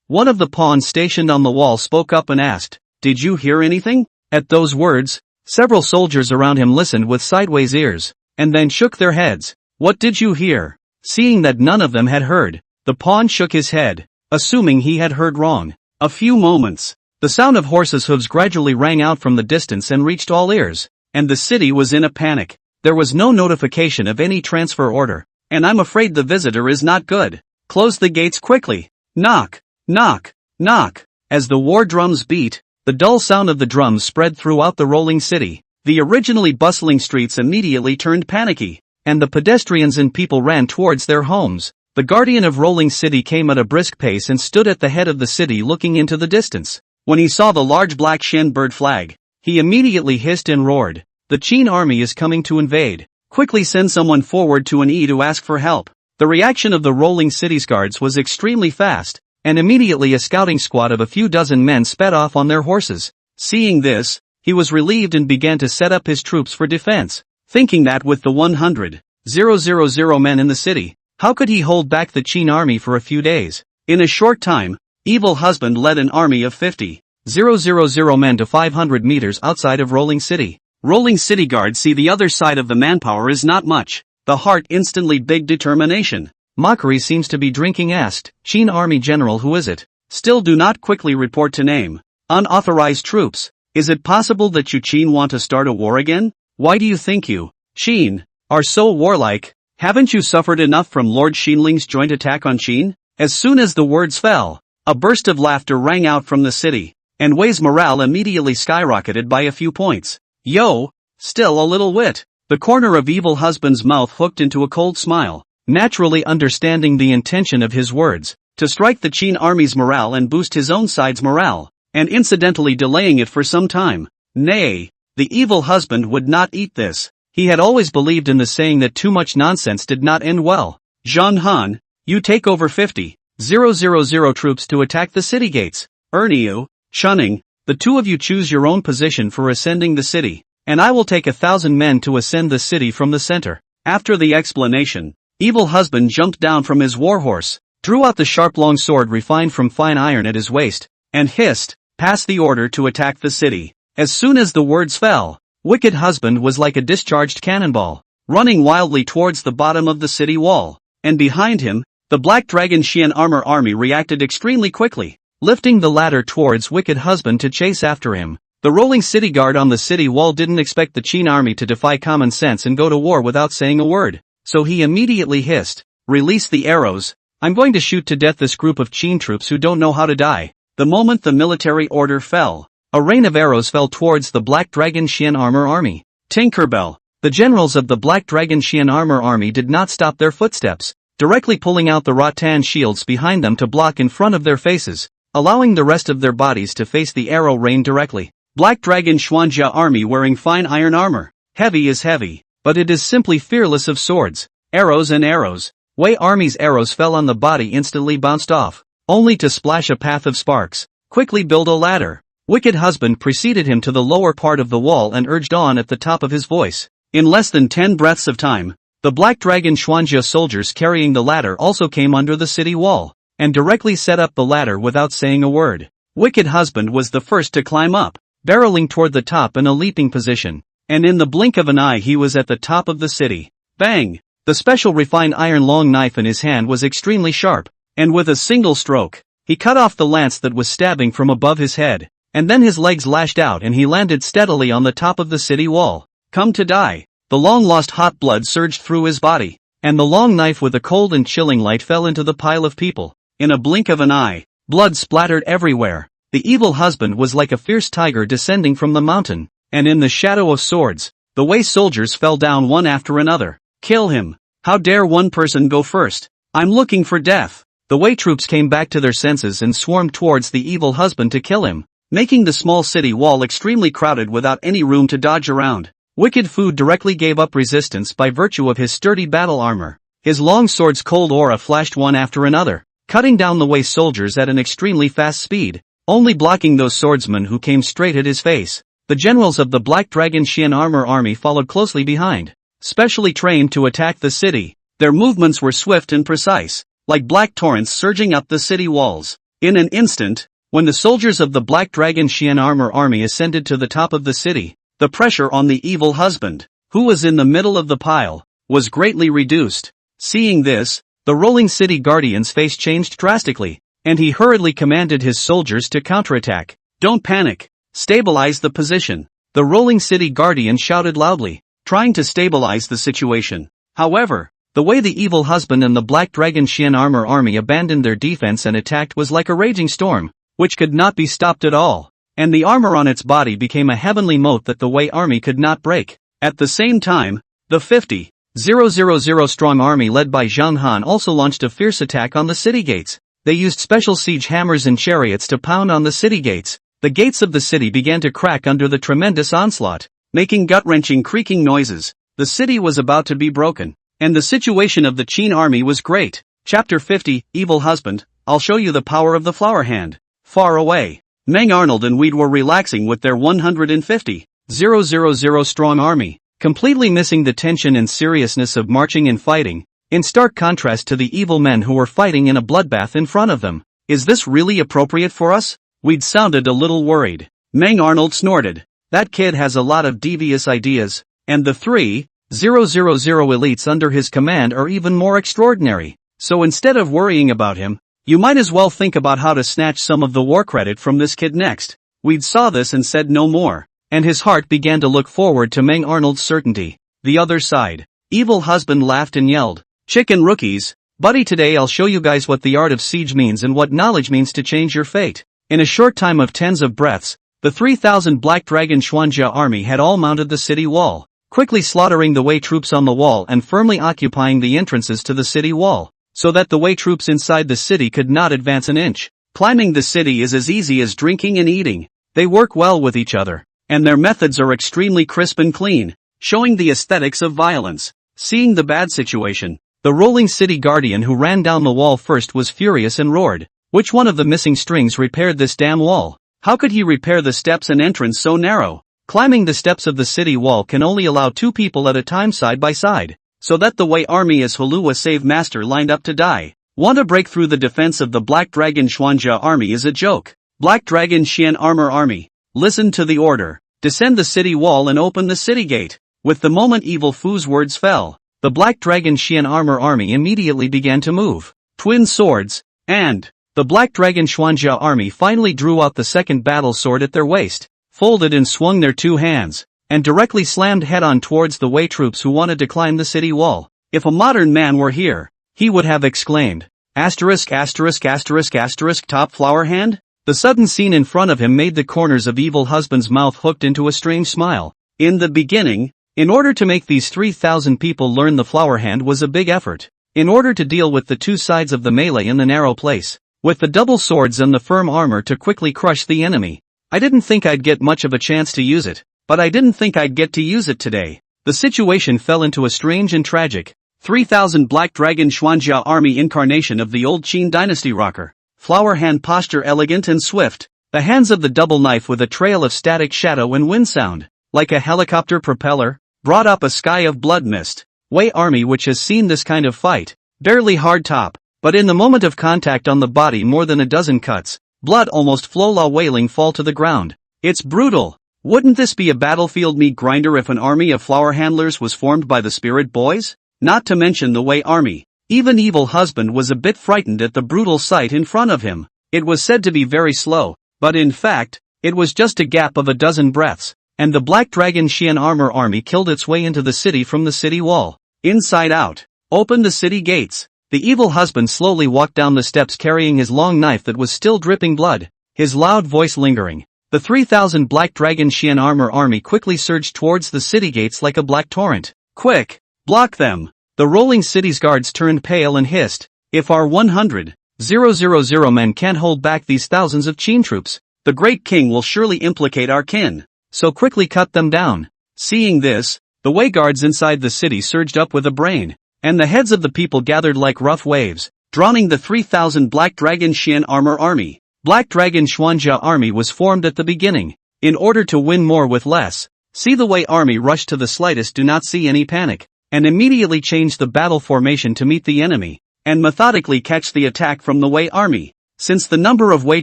Speaker 1: One of the pawns stationed on the wall spoke up and asked, did you hear anything? At those words, several soldiers around him listened with sideways ears, and then shook their heads. What did you hear? Seeing that none of them had heard, the pawn shook his head, assuming he had heard wrong. A few moments. The sound of horses' hooves gradually rang out from the distance and reached all ears, and the city was in a panic. There was no notification of any transfer order, and I'm afraid the visitor is not good. Close the gates quickly. Knock, knock, knock. As the war drums beat, the dull sound of the drums spread throughout the rolling city. The originally bustling streets immediately turned panicky, and the pedestrians and people ran towards their homes. The guardian of Rolling City came at a brisk pace and stood at the head of the city looking into the distance. When he saw the large black Shen bird flag, he immediately hissed and roared. The Qin army is coming to invade. Quickly send someone forward to Anyi to ask for help. The reaction of the Rolling City's guards was extremely fast, and immediately a scouting squad of a few dozen men sped off on their horses. Seeing this, he was relieved and began to set up his troops for defense, thinking that with the 100,000 men in the city, how could he hold back the Qin army for a few days? In a short time, Evil Husband led an army of 50,000 men to 500 meters outside of Rolling City. Rolling City guards see the other side of the manpower is not much. The heart instantly big determination. Mockery seems to be drinking asked, Qin Army General who is it? Still do not quickly report to name. Unauthorized troops. Is it possible that you Qin want to start a war again? Why do you think you, Qin, are so warlike? Haven't you suffered enough from Lord Xinling's joint attack on Qin? As soon as the words fell, a burst of laughter rang out from the city, and Wei's morale immediately skyrocketed by a few points. Yo, still a little wit. The corner of evil husband's mouth hooked into a cold smile, naturally understanding the intention of his words, to strike the Qin army's morale and boost his own side's morale, and incidentally delaying it for some time. Nay, the evil husband would not eat this. He had always believed in the saying that too much nonsense did not end well. Zhang Han, you take over 50,000 troops to attack the city gates. Erniu, Chunning, the two of you choose your own position for ascending the city, and I will take 1,000 men to ascend the city from the center. After the explanation, evil husband jumped down from his warhorse, drew out the sharp long sword refined from fine iron at his waist, and hissed, pass the order to attack the city. As soon as the words fell, wicked husband was like a discharged cannonball, running wildly towards the bottom of the city wall, and behind him, the Black Dragon Xian armor army reacted extremely quickly, lifting the ladder towards wicked husband to chase after him. The rolling city guard on the city wall didn't expect the Qin army to defy common sense and go to war without saying a word, so he immediately hissed, release the arrows, I'm going to shoot to death this group of Qin troops who don't know how to die. The moment the military order fell, a rain of arrows fell towards the Black Dragon Xian armor army. Tinkerbell, the generals of the Black Dragon Xian armor army did not stop their footsteps, directly pulling out the rattan shields behind them to block in front of their faces, allowing the rest of their bodies to face the arrow rain directly. Black Dragon Xuanjia army wearing fine iron armor. Heavy is heavy, but it is simply fearless of swords, arrows and arrows. Wei army's arrows fell on the body instantly bounced off, only to splash a path of sparks. Quickly build a ladder. Wicked husband preceded him to the lower part of the wall and urged on at the top of his voice. In less than 10 breaths of time, the Black Dragon Xuanjia soldiers carrying the ladder also came under the city wall, and directly set up the ladder without saying a word. Wicked husband was the first to climb up, barreling toward the top in a leaping position, and in the blink of an eye he was at the top of the city. Bang! The special refined iron long knife in his hand was extremely sharp, and with a single stroke, he cut off the lance that was stabbing from above his head, and then his legs lashed out and he landed steadily on the top of the city wall. Come to die. The long-lost hot blood surged through his body, and the long knife with a cold and chilling light fell into the pile of people. In a blink of an eye, blood splattered everywhere. The evil husband was like a fierce tiger descending from the mountain, and in the shadow of swords, the Wei soldiers fell down one after another. Kill him. How dare one person go first? I'm looking for death. The Wei troops came back to their senses and swarmed towards the evil husband to kill him, making the small city wall extremely crowded without any room to dodge around. Wicked Fu directly gave up resistance by virtue of his sturdy battle armor. His long sword's cold aura flashed one after another, cutting down the Wei soldiers at an extremely fast speed, only blocking those swordsmen who came straight at his face. The generals of the Black Dragon Xian armor army followed closely behind, specially trained to attack the city. Their movements were swift and precise, like black torrents surging up the city walls. In an instant, when the soldiers of the Black Dragon Xian armor army ascended to the top of the city, the pressure on the evil husband, who was in the middle of the pile, was greatly reduced. Seeing this, the rolling city guardian's face changed drastically, and he hurriedly commanded his soldiers to counterattack. Don't panic. Stabilize the position. The rolling city guardian shouted loudly, trying to stabilize the situation. However, the way the evil husband and the Black Dragon Xian armor army abandoned their defense and attacked was like a raging storm, which could not be stopped at all, and the armor on its body became a heavenly moat that the Wei army could not break. At the same time, the 50,000 strong army led by Zhang Han also launched a fierce attack on the city gates. They used special siege hammers and chariots to pound on the city gates. The gates of the city began to crack under the tremendous onslaught, making gut-wrenching creaking noises. The city was about to be broken, and the situation of the Qin army was great. Chapter 50, Evil Husband, I'll show you the power of the flower hand. Far away, Meng Arnold and Weed were relaxing with their 150,000 strong army, completely missing the tension and seriousness of marching and fighting, in stark contrast to the evil men who were fighting in a bloodbath in front of them. Is this really appropriate for us? Weed sounded a little worried. Meng Arnold snorted. That kid has a lot of devious ideas, and the 3,000 elites under his command are even more extraordinary. So instead of worrying about him, you might as well think about how to snatch some of the war credit from this kid next. Weed saw this and said no more, and his heart began to look forward to Meng Arnold's certainty. The other side. Evil husband laughed and yelled, "Chicken rookies, buddy, today I'll show you guys what the art of siege means and what knowledge means to change your fate." In a short time of tens of breaths, the 3,000 Black Dragon Xuanjia army had all mounted the city wall, quickly slaughtering the Wei troops on the wall and firmly occupying the entrances to the city wall, so that the Wei troops inside the city could not advance an inch. Climbing the city is as easy as drinking and eating. They work well with each other, and their methods are extremely crisp and clean, showing the aesthetics of violence. Seeing the bad situation, the rolling city guardian who ran down the wall first was furious and roared, "Which one of the missing strings repaired this damn wall? How could he repair the steps and entrance so narrow? Climbing the steps of the city wall can only allow 2 people at a time side by side, so that the Wei army as Hulua Save Master lined up to die. Want to break through the defense of the Black Dragon Xuanjia army is a joke. Black Dragon Xian Armor Army, listen to the order. Descend the city wall and open the city gate." With the moment Evil Fu's words fell, the Black Dragon Xian Armor Army immediately began to move. Twin swords, and the Black Dragon Xuanjia army finally drew out the second battle sword at their waist, folded and swung their 2 hands, and directly slammed head-on towards the Wei troops who wanted to climb the city wall. If a modern man were here, he would have exclaimed, asterisk asterisk asterisk asterisk top flower hand? The sudden scene in front of him made the corners of Evil Husband's mouth hooked into a strange smile. In the beginning, in order to make these 3,000 people learn the flower hand was a big effort. In order to deal with the 2 sides of the melee in the narrow place, with the double swords and the firm armor to quickly crush the enemy. I didn't think I'd get much of a chance to use it, but I didn't think I'd get to use it today. The situation fell into a strange and tragic 3,000 Black Dragon Xuanjia army incarnation of the old Qin dynasty rocker. Flower hand posture elegant and swift, the hands of the double knife with a trail of static shadow and wind sound, like a helicopter propeller, brought up a sky of blood mist. Wei army which has seen this kind of fight, barely hard top, but in the moment of contact on the body more than a dozen cuts, blood almost flow la wailing fall to the ground. It's brutal. Wouldn't this be a battlefield meat grinder if an army of flower handlers was formed by the spirit boys? Not to mention the Wei army. Even Evil Husband was a bit frightened at the brutal sight in front of him. It was said to be very slow, but in fact, it was just a gap of a dozen breaths, and the Black Dragon Xian Armor Army killed its way into the city from the city wall. Inside out. Open the city gates. The Evil Husband slowly walked down the steps carrying his long knife that was still dripping blood, his loud voice lingering. The 3,000 Black Dragon Xian Armor Army quickly surged towards the city gates like a black torrent. Quick! Block them! The rolling city's guards turned pale and hissed, "If our 100,000 men can't hold back these thousands of Qin troops, the great king will surely implicate our kin. So quickly cut them down." Seeing this, the Wei guards inside the city surged up with a brain, and the heads of the people gathered like rough waves, drowning the 3,000 Black Dragon Xian Armor Army. Black Dragon Xuanjia Army was formed at the beginning, in order to win more with less. See the Wei army rush to the slightest, do not see any panic, and immediately change the battle formation to meet the enemy, and methodically catch the attack from the Wei army, since the number of Wei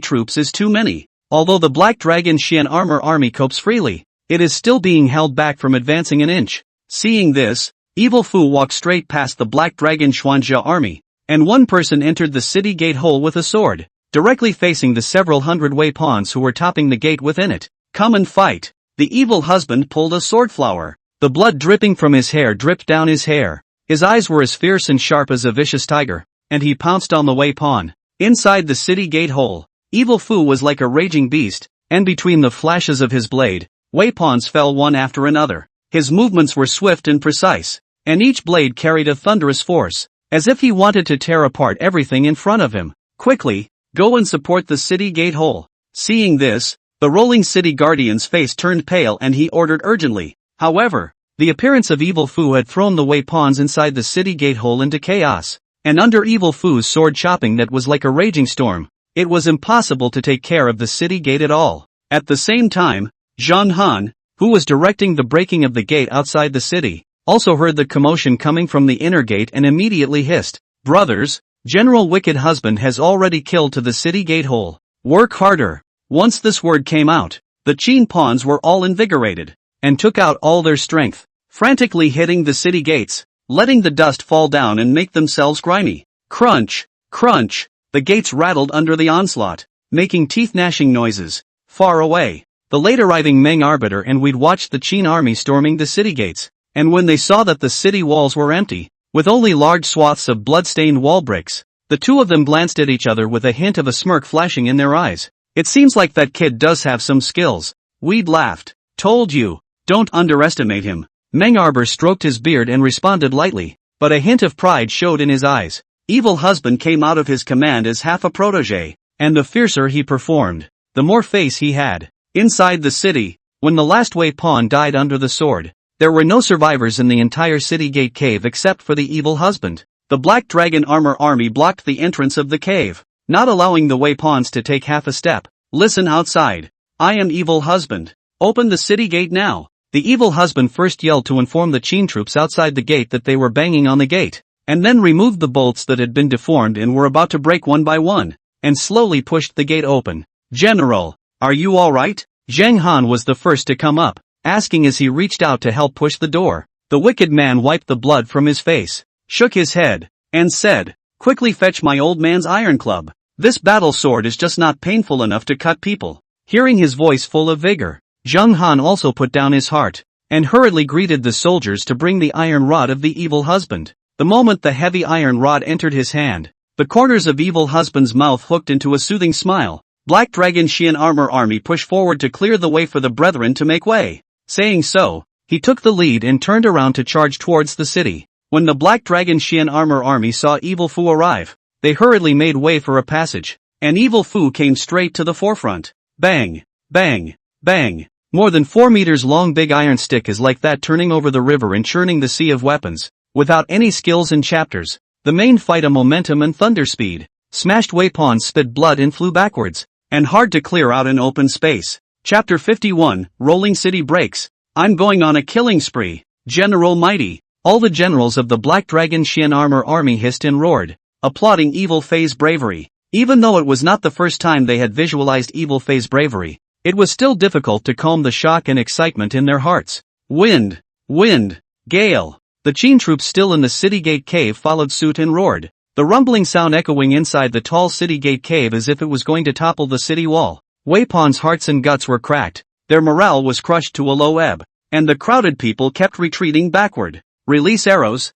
Speaker 1: troops is too many. Although the Black Dragon Xian Armor Army copes freely, it is still being held back from advancing an inch. Seeing this, Evil Fu walked straight past the Black Dragon Xuanjia Army, and one person entered the city gate hole with a sword, directly facing the several hundred Wei pawns who were topping the gate within it. "Come and fight." The Evil Husband pulled a sword flower. The blood dripping from his hair dripped down his hair. His eyes were as fierce and sharp as a vicious tiger, and he pounced on the Wei pawn. Inside the city gate hole, Evil Fu was like a raging beast, and between the flashes of his blade, Wei pawns fell one after another. His movements were swift and precise, and each blade carried a thunderous force, as if he wanted to tear apart everything in front of him. "Quickly, go and support the city gate hole." Seeing this, the rolling city guardian's face turned pale and he ordered urgently. However, the appearance of Evil Fu had thrown the Wei pawns inside the city gate hole into chaos, and under Evil Fu's sword chopping that was like a raging storm, it was impossible to take care of the city gate at all. At the same time, Zhang Han, who was directing the breaking of the gate outside the city, also heard the commotion coming from the inner gate and immediately hissed, "Brothers, General Wicked Husband has already killed to the city gate hole. Work harder." Once this word came out, the Qin pawns were all invigorated, and took out all their strength, frantically hitting the city gates, letting the dust fall down and make themselves grimy. Crunch, crunch, the gates rattled under the onslaught, making teeth-gnashing noises. Far away, the late-arriving Meng arbiter and We'd watched the Qin army storming the city gates, and when they saw that the city walls were empty, with only large swaths of blood-stained wall bricks, the two of them glanced at each other with a hint of a smirk flashing in their eyes. It seems like that kid does have some skills. We'd laughed. Told you, don't underestimate him. Meng arbiter stroked his beard and responded lightly, but a hint of pride showed in his eyes. Evil husband came out of his command as half a protege, and the fiercer he performed, the more face he had. Inside the city, when the last Wei pawn died under the sword, there were no survivors in the entire city gate cave except for the evil husband. The Black Dragon Armor Army blocked the entrance of the cave, not allowing the Wei pawns to take half a step. Listen outside. I am evil husband. Open the city gate now. The evil husband first yelled to inform the Qin troops outside the gate that they were banging on the gate, and then removed the bolts that had been deformed and were about to break one by one, and slowly pushed the gate open. General, are you alright? Zhang Han was the first to come up, asking as he reached out to help push the door. The wicked man wiped the blood from his face, shook his head, and said, quickly fetch my old man's iron club. This battle sword is just not painful enough to cut people. Hearing his voice full of vigor, Zhang Han also put down his heart, and hurriedly greeted the soldiers to bring the iron rod of the evil husband. The moment the heavy iron rod entered his hand, the corners of evil husband's mouth hooked into a soothing smile. Black Dragon Xian Armor Army pushed forward to clear the way for the brethren to make way. Saying so, he took the lead and turned around to charge towards the city. When the Black Dragon Xian Armor Army saw Evil Fu arrive, they hurriedly made way for a passage, and Evil Fu came straight to the forefront. Bang, bang, bang. More than 4 meters long big iron stick is like that turning over the river and churning the sea of weapons, without any skills and chapters. The main fight a momentum and thunder speed. Smashed Wei pawns spit blood and flew backwards, and hard to clear out in open space. Chapter 51, Rolling City Breaks. I'm going on a killing spree. General Mighty. All the generals of the Black Dragon Xian Armor Army hissed and roared, applauding Evil Fei's bravery. Even though it was not the first time they had visualized Evil Fei's bravery, it was still difficult to calm the shock and excitement in their hearts. Wind, wind, gale. The Qin troops still in the city gate cave followed suit and roared, the rumbling sound echoing inside the tall city gate cave as if it was going to topple the city wall. Wei pawns' hearts and guts were cracked, their morale was crushed to a low ebb, and the crowded people kept retreating backward. Release arrows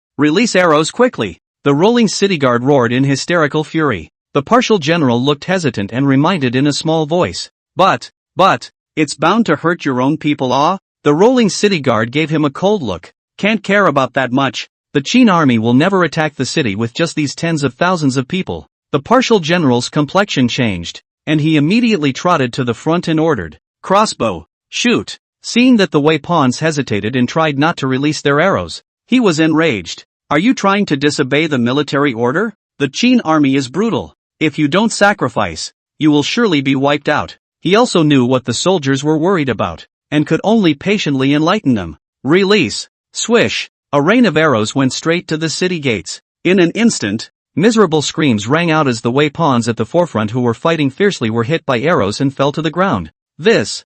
Speaker 1: quickly. The rolling city guard roared in hysterical fury. The partial general looked hesitant and reminded in a small voice, But, it's bound to hurt your own people. The rolling city guard gave him a cold look. Can't care about that much. The Qin army will never attack the city with just these tens of thousands of people. The partial general's complexion changed, and he immediately trotted to the front and ordered, crossbow, shoot. Seeing that the Wei pawns hesitated and tried not to release their arrows, he was enraged. Are you trying to disobey the military order? The Qin army is brutal. If you don't sacrifice, you will surely be wiped out. He also knew what the soldiers were worried about, and could only patiently enlighten them. Release. Swish. A rain of arrows went straight to the city gates. In an instant, miserable screams rang out as the Wei pawns at the forefront who were fighting fiercely were hit by arrows and fell to the ground. This.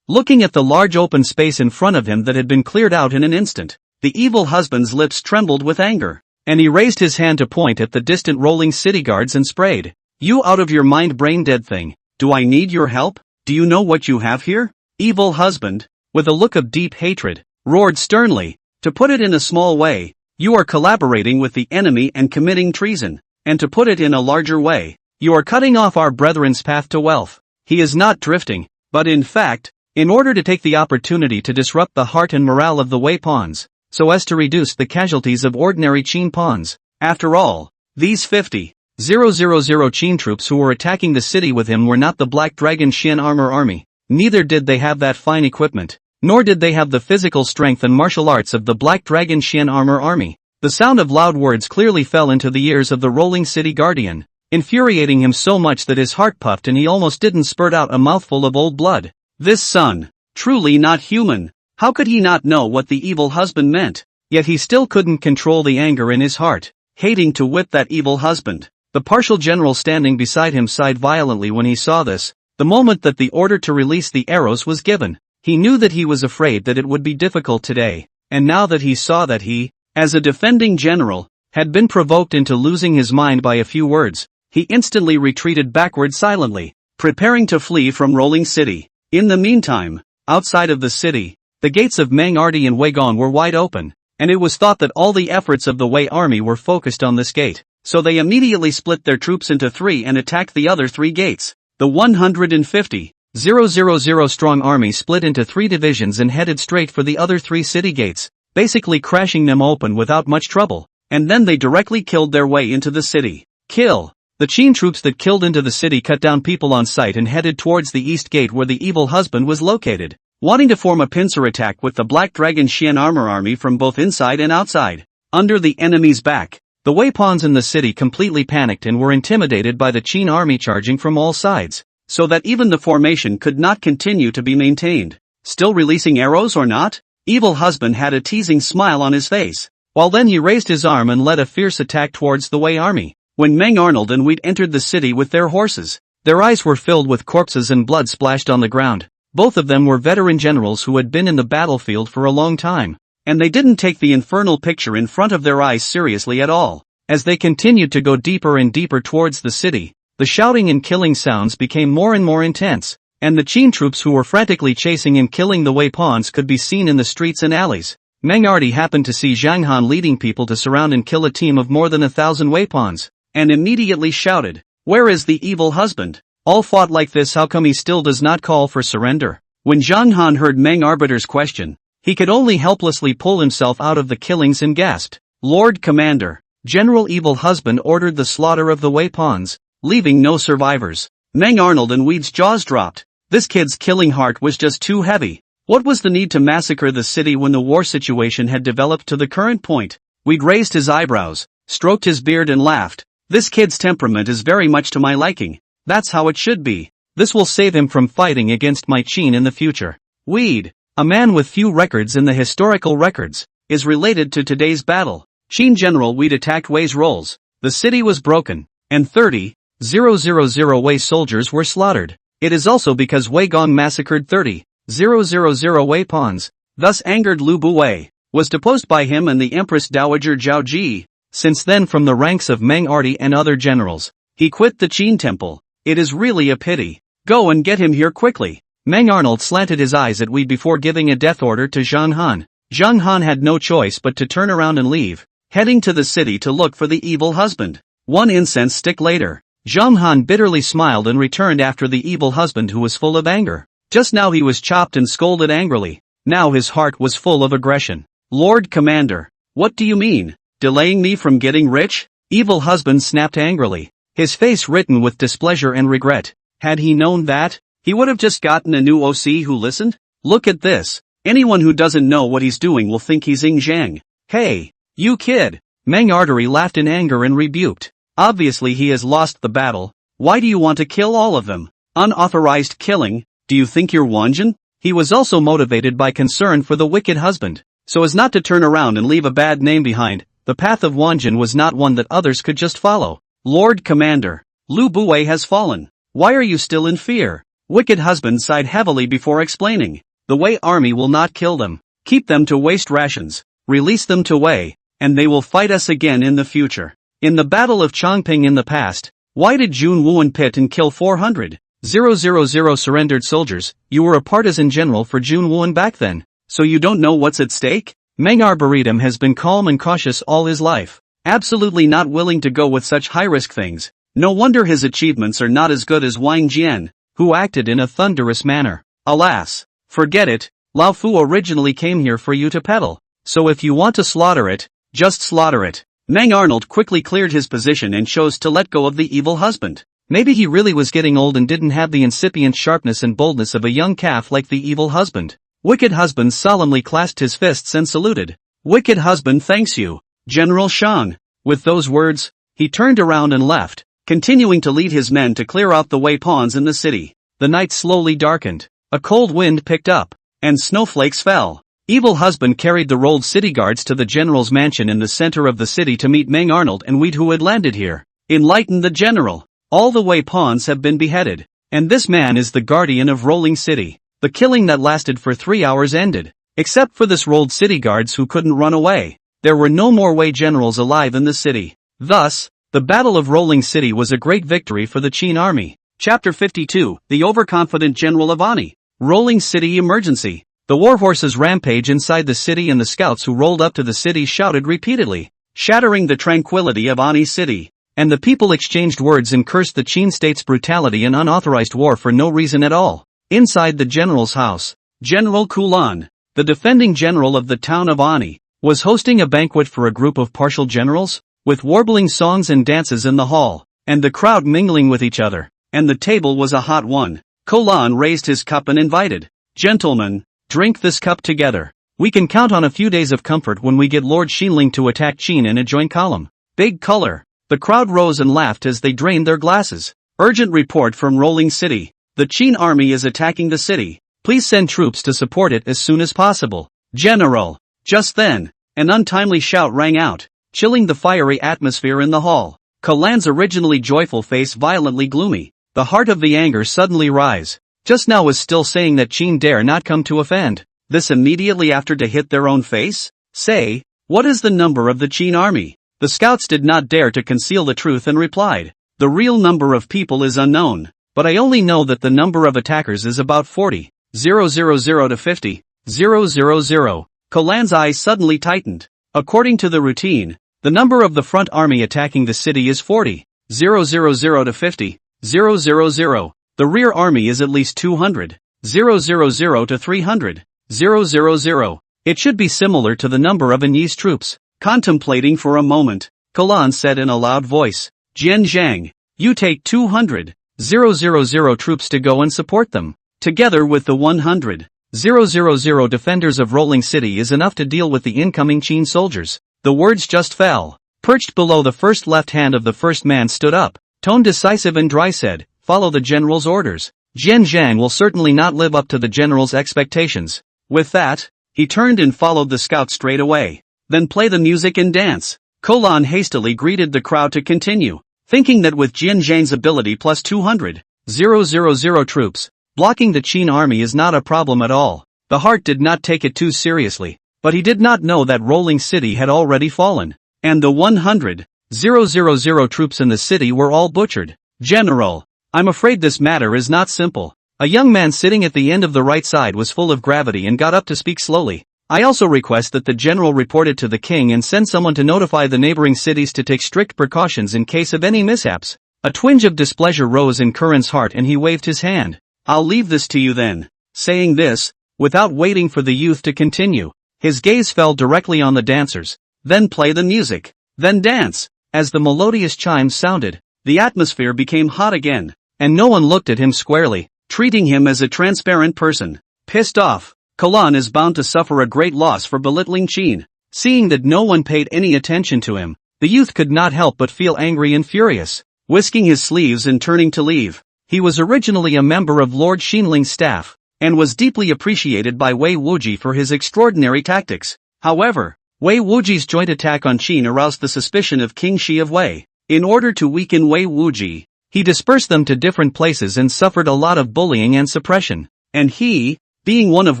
Speaker 1: Looking at the large open space in front of him that had been cleared out in an instant, the evil husband's lips trembled with anger, and he raised his hand to point at the distant rolling city guards and sprayed. You out of your mind brain dead thing, do I need your help? Do you know what you have here? Evil husband, with a look of deep hatred, roared sternly, to put it in a small way, you are collaborating with the enemy and committing treason, and to put it in a larger way, you are cutting off our brethren's path to wealth. He is not drifting, but in fact, in order to take the opportunity to disrupt the heart and morale of the Wei pawns, so as to reduce the casualties of ordinary Qin pawns. After all, these 50,000 Qin troops who were attacking the city with him were not the Black Dragon Xian Armor Army, neither did they have that fine equipment, nor did they have the physical strength and martial arts of the Black Dragon Xian Armor Army. The sound of loud words clearly fell into the ears of the rolling city guardian, infuriating him so much that his heart puffed and he almost didn't spurt out a mouthful of old blood. This son, truly not human. How could he not know what the evil husband meant? Yet he still couldn't control the anger in his heart, hating to whip that evil husband. The partial general standing beside him sighed violently when he saw this. The moment that the order to release the arrows was given, he knew that he was afraid that it would be difficult today, and now that he saw that he, as a defending general, had been provoked into losing his mind by a few words. He instantly retreated backward silently, preparing to flee from Rolling City. In the meantime, outside of the city, the gates of Manhwa and Weigang were wide open, and it was thought that all the efforts of the Wei army were focused on this gate, so they immediately split their troops into 3 and attacked the other 3 gates. The 150,000 strong army split into 3 divisions and headed straight for the other 3 city gates, basically crashing them open without much trouble, and then they directly killed their way into the city. Kill. The Qin troops that killed into the city cut down people on sight and headed towards the east gate where the evil husband was located, wanting to form a pincer attack with the Black Dragon Xian armor army from both inside and outside. Under the enemy's back, the Wei pawns in the city completely panicked and were intimidated by the Qin army charging from all sides, so that even the formation could not continue to be maintained. Still releasing arrows or not? Evil husband had a teasing smile on his face, while then he raised his arm and led a fierce attack towards the Wei army. When Meng Arnold and Wheat entered the city with their horses, their eyes were filled with corpses and blood splashed on the ground. Both of them were veteran generals who had been in the battlefield for a long time, and they didn't take the infernal picture in front of their eyes seriously at all. As they continued to go deeper and deeper towards the city, the shouting and killing sounds became more and more intense, and the Qin troops who were frantically chasing and killing the Wei pawns could be seen in the streets and alleys. Meng Ardi happened to see Zhang Han leading people to surround and kill a team of more than 1,000 Wei pawns, and immediately shouted, "Where is the evil husband? All fought like this, how come he still does not call for surrender?" When Zhang Han heard Meng Arbiter's question, he could only helplessly pull himself out of the killings and gasped, "Lord Commander, General Evil Husband ordered the slaughter of the Wei pawns, leaving no survivors." Meng Arnold and Weed's jaws dropped. This kid's killing heart was just too heavy. What was the need to massacre the city when the war situation had developed to the current point? Weed raised his eyebrows, stroked his beard and laughed. "This kid's temperament is very much to my liking. That's how it should be. This will save him from fighting against my Qin in the future." Weed, a man with few records in the historical records, is related to today's battle. Qin General Weed attacked Wei's rolls. The city was broken, and 30,000 Wei soldiers were slaughtered. It is also because Wei Gong massacred 30,000 Wei pawns, thus angered Lu Buwei, was deposed by him and the Empress Dowager Zhao Ji. Since then, from the ranks of Meng Ardi and other generals, he quit the Qin temple. It is really a pity. Go and get him here quickly. Meng Arnold slanted his eyes at Weed before giving a death order to Zhang Han. Zhang Han had no choice but to turn around and leave, heading to the city to look for the evil husband. 1 incense stick later, Zhang Han bitterly smiled and returned after the evil husband, who was full of anger. Just now he was chopped and scolded angrily. Now his heart was full of aggression. "Lord Commander, what do you mean? Delaying me from getting rich?" Evil husband snapped angrily, his face written with displeasure and regret. Had he known that, he would have just gotten a new OC who listened. Look at this. Anyone who doesn't know what he's doing will think he's Ying Zhang. "Hey, you kid." Meng Artery laughed in anger and rebuked. "Obviously he has lost the battle. Why do you want to kill all of them? Unauthorized killing, do you think you're Wanjin?" He was also motivated by concern for the wicked husband, so as not to turn around and leave a bad name behind. The path of Wanjin was not one that others could just follow. "Lord Commander, Lu Buwei has fallen. Why are you still in fear?" Wicked husband sighed heavily before explaining. "The Wei army will not kill them. Keep them to waste rations. Release them to Wei, and they will fight us again in the future. In the Battle of Chongping in the past, why did Jun Wuan pit and kill 400,000 surrendered soldiers? You were a partisan general for Jun Wuan back then, so you don't know what's at stake?" Meng Arboretum has been calm and cautious all his life, absolutely not willing to go with such high-risk things. No wonder his achievements are not as good as Wang Jian, who acted in a thunderous manner. Alas, forget it. Lao Fu originally came here for you to peddle, so if you want to slaughter it, just slaughter it. Meng Arnold quickly cleared his position and chose to let go of the evil husband. Maybe he really was getting old and didn't have the incipient sharpness and boldness of a young calf like the evil husband. Wicked husband solemnly clasped his fists and saluted. "Wicked husband thanks you, General Shang." With those words, he turned around and left, continuing to lead his men to clear out the Wei pawns in the city. The night slowly darkened, a cold wind picked up, and snowflakes fell. Evil husband carried the rolled city guards to the general's mansion in the center of the city to meet Meng Arnold and Weed, who had landed here. "Enlighten the general. All the Wei pawns have been beheaded, and this man is the guardian of Rolling City." The killing that lasted for 3 hours ended, except for this rolled city guards who couldn't run away. there were no more Wei generals alive in the city. Thus, the Battle of Rolling City was a great victory for the Qin army. Chapter 52, The Overconfident General of Anyi. Rolling City Emergency. The warhorses rampage inside the city and the scouts who rolled up to the city shouted repeatedly, shattering the tranquility of Anyi city. And the people exchanged words and cursed the Qin state's brutality and unauthorized war for no reason at all. Inside the general's house, General Kulan, the defending general of the town of Anyi, was hosting a banquet for a group of partial generals, with warbling songs and dances in the hall, and the crowd mingling with each other, and the table was a hot one. Kulan raised his cup and invited, "Gentlemen, drink this cup together. We can count on a few days of comfort when we get Lord Xinling to attack Qin in a joint column." Big color. The crowd rose and laughed as they drained their glasses. Urgent report from Rolling City. The Qin army is attacking the city. Please send troops to support it as soon as possible. General. Just then, an untimely shout rang out, chilling the fiery atmosphere in the hall. Kulan's originally joyful face violently gloomy. The heart of the anger suddenly rise. Just now was still saying that Qin dare not come to offend. This immediately after to hit their own face? Say, what is the number of the Qin army? The scouts did not dare to conceal the truth and replied, the real number of people is unknown, but I only know that the number of attackers is about 40, 000 to 50, 000. Kulan's eyes suddenly tightened. According to the routine, the number of the front army attacking the city is 40, 000 to 50, 000. The rear army is at least 200, 000 to 300, 000. It should be similar to the number of Anyi's troops. Contemplating for a moment, Kulan said in a loud voice, Jinyang, you take 200, 000 troops to go and support them. Together with the 100, 000 defenders of Rolling City is enough to deal with the incoming Qin soldiers. The words just fell. Perched below the first left hand of the first man stood up, tone decisive and dry said, follow the general's orders. Jinyang will certainly not live up to the general's expectations. With that, he turned and followed the scout straight away. Then play the music and dance. Kulan hastily greeted the crowd to continue, thinking that with Jinyang's ability plus 200, 000 troops, blocking the Qin army is not a problem at all. The heart did not take it too seriously, but he did not know that Rolling City had already fallen, and the 100, 000 troops in the city were all butchered. General, I'm afraid this matter is not simple. A young man sitting at the end of the right side was full of gravity and got up to speak slowly. I also request that the general report it to the king and send someone to notify the neighboring cities to take strict precautions in case of any mishaps. A twinge of displeasure rose in Kulan's heart and he waved his hand. I'll leave this to you then. Saying this, without waiting for the youth to continue, his gaze fell directly on the dancers. Then play the music. Then dance. As the melodious chimes sounded, the atmosphere became hot again, and no one looked at him squarely, treating him as a transparent person. Pissed off, Kulan is bound to suffer a great loss for belittling Qin. Seeing that no one paid any attention to him, the youth could not help but feel angry and furious. Whisking his sleeves and turning to leave, he was originally a member of Lord Xinling's staff, and was deeply appreciated by Wei Wuji for his extraordinary tactics. However, Wei Wuji's joint attack on Qin aroused the suspicion of King Shi of Wei. In order to weaken Wei Wuji, he dispersed them to different places and suffered a lot of bullying and suppression. And he, being one of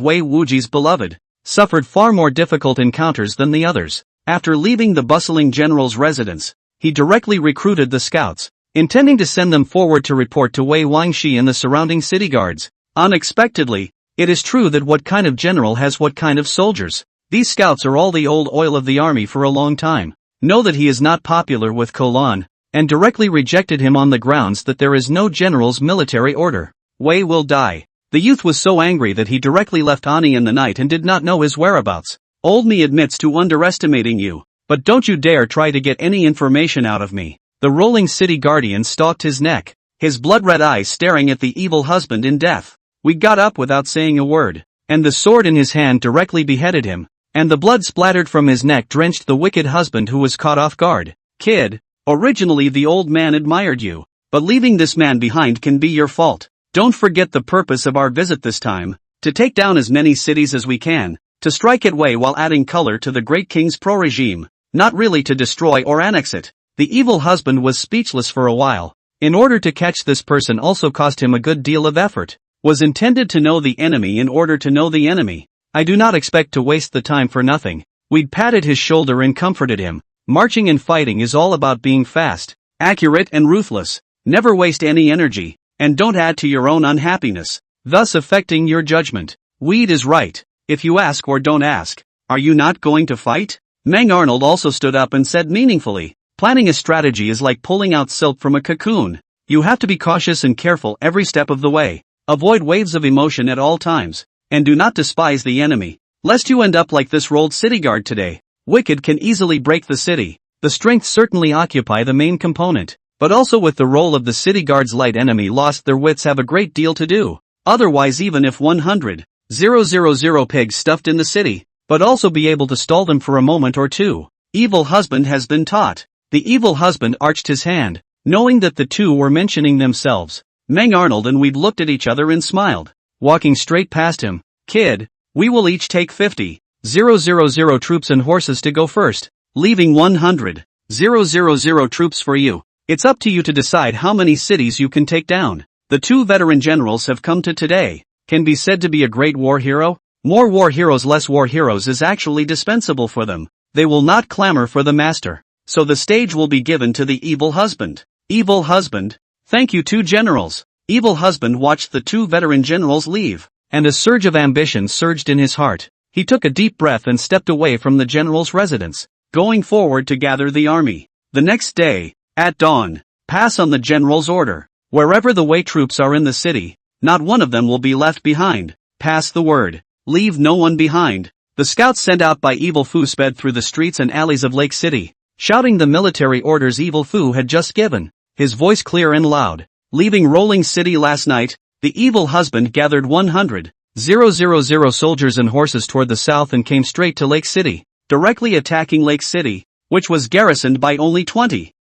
Speaker 1: Wei Wuji's beloved, suffered far more difficult encounters than the others. After leaving the bustling general's residence, he directly recruited the scouts, intending to send them forward to report to Wei Wangxi and the surrounding city guards. Unexpectedly, it is true that what kind of general has what kind of soldiers. These scouts are all the old oil of the army for a long time, know that he is not popular with Kulan, and directly rejected him on the grounds that there is no general's military order. Wei will die. The youth was so angry that he directly left Anyi in the night and did not know his whereabouts. Old me admits to underestimating you, but don't you dare try to get any information out of me. The rolling city guardian stalked his neck, his blood-red eyes staring at the evil husband in death. We got up without saying a word, and the sword in his hand directly beheaded him, and the blood splattered from his neck drenched the wicked husband who was caught off guard. Kid, originally the old man admired you, but leaving this man behind can be your fault. Don't forget the purpose of our visit this time, to take down as many cities as we can, to strike at Wei while adding color to the great king's pro-regime, not really to destroy or annex it. The evil husband was speechless for a while. In order to catch this person also cost him a good deal of effort. Was intended to know the enemy in order to know the enemy. I do not expect to waste the time for nothing. We'd patted his shoulder and comforted him. Marching and fighting is all about being fast, accurate and ruthless. Never waste any energy, and don't add to your own unhappiness, thus affecting your judgment. Weed is right. If you ask or don't ask, are you not going to fight? Meng Arnold also stood up and said meaningfully, planning a strategy is like pulling out silk from a cocoon. You have to be cautious and careful every step of the way. Avoid waves of emotion at all times, and do not despise the enemy, lest you end up like this rolled city guard today. Wicked can easily break the city. The strengths certainly occupy the main component, but also with the role of the city guard's light enemy lost their wits have a great deal to do. Otherwise even if 100,000 pigs stuffed in the city, but also be able to stall them for a moment or two. Evil husband has been taught. The evil husband arched his hand, knowing that the two were mentioning themselves. Meng Arnold and Weed looked at each other and smiled. Walking straight past him, kid, we will each take 50,000 troops and horses to go first, leaving 100,000 troops for you. It's up to you to decide how many cities you can take down. The two veteran generals have come to today. Can be said to be a great war hero? More war heroes less war heroes is actually dispensable for them. They will not clamor for the master. So the stage will be given to the evil husband. Evil husband. Thank you two generals. Evil husband watched the two veteran generals leave, and a surge of ambition surged in his heart. He took a deep breath and stepped away from the general's residence, going forward to gather the army. The next day, at dawn, pass on the general's order. Wherever the Wei troops are in the city, not one of them will be left behind. Pass the word. Leave no one behind. The scouts sent out by Evil Fu sped through the streets and alleys of Lake City, shouting the military orders Evil Fu had just given, his voice clear and loud. Leaving Rolling City last night, the evil husband gathered 100,000 soldiers and horses toward the south and came straight to Lake City, directly attacking Lake City, which was garrisoned by only 20,000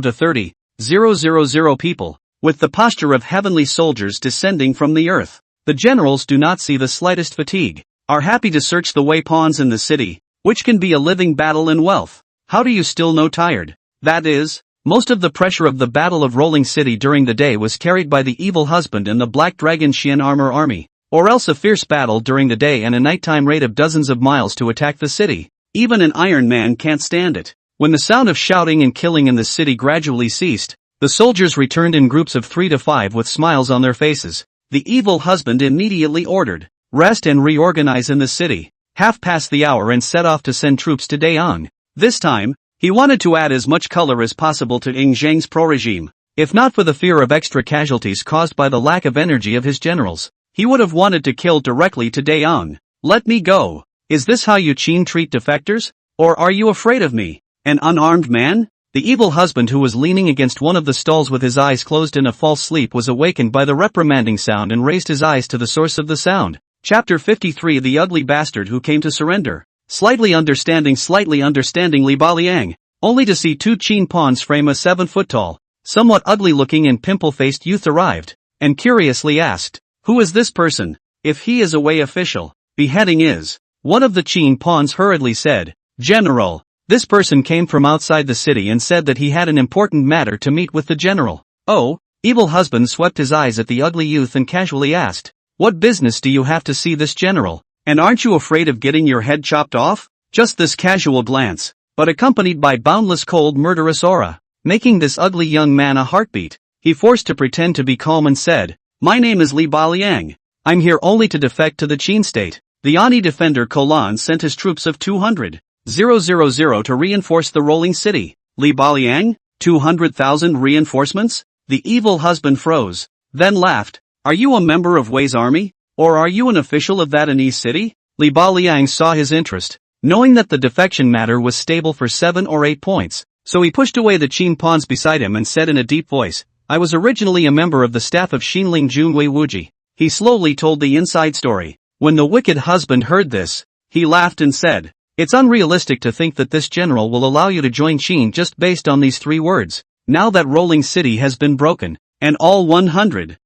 Speaker 1: to 30,000 people, with the posture of heavenly soldiers descending from the earth. The generals do not see the slightest fatigue, are happy to search the way pawns in the city, which can be a living battle in wealth. How do you still know tired? That is, most of the pressure of the Battle of Rolling City during the day was carried by the evil husband and the Black Dragon Xian armor army, or else a fierce battle during the day and a nighttime raid of dozens of miles to attack the city. Even an Iron Man can't stand it. When the sound of shouting and killing in the city gradually ceased, the soldiers returned in groups of 3 to 5 with smiles on their faces. The evil husband immediately ordered, rest and reorganize in the city, half past the hour and set off to send troops to Daeong. This time, he wanted to add as much color as possible to Ing Zhang's pro-regime. If not for the fear of extra casualties caused by the lack of energy of his generals, he would have wanted to kill directly to Daeong. Let me go. Is this how you Qin treat defectors? Or are you afraid of me, an unarmed man? The evil husband who was leaning against one of the stalls with his eyes closed in a false sleep was awakened by the reprimanding sound and raised his eyes to the source of the sound. Chapter 53 The ugly bastard who came to surrender. Slightly understanding Li Baliang, only to see two Qin pawns frame a 7-foot-tall, somewhat ugly-looking and pimple-faced youth arrived, and curiously asked, who is this person? If he is a Wei official, beheading is. One of the Qin pawns hurriedly said, General. This person came from outside the city and said that he had an important matter to meet with the general. Oh, evil husband swept his eyes at the ugly youth and casually asked, what business do you have to see this general? And aren't you afraid of getting your head chopped off? Just this casual glance, but accompanied by boundless cold murderous aura, making this ugly young man a heartbeat. He forced to pretend to be calm and said, my name is Li Baliang. I'm here only to defect to the Qin state. The Anyi defender Kolan sent his troops of 200,000 to reinforce the rolling city. Li Baliang? 200,000 reinforcements? The evil husband froze, then laughed. Are you a member of Wei's army? Or are you an official of that Anyi city? Li Baliang saw his interest, knowing that the defection matter was stable for 7 or 8 points, so he pushed away the Qin pawns beside him and said in a deep voice, I was originally a member of the staff of Xinling Junwei Wuji. He slowly told the inside story. When the wicked husband heard this, he laughed and said, it's unrealistic to think that this general will allow you to join Qin just based on these 3 words. Now that Rolling City has been broken, and all 100,000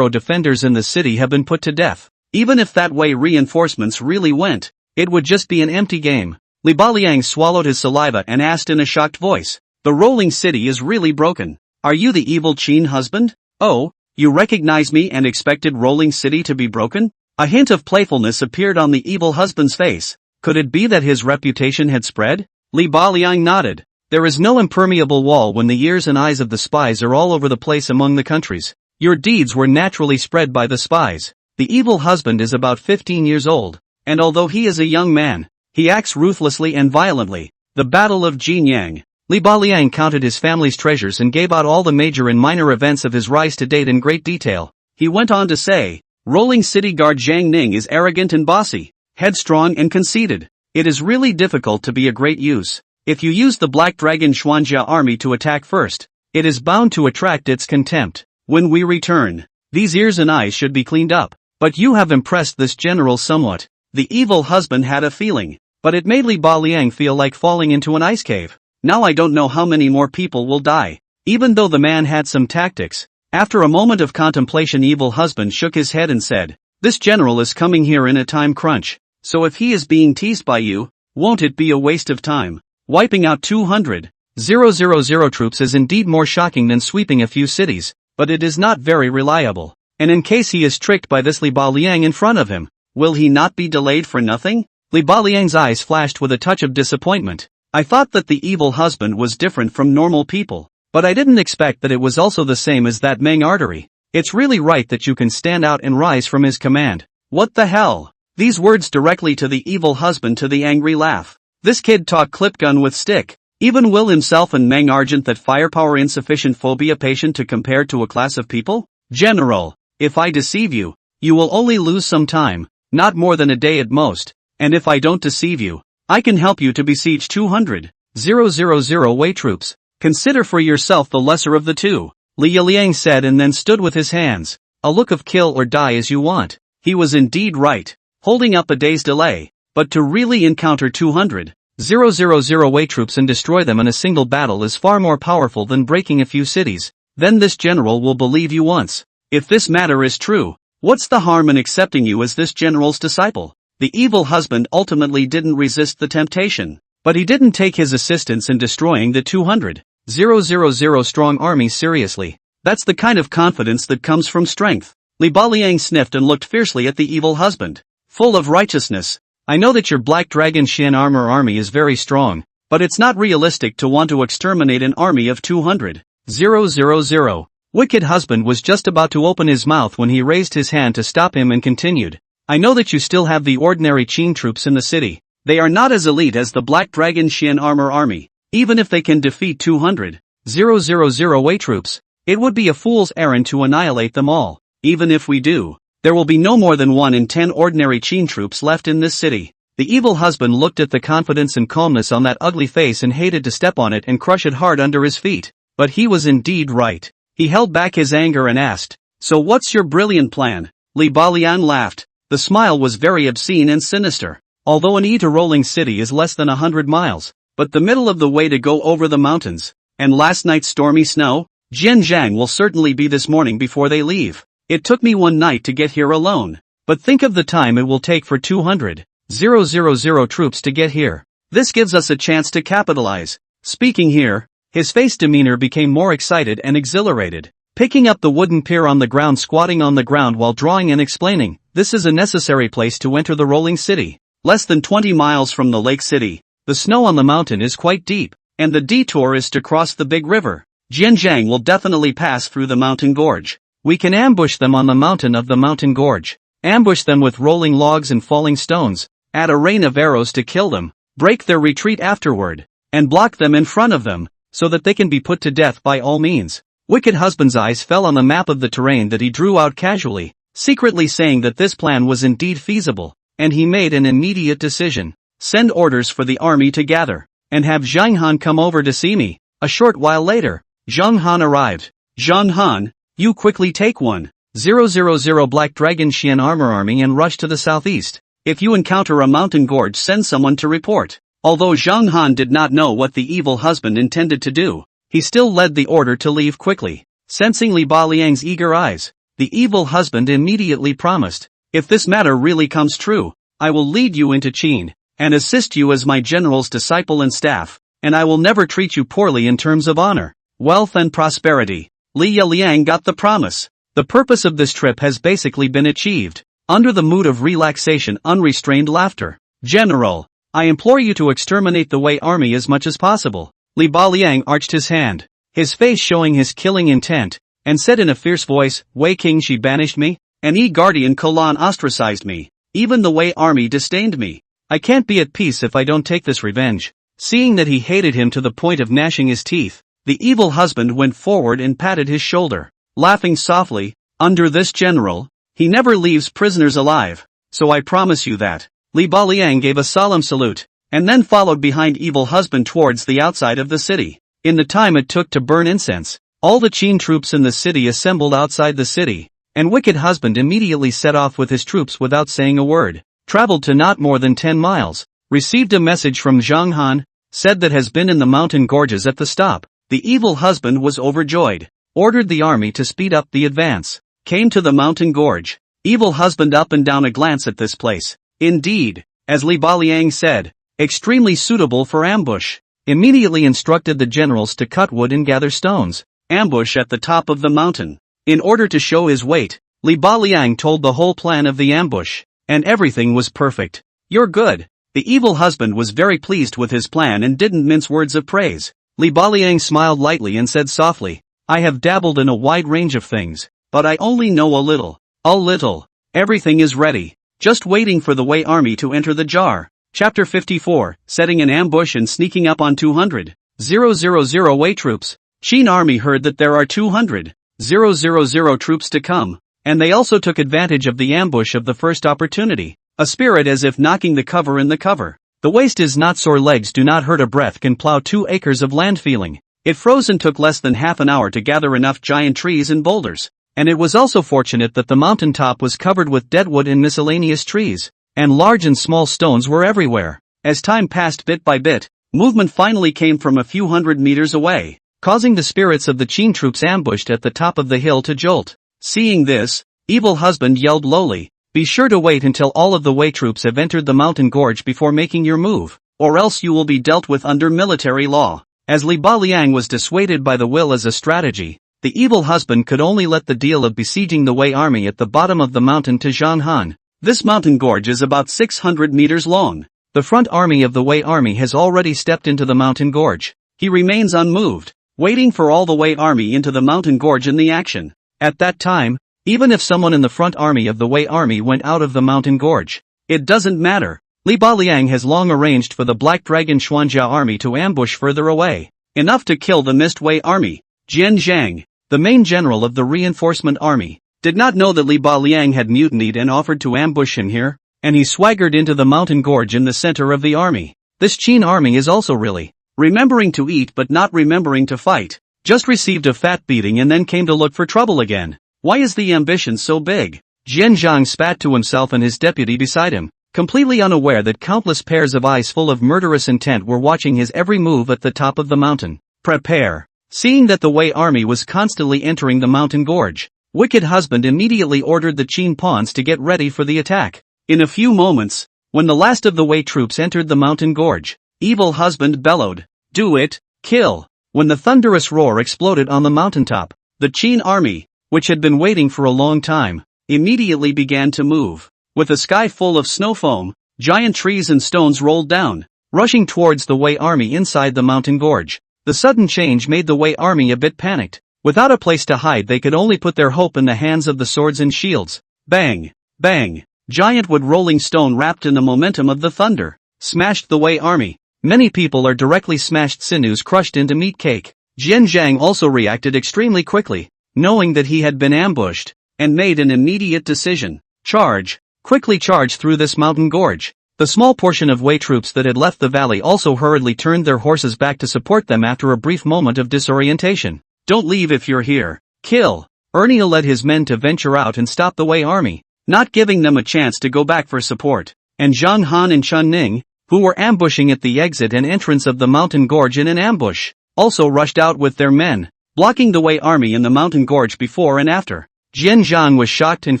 Speaker 1: defenders in the city have been put to death, even if that way reinforcements really went, it would just be an empty game. Li Baliang swallowed his saliva and asked in a shocked voice, the Rolling City is really broken. Are you the evil Qin husband? Oh, you recognize me and expected Rolling City to be broken? A hint of playfulness appeared on the evil husband's face. Could it be that his reputation had spread? Li Baliang nodded. There is no impermeable wall when the ears and eyes of the spies are all over the place among the countries. Your deeds were naturally spread by the spies. The evil husband is about 15 years old, and although he is a young man, he acts ruthlessly and violently. The Battle of Jinyang. Li Baliang counted his family's treasures and gave out all the major and minor events of his rise to date in great detail. He went on to say, Rolling City Guard Zhang Ning is arrogant and bossy, headstrong and conceited. It is really difficult to be a great use. If you use the Black Dragon Xuanjia army to attack first, it is bound to attract its contempt. When we return, these ears and eyes should be cleaned up. But you have impressed this general somewhat. The evil husband had a feeling, but it made Li Baliang feel like falling into an ice cave. Now I don't know how many more people will die. Even though the man had some tactics, after a moment of contemplation, evil husband shook his head and said, This general is coming here in a time crunch, so if he is being teased by you, won't it be a waste of time? Wiping out 200,000 troops is indeed more shocking than sweeping a few cities, but it is not very reliable. And in case he is tricked by this Li Baliang in front of him, will he not be delayed for nothing? Li Baliang's eyes flashed with a touch of disappointment. I thought that the evil husband was different from normal people, but I didn't expect that it was also the same as that Meng artery. It's really right that you can stand out and rise from his command. What the hell? These words directly to the evil husband to the angry laugh. This kid talk clip gun with stick. Even Will himself and Meng Argent that firepower insufficient phobia patient to compare to a class of people? General, if I deceive you, you will only lose some time, not more than a day at most, and if I don't deceive you, I can help you to besiege 200,000 Wei troops. Consider for yourself the lesser of the two, Li Liang said and then stood with his hands. A look of kill or die as you want. He was indeed right, holding up a day's delay, but to really encounter 200,000 Wei troops and destroy them in a single battle is far more powerful than breaking a few cities. Then this general will believe you once. If this matter is true, what's the harm in accepting you as this general's disciple? The evil husband ultimately didn't resist the temptation, but he didn't take his assistance in destroying the 200,000 strong army seriously. That's the kind of confidence that comes from strength. Li Baliang sniffed and looked fiercely at the evil husband. Full of righteousness. I know that your Black Dragon Xian armor army is very strong, but it's not realistic to want to exterminate an army of 200,000. Wicked husband was just about to open his mouth when he raised his hand to stop him and continued. I know that you still have the ordinary Qin troops in the city. They are not as elite as the Black Dragon Xian armor army. Even if they can defeat 200,000 Wei troops, it would be a fool's errand to annihilate them all. Even if we do, there will be no more than 1 in 10 ordinary Qin troops left in this city. The evil husband looked at the confidence and calmness on that ugly face and hated to step on it and crush it hard under his feet. But he was indeed right. He held back his anger and asked, So what's your brilliant plan? Li Balian laughed. The smile was very obscene and sinister. Although Anyi to Rolling City is less than 100 miles, but the middle of the way to go over the mountains, and last night's stormy snow, Jinyang will certainly be this morning before they leave. It took me one night to get here alone, but think of the time it will take for 200,000 troops to get here. This gives us a chance to capitalize. Speaking here, his face demeanor became more excited and exhilarated. Picking up the wooden pier on the ground, squatting on the ground while drawing and explaining, this is a necessary place to enter the Rolling City. Less than 20 miles from the Lake City, the snow on the mountain is quite deep, and the detour is to cross the big river. Jinyang will definitely pass through the mountain gorge. We can ambush them on the mountain of the mountain gorge. Ambush them with rolling logs and falling stones, add a rain of arrows to kill them, break their retreat afterward, and block them in front of them, so that they can be put to death by all means. Wicked husband's eyes fell on the map of the terrain that he drew out casually, secretly saying that this plan was indeed feasible, and he made an immediate decision. Send orders for the army to gather, and have Zhang Han come over to see me. A short while later, Zhang Han arrived. Zhang Han, you quickly take 1,000 Black Dragon Xian armor army and rush to the southeast. If you encounter a mountain gorge, send someone to report. Although Zhang Han did not know what the evil husband intended to do, he still led the order to leave quickly. Sensing Li Baliang's eager eyes, the evil husband immediately promised, if this matter really comes true, I will lead you into Qin, and assist you as my general's disciple and staff, and I will never treat you poorly in terms of honor, wealth and prosperity. Li Liang got the promise. The purpose of this trip has basically been achieved. Under the mood of relaxation, unrestrained laughter. General, I implore you to exterminate the Wei army as much as possible. Li Baliang arched his hand, his face showing his killing intent, and said in a fierce voice, Wei King Shi banished me, and Yi Guardian Kolan ostracized me. Even the Wei army disdained me. I can't be at peace if I don't take this revenge. Seeing that he hated him to the point of gnashing his teeth, the evil husband went forward and patted his shoulder, laughing softly. Under this general, he never leaves prisoners alive, so I promise you that. Li Baliang gave a solemn salute, and then followed behind evil husband towards the outside of the city. In the time it took to burn incense, all the Qin troops in the city assembled outside the city, and wicked husband immediately set off with his troops without saying a word, traveled to not more than 10 miles, received a message from Zhang Han, said that has been in the mountain gorges at the stop. The evil husband was overjoyed, ordered the army to speed up the advance, came to the mountain gorge. Evil husband up and down a glance at this place. Indeed, as Li Baliang said, extremely suitable for ambush. Immediately instructed the generals to cut wood and gather stones, ambush at the top of the mountain. In order to show his weight, Li Baliang told the whole plan of the ambush, and everything was perfect. You're good. The evil husband was very pleased with his plan and didn't mince words of praise. Li Baliang smiled lightly and said softly, I have dabbled in a wide range of things, but I only know a little. A little. Everything is ready, just waiting for the Wei army to enter the jar. Chapter 54, Setting an ambush and sneaking up on 200,000 Wei troops. Qin army heard that there are 200,000 troops to come, and they also took advantage of the ambush of the first opportunity. A spirit as if knocking the cover in the cover. The waist is not sore, legs do not hurt, a breath can plow 2 acres of land feeling. It froze and took less than half an hour to gather enough giant trees and boulders. And it was also fortunate that the mountain top was covered with deadwood and miscellaneous trees, and large and small stones were everywhere. As time passed bit by bit, movement finally came from a few hundred meters away, causing the spirits of the Qin troops ambushed at the top of the hill to jolt. Seeing this, evil husband yelled lowly, be sure to wait until all of the Wei troops have entered the mountain gorge before making your move, or else you will be dealt with under military law. As Li Baliang was dissuaded by the will as a strategy, the evil husband could only let the deal of besieging the Wei army at the bottom of the mountain to Zhang Han. This mountain gorge is about 600 meters long. The front army of the Wei army has already stepped into the mountain gorge. He remains unmoved, waiting for all the Wei army into the mountain gorge in the action. At that time, even if someone in the front army of the Wei army went out of the mountain gorge, it doesn't matter. Li Baliang has long arranged for the Black Dragon Xuanjia army to ambush further away, enough to kill the Mist Wei army. Jinyang, the main general of the reinforcement army, did not know that Li Baliang had mutinied and offered to ambush him here, and he swaggered into the mountain gorge in the center of the army. This Qin army is also really remembering to eat but not remembering to fight. Just received a fat beating and then came to look for trouble again. Why is the ambition so big? Jinyang spat to himself and his deputy beside him, completely unaware that countless pairs of eyes full of murderous intent were watching his every move at the top of the mountain. Prepare. Seeing that the Wei army was constantly entering the mountain gorge, wicked husband immediately ordered the Qin pawns to get ready for the attack. In a few moments, when the last of the Wei troops entered the mountain gorge, evil husband bellowed, do it, kill. When the thunderous roar exploded on the mountaintop, the Qin army, which had been waiting for a long time, immediately began to move. With a sky full of snow foam, giant trees and stones rolled down, rushing towards the Wei army inside the mountain gorge. The sudden change made the Wei army a bit panicked. Without a place to hide, they could only put their hope in the hands of the swords and shields. Bang! Bang! Giant wood rolling stone wrapped in the momentum of the thunder smashed the Wei army. Many people are directly smashed, sinews crushed into meat cake. Jinyang also reacted extremely quickly, knowing that he had been ambushed, and made an immediate decision. Charge! Quickly charge through this mountain gorge. The small portion of Wei troops that had left the valley also hurriedly turned their horses back to support them after a brief moment of disorientation. Don't leave if you're here. Kill! Ernie led his men to venture out and stop the Wei army, not giving them a chance to go back for support. And Zhang Han and Chun Ning, who were ambushing at the exit and entrance of the mountain gorge in an ambush, also rushed out with their men, blocking the Wei army in the mountain gorge before and after. Jinyang was shocked and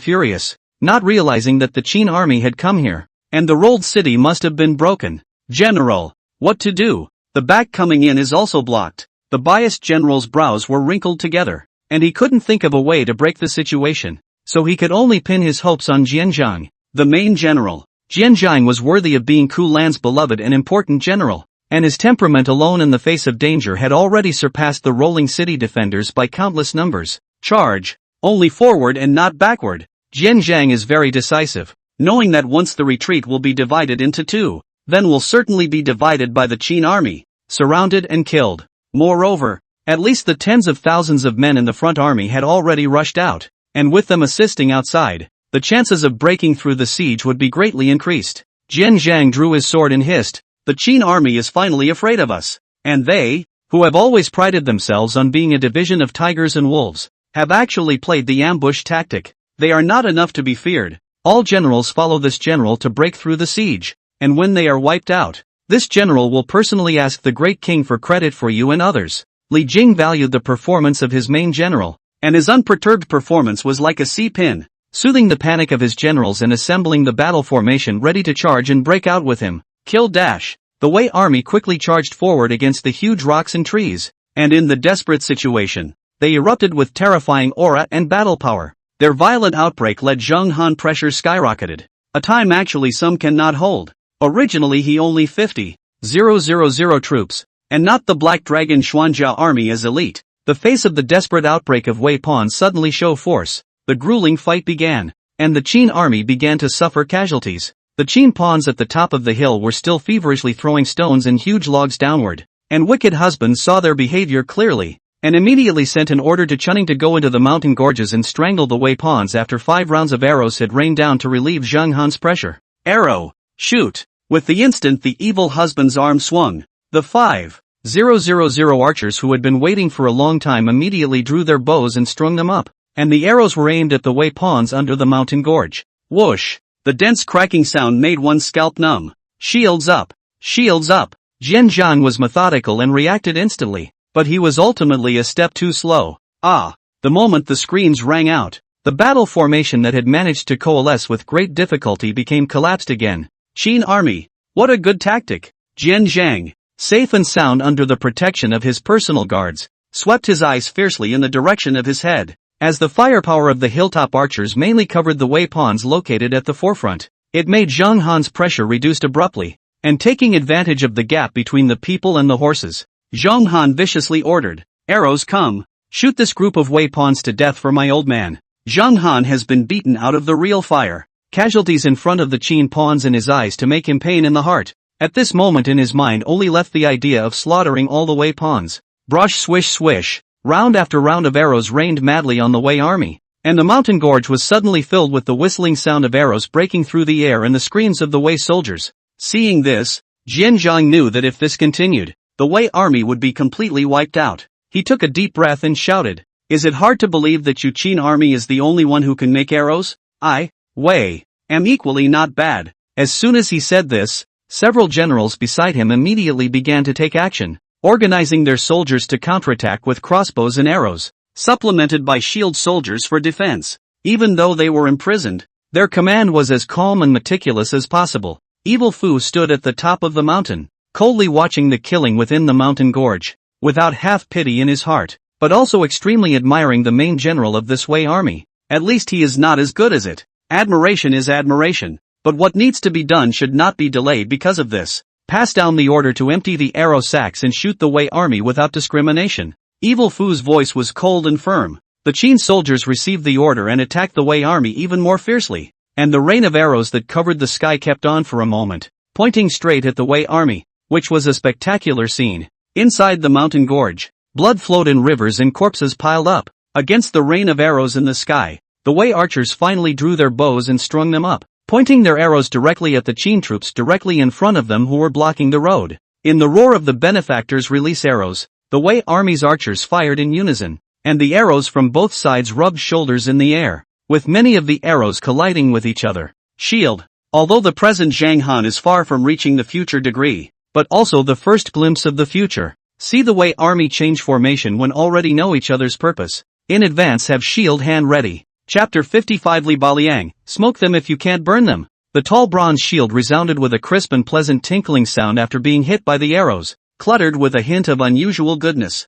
Speaker 1: furious, not realizing that the Qin army had come here, and the rolled city must have been broken. General, what to do? The back coming in is also blocked. The biased general's brows were wrinkled together, and he couldn't think of a way to break the situation, so he could only pin his hopes on Jinyang, the main general. Jinyang was worthy of being Ku Lan's beloved and important general, and his temperament alone in the face of danger had already surpassed the rolling city defenders by countless numbers. Charge, only forward and not backward. Jinyang is very decisive, knowing that once the retreat will be divided into two, then will certainly be divided by the Qin army, surrounded and killed. Moreover, at least the tens of thousands of men in the front army had already rushed out, and with them assisting outside, the chances of breaking through the siege would be greatly increased. Jinyang drew his sword and hissed, "The Qin army is finally afraid of us, and they, who have always prided themselves on being a division of tigers and wolves, have actually played the ambush tactic. They are not enough to be feared. All generals follow this general to break through the siege, and when they are wiped out, this general will personally ask the great king for credit for you and others." Li Jing valued the performance of his main general, and his unperturbed performance was like a C-pin, soothing the panic of his generals and assembling the battle formation ready to charge and break out with him. Kill dash. The Wei army quickly charged forward against the huge rocks and trees, and in the desperate situation, they erupted with terrifying aura and battle power. Their violent outbreak led Zhang Han pressure skyrocketed, a time actually some cannot hold. Originally he only 50,000 troops, and not the Black Dragon Xuanjia army as elite. The face of the desperate outbreak of Wei pawns suddenly show force. The grueling fight began, and the Qin army began to suffer casualties. The Qin pawns at the top of the hill were still feverishly throwing stones and huge logs downward, and wicked husbands saw their behavior clearly, and immediately sent an order to Chunning to go into the mountain gorges and strangle the Wei pawns after 5 rounds of arrows had rained down to relieve Zhang Han's pressure. Arrow, shoot! With the instant the evil husband's arm swung, the 5,000 archers who had been waiting for a long time immediately drew their bows and strung them up, and the arrows were aimed at the Wei pawns under the mountain gorge. Whoosh! The dense cracking sound made one's scalp numb. Shields up! Shields up! Jinyang was methodical and reacted instantly, but he was ultimately a step too slow. The moment the screams rang out, the battle formation that had managed to coalesce with great difficulty became collapsed again. Qin army, what a good tactic! Jinyang, safe and sound under the protection of his personal guards, swept his eyes fiercely in the direction of his head, as the firepower of the hilltop archers mainly covered the Wei pawns located at the forefront. It made Zhang Han's pressure reduced abruptly, and taking advantage of the gap between the people and the horses, Zhang Han viciously ordered, "Arrows come! Shoot this group of Wei pawns to death for my old man." Zhang Han has been beaten out of the real fire. Casualties in front of the Qin pawns in his eyes to make him pain in the heart. At this moment in his mind only left the idea of slaughtering all the Wei pawns. Brush swish swish. Round after round of arrows rained madly on the Wei army, and the mountain gorge was suddenly filled with the whistling sound of arrows breaking through the air and the screams of the Wei soldiers. Seeing this, Jinyang knew that if this continued, the Wei army would be completely wiped out. He took a deep breath and shouted, "Is it hard to believe that your Qin army is the only one who can make arrows? I, Wei, am equally not bad." As soon as he said this, several generals beside him immediately began to take action, organizing their soldiers to counterattack with crossbows and arrows, supplemented by shield soldiers for defense. Even though they were imprisoned, their command was as calm and meticulous as possible. Evil Fu stood at the top of the mountain, coldly watching the killing within the mountain gorge, without half pity in his heart, but also extremely admiring the main general of this Wei army. At least he is not as good as it. Admiration is admiration, but what needs to be done should not be delayed because of this. Pass down the order to empty the arrow sacks and shoot the Wei army without discrimination. Evil Fu's voice was cold and firm. The Qin soldiers received the order and attacked the Wei army even more fiercely, and the rain of arrows that covered the sky kept on for a moment, pointing straight at the Wei army, which was a spectacular scene. Inside the mountain gorge, blood flowed in rivers and corpses piled up. Against the rain of arrows in the sky, the Wei archers finally drew their bows and strung them up, pointing their arrows directly at the Qin troops directly in front of them who were blocking the road. In the roar of the benefactors' release arrows, the Wei army's archers fired in unison, and the arrows from both sides rubbed shoulders in the air, with many of the arrows colliding with each other. Shield. Although the present Zhang Han is far from reaching the future degree, but also the first glimpse of the future. See the Wei army change formation when already know each other's purpose. In advance have shield hand ready. Chapter 55 Li Baliang, smoke them if you can't burn them. The tall bronze shield resounded with a crisp and pleasant tinkling sound after being hit by the arrows, cluttered with a hint of unusual goodness.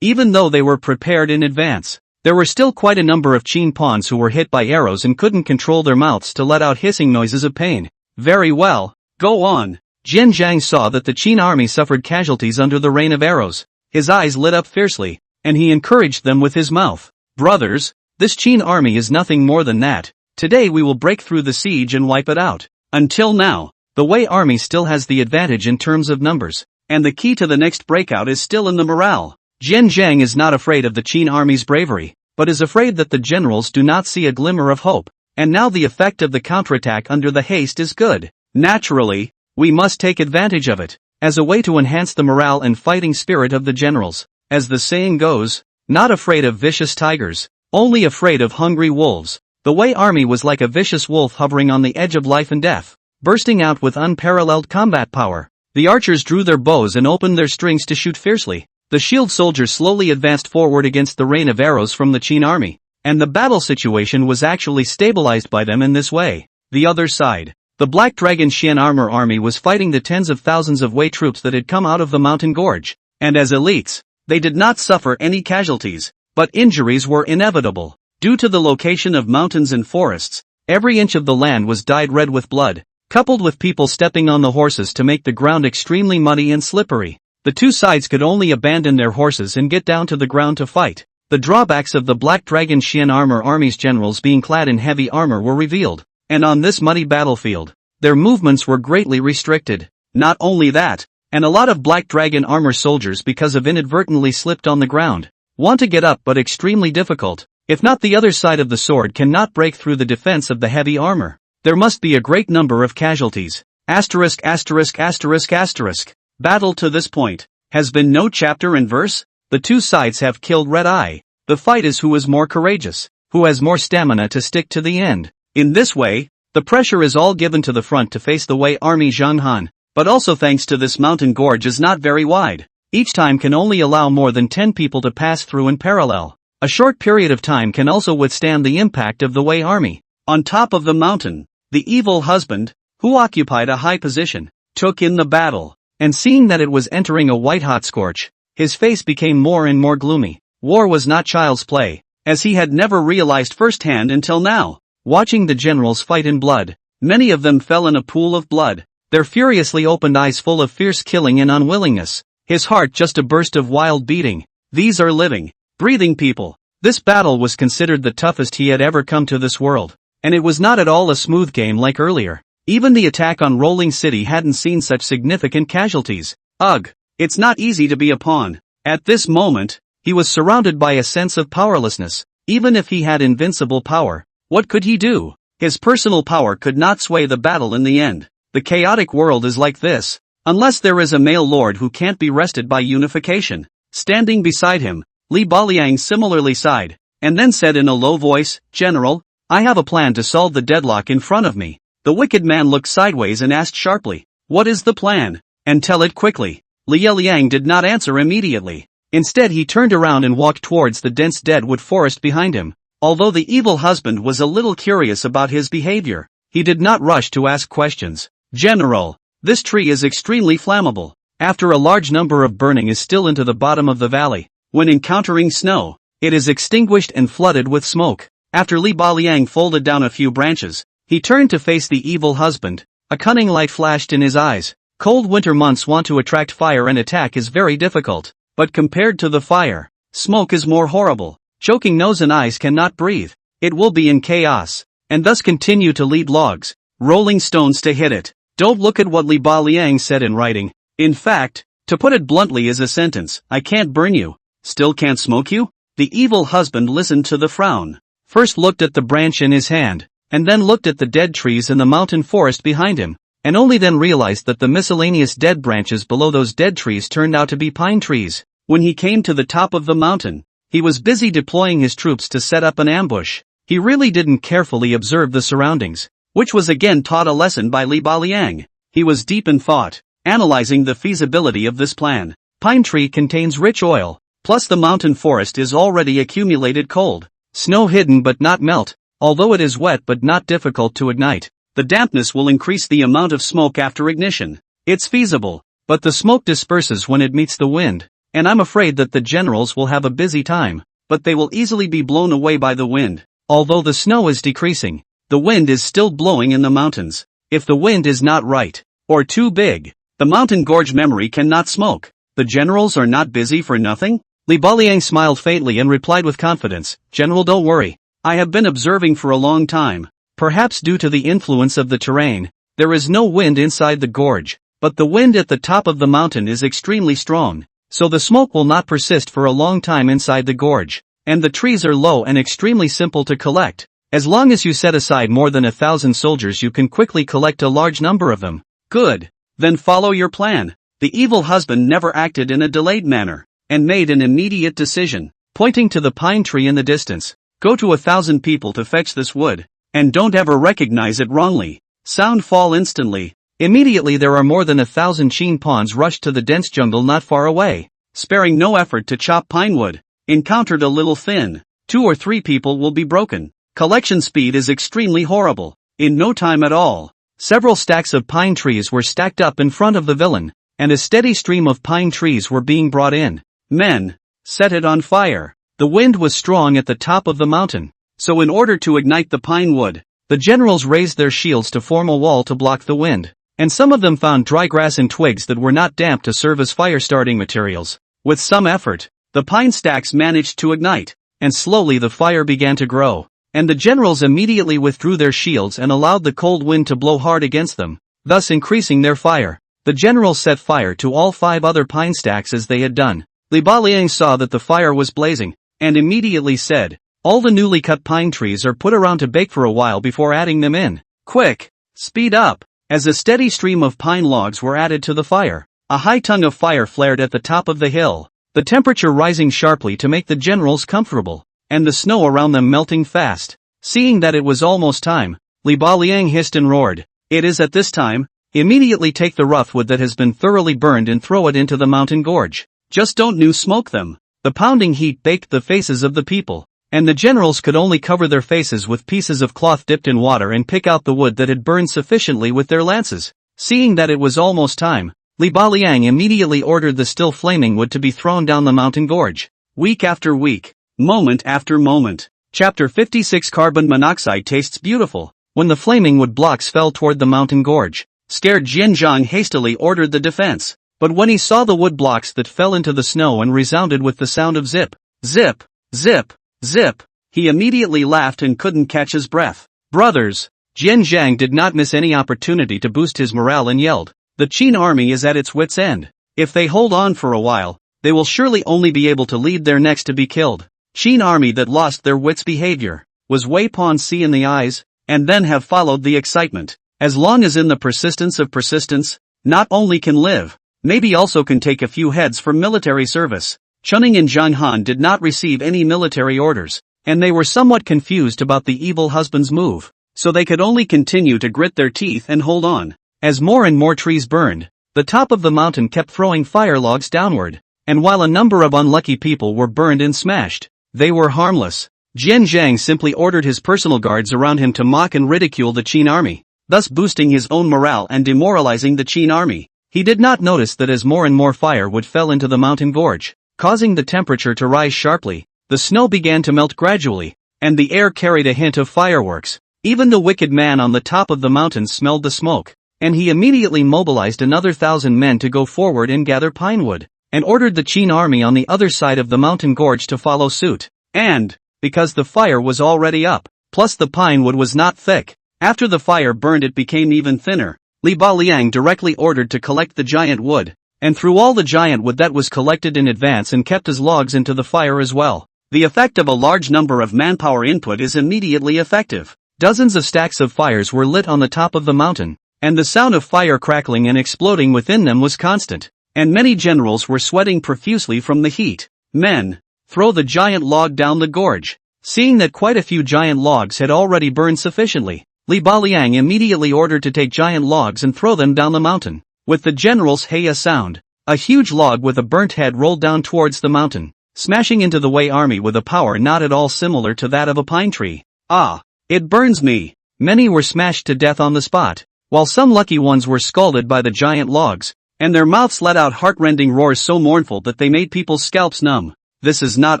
Speaker 1: Even though they were prepared in advance, there were still quite a number of Qin pawns who were hit by arrows and couldn't control their mouths to let out hissing noises of pain. Very well, go on. Jinyang saw that the Qin army suffered casualties under the rain of arrows. His eyes lit up fiercely, and he encouraged them with his mouth. Brothers, this Qin army is nothing more than that. Today we will break through the siege and wipe it out. Until now, the Wei army still has the advantage in terms of numbers, and the key to the next breakout is still in the morale. Jinyang is not afraid of the Qin army's bravery, but is afraid that the generals do not see a glimmer of hope, and now the effect of the counterattack under the haste is good. Naturally, we must take advantage of it, as a way to enhance the morale and fighting spirit of the generals. As the saying goes, not afraid of vicious tigers, only afraid of hungry wolves. The Wei army was like a vicious wolf hovering on the edge of life and death, bursting out with unparalleled combat power. The archers drew their bows and opened their strings to shoot fiercely. The shield soldiers slowly advanced forward against the rain of arrows from the Qin army, and the battle situation was actually stabilized by them in this way. The other side. The Black Dragon Xian Armor Army was fighting the tens of thousands of Wei troops that had come out of the mountain gorge, and as elites, they did not suffer any casualties, but injuries were inevitable. Due to the location of mountains and forests, every inch of the land was dyed red with blood, coupled with people stepping on the horses to make the ground extremely muddy and slippery. The two sides could only abandon their horses and get down to the ground to fight. The drawbacks of the Black Dragon Xian Armor Army's generals being clad in heavy armor were revealed, and on this muddy battlefield, their movements were greatly restricted. Not only that, and a lot of Black Dragon armor soldiers because of inadvertently slipped on the ground. Want to get up but extremely difficult. If not, the other side of the sword cannot break through the defense of the heavy armor. There must be a great number of casualties. Asterisk asterisk asterisk asterisk. Battle to this point has been no chapter and verse. The two sides have killed Red Eye. The fight is who is more courageous, who has more stamina to stick to the end. In this way, the pressure is all given to the front to face the Wei army Zhanghan, but also thanks to this mountain gorge is not very wide. Each time can only allow more than 10 people to pass through in parallel. A short period of time can also withstand the impact of the Wei army. On top of the mountain, the evil husband, who occupied a high position, took in the battle, and seeing that it was entering a white-hot scorch, his face became more and more gloomy. War was not child's play, as he had never realized firsthand until now. Watching the generals fight in blood, many of them fell in a pool of blood, their furiously opened eyes full of fierce killing and unwillingness, his heart just a burst of wild beating. These are living, breathing people. This battle was considered the toughest he had ever come to this world, and it was not at all a smooth game like earlier. Even the attack on Rolling City hadn't seen such significant casualties. Ugh, it's not easy to be a pawn. At this moment, he was surrounded by a sense of powerlessness. Even if he had invincible power, what could he do? His personal power could not sway the battle in the end. The chaotic world is like this, unless there is a male lord who can't be wrested by unification. Standing beside him, Li Baliang similarly sighed, and then said in a low voice, "General, I have a plan to solve the deadlock in front of me." The wicked man looked sideways and asked sharply, "What is the plan? And tell it quickly." Li Liang did not answer immediately. Instead he turned around and walked towards the dense deadwood forest behind him. Although the evil husband was a little curious about his behavior, he did not rush to ask questions. "General, this tree is extremely flammable. After a large number of burning is still into the bottom of the valley, when encountering snow, it is extinguished and flooded with smoke." After Li Baliang folded down a few branches, he turned to face the evil husband. A cunning light flashed in his eyes. Cold winter months want to attract fire and attack is very difficult, but compared to the fire, smoke is more horrible. Choking nose and eyes cannot breathe. It will be in chaos, and thus continue to lead logs, rolling stones to hit it. Don't look at what Li Baliang said in writing. In fact, to put it bluntly is a sentence: I can't burn you. Still can't smoke you? The evil husband listened to the frown. First looked at the branch in his hand, and then looked at the dead trees in the mountain forest behind him, and only then realized that the miscellaneous dead branches below those dead trees turned out to be pine trees. When he came to the top of the mountain, he was busy deploying his troops to set up an ambush. He really didn't carefully observe the surroundings, which was again taught a lesson by Li Baliang. He was deep in thought, analyzing the feasibility of this plan. Pine tree contains rich oil, plus the mountain forest is already accumulated cold. Snow hidden but not melt, although it is wet but not difficult to ignite. The dampness will increase the amount of smoke after ignition. It's feasible, but the smoke disperses when it meets the wind, and I'm afraid that the generals will have a busy time, but they will easily be blown away by the wind. Although the snow is decreasing, the wind is still blowing in the mountains. if the wind is not right, or too big, the mountain gorge memory cannot smoke. The generals are not busy for nothing? Li Baliang smiled faintly and replied with confidence, General, don't worry. I have been observing for a long time. Perhaps due to the influence of the terrain, there is no wind inside the gorge, but the wind at the top of the mountain is extremely strong, so the smoke will not persist for a long time inside the gorge, and the trees are low and extremely simple to collect. As long as you set aside more than 1,000 soldiers, you can quickly collect a large number of them. Good. Then follow your plan. The evil husband never acted in a delayed manner, and made an immediate decision, pointing to the pine tree in the distance. Go to 1,000 people to fetch this wood, and don't ever recognize it wrongly. Sound fall instantly. Immediately there are more than 1,000 Qin pawns rushed to the dense jungle not far away, sparing no effort to chop pine wood. Encountered a little thin, 2 or 3 people will be broken. Collection speed is extremely horrible. In no time at all, several stacks of pine trees were stacked up in front of the villain, and a steady stream of pine trees were being brought in. Men, set it on fire. The wind was strong at the top of the mountain, so in order to ignite the pine wood, the generals raised their shields to form a wall to block the wind, and some of them found dry grass and twigs that were not damp to serve as fire-starting materials. With some effort, the pine stacks managed to ignite, and slowly the fire began to grow, and the generals immediately withdrew their shields and allowed the cold wind to blow hard against them, thus increasing their fire. The generals set fire to all 5 other pine stacks as they had done. Li Baliang saw that the fire was blazing, and immediately said, all the newly cut pine trees are put around to bake for a while before adding them in. Quick! Speed up! As a steady stream of pine logs were added to the fire, a high tongue of fire flared at the top of the hill, the temperature rising sharply to make the generals comfortable, and the snow around them melting fast. Seeing that it was almost time, Li Baliang hissed and roared, it is at this time, immediately take the rough wood that has been thoroughly burned and throw it into the mountain gorge. Just don't new smoke them. The pounding heat baked the faces of the people, and the generals could only cover their faces with pieces of cloth dipped in water and pick out the wood that had burned sufficiently with their lances. Seeing that it was almost time, Li Baliang immediately ordered the still flaming wood to be thrown down the mountain gorge. Week after week, moment after moment. Chapter 56 Carbon monoxide tastes beautiful. When the flaming wood blocks fell toward the mountain gorge, scared Jinyang hastily ordered the defense. But when he saw the wood blocks that fell into the snow and resounded with the sound of zip, zip, zip, zip, he immediately laughed and couldn't catch his breath. Brothers, Jinyang did not miss any opportunity to boost his morale and yelled, the Qin army is at its wit's end. If they hold on for a while, they will surely only be able to lead their necks to be killed. Qin army that lost their wits behavior, was Wei Pon see in the eyes, and then have followed the excitement. As long as in the persistence of persistence, not only can live, maybe also can take a few heads for military service. Chunning and Zhang Han did not receive any military orders, and they were somewhat confused about the evil husband's move, so they could only continue to grit their teeth and hold on. As more and more trees burned, the top of the mountain kept throwing fire logs downward, and while a number of unlucky people were burned and smashed, they were harmless. Jinyang simply ordered his personal guards around him to mock and ridicule the Qin army, thus boosting his own morale and demoralizing the Qin army. He did not notice that as more and more fire wood fell into the mountain gorge, causing the temperature to rise sharply, the snow began to melt gradually, and the air carried a hint of fireworks. Even the wicked man on the top of the mountain smelled the smoke, and he immediately mobilized another 1,000 men to go forward and gather pine wood, and ordered the Qin army on the other side of the mountain gorge to follow suit. And, because the fire was already up, plus the pine wood was not thick, after the fire burned it became even thinner. Li Baliang directly ordered to collect the giant wood, and threw all the giant wood that was collected in advance and kept as logs into the fire as well. The effect of a large number of manpower input is immediately effective. Dozens of stacks of fires were lit on the top of the mountain, and the sound of fire crackling and exploding within them was constant, and many generals were sweating profusely from the heat. Men, throw the giant log down the gorge. Seeing that quite a few giant logs had already burned sufficiently, Li Baliang immediately ordered to take giant logs and throw them down the mountain. With the general's hey-a sound, a huge log with a burnt head rolled down towards the mountain, smashing into the Wei army with a power not at all similar to that of a pine tree. Ah, it burns me. Many were smashed to death on the spot, while some lucky ones were scalded by the giant logs, and their mouths let out heart-rending roars so mournful that they made people's scalps numb. This is not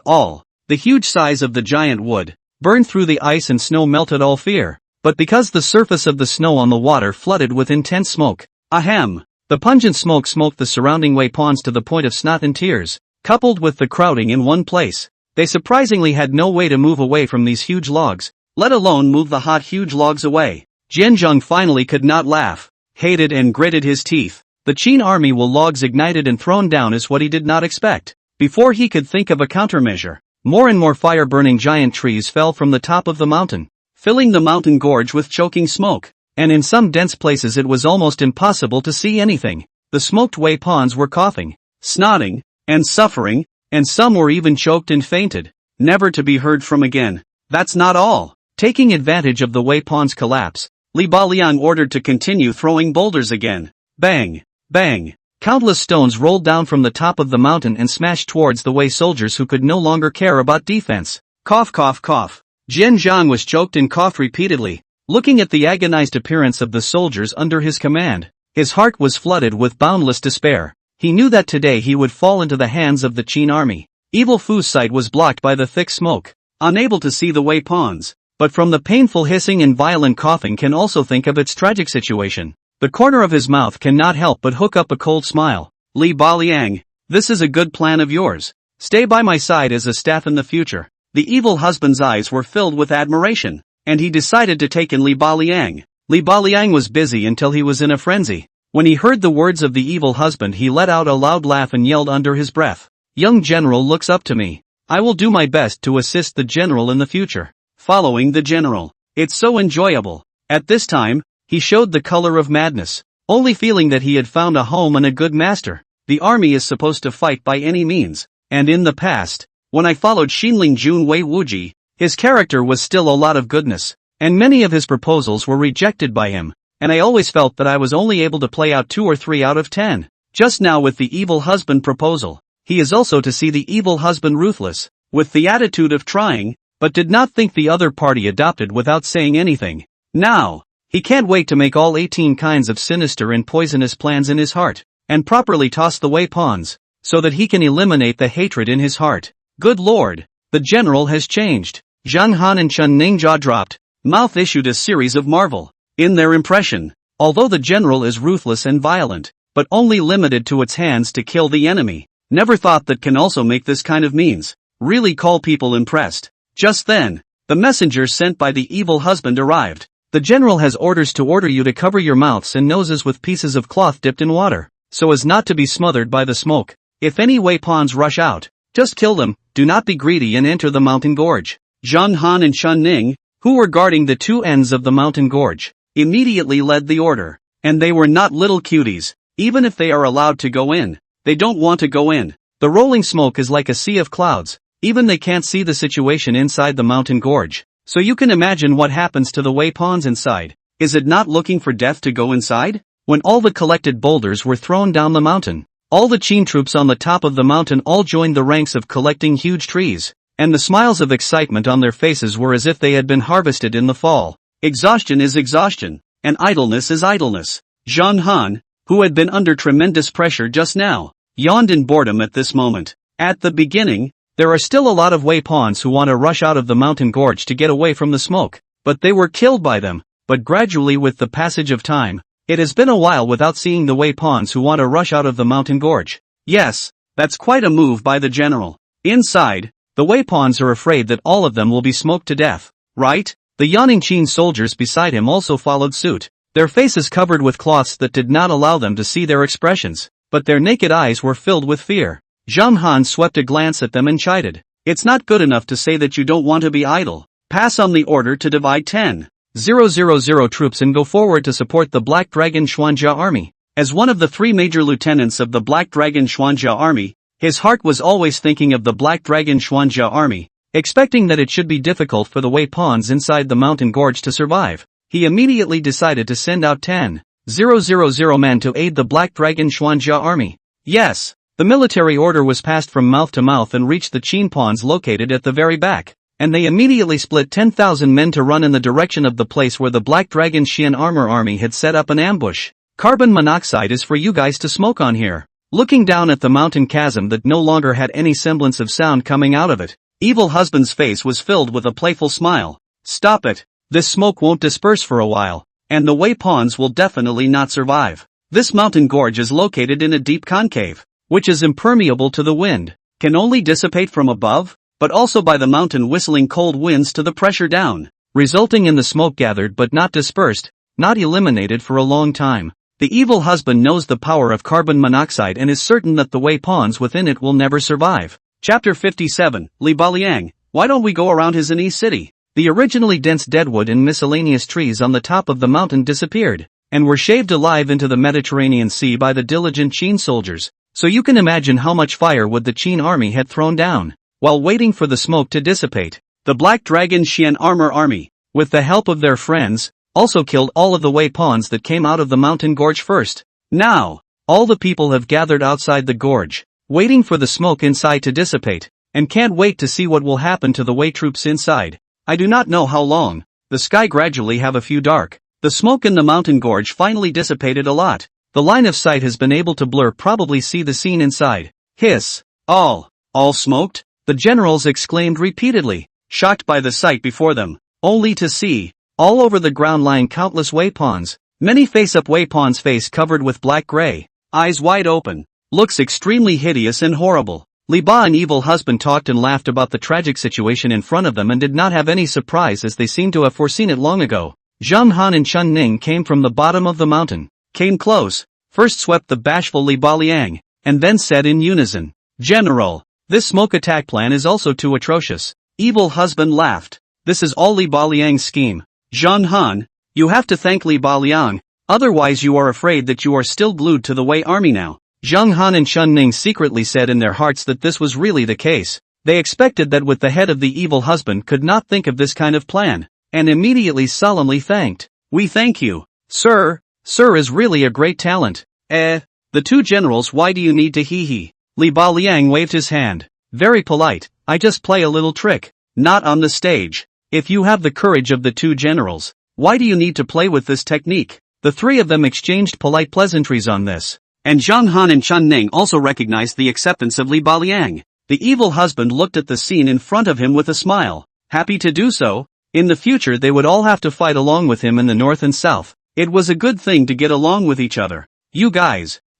Speaker 1: all. The huge size of the giant wood, burned through the ice and snow melted all fear. but because the surface of the snow on the water flooded with intense smoke. Ahem. The pungent smoke smoked the surrounding wei pawns to the point of snot and tears, coupled with the crowding in one place. They surprisingly had no way to move away from these huge logs, let alone move the hot huge logs away. Jinyang finally could not laugh, hated and gritted his teeth. The Qin army will logs ignited and thrown down is what he did not expect. Before he could think of a countermeasure, more and more fire-burning giant trees fell from the top of the mountain, filling the mountain gorge with choking smoke, and in some dense places it was almost impossible to see anything. The smoked wei pawns were coughing, snotting, and suffering, and some were even choked and fainted, never to be heard from again. That's not all. Taking advantage of the wei pawns' collapse, Li Baliang ordered to continue throwing boulders again. Bang! Bang! Countless stones rolled down from the top of the mountain and smashed towards the wei soldiers who could no longer care about defense. Cough cough cough. Jinyang was choked and coughed repeatedly, looking at the agonized appearance of the soldiers under his command. His heart was flooded with boundless despair. He knew that today he would fall into the hands of the Qin army. Evil Fu's sight was blocked by the thick smoke, unable to see the wei pawns, but from the painful hissing and violent coughing can also think of its tragic situation. The corner of his mouth cannot help but hook up a cold smile. Li Baliang, this is a good plan of yours. Stay by my side as a staff in the future. The evil husband's eyes were filled with admiration, and he decided to take in Li Baliang. Li Baliang was busy until he was in a frenzy. When he heard the words of the evil husband he let out a loud laugh and yelled under his breath, "Young general looks up to me. I will do my best to assist the general in the future." Following the general. It's so enjoyable. At this time, he showed the color of madness, only feeling that he had found a home and a good master. The army is supposed to fight by any means, and in the past, when I followed Xinling Jun Wei Wuji, his character was still a lot of goodness, and many of his proposals were rejected by him, and I always felt that I was only able to play out 2 or 3 out of 10. Just now with the evil husband proposal, he is also to see the evil husband ruthless, with the attitude of trying, but did not think the other party adopted without saying anything. Now, he can't wait to make all 18 kinds of sinister and poisonous plans in his heart, and properly toss the wei pawns, so that he can eliminate the hatred in his heart. Good lord, the general has changed. Zhang Han and Chun Ning jaw dropped, mouth issued a series of marvel. In their impression, although the general is ruthless and violent, but only limited to its hands to kill the enemy, never thought that can also make this kind of means. Really call people impressed. Just then, the messenger sent by the evil husband arrived. The general has orders to order you to cover your mouths and noses with pieces of cloth dipped in water, so as not to be smothered by the smoke. If any wei pawns rush out, just kill them, do not be greedy and enter the mountain gorge. Zhang Han and Chun Ning, who were guarding the 2 ends of the mountain gorge, immediately led the order. And they were not little cuties. Even if they are allowed to go in, they don't want to go in. The rolling smoke is like a sea of clouds. Even they can't see the situation inside the mountain gorge. So you can imagine what happens to the wei pawns inside. Is it not looking for death to go inside? When all the collected boulders were thrown down the mountain, all the Qin troops on the top of the mountain all joined the ranks of collecting huge trees, and the smiles of excitement on their faces were as if they had been harvested in the fall. Exhaustion is exhaustion, and idleness is idleness. Zhang Han, who had been under tremendous pressure just now, yawned in boredom at this moment. At the beginning, there are still a lot of wei pawns who want to rush out of the mountain gorge to get away from the smoke, but they were killed by them. But gradually with the passage of time, it has been a while without seeing the wei pawns who want to rush out of the mountain gorge. Yes, that's quite a move by the general. Inside, the wei pawns are afraid that all of them will be smoked to death, right? The yawning Qin soldiers beside him also followed suit, their faces covered with cloths that did not allow them to see their expressions, but their naked eyes were filled with fear. Zhang Han swept a glance at them and chided. It's not good enough to say that you don't want to be idle. Pass on the order to divide 10,000 troops and go forward to support the Black Dragon Xuanjia army. As one of the 3 major lieutenants of the Black Dragon Xuanjia army, his heart was always thinking of the Black Dragon Xuanjia army, expecting that it should be difficult for the wei pawns inside the mountain gorge to survive. He immediately decided to send out 10,000 men to aid the Black Dragon Xuanjia army. Yes, the military order was passed from mouth to mouth and reached the Qin pawns located at the very back, and they immediately split 10,000 men to run in the direction of the place where the Black Dragon Xian armor army had set up an ambush. Carbon monoxide is for you guys to smoke on here. Looking down at the mountain chasm that no longer had any semblance of sound coming out of it, evil husband's face was filled with a playful smile. Stop it. This smoke won't disperse for a while, and the Wei pawns will definitely not survive. This mountain gorge is located in a deep concave, which is impermeable to the wind, can only dissipate from above, but also by the mountain whistling cold winds to the pressure down, resulting in the smoke gathered but not dispersed, not eliminated for a long time. The evil husband knows the power of carbon monoxide and is certain that the Wei pawns within it will never survive. Chapter 57, Li Baliang, why don't we go around his Anyi city? The originally dense deadwood and miscellaneous trees on the top of the mountain disappeared, and were shaved alive into the Mediterranean Sea by the diligent Qin soldiers, so you can imagine how much firewood the Qin army had thrown down. While waiting for the smoke to dissipate, the Black Dragon Xian Armor Army, with the help of their friends, also killed all of the Wei pawns that came out of the mountain gorge first. Now, all the people have gathered outside the gorge, waiting for the smoke inside to dissipate, and can't wait to see what will happen to the Wei troops inside. I do not know how long. The sky gradually have a few dark. The smoke in the mountain gorge finally dissipated a lot. The line of sight has been able to blur, probably see the scene inside. Hiss. All smoked? The generals exclaimed repeatedly, shocked by the sight before them, only to see, all over the ground lying countless Wei pawns, many face-up Wei pawns face covered with black-gray, eyes wide open, looks extremely hideous and horrible. Li Ba, an evil husband, talked and laughed about the tragic situation in front of them and did not have any surprise, as they seemed to have foreseen it long ago. Zhang Han and Chun Ning came from the bottom of the mountain, came close, first swept the bashful Li Baliang, and then said in unison, "General, this smoke attack plan is also too atrocious." Evil husband laughed. "This is all Li Baliang's scheme. Zhang Han, you have to thank Li Baliang, otherwise you are afraid that you are still glued to the Wei army now." Zhang Han and Chun Ning secretly said in their hearts that this was really the case. They expected that with the head of the evil husband could not think of this kind of plan, and immediately solemnly thanked. "We thank you, sir. Sir is really a great talent." The two generals, why do you need to hee-hee? Li Baliang waved his hand. "Very polite, I just play a little trick. Not on the stage. If you have the courage of the two generals, why do you need to play with this technique?" The three of them exchanged polite pleasantries on this. And Zhang Han and Chun Ning also recognized the acceptance of Li Baliang. The evil husband looked at the scene in front of him with a smile, happy to do so. In the future they would all have to fight along with him in the north and south. It was a good thing to get along with each other.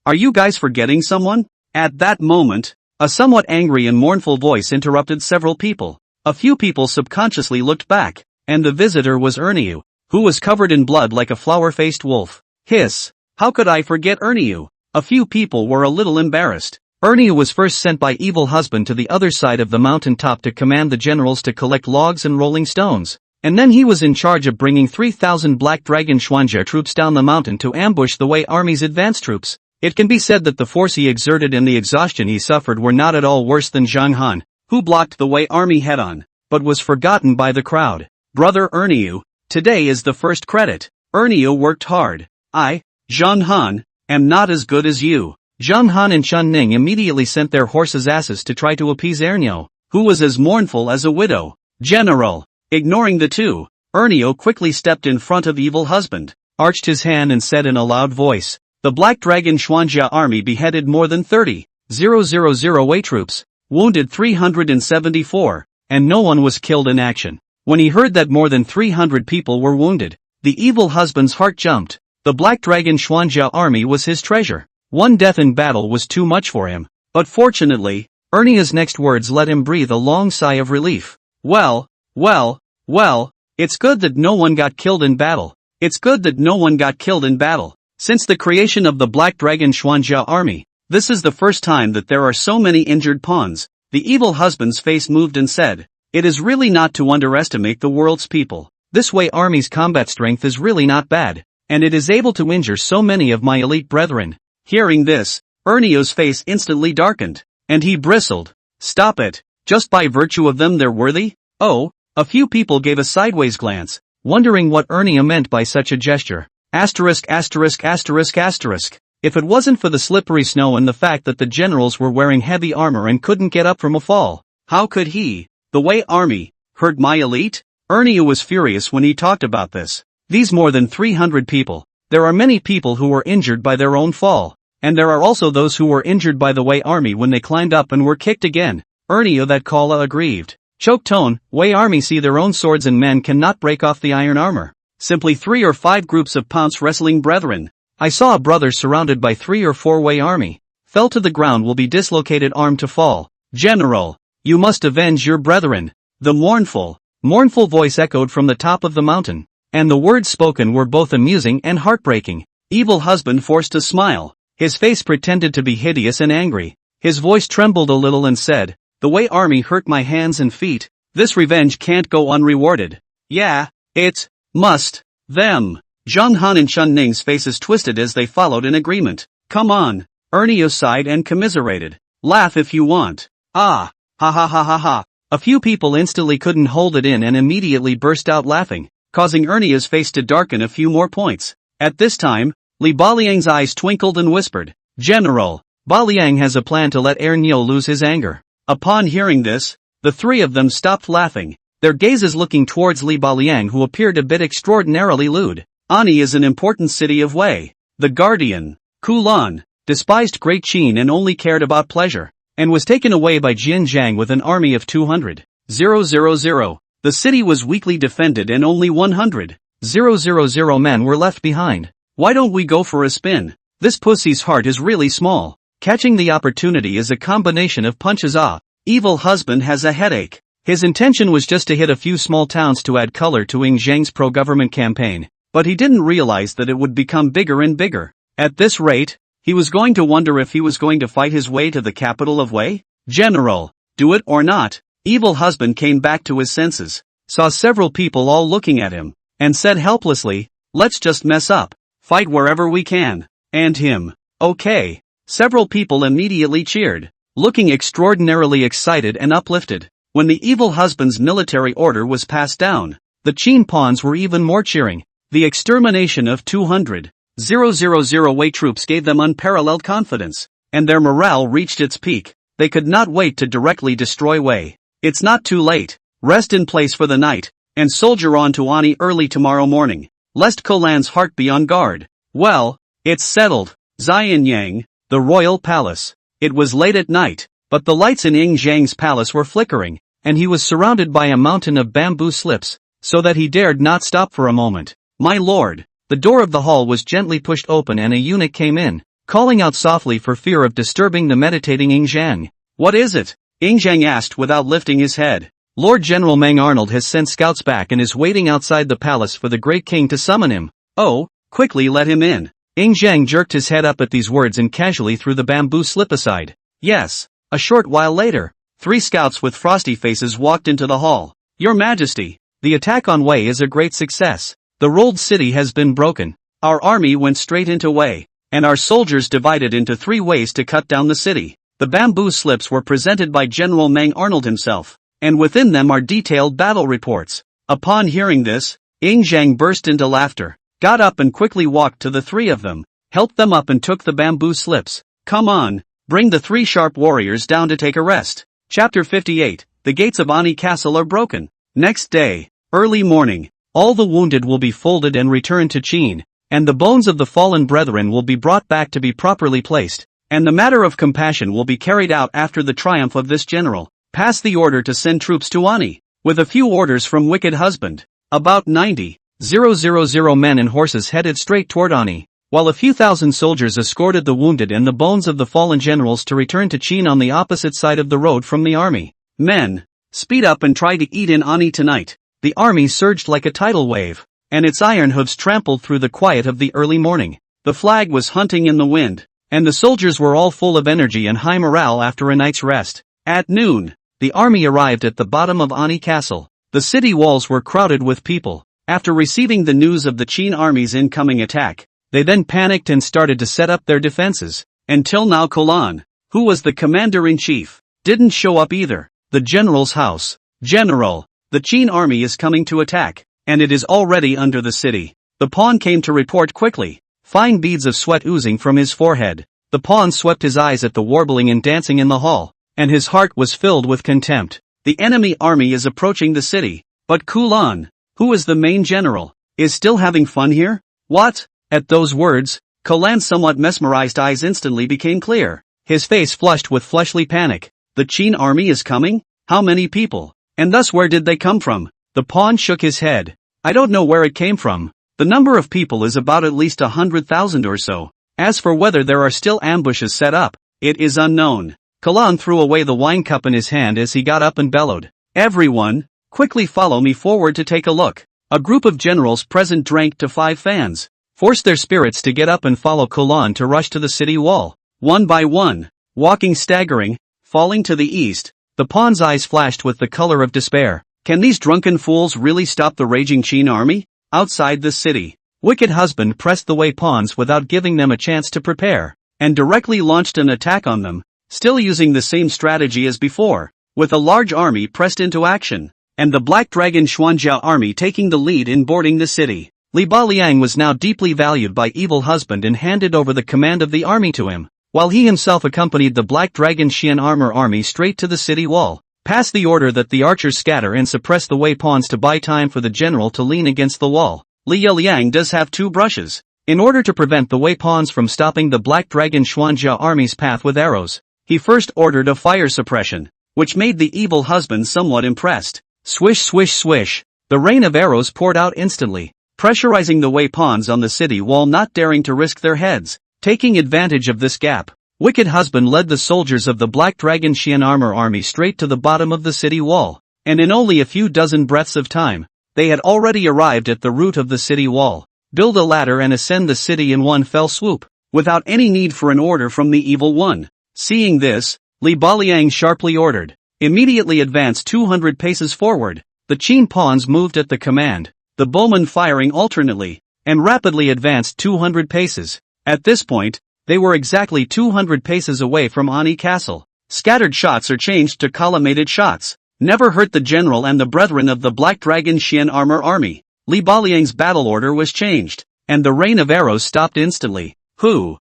Speaker 1: Are you guys forgetting someone? At that moment, a somewhat angry and mournful voice interrupted several people. A few people subconsciously looked back, and the visitor was Erniu, who was covered in blood like a flower-faced wolf. Hiss! How could I forget Erniu? A few people were a little embarrassed. Erniu was first sent by evil husband to the other side of the mountain top to command the generals to collect logs and rolling stones, and then he was in charge of bringing 3,000 Black Dragon Xuanjia troops down the mountain to ambush the Wei army's advance troops. It can be said that the force he exerted and the exhaustion he suffered were not at all worse than Zhang Han, who blocked the Wei army head-on, but was forgotten by the crowd. Brother Erniu, today is the first credit. Erniu worked hard. I, Zhang Han, am not as good as you. Zhang Han and Chun Ning immediately sent their horses' asses to try to appease Erniu, who was as mournful as a widow. General, ignoring the two, Erniu quickly stepped in front of evil husband, arched his hand and said in a loud voice, "The Black Dragon Xuanjia army beheaded more than 30,000 Wei troops, wounded 374, and no one was killed in action." When he heard that more than 300 people were wounded, the evil husband's heart jumped. The Black Dragon Xuanjia army was his treasure. One death in battle was too much for him. But fortunately, Erniu's next words let him breathe a long sigh of relief. Well, it's good that no one got killed in battle. It's good that no one got killed in battle. Since the creation of the Black Dragon Xuanjia army, this is the first time that there are so many injured pawns. The evil husband's face moved and said, "It is really not to underestimate the world's people. This Wei army's combat strength is really not bad, and it is able to injure so many of my elite brethren." Hearing this, Erniu's face instantly darkened, and he bristled. "Stop it, just by virtue of them they're worthy?" Oh, a few people gave a sideways glance, wondering what Erniu meant by such a gesture. Asterisk. If it wasn't for the slippery snow and the fact that the generals were wearing heavy armor and couldn't get up from a fall, how could he, the Wei army, hurt my elite? Erniu was furious when he talked about this. These more than 300 people. There are many people who were injured by their own fall, and there are also those who were injured by the Wei army when they climbed up and were kicked again. Erniu that Kala aggrieved. Choke tone, Wei army see their own swords and men cannot break off the iron armor. Simply 3 or 5 groups of pounce wrestling brethren. I saw a brother surrounded by 3 or 4 Wei army. Fell to the ground will be dislocated arm to fall. General, you must avenge your brethren. The mournful voice echoed from the top of the mountain. And the words spoken were both amusing and heartbreaking. Evil husband forced a smile. His face pretended to be hideous and angry. His voice trembled a little and said, "The Wei army hurt my hands and feet. This revenge can't go unrewarded." Yeah, it must. Them. Zhang Han and Chun Ning's faces twisted as they followed in agreement. Come on. Ernie sighed and commiserated. Laugh if you want. Ah. Ha ha ha ha ha. A few people instantly couldn't hold it in and immediately burst out laughing, causing Ernie's face to darken a few more points. At this time, Li Baliang's eyes twinkled and whispered, "General, Baliang has a plan to let Ernie lose his anger." Upon hearing this, the 3 of them stopped laughing, their gazes looking towards Li Baliang, who appeared a bit extraordinarily lewd. Anyi is an important city of Wei. The guardian, Kulan, despised Great Qin and only cared about pleasure, and was taken away by Jinyang with an army of 200,000. The city was weakly defended and only 100,000 men were left behind. Why don't we go for a spin? This pussy's heart is really small. Catching the opportunity is a combination of punches. Evil husband has a headache. His intention was just to hit a few small towns to add color to Ying Zhang's pro-government campaign, but he didn't realize that it would become bigger and bigger. At this rate, he was going to wonder if he was going to fight his way to the capital of Wei. General, do it or not. Evil husband came back to his senses, saw several people all looking at him, and said helplessly, "Let's just mess up. Fight wherever we can." And him. Okay. Several people immediately cheered, looking extraordinarily excited and uplifted. When the evil husband's military order was passed down, the Qin pawns were even more cheering. The extermination of 200,000 Wei troops gave them unparalleled confidence, and their morale reached its peak. They could not wait to directly destroy Wei. It's not too late. Rest in place for the night, and soldier on to Anyi early tomorrow morning, lest Kolan's heart be on guard. Well, it's settled. Jinyang, the royal palace. It was late at night, but the lights in Ying Zhang's palace were flickering, and he was surrounded by a mountain of bamboo slips, so that he dared not stop for a moment. My lord. The door of the hall was gently pushed open and a eunuch came in, calling out softly for fear of disturbing the meditating Ying Zhang. What is it? Ying Zhang asked without lifting his head. Lord General Meng Arnold has sent scouts back and is waiting outside the palace for the great king to summon him. Oh, quickly let him in. Ying Zhang jerked his head up at these words and casually threw the bamboo slip aside. Yes. A short while later, 3 scouts with frosty faces walked into the hall. Your Majesty, the attack on Wei is a great success. The rolled city has been broken. Our army went straight into Wei, and our soldiers divided into 3 ways to cut down the city. The bamboo slips were presented by General Meng Arnold himself, and within them are detailed battle reports. Upon hearing this, Ying Zhang burst into laughter, got up and quickly walked to the 3 of them, helped them up and took the bamboo slips. Come on, bring the 3 sharp warriors down to take a rest. Chapter 58, The gates of Anyi Castle are broken. Next day, early morning, all the wounded will be folded and returned to Qin, and the bones of the fallen brethren will be brought back to be properly placed, and the matter of compassion will be carried out after the triumph of this general. Pass the order to send troops to Anyi, with a few orders from wicked husband. About 90,000 men and horses headed straight toward Anyi, while a few thousand soldiers escorted the wounded and the bones of the fallen generals to return to Qin on the opposite side of the road from the army. Men, speed up and try to eat in Anyi tonight. The army surged like a tidal wave, and its iron hooves trampled through the quiet of the early morning. The flag was hunting in the wind, and the soldiers were all full of energy and high morale after a night's rest. At noon, the army arrived at the bottom of Anyi Castle. The city walls were crowded with people. After receiving the news of the Qin army's incoming attack, they then panicked and started to set up their defenses. Until now Kolan, who was the commander-in-chief, didn't show up either. The general's house. General, the Qin army is coming to attack, and it is already under the city. The pawn came to report quickly, fine beads of sweat oozing from his forehead. The pawn swept his eyes at the warbling and dancing in the hall, and his heart was filled with contempt. The enemy army is approaching the city, but Kulan, who is the main general, is still having fun here? What? At those words, Kolan's somewhat mesmerized eyes instantly became clear. His face flushed with fleshly panic. The Qin army is coming? How many people? And thus where did they come from? The pawn shook his head. I don't know where it came from. The number of people is about at least 100,000 or so. As for whether there are still ambushes set up, it is unknown. Kalan threw away the wine cup in his hand as he got up and bellowed. Everyone, quickly follow me forward to take a look. A group of generals present drank to 5 fans, forced their spirits to get up and follow Kalan to rush to the city wall. One by one, walking staggering, falling to the east, the pawn's eyes flashed with the color of despair. Can these drunken fools really stop the raging Qin army? Outside the city, wicked husband pressed the Wei pawns without giving them a chance to prepare, and directly launched an attack on them, still using the same strategy as before, with a large army pressed into action, and the Black Dragon Xuanjiao army taking the lead in boarding the city. Li Baliang was now deeply valued by evil husband and handed over the command of the army to him, while he himself accompanied the Black Dragon Xian armor army straight to the city wall. Passed the order that the archers scatter and suppress the Wei pawns to buy time for the general to lean against the wall. Li Liang does have 2 brushes. In order to prevent the Wei pawns from stopping the Black Dragon Xuanjiao army's path with arrows, he first ordered a fire suppression, which made the evil husband somewhat impressed. Swish swish swish, the rain of arrows poured out instantly, pressurizing the Wei pawns on the city wall, not daring to risk their heads. Taking advantage of this gap, wicked husband led the soldiers of the Black Dragon Xian armor army straight to the bottom of the city wall, and in only a few dozen breaths of time, they had already arrived at the root of the city wall. Build a ladder and ascend the city in one fell swoop, without any need for an order from the evil one. Seeing this, Li Baliang sharply ordered, immediately advance 200 paces forward. The Qin pawns moved at the command, the bowmen firing alternately, and rapidly advanced 200 paces. At this point, they were exactly 200 paces away from Anyi castle. Scattered shots are changed to collimated shots. Never hurt the general and the brethren of the Black Dragon Xian armor army. Li Baliang's battle order was changed, and the rain of arrows stopped instantly. Phew.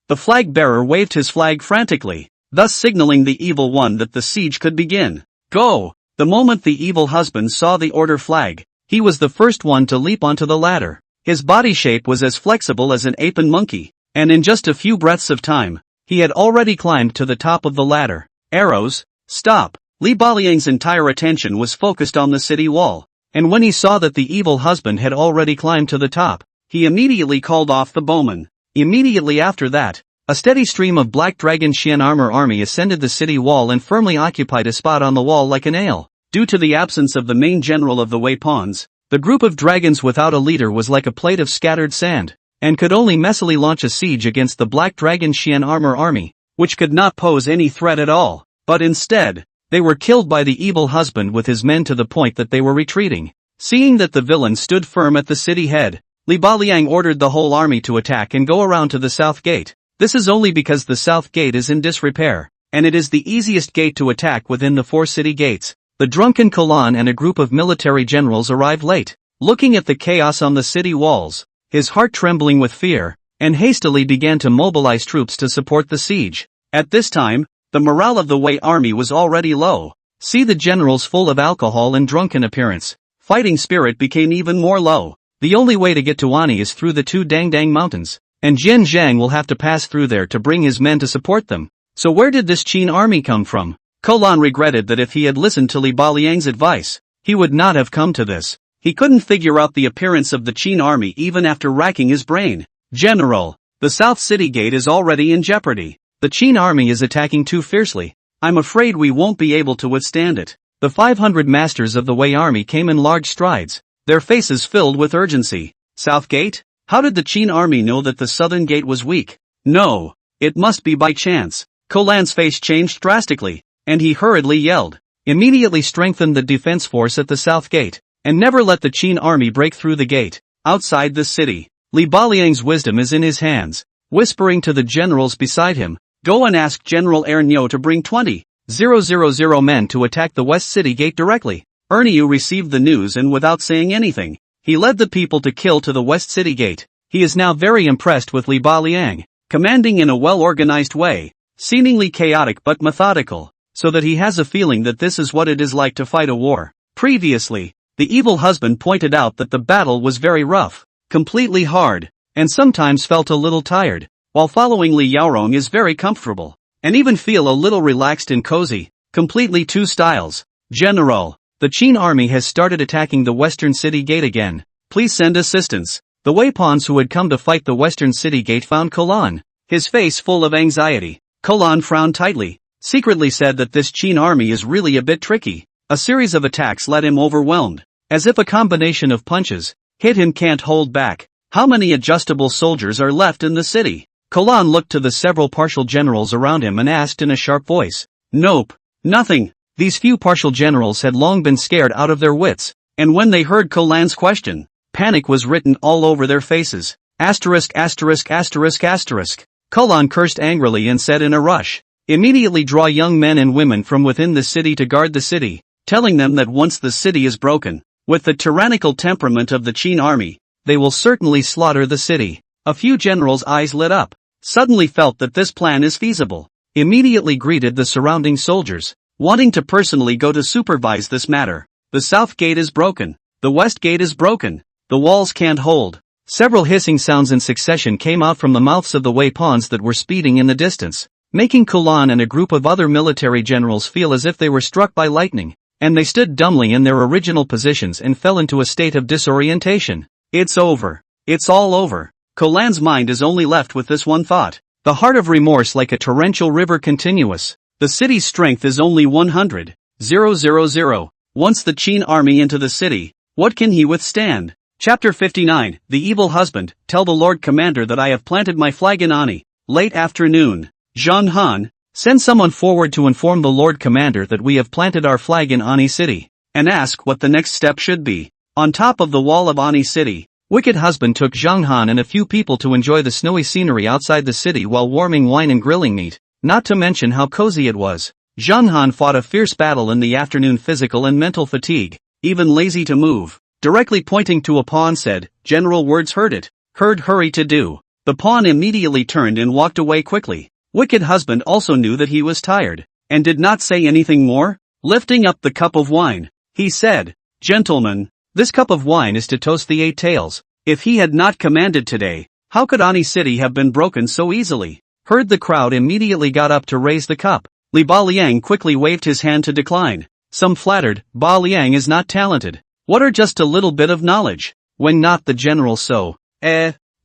Speaker 1: The flag bearer waved his flag frantically, thus signaling the evil one that the siege could begin. Go! The moment the evil husband saw the order flag, he was the first one to leap onto the ladder. His body shape was as flexible as an ape and monkey, and in just a few breaths of time, he had already climbed to the top of the ladder. Arrows, stop! Li Baliang's entire attention was focused on the city wall, and when he saw that the evil husband had already climbed to the top, he immediately called off the bowmen. Immediately after that, a steady stream of Black Dragon Xian armor army ascended the city wall and firmly occupied a spot on the wall like a nail. Due to the absence of the main general of the Wei pawns, the group of dragons without a leader was like a plate of scattered sand, and could only messily launch a siege against the Black Dragon Xian armor army, which could not pose any threat at all. But instead, they were killed by the evil husband with his men to the point that they were retreating. Seeing that the villain stood firm at the city head, Li Baliang ordered the whole army to attack and go around to the south gate. This is only because the south gate is in disrepair, and it is the easiest gate to attack within the 4 city gates. The drunken Kalan and a group of military generals arrived late, looking at the chaos on the city walls, his heart trembling with fear, and hastily began to mobilize troops to support the siege. At this time, the morale of the Wei army was already low. See the generals full of alcohol and drunken appearance. Fighting spirit became even more low. The only way to get to Anyi is through the 2 Dangdang mountains, and Jinyang will have to pass through there to bring his men to support them. So where did this Qin army come from? Kalan regretted that if he had listened to Li Baliang's advice, he would not have come to this. He couldn't figure out the appearance of the Qin army even after racking his brain. General, the South City Gate is already in jeopardy. The Qin army is attacking too fiercely. I'm afraid we won't be able to withstand it. The 500 masters of the Wei army came in large strides, their faces filled with urgency. South Gate? How did the Qin army know that the Southern Gate was weak? No, it must be by chance. Kolan's face changed drastically, and he hurriedly yelled, immediately strengthen the defense force at the South Gate, and never let the Qin army break through the gate. Outside the city, Li Baliang's wisdom is in his hands. Whispering to the generals beside him, go and ask General Ernyo to bring 20,000 men to attack the West City Gate directly. Ernyo received the news and without saying anything, he led the people to kill to the West City Gate. He is now very impressed with Li Baliang, commanding in a well-organized way, seemingly chaotic but methodical, so that he has a feeling that this is what it is like to fight a war. Previously, the evil husband pointed out that the battle was very rough, completely hard, and sometimes felt a little tired, while following Li Yaorong is very comfortable, and even feel a little relaxed and cozy, completely 2 styles. General, the Qin army has started attacking the western city gate again. Please send assistance. The Wei pawns who had come to fight the western city gate found Kolan, his face full of anxiety. Kolan frowned tightly, secretly said that this Qin army is really a bit tricky. A series of attacks led him overwhelmed, as if a combination of punches hit him can't hold back. How many adjustable soldiers are left in the city? Kolan looked to the several partial generals around him and asked in a sharp voice. Nope. Nothing. These few partial generals had long been scared out of their wits, and when they heard Kolan's question, panic was written all over their faces. Asterisk. Kolan cursed angrily and said in a rush, immediately draw young men and women from within the city to guard the city, telling them that once the city is broken, with the tyrannical temperament of the Qin army, they will certainly slaughter the city. A few generals' eyes lit up, suddenly felt that this plan is feasible, immediately greeted the surrounding soldiers, wanting to personally go to supervise this matter. The south gate is broken. The west gate is broken. The walls can't hold. Several hissing sounds in succession came out from the mouths of the Wei pawns that were speeding in the distance, making Kolan and a group of other military generals feel as if they were struck by lightning, and they stood dumbly in their original positions and fell into a state of disorientation. It's over. It's all over. Kolan's mind is only left with this one thought. The heart of remorse like a torrential river continuous. The city's strength is only 100,000. Once the Qin army into the city, what can he withstand? Chapter 59, The Evil Husband. Tell the Lord Commander that I have planted my flag in Anyi. Late afternoon. Zhang Han, send someone forward to inform the Lord Commander that we have planted our flag in Anyi city, and ask what the next step should be. On top of the wall of Anyi city, Wicked Husband took Zhang Han and a few people to enjoy the snowy scenery outside the city while warming wine and grilling meat, not to mention how cozy it was. Zhang Han fought a fierce battle in the afternoon, physical and mental fatigue, even lazy to move. Directly pointing to a pawn said, General words heard it. Heard hurry to do. The pawn immediately turned and walked away quickly. Wicked Husband also knew that he was tired, and did not say anything more. Lifting up the cup of wine, he said, Gentlemen, this cup of wine is to toast the 8 tails. If he had not commanded today, how could Anyi city have been broken so easily? Heard the crowd immediately got up to raise the cup. Li Baliang quickly waved his hand to decline. Some flattered, Baliang is not talented. What are just a little bit of knowledge? When not the general so,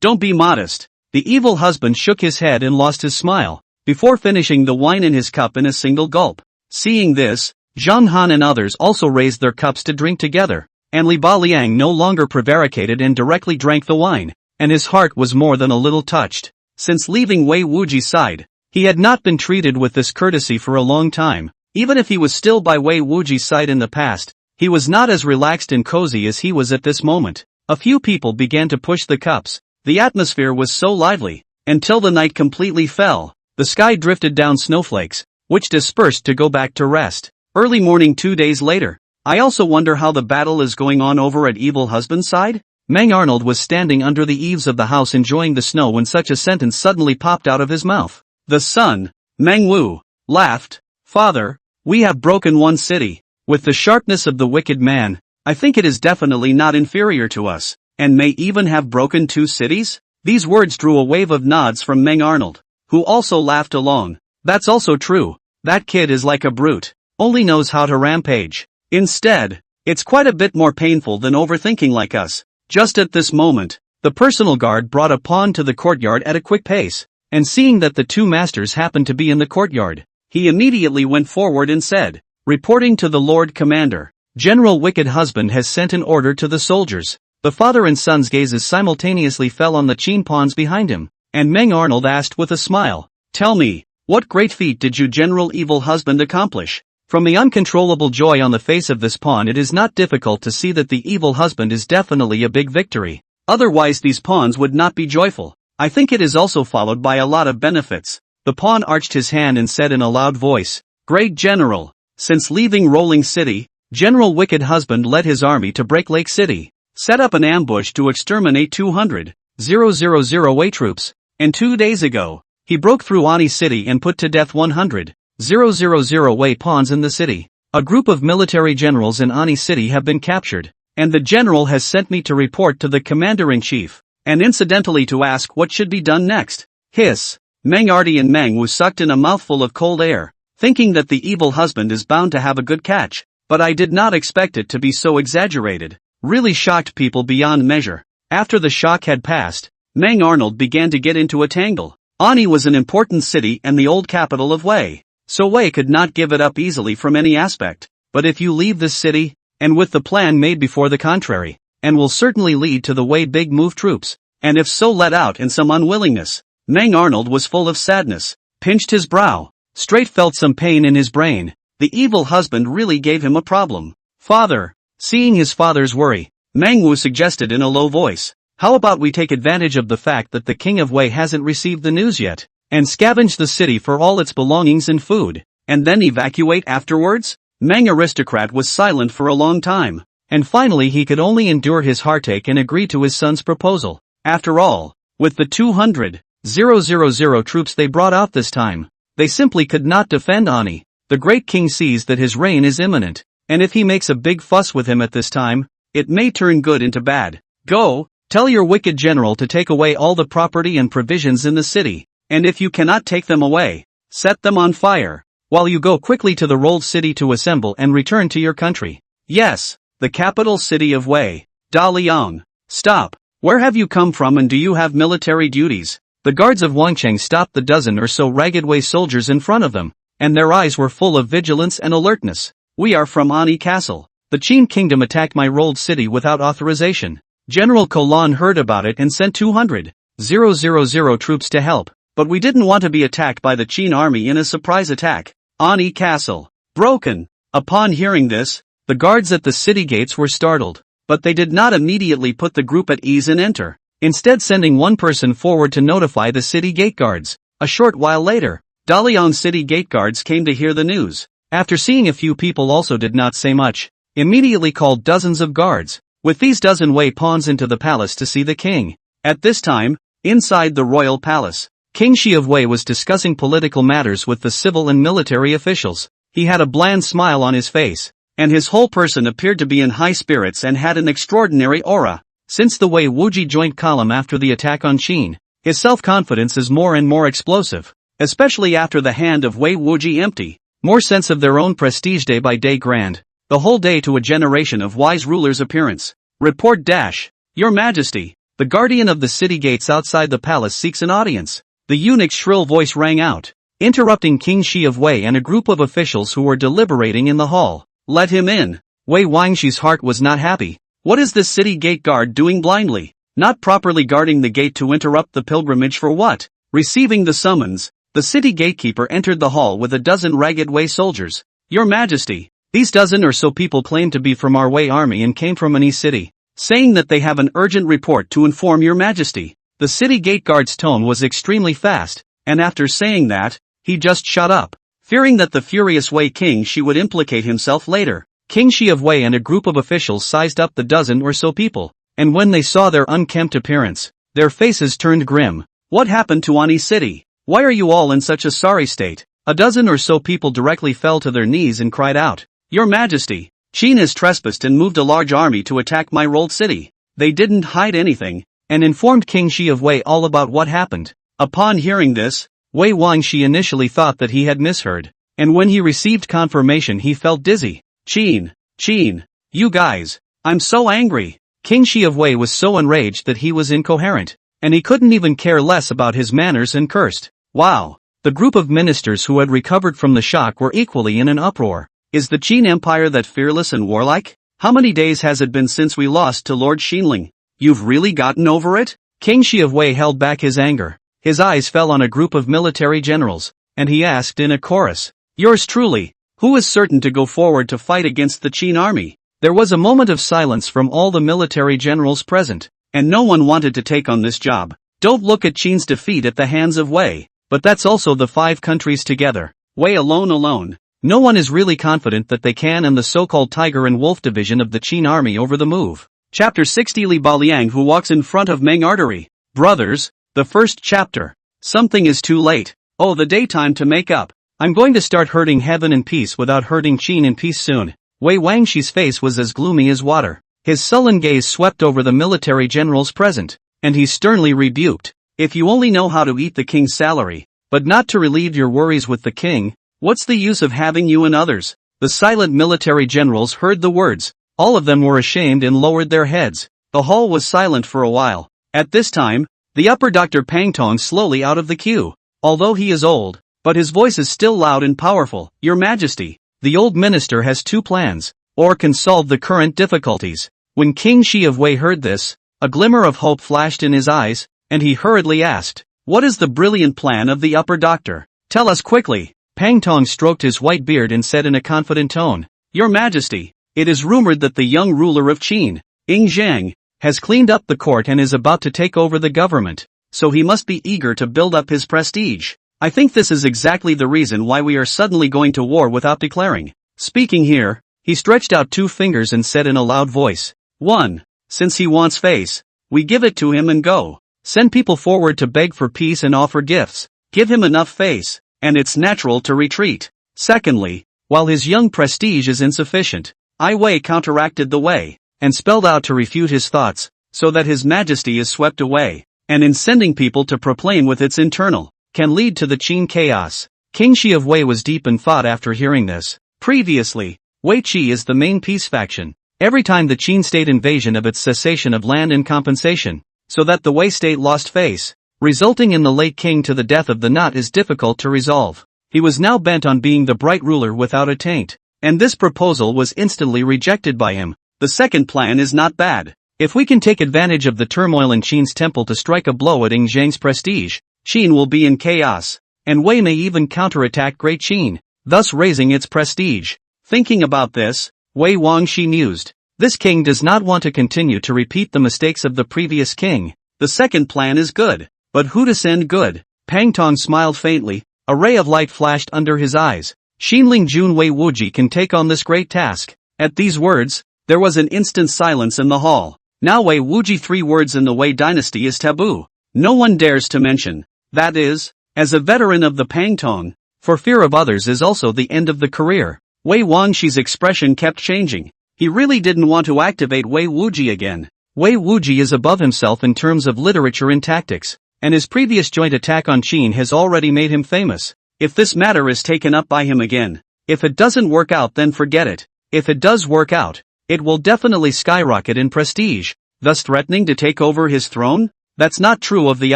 Speaker 1: don't be modest. The evil husband shook his head and lost his smile, before finishing the wine in his cup in a single gulp. Seeing this, Zhang Han and others also raised their cups to drink together, and Li Baliang no longer prevaricated and directly drank the wine, and his heart was more than a little touched. Since leaving Wei Wuji's side, he had not been treated with this courtesy for a long time. Even if he was still by Wei Wuji's side in the past, he was not as relaxed and cozy as he was at this moment. A few people began to push the cups. The atmosphere was so lively, until the night completely fell. The sky drifted down snowflakes, which dispersed to go back to rest. Early morning 2 days later. I also wonder how the battle is going on over at Evil Husband's side? Meng Arnold was standing under the eaves of the house enjoying the snow when such a sentence suddenly popped out of his mouth. The son, Meng Wu, laughed. Father, we have broken one city. With the sharpness of the wicked man, I think it is definitely not inferior to us, and may even have broken 2 cities? These words drew a wave of nods from Meng Arnold, who also laughed along. That's also true. That kid is like a brute, only knows how to rampage. Instead, it's quite a bit more painful than overthinking like us. Just at this moment, the personal guard brought a pawn to the courtyard at a quick pace, and seeing that the 2 masters happened to be in the courtyard, he immediately went forward and said, reporting to the Lord Commander, General Wicked Husband has sent an order to the soldiers. The father and son's gazes simultaneously fell on the Qin pawns behind him, and Meng Arnold asked with a smile, tell me, what great feat did you General Evil Husband accomplish? From the uncontrollable joy on the face of this pawn, it is not difficult to see that the evil husband is definitely a big victory. Otherwise these pawns would not be joyful. I think it is also followed by a lot of benefits. The pawn arched his hand and said in a loud voice, Great General, since leaving Rolling City, General Wicked Husband led his army to break Lake City, set up an ambush to exterminate 200,000 Wei troops, and 2 days ago, he broke through Anyi City and put to death 100,000 Wei pawns in the city. A group of military generals in Anyi City have been captured, and the general has sent me to report to the commander-in-chief, and incidentally to ask what should be done next. Hiss. Meng Arti and Meng Wu sucked in a mouthful of cold air, thinking that the evil husband is bound to have a good catch. but I did not expect it to be so exaggerated. Really shocked people beyond measure. After the shock had passed, Mang Arnold began to get into a tangle. Anyi was an important city and the old capital of Wei, so Wei could not give it up easily from any aspect. But if you leave this city, and with the plan made before the contrary, and will certainly lead to the Wei big move troops, and if so let out in some unwillingness. Mang Arnold was full of sadness, pinched his brow, straight felt some pain in his brain. The evil husband really gave him a problem. Father. Seeing his father's worry, Mang Wu suggested in a low voice, how about we take advantage of the fact that the king of Wei hasn't received the news yet, and scavenge the city for all its belongings and food, and then evacuate afterwards? Mang aristocrat was silent for a long time, and finally he could only endure his heartache and agree to his son's proposal. After all, with the 200,000 troops they brought out this time, they simply could not defend Anyi. The great king sees that his reign is imminent, and if he makes a big fuss with him at this time, it may turn good into bad. Go, tell your wicked general to take away all the property and provisions in the city, and if you cannot take them away, set them on fire, while you go quickly to the rolled city to assemble and return to your country. Yes, the capital city of Wei. Da Liang. Stop. Where have you come from and do you have military duties? The guards of Wangcheng stopped the dozen or so ragged Wei soldiers in front of them, and their eyes were full of vigilance and alertness. We are from Anyi Castle. The Qin kingdom attacked my rolled city without authorization. General Kolan heard about it and sent 200,000 troops to help, but we didn't want to be attacked by the Qin army in a surprise attack. Anyi Castle. Broken. Upon hearing this, the guards at the city gates were startled, but they did not immediately put the group at ease and enter, instead sending one person forward to notify the city gate guards. A short while later, Dalian city gate guards came to hear the news. After seeing a few people also did not say much, immediately called dozens of guards, with these dozen Wei pawns into the palace to see the king. At this time, inside the royal palace, King Shi of Wei was discussing political matters with the civil and military officials. He had a bland smile on his face, and his whole person appeared to be in high spirits and had an extraordinary aura. Since the Wei Wuji joint column after the attack on Qin, his self-confidence is more and more explosive, especially after the hand of Wei Wuji empty. More sense of their own prestige day by day grand, the whole day to a generation of wise rulers' appearance. Report dash. Your Majesty, the guardian of the city gates outside the palace seeks an audience. The eunuch's shrill voice rang out, interrupting King Shi of Wei and a group of officials who were deliberating in the hall. Let him in. Wei Wangshi's heart was not happy. What is this city gate guard doing blindly? Not properly guarding the gate to interrupt the pilgrimage for what? Receiving the summons, the city gatekeeper entered the hall with a dozen ragged Wei soldiers. Your Majesty, these dozen or so people claim to be from our Wei army and came from Anyi city, saying that they have an urgent report to inform your Majesty. The city gate guard's tone was extremely fast, and after saying that, he just shut up, fearing that the furious Wei King Shi would implicate himself later. King Shi of Wei and a group of officials sized up the dozen or so people, and when they saw their unkempt appearance, their faces turned grim. What happened to Anyi city? Why are you all in such a sorry state? A dozen or so people directly fell to their knees and cried out, Your Majesty, Qin has trespassed and moved a large army to attack my rolled city. They didn't hide anything, and informed King Shi of Wei all about what happened. Upon hearing this, Wei Wangshi initially thought that he had misheard, and when he received confirmation he felt dizzy. Qin, you guys, I'm so angry. King Shi of Wei was so enraged that he was incoherent, and he couldn't even care less about his manners and cursed. Wow. The group of ministers who had recovered from the shock were equally in an uproar. Is the Qin Empire that fearless and warlike? How many days has it been since we lost to Lord Xinling? You've really gotten over it? King Shi of Wei held back his anger. His eyes fell on a group of military generals, and he asked in a chorus, Yours truly, who is certain to go forward to fight against the Qin army? There was a moment of silence from all the military generals present, and no one wanted to take on this job. Don't look at Qin's defeat at the hands of Wei, but that's also the 5 countries together. Wei alone. No one is really confident that they can and the so-called Tiger and Wolf division of the Qin army over the move. Chapter 60 Li Baliang who walks in front of Meng Artery. Brothers, the first chapter. Something is too late. Oh, the daytime to make up. I'm going to start hurting heaven in peace without hurting Qin in peace soon. Wei Wangshi's face was as gloomy as water. His sullen gaze swept over the military generals present, and he sternly rebuked. If you only know how to eat the king's salary, but not to relieve your worries with the king, what's the use of having you and others? The silent military generals heard the words. All of them were ashamed and lowered their heads. The hall was silent for a while. At this time, the upper Dr. Pangtong slowly out of the queue. Although he is old, but his voice is still loud and powerful. Your Majesty, the old minister has two plans, or can solve the current difficulties. When King Shi of Wei heard this, a glimmer of hope flashed in his eyes, and he hurriedly asked, what is the brilliant plan of the upper doctor? Tell us quickly. Pangtong stroked his white beard and said in a confident tone, Your Majesty, it is rumored that the young ruler of Qin, Zhang, has cleaned up the court and is about to take over the government, so he must be eager to build up his prestige. I think this is exactly the reason why we are suddenly going to war without declaring. Speaking here, he stretched out two fingers and said in a loud voice, 1. Since he wants face, we give it to him and go. Send people forward to beg for peace and offer gifts. Give him enough face, and it's natural to retreat. Secondly, while his young prestige is insufficient, Ai Wei counteracted the Wei, and spelled out to refute his thoughts, so that his majesty is swept away, and in sending people to proclaim with its internal, can lead to the Qin chaos. King Shi of Wei was deep in thought after hearing this. Previously, Wei Qi is the main peace faction. Every time the Qin state invasion of its cessation of land and compensation, so that the Wei state lost face, resulting in the late king to the death of the knot is difficult to resolve. He was now bent on being the bright ruler without a taint, and this proposal was instantly rejected by him. The second plan is not bad. If we can take advantage of the turmoil in Qin's temple to strike a blow at Zhang's prestige, Qin will be in chaos, and Wei may even counterattack Great Qin, thus raising its prestige. Thinking about this, Wei Wangxi mused. This king does not want to continue to repeat the mistakes of the previous king. The second plan is good, but who to send good? Pangtong smiled faintly, a ray of light flashed under his eyes. Xinling Jun Wei Wuji can take on this great task. At these words, there was an instant silence in the hall. Now Wei Wuji 3 words in the Wei dynasty is taboo. No one dares to mention. That is, as a veteran of the Pangtong, for fear of others is also the end of the career. Wei Wangxi's expression kept changing. He really didn't want to activate Wei Wuji again. Wei Wuji is above himself in terms of literature and tactics, and his previous joint attack on Qin has already made him famous. If this matter is taken up by him again, if it doesn't work out then forget it. If it does work out, it will definitely skyrocket in prestige, thus threatening to take over his throne? That's not true of the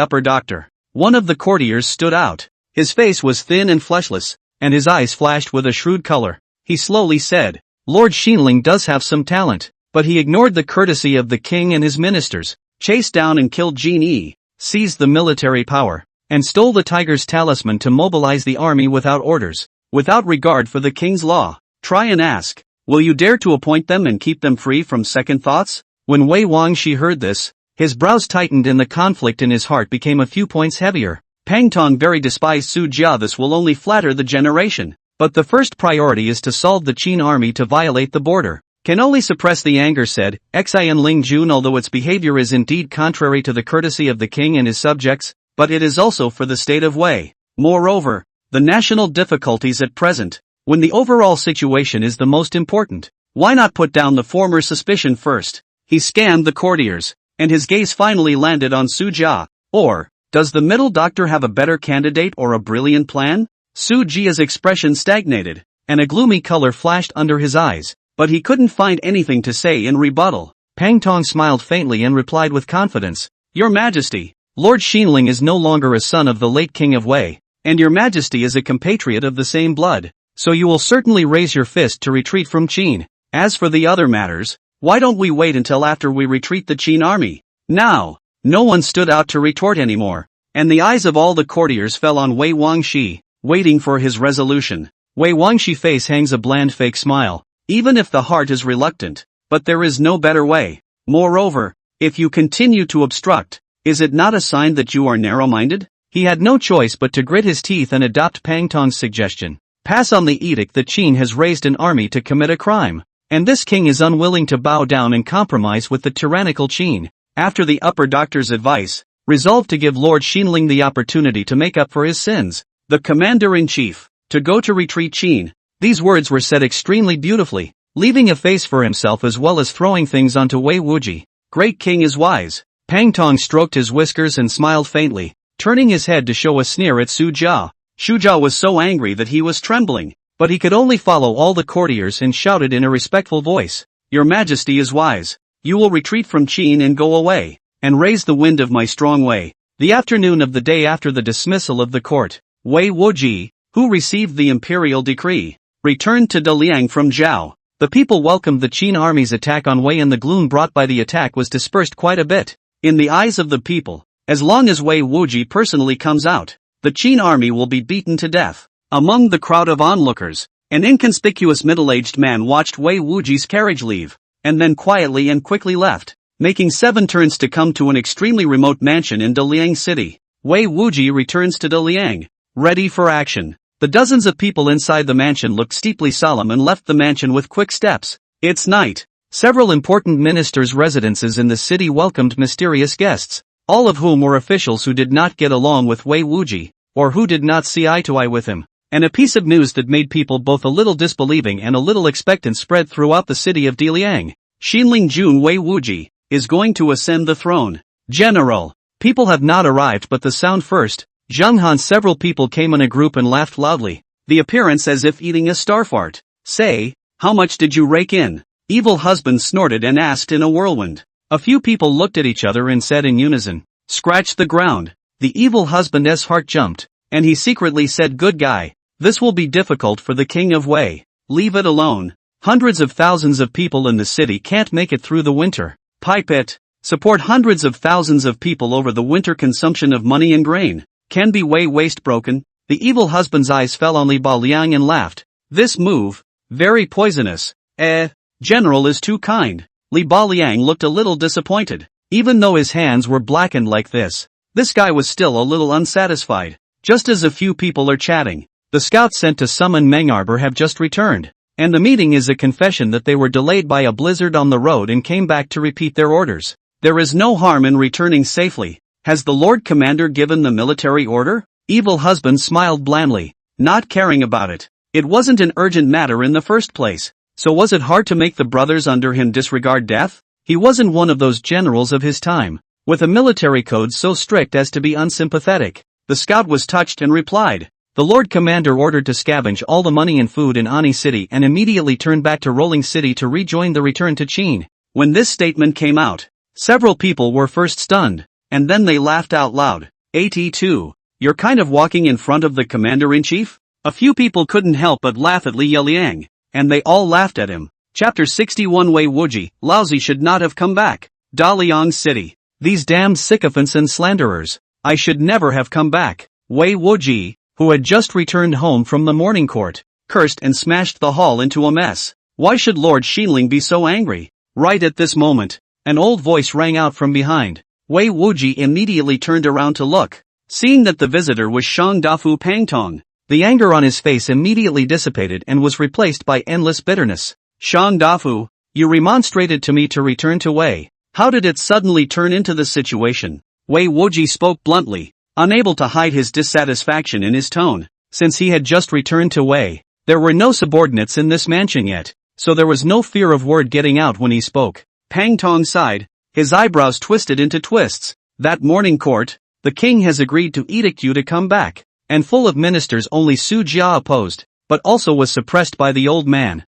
Speaker 1: upper doctor. One of the courtiers stood out. His face was thin and fleshless, and his eyes flashed with a shrewd color. He slowly said, Lord Xinling does have some talent, but he ignored the courtesy of the king and his ministers, chased down and killed Jin Yi, seized the military power, and stole the tiger's talisman to mobilize the army without orders, without regard for the king's law. Try and ask, will you dare to appoint them and keep them free from second thoughts? When Wei Wangxi heard this, his brows tightened and the conflict in his heart became a few points heavier. Pangtong very despised Su Jia. This will only flatter the generation. But the first priority is to solve the Qin army to violate the border. Can only suppress the anger, said Xin Ling Jun. Although its behavior is indeed contrary to the courtesy of the king and his subjects, but it is also for the state of Wei. Moreover, the national difficulties at present, when the overall situation is the most important. Why not put down the former suspicion first? He scanned the courtiers, and his gaze finally landed on Su Jia. Or, does the middle doctor have a better candidate or a brilliant plan? Su Jia's expression stagnated, and a gloomy color flashed under his eyes, but he couldn't find anything to say in rebuttal. Pangtong smiled faintly and replied with confidence, Your Majesty, Lord Xinling is no longer a son of the late King of Wei, and Your Majesty is a compatriot of the same blood, so you will certainly raise your fist to retreat from Qin. As for the other matters, why don't we wait until after we retreat the Qin army? Now, no one stood out to retort anymore, and the eyes of all the courtiers fell on Wei Wangxi, waiting for his resolution. Wei Wangxi's face hangs a bland fake smile, even if the heart is reluctant, but there is no better way. Moreover, if you continue to obstruct, is it not a sign that you are narrow-minded? He had no choice but to grit his teeth and adopt Pangtong's suggestion. Pass on the edict that Qin has raised an army to commit a crime, and this king is unwilling to bow down and compromise with the tyrannical Qin. After the upper doctor's advice, resolved to give Lord Xinling the opportunity to make up for his sins, the commander-in-chief, to go to retreat Qin. These words were said extremely beautifully, leaving a face for himself as well as throwing things onto Wei Wuji. Great king is wise. Pangtong stroked his whiskers and smiled faintly, turning his head to show a sneer at Su Jia. Su Jia was so angry that he was trembling. But he could only follow all the courtiers and shouted in a respectful voice, "Your Majesty is wise. You will retreat from Qin and go away, and raise the wind of my strong way." The afternoon of the day after the dismissal of the court, Wei Wuji, who received the imperial decree, returned to Daliang from Zhao. The people welcomed the Qin army's attack on Wei, and the gloom brought by the attack was dispersed quite a bit. In the eyes of the people, as long as Wei Wuji personally comes out, the Qin army will be beaten to death. Among the crowd of onlookers, an inconspicuous middle-aged man watched Wei Wuji's carriage leave, and then quietly and quickly left, making 7 turns to come to an extremely remote mansion in Daliang City. Wei Wuji returns to Daliang, ready for action. The dozens of people inside the mansion looked steeply solemn and left the mansion with quick steps. It's night. Several important ministers' residences in the city welcomed mysterious guests, all of whom were officials who did not get along with Wei Wuji, or who did not see eye to eye with him. And a piece of news that made people both a little disbelieving and a little expectant spread throughout the city of Daliang. Xinling Jun Wei Wuji is going to ascend the throne. General, people have not arrived, but the sound first. Zhenghan. Several people came in a group and laughed loudly, the appearance as if eating a star fart. Say, how much did you rake in? Evil husband snorted and asked in a whirlwind. A few people looked at each other and said in unison, "Scratch the ground." The evil husband's heart jumped, and he secretly said, "Good guy. This will be difficult for the king of Wei. Leave it alone. Hundreds of thousands of people in the city can't make it through the winter. Pipe it. Support hundreds of thousands of people over the winter consumption of money and grain. Can be Wei waste broken." The evil husband's eyes fell on Li Baliang and laughed. "This move, very poisonous. General is too kind." Li Baliang looked a little disappointed. Even though his hands were blackened like this guy was still a little unsatisfied. Just as a few people are chatting, the scouts sent to summon Mengarbor have just returned, and the meeting is a confession that they were delayed by a blizzard on the road and came back to repeat their orders. There is no harm in returning safely. Has the Lord Commander given the military order? Evil husband smiled blandly, not caring about it. It wasn't an urgent matter in the first place, so was it hard to make the brothers under him disregard death? He wasn't one of those generals of his time, with a military code so strict as to be unsympathetic. The scout was touched and replied, "The Lord Commander ordered to scavenge all the money and food in Anyi City and immediately turn back to Rolling City to rejoin the return to Qin." When this statement came out, several people were first stunned, and then they laughed out loud. 82. You're kind of walking in front of the commander-in-chief? A few people couldn't help but laugh at Li Yeliang, and they all laughed at him. Chapter 61. Wei Wuji, lousy, should not have come back. Daliang City. These damned sycophants and slanderers. I should never have come back. Wei Wuji, who had just returned home from the morning court, cursed and smashed the hall into a mess. Why should Lord Xinling be so angry? Right at this moment, an old voice rang out from behind. Wei Wuji immediately turned around to look. Seeing that the visitor was Shang Dafu Pangtong, the anger on his face immediately dissipated and was replaced by endless bitterness. "Shang Dafu, you remonstrated to me to return to Wei. How did it suddenly turn into this situation?" Wei Wuji spoke bluntly, unable to hide his dissatisfaction in his tone. Since he had just returned to Wei, there were no subordinates in this mansion yet, so there was no fear of word getting out when he spoke. Pangtong sighed, his eyebrows twisted into twists. "That morning court, the king has agreed to edict you to come back," and full of ministers. Only Su Jia opposed, but also was suppressed by the old man.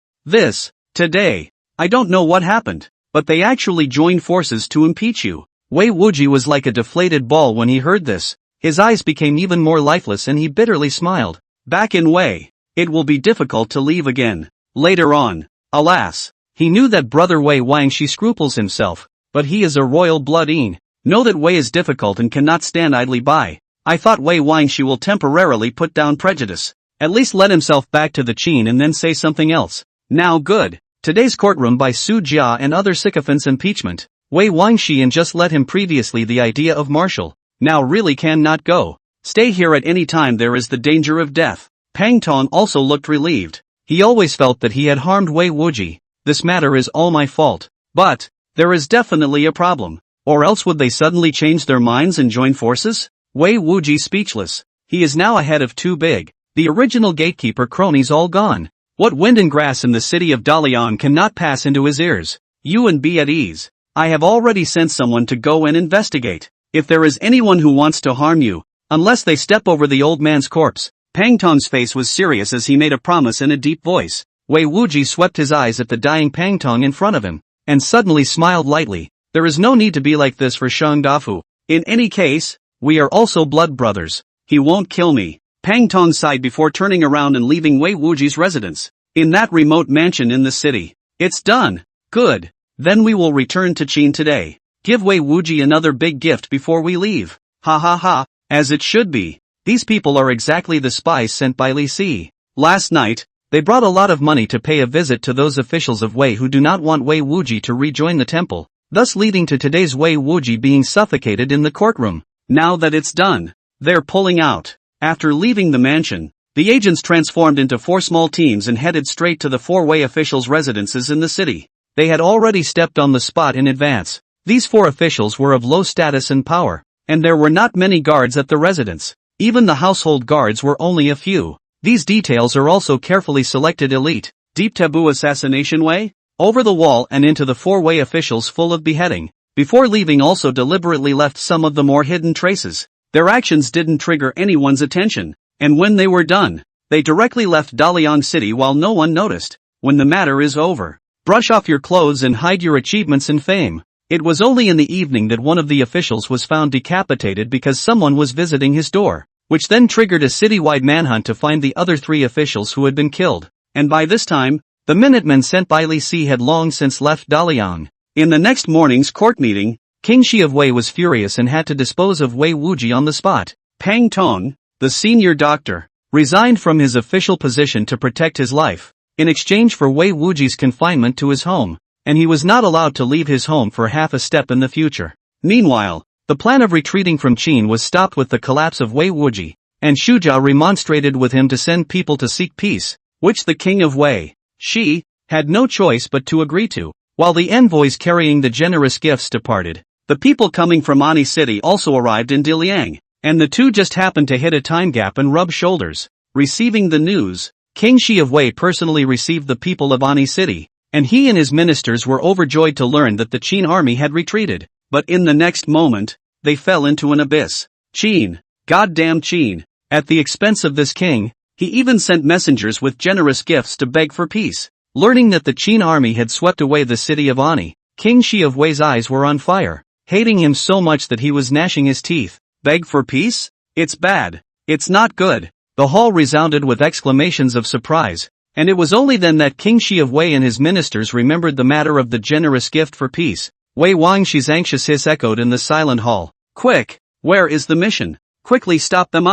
Speaker 1: Today, I don't know what happened, but they actually joined forces to impeach you." Wei Wuji was like a deflated ball when he heard this. His eyes became even more lifeless and he bitterly smiled. Back in Wei, it will be difficult to leave again. Later on, alas, he knew that brother Wei Wangshi scruples himself, but he is a royal blood-in. Know that Wei is difficult and cannot stand idly by. I thought Wei Wangshi will temporarily put down prejudice. At least let himself back to the Qin and then say something else. Now good. Today's courtroom by Su Jia and other sycophants impeachment. Wei Wangshi and just let him previously the idea of martial. Now really cannot go. Stay here at any time, there is the danger of death. Pang Tong also looked relieved. He always felt that he had harmed Wei Wuji. This matter is all my fault. But, there is definitely a problem. Or else would they suddenly change their minds and join forces? Wei Wuji speechless. He is now ahead of too big. The original gatekeeper cronies all gone. What wind and grass in the city of Dalian cannot pass into his ears. You and be at ease. I have already sent someone to go and investigate. If there is anyone who wants to harm you, unless they step over the old man's corpse, Pang Tong's face was serious as he made a promise in a deep voice. Wei Wuji swept his eyes at the dying Pang Tong in front of him, and suddenly smiled lightly. There is no need to be like this for Shang Dafu. In any case, we are also blood brothers. He won't kill me. Pang Tong sighed before turning around and leaving Wei Wuji's residence. In that remote mansion in the city. It's done. Good. Then we will return to Qin today. Give Wei Wuji another big gift before we leave. Ha ha ha, as it should be. These people are exactly the spies sent by Li Si. Last night, they brought a lot of money to pay a visit to those officials of Wei who do not want Wei Wuji to rejoin the temple, thus leading to today's Wei Wuji being suffocated in the courtroom. Now that it's done, they're pulling out. After leaving the mansion, the agents transformed into 4 small teams and headed straight to the 4 Wei officials' residences in the city. They had already stepped on the spot in advance. These 4 officials were of low status and power, and there were not many guards at the residence. Even the household guards were only a few. These details are also carefully selected elite. Deep taboo assassination way? Over the wall and into the 4 Wei officials full of beheading. Before leaving also deliberately left some of the more hidden traces. Their actions didn't trigger anyone's attention, and when they were done, they directly left Daliang City while no one noticed. When the matter is over, brush off your clothes and hide your achievements and fame. It was only in the evening that one of the officials was found decapitated because someone was visiting his door, which then triggered a citywide manhunt to find the other 3 officials who had been killed. And by this time, the Minutemen sent by Li Si had long since left Daliang. In the next morning's court meeting, King Shi of Wei was furious and had to dispose of Wei Wuji on the spot. Pang Tong, the senior doctor, resigned from his official position to protect his life, in exchange for Wei Wuji's confinement to his home, and he was not allowed to leave his home for half a step in the future. Meanwhile, the plan of retreating from Qin was stopped with the collapse of Wei Wuji, and Zhao remonstrated with him to send people to seek peace, which the king of Wei, Shi, had no choice but to agree to. While the envoys carrying the generous gifts departed, the people coming from Anyi city also arrived in Diliang, and the two just happened to hit a time gap and rub shoulders. Receiving the news, King Shi of Wei personally received the people of Anyi city, and he and his ministers were overjoyed to learn that the Qin army had retreated. But in the next moment, they fell into an abyss. Qin, goddamn Qin. At the expense of this king, he even sent messengers with generous gifts to beg for peace. Learning that the Qin army had swept away the city of Anyi, King Shi of Wei's eyes were on fire, hating him so much that he was gnashing his teeth. Beg for peace? It's bad. It's not good. The hall resounded with exclamations of surprise, and it was only then that King Shi of Wei and his ministers remembered the matter of the generous gift for peace. Wei Wangshi's anxious hiss echoed in the silent hall. Quick! Where is the mission? Quickly stop them!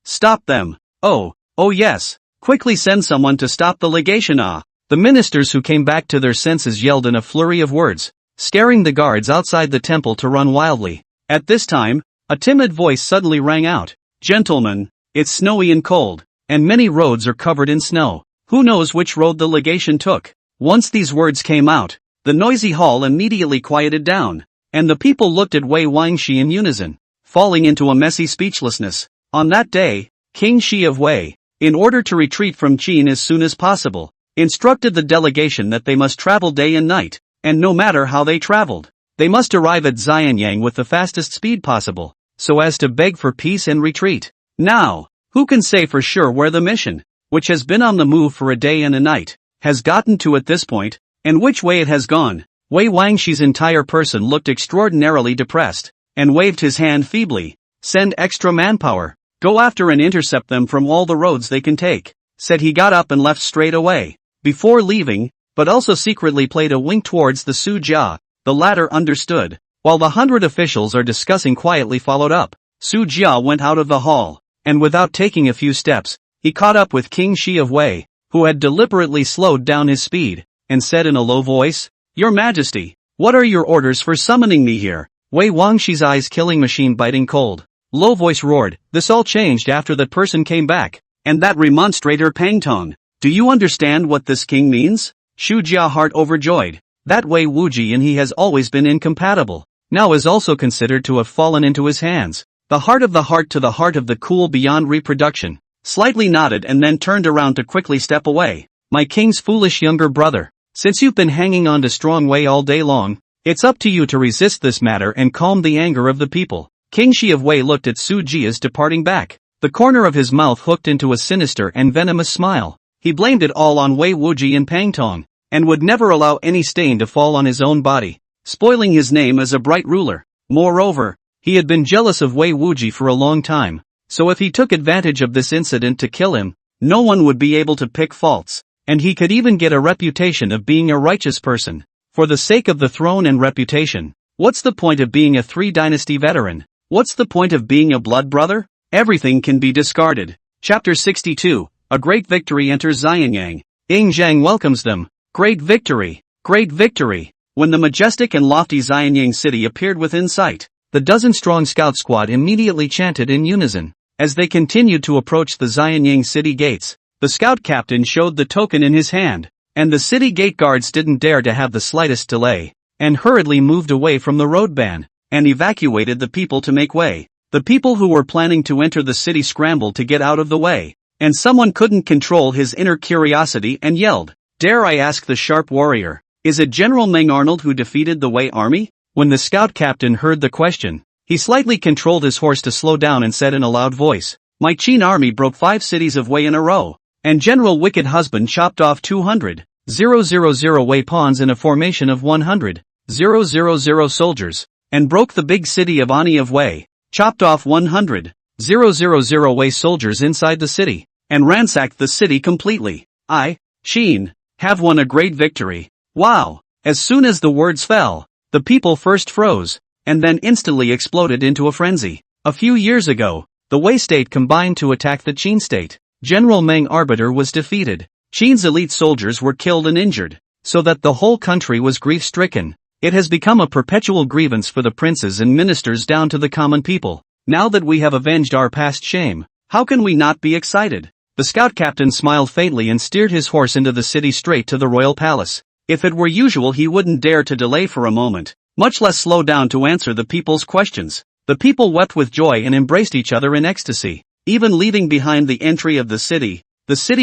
Speaker 1: Stop them! Oh yes! Quickly send someone to stop the legation! The ministers who came back to their senses yelled in a flurry of words, scaring the guards outside the temple to run wildly. At this time, a timid voice suddenly rang out. Gentlemen, it's snowy and cold, and many roads are covered in snow. Who knows which road the legation took? Once these words came out, the noisy hall immediately quieted down, and the people looked at Wei Wangshi in unison, falling into a messy speechlessness. On that day, King Shi of Wei, in order to retreat from Qin as soon as possible, instructed the delegation that they must travel day and night, and no matter how they traveled, they must arrive at Jinyang with the fastest speed possible, so as to beg for peace and retreat. Now, who can say for sure where the mission, which has been on the move for a day and a night, has gotten to at this point, and which way it has gone? Wei Wangshi's entire person looked extraordinarily depressed, and waved his hand feebly. Send extra manpower. Go after and intercept them from all the roads they can take, said he got up and left straight away. Before leaving, but also secretly played a wink towards the Su Jia, the latter understood. While the 100 officials are discussing quietly followed up, Su Jia went out of the hall, and without taking a few steps, he caught up with King Shi of Wei, who had deliberately slowed down his speed, and said in a low voice, Your Majesty, what are your orders for summoning me here? Wei Wangshi's eyes killing machine biting cold. Low voice roared, This all changed after that person came back, and that remonstrator Pang Tong. Do you understand what this king means? Shu Jia heart overjoyed. That Wei Wuji and he has always been incompatible, now is also considered to have fallen into his hands. The heart of the cool beyond reproduction, slightly nodded and then turned around to quickly step away. My king's foolish younger brother, since you've been hanging on to strong Wei all day long, it's up to you to resist this matter and calm the anger of the people. King Shi of Wei looked at Su Jia's departing back, the corner of his mouth hooked into a sinister and venomous smile. He blamed it all on Wei Wuji and Pangtong, and would never allow any stain to fall on his own body, spoiling his name as a bright ruler. Moreover, he had been jealous of Wei Wuji for a long time, so if he took advantage of this incident to kill him, no one would be able to pick faults, and he could even get a reputation of being a righteous person. For the sake of the throne and reputation, what's the point of being a three-dynasty veteran? What's the point of being a blood brother? Everything can be discarded. Chapter 62, A Great Victory enters Jinyang. Zhang welcomes them. Great victory! Great victory! When the majestic and lofty Jinyang city appeared within sight, the dozen-strong scout squad immediately chanted in unison. As they continued to approach the Jinyang city gates, the scout captain showed the token in his hand, and the city gate guards didn't dare to have the slightest delay, and hurriedly moved away from the road ban, and evacuated the people to make way. The people who were planning to enter the city scrambled to get out of the way, and someone couldn't control his inner curiosity and yelled, "Dare I ask the sharp warrior, is it General Meng Arnold who defeated the Wei army?" When the scout captain heard the question, he slightly controlled his horse to slow down and said in a loud voice, "My Qin army broke 5 cities of Wei in a row, and General Wicked Husband chopped off 200,000 Wei pawns in a formation of 100,000 soldiers, and broke the big city of Anyi of Wei, chopped off 100,000 Wei soldiers inside the city, and ransacked the city completely. I, Qin, have won a great victory. Wow!" As soon as the words fell, the people first froze, and then instantly exploded into a frenzy. A few years ago, the Wei state combined to attack the Qin state. General Meng Arbiter was defeated. Qin's elite soldiers were killed and injured, so that the whole country was grief-stricken. It has become a perpetual grievance for the princes and ministers down to the common people. Now that we have avenged our past shame, how can we not be excited? The scout captain smiled faintly and steered his horse into the city straight to the royal palace. If it were usual, he wouldn't dare to delay for a moment, much less slow down to answer the people's questions. The people wept with joy and embraced each other in ecstasy. Even leaving behind the entry of the city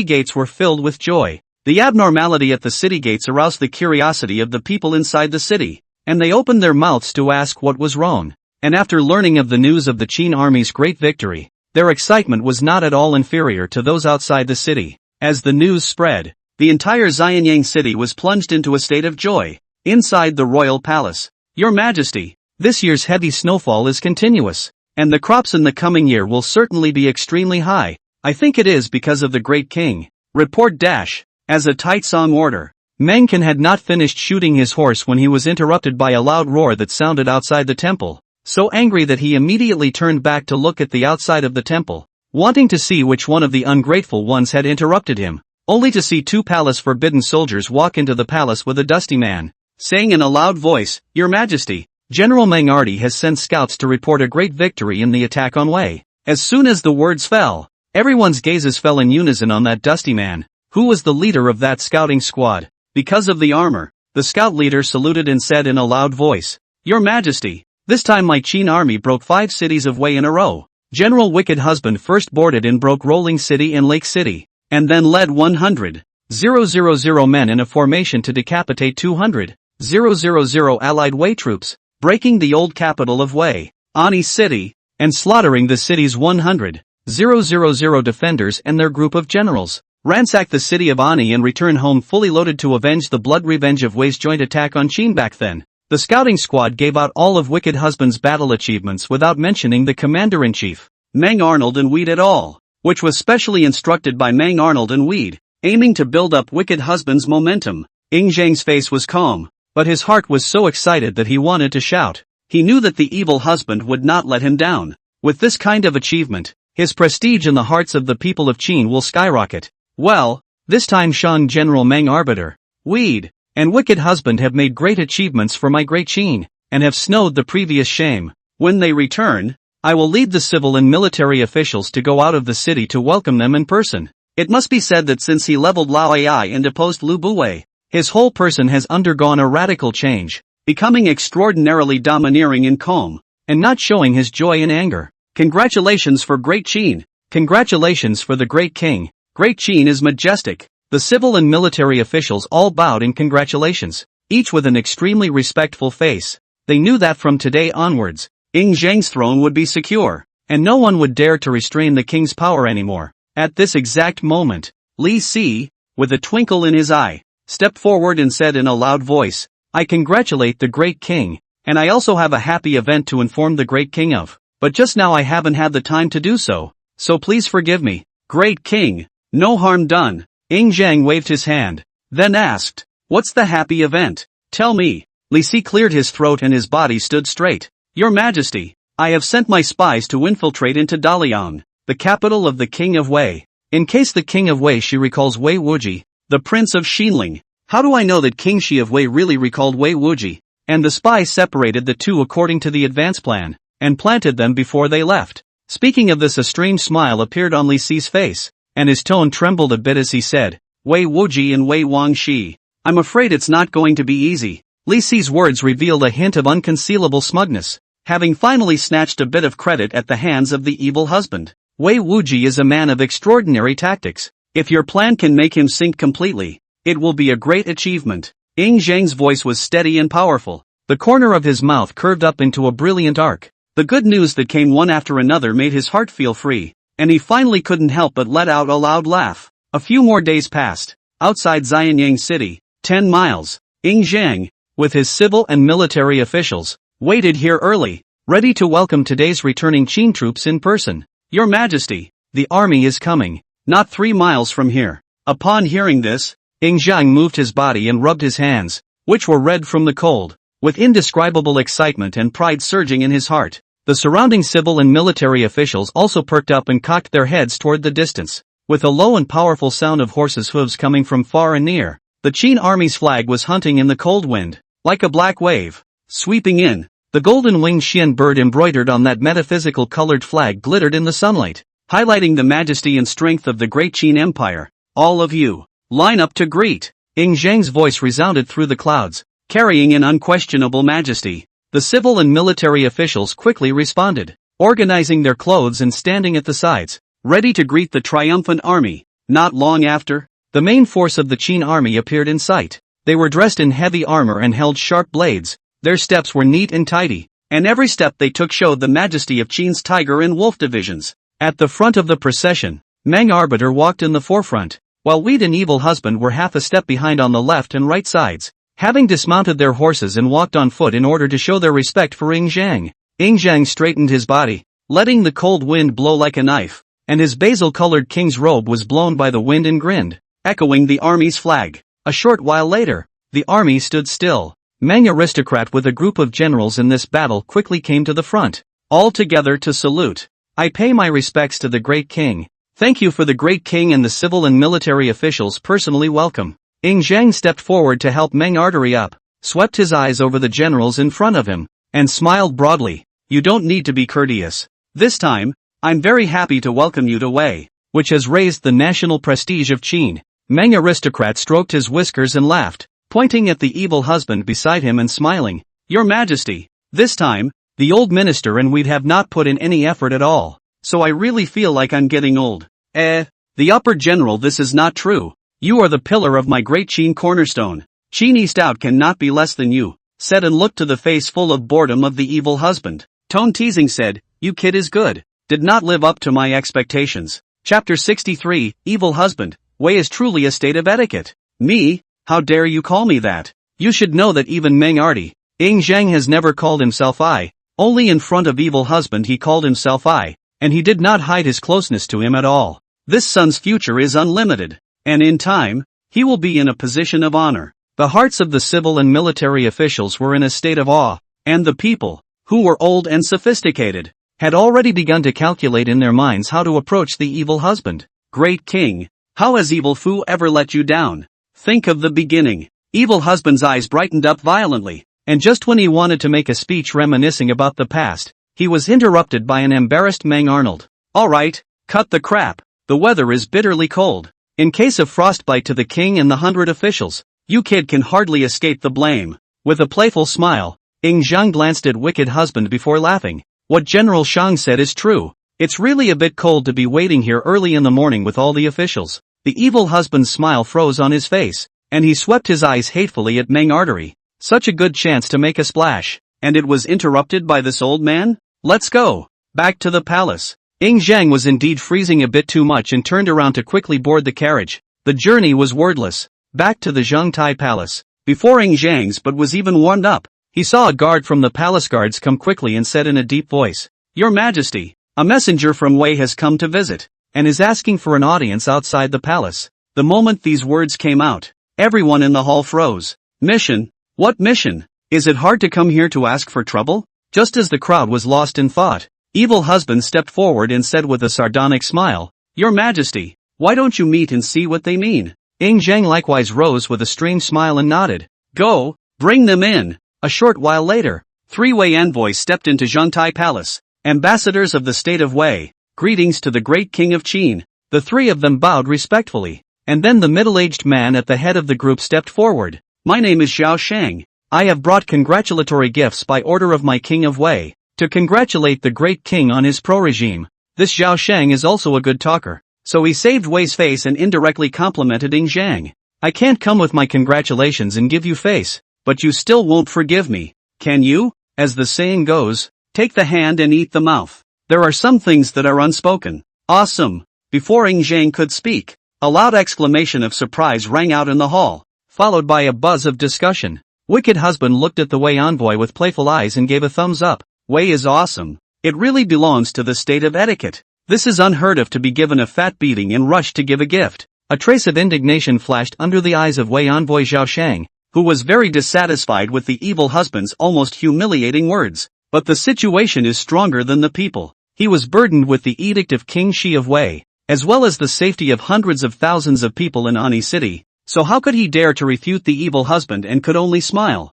Speaker 1: gates were filled with joy. The abnormality at the city gates aroused the curiosity of the people inside the city, and they opened their mouths to ask what was wrong. And after learning of the news of the Qin army's great victory, their excitement was not at all inferior to those outside the city. As the news spread, the entire Jinyang city was plunged into a state of joy. Inside the royal palace, "Your Majesty, this year's heavy snowfall is continuous, and the crops in the coming year will certainly be extremely high. I think it is because of the great king. Report dash." As a tight song order, Meng Qin had not finished shooting his horse when he was interrupted by a loud roar that sounded outside the temple, so angry that he immediately turned back to look at the outside of the temple, wanting to see which one of the ungrateful ones had interrupted him, only to see 2 palace forbidden soldiers walk into the palace with a dusty man, saying in a loud voice, "Your Majesty, General Meng Arty has sent scouts to report a great victory in the attack on Wei." As soon as the words fell, everyone's gazes fell in unison on that dusty man, who was the leader of that scouting squad. Because of the armor, the scout leader saluted and said in a loud voice, "Your Majesty, this time my Qin army broke 5 cities of Wei in a row. General Wicked Husband first boarded and broke Rolling City and Lake City, and then led 100,000 men in a formation to decapitate 200,000 allied Wei troops, breaking the old capital of Wei, Anyi City, and slaughtering the city's 100,000 defenders and their group of generals, ransacked the city of Anyi and returned home fully loaded to avenge the blood revenge of Wei's joint attack on Qin back then." The scouting squad gave out all of Wicked Husband's battle achievements without mentioning the commander-in-chief, Meng Arnold and Weed at all, which was specially instructed by Meng Arnold and Weed, aiming to build up Wicked Husband's momentum. Zhang's face was calm, but his heart was so excited that he wanted to shout. He knew that the evil husband would not let him down. With this kind of achievement, his prestige in the hearts of the people of Qin will skyrocket. Well, this time Shan General Meng Arbiter, Weed, and Wicked Husband have made great achievements for my great Qin, and have snowed the previous shame. When they return, I will lead the civil and military officials to go out of the city to welcome them in person. It must be said that since he leveled Lao Ai and deposed Lu Buwei, his whole person has undergone a radical change, becoming extraordinarily domineering and calm, and not showing his joy and anger. Congratulations for great Qin. Congratulations for the great king. Great Qin is majestic. The civil and military officials all bowed in congratulations, each with an extremely respectful face. They knew that from today onwards, Zhang's throne would be secure. and no one would dare to restrain the king's power anymore. At this exact moment, Li Si, with a twinkle in his eye, stepped forward and said in a loud voice, "I congratulate the great king, and I also have a happy event to inform the great king of, but just now I haven't had the time to do so please forgive me." "Great king, no harm done." Zhang waved his hand, then asked, "What's the happy event? Tell me." Li Si cleared his throat and his body stood straight. "Your Majesty, I have sent my spies to infiltrate into Daliang, the capital of the King of Wei. In case the King of Wei Shi recalls Wei Wuji, the Prince of Xinling. How do I know that Qin Shi of Wei really recalled Wei Wuji?" And the spies separated the two according to the advance plan, and planted them before they left. Speaking of this, a strange smile appeared on Li Si's face, and his tone trembled a bit as he said, "Wei Wuji and Wei Wangxi. I'm afraid it's not going to be easy." Li Si's words revealed a hint of unconcealable smugness, having finally snatched a bit of credit at the hands of the evil husband. "Wei Wuji is a man of extraordinary tactics. If your plan can make him sink completely, it will be a great achievement." Zhang's voice was steady and powerful. The corner of his mouth curved up into a brilliant arc. The good news that came one after another made his heart feel free, and he finally couldn't help but let out a loud laugh. A few more days passed. Outside Jinyang city, 10 miles, Zhang, with his civil and military officials, waited here early, ready to welcome today's returning Qin troops in person. "Your Majesty, the army is coming, not 3 miles from here." Upon hearing this, Zhang moved his body and rubbed his hands, which were red from the cold, with indescribable excitement and pride surging in his heart. The surrounding civil and military officials also perked up and cocked their heads toward the distance. With a low and powerful sound of horses' hooves coming from far and near, the Qin army's flag was hunting in the cold wind, like a black wave, sweeping in. The golden-winged Xian bird embroidered on that metaphysical colored flag glittered in the sunlight, highlighting the majesty and strength of the great Qin Empire. "All of you, line up to greet." Zhang's voice resounded through the clouds, carrying an unquestionable majesty. The civil and military officials quickly responded, organizing their clothes and standing at the sides, ready to greet the triumphant army. Not long after, the main force of the Qin army appeared in sight. They were dressed in heavy armor and held sharp blades. Their steps were neat and tidy, and every step they took showed the majesty of Qin's tiger and wolf divisions. At the front of the procession, Meng Arbiter walked in the forefront, while Weed and Evil Husband were half a step behind on the left and right sides, having dismounted their horses and walked on foot in order to show their respect for Zhang. Zhang straightened his body, letting the cold wind blow like a knife, and his basil-colored king's robe was blown by the wind and grinned, echoing the army's flag. A short while later, the army stood still. Meng Aristocrat with a group of generals in this battle quickly came to the front, all together to salute. "I pay my respects to the great king. Thank you." For the great king and the civil and military officials personally welcome. Zhang stepped forward to help Meng Artery up, swept his eyes over the generals in front of him, and smiled broadly. "You don't need to be courteous. This time, I'm very happy to welcome you to Wei, which has raised the national prestige of Qin." Meng Aristocrat stroked his whiskers and laughed, pointing at the evil husband beside him and smiling. "Your Majesty, this time, the old minister and we'd have not put in any effort at all, so I really feel like I'm getting old." The upper general, this is not true. "You are the pillar of my great Qin cornerstone. Qin East out cannot be less than you," said and looked to the face full of boredom of the evil husband. Tone teasing said, "You kid is good. Did not live up to my expectations." Chapter 63, Evil Husband. Wei is truly a state of etiquette. "Me? How dare you call me that? You should know that even Meng Arty, Zhang has never called himself I. Only in front of evil husband he called himself I, and he did not hide his closeness to him at all. This son's future is unlimited, and in time, he will be in a position of honor." The hearts of the civil and military officials were in a state of awe, and the people, who were old and sophisticated, had already begun to calculate in their minds how to approach the evil husband. "Great king, how has evil Fu ever let you down? Think of the beginning." Evil husband's eyes brightened up violently, and just when he wanted to make a speech reminiscing about the past, he was interrupted by an embarrassed Meng Arnold. "All right, cut the crap. The weather is bitterly cold. In case of frostbite to the king and the 100 officials, you kid can hardly escape the blame." With a playful smile, Zhang glanced at wicked husband before laughing. "What General Shang said is true. It's really a bit cold to be waiting here early in the morning with all the officials." The evil husband's smile froze on his face, and he swept his eyes hatefully at Meng Artery. Such a good chance to make a splash, and it was interrupted by this old man? "Let's go." back to the palace. Ying Zhang was indeed freezing a bit too much and turned around to quickly board the carriage. The journey was wordless. Back to the Zhongtai Palace. Before Ying Zhang's but was even warmed up, he saw a guard from the palace guards come quickly and said in a deep voice, "Your Majesty, a messenger from Wei has come to visit, and is asking for an audience outside the palace." The moment these words came out, everyone in the hall froze. Mission? What mission? Is it hard to come here to ask for trouble? Just as the crowd was lost in thought, Evil Husband stepped forward and said with a sardonic smile, "Your Majesty, why don't you meet and see what they mean?" Ying Zhang likewise rose with a strange smile and nodded. "Go, bring them in." A short while later, 3 Wei envoys stepped into Zhongtai Palace, ambassadors of the state of Wei. "Greetings to the great king of Qin." The 3 of them bowed respectfully, and then the middle-aged man at the head of the group stepped forward. "My name is Zhao Shang. I have brought congratulatory gifts by order of my king of Wei, to congratulate the great king on his pro-regime." This Zhao Shang is also a good talker, so he saved Wei's face and indirectly complimented Ying Zhang. "I can't come with my congratulations and give you face, but you still won't forgive me, can you? As the saying goes, take the hand and eat the mouth. There are some things that are unspoken." "Awesome!" Before Ying Zhang could speak, a loud exclamation of surprise rang out in the hall, followed by a buzz of discussion. Wicked Husband looked at the Wei envoy with playful eyes and gave a thumbs up. "Wei is awesome. It really belongs to the state of etiquette. This is unheard of to be given a fat beating and rush to give a gift." A trace of indignation flashed under the eyes of Wei envoy Zhao Shang, who was very dissatisfied with the Evil Husband's almost humiliating words. But the situation is stronger than the people. He was burdened with the edict of King Shi of Wei, as well as the safety of hundreds of thousands of people in Anyi city. So how could he dare to refute the Evil Husband and could only smile?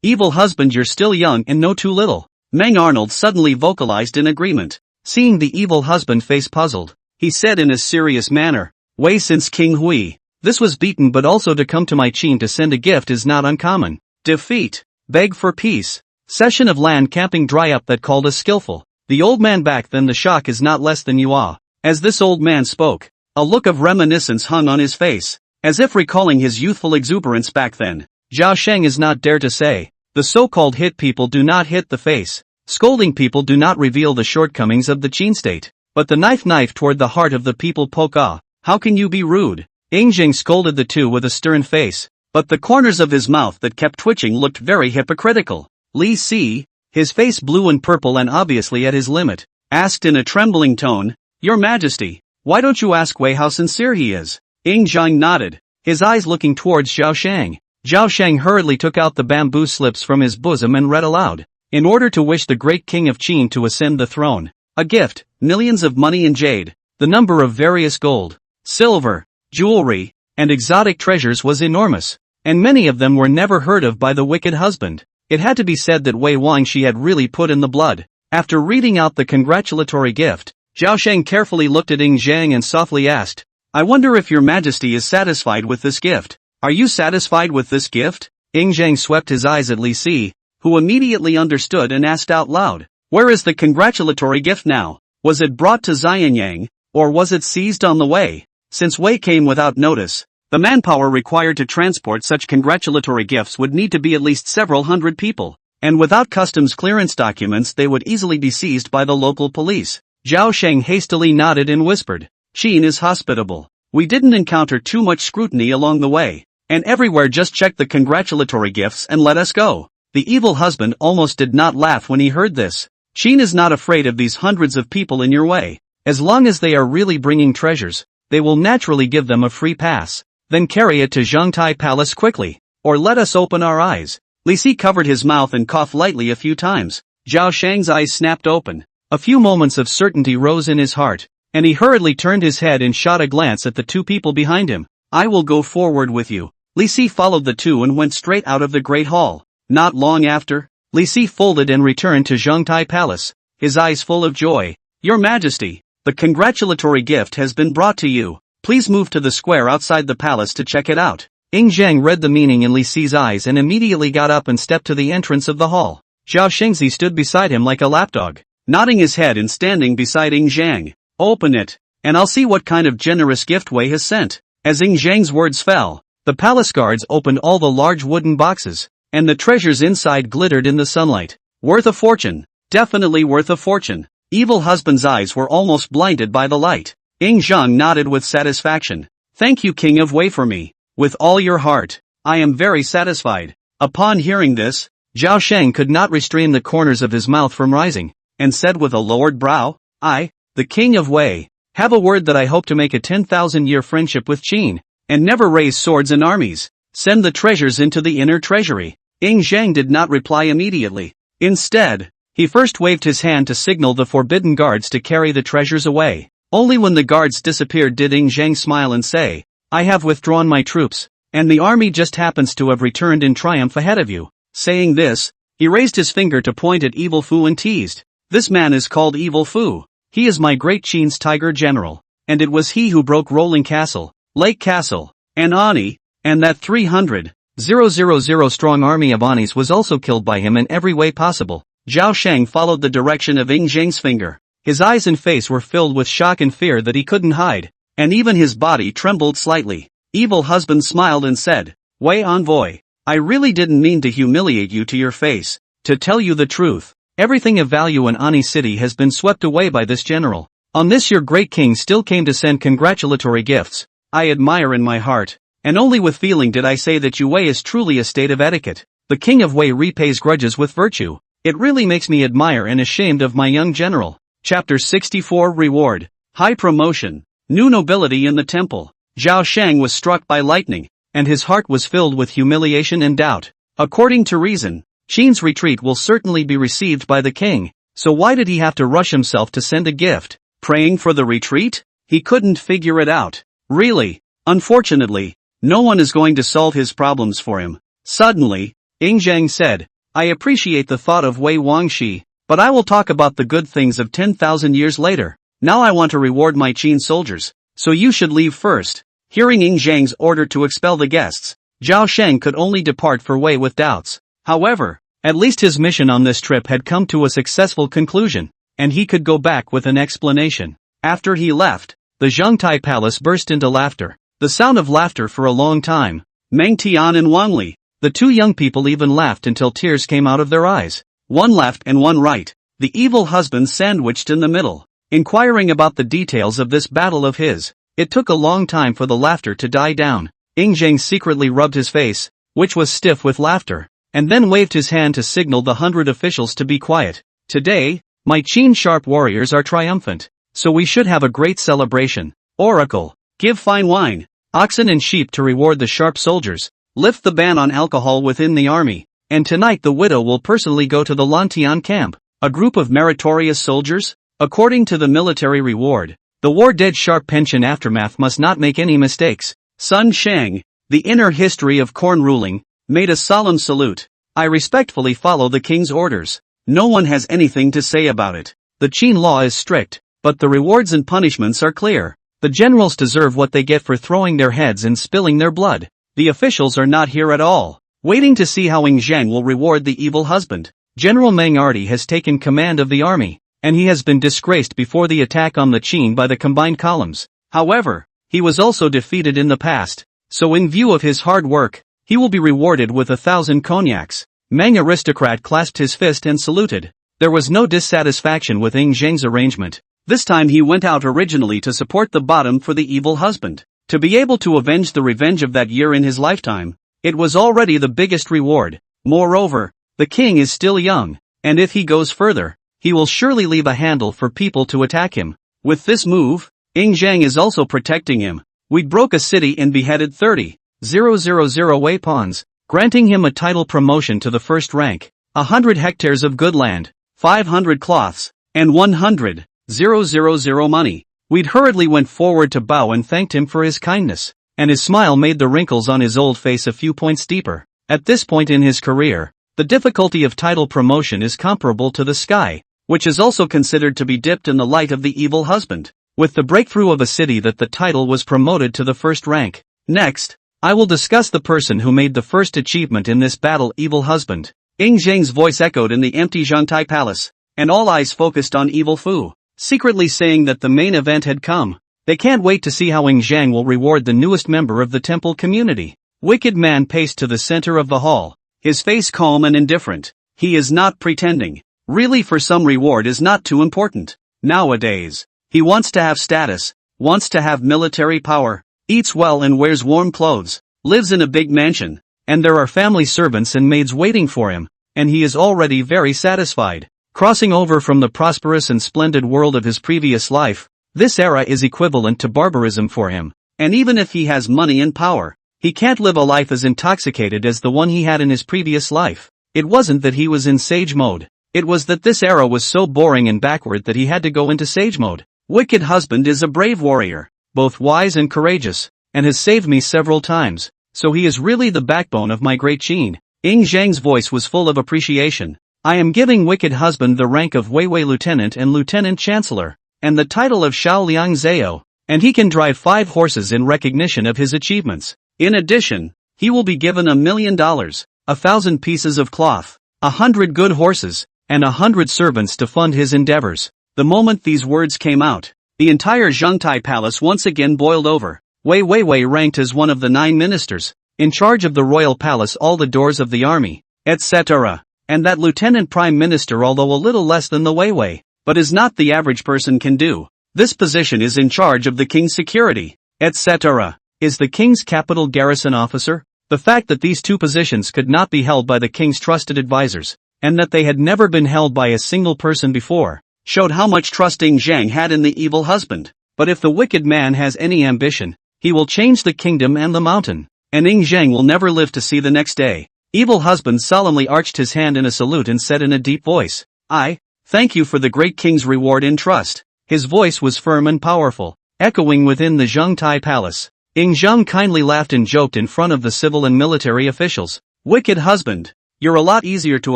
Speaker 1: Evil Husband, you're still young and know too little." Meng Arnold suddenly vocalized in agreement. Seeing the Evil Husband face puzzled, he said in a serious manner, "Wei since King Hui. This was beaten, but also to come to my Qin to send a gift is not uncommon. Defeat. Beg for peace. Session of land camping dry up that called us skillful." The old man back then, the shock is not less than you are. As this old man spoke, a look of reminiscence hung on his face, as if recalling his youthful exuberance back then. Zhao Shang is not dare to say, the so-called hit people do not hit the face. Scolding people do not reveal the shortcomings of the Qin state. But the knife toward the heart of the people poke ah. How can you be rude? Ying Zhang scolded the two with a stern face, but the corners of his mouth that kept twitching looked very hypocritical. Li Si, his face blue and purple and obviously at his limit, asked in a trembling tone, "Your Majesty, why don't you ask Wei how sincere he is?" Ying Zhang nodded, his eyes looking towards Zhao Shang. Zhao Shang hurriedly took out the bamboo slips from his bosom and read aloud. "In order to wish the great king of Qin to ascend the throne, a gift, millions of money and jade, the number of various gold, silver, jewelry, and exotic treasures was enormous, and many of them were never heard of by the Wicked Husband." It had to be said that Wei Wangshi had really put in the blood. After reading out the congratulatory gift, Zhao Shang carefully looked at Ying Zhang and softly asked, "I wonder if your Majesty is satisfied with this gift. Are you satisfied with this gift?" Ying Zhang swept his eyes at Li Si, who immediately understood and asked out loud, "Where is the congratulatory gift now? Was it brought to Jinyang, or was it seized on the way?" Since Wei came without notice, the manpower required to transport such congratulatory gifts would need to be at least several hundred people, and without customs clearance documents they would easily be seized by the local police. Zhao Shang hastily nodded and whispered, "Qin is hospitable. We didn't encounter too much scrutiny along the way, and everywhere just check the congratulatory gifts and let us go." The Evil Husband almost did not laugh when he heard this. "Qin is not afraid of these hundreds of people in your way. As long as they are really bringing treasures, they will naturally give them a free pass. Then carry it to Zhongtai Palace quickly, or let us open our eyes." Li Si covered his mouth and coughed lightly a few times. Zhao Shang's eyes snapped open. A few moments of certainty rose in his heart, and he hurriedly turned his head and shot a glance at the two people behind him. "I will go forward with you." Li Si followed the two and went straight out of the great hall. Not long after, Li Si folded and returned to Zhongtai Palace, his eyes full of joy. "Your Majesty, the congratulatory gift has been brought to you. Please move to the square outside the palace to check it out." Ying Zhang read the meaning in Li Si's eyes and immediately got up and stepped to the entrance of the hall. Zhao Shengzi stood beside him like a lapdog, nodding his head and standing beside Ying Zhang. "Open it, and I'll see what kind of generous gift Wei has sent." As Ying Zhang's words fell, the palace guards opened all the large wooden boxes, and the treasures inside glittered in the sunlight. "Worth a fortune. Definitely worth a fortune." Evil husband's eyes were almost blinded by the light. Zhang nodded with satisfaction. Thank you, King of Wei, for me. With all your heart. I am very satisfied. Upon hearing this, Zhao Sheng could not restrain the corners of his mouth from rising, and said with a lowered brow, I, the King of Wei, have a word that I hope to make a 10,000-year friendship with Qin, and never raise swords and armies. Send the treasures into the inner treasury. Zhang did not reply immediately. Instead, he first waved his hand to signal the forbidden guards to carry the treasures away. Only when the guards disappeared did Zhang smile and say, I have withdrawn my troops, and the army just happens to have returned in triumph ahead of you. Saying this, he raised his finger to point at Evil Fu and teased, this man is called Evil Fu. He is my great Qin's tiger general, and it was he who broke Rolling Castle, Lake Castle, and Anyi, and that 300,000 strong army of Anyi's was also killed by him in every way possible. Zhao Sheng followed the direction of Zhang's finger. His eyes and face were filled with shock and fear that he couldn't hide, and even his body trembled slightly. Evil husband smiled and said, Wei envoy, I really didn't mean to humiliate you to your face. To tell you the truth, everything of value in Anyi city has been swept away by this general. On this your great king still came to send congratulatory gifts. I admire in my heart, and only with feeling did I say that Wei is truly a state of etiquette. The king of Wei repays grudges with virtue. It really makes me admire and ashamed of my young general. Chapter 64 Reward. High promotion. New nobility in the temple. Zhao Sheng was struck by lightning, and his heart was filled with humiliation and doubt. According to reason, Qin's retreat will certainly be received by the king, so why did he have to rush himself to send a gift? Praying for the retreat? He couldn't figure it out. Really. Unfortunately, no one is going to solve his problems for him. Suddenly, Zhang said, I appreciate the thought of Wei Wangxi, but I will talk about the good things of 10,000 years later. Now I want to reward my Qin soldiers, so you should leave first. Hearing Zhang's order to expel the guests, Zhao Sheng could only depart for Wei with doubts. However, at least his mission on this trip had come to a successful conclusion, and he could go back with an explanation. After he left, the Zhongtai Palace burst into laughter. The sound of laughter for a long time. Meng Tian and Wang Li, the two young people even laughed until tears came out of their eyes. One left and one right, the evil husband sandwiched in the middle, inquiring about the details of this battle of his. It took a long time for the laughter to die down. Zhang secretly rubbed his face, which was stiff with laughter, and then waved his hand to signal the 100 officials to be quiet. Today, my Qin sharp warriors are triumphant, so we should have a great celebration. Oracle, give fine wine, oxen and sheep to reward the sharp soldiers. Lift the ban on alcohol within the army, and tonight the widow will personally go to the Lantian camp. A group of meritorious soldiers? According to the military reward, the war dead sharp pension aftermath must not make any mistakes. Sun Sheng, the inner history of corn ruling, made a solemn salute. I respectfully follow the king's orders. No one has anything to say about it. The Qin law is strict, but the rewards and punishments are clear. The generals deserve what they get for throwing their heads and spilling their blood. The officials are not here at all, waiting to see how Zhang will reward the evil husband. General Meng Arti has taken command of the army, and he has been disgraced before the attack on the Qin by the combined columns. However, he was also defeated in the past, so in view of his hard work, he will be rewarded with 1,000 cognacs. Meng aristocrat clasped his fist and saluted. There was no dissatisfaction with Zhang's arrangement. This time he went out originally to support the bottom for the evil husband. To be able to avenge the revenge of that year in his lifetime, it was already the biggest reward. Moreover, the king is still young, and if he goes further, he will surely leave a handle for people to attack him. With this move, Zhang is also protecting him. We broke a city and beheaded 30,000 Wei pawns, granting him a title promotion to the first rank, 100 hectares of good land, 500 cloths, and 100,000 money. We'd hurriedly went forward to bow and thanked him for his kindness, and his smile made the wrinkles on his old face a few points deeper. At this point in his career, the difficulty of title promotion is comparable to the sky, which is also considered to be dipped in the light of the evil husband. With the breakthrough of a city that the title was promoted to the first rank. Next, I will discuss the person who made the first achievement in this battle, evil husband. Zhang's voice echoed in the empty Zhongtai palace, and all eyes focused on evil Fu, secretly saying that the main event had come. They can't wait to see how Zhang will reward the newest member of the temple community. Wicked man paced to the center of the hall, his face calm and indifferent. He is not pretending. Really, for some, reward is not too important. Nowadays, he wants to have status, wants to have military power, eats well and wears warm clothes, lives in a big mansion, and there are family servants and maids waiting for him, and he is already very satisfied. Crossing over from the prosperous and splendid world of his previous life, this era is equivalent to barbarism for him, and even if he has money and power, he can't live a life as intoxicated as the one he had in his previous life. It wasn't that he was in sage mode, it was that this era was so boring and backward that he had to go into sage mode. Wicked husband is a brave warrior, both wise and courageous, and has saved me several times, so he is really the backbone of my great Qin. Ying Zhang's voice was full of appreciation. I am giving wicked husband the rank of Weiwei Lieutenant and Lieutenant Chancellor, and the title of Shaoliang Zhao, and he can drive 5 horses in recognition of his achievements. In addition, he will be given $1 million, 1,000 pieces of cloth, 100 good horses, and 100 servants to fund his endeavors. The moment these words came out, the entire Zhengtai palace once again boiled over. Wei Weiwei ranked as one of the 9 ministers, in charge of the royal palace, all the doors of the army, etc. And that lieutenant prime minister, although a little less than the Weiwei, but is not the average person can do. This position is in charge of the king's security, etc. Is the king's capital garrison officer. The fact that these 2 positions could not be held by the king's trusted advisors, and that they had never been held by a single person before, showed how much trust Ying Zhang had in the evil husband. But if the wicked man has any ambition, he will change the kingdom and the mountain, and Ying Zhang will never live to see the next day. Evil husband solemnly arched his hand in a salute and said in a deep voice, I thank you for the great king's reward and trust. His voice was firm and powerful, echoing within the Zhengtai palace. Ying Zhang kindly laughed and joked in front of the civil and military officials. Wicked husband, you're a lot easier to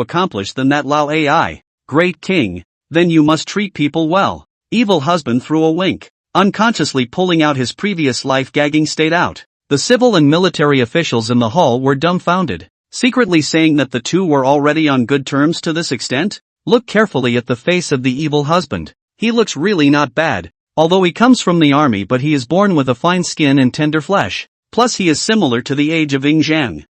Speaker 1: accomplish than that Lao AI. Great king, then you must treat people well. Evil husband threw a wink, unconsciously pulling out his previous life gagging state out. The civil and military officials in the hall were dumbfounded, secretly saying that the 2 were already on good terms to this extent. Look carefully at the face of the evil husband. He looks really not bad, although he comes from the army, but he is born with a fine skin and tender flesh. Plus he is similar to the age of Ying Zhang.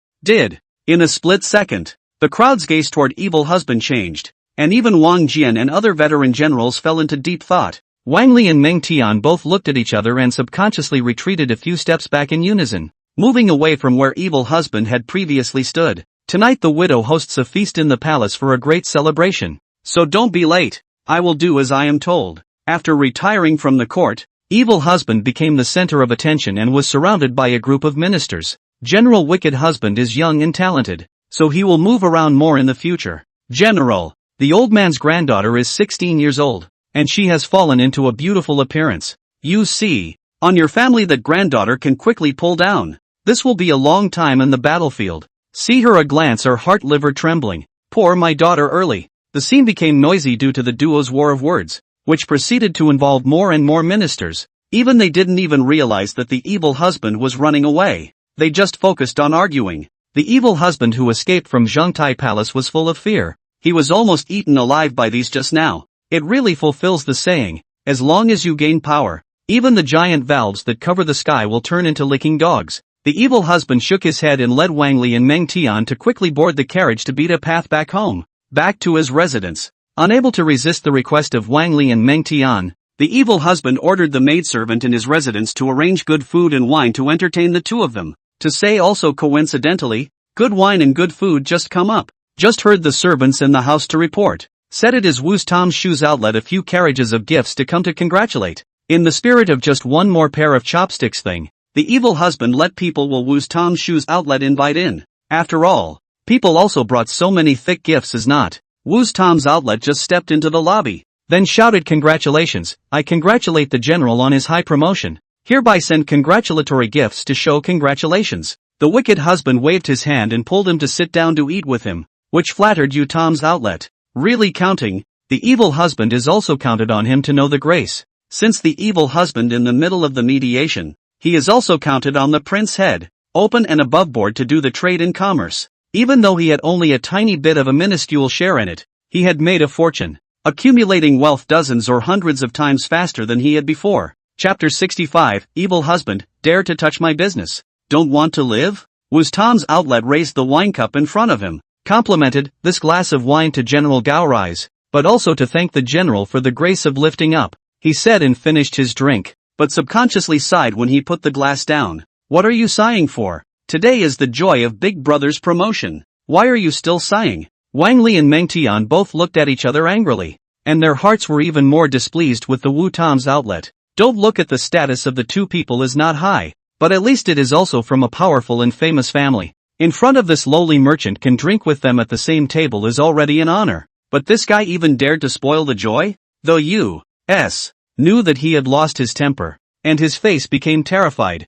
Speaker 1: In a split second, the crowd's gaze toward evil husband changed, and even Wang Jian and other veteran generals fell into deep thought. Wang Li and Meng Tian both looked at each other and subconsciously retreated a few steps back in unison, moving away from where evil husband had previously stood. Tonight the widow hosts a feast in the palace for a great celebration, so don't be late. I will do as I am told. After retiring from the court, evil husband became the center of attention and was surrounded by a group of ministers. General wicked husband is young and talented, so he will move around more in the future. General, the old man's granddaughter is 16 years old, and she has fallen into a beautiful appearance. You see, on your family that granddaughter can quickly pull down. This will be a long time in the battlefield. See her a glance, her heart liver trembling. Poor my daughter early. The scene became noisy due to the duo's war of words, which proceeded to involve more and more ministers. Even they didn't even realize that the evil husband was running away. They just focused on arguing. The evil husband who escaped from Zhengtai Palace was full of fear. He was almost eaten alive by these just now. It really fulfills the saying, as long as you gain power, even the giant valves that cover the sky will turn into licking dogs. The evil husband shook his head and led Wang Li and Meng Tian to quickly board the carriage to beat a path back home, back to his residence. Unable to resist the request of Wang Li and Meng Tian, the evil husband ordered the maidservant in his residence to arrange good food and wine to entertain the 2 of them. To say also coincidentally, good wine and good food just come up. Just heard the servants in the house to report. Said it is Wu's Tom's Shoes Outlet, a few carriages of gifts to come to congratulate. In the spirit of just one more pair of chopsticks thing, the evil husband let people will Wu's Tom's Shoes Outlet invite in. After all, people also brought so many thick gifts as not. Wu's Tom's Outlet just stepped into the lobby, then shouted, congratulations, I congratulate the general on his high promotion. Hereby send congratulatory gifts to show congratulations. The wicked husband waved his hand and pulled him to sit down to eat with him, which flattered Yu Tom's Outlet. Really counting, the evil husband is also counted on him to know the grace. Since the evil husband in the middle of the mediation, he is also counted on the prince head, open and above board to do the trade and commerce. Even though he had only a tiny bit of a minuscule share in it, he had made a fortune, accumulating wealth dozens or hundreds of times faster than he had before. Chapter 65, Evil Husband, Dare to Touch My Business. Don't want to live? Wu's Tom's Outlet raised the wine cup in front of him, complimented this glass of wine to General Gao Rise, but also to thank the general for the grace of lifting up, he said and finished his drink, but subconsciously sighed when he put the glass down. What are you sighing for? Today is the joy of Big Brother's promotion. Why are you still sighing? Wang Li and Meng Tian both looked at each other angrily, and their hearts were even more displeased with the Wu Tom's outlet. Don't look at the status of the two people as not high, but at least it is also from a powerful and famous family. In front of this lowly merchant can drink with them at the same table is already an honor, but this guy even dared to spoil the joy? The U.S. knew that he had lost his temper, and his face became terrified.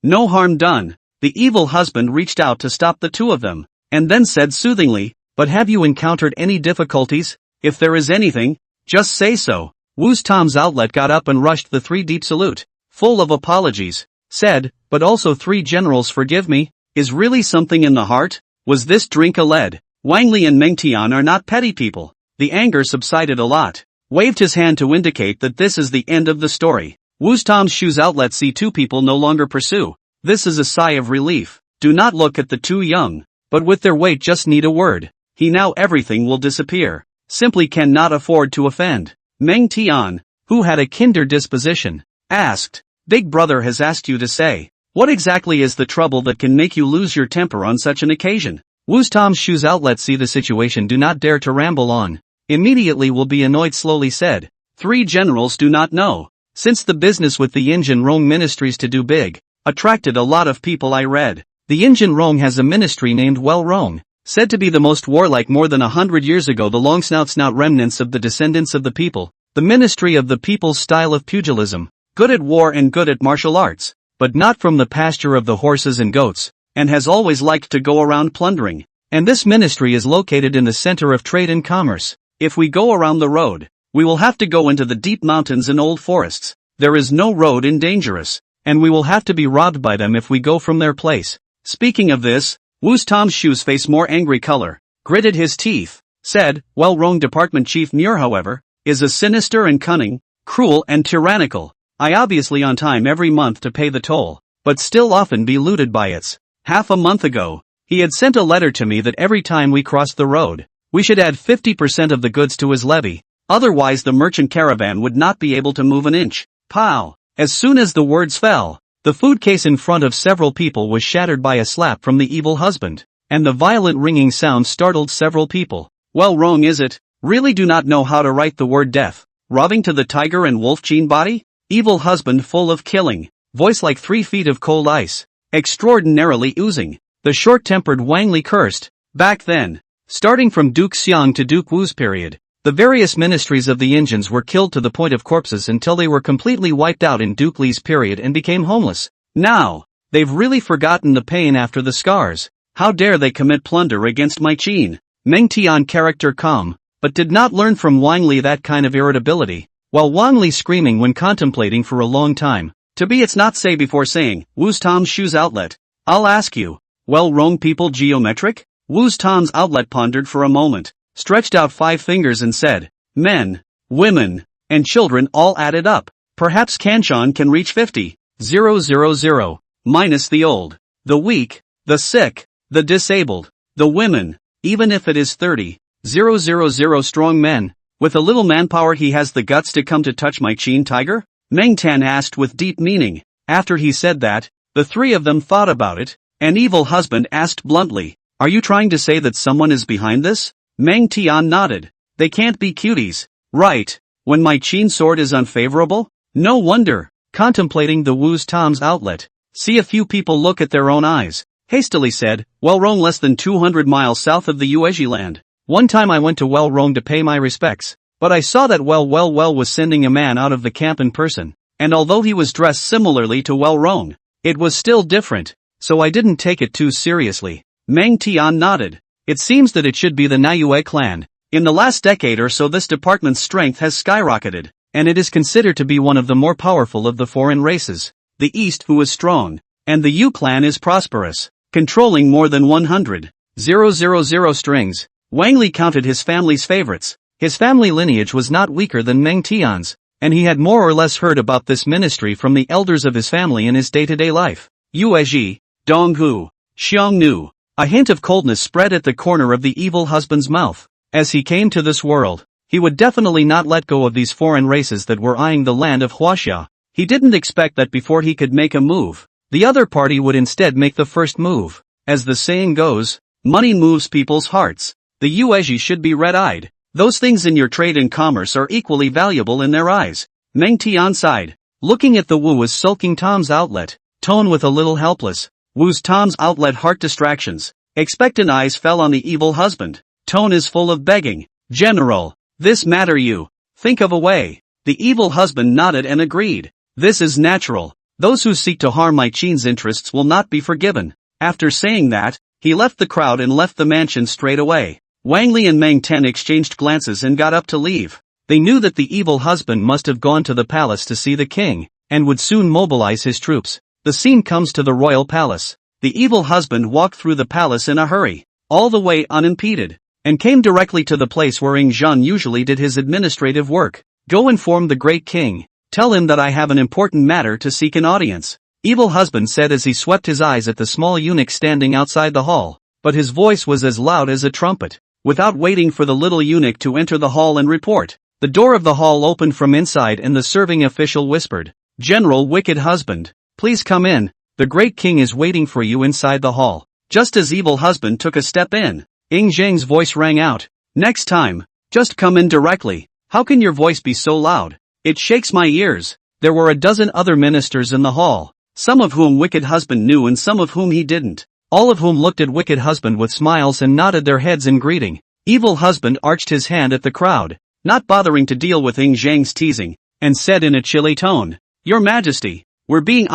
Speaker 1: No harm done. The evil husband reached out to stop the two of them, and then said soothingly, but have you encountered any difficulties? If there is anything, just say so. Wu Tom's outlet got up and rushed the three deep salute, full of apologies, said, but also three generals forgive me, is really something in the heart? Was this drink a lead? Wang Li and Meng Tian are not petty people. The anger subsided a lot. Waved his hand to indicate that this is the end of the story. Wu Tom's shoes outlet see two people no longer pursue. This is a sigh of relief. Do not look at the two young, but with their weight just need a word. He now everything will disappear. Simply cannot afford to offend. Meng Tian, who had a kinder disposition, asked, Big Brother has asked you to say, what exactly is the trouble that can make you lose your temper on such an occasion? Wu Tom's shoes outlet see the situation do not dare to ramble on. Immediately will be annoyed slowly said. Three generals do not know. Since the business with the Yinjin Rong ministries to do big, attracted a lot of people I read. The Yinjin Rong has a ministry named Well Rong, said to be the most warlike more than 100 years ago the long snout remnants of the descendants of the people, the ministry of the people's style of pugilism, good at war and good at martial arts, but not from the pasture of the horses and goats, and has always liked to go around plundering, and this ministry is located in the center of trade and commerce. If we go around the road, we will have to go into the deep mountains and old forests, there is no road in dangerous, and we will have to be robbed by them if we go from their place. Speaking of this, Wu Tom's shoes face more angry color, gritted his teeth, said, Well Rong Department Chief Muir however, is a sinister and cunning, cruel and tyrannical. I obviously on time every month to pay the toll, but still often be looted by its. Half a month ago, he had sent a letter to me that every time we crossed the road, we should add 50% of the goods to his levy, otherwise the merchant caravan would not be able to move an inch. Pow! As soon as the words fell, the food case in front of several people was shattered by a slap from the evil husband, and the violent ringing sound startled several people. Well wrong is it? Really do not know how to write the word death. Robbing to the tiger and wolf Qin body? Evil husband full of killing, voice like 3 feet of cold ice, extraordinarily oozing. The short-tempered Wang Li cursed. Back then, starting from Duke Xiang to Duke Wu's period, the various ministries of the Yinjins were killed to the point of corpses until they were completely wiped out in Duke Li's period and became homeless. Now, they've really forgotten the pain after the scars. How dare they commit plunder against my Qin? Meng Tian character calm, but did not learn from Wang Li that kind of irritability, while Wang Li screaming when contemplating for a long time. To be it's not say before saying, Wu Tom's shoes outlet. I'll ask you, well wrong people geometric? Wu Tom's outlet pondered for a moment, stretched out 5 fingers and said, men, women, and children all added up. Perhaps Kanchan can reach 50. 000. Minus the old, the weak, the sick, the disabled, the women, even if it is 30. 000 strong men. With a little manpower he has the guts to come to touch my Qin tiger? Meng Tan asked with deep meaning. After he said that, the three of them thought about it. An evil husband asked bluntly, are you trying to say that someone is behind this? Meng Tian nodded. They can't be cuties, right, when my Qin sword is unfavorable? No wonder. Contemplating the Wu Tom's outlet, see a few people look at their own eyes, hastily said, Well Rong less than 200 miles south of the Yuezhi land. One time I went to Well Rong to pay my respects, but I saw that Well was sending a man out of the camp in person, and although he was dressed similarly to Well Rong, it was still different, so I didn't take it too seriously. Meng Tian nodded. It seems that it should be the Niue clan. In the last decade or so this department's strength has skyrocketed, and it is considered to be one of the more powerful of the foreign races. The East who is strong, and the Yu clan is prosperous, controlling more than 100,000 strings. Wang Li counted his family's favorites. His family lineage was not weaker than Meng Tian's, and he had more or less heard about this ministry from the elders of his family in his day-to-day life. Yuezhi, Donghu, Xiangnu. A hint of coldness spread at the corner of the evil husband's mouth. As he came to this world, He would definitely not let go of these foreign races that were eyeing the land of Huaxia. He didn't expect that before he could make a move, the other party would instead make the first move. As the saying goes, money moves people's hearts. The Yuezhi should be red-eyed. Those things in your trade and commerce are equally valuable in their eyes. Meng Tian sighed, looking at the Wu as sulking Tom's outlet, tone with a little helpless. Wu's Tom's outlet heart distractions. Expectant eyes fell on the evil husband. Tone is full of begging. General, this matter you. Think of a way. The evil husband nodded and agreed. This is natural. Those who seek to harm my Qin's interests will not be forgiven. After saying that, he left the crowd and left the mansion straight away. Wang Li and Meng Ten exchanged glances and got up to leave. They knew that the evil husband must have gone to the palace to see the king, and would soon mobilize his troops. The scene comes to the royal palace. The evil husband walked through the palace in a hurry, all the way unimpeded, and came directly to the place where Ing Zhan usually did his administrative work. Go inform the great king. Tell him that I have an important matter to seek an audience. Evil husband said as he swept his eyes at the small eunuch standing outside the hall, but his voice was as loud as a trumpet. Without waiting for the little eunuch to enter the hall and report, the door of the hall opened from inside and the serving official whispered, General Wicked Husband, please come in, the great king is waiting for you inside the hall. Just as evil husband took a step in, Ing Zhang's voice rang out, next time, just come in directly. How can your voice be so loud? It shakes my ears. There were a dozen other ministers in the hall, some of whom Wicked Husband knew and some of whom he didn't, all of whom looked at Wicked Husband with smiles and nodded their heads in greeting. Evil Husband arched his hand at the crowd, not bothering to deal with Ing Zhang's teasing, and said in a chilly tone, Your Majesty, we're being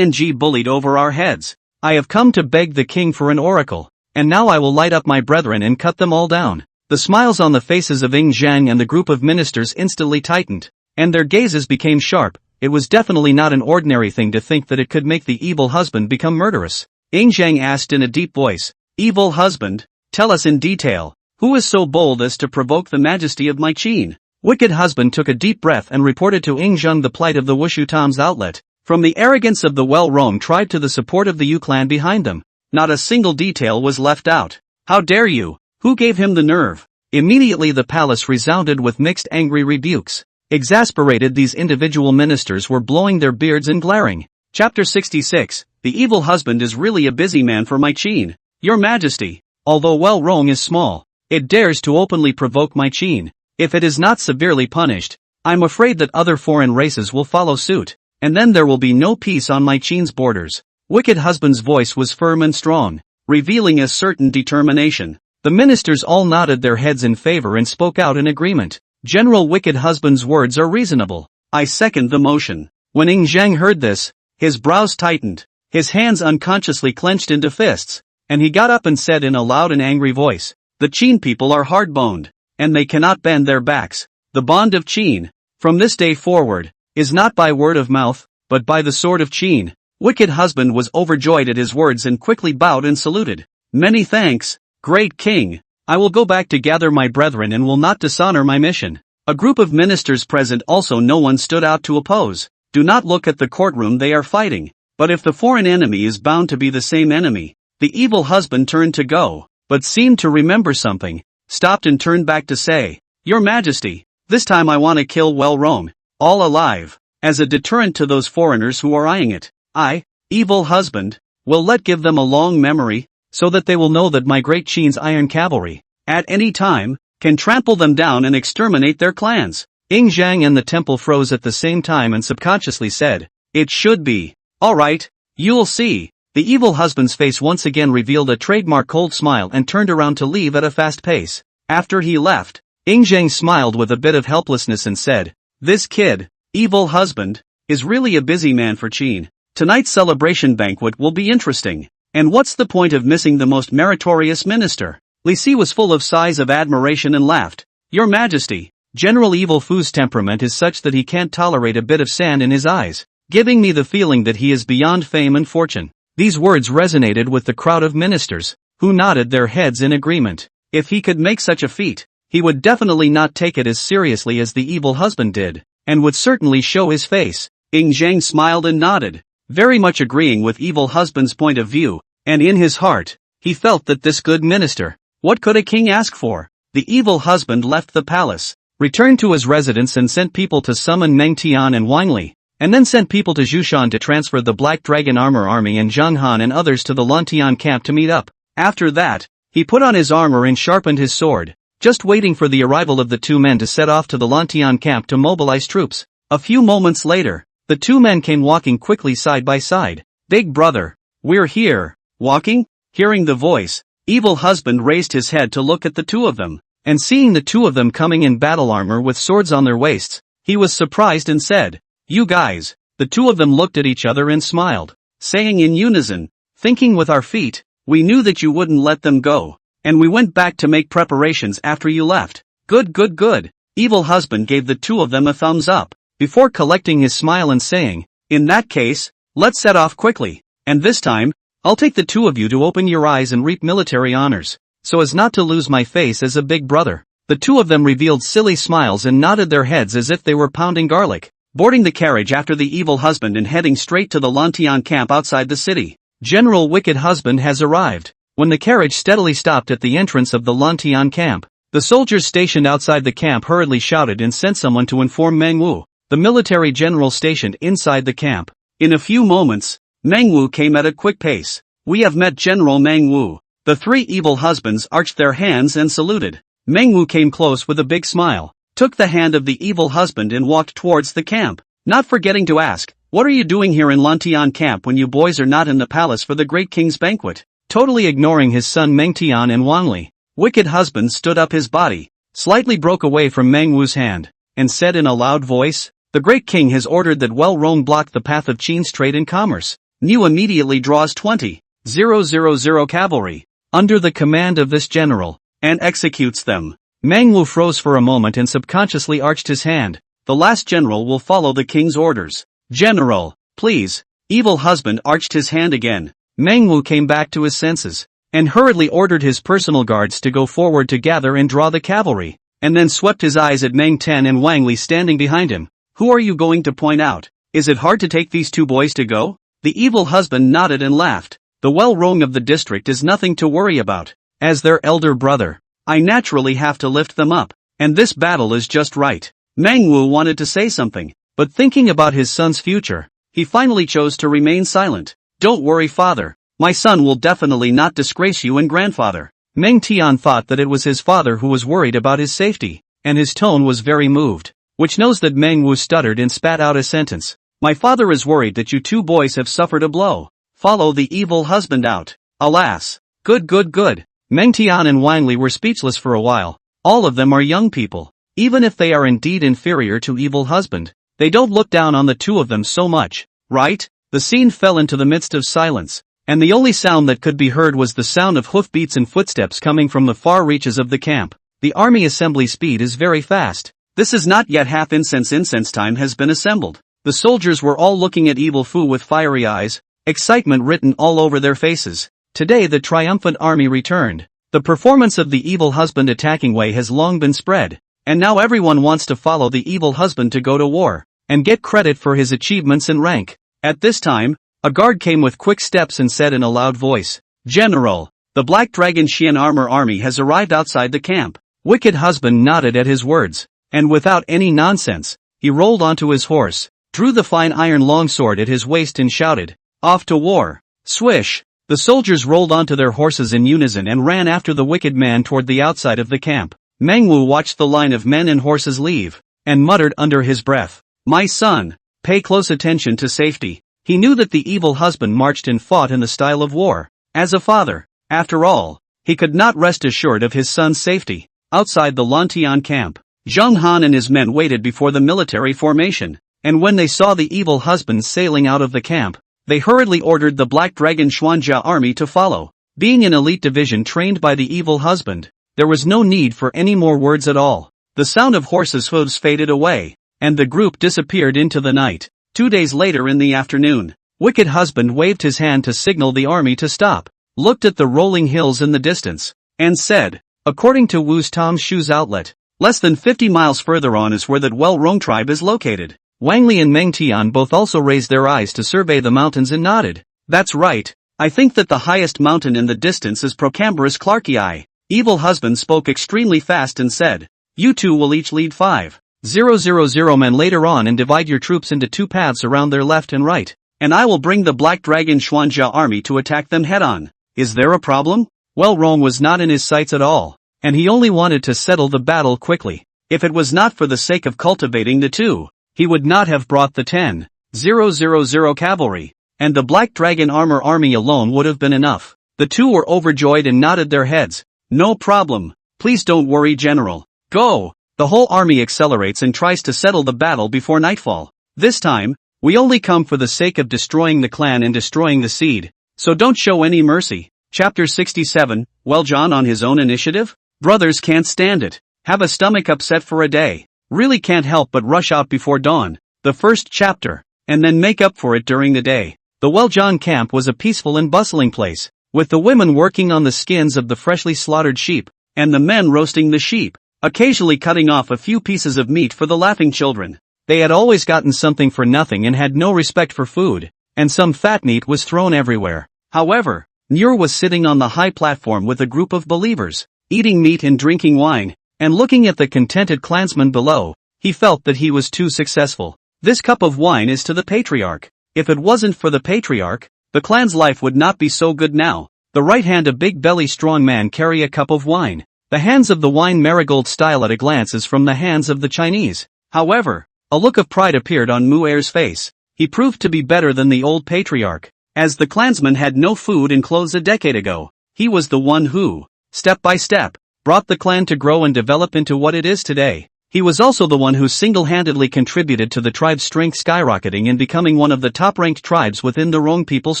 Speaker 1: bullied over our heads. I have come to beg the king for an oracle, and now I will light up my brethren and cut them all down. The smiles on the faces of Ing Zhang and the group of ministers instantly tightened, and their gazes became sharp. It was definitely not an ordinary thing to think that it could make the evil husband become murderous. Ing Zhang asked in a deep voice, Evil husband, tell us in detail, who is so bold as to provoke the majesty of my Qin? Wicked husband took a deep breath and reported to Ing Zhang the plight of the Wushu Tom's outlet. From the arrogance of the well-roamed tribe to the support of the Yu clan behind them, not a single detail was left out. How dare you? Who gave him the nerve? Immediately the palace resounded with mixed angry rebukes. Exasperated, these individual ministers were blowing their beards and glaring. Chapter 66, The evil husband is really a busy man for my Qin. Your Majesty, although well-roamed is small, it dares to openly provoke my Qin. If it is not severely punished, I'm afraid that other foreign races will follow suit, and then there will be no peace on my Qin's borders. Wicked husband's voice was firm and strong, revealing a certain determination. The ministers all nodded their heads in favor and spoke out in agreement. General Wicked husband's words are reasonable. I second the motion. When Ing Zhang heard this, his brows tightened, his hands unconsciously clenched into fists, and he got up and said in a loud and angry voice, The Qin people are hard-boned, and they cannot bend their backs. The bond of Qin, from this day forward, is not by word of mouth, but by the sword of Qin. Wicked husband was overjoyed at his words and quickly bowed and saluted. Many thanks, great king. I will go back to gather my brethren and will not dishonor my mission. A group of ministers present also, no one stood out to oppose. Do not look at the courtroom they are fighting. But if the foreign enemy is bound to be the same enemy, the evil husband turned to go, but seemed to remember something, stopped and turned back to say, Your Majesty, this time I want to kill well-roamed, all alive, as a deterrent to those foreigners who are eyeing it. I, evil husband, will give them a long memory, so that they will know that my great Qin's iron cavalry, at any time, can trample them down and exterminate their clans. Ing Zhang and the temple froze at the same time and subconsciously said, It should be. Alright, you'll see. The evil husband's face once again revealed a trademark cold smile and turned around to leave at a fast pace. After he left, Ing Zhang smiled with a bit of helplessness and said, This kid, evil husband, is really a busy man for Qin. Tonight's celebration banquet will be interesting. And what's the point of missing the most meritorious minister? Li Si was full of sighs of admiration and laughed. Your Majesty, General Evil Fu's temperament is such that he can't tolerate a bit of sand in his eyes, giving me the feeling that he is beyond fame and fortune. These words resonated with the crowd of ministers, who nodded their heads in agreement. If he could make such a feat, he would definitely not take it as seriously as the evil husband did, and would certainly show his face. Ing Zhang smiled and nodded, very much agreeing with evil husband's point of view, and in his heart, he felt that this good minister, what could a king ask for? The evil husband left the palace. returned to his residence and sent people to summon Meng Tian and Wang Li, and then sent people to Zhushan to transfer the Black Dragon Armor Army and Zhang Han and others to the Lantian camp to meet up. After that, he put on his armor and sharpened his sword, just waiting for the arrival of the two men to set off to the Lantian camp to mobilize troops. A few moments later, the two men came walking quickly side by side. "Big brother, we're here." "Walking?" Hearing the voice, evil husband raised his head to look at the two of them, and seeing the two of them coming in battle armor with swords on their waists, he was surprised and said, "You guys." The two of them looked at each other and smiled, saying in unison, "Thinking with our feet, we knew that you wouldn't let them go, and we went back to make preparations after you left." Good, good, good. Evil husband gave the two of them a thumbs up, before collecting his smile and saying, "In that case, let's set off quickly, and this time, I'll take the two of you to open your eyes and reap military honors, so as not to lose my face as a big brother." The two of them revealed silly smiles and nodded their heads as if they were pounding garlic, boarding the carriage after the evil husband and heading straight to the Lantian camp outside the city. General Wicked Husband has arrived. When the carriage steadily stopped at the entrance of the Lantian camp, the soldiers stationed outside the camp hurriedly shouted and sent someone to inform Meng Wu, the military general stationed inside the camp. In a few moments, Meng Wu came at a quick pace. "We have met General Meng Wu." The three evil husbands arched their hands and saluted. Meng Wu came close with a big smile, took the hand of the evil husband and walked towards the camp, not forgetting to ask, "What are you doing here in Lantian camp when you boys are not in the palace for the great king's banquet?" Totally ignoring his son Meng Tian and Wang Li, Wicked Husband stood up his body, slightly broke away from Meng Wu's hand, and said in a loud voice, "The great king has ordered that Well-Rong block the path of Qin's trade and commerce. Niu immediately draws 20,000 cavalry, under the command of this general, and executes them." Meng Wu froze for a moment and subconsciously arched his hand. "The last general will follow the king's orders." "General, please." Evil husband arched his hand again. Meng Wu came back to his senses, and hurriedly ordered his personal guards to go forward to gather and draw the cavalry, and then swept his eyes at Meng Tian and Wang Li standing behind him. "Who are you going to point out? Is it hard to take these two boys to go?" The evil husband nodded and laughed. "The Well-Rong of the district is nothing to worry about. As their elder brother, I naturally have to lift them up, and this battle is just right." Meng Wu wanted to say something, but thinking about his son's future, he finally chose to remain silent. "Don't worry, father. My son will definitely not disgrace you and grandfather." Meng Tian thought that it was his father who was worried about his safety, and his tone was very moved, which knows that Meng Wu stuttered and spat out a sentence. "My father is worried that you two boys have suffered a blow. Follow the evil husband out." Alas. Good, good, good. Meng Tian and Wang Li were speechless for a while. All of them are young people. Even if they are indeed inferior to evil husband, they don't look down on the two of them so much, right? The scene fell into the midst of silence, and the only sound that could be heard was the sound of hoofbeats and footsteps coming from the far reaches of the camp. The army assembly speed is very fast. This is not yet half incense time has been assembled. The soldiers were all looking at Evil Fu with fiery eyes, excitement written all over their faces. Today the triumphant army returned. The performance of the evil husband attacking Wei has long been spread, and now everyone wants to follow the evil husband to go to war, and get credit for his achievements and rank. At this time, a guard came with quick steps and said in a loud voice, "General, the Black Dragon Xian armor army has arrived outside the camp." Wicked husband nodded at his words, and without any nonsense, he rolled onto his horse, drew the fine iron longsword at his waist and shouted, "Off to war!" Swish! The soldiers rolled onto their horses in unison and ran after the wicked man toward the outside of the camp. Meng Wu watched the line of men and horses leave, and muttered under his breath, "My son, pay close attention to safety." He knew that the evil husband marched and fought in the style of war. As a father, after all, he could not rest assured of his son's safety. Outside the Lantian camp, Zhang Han and his men waited before the military formation, and when they saw the evil husband sailing out of the camp, they hurriedly ordered the Black Dragon Xuanjia army to follow. Being an elite division trained by the evil husband, there was no need for any more words at all. The sound of horses' hooves faded away, and the group disappeared into the night. 2 days later in the afternoon, Wicked Husband waved his hand to signal the army to stop, looked at the rolling hills in the distance, and said, according to Wu's Tom Shoes outlet, less than 50 miles further on is where that Well-Rong tribe is located. Wang Li and Meng Tian both also raised their eyes to survey the mountains and nodded. "That's right. I think that the highest mountain in the distance is Procambarus Clarkii." Evil husband spoke extremely fast and said, You two will each lead 5,000 men later on and divide your troops into two paths around their left and right. And I will bring the Black Dragon Xuanjia army to attack them head-on. Is there a problem? Well, Rome was not in his sights at all, and he only wanted to settle the battle quickly. If it was not for the sake of cultivating the two, he would not have brought the 10,000 cavalry, and the Black Dragon armor army alone would have been enough. The two were overjoyed and nodded their heads. No problem. Please don't worry, General. Go! The whole army accelerates and tries to settle the battle before nightfall. This time, we only come for the sake of destroying the clan and destroying the seed, so don't show any mercy. Chapter 67, Welljohn on his own initiative? Brothers can't stand it. Have a stomach upset for a day. Really can't help but rush out before dawn, the first chapter, and then make up for it during the day. The Welljohn camp was a peaceful and bustling place, with the women working on the skins of the freshly slaughtered sheep, and the men roasting the sheep, occasionally cutting off a few pieces of meat for the laughing children. They had always gotten something for nothing and had no respect for food, and some fat meat was thrown everywhere. However, Nur was sitting on the high platform with a group of believers, eating meat and drinking wine, and looking at the contented clansmen below. He felt that he was too successful. This cup of wine is to the patriarch. If it wasn't for the patriarch, the clan's life would not be so good now. The right hand, a big belly strong man, carry a cup of wine. The hands of the wine marigold style at a glance is from the hands of the Chinese. However, a look of pride appeared on Mu'er's face. He proved to be better than the old patriarch. As the clansmen had no food and clothes a decade ago, he was the one who, step by step, brought the clan to grow and develop into what it is today. He was also the one who single-handedly contributed to the tribe's strength skyrocketing and becoming one of the top-ranked tribes within the Rong people's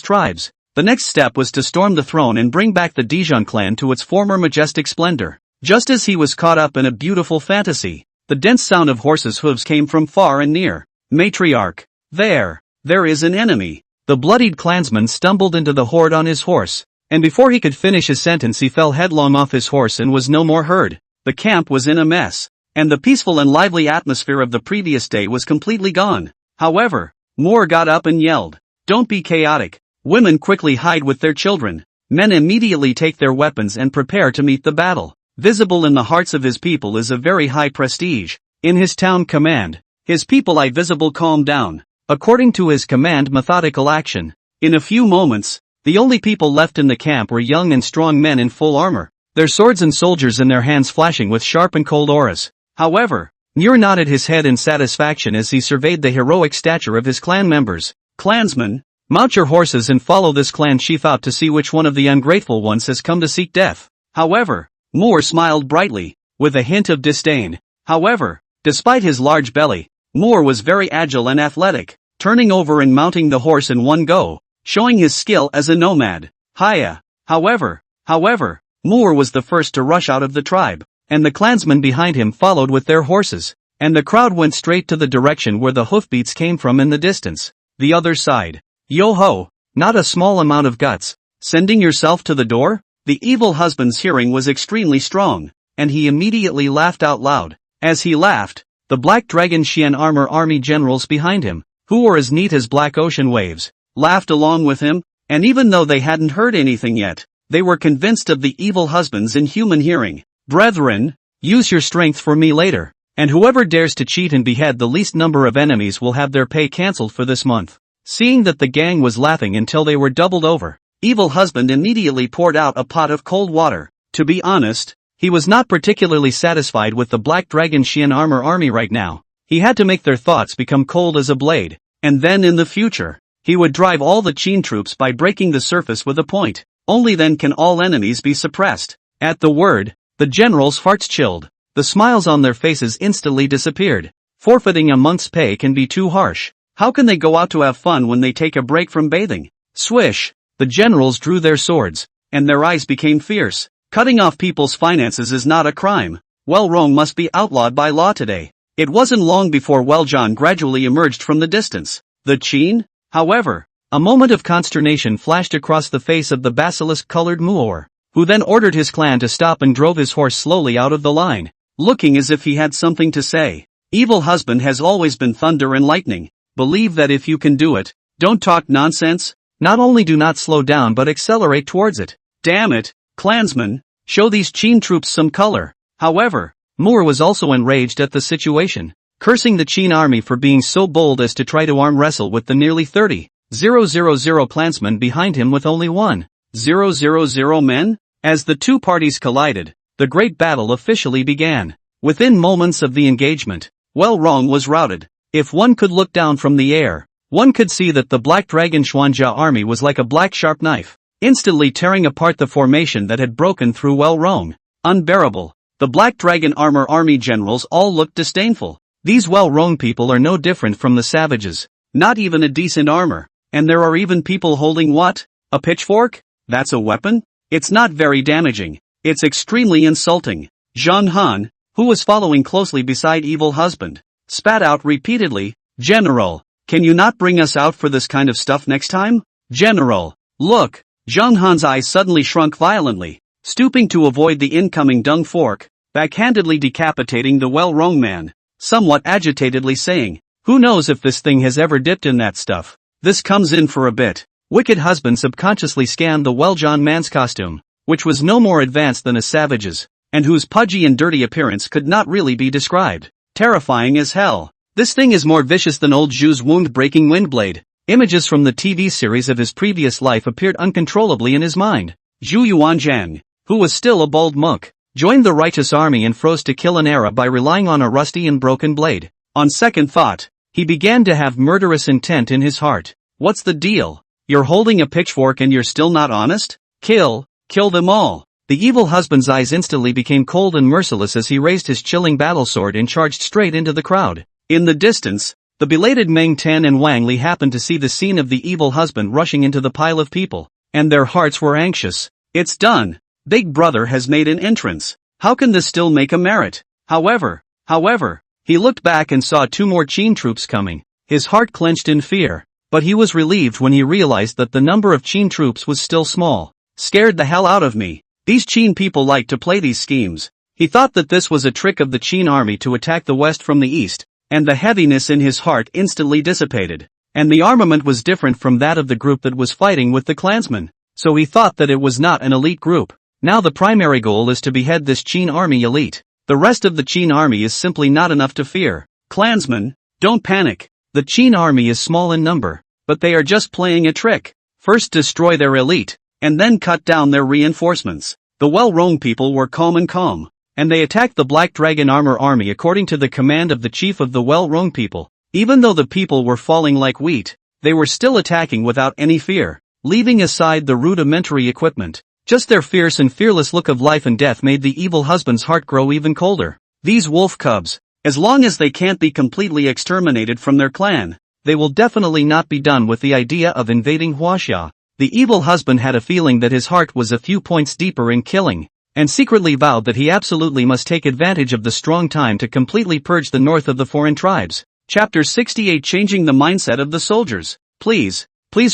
Speaker 1: tribes. The next step was to storm the throne and bring back the Dijon clan to its former majestic splendor. Just as he was caught up in a beautiful fantasy, the dense sound of horses' hooves came from far and near. Matriarch, there is an enemy. The bloodied clansman stumbled into the horde on his horse, and before he could finish his sentence he fell headlong off his horse and was no more heard. The camp was in a mess, and the peaceful and lively atmosphere of the previous day was completely gone. However, Moore got up and yelled, "Don't be chaotic." Women quickly hide with their children. Men immediately take their weapons and prepare to meet the battle. Visible in the hearts of his people is a very high prestige. In his town command, his people visible calmed down. According to his command, methodical action. In a few moments, the only people left in the camp were young and strong men in full armor, their swords and soldiers in their hands flashing with sharp and cold auras. However, Nur nodded his head in satisfaction as he surveyed the heroic stature of his clan members. Clansmen, mount your horses and follow this clan chief out to see which one of the ungrateful ones has come to seek death. However, Moore smiled brightly, with a hint of disdain. However, despite his large belly, Moore was very agile and athletic, turning over and mounting the horse in one go, showing his skill as a nomad. Hiya! However, Moore was the first to rush out of the tribe, and the clansmen behind him followed with their horses, and the crowd went straight to the direction where the hoofbeats came from in the distance. The other side. Yo-ho! Not a small amount of guts. Sending yourself to the door? The evil husband's hearing was extremely strong, and he immediately laughed out loud. As he laughed, the Black Dragon Xian armor army generals behind him, who were as neat as black ocean waves, laughed along with him, and even though they hadn't heard anything yet, they were convinced of the evil husband's inhuman hearing. Brethren, use your strength for me later, and whoever dares to cheat and behead the least number of enemies will have their pay cancelled for this month. Seeing that the gang was laughing until they were doubled over, evil husband immediately poured out a pot of cold water. To be honest, he was not particularly satisfied with the Black Dragon Xian armor army right now. He had to make their thoughts become cold as a blade, and then in the future, he would drive all the Qin troops by breaking the surface with a point. Only then can all enemies be suppressed. At the word, the generals' hearts chilled. The smiles on their faces instantly disappeared. Forfeiting a month's pay can be too harsh. How can they go out to have fun when they take a break from bathing? Swish! The generals drew their swords, and their eyes became fierce. Cutting off people's finances is not a crime. Wrong must be outlawed by law today. It wasn't long before Welljohn gradually emerged from the distance. The Qin? However, a moment of consternation flashed across the face of the basilisk-colored Muor, who then ordered his clan to stop and drove his horse slowly out of the line, looking as if he had something to say. Evil husband has always been thunder and lightning. Believe that if you can do it, don't talk nonsense. Not only do not slow down but accelerate towards it. Damn it, clansmen, show these Qin troops some color. However, Moore was also enraged at the situation, cursing the Qin army for being so bold as to try to arm wrestle with the nearly 30,000 clansmen behind him with only 1,000 men. As the two parties collided, the great battle officially began. Within moments of the engagement, Wellrong was routed. If one could look down from the air, one could see that the Black Dragon Xuanjia army was like a black sharp knife, instantly tearing apart the formation that had broken through Wellrong. Unbearable. The Black Dragon army generals all looked disdainful. These Wellrong people are no different from the savages. Not even a decent armor. And there are even people holding what? A pitchfork? That's a weapon? It's not very damaging. It's extremely insulting. Zhang Han, who was following closely beside Evil Husband, spat out repeatedly, "General, can you not bring us out for this kind of stuff next time? General, look." Zhang Han's eyes suddenly shrunk violently, stooping to avoid the incoming dung fork, backhandedly decapitating the Wellrong man, somewhat agitatedly saying, "Who knows if this thing has ever dipped in that stuff? This comes in for a bit." Wicked Husband subconsciously scanned the Welljon man's costume, which was no more advanced than a savage's, and whose pudgy and dirty appearance could not really be described. Terrifying as hell. This thing is more vicious than old Zhu's wound-breaking windblade. Images from the TV series of his previous life appeared uncontrollably in his mind. Zhu Yuanzhang, who was still a bold monk, joined the righteous army and froze to kill an era by relying on a rusty and broken blade. On second thought, he began to have murderous intent in his heart. What's the deal? You're holding a pitchfork and you're still not honest? Kill them all. The Evil Husband's eyes instantly became cold and merciless as he raised his chilling battlesword and charged straight into the crowd. In the distance, the belated Meng Tan and Wang Li happened to see the scene of the Evil Husband rushing into the pile of people, and their hearts were anxious. It's done. Big Brother has made an entrance. How can this still make a merit? However, he looked back and saw two more Qin troops coming. His heart clenched in fear, but he was relieved when he realized that the number of Qin troops was still small. Scared the hell out of me. These Qin people like to play these schemes. He thought that this was a trick of the Qin army to attack the west from the east, and the heaviness in his heart instantly dissipated. And the armament was different from that of the group that was fighting with the clansmen, so he thought that it was not an elite group. Now the primary goal is to behead this Qin army elite. The rest of the Qin army is simply not enough to fear. Clansmen, don't panic. The Qin army is small in number, but they are just playing a trick. First destroy their elite, and then cut down their reinforcements. The Wellrong people were calm, and they attacked the Black Dragon army according to the command of the chief of the Wellrong people. Even though the people were falling like wheat, they were still attacking without any fear, leaving aside the rudimentary equipment. Just their fierce and fearless look of life and death made the Evil Husband's heart grow even colder. These wolf cubs, as long as they can't be completely exterminated from their clan, they will definitely not be done with the idea of invading Huaxia. The Evil Husband had a feeling that his heart was a few points deeper in killing, and secretly vowed that he absolutely must take advantage of the strong time to completely purge the north of the foreign tribes. Chapter 68 Changing the Mindset of the Soldiers. Please,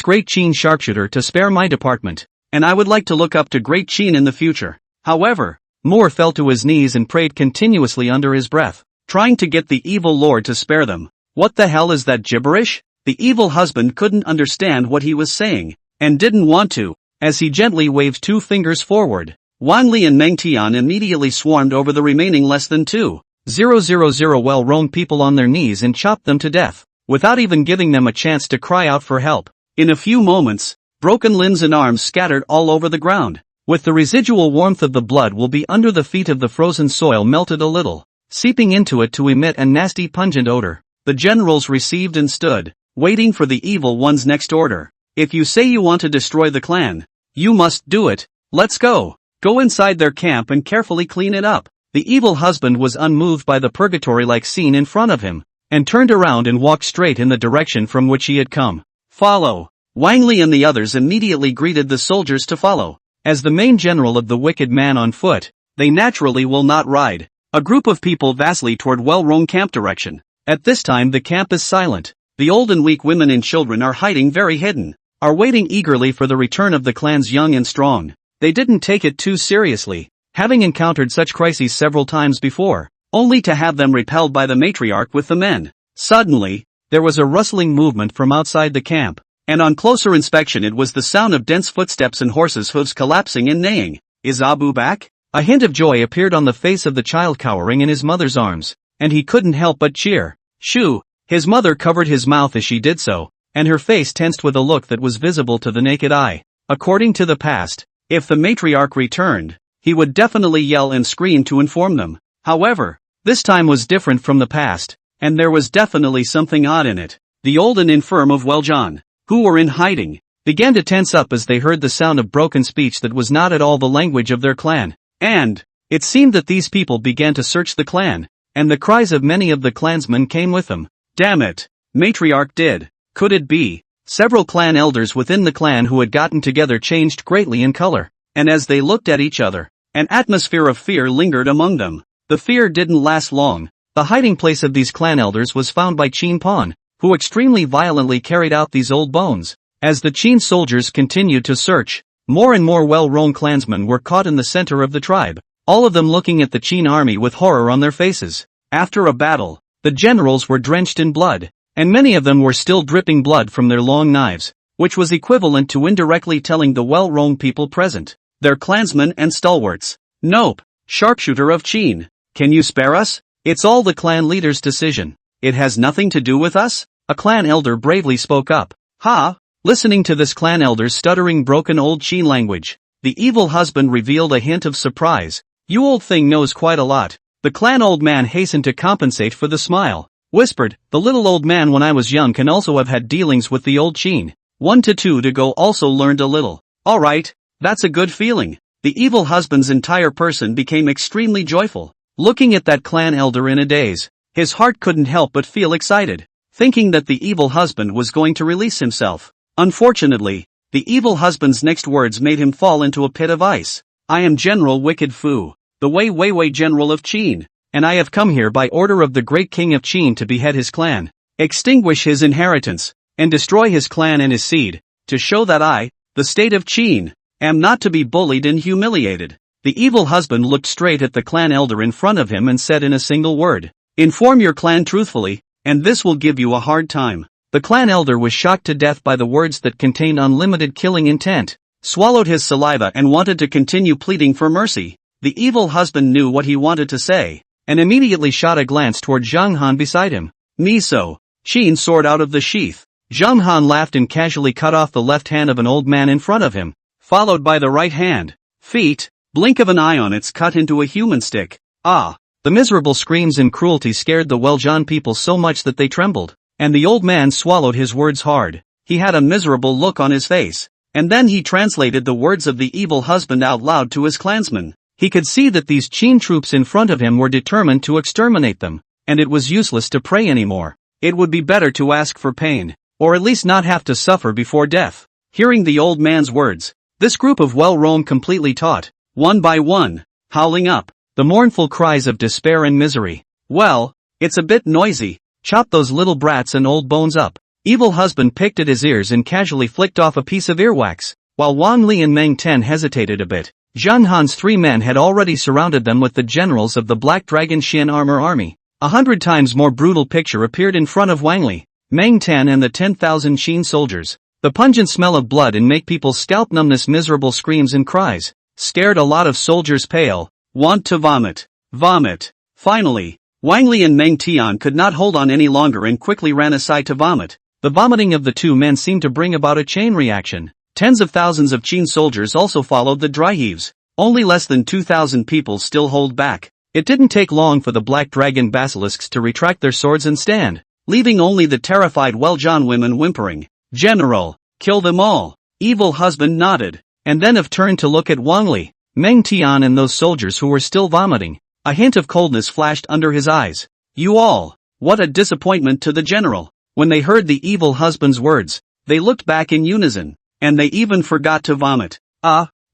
Speaker 1: Great Qin Sharpshooter, to spare my department, and I would like to look up to Great Qin in the future. However, Moore fell to his knees and prayed continuously under his breath, trying to get the evil lord to spare them. What the hell is that gibberish? The Evil Husband couldn't understand what he was saying, and didn't want to, as he gently waved two fingers forward. Wang Li and Meng Tian immediately swarmed over the remaining less than 2,000 Wellrong people on their knees and chopped them to death, without even giving them a chance to cry out for help. In a few moments, broken limbs and arms scattered all over the ground. With the residual warmth of the blood will be under the feet of the frozen soil melted a little, seeping into it to emit a nasty pungent odor. The generals received and stood, waiting for the evil one's next order. If you say you want to destroy the clan, you must do it. Let's go. Go inside their camp and carefully clean it up. The Evil Husband was unmoved by the purgatory-like scene in front of him, and turned around and walked straight in the direction from which he had come. Follow. Wang Li and the others immediately greeted the soldiers to follow. As the main general of the wicked man on foot, they naturally will not ride. A group of people vastly toward Wellrong camp direction. At this time the camp is silent. The old and weak women and children are hiding very hidden, are waiting eagerly for the return of the clan's young and strong. They didn't take it too seriously, having encountered such crises several times before, only to have them repelled by the matriarch with the men. Suddenly, there was a rustling movement from outside the camp, and on closer inspection it was the sound of dense footsteps and horses' hooves collapsing and neighing. Is Abu back? A hint of joy appeared on the face of the child cowering in his mother's arms, and he couldn't help but cheer. Shoo! His mother covered his mouth as she did so, and her face tensed with a look that was visible to the naked eye. According to the past, if the matriarch returned, he would definitely yell and scream to inform them. However, this time was different from the past, and there was definitely something odd in it. The old and infirm of Weljan, who were in hiding, began to tense up as they heard the sound of broken speech that was not at all the language of their clan. And it seemed that these people began to search the clan, and the cries of many of the clansmen came with them. Damn it! Matriarch did. Could it be? Several clan elders within the clan who had gotten together changed greatly in color, and as they looked at each other, an atmosphere of fear lingered among them. The fear didn't last long. The hiding place of these clan elders was found by Qin Pan, who extremely violently carried out these old bones. As the Qin soldiers continued to search, more and more well-known clansmen were caught in the center of the tribe, all of them looking at the Qin army with horror on their faces. After a battle, the generals were drenched in blood, and many of them were still dripping blood from their long knives, which was equivalent to indirectly telling the well-known people present, "They're clansmen and stalwarts." Nope. Sharpshooter of Qin. Can you spare us? It's all the clan leader's decision. It has nothing to do with us? A clan elder bravely spoke up. Ha! Listening to this clan elder's stuttering broken old Qin language, the evil husband revealed a hint of surprise. You old thing knows quite a lot. The clan old man hastened to compensate for the smile. Whispered, the little old man when I was young can also have had dealings with the old Qin. 1 to 2 to go also learned a little. Alright, that's a good feeling. The evil husband's entire person became extremely joyful. Looking at that clan elder in a daze, his heart couldn't help but feel excited, thinking that the evil husband was going to release himself. Unfortunately, the evil husband's next words made him fall into a pit of ice. I am General Wicked Fu, the Wei General of Qin, and I have come here by order of the great king of Qin to behead his clan, extinguish his inheritance, and destroy his clan and his seed, to show that I, the state of Qin, am not to be bullied and humiliated. The evil husband looked straight at the clan elder in front of him and said in a single word, inform your clan truthfully, and this will give you a hard time. The clan elder was shocked to death by the words that contained unlimited killing intent, swallowed his saliva and wanted to continue pleading for mercy. The evil husband knew what he wanted to say, and immediately shot a glance toward Zhang Han beside him. Miso. Qin sword out of the sheath. Zhang Han laughed and casually cut off the left hand of an old man in front of him, followed by the right hand. Feet. Blink of an eye on it's cut into a human stick. Ah! The miserable screams and cruelty scared the Weljan people so much that they trembled. And the old man swallowed his words hard. He had a miserable look on his face. And then he translated the words of the evil husband out loud to his clansmen. He could see that these Qin troops in front of him were determined to exterminate them, and it was useless to pray anymore. It would be better to ask for pain, or at least not have to suffer before death. Hearing the old man's words, this group of well-roamed completely taught, one by one, howling up, the mournful cries of despair and misery. Well, it's a bit noisy. Chop those little brats and old bones up. Evil husband picked at his ears and casually flicked off a piece of earwax, while Wang Li and Meng Ten hesitated a bit. Zhang Han's 3 men had already surrounded them with the generals of the Black Dragon Xian armor army. 100 times more brutal picture appeared in front of Wang Li, Meng Ten and the 10,000 Qin soldiers. The pungent smell of blood and make people's scalp numbness miserable screams and cries, scared a lot of soldiers pale, want to vomit. Vomit. Finally, Wang Li and Meng Tian could not hold on any longer and quickly ran aside to vomit. The vomiting of the 2 men seemed to bring about a chain reaction. Tens of thousands of Qin soldiers also followed the dry heaves. Only less than 2,000 people still hold back. It didn't take long for the Black Dragon basilisks to retract their swords and stand, leaving only the terrified Weljan women whimpering. General, kill them all. Evil husband nodded, and then turned to look at Wang Li, Meng Tian and those soldiers who were still vomiting. A hint of coldness flashed under his eyes. You all, what a disappointment to the general. When they heard the evil husband's words, they looked back in unison, and they even forgot to vomit.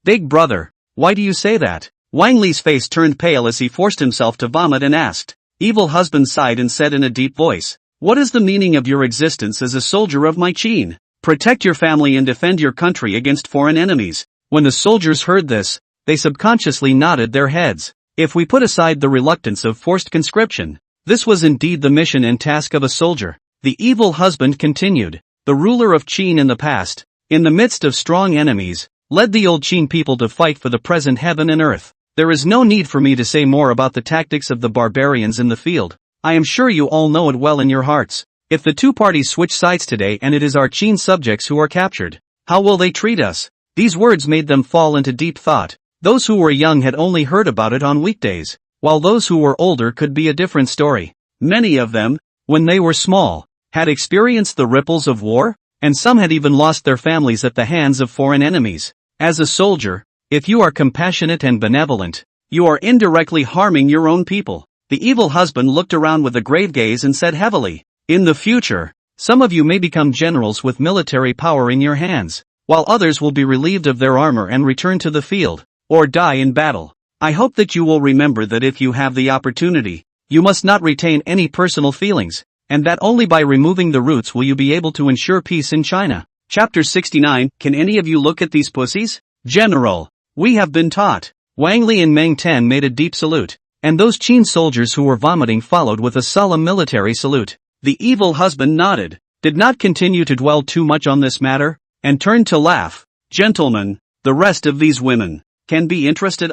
Speaker 1: Big brother, why do you say that? Wang Li's face turned pale as he forced himself to vomit and asked. Evil husband sighed and said in a deep voice, what is the meaning of your existence as a soldier of my Qin? Protect your family and defend your country against foreign enemies. When the soldiers heard this, they subconsciously nodded their heads. If we put aside the reluctance of forced conscription, this was indeed the mission and task of a soldier. The evil husband continued. The ruler of Qin in the past, in the midst of strong enemies, led the old Qin people to fight for the present heaven and earth. There is no need for me to say more about the tactics of the barbarians in the field. I am sure you all know it well in your hearts. If the two parties switch sides today and it is our Qin subjects who are captured, how will they treat us? These words made them fall into deep thought. Those who were young had only heard about it on weekdays, while those who were older could be a different story. Many of them, when they were small, had experienced the ripples of war, and some had even lost their families at the hands of foreign enemies. As a soldier, if you are compassionate and benevolent, you are indirectly harming your own people. The evil husband looked around with a grave gaze and said heavily, "In the future, some of you may become generals with military power in your hands, while others will be relieved of their armor and return to the field, or die in battle. I hope that you will remember that if you have the opportunity, you must not retain any personal feelings, and that only by removing the roots will you be able to ensure peace in China." Chapter 69. Can any of you look at these pussies? General, we have been taught. Wang Li and Meng Tan made a deep salute, and those Qin soldiers who were vomiting followed with a solemn military salute. The evil husband nodded, did not continue to dwell too much on this matter, and turned to laugh. "Gentlemen, the rest of these women can be interested,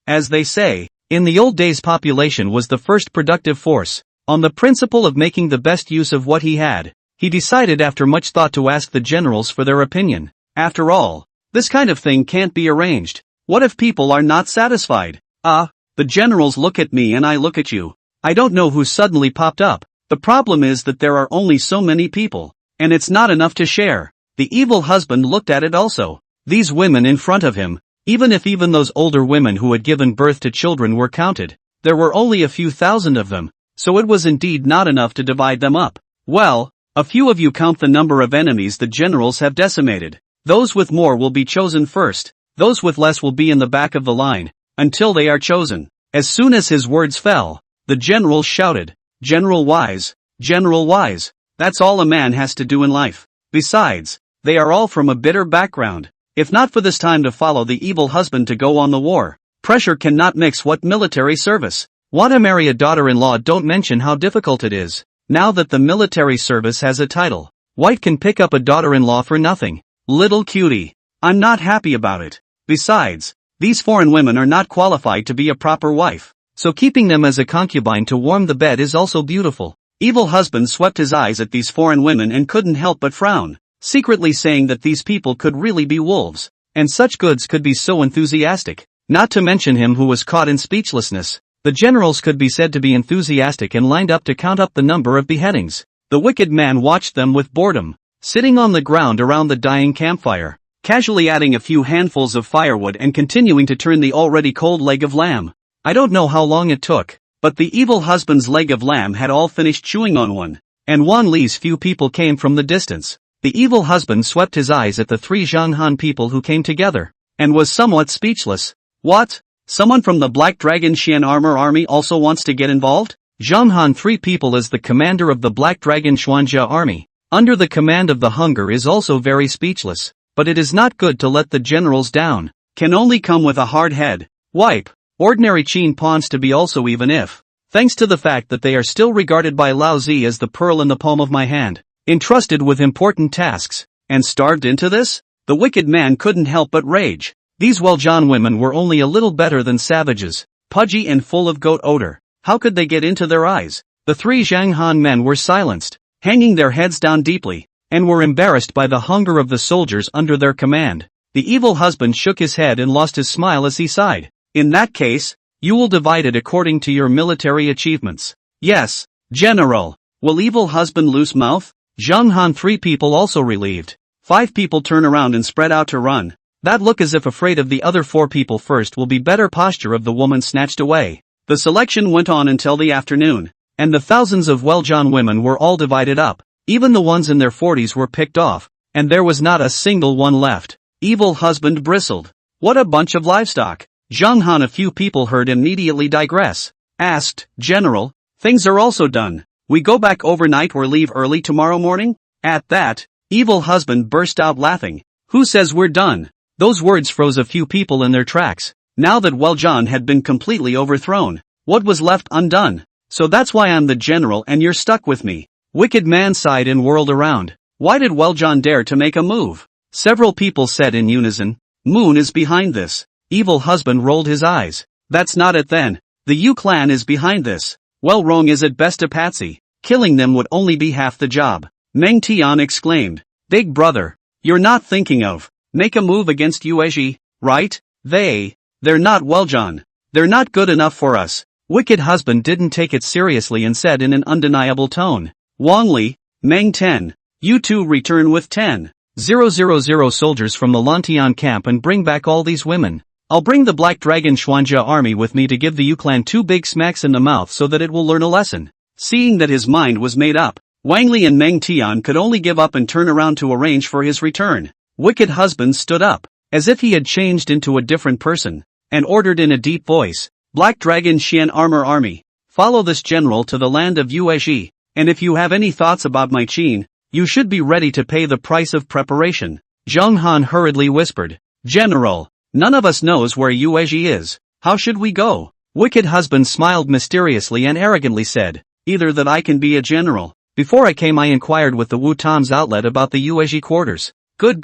Speaker 1: as they say." In the old days, population was the first productive force. On the principle of making the best use of what he had, he decided after much thought to ask the generals for their opinion. After all, this kind of thing can't be arranged. What if people are not satisfied? The generals look at me and I look at you. I don't know who suddenly popped up. The problem is that there are only so many people, and it's not enough to share. The evil husband looked at it also. These women in front of him, even if those older women who had given birth to children were counted, there were only a few thousand of them, so it was indeed not enough to divide them up. Well, a few of you count the number of enemies the generals have decimated. Those with more will be chosen first, those with less will be in the back of the line, until they are chosen. As soon as his words fell, the generals shouted, "General Wise, General Wise, that's all a man has to do in life." Besides, they are all from a bitter background. If not for this time to follow the evil husband to go on the war, pressure cannot mix what military service. Want to marry a daughter-in-law? Don't mention how difficult it is. Now that the military service has a title, White can pick up a daughter-in-law for nothing. Little cutie. I'm not happy about it. Besides, these foreign women are not qualified to be a proper wife, so keeping them as a concubine to warm the bed is also beautiful. Evil husband swept his eyes at these foreign women and couldn't help but frown, secretly saying that these people could really be wolves, and such goods could be so enthusiastic. Not to mention him who was caught in speechlessness. The generals could be said to be enthusiastic and lined up to count up the number of beheadings. The wicked man watched them with boredom, sitting on the ground around the dying campfire, casually adding a few handfuls of firewood and continuing to turn the already cold leg of lamb. I don't know how long it took, but the evil husband's leg of lamb had all finished chewing on one, and Wan Li's few people came from the distance. The evil husband swept his eyes at the three Zhanghan people who came together, and was somewhat speechless. What? Someone from the Black Dragon Xian army also wants to get involved? Zhanghan, three people as the commander of the Black Dragon Xuanjia army, under the command of the Hunger, is also very speechless, but it is not good to let the generals down. Can only come with a hard head. Wipe. Ordinary Qin pawns to be also, even if, thanks to the fact that they are still regarded by Lao Zi as the pearl in the palm of my hand, entrusted with important tasks, and starved into this? The wicked man couldn't help but rage. These Weljan women were only a little better than savages, pudgy and full of goat odor. How could they get into their eyes? The three Zhanghan men were silenced, hanging their heads down deeply, and were embarrassed by the hunger of the soldiers under their command. The evil husband shook his head and lost his smile as he sighed. In that case, you will divide it according to your military achievements. Yes, General. Will evil husband loose mouth? Zhanghan, three people also relieved. 5 people turn around and spread out to run. That look as if afraid of the other 4 people first will be better posture of the woman snatched away. The selection went on until the afternoon, and the thousands of Weljan women were all divided up. Even the ones in their 40s were picked off, and there was not a single one left. Evil husband bristled. What a bunch of livestock. Zhanghan, a few people heard immediately digress. Asked, General, things are also done. We go back overnight or leave early tomorrow morning? At that, evil husband burst out laughing. Who says we're done? Those words froze a few people in their tracks. Now that Weljan had been completely overthrown, what was left undone? So that's why I'm the general and you're stuck with me. Wicked man sighed and whirled around. Why did Weljan dare to make a move? Several people said in unison, Moon is behind this. Evil husband rolled his eyes. That's not it then. The Yu clan is behind this. Well, wrong is at best a patsy. Killing them would only be half the job. Meng Tian exclaimed. Big brother. You're not thinking of. Make a move against Yuezhi, right? They're not well, John. They're not good enough for us. Wicked husband didn't take it seriously and said in an undeniable tone. Wangli, Meng Ten. You two return with 10,000 soldiers from the Lantian camp and bring back all these women. I'll bring the Black Dragon Xuanjia army with me to give the Yu clan 2 big smacks in the mouth so that it will learn a lesson. Seeing that his mind was made up, Wang Li and Meng Tian could only give up and turn around to arrange for his return. Wicked husband stood up, as if he had changed into a different person, and ordered in a deep voice, Black Dragon Xian Armor Army, follow this general to the land of Yuezhi, and if you have any thoughts about my Qin, you should be ready to pay the price of preparation. Zhang Han hurriedly whispered, General, none of us knows where Yuezhi is. How should we go? Wicked husband smiled mysteriously and arrogantly said, either that I can be a general. Before I came I inquired with the Wu Tom's outlet about the Yuezhi quarters. Good.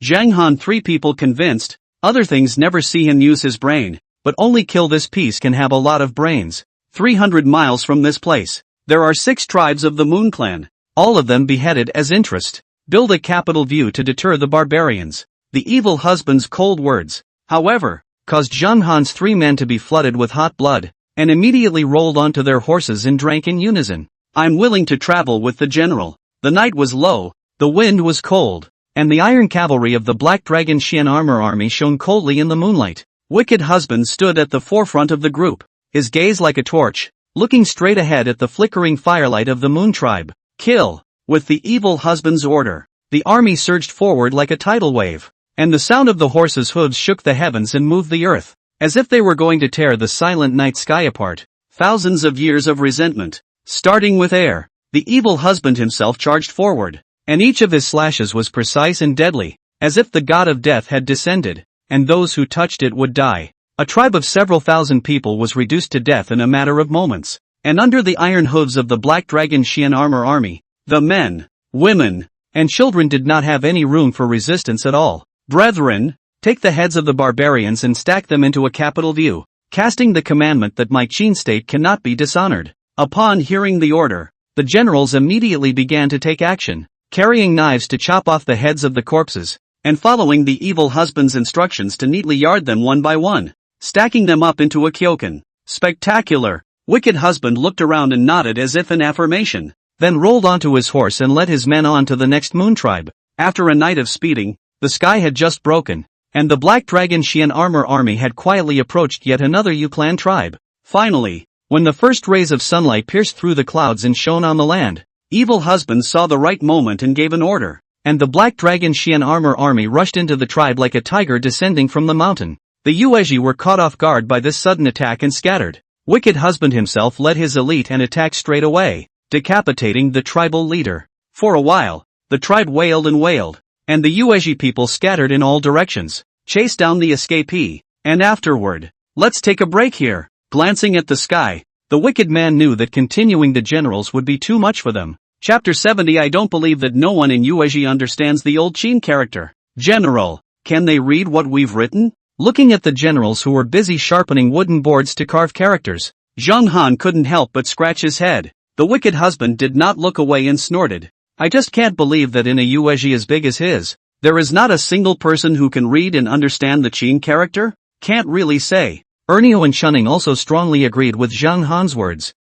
Speaker 1: Zhang Han 3 people convinced, other things never see him use his brain, but only kill this piece can have a lot of brains. 300 miles from this place, there are 6 tribes of the Moon Clan, all of them beheaded as interest. Build a capital view to deter the barbarians. The evil husband's cold words, however, caused Zhang Han's 3 men to be flooded with hot blood, and immediately rolled onto their horses and drank in unison. I'm willing to travel with the general. The night was low, the wind was cold, and the iron cavalry of the Black Dragon Xian Armor Army shone coldly in the moonlight. Wicked husband stood at the forefront of the group, his gaze like a torch, looking straight ahead at the flickering firelight of the Moon Tribe. Kill! With the evil husband's order, the army surged forward like a tidal wave, and the sound of the horses' hooves shook the heavens and moved the earth, as if they were going to tear the silent night sky apart. Thousands of years of resentment. Starting with air, the evil husband himself charged forward, and each of his slashes was precise and deadly, as if the god of death had descended, and those who touched it would die. A tribe of several thousand people was reduced to death in a matter of moments, and under the iron hooves of the Black Dragon Xian Armor Army, the men, women, and children did not have any room for resistance at all. Brethren, take the heads of the barbarians and stack them into a capital view, casting the commandment that my Qin state cannot be dishonored. Upon hearing the order, the generals immediately began to take action, carrying knives to chop off the heads of the corpses, and following the evil husband's instructions to neatly yard them one by one, stacking them up into a kyokan. Spectacular! Wicked husband looked around and nodded as if in affirmation, then rolled onto his horse and led his men on to the next Moon Tribe. After a night of speeding, the sky had just broken, and the Black Dragon Xian Armor Army had quietly approached yet another Yu clan tribe. Finally, when the first rays of sunlight pierced through the clouds and shone on the land, evil husband saw the right moment and gave an order, and the Black Dragon Xian Armor Army rushed into the tribe like a tiger descending from the mountain. The Yuezhi were caught off guard by this sudden attack and scattered. Wicked husband himself led his elite and attacked straight away, decapitating the tribal leader. For a while, the tribe wailed and wailed, and the Yuezhi people scattered in all directions, chased down the escapee, and afterward, let's take a break here. Glancing at the sky, the wicked man knew that continuing the generals would be too much for them. Chapter 70. I don't believe that no one in Yuezhi understands the old Qin character. General, can they read what we've written? Looking at the generals who were busy sharpening wooden boards to carve characters, Zhang Han couldn't help but scratch his head. The wicked husband did not look away and snorted. I just can't believe that in a Yuezhi as big as his, there is not a single person who can read and understand the Qin character? Can't really say. Ernio and Chunning also strongly agreed with Zhang Han's words.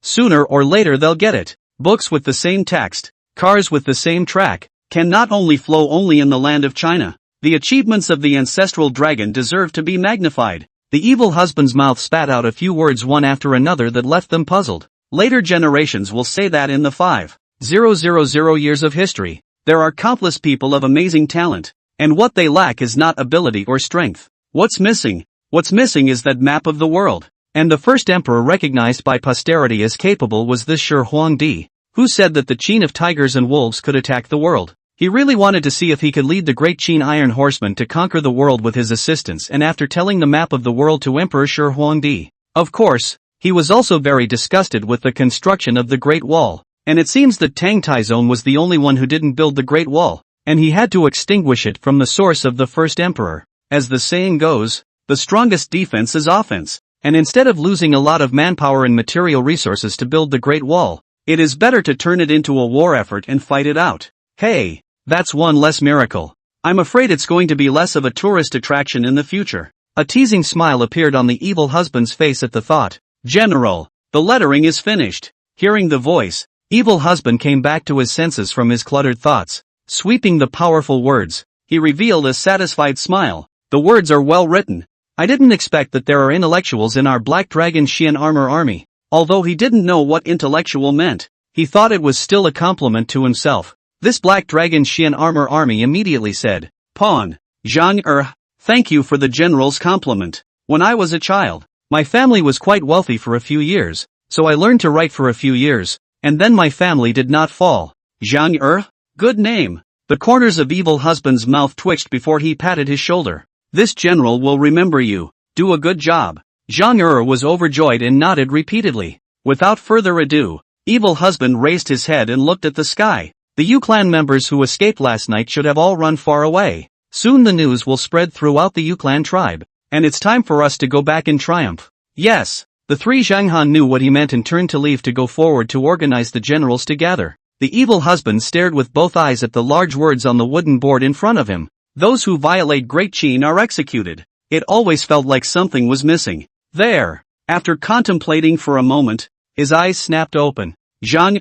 Speaker 1: Sooner or later they'll get it. Books with the same text, cars with the same track, can not only flow only in the land of China. The achievements of the ancestral dragon deserve to be magnified. The evil husband's mouth spat out a few words one after another that left them puzzled. Later generations will say that in the 5,000 years of history, there are countless people of amazing talent, and what they lack is not ability or strength. What's missing? What's missing is that map of the world. And the first emperor recognized by posterity as capable was this Shi Huang, who said that the Qin of tigers and wolves could attack the world. He really wanted to see if he could lead the great Qin Iron Horsemen to conquer the world with his assistance, and after telling the map of the world to Emperor Shi Huang, of course, he was also very disgusted with the construction of the Great Wall, and it seems that Tang Taizong was the only one who didn't build the Great Wall, and he had to extinguish it from the source of the first emperor. As the saying goes, the strongest defense is offense, and instead of losing a lot of manpower and material resources to build the Great Wall, it is better to turn it into a war effort and fight it out. Hey, that's one less miracle. I'm afraid it's going to be less of a tourist attraction in the future. A teasing smile appeared on the evil husband's face at the thought. General, the lettering is finished. Hearing the voice, evil husband came back to his senses from his cluttered thoughts. Sweeping the powerful words, he revealed a satisfied smile. The words are well written. I didn't expect that there are intellectuals in our Black Dragon Xian armor army. Although he didn't know what intellectual meant, he thought it was still a compliment to himself. This Black Dragon Xian armor army immediately said, Pawn, Zhang thank you for the general's compliment. When I was a child, my family was quite wealthy for a few years, so I learned to write for a few years, and then my family did not fall. Zhang good name. The corners of evil husband's mouth twitched before he patted his shoulder. This general will remember you. Do a good job. Zhang was overjoyed and nodded repeatedly. Without further ado, evil husband raised his head and looked at the sky. The Yu clan members who escaped last night should have all run far away. Soon the news will spread throughout the Yu clan tribe, and it's time for us to go back in triumph. Yes, the three Zhanghan knew what he meant and turned to leave to go forward to organize the generals to gather. The evil husband stared with both eyes at the large words on the wooden board in front of him. Those who violate Great Qin are executed. It always felt like something was missing. There. After contemplating for a moment, his eyes snapped open. Zhang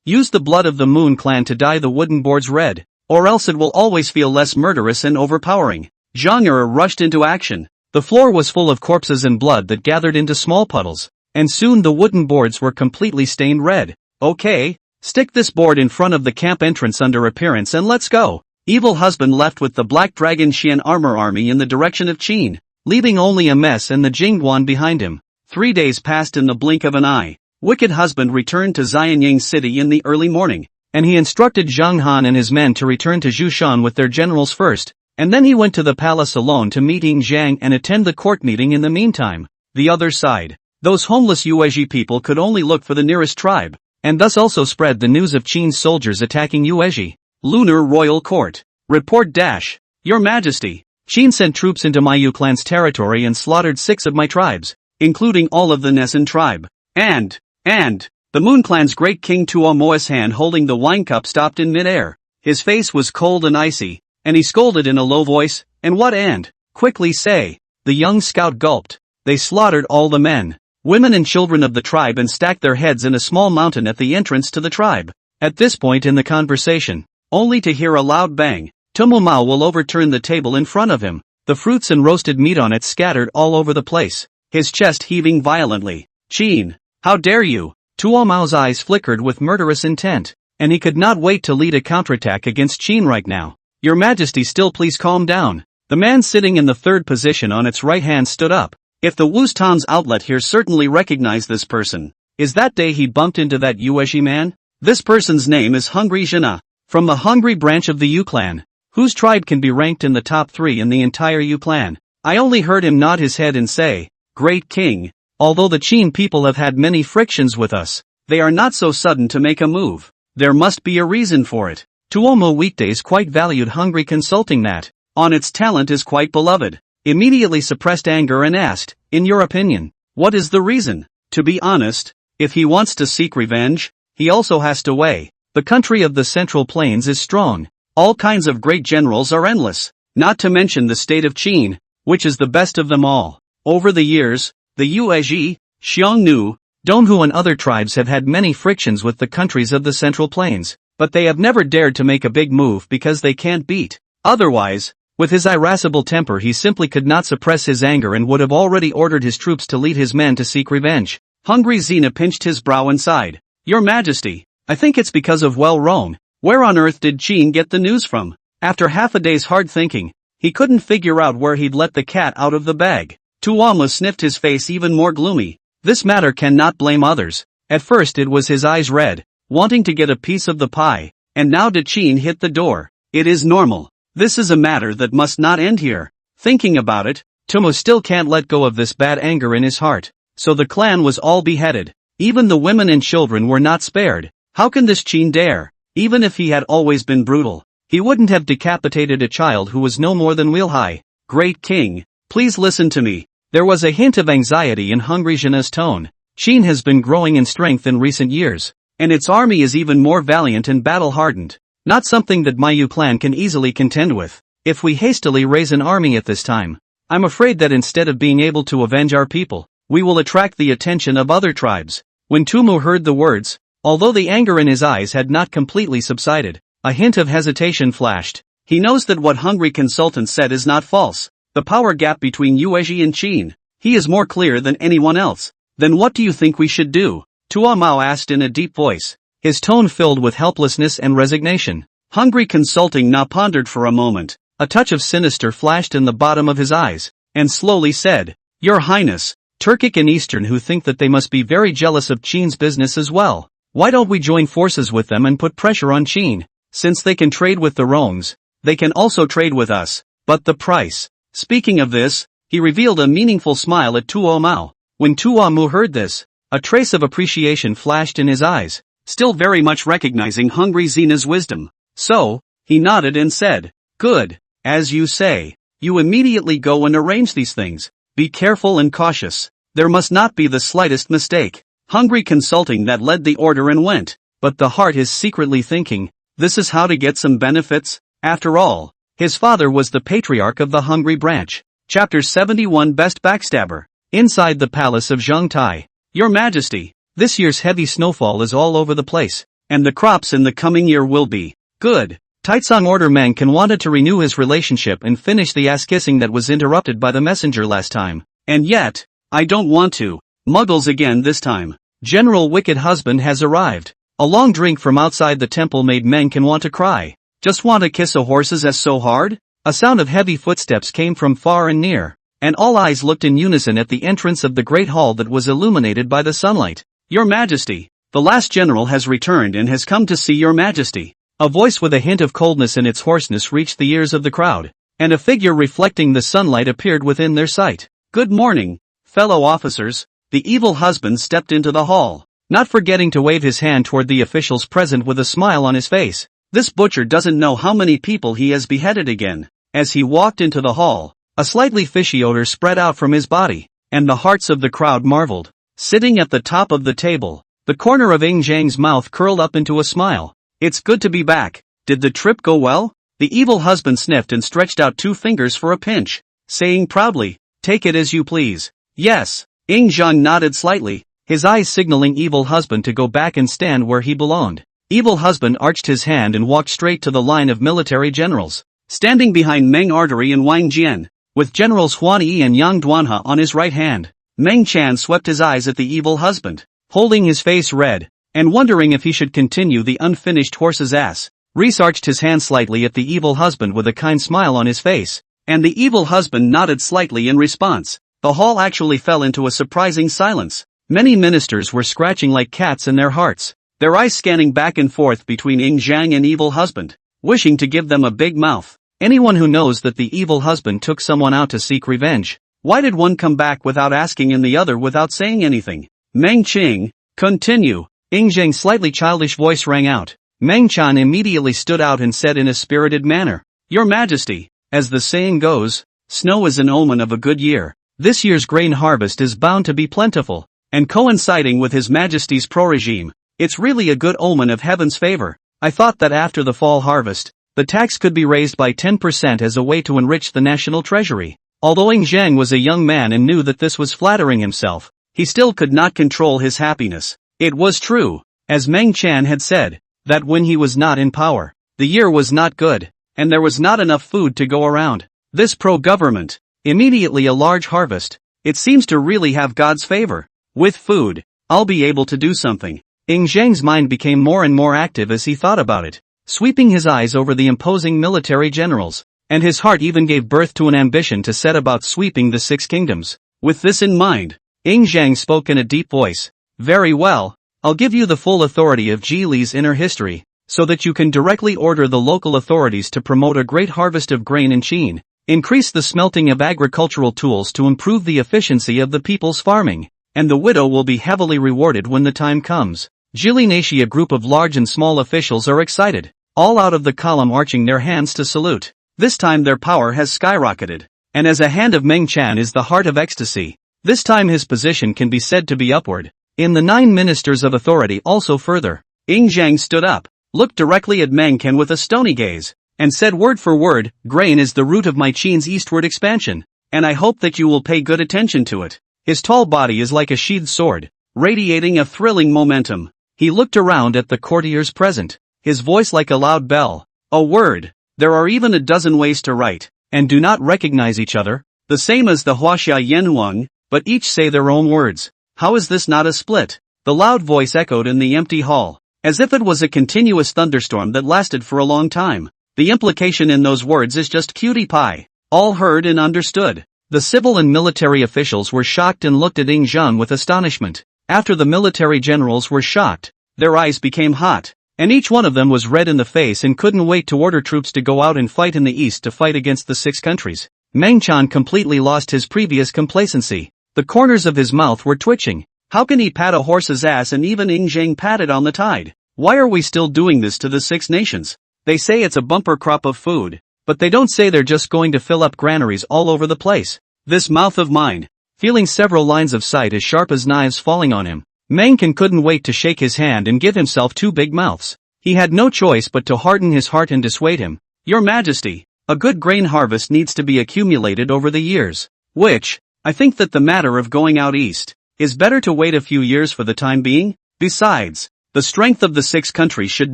Speaker 1: use the blood of the Moon clan to dye the wooden boards red, or else it will always feel less murderous and overpowering. Zhang rushed into action. The floor was full of corpses and blood that gathered into small puddles, and soon the wooden boards were completely stained red. Okay, stick this board in front of the camp entrance under appearance and let's go. Evil husband left with the Black Dragon Xian armor army in the direction of Qin, leaving only a mess and the Jingguan behind him. 3 days passed in the blink of an eye. Wicked husband returned to Jinyang city in the early morning, and he instructed Zhang Han and his men to return to Zhushan with their generals first, and then he went to the palace alone to meet Ying Zhang and attend the court meeting in the meantime. The other side, those homeless Yuezhi people could only look for the nearest tribe, and thus also spread the news of Qin's soldiers attacking Yuezhi. Lunar Royal Court. Report dash. Your Majesty, Qin sent troops into my Yu clan's territory and slaughtered 6 of my tribes, including all of the Nesan tribe. And, the Moon clan's great king Tuomo's hand holding the wine cup stopped in midair. His face was cold and icy, and he scolded in a low voice, and what and? Quickly say. The young scout gulped. They slaughtered all the men, women and children of the tribe and stacked their heads in a small mountain at the entrance to the tribe. At this point in the conversation, only to hear a loud bang, Tumumao will overturn the table in front of him, the fruits and roasted meat on it scattered all over the place, his chest heaving violently. Qin, how dare you? Tuomao's eyes flickered with murderous intent, and he could not wait to lead a counterattack against Qin right now. Your Majesty, still please calm down. The man sitting in the third position on its right hand stood up. If the Wustan's outlet here certainly recognized this person, is that day he bumped into that Yuezhi man? This person's name is Hungry Jina, from the Hungry branch of the Yu clan, whose tribe can be ranked in the top 3 in the entire Yu clan. I only heard him nod his head and say, Great King, although the Qin people have had many frictions with us, they are not so sudden to make a move. There must be a reason for it. Tuomo weekdays quite valued Hungry consulting that, on its talent is quite beloved. Immediately suppressed anger and asked, in your opinion, what is the reason? To be honest, if he wants to seek revenge, he also has to weigh. The country of the Central Plains is strong. All kinds of great generals are endless, not to mention the state of Qin, which is the best of them all. Over the years, the Yuezhi, Xiongnu, Donghu and other tribes have had many frictions with the countries of the Central Plains, but they have never dared to make a big move because they can't beat. Otherwise, with his irascible temper he simply could not suppress his anger and would have already ordered his troops to lead his men to seek revenge. Hungry Xena pinched his brow and sighed. Your Majesty, I think it's because of Rome. Where on earth did Qin get the news from? After half a day's hard thinking, he couldn't figure out where he'd let the cat out of the bag. Tuomo sniffed, his face even more gloomy. This matter cannot blame others. At first it was his eyes red, wanting to get a piece of the pie, and now did Qin hit the door. It is normal. This is a matter that must not end here. Thinking about it, Tuomo still can't let go of this bad anger in his heart. So the clan was all beheaded. Even the women and children were not spared. How can this Qin dare? Even if he had always been brutal, he wouldn't have decapitated a child who was no more than wheel high. Great King, Please listen to me. There was a hint of anxiety in Hungry Jin's tone. Qin has been growing in strength in recent years, and its army is even more valiant and battle-hardened. Not something that my Yu clan can easily contend with. If we hastily raise an army at this time, I'm afraid that instead of being able to avenge our people, we will attract the attention of other tribes. When Tumu heard the words, although the anger in his eyes had not completely subsided, a hint of hesitation flashed. He knows that what Hungry Consultant said is not false. The power gap between Yuezhi and Qin. He is more clear than anyone else. Then what do you think we should do? Tua Mao asked in a deep voice, his tone filled with helplessness and resignation. Hungry Consulting now pondered for a moment. A touch of sinister flashed in the bottom of his eyes, and slowly said, Your Highness, Turkic and Eastern who think that they must be very jealous of Qin's business as well. Why don't we join forces with them and put pressure on Qin? Since they can trade with the Romes, they can also trade with us. But the price. Speaking of this, he revealed a meaningful smile at Tuo Mao. When Tuo Mu heard this, a trace of appreciation flashed in his eyes, still very much recognizing Hungry Zena's wisdom. So, he nodded and said, Good. As you say, you immediately go and arrange these things. Be careful and cautious. There must not be the slightest mistake. Hungry Consulting that led the order and went, but the heart is secretly thinking, this is how to get some benefits? After all, his father was the patriarch of the Hungry branch. Chapter 71 Best Backstabber. Inside the palace of Zhongtai. Your Majesty, this year's heavy snowfall is all over the place, and the crops in the coming year will be good. Taitsong order Mangkan wanted to renew his relationship and finish the ass-kissing that was interrupted by the messenger last time. And yet, I don't want to. Muggles again this time. General Wicked Husband has arrived. A long drink from outside the temple made Mangkan want to cry. Just want to kiss a horse's ass so hard? A sound of heavy footsteps came from far and near, and all eyes looked in unison at the entrance of the great hall that was illuminated by the sunlight. Your Majesty, the last general has returned and has come to see Your Majesty. A voice with a hint of coldness in its hoarseness reached the ears of the crowd, and a figure reflecting the sunlight appeared within their sight. Good morning, fellow officers. The evil husband stepped into the hall, not forgetting to wave his hand toward the officials present with a smile on his face. This butcher doesn't know how many people he has beheaded again. As he walked into the hall, a slightly fishy odor spread out from his body, and the hearts of the crowd marveled. Sitting at the top of the table, the corner of Ing Zhang's mouth curled up into a smile. It's good to be back. Did the trip go well? The evil husband sniffed and stretched out 2 fingers for a pinch, saying proudly, Take it as you please. Yes. Ing Zhang nodded slightly, his eyes signaling evil husband to go back and stand where he belonged. Evil husband arched his hand and walked straight to the line of military generals, standing behind Meng Artery and Wang Jian, with generals Huan Yi and Yang Duanhe on his right hand. Meng Chan swept his eyes at the evil husband, holding his face red, and wondering if he should continue the unfinished horse's ass. Reese arched his hand slightly at the evil husband with a kind smile on his face, and the evil husband nodded slightly in response. The hall actually fell into a surprising silence. Many ministers were scratching like cats in their hearts, their eyes scanning back and forth between Ing Zhang and evil husband, wishing to give them a big mouth. Anyone who knows that the evil husband took someone out to seek revenge. Why did one come back without asking and the other without saying anything? Meng Qing, continue. Ing Zhang's slightly childish voice rang out. Meng Chan immediately stood out and said in a spirited manner, Your Majesty, as the saying goes, snow is an omen of a good year. This year's grain harvest is bound to be plentiful, and coinciding with His Majesty's pro-regime, it's really a good omen of heaven's favor. I thought that after the fall harvest, the tax could be raised by 10% as a way to enrich the national treasury. Although Ing Zhang was a young man and knew that this was flattering himself, he still could not control his happiness. It was true, as Meng Chan had said, that when he was not in power, the year was not good, and there was not enough food to go around. This pro-government, immediately a large harvest, it seems to really have God's favor. With food, I'll be able to do something. Ing Zhang's mind became more and more active as he thought about it, sweeping his eyes over the imposing military generals, and his heart even gave birth to an ambition to set about sweeping the 6 kingdoms. With this in mind, Ing Zhang spoke in a deep voice. Very well, I'll give you the full authority of Ji Li's inner history, so that you can directly order the local authorities to promote a great harvest of grain in Qin, increase the smelting of agricultural tools to improve the efficiency of the people's farming, and the widow will be heavily rewarded when the time comes. Jili Nashi, a group of large and small officials are excited, all out of the column arching their hands to salute. This time their power has skyrocketed. and as a hand of Meng Chan is the heart of ecstasy. This time his position can be said to be upward. In the 9 ministers of authority also further. Zhang stood up, looked directly at Meng Chan with a stony gaze, and said word for word, "Grain is the root of my Qin's eastward expansion, and I hope that you will pay good attention to it." His tall body is like a sheathed sword, radiating a thrilling momentum. He looked around at the courtiers present, his voice like a loud bell. "A word. There are even a dozen ways to write, and do not recognize each other, the same as the Huaxia Yanhuang, but each say their own words. How is this not a split?" The loud voice echoed in the empty hall, as if it was a continuous thunderstorm that lasted for a long time. The implication in those words is just cutie pie. All heard and understood. The civil and military officials were shocked and looked at Zhang with astonishment. After the military generals were shocked, their eyes became hot, and each one of them was red in the face and couldn't wait to order troops to go out and fight in the east to fight against the 6 countries. Meng Chan completely lost his previous complacency. The corners of his mouth were twitching. How can he pat a horse's ass and even Zhang pat it on the tide? Why are we still doing this to the 6 nations? They say it's a bumper crop of food, but they don't say they're just going to fill up granaries all over the place. This mouth of mine. Feeling several lines of sight as sharp as knives falling on him, Meng Chan couldn't wait to shake his hand and give himself 2 big mouths. He had no choice but to harden his heart and dissuade him. "Your Majesty, a good grain harvest needs to be accumulated over the years, which, I think that the matter of going out east, is better to wait a few years for the time being. Besides, the strength of the 6 countries should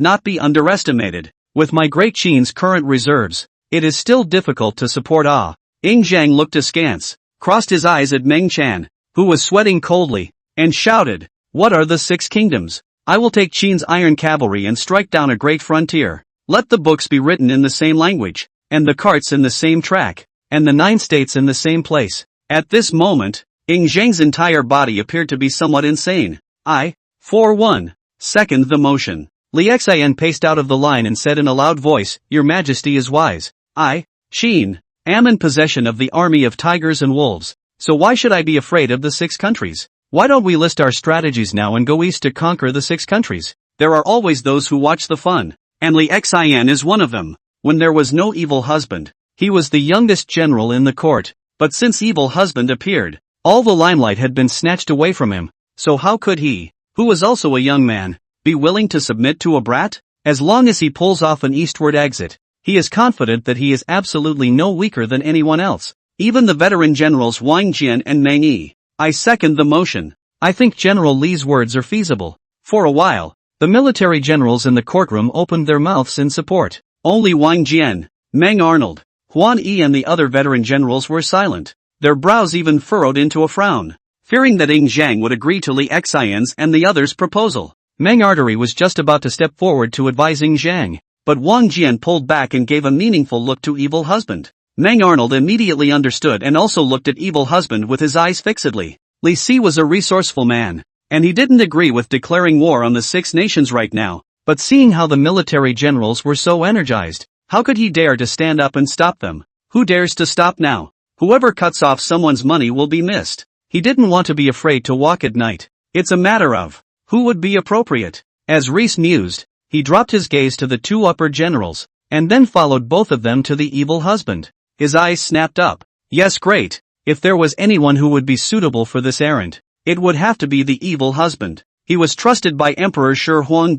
Speaker 1: not be underestimated. With my great Qin's current reserves, it is still difficult to support Zhang looked askance, crossed his eyes at Meng Chan, who was sweating coldly, and shouted, "What are the 6 kingdoms? I will take Qin's iron cavalry and strike down a great frontier. Let the books be written in the same language, and the carts in the same track, and the 9 states in the same place." At this moment, Zhang's entire body appeared to be somewhat insane. "I, for one, second the motion." Li Xian paced out of the line and said in a loud voice, "Your Majesty is wise. I, Qin, am in possession of the army of tigers and wolves, so why should I be afraid of the 6 countries? Why don't we list our strategies now and go east to conquer the 6 countries? There are always those who watch the fun, and Li Xian is one of them. When there was no evil husband, he was the youngest general in the court, but since evil husband appeared, all the limelight had been snatched away from him, so how could he, who was also a young man, be willing to submit to a brat? As long as he pulls off an eastward exit, he is confident that he is absolutely no weaker than anyone else, even the veteran generals Wang Jian and Meng Yi. I second the motion. I think General Li's words are feasible." For a while, the military generals in the courtroom opened their mouths in support. Only Wang Jian, Meng Arnold, Huan Yi and the other veteran generals were silent, their brows even furrowed into a frown, fearing that Zhang would agree to Li Xian's and the others' proposal. Meng Artery was just about to step forward to advise Zhang, but Wang Jian pulled back and gave a meaningful look to evil husband. Meng Arnold immediately understood and also looked at evil husband with his eyes fixedly. Li Si was a resourceful man, and he didn't agree with declaring war on the 6 nations right now, but seeing how the military generals were so energized, how could he dare to stand up and stop them? Who dares to stop now? Whoever cuts off someone's money will be missed. He didn't want to be afraid to walk at night. It's a matter of who would be appropriate. As Reese mused, he dropped his gaze to the 2 upper generals, and then followed both of them to the evil husband. His eyes snapped up. Yes, great. If there was anyone who would be suitable for this errand, it would have to be the evil husband. He was trusted by Emperor Shi Huang,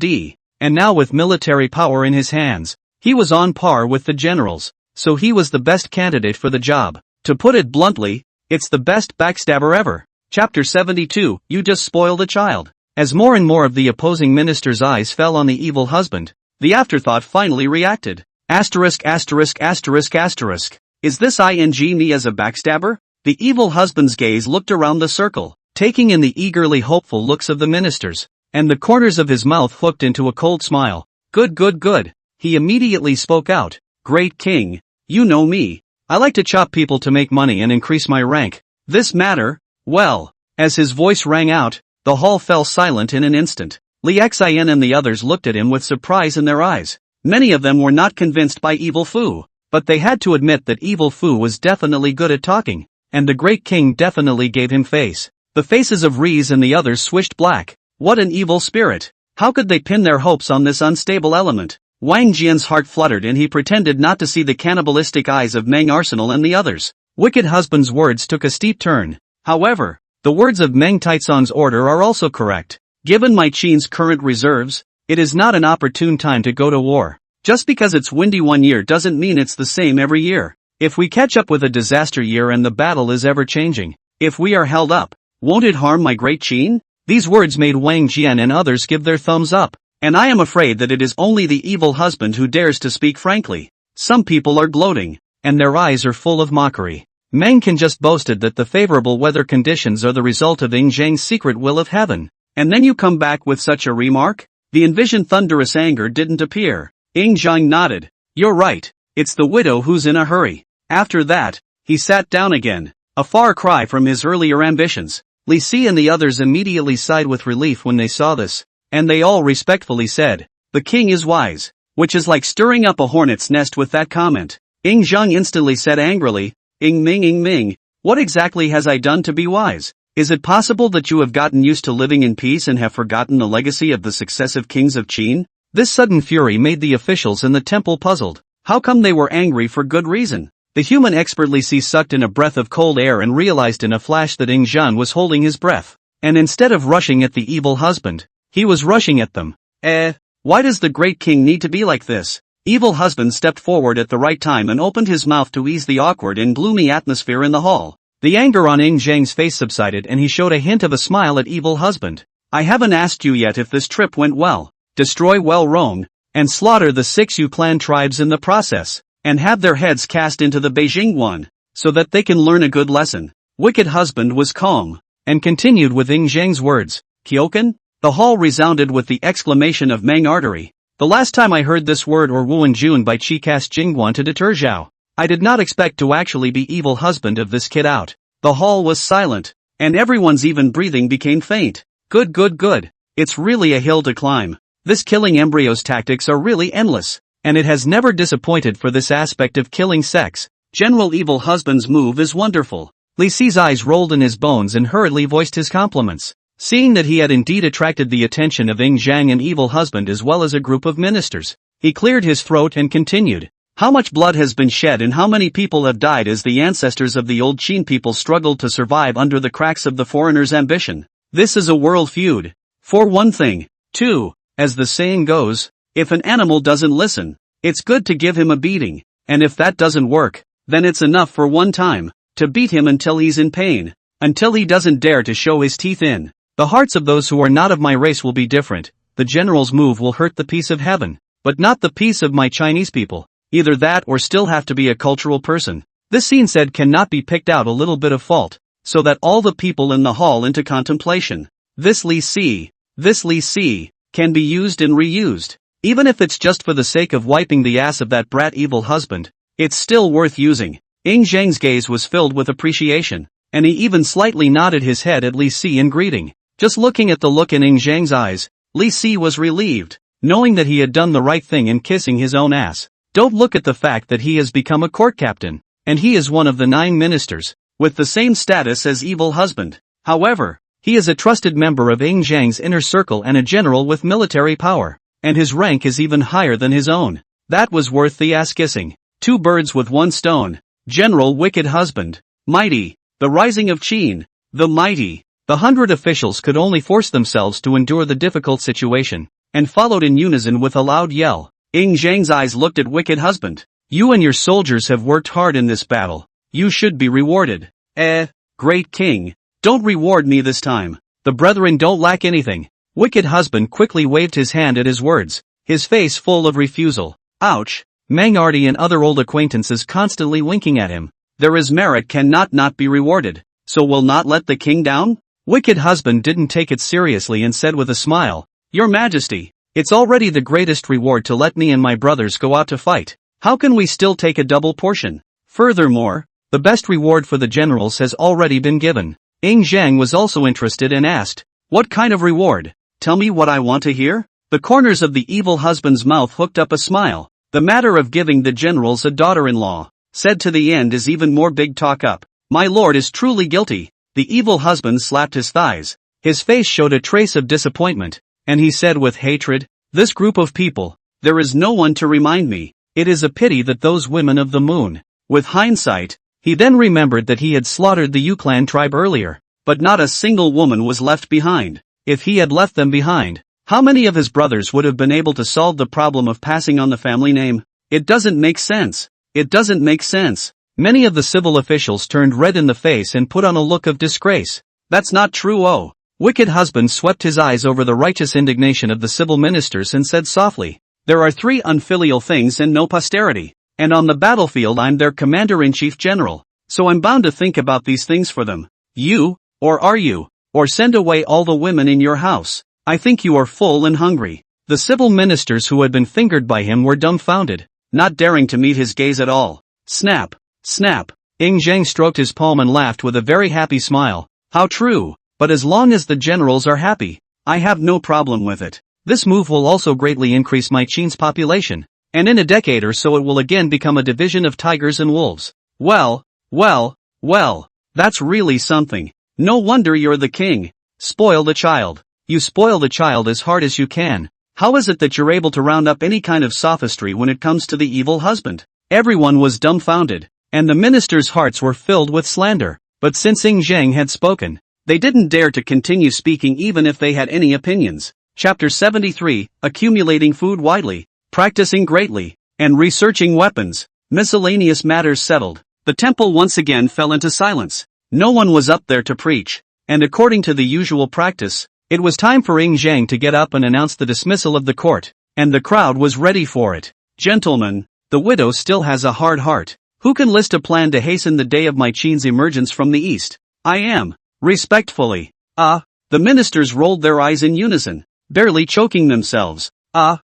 Speaker 1: and now with military power in his hands, he was on par with the generals, so he was the best candidate for the job. To put it bluntly, it's the best backstabber ever. Chapter 72, You Just Spoiled a Child. As more and more of the opposing ministers' eyes fell on the evil husband, the afterthought finally reacted. Asterisk asterisk asterisk asterisk. Is this ing me as a backstabber? The evil husband's gaze looked around the circle, taking in the eagerly hopeful looks of the ministers, and the corners of his mouth hooked into a cold smile. Good good good. He immediately spoke out. Great king, you know me. I like to chop people to make money and increase my rank. This matter, well, as his voice rang out, the hall fell silent in an instant. Li Xian and the others looked at him with surprise in their eyes. Many of them were not convinced by Evil Fu, but they had to admit that Evil Fu was definitely good at talking, and the great king definitely gave him face. The faces of Reese and the others swished black. What an evil spirit! How could they pin their hopes on this unstable element? Wang Jian's heart fluttered and he pretended not to see the cannibalistic eyes of Meng Arsenal and the others. Wicked husband's words took a steep turn. However, the words of Meng Taizong's order are also correct. Given my Qin's current reserves, it is not an opportune time to go to war. Just because it's windy one year doesn't mean it's the same every year. If we catch up with a disaster year and the battle is ever changing, if we are held up, won't it harm my great Qin? These words made Wang Jian and others give their thumbs up. And I am afraid that it is only the evil husband who dares to speak frankly. Some people are gloating, and their eyes are full of mockery. Meng can just boasted that the favorable weather conditions are the result of Ing Zhang's secret will of heaven. And then you come back with such a remark? The envisioned thunderous anger didn't appear. Ing Zhang nodded. You're right, it's the widow who's in a hurry. After that, he sat down again, a far cry from his earlier ambitions. Li Si and the others immediately sighed with relief when they saw this, and they all respectfully said, the king is wise, which is like stirring up a hornet's nest with that comment. Ing Zhang instantly said angrily, Ing Ming, what exactly has I done to be wise? Is it possible that you have gotten used to living in peace and have forgotten the legacy of the successive kings of Qin? This sudden fury made the officials in the temple puzzled. How come they were angry for good reason? The human expert Li Si sucked in a breath of cold air and realized in a flash that Ing Zhang was holding his breath. And instead of rushing at the evil husband, he was rushing at them. Why does the great king need to be like this? Evil husband stepped forward at the right time and opened his mouth to ease the awkward and gloomy atmosphere in the hall. The anger on Ing Zhang's face subsided and he showed a hint of a smile at evil husband. I haven't asked you yet if this trip went well. Destroy Welrong, and slaughter the 6 Yu-Clan tribes in the process, and have their heads cast into the Beijing one, so that they can learn a good lesson. Wicked husband was calm, and continued with Ing Zhang's words, Kyokan? The hall resounded with the exclamation of Meng Artery. The last time I heard this word or Wuan Jun by Qi cast Jingguan to deter Zhao. I did not expect to actually be evil husband of this kid out. The hall was silent, and everyone's even breathing became faint. Good. It's really a hill to climb. This killing embryos tactics are really endless, and it has never disappointed for this aspect of killing sex. General Evil Husband's move is wonderful. Li Si's eyes rolled in his bones and hurriedly voiced his compliments. Seeing that he had indeed attracted the attention of Ing Zhang and Evil Husband as well as a group of ministers, he cleared his throat and continued. How much blood has been shed and how many people have died as the ancestors of the old Qin people struggled to survive under the cracks of the foreigner's ambition. This is a world feud. For one thing. 2. As the saying goes, if an animal doesn't listen, it's good to give him a beating, and if that doesn't work, then it's enough for one time, to beat him until he's in pain, until he doesn't dare to show his teeth in. The hearts of those who are not of my race will be different. The general's move will hurt the peace of heaven, but not the peace of my Chinese people. Either that or still have to be a cultural person. This scene said cannot be picked out a little bit of fault, so that all the people in the hall into contemplation. This Li Si can be used and reused. Even if it's just for the sake of wiping the ass of that brat evil husband, it's still worth using. Ing Zhang's gaze was filled with appreciation, and he even slightly nodded his head at Li Si in greeting. Just looking at the look in Ing Zhang's eyes, Li Si was relieved, knowing that he had done the right thing in kissing his own ass. Don't look at the fact that he has become a court captain, and he is one of the 9 ministers, with the same status as evil husband. However, he is a trusted member of Ing Zhang's inner circle and a general with military power, and his rank is even higher than his own. That was worth the ass-kissing. 2 birds with 1 stone. General Wicked Husband. Mighty. The rising of Qin. The mighty. The 100 officials could only force themselves to endure the difficult situation, and followed in unison with a loud yell. Ing Zhang's eyes looked at Wicked Husband. You and your soldiers have worked hard in this battle. You should be rewarded. Great king. Don't reward me this time. The brethren don't lack anything. Wicked Husband quickly waved his hand at his words, his face full of refusal. Ouch. Meng Arty and other old acquaintances constantly winking at him. There is merit cannot not be rewarded, so will not let the king down? Wicked Husband didn't take it seriously and said with a smile, Your Majesty, it's already the greatest reward to let me and my brothers go out to fight. How can we still take a double portion? Furthermore, the best reward for the generals has already been given. Ing Zhang was also interested and asked, What kind of reward? Tell me what I want to hear? The corners of the evil husband's mouth hooked up a smile. The matter of giving the generals a daughter-in-law, said to the end is even more big talk up. My lord is truly guilty. The evil husband slapped his thighs. His face showed a trace of disappointment, and he said with hatred, This group of people, there is no one to remind me. It is a pity that those women of the moon. With hindsight, He then remembered that he had slaughtered the Yu-clan tribe earlier, but not a single woman was left behind. If he had left them behind, how many of his brothers would have been able to solve the problem of passing on the family name? It doesn't make sense. It doesn't make sense. Many of the civil officials turned red in the face and put on a look of disgrace. That's not true. Oh. Wicked husband swept his eyes over the righteous indignation of the civil ministers and said softly, "There are 3 unfilial things and no posterity. And on the battlefield I'm their commander-in-chief general. So I'm bound to think about these things for them. You, or are you? Or send away all the women in your house. I think you are full and hungry." The civil ministers who had been fingered by him were dumbfounded, not daring to meet his gaze at all. Snap. Snap. Zhang stroked his palm and laughed with a very happy smile. How true. But as long as the generals are happy, I have no problem with it. This move will also greatly increase my Qin's population, and in a decade or so it will again become a division of tigers and wolves. Well, that's really something. No wonder you're the king. Spoil the child. You spoil the child as hard as you can. How is it that you're able to round up any kind of sophistry when it comes to the evil husband? Everyone was dumbfounded, and the ministers' hearts were filled with slander. But since Zhang had spoken, they didn't dare to continue speaking even if they had any opinions. Chapter 73, Accumulating food widely, practicing greatly, and researching weapons. Miscellaneous matters settled. The temple once again fell into silence. No one was up there to preach, and according to the usual practice, it was time for Zhang to get up and announce the dismissal of the court, and the crowd was ready for it. Gentlemen, the widow still has a hard heart. Who can list a plan to hasten the day of my Qin's emergence from the east? I am. Respectfully. The ministers rolled their eyes in unison, barely choking themselves. The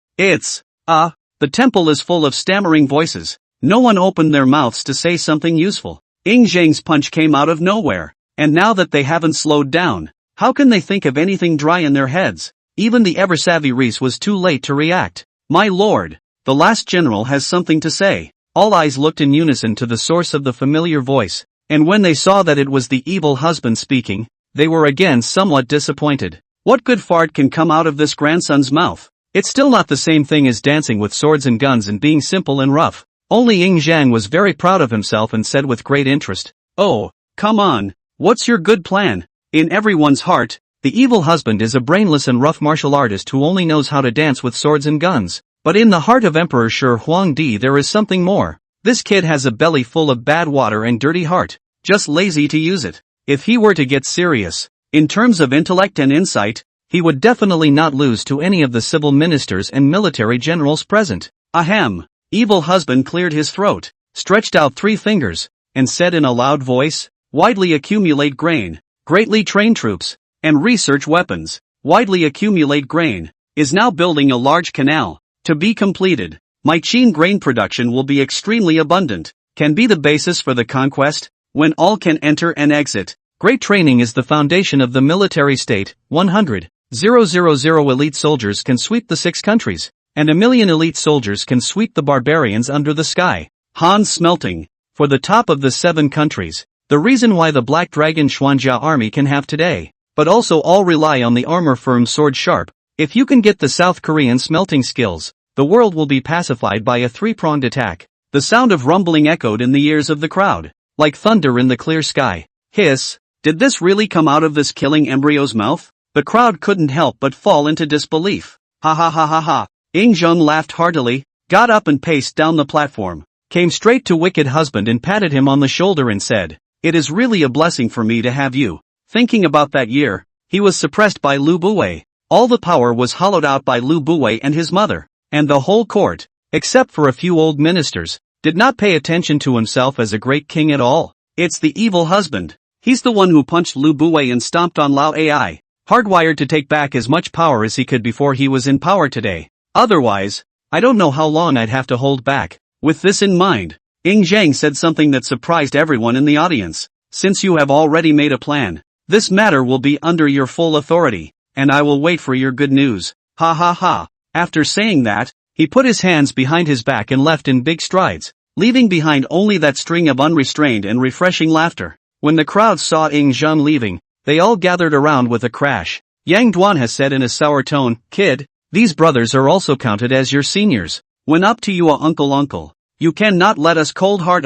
Speaker 1: temple is full of stammering voices. No one opened their mouths to say something useful. Zhang's punch came out of nowhere, and now that they haven't slowed down, how can they think of anything dry in their heads? Even the ever-savvy Reese was too late to react. My lord, the last general has something to say. All eyes looked in unison to the source of the familiar voice, and when they saw that it was the evil husband speaking, they were again somewhat disappointed. What good fart can come out of this grandson's mouth? It's still not the same thing as dancing with swords and guns and being simple and rough. Only Zhang was very proud of himself and said with great interest, "Oh, come on, what's your good plan?" In everyone's heart, the evil husband is a brainless and rough martial artist who only knows how to dance with swords and guns. But in the heart of Emperor Shi Huangdi there is something more. This kid has a belly full of bad water and dirty heart, just lazy to use it. If he were to get serious, in terms of intellect and insight, he would definitely not lose to any of the civil ministers and military generals present. Ahem. Evil husband cleared his throat, stretched out 3 fingers, and said in a loud voice, "Widely accumulate grain, greatly train troops, and research weapons. Widely accumulate grain, is now building a large canal, to be completed. My Qin grain production will be extremely abundant, can be the basis for the conquest, when all can enter and exit. Great training is the foundation of the military state. 100,000 elite soldiers can sweep the 6 countries, and 1,000,000 elite soldiers can sweep the barbarians under the sky. Han smelting, for the top of the 7 countries, the reason why the Black Dragon Xuanjia army can have today, but also all rely on the armor firm sword sharp. If you can get the South Korean smelting skills, the world will be pacified by a 3-pronged attack." The sound of rumbling echoed in the ears of the crowd, like thunder in the clear sky. Hiss, did this really come out of this killing embryo's mouth? The crowd couldn't help but fall into disbelief. Ha ha ha ha ha. Zhang laughed heartily, got up and paced down the platform, came straight to wicked husband and patted him on the shoulder and said, "It is really a blessing for me to have you." Thinking about that year, he was suppressed by Lu Buwei. All the power was hollowed out by Lu Buwei and his mother, and the whole court, except for a few old ministers, did not pay attention to himself as a great king at all. It's the evil husband. He's the one who punched Lu Buwei and stomped on Lao Ai, hardwired to take back as much power as he could before he was in power today. Otherwise, I don't know how long I'd have to hold back. With this in mind, Zhang said something that surprised everyone in the audience. "Since you have already made a plan, this matter will be under your full authority, and I will wait for your good news." Ha ha ha. After saying that, he put his hands behind his back and left in big strides, leaving behind only that string of unrestrained and refreshing laughter. When the crowd saw Zhang leaving, they all gathered around with a crash. Yang Duan has said in a sour tone, "Kid, these brothers are also counted as your seniors. When up to you uncle. You cannot let us cold heart."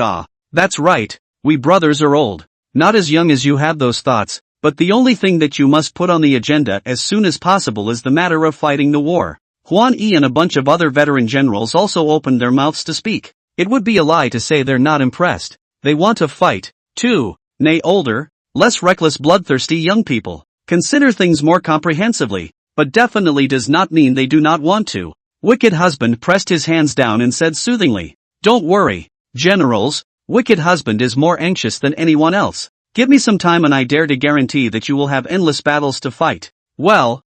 Speaker 1: That's right, We brothers are old. Not as young as you have those thoughts, but the only thing that you must put on the agenda as soon as possible is the matter of fighting the war. Huan Yi and a bunch of other veteran generals also opened their mouths to speak. It would be a lie to say they're not impressed. They want to fight, too. Nay, older, less reckless, bloodthirsty young people consider things more comprehensively, but definitely does not mean they do not want to. Wicked Husband pressed his hands down and said soothingly, "Don't worry, generals, Wicked Husband is more anxious than anyone else. Give me some time and I dare to guarantee that you will have endless battles to fight." Well,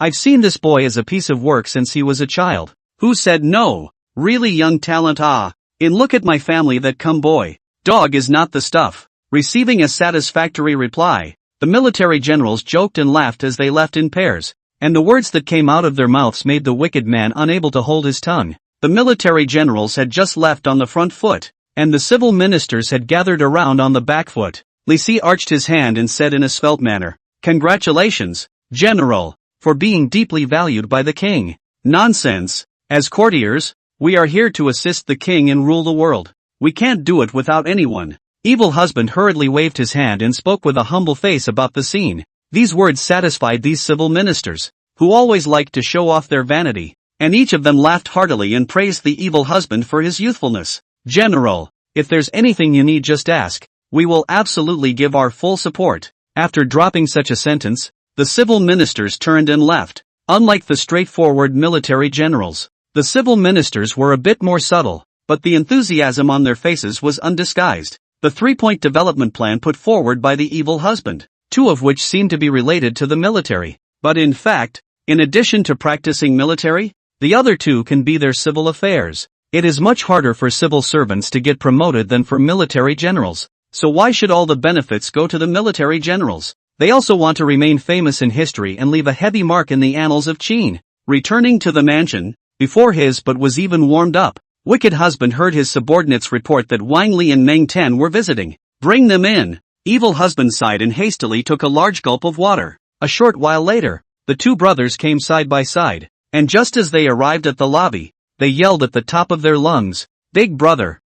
Speaker 1: I've seen this boy as a piece of work since he was a child. Who said no? Really young talent. In look at my family that come boy. Dog is not the stuff. Receiving a satisfactory reply, the military generals joked and laughed as they left in pairs, and the words that came out of their mouths made the wicked man unable to hold his tongue. The military generals had just left on the front foot, and the civil ministers had gathered around on the back foot. Li Si arched his hand and said in a svelte manner, "Congratulations, General, for being deeply valued by the king." Nonsense. As courtiers, we are here to assist the king and rule the world. We can't do it without anyone. Evil Husband hurriedly waved his hand and spoke with a humble face about the scene. These words satisfied these civil ministers, who always liked to show off their vanity, and each of them laughed heartily and praised the Evil Husband for his youthfulness. "General, if there's anything you need, just ask. We will absolutely give our full support." After dropping such a sentence, the civil ministers turned and left. Unlike the straightforward military generals, the civil ministers were a bit more subtle, but the enthusiasm on their faces was undisguised. The three-point development plan put forward by the Evil Husband, two of which seemed to be related to the military. But in fact, in addition to practicing military, the other two can be their civil affairs. It is much harder for civil servants to get promoted than for military generals. So why should all the benefits go to the military generals? They also want to remain famous in history and leave a heavy mark in the annals of Qin. Returning to the mansion, before his but was even warmed up, Wicked Husband heard his subordinates report that Wang Li and Meng Ten were visiting. "Bring them in." Evil Husband sighed and hastily took a large gulp of water. A short while later, the two brothers came side by side, and just as they arrived at the lobby, they yelled at the top of their lungs, Big brother,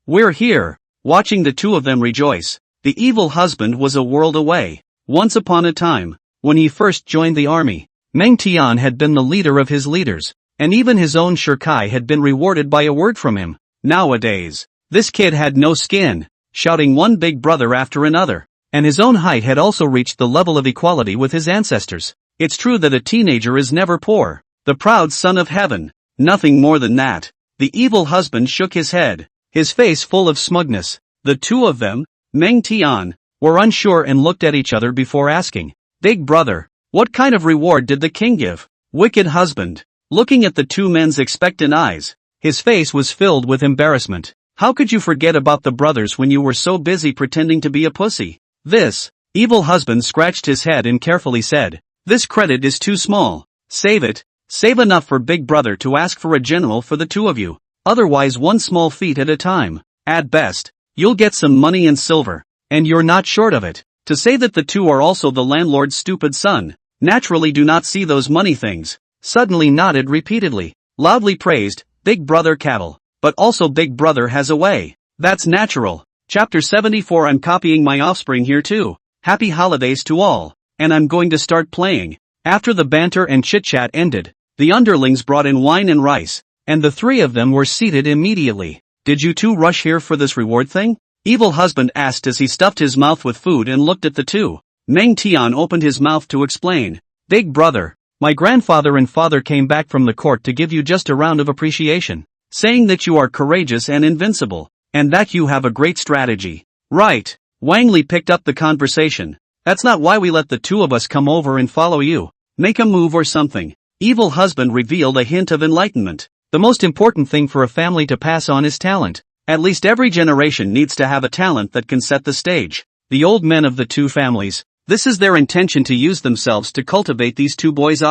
Speaker 1: we're here." Watching the two of them rejoice, the Evil Husband was a world away. Once upon a time, when he first joined the army, Meng Tian had been the leader of his leaders, and even his own Shirkai had been rewarded by a word from him. Nowadays, this kid had no skin, shouting one big brother after another, and his own height had also reached the level of equality with his ancestors. It's true that a teenager is never poor, the proud son of heaven, nothing more than that. The Evil Husband shook his head, his face full of smugness. The two of them, Meng Tian, were unsure and looked at each other before asking, "Big brother, what kind of reward did the king give?" Wicked Husband, looking at the two men's expectant eyes, his face was filled with embarrassment. "How could you forget about the brothers when you were so busy pretending to be a pussy?" This Evil Husband scratched his head and carefully said, "This credit is too small. Save it. Save enough for Big Brother to ask for a general for the two of you. Otherwise one small feat at a time. At best, you'll get some money and silver, and you're not short of it. To say that the two are also the landlord's stupid son, naturally do not see those money things." Suddenly nodded repeatedly, loudly praised, "Big Brother cattle, but also Big Brother has a way. That's natural." Chapter 74. I'm copying my offspring here too. Happy holidays to all, and I'm going to start playing. After the banter and chit-chat ended, the underlings brought in wine and rice, and the three of them were seated immediately. "Did you two rush here for this reward thing?" Evil Husband asked as he stuffed his mouth with food and looked at the two. Meng Tian opened his mouth to explain, "Big brother, my grandfather and father came back from the court to give you just a round of appreciation, saying that you are courageous and invincible, and that you have a great strategy." "Right." Wang Li picked up the conversation. "That's not why we let the two of us come over and follow you. Make a move or something." Evil Husband revealed a hint of enlightenment. The most important thing for a family to pass on is talent. At least every generation needs to have a talent that can set the stage. The old men of the two families, this is their intention to use themselves to cultivate these two boys.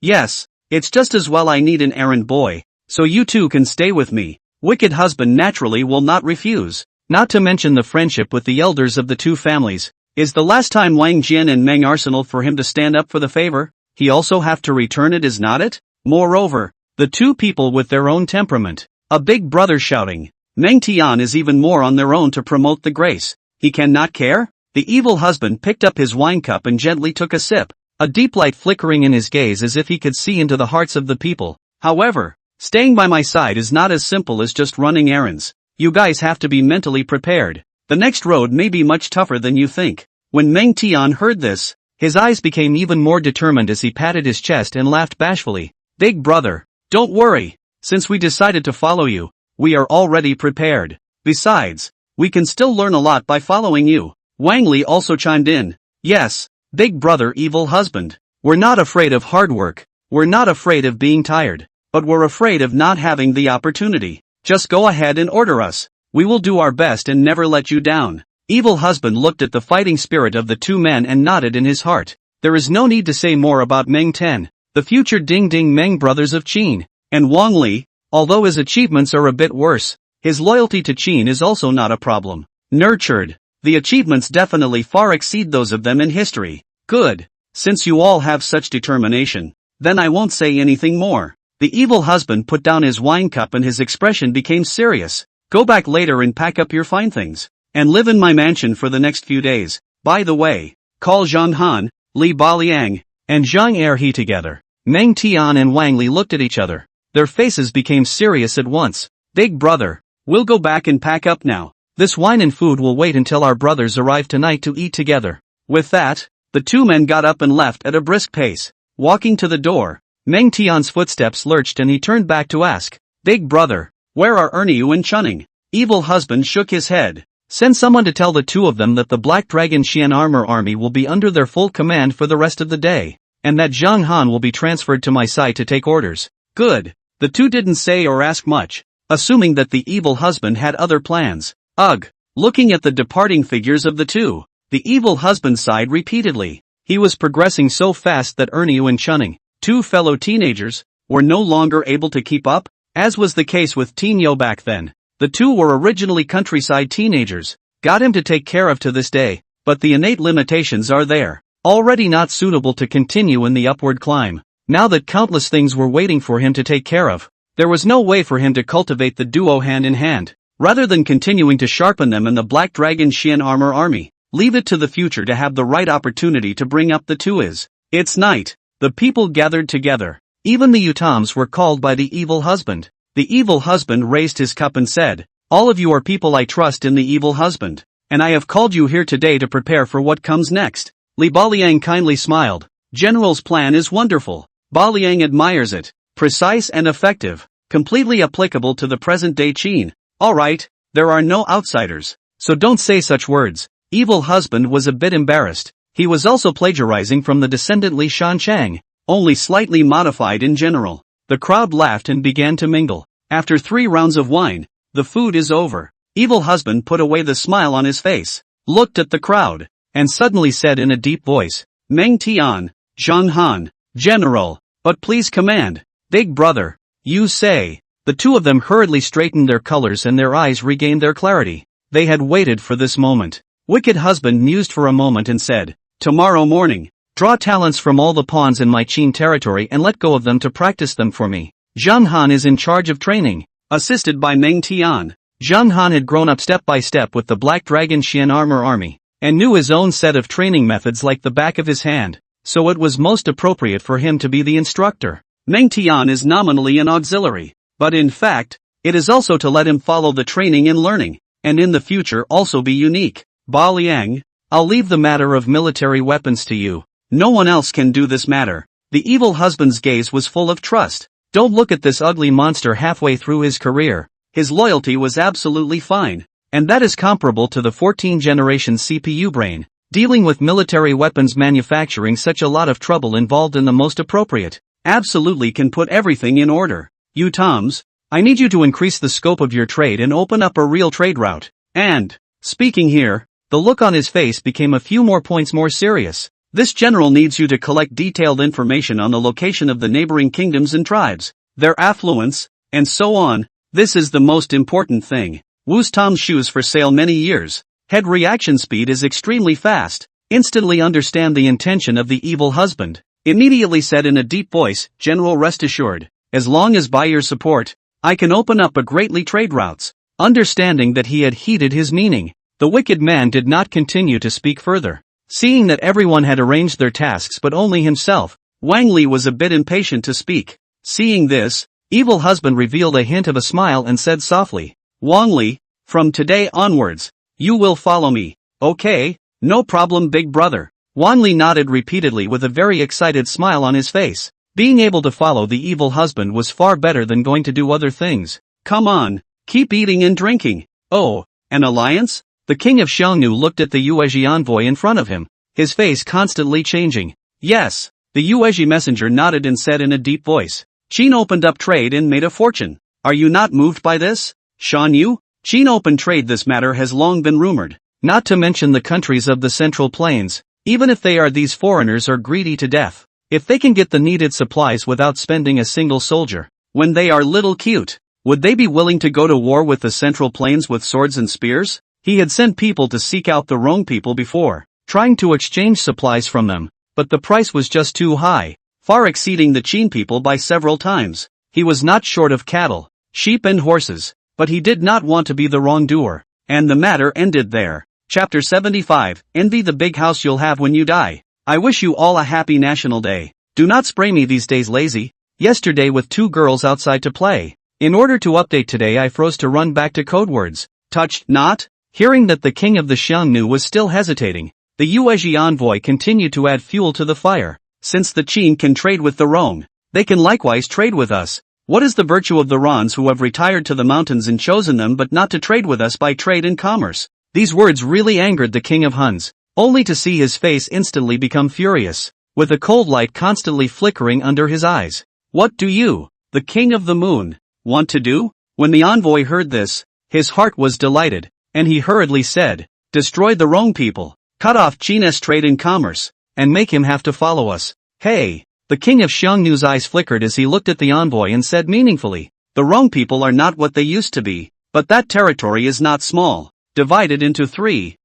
Speaker 1: Yes, it's just as well I need an errand boy, so you two can stay with me. Wicked Husband naturally will not refuse. Not to mention the friendship with the elders of the two families. Is the last time Wang Jian and Meng Arsenal for him to stand up for the favor? He also have to return it, is not it? Moreover, the two people with their own temperament. A big brother shouting, Meng Tian is even more on their own to promote the grace. He cannot care? The evil husband picked up his wine cup and gently took a sip, a deep light flickering in his gaze as if he could see into the hearts of the people. However, staying by my side is not as simple as just running errands. You guys have to be mentally prepared. The next road may be much tougher than you think. When Meng Tian heard this, his eyes became even more determined as he patted his chest and laughed bashfully. Big brother, don't worry. Since we decided to follow you, we are already prepared. Besides, we can still learn a lot by following you. Wang Li also chimed in. Yes, big brother evil husband. We're not afraid of hard work. We're not afraid of being tired. But we're afraid of not having the opportunity. Just go ahead and order us. We will do our best and never let you down. Evil husband looked at the fighting spirit of the two men and nodded in his heart. There is no need to say more about Meng Ten, the future Ding Ding Meng brothers of Qin. And Wang Li, although his achievements are a bit worse, his loyalty to Qin is also not a problem. Nurtured. The achievements definitely far exceed those of them in history. Good. Since you all have such determination, then I won't say anything more. The evil husband put down his wine cup and his expression became serious. Go back later and pack up your fine things, and live in my mansion for the next few days. By the way, call Zhang Han, Li Baliang, and Zhang Erhe together. Meng Tian and Wang Li looked at each other. Their faces became serious at once. Big brother, we'll go back and pack up now. This wine and food will wait until our brothers arrive tonight to eat together. With that, the two men got up and left at a brisk pace. Walking to the door, Meng Tian's footsteps lurched and he turned back to ask, Big brother, where are Erniu and Chunning? Evil husband shook his head. Send someone to tell the two of them that the Black Dragon Xian Armor Army will be under their full command for the rest of the day, and that Zhang Han will be transferred to my side to take orders. Good. The two didn't say or ask much, assuming that the evil husband had other plans. Ugh. Looking at the departing figures of the two, the evil husband sighed repeatedly. He was progressing so fast that Erniu and Chunning, two fellow teenagers, were no longer able to keep up, as was the case with Teen Yo back then. The two were originally countryside teenagers, got him to take care of to this day, but the innate limitations are there, already not suitable to continue in the upward climb. Now that countless things were waiting for him to take care of, there was no way for him to cultivate the duo hand in hand. Rather than continuing to sharpen them in the Black Dragon Xian Armor Army, leave it to the future to have the right opportunity to bring up the two is. It's night. The people gathered together. Even the Utams were called by the evil husband. The evil husband raised his cup and said, All of you are people I trust in the evil husband, and I have called you here today to prepare for what comes next. Li Baliang kindly smiled. General's plan is wonderful. Baliang admires it. Precise and effective. Completely applicable to the present-day Qin. Alright, there are no outsiders, so don't say such words. Evil husband was a bit embarrassed. He was also plagiarizing from the descendant Li Shanchang, only slightly modified in general. The crowd laughed and began to mingle. After 3 rounds of wine, the food is over. Evil husband put away the smile on his face, looked at the crowd, and suddenly said in a deep voice, Meng Tian, Zhang Han, General, but please command. Big brother, you say. The two of them hurriedly straightened their colors and their eyes regained their clarity. They had waited for this moment. Wicked husband mused for a moment and said, Tomorrow morning, draw talents from all the pawns in my Qin territory and let go of them to practice them for me. Zhang Han is in charge of training, assisted by Meng Tian. Zhang Han had grown up step by step with the Black Dragon Xian Armor Army, and knew his own set of training methods like the back of his hand, so it was most appropriate for him to be the instructor. Meng Tian is nominally an auxiliary, but in fact, it is also to let him follow the training and learning, and in the future also be unique. Baliang, I'll leave the matter of military weapons to you. No one else can do this matter. The evil husband's gaze was full of trust. Don't look at this ugly monster halfway through his career. His loyalty was absolutely fine, and that is comparable to the 14th-generation CPU brain. Dealing with military weapons manufacturing such a lot of trouble involved in the most appropriate. Absolutely can put everything in order. You Toms, I need you to increase the scope of your trade and open up a real trade route. And, speaking here, the look on his face became a few more points more serious. This general needs you to collect detailed information on the location of the neighboring kingdoms and tribes, their affluence, and so on. This is the most important thing. Wu's Tom's shoes for sale many years. Head reaction speed is extremely fast. Instantly understand the intention of the evil husband. Immediately said in a deep voice, General, rest assured, as long as by your support, I can open up a greatly trade routes. Understanding that he had heeded his meaning, the wicked man did not continue to speak further. Seeing that everyone had arranged their tasks but only himself, Wang Li was a bit impatient to speak. Seeing this, evil husband revealed a hint of a smile and said softly, "Wang Li, from today onwards, you will follow me, okay? No problem, big brother." Wang Li nodded repeatedly with a very excited smile on his face. Being able to follow the evil husband was far better than going to do other things. Come on, keep eating and drinking. Oh, an alliance? The king of Xiongnu looked at the Yuezhi envoy in front of him, his face constantly changing. Yes, the Yuezhi messenger nodded and said in a deep voice. Qin opened up trade and made a fortune. Are you not moved by this? Xiongnu? Qin opened trade. This matter has long been rumored. Not to mention the countries of the Central Plains, even if they are these foreigners are greedy to death. If they can get the needed supplies without spending a single soldier, when they are little cute, would they be willing to go to war with the Central Plains with swords and spears? He had sent people to seek out the wrong people before, trying to exchange supplies from them, but the price was just too high, far exceeding the Qin people by several times. He was not short of cattle, sheep and horses, but he did not want to be the wrongdoer, and the matter ended there. Chapter 75, Envy the big house you'll have when you die. I wish you all a happy National Day. Do not spray me these days, lazy. Yesterday with 2 girls outside to play. In order to update today I froze to run back to code words. Touched not? Hearing that the king of the Xiongnu was still hesitating, the Yuezhi envoy continued to add fuel to the fire. Since the Qin can trade with the Rong, they can likewise trade with us. What is the virtue of the Rons who have retired to the mountains and chosen them but not to trade with us by trade and commerce? These words really angered the king of Huns, only to see his face instantly become furious, with a cold light constantly flickering under his eyes. What do you, the king of the moon, want to do? When the envoy heard this, his heart was delighted, and he hurriedly said, destroy the wrong people, cut off Qin's trade and commerce, and make him have to follow us. Hey! The king of Xiongnu's eyes flickered as he looked at the envoy and said meaningfully, the wrong people are not what they used to be, but that territory is not small, divided into 3.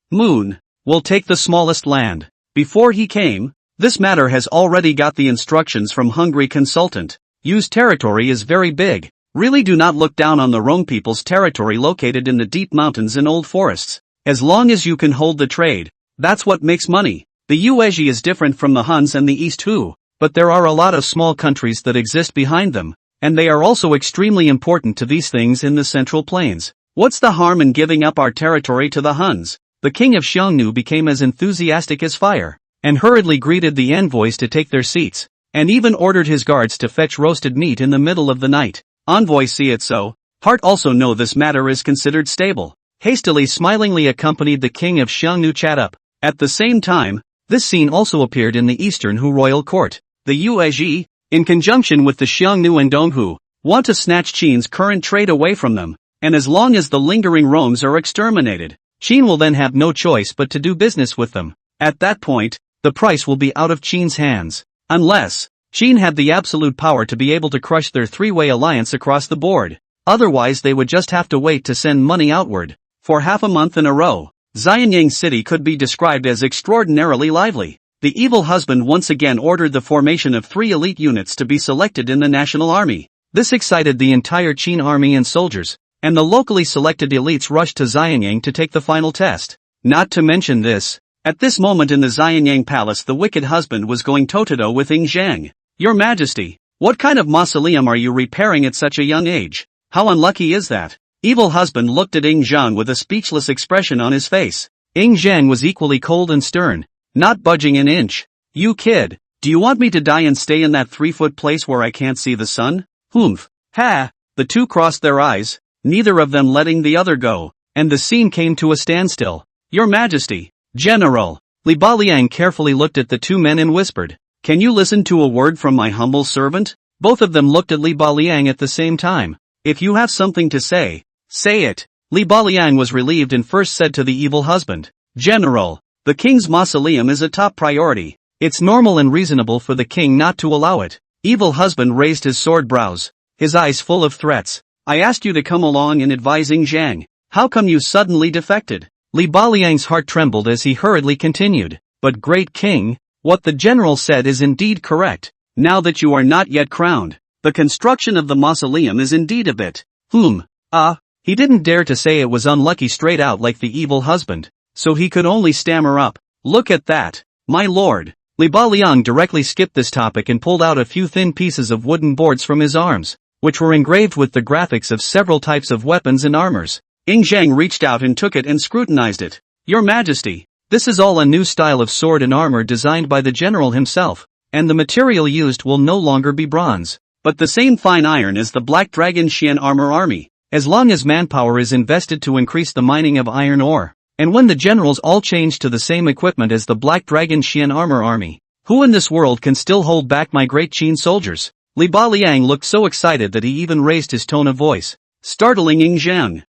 Speaker 1: Moon, will take the smallest land. Before he came, this matter has already got the instructions from hungry consultant. Use territory is very big. Really do not look down on the wrong people's territory located in the deep mountains and old forests. As long as you can hold the trade, that's what makes money. The Yuezhi is different from the Huns and the East Hu, but there are a lot of small countries that exist behind them, and they are also extremely important to these things in the Central Plains. What's the harm in giving up our territory to the Huns? The king of Xiongnu became as enthusiastic as fire, and hurriedly greeted the envoys to take their seats, and even ordered his guards to fetch roasted meat in the middle of the night. Envoys see it so, heart also know this matter is considered stable. Hastily smilingly accompanied the king of Xiongnu chat up. At the same time, this scene also appeared in the Eastern Hu royal court. The Yuezhi, in conjunction with the Xiongnu and Donghu, want to snatch Qin's current trade away from them, and as long as the lingering Rongs are exterminated, Qin will then have no choice but to do business with them. At that point, the price will be out of Qin's hands, unless Qin had the absolute power to be able to crush their 3-way alliance across the board. Otherwise they would just have to wait to send money outward. For half a month in a row, Jinyang city could be described as extraordinarily lively. The evil husband once again ordered the formation of 3 elite units to be selected in the national army. This excited the entire Qin army and soldiers, and the locally selected elites rushed to Jinyang to take the final test. Not to mention this, at this moment in the Jinyang palace the wicked husband was going toe-to-toe with Ying Zhang. Your Majesty, what kind of mausoleum are you repairing at such a young age? How unlucky is that? Evil husband looked at Ying Zhang with a speechless expression on his face. Ying Zhang was equally cold and stern, not budging an inch. You kid, do you want me to die and stay in that 3-foot place where I can't see the sun? Humph. Ha! The two crossed their eyes, neither of them letting the other go, and the scene came to a standstill. Your Majesty, General. Li Baliang carefully looked at the 2 men and whispered, can you listen to a word from my humble servant? Both of them looked at Li Baliang at the same time. If you have something to say, say it. Li Baliang was relieved and first said to the evil husband, General, the king's mausoleum is a top priority. It's normal and reasonable for the king not to allow it. Evil husband raised his sword brows, his eyes full of threats. I asked you to come along and advise Ying Zhang. How come you suddenly defected? Li Baliang's heart trembled as he hurriedly continued. But great king, what the general said is indeed correct. Now that you are not yet crowned, the construction of the mausoleum is indeed a bit, He didn't dare to say it was unlucky straight out like the evil husband, so he could only stammer up, "Look at that, my lord." Li Baliang directly skipped this topic and pulled out a few thin pieces of wooden boards from his arms, which were engraved with the graphics of several types of weapons and armors. Zhang reached out and took it and scrutinized it. "Your Majesty, this is all a new style of sword and armor designed by the general himself, and the material used will no longer be bronze, but the same fine iron as the Black Dragon Xian armor army, as long as manpower is invested to increase the mining of iron ore. And when the generals all change to the same equipment as the Black Dragon Xian armor army, who in this world can still hold back my great Qin soldiers?" Li Baliang looked so excited that he even raised his tone of voice, startling Zhang.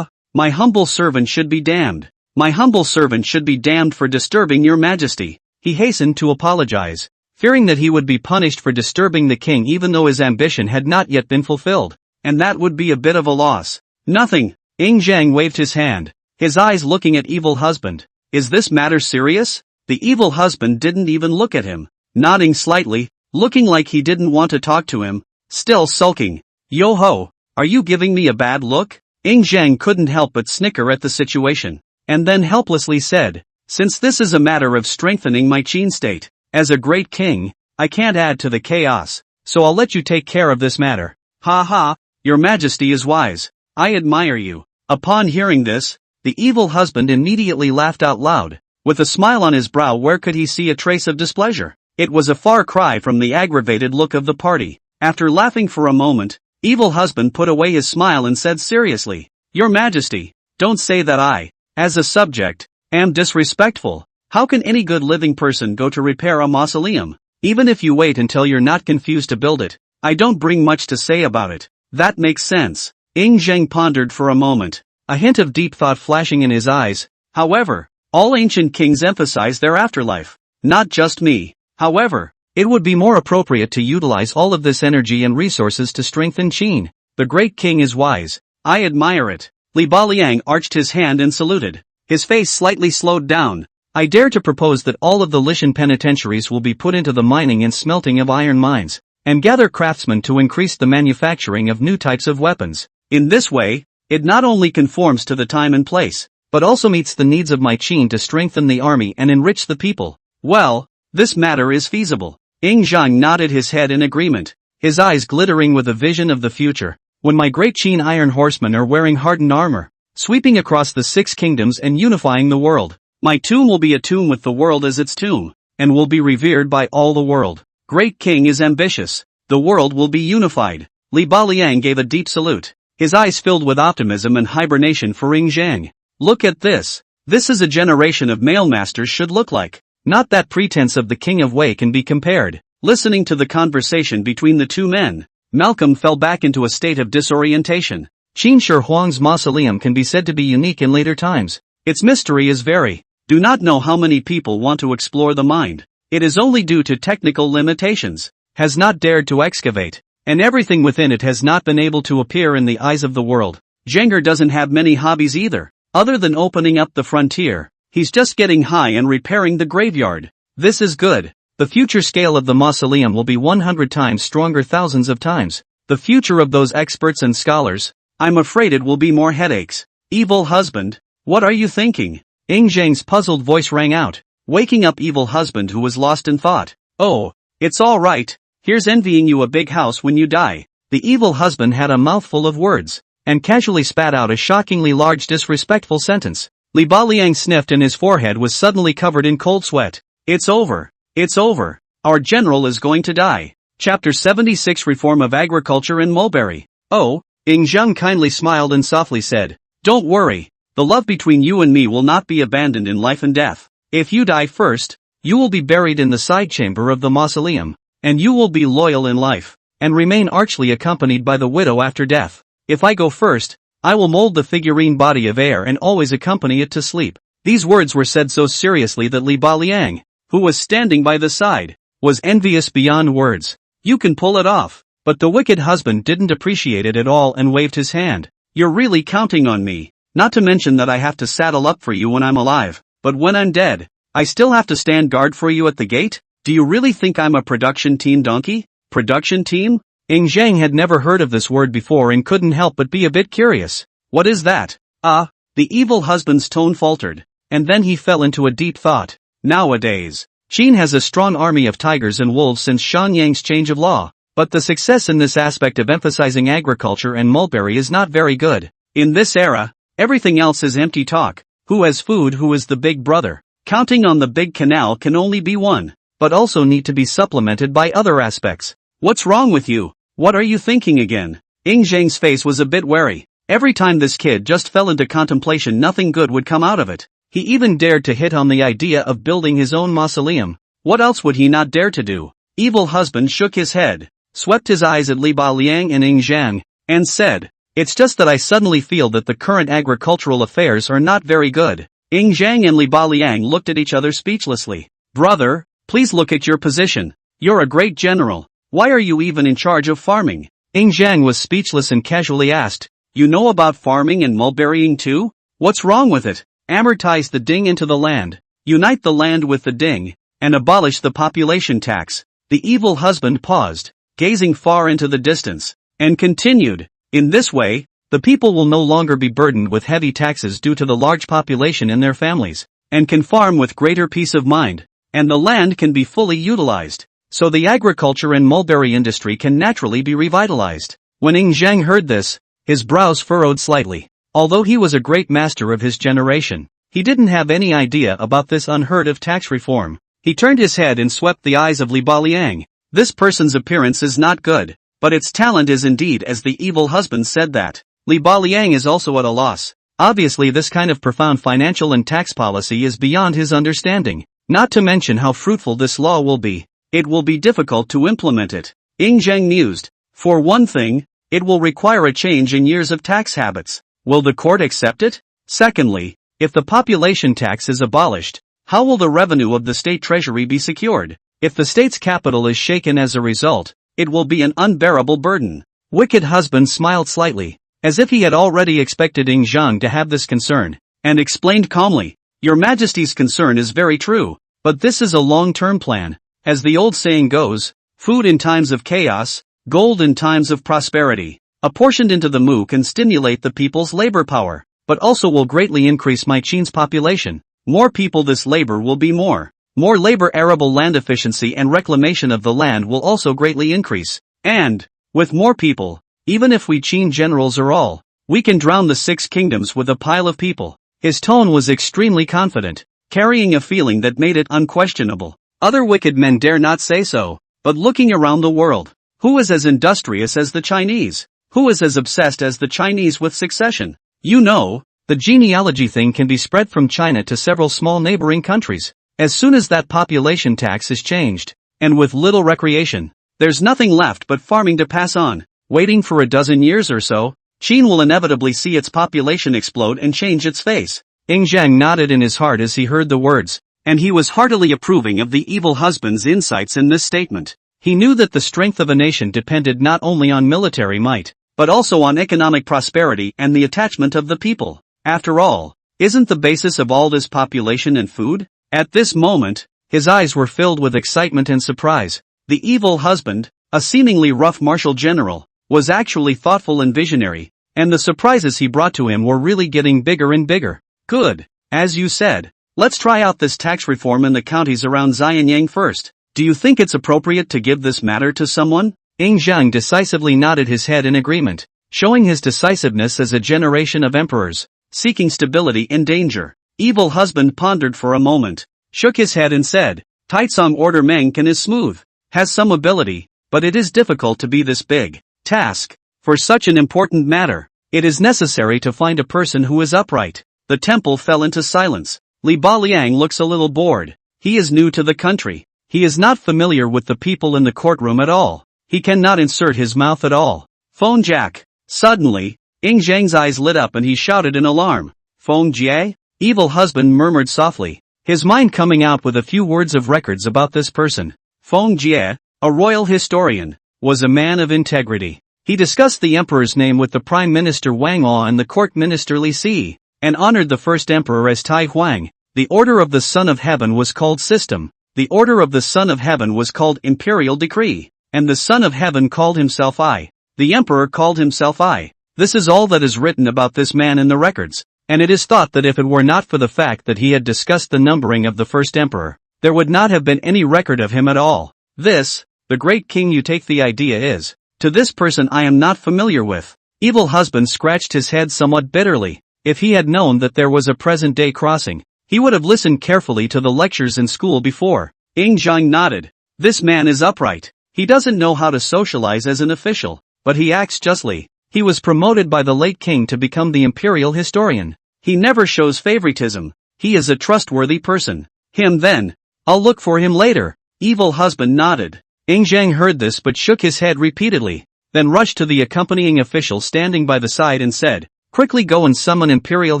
Speaker 1: My humble servant should be damned. My humble servant should be damned for disturbing your Majesty." He hastened to apologize, fearing that he would be punished for disturbing the king even though his ambition had not yet been fulfilled, and that would be a bit of a loss. "Nothing." Zhang waved his hand, his eyes looking at evil husband. "Is this matter serious?" The evil husband didn't even look at him, nodding slightly, looking like he didn't want to talk to him, still sulking. "Yo-ho, are you giving me a bad look?" Zhang couldn't help but snicker at the situation, and then helplessly said, "Since this is a matter of strengthening my Qin state, as a great king, I can't add to the chaos, so I'll let you take care of this matter." "Ha ha, your Majesty is wise. I admire you." Upon hearing this, the evil husband immediately laughed out loud, with a smile on his brow. Where could he see a trace of displeasure? It was a far cry from the aggravated look of the party. After laughing for a moment, evil husband put away his smile and said seriously, "Your Majesty, don't say that I, as a subject, am disrespectful. How can any good living person go to repair a mausoleum? Even if you wait until you're not confused to build it, I don't bring much to say about it." "That makes sense." Zhang pondered for a moment, a hint of deep thought flashing in his eyes. "However, all ancient kings emphasize their afterlife. Not just me. However, it would be more appropriate to utilize all of this energy and resources to strengthen Qin. The great king is wise. I admire it." Li Baliang arched his hand and saluted, his face slightly slowed down. "I dare to propose that all of the Lishan penitentiaries will be put into the mining and smelting of iron mines, and gather craftsmen to increase the manufacturing of new types of weapons. In this way, it not only conforms to the time and place, but also meets the needs of my Qin to strengthen the army and enrich the people." "Well, this matter is feasible." Zhang nodded his head in agreement, his eyes glittering with a vision of the future, when my great Qin iron horsemen are wearing hardened armor, sweeping across the 6 kingdoms and unifying the world. My tomb will be a tomb with the world as its tomb, and will be revered by all the world. Great king is ambitious. The world will be unified. Li Baliang gave a deep salute, his eyes filled with optimism and hibernation for Zhang. "Look at this. This is a generation of male masters should look like. Not that pretense of the king of Wei can be compared." Listening to the conversation between the two men, Malcolm fell back into a state of disorientation. Qin Shi Huang's mausoleum can be said to be unique in later times. Its mystery is very. Do not know how many people want to explore the mind. It is only due to technical limitations. Has not dared to excavate, and everything within it has not been able to appear in the eyes of the world. Zhang doesn't have many hobbies either, other than opening up the frontier. He's just getting high and repairing the graveyard. This is good. The future scale of the mausoleum will be 100 times stronger, thousands of times. The future of those experts and scholars, I'm afraid it will be more headaches. Evil husband, what are you thinking? Zhang's puzzled voice rang out, waking up evil husband who was lost in thought. "Oh, it's all right. Here's envying you a big house when you die." The evil husband had a mouthful of words, and casually spat out a shockingly large disrespectful sentence. Li Baliang sniffed and his forehead was suddenly covered in cold sweat. "It's over. It's over. Our general is going to die." Chapter 76 Reform of Agriculture in Mulberry. "Oh," Zhang kindly smiled and softly said, "Don't worry. The love between you and me will not be abandoned in life and death. If you die first, you will be buried in the side chamber of the mausoleum, and you will be loyal in life, and remain archly accompanied by the widow after death. If I go first, I will mold the figurine body of air and always accompany it to sleep." These words were said so seriously that Li Baliang, who was standing by the side, was envious beyond words. "You can pull it off." But the wicked husband didn't appreciate it at all and waved his hand. "You're really counting on me. Not to mention that I have to saddle up for you when I'm alive, but when I'm dead, I still have to stand guard for you at the gate? Do you really think I'm a production team donkey?" Production team? Zhang had never heard of this word before and couldn't help but be a bit curious. What is that? The evil husband's tone faltered, and then he fell into a deep thought. Nowadays, Qin has a strong army of tigers and wolves since Shenyang's change of law, but the success in this aspect of emphasizing agriculture and mulberry is not very good. In this era, everything else is empty talk. Who has food? Who is the big brother? Counting on the big canal can only be one, but also need to be supplemented by other aspects. What's wrong with you? What are you thinking again? Zhang's face was a bit wary. Every time this kid just fell into contemplation, nothing good would come out of it. He even dared to hit on the idea of building his own mausoleum. What else would he not dare to do? Evil husband shook his head, swept his eyes at Li Baliang and Zhang, and said, "It's just that I suddenly feel that the current agricultural affairs are not very good." Zhang and Li Baliang looked at each other speechlessly. "Brother, please look at your position. You're a great general. Why are you even in charge of farming?" Zhang was speechless and casually asked, "You know about farming and mulberrying too? What's wrong with it? Amortize the ding into the land, unite the land with the ding, and abolish the population tax." The evil husband paused, gazing far into the distance, and continued, "In this way, the people will no longer be burdened with heavy taxes due to the large population in their families, and can farm with greater peace of mind, and the land can be fully utilized. So the agriculture and mulberry industry can naturally be revitalized." When Zhang heard this, his brows furrowed slightly. Although he was a great master of his generation, he didn't have any idea about this unheard-of tax reform. He turned his head and swept the eyes of Li Baliang. This person's appearance is not good, but its talent is indeed, as the evil husband said that. Li Baliang is also at a loss. Obviously this kind of profound financial and tax policy is beyond his understanding, not to mention how fruitful this law will be. It will be difficult to implement it. Zhang mused. For one thing, it will require a change in years of tax habits. Will the court accept it? Secondly, if the population tax is abolished, how will the revenue of the state treasury be secured? If the state's capital is shaken as a result, it will be an unbearable burden. Wicked husband smiled slightly, as if he had already expected Zhang to have this concern, and explained calmly, "Your Majesty's concern is very true, but this is a long-term plan. As the old saying goes, food in times of chaos, gold in times of prosperity. Apportioned into the mu can stimulate the people's labor power, but also will greatly increase my Qin's population. More people, this labor will be more labor, arable land efficiency and reclamation of the land will also greatly increase. And, with more people, even if we Qin generals are all, we can drown the 6 kingdoms with a pile of people." His tone was extremely confident, carrying a feeling that made it unquestionable. Other wicked men dare not say so, but looking around the world, who is as industrious as the Chinese? Who is as obsessed as the Chinese with succession? You know, the genealogy thing can be spread from China to several small neighboring countries. As soon as that population tax is changed, and with little recreation, there's nothing left but farming to pass on. Waiting for a dozen years or so, Qin will inevitably see its population explode and change its face. Zhang nodded in his heart as he heard the words, and he was heartily approving of the evil husband's insights in this statement. He knew that the strength of a nation depended not only on military might, but also on economic prosperity and the attachment of the people. After all, isn't the basis of all this population and food? At this moment, his eyes were filled with excitement and surprise. The evil husband, a seemingly rough martial general, was actually thoughtful and visionary, and the surprises he brought to him were really getting bigger and bigger. Good. As you said, let's try out this tax reform in the counties around Jinyang first. Do you think it's appropriate to give this matter to someone? Zhang decisively nodded his head in agreement, showing his decisiveness as a generation of emperors, seeking stability in danger. Evil husband pondered for a moment, shook his head and said, "Taitsong order Mengcan is smooth, has some ability, but it is difficult to be this big task. For such an important matter, it is necessary to find a person who is upright." The temple fell into silence. Li Baliang looks a little bored. He is new to the country. He is not familiar with the people in the courtroom at all. He cannot insert his mouth at all. "Phone Jack." Suddenly, Zhang's eyes lit up and he shouted in alarm. "Phone Jie?" Evil husband murmured softly, his mind coming out with a few words of records about this person. Phone Jie, a royal historian, was a man of integrity. He discussed the emperor's name with the prime minister Wang Au and the court minister Li Si, and honored the first emperor as Tai Huang. The order of the Son of Heaven was called system. The order of the Son of Heaven was called imperial decree. And the Son of Heaven called himself I. The Emperor called himself I. This is all that is written about this man in the records, and it is thought that if it were not for the fact that he had discussed the numbering of the first emperor, there would not have been any record of him at all. This, the great king you take the idea is, to this person I am not familiar with. Evil husband scratched his head somewhat bitterly. If he had known that there was a present-day crossing, he would have listened carefully to the lectures in school before. Jinyang nodded. This man is upright. He doesn't know how to socialize as an official, but he acts justly. He was promoted by the late king to become the imperial historian. He never shows favoritism. He is a trustworthy person. Him then. I'll look for him later. Evil husband nodded. Jinyang heard this but shook his head repeatedly, then rushed to the accompanying official standing by the side and said, quickly go and summon imperial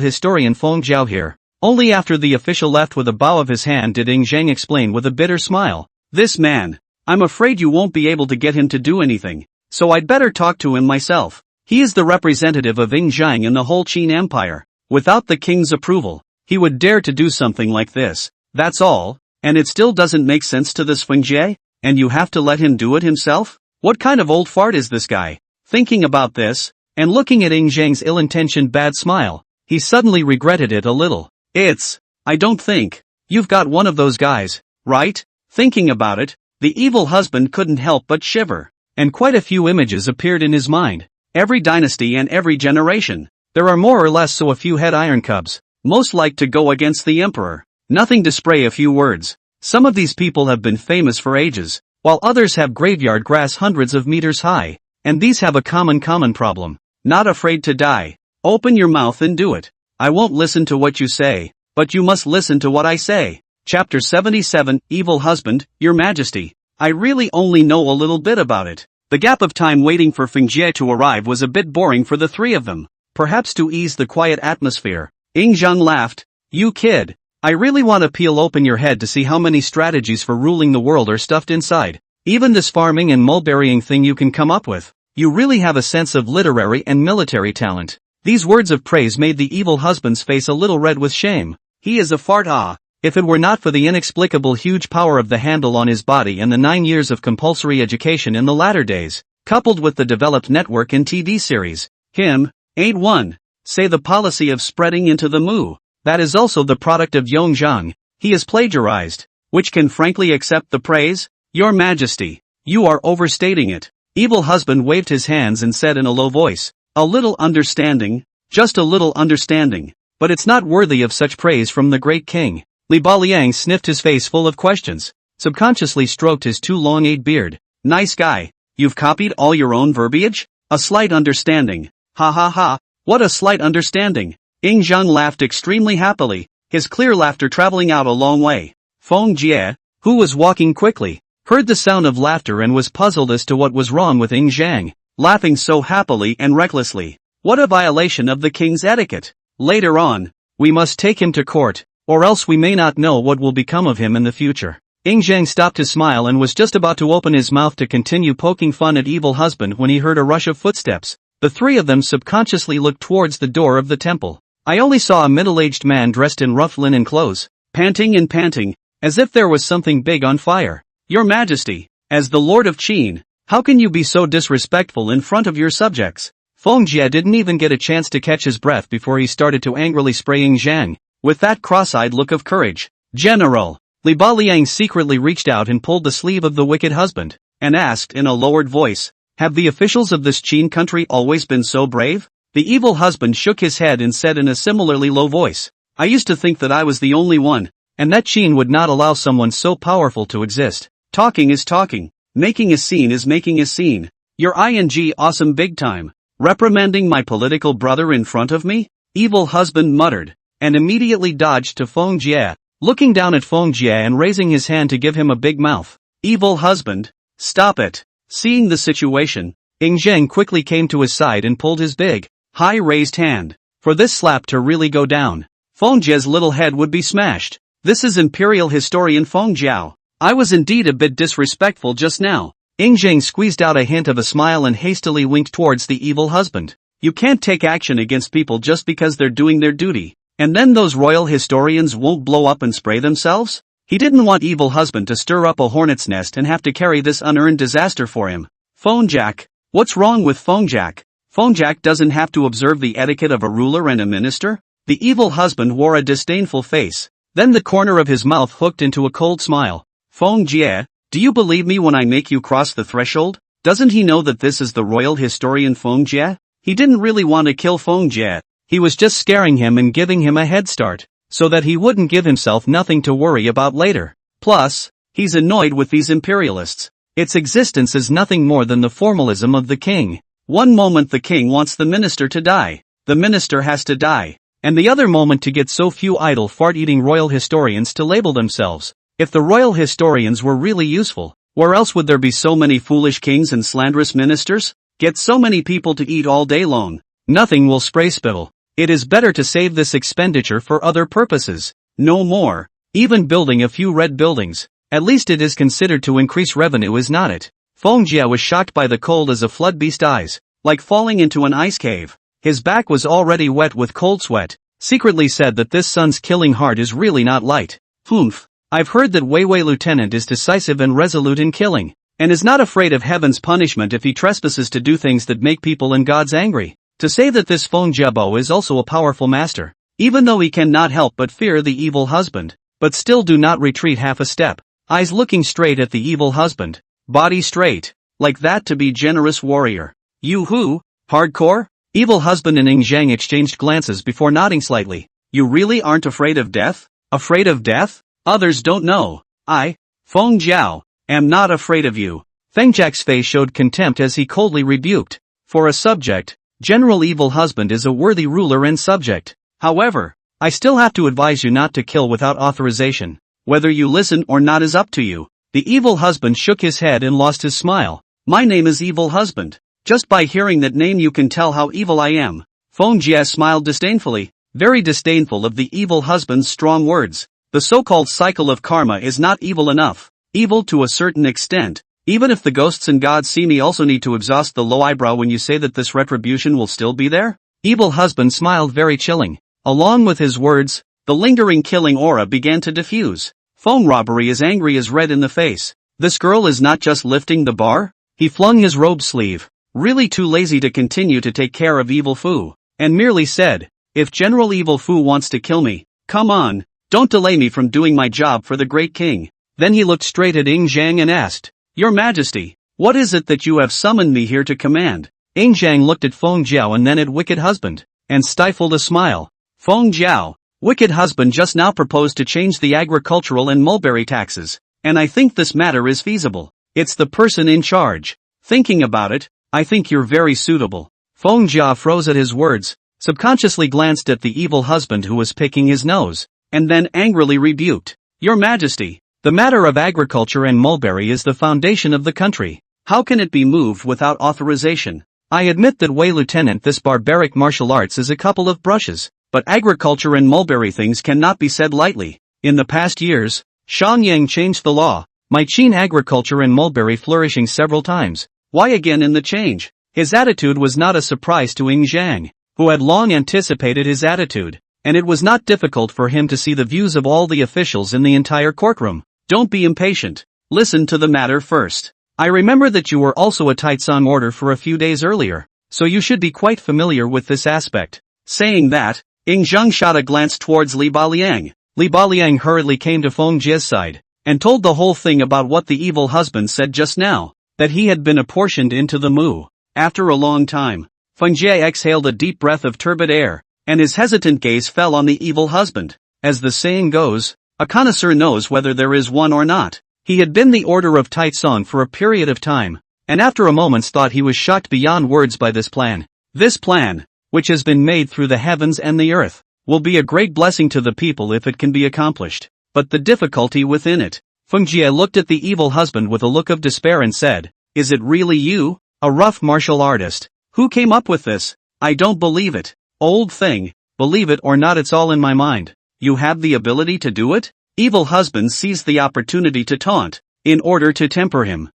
Speaker 1: historian Feng Zhao here. Only after the official left with a bow of his hand did Jinyang explain with a bitter smile. This man, I'm afraid you won't be able to get him to do anything, so I'd better talk to him myself. He is the representative of Jinyang in the whole Qin Empire. Without the king's approval, he would dare to do something like this. That's all, and it still doesn't make sense to this Feng Jie, and you have to let him do it himself? What kind of old fart is this guy? Thinking about this, and looking at Jinyang's ill-intentioned bad smile, he suddenly regretted it a little. I don't think, you've got one of those guys, right? Thinking about it, the evil husband couldn't help but shiver, and quite a few images appeared in his mind. Every dynasty and every generation, there are more or less so a few head iron cubs, most like to go against the emperor. Nothing to spray a few words. Some of these people have been famous for ages, while others have graveyard grass hundreds of meters high, and these have a common problem. Not afraid to die. Open your mouth and do it. I won't listen to what you say, but you must listen to what I say. Chapter 77, Evil Husband, Your Majesty. I really only know a little bit about it. The gap of time waiting for Feng Jie to arrive was a bit boring for the three of them. Perhaps to ease the quiet atmosphere, Jinyang laughed. You kid. I really want to peel open your head to see how many strategies for ruling the world are stuffed inside. Even this farming and mulberrying thing you can come up with. You really have a sense of literary and military talent. These words of praise made the evil husband's face a little red with shame. He is a fart If it were not for the inexplicable huge power of the handle on his body and the 9 years of compulsory education in the latter days, coupled with the developed network and TV series, him, ain't one. Say the policy of spreading into the moo. That is also the product of Yongzhang. He is plagiarized. Which can frankly accept the praise? Your Majesty, you are overstating it. Evil husband waved his hands and said in a low voice, a little understanding, just a little understanding, but it's not worthy of such praise from the great king. Li Baliang sniffed his face full of questions, subconsciously stroked his too long-eyed beard. Nice guy. You've copied all your own verbiage? A slight understanding. Ha ha ha, what a slight understanding. Jinyang laughed extremely happily, his clear laughter traveling out a long way. Feng Jie, who was walking quickly, heard the sound of laughter and was puzzled as to what was wrong with Jinyang, laughing so happily and recklessly. What a violation of the king's etiquette. Later on, we must take him to court, or else we may not know what will become of him in the future. Jinyang stopped to smile and was just about to open his mouth to continue poking fun at evil husband when he heard a rush of footsteps. The three of them subconsciously looked towards the door of the temple. I only saw a middle-aged man dressed in rough linen clothes, panting and panting, as if there was something big on fire. Your Majesty, as the Lord of Qin, how can you be so disrespectful in front of your subjects? Feng Jie didn't even get a chance to catch his breath before he started to angrily spray Jinyang, with that cross-eyed look of courage. General, Li Baliang secretly reached out and pulled the sleeve of the wicked husband, and asked in a lowered voice, have the officials of this Qin country always been so brave? The evil husband shook his head and said in a similarly low voice, I used to think that I was the only one, and that Qin would not allow someone so powerful to exist. Talking is talking, making a scene is making a scene. You're awesome big time. Reprimanding my political brother in front of me? Evil husband muttered, and immediately dodged to Feng Jie, looking down at Feng Jie and raising his hand to give him a big mouth. Evil husband, stop it. Seeing the situation, Jinyang quickly came to his side and pulled his big, high-raised hand. For this slap to really go down, Feng Jie's little head would be smashed. This is Imperial Historian Feng Zhao. I was indeed a bit disrespectful just now. Jinyang squeezed out a hint of a smile and hastily winked towards the evil husband. You can't take action against people just because they're doing their duty, and then those royal historians won't blow up and spray themselves? He didn't want evil husband to stir up a hornet's nest and have to carry this unearned disaster for him. Feng Jack. What's wrong with Feng Jack? Jack doesn't have to observe the etiquette of a ruler and a minister? The evil husband wore a disdainful face. Then the corner of his mouth hooked into a cold smile. Jie, do you believe me when I make you cross the threshold? Doesn't he know that this is the royal historian Jie? He didn't really want to kill Jie. He was just scaring him and giving him a head start, so that he wouldn't give himself nothing to worry about later. Plus, he's annoyed with these imperialists. Its existence is nothing more than the formalism of the king. One moment the king wants the minister to die, the minister has to die, and the other moment to get so few idle fart-eating royal historians to label themselves. If the royal historians were really useful, where else would there be so many foolish kings and slanderous ministers? Get so many people to eat all day long. Nothing will spray spittle. It is better to save this expenditure for other purposes. No more. Even building a few red buildings. At least it is considered to increase revenue, is not it? Jie was shocked by the cold as a flood beast eyes, like falling into an ice cave. His back was already wet with cold sweat. Secretly said that this son's killing heart is really not light. I've heard that Wei Lieutenant is decisive and resolute in killing, and is not afraid of heaven's punishment if he trespasses to do things that make people and gods angry. To say that this Jiabo is also a powerful master, even though he cannot help but fear the evil husband, but still do not retreat half a step, eyes looking straight at the evil husband, body straight, like that to be generous warrior. You who? Hardcore? Evil husband and Zhang exchanged glances before nodding slightly. You really aren't afraid of death? Afraid of death? Others don't know. I, Jiao, am not afraid of you. Jack's face showed contempt as he coldly rebuked. For a subject, General Evil Husband is a worthy ruler and subject. However, I still have to advise you not to kill without authorization. Whether you listen or not is up to you. The evil husband shook his head and lost his smile. My name is Evil Husband. Just by hearing that name you can tell how evil I am. Jie smiled disdainfully, very disdainful of the evil husband's strong words. The so-called cycle of karma is not evil enough. Evil to a certain extent. Even if the ghosts and gods see me also need to exhaust the low eyebrow when you say that this retribution will still be there? Evil husband smiled very chilling. Along with his words, the lingering killing aura began to diffuse. Robbery is angry as red in the face. This girl is not just lifting the bar? He flung his robe sleeve, really too lazy to continue to take care of Evil Fu, and merely said, if General Evil Fu wants to kill me, come on, don't delay me from doing my job for the great king. Then he looked straight at Zhang and asked, Your Majesty, what is it that you have summoned me here to command? Zhang looked at Jiao and then at Wicked Husband, and stifled a smile. Jiao, Wicked Husband just now proposed to change the agricultural and mulberry taxes, and I think this matter is feasible. It's the person in charge. Thinking about it, I think you're very suitable. Jiao froze at his words, subconsciously glanced at the evil husband who was picking his nose, and then angrily rebuked. Your Majesty, the matter of agriculture and mulberry is the foundation of the country. How can it be moved without authorization? I admit that Wei Lieutenant, this barbaric martial arts is a couple of brushes, but agriculture and mulberry things cannot be said lightly. In the past years, Shenyang changed the law, my Qin agriculture and mulberry flourishing several times. Why again in the change? His attitude was not a surprise to Zhang, who had long anticipated his attitude, and it was not difficult for him to see the views of all the officials in the entire courtroom. Don't be impatient. Listen to the matter first. I remember that you were also a Taizong order for a few days earlier, so you should be quite familiar with this aspect. Saying that, Zhang shot a glance towards Li Baliang. Li Baliang hurriedly came to Jie's side, and told the whole thing about what the evil husband said just now, that he had been apportioned into the mu. After a long time, Jie exhaled a deep breath of turbid air, and his hesitant gaze fell on the evil husband. As the saying goes, a connoisseur knows whether there is one or not. He had been the order of Taizong for a period of time, and after a moment's thought he was shocked beyond words by this plan. This plan, which has been made through the heavens and the earth, will be a great blessing to the people if it can be accomplished. But the difficulty within it. Jie looked at the evil husband with a look of despair and said, Is it really you, a rough martial artist? Who came up with this? I don't believe it. Old thing, believe it or not, it's all in my mind. You have the ability to do it? Evil husband seized the opportunity to taunt, in order to temper him.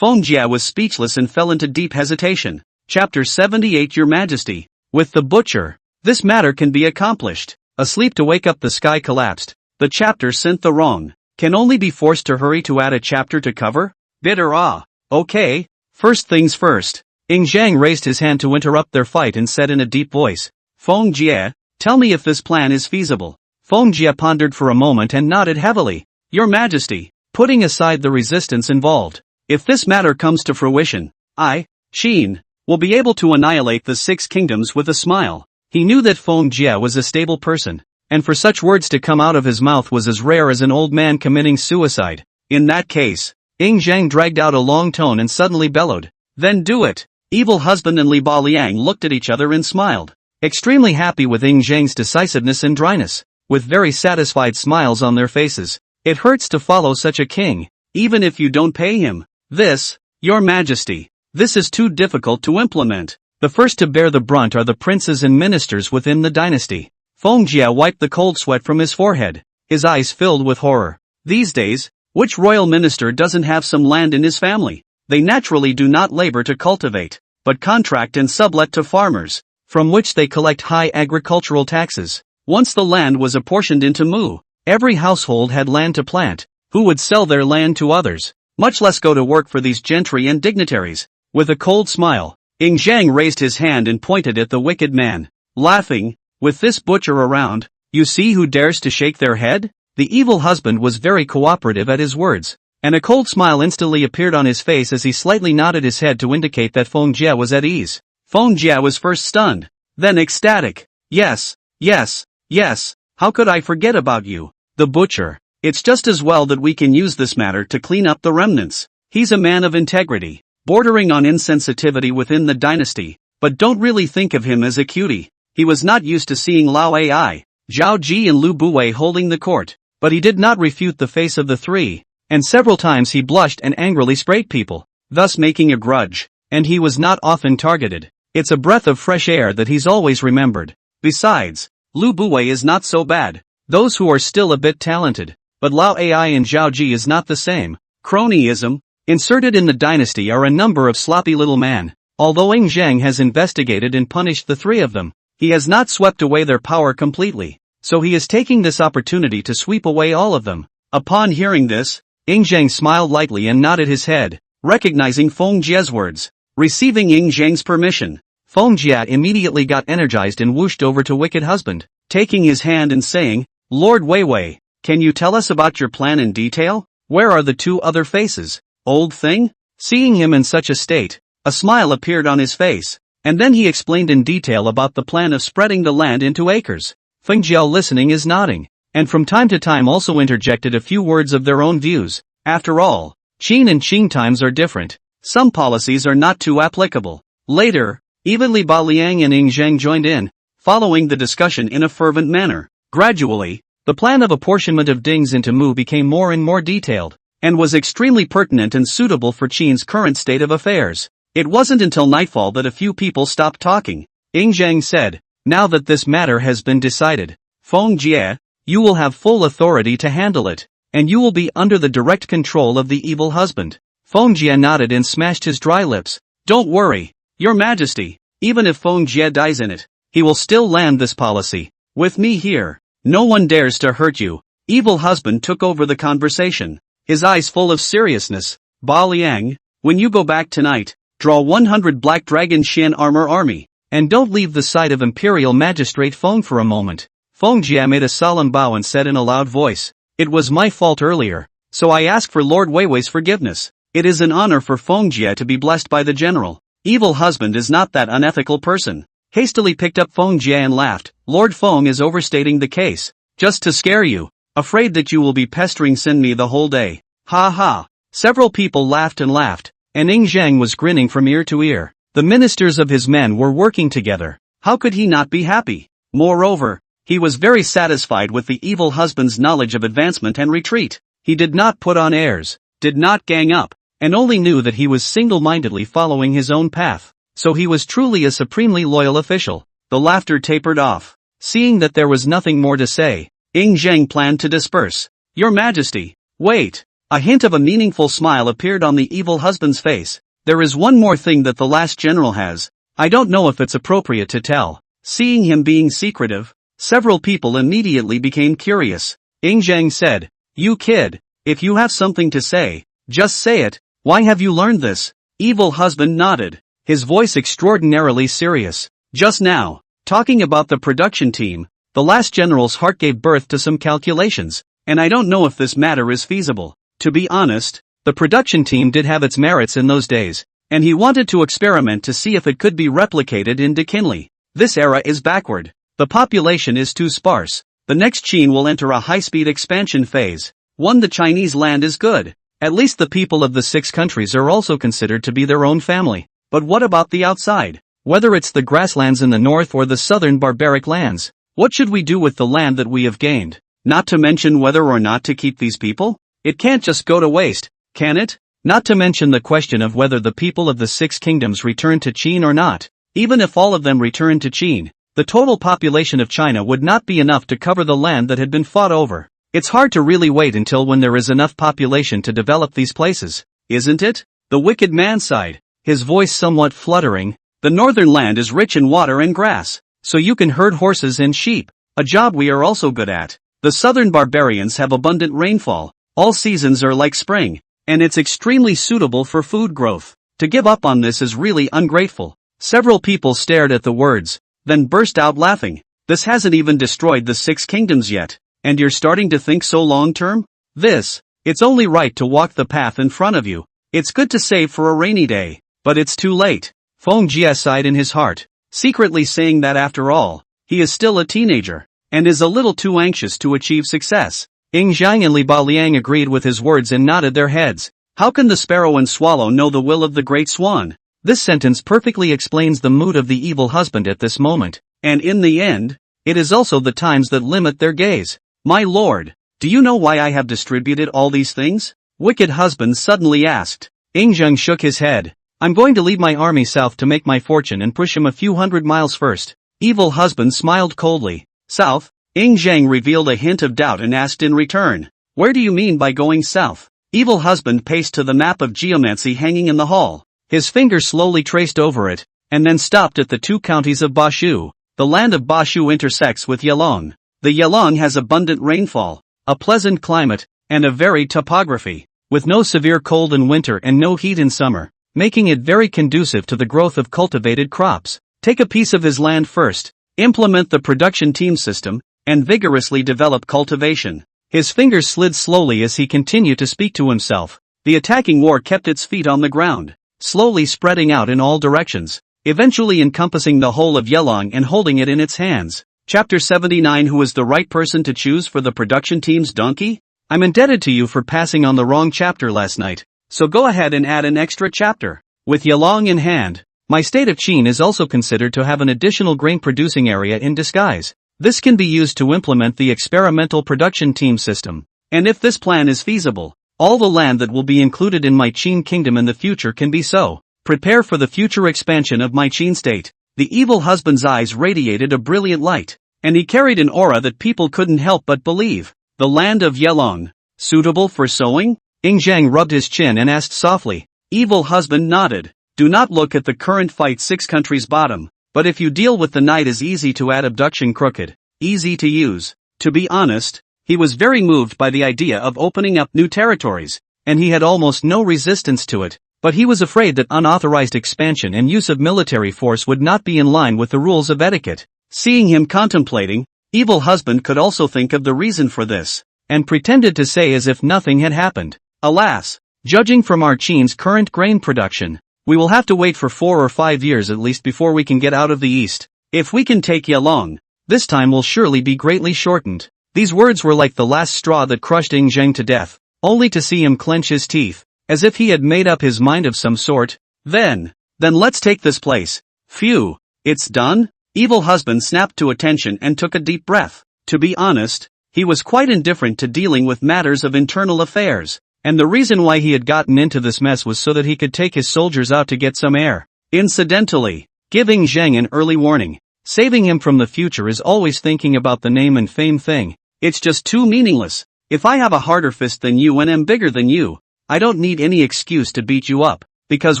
Speaker 1: Jie was speechless and fell into deep hesitation. Chapter 78 Your Majesty, with the butcher, this matter can be accomplished. Asleep to wake up the sky collapsed. The chapter sent the wrong. Can only be forced to hurry to add a chapter to cover? Bitter ah. Okay, first things first. Zhang raised his hand to interrupt their fight and said in a deep voice, Feng Jie, tell me if this plan is feasible. Feng Jie pondered for a moment and nodded heavily. Your Majesty, putting aside the resistance involved, if this matter comes to fruition, I, Qin, will be able to annihilate the 6 kingdoms with a smile. He knew that Feng Jie was a stable person, and for such words to come out of his mouth was as rare as an old man committing suicide. In that case, Zhang dragged out a long tone and suddenly bellowed, then do it. Evil husband and Li Baliang looked at each other and smiled, extremely happy with Zhang's decisiveness and dryness, with very satisfied smiles on their faces. It hurts to follow such a king, even if you don't pay him. This, Your Majesty, this is too difficult to implement. The first to bear the brunt are the princes and ministers within the dynasty. Feng Jie wiped the cold sweat from his forehead, his eyes filled with horror. These days, which royal minister doesn't have some land in his family? They naturally do not labor to cultivate, but contract and sublet to farmers, from which they collect high agricultural taxes. Once the land was apportioned into mu, every household had land to plant. Who would sell their land to others, much less go to work for these gentry and dignitaries? With a cold smile, Zhang raised his hand and pointed at the wicked man, laughing, with this butcher around, you see who dares to shake their head? The evil husband was very cooperative at his words, and a cold smile instantly appeared on his face as he slightly nodded his head to indicate that Feng Jie was at ease. Feng Jie was first stunned, then ecstatic. Yes, yes, yes, how could I forget about you, the butcher? It's just as well that we can use this matter to clean up the remnants. He's a man of integrity, bordering on insensitivity within the dynasty, but don't really think of him as a cutie. He was not used to seeing Lao Ai, Zhao Ji and Lu Buwei holding the court, but he did not refute the face of the 3, and several times he blushed and angrily sprayed people, thus making a grudge, and he was not often targeted. It's a breath of fresh air that he's always remembered. Besides, Lu Buwei is not so bad, those who are still a bit talented, but Lao Ai and Zhao Ji is not the same. Cronyism, inserted in the dynasty are a number of sloppy little men. Although Zhang has investigated and punished the 3 of them, he has not swept away their power completely, so he is taking this opportunity to sweep away all of them. Upon hearing this, Zhang smiled lightly and nodded his head, recognizing Feng Jie's words. Receiving Zhang's permission, Feng Jie immediately got energized and whooshed over to wicked husband, taking his hand and saying, Lord Weiwei, can you tell us about your plan in detail? Where are the 2 other faces? Old thing? Seeing him in such a state, a smile appeared on his face, and then he explained in detail about the plan of spreading the land into acres. Feng Jie listening is nodding, and from time to time also interjected a few words of their own views. After all, Qin and Qing times are different. Some policies are not too applicable. Later, even Li Baliang and Zhang joined in, following the discussion in a fervent manner. Gradually, the plan of apportionment of dings into mu became more and more detailed, and was extremely pertinent and suitable for Qin's current state of affairs. It wasn't until nightfall that a few people stopped talking. Zhang said, now that this matter has been decided, Feng Jie, you will have full authority to handle it, and you will be under the direct control of the evil husband. Feng Jie nodded and smashed his dry lips. Don't worry, Your Majesty, even if Feng Jie dies in it, he will still land this policy. With me here, no one dares to hurt you. Evil husband took over the conversation, his eyes full of seriousness. Ba Liang, when you go back tonight, draw 100 Black Dragon Xian armor army, and don't leave the side of Imperial Magistrate Feng for a moment. Feng Jie made a solemn bow and said in a loud voice, it was my fault earlier, so I ask for Lord Weiwei's forgiveness. It is an honor for Feng Jie to be blessed by the general. Evil husband is not that unethical person. Hastily picked up Feng Jie and laughed. Lord Feng is overstating the case, just to scare you, afraid that you will be pestering Sin me the whole day. Ha ha. Several people laughed, and Zhang was grinning from ear to ear. The ministers of his men were working together. How could he not be happy? Moreover, he was very satisfied with the evil husband's knowledge of advancement and retreat. He did not put on airs, did not gang up, and only knew that he was single-mindedly following his own path. So he was truly a supremely loyal official. The laughter tapered off. Seeing that there was nothing more to say, Zhang planned to disperse. Your Majesty, wait. A hint of a meaningful smile appeared on the evil husband's face. There is one more thing that the last general has. I don't know if it's appropriate to tell. Seeing him being secretive, several people immediately became curious. Zhang said, you kid, if you have something to say, just say it. Why have you learned this? Evil husband nodded. his voice extraordinarily serious. Just now, talking about the production team, the last general's heart gave birth to some calculations, and I don't know if this matter is feasible. To be honest, the production team did have its merits in those days, and he wanted to experiment to see if it could be replicated in Qin. This era is backward. The population is too sparse. The next Qin will enter a high-speed expansion phase. The Chinese land is good. At least the people of the 6 countries are also considered to be their own family. But what about the outside? Whether it's the grasslands in the north or the southern barbaric lands, what should we do with the land that we have gained? Not to mention whether or not to keep these people? It can't just go to waste, can it? Not to mention the question of whether the people of the 6 kingdoms return to Qin or not. Even if all of them return to Qin, the total population of China would not be enough to cover the land that had been fought over. It's hard to really wait until when there is enough population to develop these places, isn't it? The wicked man sighed, his voice somewhat fluttering. The northern land is rich in water and grass, so you can herd horses and sheep, a job we are also good at. The southern barbarians have abundant rainfall, all seasons are like spring, and it's extremely suitable for food growth. To give up on this is really ungrateful. Several people stared at the words, then burst out laughing. This hasn't even destroyed the 6 kingdoms yet, and you're starting to think so long term? It's only right to walk the path in front of you. It's good to save for a rainy day, but it's too late. Feng Jie sighed in his heart, secretly saying that after all, he is still a teenager, and is a little too anxious to achieve success. Ying Zhang and Li Baoliang agreed with his words and nodded their heads. How can the sparrow and swallow know the will of the great swan? This sentence perfectly explains the mood of the evil husband at this moment, and in the end, it is also the times that limit their gaze. My lord, do you know why I have distributed all these things? Wicked husband suddenly asked. Ying Zhang shook his head. I'm going to lead my army south to make my fortune and push him a few hundred miles first. Evil husband smiled coldly. South? Ying Zhang revealed a hint of doubt and asked in return. Where do you mean by going south? Evil husband paced to the map of geomancy hanging in the hall. His finger slowly traced over it, and then stopped at the 2 counties of Bashu. The land of Bashu intersects with Yelong. The Yelong has abundant rainfall, a pleasant climate, and a varied topography, with no severe cold in winter and no heat in summer, making it very conducive to the growth of cultivated crops. Take a piece of his land first, implement the production team system, and vigorously develop cultivation. His fingers slid slowly as he continued to speak to himself. The attacking war kept its feet on the ground, slowly spreading out in all directions, eventually encompassing the whole of Yelong and holding it in its hands. Chapter 79. Who is the right person to choose for the production team's donkey? I'm indebted to you for passing on the wrong chapter last night, so go ahead and add an extra chapter. With Yelong in hand, my state of Qin is also considered to have an additional grain-producing area in disguise. This can be used to implement the experimental production team system. And if this plan is feasible, all the land that will be included in my Qin kingdom in the future can be so. Prepare for the future expansion of my Qin state. The evil husband's eyes radiated a brilliant light, and he carried an aura that people couldn't help but believe. The land of Yelong. Suitable for sowing? Ying Zhang rubbed his chin and asked softly. Evil husband nodded. Do not look at the current fight 6 countries bottom, but if you deal with the knight is easy to add abduction crooked, easy to use. To be honest, he was very moved by the idea of opening up new territories, and he had almost no resistance to it, but he was afraid that unauthorized expansion and use of military force would not be in line with the rules of etiquette. Seeing him contemplating, evil husband could also think of the reason for this, and pretended to say as if nothing had happened. Alas, judging from our Qin's current grain production, we will have to wait for 4 or 5 years at least before we can get out of the east. If we can take Yelong, this time will surely be greatly shortened. These words were like the last straw that crushed Ying Zhang to death, only to see him clench his teeth, as if he had made up his mind of some sort. Then let's take this place. Phew, it's done? Evil husband snapped to attention and took a deep breath. To be honest, he was quite indifferent to dealing with matters of internal affairs. And the reason why he had gotten into this mess was so that he could take his soldiers out to get some air. Incidentally, giving Zhang an early warning. Saving him from the future is always thinking about the name and fame thing. It's just too meaningless. If I have a harder fist than you and am bigger than you, I don't need any excuse to beat you up, because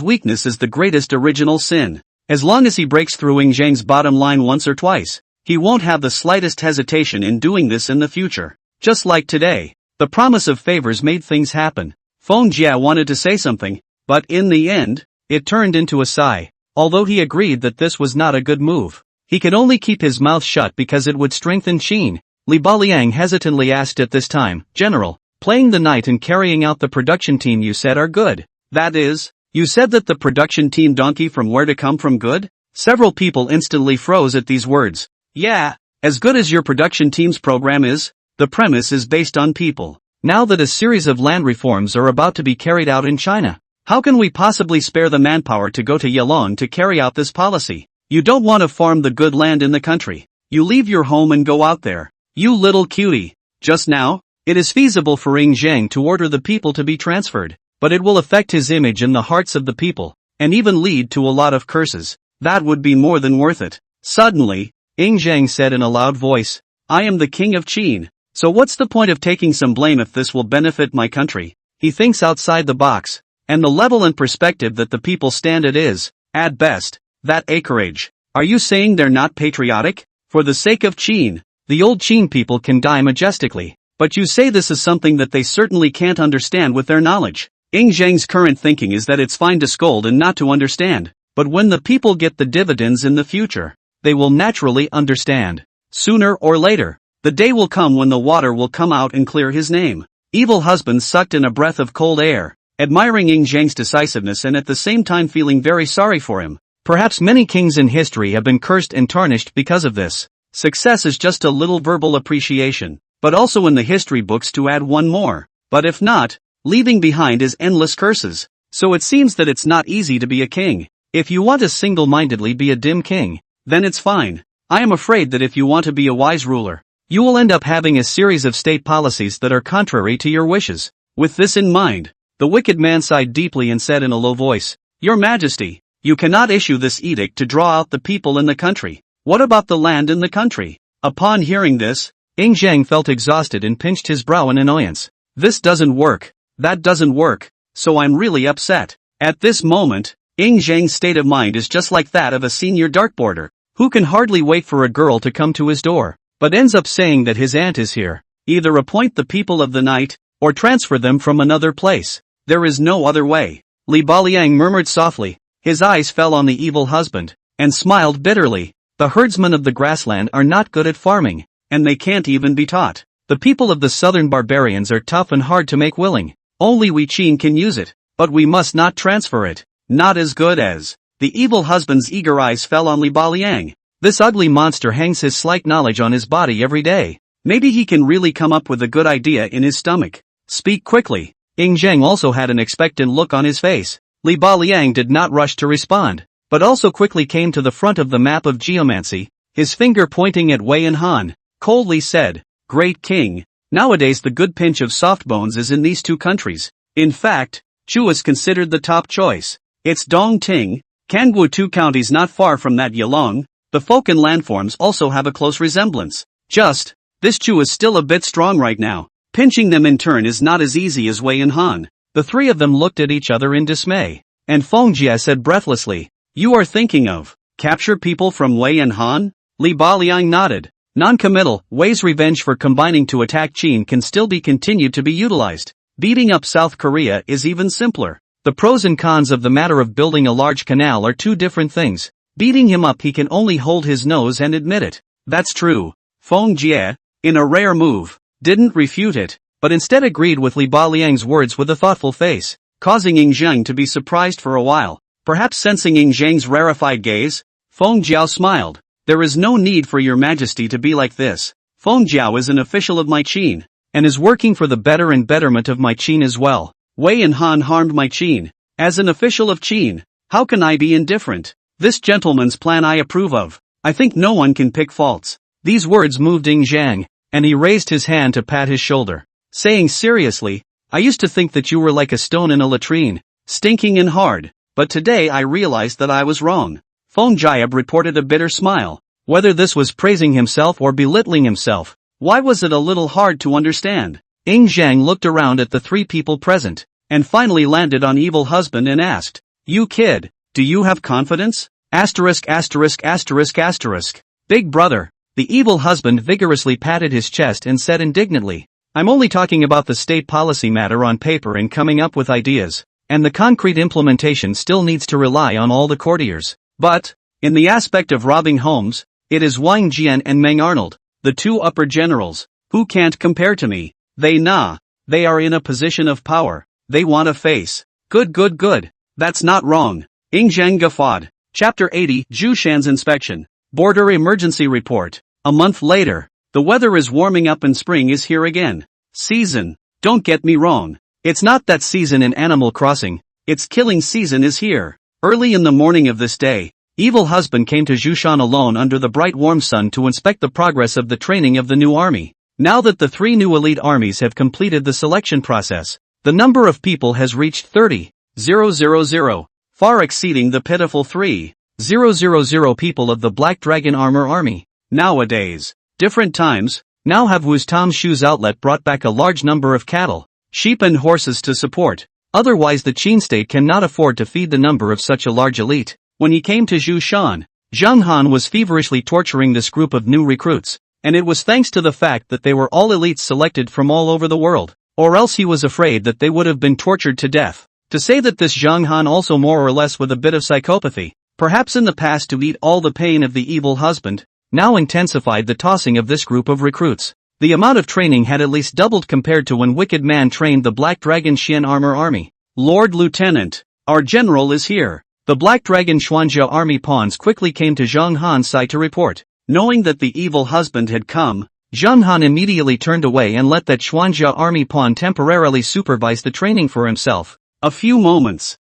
Speaker 1: weakness is the greatest original sin. As long as he breaks through Ying Zhang's bottom line once or twice, he won't have the slightest hesitation in doing this in the future. Just like today. The promise of favors made things happen. Feng Jie wanted to say something, but in the end, it turned into a sigh. although he agreed that this was not a good move. He could only keep his mouth shut because it would strengthen Qin. Li Baliang hesitantly asked at this time, General, playing the knight and carrying out the production team you said are good. That is, you said that the production team donkey from where to come from good? Several people instantly froze at these words. Yeah, as good as your production team's program is, the premise is based on people. Now that a series of land reforms are about to be carried out in China, how can we possibly spare the manpower to go to Yalong to carry out this policy? You don't want to farm the good land in the country. You leave your home and go out there. You little cutie. Just now, it is feasible for Ying Zhang to order the people to be transferred, but it will affect his image in the hearts of the people, and even lead to a lot of curses. That would be more than worth it. Suddenly, Ying Zhang said in a loud voice, I am the king of Qin, so what's the point of taking some blame if this will benefit my country? He thinks outside the box, and the level and perspective that the people stand at is, at best, that acreage. Are you saying they're not patriotic? For the sake of Qin, the old Qin people can die majestically, but you say this is something that they certainly can't understand with their knowledge. Ying Zhang's current thinking is that it's fine to scold and not to understand, but when the people get the dividends in the future, they will naturally understand. Sooner or later, the day will come when the water will come out and clear his name. Evil husband sucked in a breath of cold air, admiring Ying Zhang's decisiveness and at the same time feeling very sorry for him. Perhaps many kings in history have been cursed and tarnished because of this. Success is just a little verbal appreciation, but also in the history books to add one more. But if not, leaving behind is endless curses. So it seems that it's not easy to be a king. If you want to single-mindedly be a dim king, then it's fine. I am afraid that if you want to be a wise ruler, you will end up having a series of state policies that are contrary to your wishes. With this in mind, the wicked man sighed deeply and said in a low voice, Your Majesty, you cannot issue this edict to draw out the people in the country. What about the land in the country? Upon hearing this, Ying Zhang felt exhausted and pinched his brow in annoyance. This doesn't work. That doesn't work. So I'm really upset. At this moment, Ying Zhang's state of mind is just like that of a senior dartboarder, who can hardly wait for a girl to come to his door, but ends up saying that his aunt is here. Either appoint the people of the night, or transfer them from another place. There is no other way. Li Baliang murmured softly. His eyes fell on the evil husband, and smiled bitterly. The herdsmen of the grassland are not good at farming, and they can't even be taught. The people of the southern barbarians are tough and hard to make willing. Only we Qin can use it, but we must not transfer it. Not as good as. The evil husband's eager eyes fell on Li Baliang. This ugly monster hangs his slight knowledge on his body every day. Maybe he can really come up with a good idea in his stomach. Speak quickly. Ying Zhang also had an expectant look on his face. Li Baliang did not rush to respond, but also quickly came to the front of the map of geomancy, his finger pointing at Wei and Han. Coldly said, Great King, nowadays the good pinch of soft bones is in these two countries. In fact, Chu is considered the top choice. It's Dongting, Kangwu, two counties not far from that Yalong. The folk and landforms also have a close resemblance. Just, this Chu is still a bit strong right now. Pinching them in turn is not as easy as Wei and Han. The three of them looked at each other in dismay. And Feng Jie said breathlessly, You are thinking of, capture people from Wei and Han? Li Baliang nodded. Non-committal, Wei's revenge for combining to attack Qin can still be continued to be utilized. Beating up South Korea is even simpler. The pros and cons of the matter of building a large canal are two different things. Beating him up he can only hold his nose and admit it. That's true. Feng Jie, in a rare move, didn't refute it, but instead agreed with Li Baliang's words with a thoughtful face, causing Ying Zhang to be surprised for a while. Perhaps sensing Ying Zhang's rarefied gaze, Feng Jiao smiled. There is no need for your majesty to be like this. Feng Jiao is an official of my Qin, and is working for the better and betterment of my Qin as well. Wei and Han harmed my Qin. As an official of Qin, how can I be indifferent? This gentleman's plan I approve of. I think no one can pick faults. These words moved Ying Zhang, and he raised his hand to pat his shoulder, saying seriously, I used to think that you were like a stone in a latrine, stinking and hard, but today I realized that I was wrong. Feng Jiab reported a bitter smile. Whether this was praising himself or belittling himself, why was it a little hard to understand? Ying Zhang looked around at the three people present, and finally landed on evil husband and asked, You kid, do you have confidence? Asterisk asterisk asterisk asterisk. Big brother. The evil husband vigorously patted his chest and said indignantly, I'm only talking about the state policy matter on paper and coming up with ideas, and the concrete implementation still needs to rely on all the courtiers. But, in the aspect of robbing homes, it is Wang Jian and Meng Arnold, the two upper generals, who can't compare to me. They are in a position of power. They want a face. Good. That's not wrong. Ing Zhang guffawed. Chapter 80, Zhu Shan's Inspection. Border Emergency Report. A month later. The weather is warming up and spring is here again. Season. Don't get me wrong. It's not that season in Animal Crossing. It's killing season is here. Early in the morning of this day, evil husband came to Zhushan alone under the bright warm sun to inspect the progress of the training of the new army. Now that the 3 new elite armies have completed the selection process, the number of people has reached 30,000, far exceeding the pitiful 3,000 people of the Black Dragon Armor Army. Nowadays, different times, now have Wu's Tom Shoes outlet brought back a large number of cattle, sheep and horses to support. Otherwise the Qin state cannot afford to feed the number of such a large elite. When he came to Zhushan, Zhang Han was feverishly torturing this group of new recruits, and it was thanks to the fact that they were all elites selected from all over the world, or else he was afraid that they would have been tortured to death. To say that this Zhang Han also more or less with a bit of psychopathy, perhaps in the past to eat all the pain of the evil husband, now intensified the tossing of this group of recruits. The amount of training had at least doubled compared to when Wicked Man trained the Black Dragon Xian Armor Army. Lord Lieutenant, our general is here. The Black Dragon Xuanjia army pawns quickly came to Zhang Han's side to report. Knowing that the evil husband had come, Zhang Han immediately turned away and let that Xuanjia army pawn temporarily supervise the training for himself. A few moments.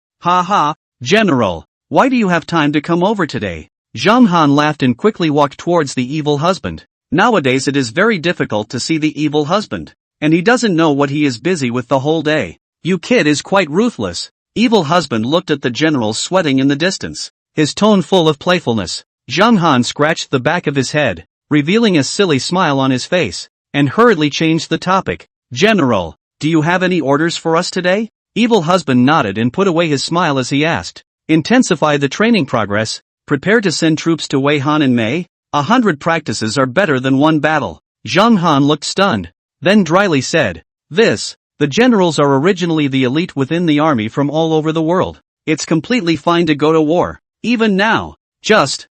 Speaker 1: General, why do you have time to come over today? Zhang Han laughed and quickly walked towards the evil husband. Nowadays it is very difficult to see the evil husband, and he doesn't know what he is busy with the whole day. You kid is quite ruthless. Evil husband looked at the general sweating in the distance, his tone full of playfulness. Zhang Han scratched the back of his head, revealing a silly smile on his face, and hurriedly changed the topic. General, do you have any orders for us today? Evil husband nodded and put away his smile as he asked. Intensify the training progress, prepare to send troops to Wei Han in May. 100 practices are better than 1 battle. Zhang Han looked stunned, then dryly said, the generals are originally the elite within the army from all over the world. It's completely fine to go to war, even now. Just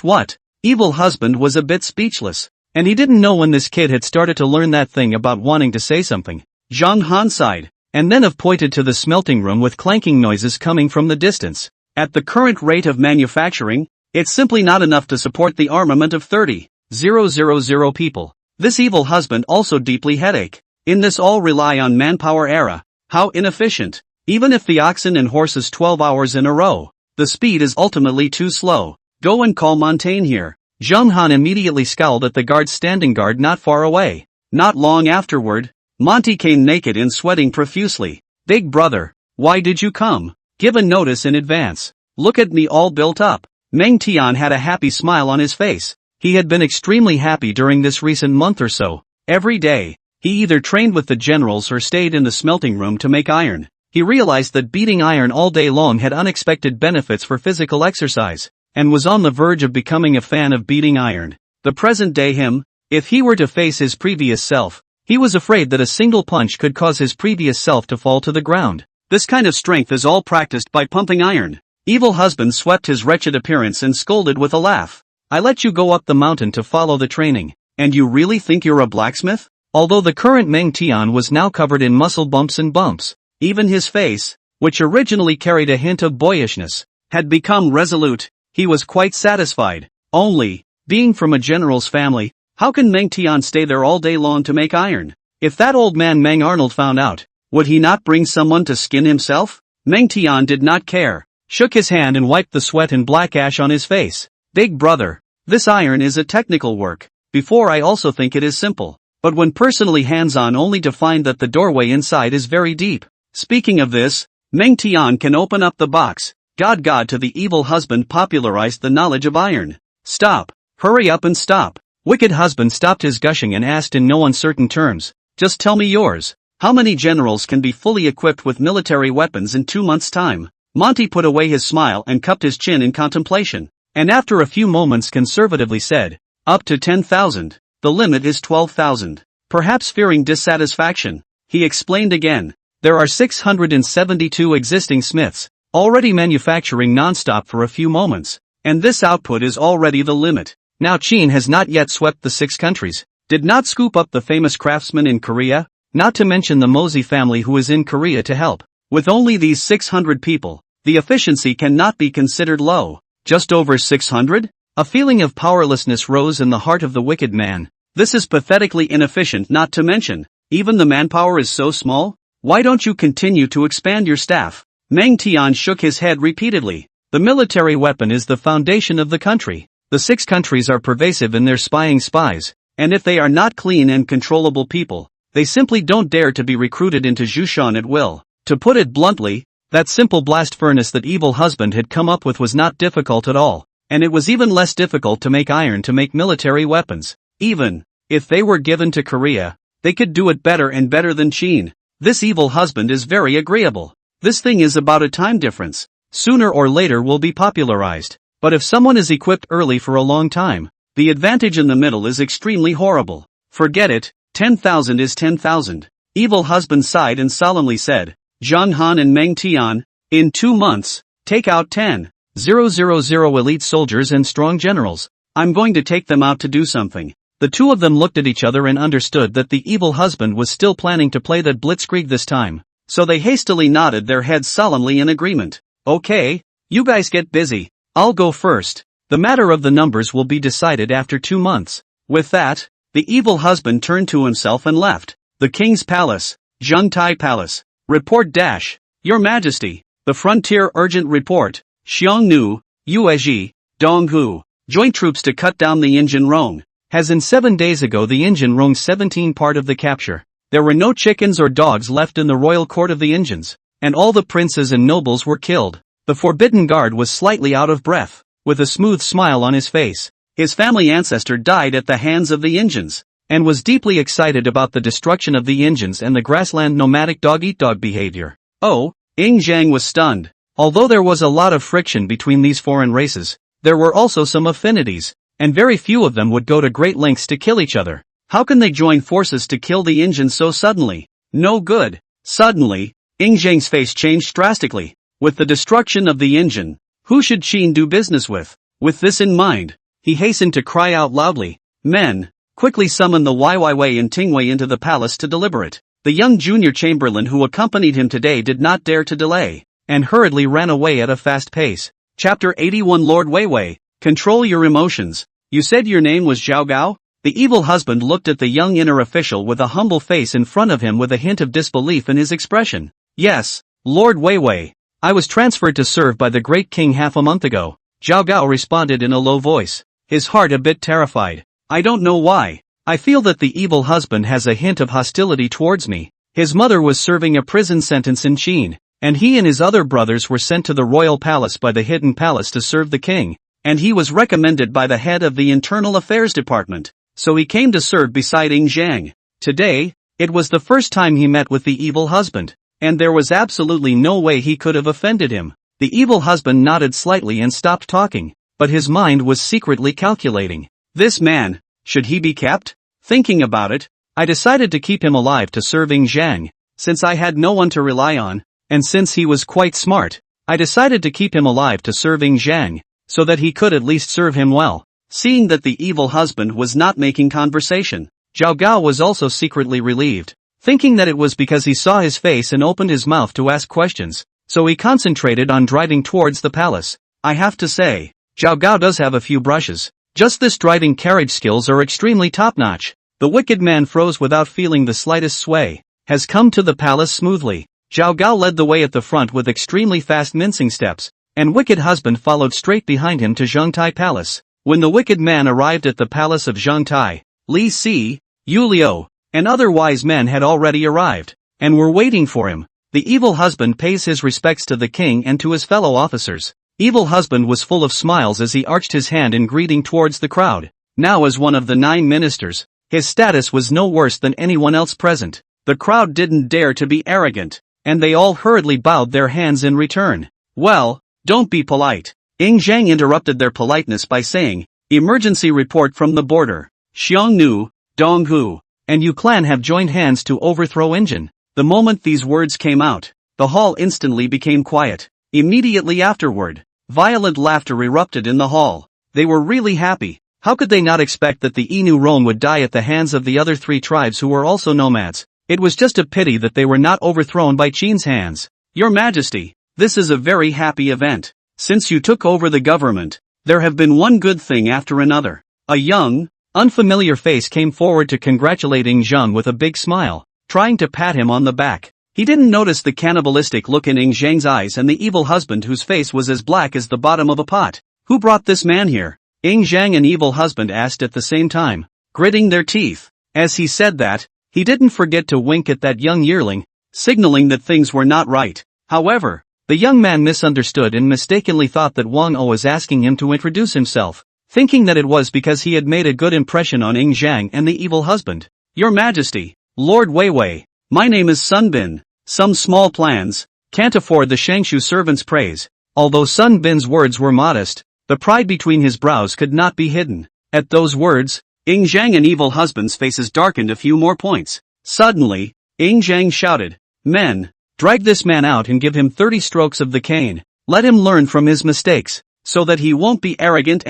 Speaker 1: what? Evil husband was a bit speechless, and he didn't know when this kid had started to learn that thing about wanting to say something. Zhang Han sighed, and then pointed to the smelting room with clanking noises coming from the distance. At the current rate of manufacturing, it's simply not enough to support the armament of 30,000 people. This evil husband also deeply headache. In this all rely on manpower era, how inefficient. Even if the oxen and horses 12 hours in a row, the speed is ultimately too slow. Go and call Montaigne here. Zhang Han immediately scowled at the guards standing guard not far away. Not long afterward, Monty came naked and sweating profusely. Big brother, why did you come? Given notice in advance. Look at me all built up. Meng Tian had a happy smile on his face. He had been extremely happy during this recent month or so. Every day, he either trained with the generals or stayed in the smelting room to make iron. He realized that beating iron all day long had unexpected benefits for physical exercise, and was on the verge of becoming a fan of beating iron. The present day him, if he were to face his previous self, he was afraid that a single punch could cause his previous self to fall to the ground. This kind of strength is all practiced by pumping iron. Evil husband swept his wretched appearance and scolded with a laugh. I let you go up the mountain to follow the training, and you really think you're a blacksmith? Although the current Meng Tian was now covered in muscle bumps and bumps, even his face, which originally carried a hint of boyishness, had become resolute. He was quite satisfied. Only, being from a general's family, how can Meng Tian stay there all day long to make iron? If that old man Meng Arnold found out, would he not bring someone to skin himself? Meng Tian did not care, shook his hand and wiped the sweat and black ash on his face. Big brother, this iron is a technical work. Before I also think it is simple, but when personally hands-on only to find that the doorway inside is very deep. Speaking of this, Meng Tian can open up the box. God to the evil husband popularized the knowledge of iron. Stop. Hurry up and stop. Wicked husband stopped his gushing and asked in no uncertain terms, just tell me yours. How many generals can be fully equipped with military weapons in 2 months' time? Monty put away his smile and cupped his chin in contemplation, and after a few moments conservatively said, up to 10,000. The limit is 12,000. Perhaps fearing dissatisfaction, he explained again. There are 672 existing smiths, already manufacturing non-stop for a few moments. And this output is already the limit. Now Qin has not yet swept the 6 countries, did not scoop up the famous craftsman in Korea, not to mention the Mosey family who is in Korea to help. With only these 600 people, the efficiency cannot be considered low. Just over 600? A feeling of powerlessness rose in the heart of the wicked man. This is pathetically inefficient, not to mention, even the manpower is so small? Why don't you continue to expand your staff? Meng Tian shook his head repeatedly. The military weapon is the foundation of the country. The 6 countries are pervasive in their spying spies, and if they are not clean and controllable people, they simply don't dare to be recruited into Jushan at will. To put it bluntly, that simple blast furnace that evil husband had come up with was not difficult at all, and it was even less difficult to make iron to make military weapons. Even if they were given to Korea, they could do it better and better than Qin. This evil husband is very agreeable. This thing is about a time difference. Sooner or later will be popularized. But if someone is equipped early for a long time, the advantage in the middle is extremely horrible. Forget it, 10,000 is 10,000. Evil husband sighed and solemnly said, Zhang Han and Meng Tian, in 2 months, take out 10,000 elite soldiers and strong generals. I'm going to take them out to do something. The two of them looked at each other and understood that the evil husband was still planning to play that blitzkrieg this time. So they hastily nodded their heads solemnly in agreement. Okay, you guys get busy. I'll go first. The matter of the numbers will be decided after 2 months. With that, the evil husband turned to himself and left. The king's palace, Zhangtai Palace. Report dash. Your Majesty, the frontier urgent report. Xiongnu, Yuezhi, Donghu. Joint troops to cut down the Injin Rong. As in 7 days ago the Injin Rong 17 part of the capture. There were no chickens or dogs left in the royal court of the Injins, and all the princes and nobles were killed. The forbidden guard was slightly out of breath, with a smooth smile on his face. His family ancestor died at the hands of the Injins, and was deeply excited about the destruction of the Injins and the grassland nomadic dog-eat-dog behavior. Oh, Ing Zhang was stunned. Although there was a lot of friction between these foreign races, there were also some affinities, and very few of them would go to great lengths to kill each other. How can they join forces to kill the Injins so suddenly? No good. Suddenly, Ing Zhang's face changed drastically. With the destruction of the Injin, who should Qin do business with? With this in mind, he hastened to cry out loudly, Men, quickly summon the Wei and Tingwei into the palace to deliberate. The young junior chamberlain who accompanied him today did not dare to delay, and hurriedly ran away at a fast pace. Chapter 81 Lord Weiwei, control your emotions. You said your name was Zhao Gao? The evil husband looked at the young inner official with a humble face in front of him with a hint of disbelief in his expression. Yes, Lord Weiwei. I was transferred to serve by the great king half a month ago. Zhao Gao responded in a low voice, his heart a bit terrified. I don't know why. I feel that the evil husband has a hint of hostility towards me. His mother was serving a prison sentence in Qin, and he and his other brothers were sent to the royal palace by the hidden palace to serve the king, and he was recommended by the head of the internal affairs department, so he came to serve beside Ing Zhang. Today, it was the first time he met with the evil husband, and there was absolutely no way he could have offended him. The evil husband nodded slightly and stopped talking, but his mind was secretly calculating. This man, should he be kept? Thinking about it, I decided to keep him alive to serve Ing Zhang, since I had no one to rely on, and since he was quite smart, I decided to keep him alive to serve Ing Zhang, so that he could at least serve him well. Seeing that the evil husband was not making conversation, Zhao Gao was also secretly relieved, thinking that it was because he saw his face and opened his mouth to ask questions, so he concentrated on driving towards the palace. I have to say, Zhao Gao does have a few brushes. Just this driving carriage skills are extremely top-notch. The wicked man froze without feeling the slightest sway. Has come to the palace smoothly. Zhao Gao led the way at the front with extremely fast mincing steps, and wicked husband followed straight behind him to Zhangtai Palace. When the wicked man arrived at the palace of Zhangtai, Li Si, Yu Liu, and other wise men had already arrived, and were waiting for him. The evil husband pays his respects to the king and to his fellow officers. Evil husband was full of smiles as he arched his hand in greeting towards the crowd. Now as one of the 9 ministers, his status was no worse than anyone else present. The crowd didn't dare to be arrogant, and they all hurriedly bowed their hands in return. Well, don't be polite. Ing Zhang interrupted their politeness by saying, Emergency report from the border. Xiongnu, Donghu, and Yu clan have joined hands to overthrow Injin. The moment these words came out, the hall instantly became quiet. Immediately afterward, Violent laughter erupted in the hall. They were really happy. How could they not expect that the Inu Rome would die at the hands of the other 3 tribes who were also nomads? It was just a pity that they were not overthrown by Qin's hands. Your Majesty, this is a very happy event. Since you took over the government, there have been one good thing after another. A young, unfamiliar face came forward to congratulate Zhang with a big smile, trying to pat him on the back. He didn't notice the cannibalistic look in Zhang's eyes and the evil husband whose face was as black as the bottom of a pot. Who brought this man here? Zhang and evil husband asked at the same time, gritting their teeth. As he said that, he didn't forget to wink at that young yearling, signaling that things were not right. However, the young man misunderstood and mistakenly thought that Wang O was asking him to introduce himself, thinking that it was because he had made a good impression on Zhang and the evil husband. Your Majesty, Lord Weiwei, my name is Sun Bin. Some small plans can't afford the Shangshu servant's praise. Although Sun Bin's words were modest, the pride between his brows could not be hidden. At those words, Zhang and evil husband's faces darkened a few more points. Suddenly, Zhang shouted, "Men, drag this man out and give him 30 strokes of the cane. Let him learn from his mistakes, so that he won't be arrogant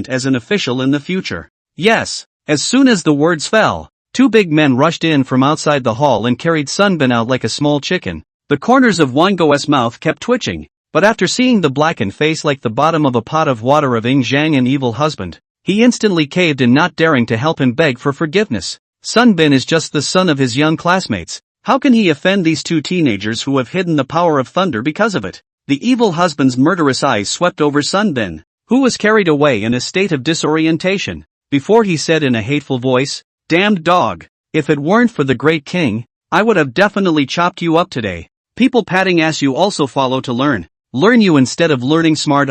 Speaker 1: as an official in the future." Yes, as soon as the words fell, 2 big men rushed in from outside the hall and carried Sun Bin out like a small chicken. The corners of Wang Go's mouth kept twitching, but after seeing the blackened face like the bottom of a pot of water of Zhang and evil husband, he instantly caved in, not daring to help him beg for forgiveness. Sun Bin is just the son of his young classmates. How can he offend these 2 teenagers who have hidden the power of thunder because of it? The evil husband's murderous eyes swept over Sun Bin, who was carried away in a state of disorientation, before he said in a hateful voice, "Damned dog, if it weren't for the great king, I would have definitely chopped you up today. People patting ass you also follow to learn. Learn you instead of learning smart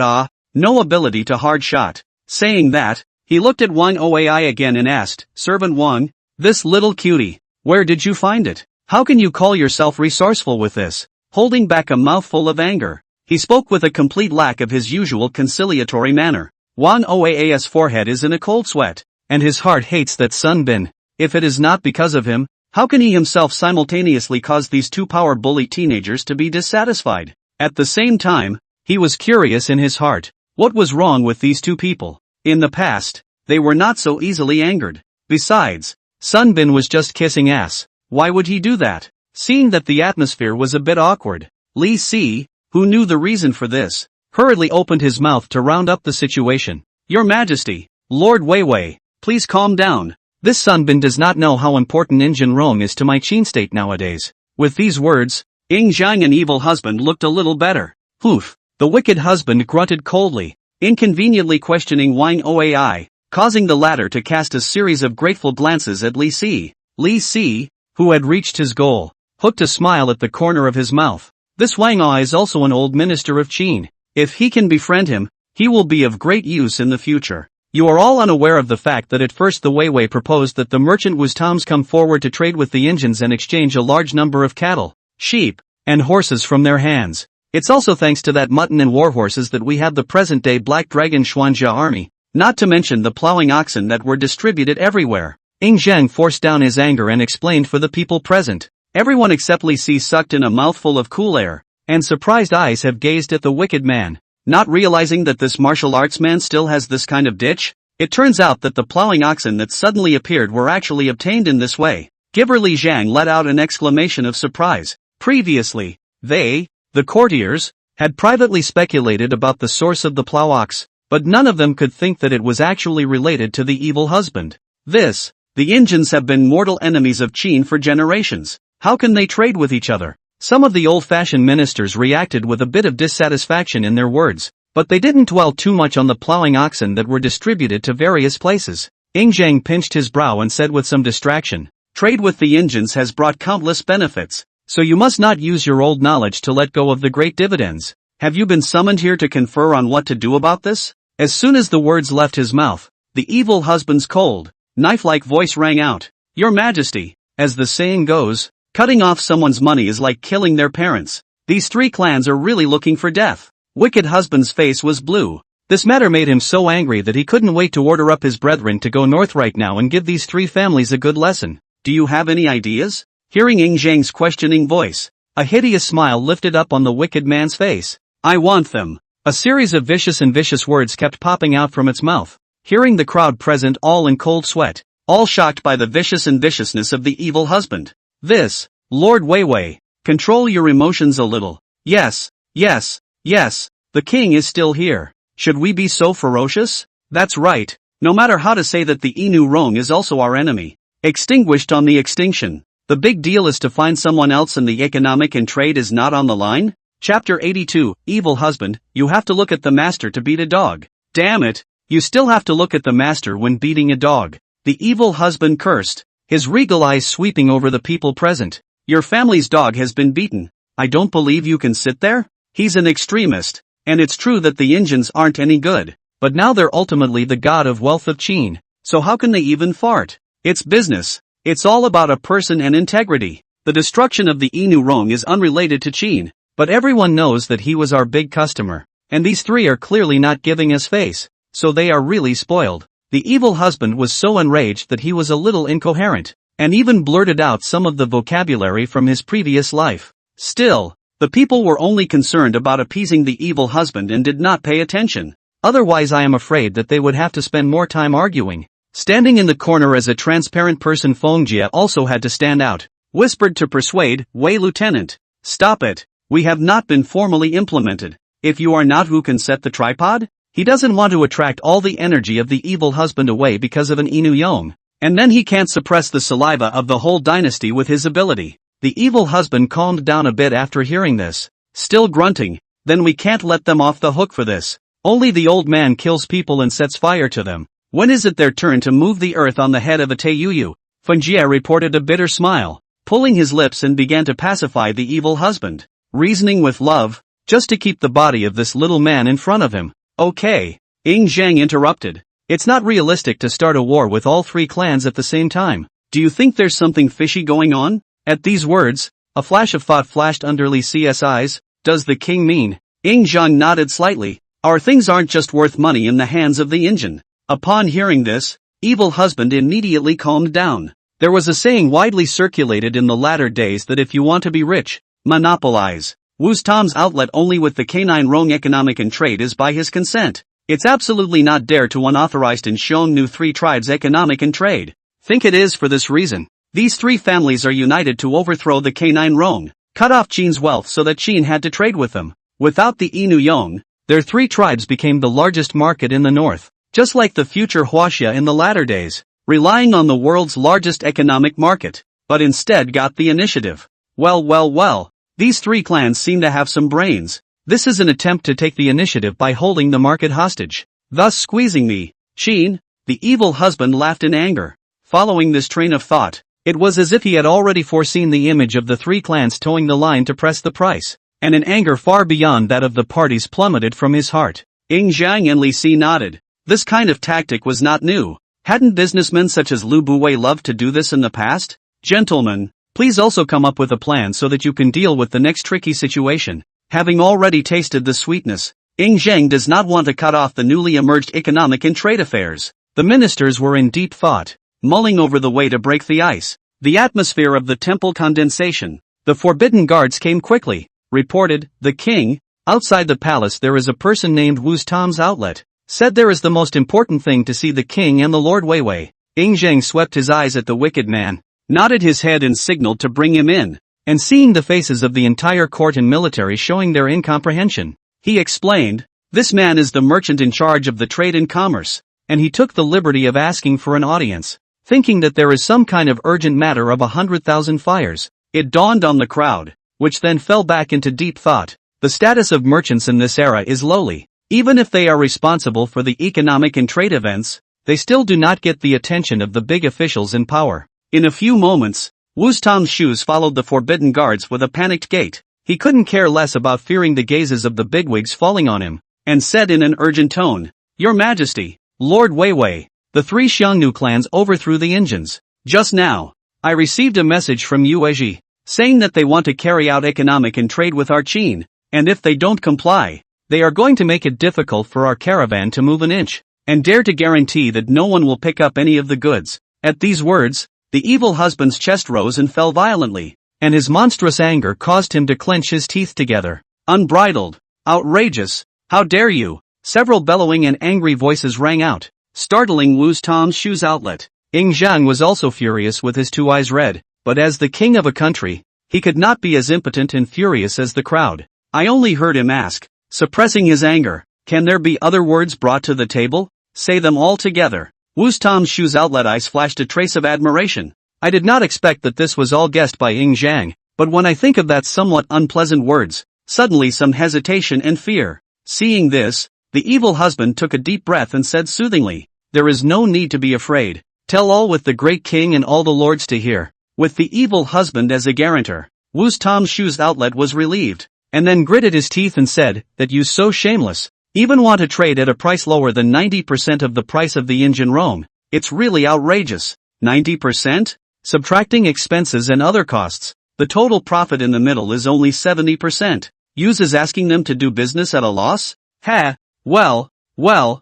Speaker 1: no ability to hard shot." Saying that, he looked at Wang Oai again and asked, "Servant Wang, this little cutie, where did you find it? How can you call yourself resourceful with this?" Holding back a mouthful of anger, he spoke with a complete lack of his usual conciliatory manner. Wang Oai's forehead is in a cold sweat, and his heart hates that Sun Bin. If it is not because of him, how can he himself simultaneously cause these 2 power bully teenagers to be dissatisfied? At the same time, he was curious in his heart. What was wrong with these 2 people? In the past, they were not so easily angered. Besides, Sun Bin was just kissing ass. Why would he do that? Seeing that the atmosphere was a bit awkward, Li Si, who knew the reason for this, hurriedly opened his mouth to round up the situation. "Your Majesty, Lord Weiwei, please calm down. This Sun Bin does not know how important Injun Rome is to my Qin state nowadays." With these words, Zhang and evil husband looked a little better. "Poof." The wicked husband grunted coldly, inconveniently questioning Wang Oai, causing the latter to cast a series of grateful glances at Li Si. Li Si, who had reached his goal, hooked a smile at the corner of his mouth. This Wang O is also an old minister of Qin. If he can befriend him, he will be of great use in the future. You are all unaware of the fact that at first the Weiwei proposed that the merchant Wuztoms come forward to trade with the Injuns and exchange a large number of cattle, sheep, and horses from their hands. It's also thanks to that mutton and warhorses that we have the present-day Black Dragon Xuanjia army, not to mention the plowing oxen that were distributed everywhere. Zhang forced down his anger and explained for the people present. Everyone except Li Si sucked in a mouthful of cool air, and surprised eyes have gazed at the wicked man, not realizing that this martial arts man still has this kind of ditch. It turns out that the plowing oxen that suddenly appeared were actually obtained in this way. Giver Li Zhang let out an exclamation of surprise. Previously, they, the courtiers, had privately speculated about the source of the plow ox, but none of them could think that it was actually related to the evil husband. The Injuns have been mortal enemies of Qin for generations. How can they trade with each other? Some of the old-fashioned ministers reacted with a bit of dissatisfaction in their words, but they didn't dwell too much on the plowing oxen that were distributed to various places. Zhang pinched his brow and said with some distraction, "Trade with the Injuns has brought countless benefits, so you must not use your old knowledge to let go of the great dividends. Have you been summoned here to confer on what to do about this?" As soon as the words left his mouth, the evil husband's cold, knife-like voice rang out, "Your Majesty, as the saying goes, cutting off someone's money is like killing their parents. These 3 clans are really looking for death." Wicked husband's face was blue. This matter made him so angry that he couldn't wait to order up his brethren to go north right now and give these 3 families a good lesson. "Do you have any ideas?" Hearing Zhang's questioning voice, a hideous smile lifted up on the wicked man's face. "I want them. A series of vicious words kept popping out from its mouth. Hearing the crowd present all in cold sweat, all shocked by the viciousness of the evil husband. This, Lord Weiwei, control your emotions a little. Yes, the king is still here. Should we be so ferocious? That's right. No matter how to say that the Inu Rong is also our enemy. Extinguished on the extinction. The big deal is to find someone else and the economic and trade is not on the line? Chapter 82, Evil Husband, you have to look at the master to beat a dog. Damn it, you still have to look at the master when beating a dog. The evil husband cursed, his regal eyes sweeping over the people present. Your family's dog has been beaten. I don't believe you can sit there? He's an extremist. And it's true that the Indians aren't any good. But now they're ultimately the god of wealth of Qin. So how can they even fart? It's business. It's all about a person and integrity. The destruction of the Inu Rong is unrelated to Qin. But everyone knows that he was our big customer. And these three are clearly not giving us face. So they are really spoiled. The evil husband was so enraged that he was a little incoherent, and even blurted out some of the vocabulary from his previous life. Still, the people were only concerned about appeasing the evil husband and did not pay attention. Otherwise I am afraid that they would have to spend more time arguing. Standing in the corner as a transparent person, Fengjie also had to stand out. Whispered to persuade, Wei Lieutenant. Stop it. We have not been formally implemented. If you are not, who can set the tripod? He doesn't want to attract all the energy of the evil husband away because of an Inu Yong. And then he can't suppress the saliva of the whole dynasty with his ability. The evil husband calmed down a bit after hearing this. Still grunting, then we can't let them off the hook for this. Only the old man kills people and sets fire to them. When is it their turn to move the earth on the head of a Taiyuyu? Fengjie reported a bitter smile, pulling his lips, and began to pacify the evil husband. Reasoning with love, just to keep the body of this little man in front of him. Okay. Ying Zhang interrupted. It's not realistic to start a war with all three clans at the same time. Do you think there's something fishy going on? At these words, a flash of thought flashed under Li Xi's eyes. Does the king mean? Ying Zhang nodded slightly. Our things aren't just worth money in the hands of the Indian. Upon hearing this, evil husband immediately calmed down. There was a saying widely circulated in the latter days that if you want to be rich, monopolize. Wu's Tom's outlet only with the canine Rong economic and trade is by his consent. It's absolutely not dare to unauthorized in Xiongnu three tribes economic and trade. Think it is for this reason. These three families are united to overthrow the canine Rong, cut off Qin's wealth so that Qin had to trade with them. Without the Inu Yong, their three tribes became the largest market in the north, just like the future Huaxia in the latter days, relying on the world's largest economic market, but instead got the initiative. Well. These three clans seem to have some brains. This is an attempt to take the initiative by holding the market hostage, thus squeezing me. Qin, the evil husband laughed in anger. Following this train of thought, it was as if he had already foreseen the image of the three clans towing the line to press the price, and an anger far beyond that of the parties plummeted from his heart. Ying Zhang and Li Si nodded. This kind of tactic was not new. Hadn't businessmen such as Lu Buwei loved to do this in the past? Gentlemen, please also come up with a plan so that you can deal with the next tricky situation. Having already tasted the sweetness, Ying Zhang does not want to cut off the newly emerged economic and trade affairs. The ministers were in deep thought, mulling over the way to break the ice. The atmosphere of the temple condensation. The forbidden guards came quickly, reported, the king. Outside the palace there is a person named Wu's Tom's outlet. Said there is the most important thing to see the king and the Lord Weiwei. Ying Zhang swept his eyes at the wicked man, nodded his head and signaled to bring him in. And seeing the faces of the entire court and military showing their incomprehension, he explained, this man is the merchant in charge of the trade and commerce, and he took the liberty of asking for an audience, thinking that there is some kind of urgent matter of 100,000 fires. It dawned on the crowd, which then fell back into deep thought. The status of merchants in this era is lowly. Even if they are responsible for the economic and trade events, they still do not get the attention of the big officials in power. In a few moments, Wu's Tom's shoes followed the forbidden guards with a panicked gait. He couldn't care less about fearing the gazes of the bigwigs falling on him, and said in an urgent tone, Your Majesty, Lord Weiwei, the three Xiongnu clans overthrew the Indians. Just now, I received a message from Yuezhi, saying that they want to carry out economic and trade with our Qin, and if they don't comply, they are going to make it difficult for our caravan to move an inch, and dare to guarantee that no one will pick up any of the goods. At these words, the evil husband's chest rose and fell violently, and his monstrous anger caused him to clench his teeth together. Unbridled, outrageous, How dare you? Several bellowing and angry voices rang out, startling Wu Tamshu's outlet. Zhang was also furious with his two eyes red, but as the king of a country, he could not be as impotent and furious as the crowd. I only heard him ask, suppressing his anger, can there be other words brought to the table? Say them all together. Wu Tamshu's outlet eyes flashed a trace of admiration. I did not expect that this was all guessed by Zhang, but when I think of that somewhat unpleasant words, suddenly some hesitation and fear. Seeing this, the evil husband took a deep breath and said soothingly, there is no need to be afraid. Tell all with the great king and all the lords to hear. With the evil husband as a guarantor, Wu Tamshu's outlet was relieved, and then gritted his teeth and said, that you so shameless, even want to trade at a price lower than 90% of the price of the engine Rome. It's really outrageous. 90%? Subtracting expenses and other costs, the total profit in the middle is only 70%. Use is asking them to do business at a loss? Ha! Well, the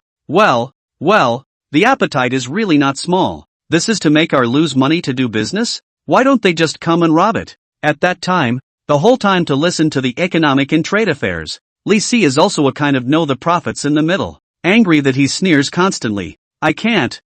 Speaker 1: appetite is really not small. This is to make our lose money to do business? Why don't they just come and rob it? At that time, the whole time to listen to the economic and trade affairs. Li Si is also a kind of know the profits in the middle. Angry that he sneers constantly. I can't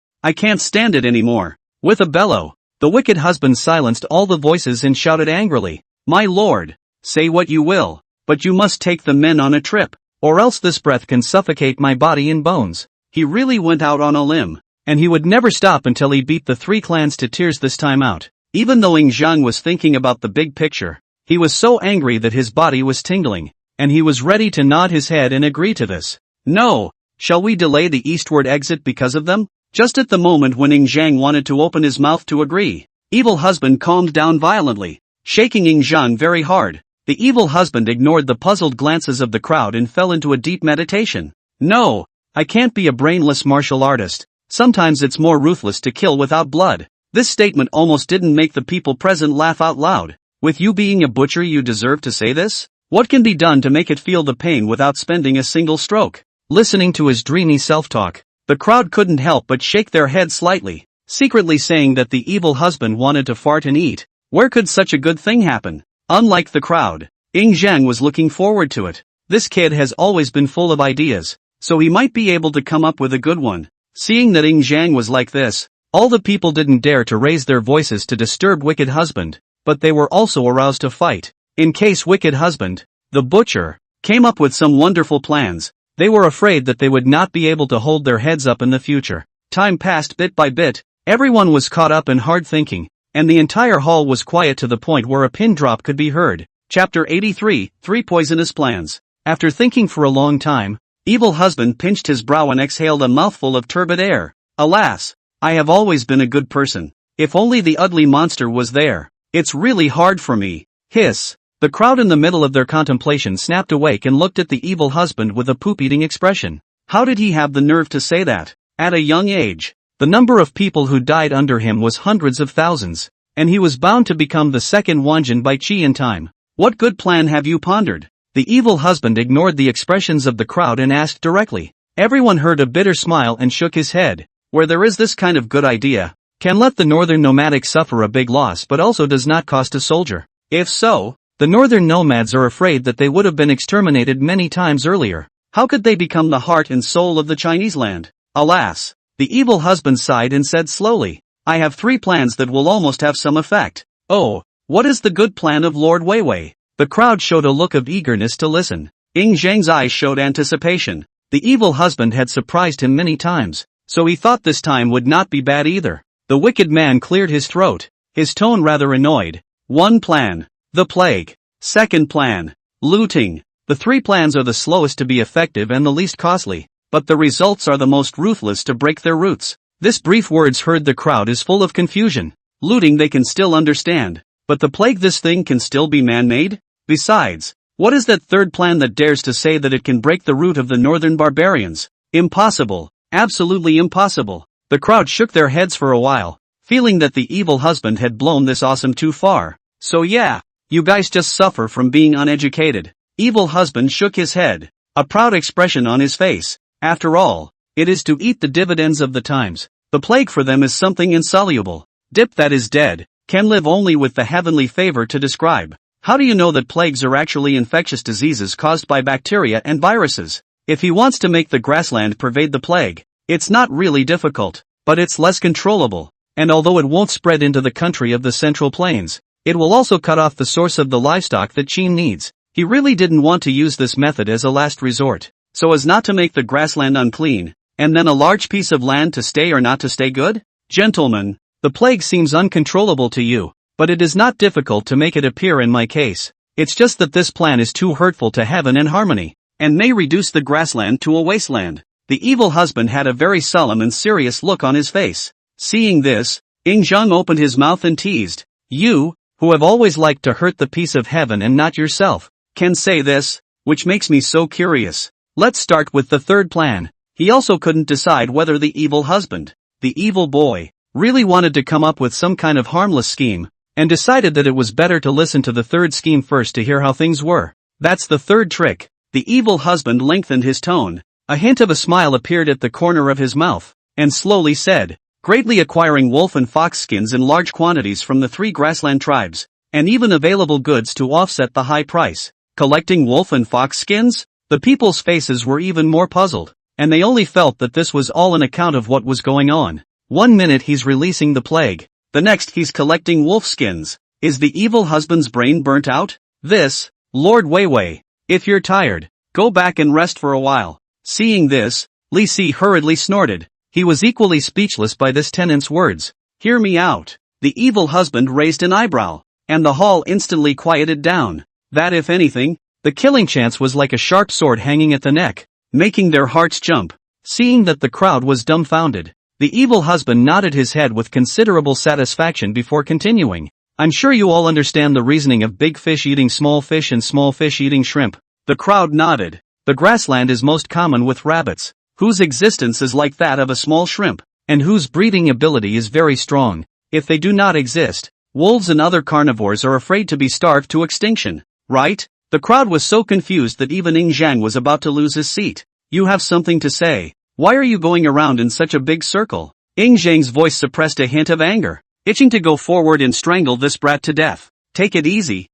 Speaker 1: stand it anymore. With a bellow, the wicked husband silenced all the voices and shouted angrily, my lord, say what you will, but you must take the men on a trip, or else this breath can suffocate my body and bones. He really went out on a limb, and he would never stop until he beat the three clans to tears this time out. Even though Zhang was thinking about the big picture, he was so angry that his body was tingling, and he was ready to nod his head and agree to this. No, shall we delay the eastward exit because of them? Just at the moment when Zhang wanted to open his mouth to agree, evil husband calmed down violently, shaking Zhang very hard. The evil husband ignored the puzzled glances of the crowd and fell into a deep meditation. No, I can't be a brainless martial artist. Sometimes it's more ruthless to kill without blood. This statement almost didn't make the people present laugh out loud. With you being a butcher, you deserve to say this? What can be done to make it feel the pain without spending a single stroke? Listening to his dreamy self-talk, the crowd couldn't help but shake their heads slightly, secretly saying that the evil husband wanted to fart and eat. Where could such a good thing happen? Unlike the crowd, Zhang was looking forward to it. This kid has always been full of ideas, so he might be able to come up with a good one. Seeing that Zhang was like this, all the people didn't dare to raise their voices to disturb wicked husband, but they were also aroused to fight. In case wicked husband, the butcher, came up with some wonderful plans, they were afraid that they would not be able to hold their heads up in the future. Time passed bit by bit, everyone was caught up in hard thinking, and the entire hall was quiet to the point where a pin drop could be heard. Chapter 83, 3 Poisonous Plans. After thinking for a long time, evil husband pinched his brow and exhaled a mouthful of turbid air. Alas, I have always been a good person. If only the ugly monster was there. It's really hard for me. Hiss. The crowd in the middle of their contemplation snapped awake and looked at the evil husband with a poop-eating expression. How did he have the nerve to say that? At a young age, the number of people who died under him was hundreds of thousands, and he was bound to become the second Wanjin by Qi in time. What good plan have you pondered? The evil husband ignored the expressions of the crowd and asked directly. Everyone heard a bitter smile and shook his head. Where there is this kind of good idea, can let the northern nomadic suffer a big loss but also does not cost a soldier. If so, the northern nomads are afraid that they would have been exterminated many times earlier. How could they become the heart and soul of the Chinese land? Alas, the evil husband sighed and said slowly, I have 3 plans that will almost have some effect. Oh, what is the good plan of Lord Weiwei? The crowd showed a look of eagerness to listen. Zhang's eyes showed anticipation. The evil husband had surprised him many times, so he thought this time would not be bad either. The wicked man cleared his throat, his tone rather annoyed. 1 plan. The plague. 2nd plan. Looting. The 3 plans are the slowest to be effective and the least costly, but the results are the most ruthless to break their roots. This brief words heard the crowd is full of confusion. Looting they can still understand, but the plague, this thing can still be man-made? Besides, what is that 3rd plan that dares to say that it can break the root of the northern barbarians? Impossible. Absolutely impossible. The crowd shook their heads for a while, feeling that the evil husband had blown this awesome too far. So yeah, you guys just suffer from being uneducated. Evil husband shook his head, a proud expression on his face. After all, it is to eat the dividends of the times. The plague for them is something insoluble. Dip that is dead, can live only with the heavenly favor to describe. How do you know that plagues are actually infectious diseases caused by bacteria and viruses? If he wants to make the grassland pervade the plague, it's not really difficult, but it's less controllable. And although it won't spread into the country of the Central Plains, it will also cut off the source of the livestock that Qin needs. He really didn't want to use this method as a last resort, so as not to make the grassland unclean, and then a large piece of land to stay or not to stay good? Gentlemen, the plague seems uncontrollable to you, but it is not difficult to make it appear in my case. It's just that this plan is too hurtful to heaven and harmony, and may reduce the grassland to a wasteland. The evil husband had a very solemn and serious look on his face. Seeing this, Zhao opened his mouth and teased, "You, who have always liked to hurt the peace of heaven and not yourself, can say this, which makes me so curious. Let's start with the third plan." He also couldn't decide whether the evil husband, the evil boy, really wanted to come up with some kind of harmless scheme, and decided that it was better to listen to the third scheme first to hear how things were. That's the third trick. The evil husband lengthened his tone. A hint of a smile appeared at the corner of his mouth, and slowly said, "Greatly acquiring wolf and fox skins in large quantities from the 3 grassland tribes, and even available goods to offset the high price. Collecting wolf and fox skins?" The people's faces were even more puzzled, and they only felt that this was all on account of what was going on. One minute he's releasing the plague, the next he's collecting wolf skins. Is the evil husband's brain burnt out? This, Lord Weiwei, if you're tired, go back and rest for a while. Seeing this, Li Si hurriedly snorted. He was equally speechless by this tenant's words. "Hear me out." The evil husband raised an eyebrow, and the hall instantly quieted down. That if anything, the killing chance was like a sharp sword hanging at the neck, making their hearts jump. Seeing that the crowd was dumbfounded, the evil husband nodded his head with considerable satisfaction before continuing. "I'm sure you all understand the reasoning of big fish eating small fish and small fish eating shrimp." The crowd nodded. The grassland is most common with rabbits, whose existence is like that of a small shrimp, and whose breathing ability is very strong. If they do not exist, wolves and other carnivores are afraid to be starved to extinction, right? The crowd was so confused that even Zhang was about to lose his seat. "You have something to say. Why are you going around in such a big circle?" Zhang's voice suppressed a hint of anger, itching to go forward and strangle this brat to death. Take it easy,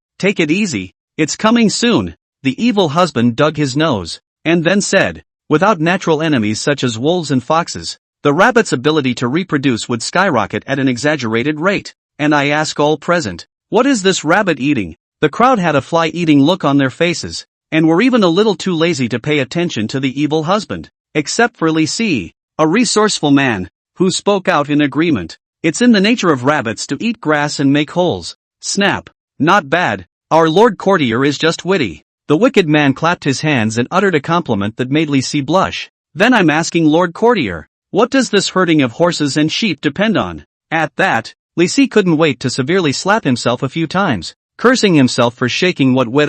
Speaker 1: it's coming soon." The evil husband dug his nose, and then said, "Without natural enemies such as wolves and foxes, the rabbit's ability to reproduce would skyrocket at an exaggerated rate. And I ask all present, what is this rabbit eating?" The crowd had a fly-eating look on their faces, and were even a little too lazy to pay attention to the evil husband, except for Li Si, a resourceful man, who spoke out in agreement. "It's in the nature of rabbits to eat grass and make holes." Snap. "Not bad. Our Lord Courtier is just witty." The wicked man clapped his hands and uttered a compliment that made Li Si blush. "Then I'm asking Lord Courtier, what does this herding of horses and sheep depend on?" At that, Li Si couldn't wait to severely slap himself a few times, cursing himself for shaking what wit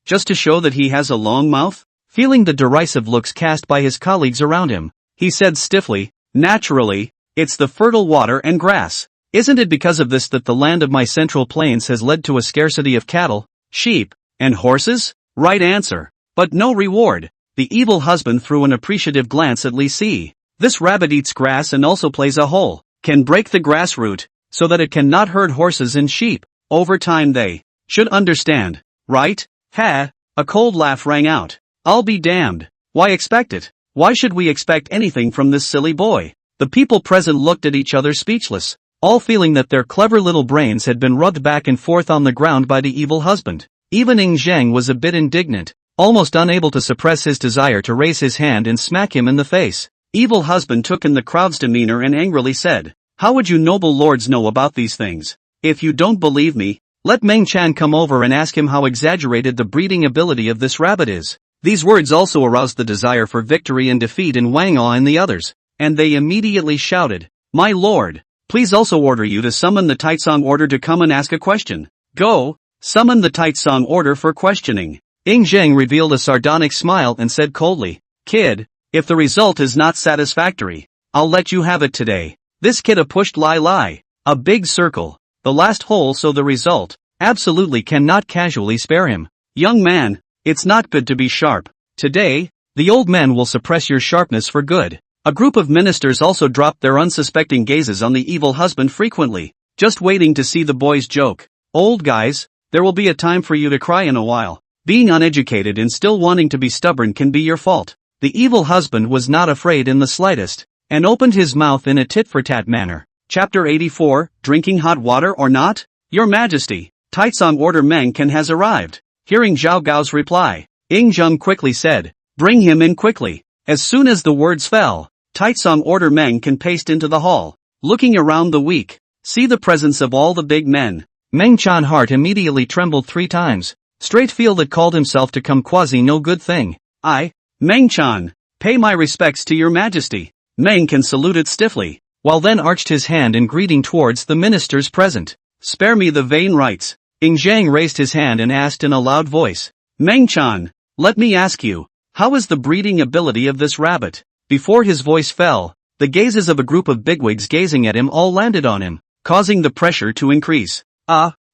Speaker 1: just to show that he has a long mouth. Feeling the derisive looks cast by his colleagues around him, he said stiffly, "Naturally, it's the fertile water and grass. Isn't it because of this that the land of my Central Plains has led to a scarcity of cattle, sheep, and horses?" Right answer. But no reward. The evil husband threw an appreciative glance at Li Si. "This rabbit eats grass and also plays a hole, can break the grass root, so that it cannot herd horses and sheep. Over time they should understand, right?" Ha! A cold laugh rang out. "I'll be damned. Why expect it? Why should we expect anything from this silly boy?" The people present looked at each other speechless, all feeling that their clever little brains had been rubbed back and forth on the ground by the evil husband. Even Zhang was a bit indignant, almost unable to suppress his desire to raise his hand and smack him in the face. Evil husband took in the crowd's demeanor and angrily said, "How would you noble lords know about these things? If you don't believe me, let Meng Chan come over and ask him how exaggerated the breeding ability of this rabbit is." These words also aroused the desire for victory and defeat in Wang Au and the others, and they immediately shouted, "My lord, please also order you to summon the Taitsong order to come and ask a question. Go, summon the Taitsong order for questioning." Zhang revealed a sardonic smile and said coldly, "Kid, if the result is not satisfactory, I'll let you have it today." This kid pushed Lai. A big circle, the last hole, so the result absolutely cannot casually spare him. "Young man, it's not good to be sharp. Today, the old man will suppress your sharpness for good." A group of ministers also dropped their unsuspecting gazes on the evil husband frequently, just waiting to see the boy's joke. "Old guys, there will be a time for you to cry in a while. Being uneducated and still wanting to be stubborn can be your fault. The evil husband was not afraid in the slightest, and opened his mouth in a tit-for-tat manner. Chapter 84, Drinking Hot Water or Not? Your Majesty, Taizong order Meng Can has arrived. Hearing Zhao Gao's reply, Ying Zheng quickly said, bring him in quickly. As soon as the words fell, Taizong order Meng Can paced into the hall, looking around the weak. See the presence of all the big men. Meng Chan's heart immediately trembled 3 times. Straight feel that called himself to come quasi no good thing. I, Meng Chan, pay my respects to your majesty. Meng Can saluted stiffly, while then arched his hand in greeting towards the ministers present. Spare me the vain rites. Ying Zhang raised his hand and asked in a loud voice. Meng Chan, let me ask you, how is the breeding ability of this rabbit? Before his voice fell, the gazes of a group of bigwigs gazing at him all landed on him, causing the pressure to increase.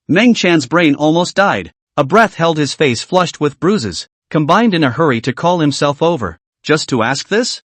Speaker 1: Meng Chan's brain almost died. A breath held his face flushed with bruises, combined in a hurry to call himself over. Just to ask this?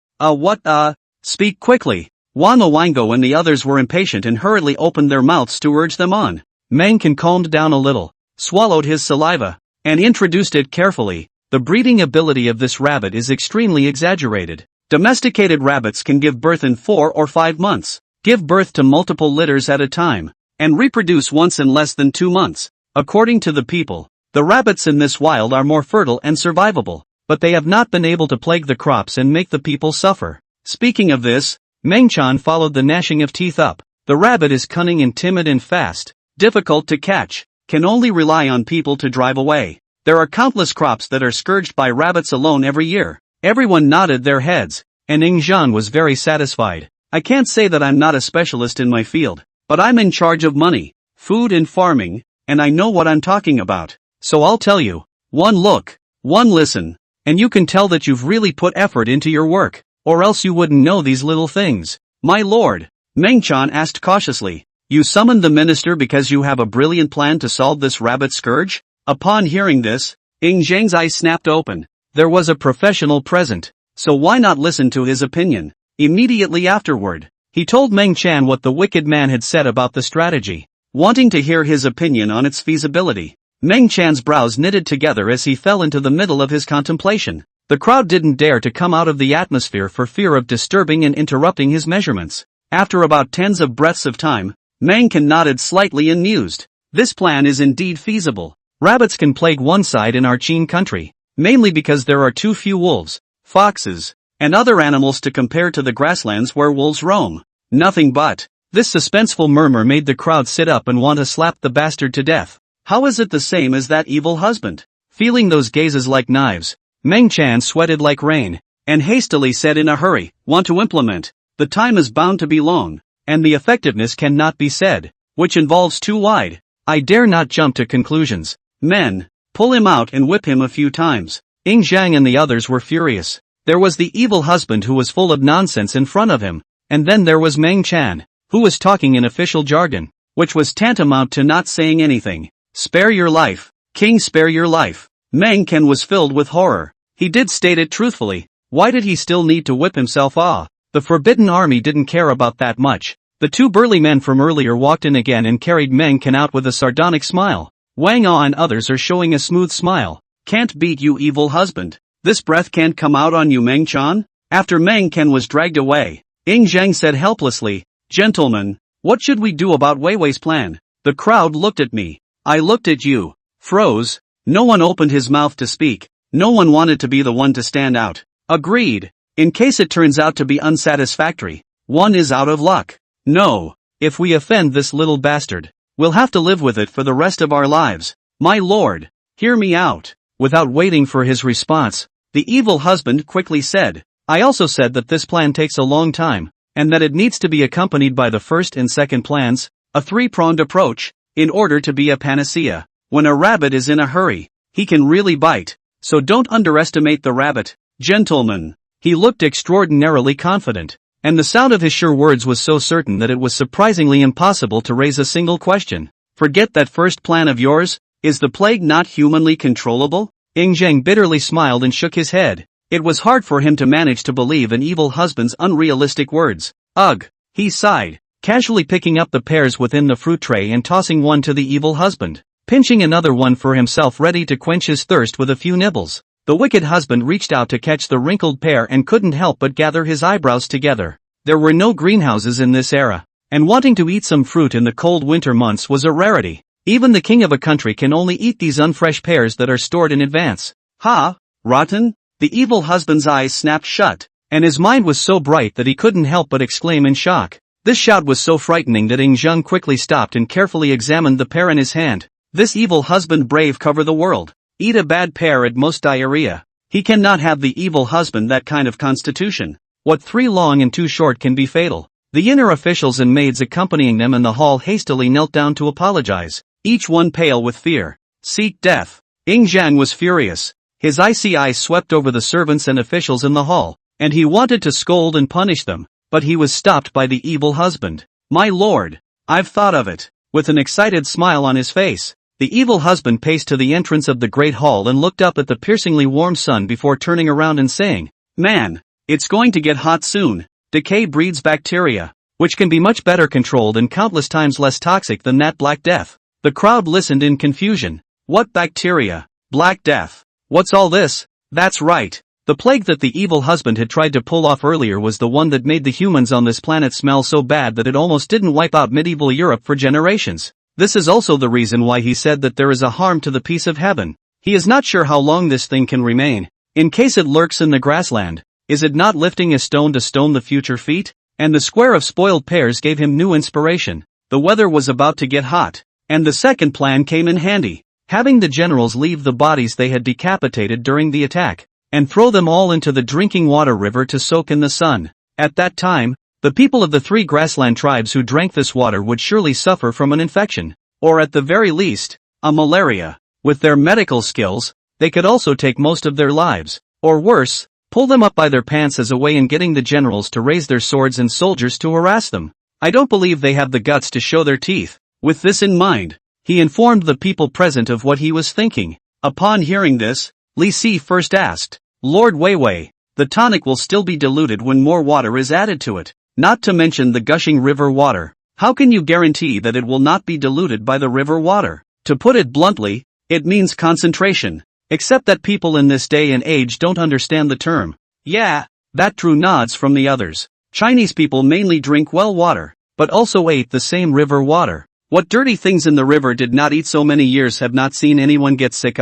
Speaker 1: Speak quickly. Wan Wango and the others were impatient and hurriedly opened their mouths to urge them on. Meng Can calmed down a little, swallowed his saliva, and introduced it carefully. The breeding ability of this rabbit is extremely exaggerated. Domesticated rabbits can give birth in 4 or 5 months, give birth to multiple litters at a time, and reproduce once in less than 2 months. According to the people, the rabbits in this wild are more fertile and survivable, but they have not been able to plague the crops and make the people suffer. Speaking of this, Meng Chan followed the gnashing of teeth up. The rabbit is cunning and timid and fast, difficult to catch, can only rely on people to drive away. There are countless crops that are scourged by rabbits alone every year. Everyone nodded their heads, and Ying Zhang was very satisfied. I can't say that I'm not a specialist in my field, but I'm in charge of money, food and farming, and I know what I'm talking about. So I'll tell you, one look, one listen, and you can tell that you've really put effort into your work. Or else you wouldn't know these little things. My lord, Meng Chan asked cautiously, you summoned the minister because you have a brilliant plan to solve this rabbit scourge? Upon hearing this, Ying Zhang's eyes snapped open. There was a professional present, so why not listen to his opinion? Immediately afterward, he told Meng Chan what the wicked man had said about the strategy, wanting to hear his opinion on its feasibility. Meng Chan's brows knitted together as he fell into the middle of his contemplation. The crowd didn't dare to come out of the atmosphere for fear of disturbing and interrupting his measurements. After about tens of breaths of time, Meng Can nodded slightly and mused. This plan is indeed feasible. Rabbits can plague one side in our Qin country, mainly because there are too few wolves, foxes, and other animals to compare to the grasslands where wolves roam. Nothing but. This suspenseful murmur made the crowd sit up and want to slap the bastard to death. How is it the same as that evil husband? Feeling those gazes like knives, Meng Chan sweated like rain, and hastily said in a hurry, want to implement. The time is bound to be long, and the effectiveness cannot be said, which involves too wide. I dare not jump to conclusions. Men, pull him out and whip him a few times. Ying Zhang and the others were furious. There was the evil husband who was full of nonsense in front of him, and then there was Meng Chan, who was talking in official jargon, which was tantamount to not saying anything. Spare your life, king, spare your life. Meng Can was filled with horror. He did state it truthfully. Why did he still need to whip himself? The Forbidden Army didn't care about that much. The 2 burly men from earlier walked in again and carried Meng Can out with a sardonic smile. Wang Ah and others are showing a smooth smile. Can't beat you, evil husband. This breath can't come out on you, Meng Chan? After Meng Can was dragged away, Ying Zhang said helplessly, gentlemen, what should we do about Wei Wei's plan? The crowd looked at me. I looked at you. Froze. No one opened his mouth to speak. No one wanted to be the one to stand out. Agreed. In case it turns out to be unsatisfactory, one is out of luck. No. If we offend this little bastard, we'll have to live with it for the rest of our lives. My lord, hear me out. Without waiting for his response, the evil husband quickly said, I also said that this plan takes a long time, and that it needs to be accompanied by the first and second plans, a 3-pronged approach, in order to be a panacea. When a rabbit is in a hurry, he can really bite. So don't underestimate the rabbit, gentlemen. He looked extraordinarily confident, and the sound of his sure words was so certain that it was surprisingly impossible to raise a single question. Forget that first plan of yours. Is the plague not humanly controllable? Ying Zhang bitterly smiled and shook his head. It was hard for him to manage to believe an evil husband's unrealistic words. Ugh, he sighed, casually picking up the pears within the fruit tray and tossing one to the evil husband, pinching another one for himself ready to quench his thirst with a few nibbles. The wicked husband reached out to catch the wrinkled pair and couldn't help but gather his eyebrows together. There were no greenhouses in this era, and wanting to eat some fruit in the cold winter months was a rarity. Even the king of a country can only eat these unfresh pears that are stored in advance. Ha! Rotten? The evil husband's eyes snapped shut, and his mind was so bright that he couldn't help but exclaim in shock. This shout was so frightening that Zhang quickly stopped and carefully examined the pear in his hand. This evil husband brave cover the world. Eat a bad pear at most diarrhea. He cannot have the evil husband that kind of constitution. What 3 long and 2 short can be fatal. The inner officials and maids accompanying them in the hall hastily knelt down to apologize, each one pale with fear. Seek death. Zhang was furious. His icy eyes swept over the servants and officials in the hall, and he wanted to scold and punish them, but he was stopped by the evil husband. My lord, I've thought of it. With an excited smile on his face, the evil husband paced to the entrance of the great hall and looked up at the piercingly warm sun before turning around and saying, "Man, it's going to get hot soon. Decay breeds bacteria, which can be much better controlled and countless times less toxic than that Black Death." The crowd listened in confusion. What bacteria? Black Death? What's all this? That's right. The plague that the evil husband had tried to pull off earlier was the one that made the humans on this planet smell so bad that it almost didn't wipe out medieval Europe for generations. This is also the reason why he said that there is a harm to the peace of heaven. He is not sure how long this thing can remain. In case it lurks in the grassland, is it not lifting a stone to stone the future feet? And the square of spoiled pears gave him new inspiration. The weather was about to get hot, and the second plan came in handy. Having the generals leave the bodies they had decapitated during the attack, and throw them all into the drinking water river to soak in the sun. At that time, the people of the 3 grassland tribes who drank this water would surely suffer from an infection, or at the very least, a malaria. With their medical skills, they could also take most of their lives, or worse, pull them up by their pants as a way in getting the generals to raise their swords and soldiers to harass them. I don't believe they have the guts to show their teeth. With this in mind, he informed the people present of what he was thinking. Upon hearing this, Li Si first asked, "Lord Weiwei, the tonic will still be diluted when more water is added to it, not to mention the gushing river water. How can you guarantee that it will not be diluted by the river water?" To put it bluntly, it means concentration. Except that people in this day and age don't understand the term. Yeah, that drew nods from the others. Chinese people mainly drink well water, but also ate the same river water. What dirty things in the river did not eat so many years have not seen anyone get sick?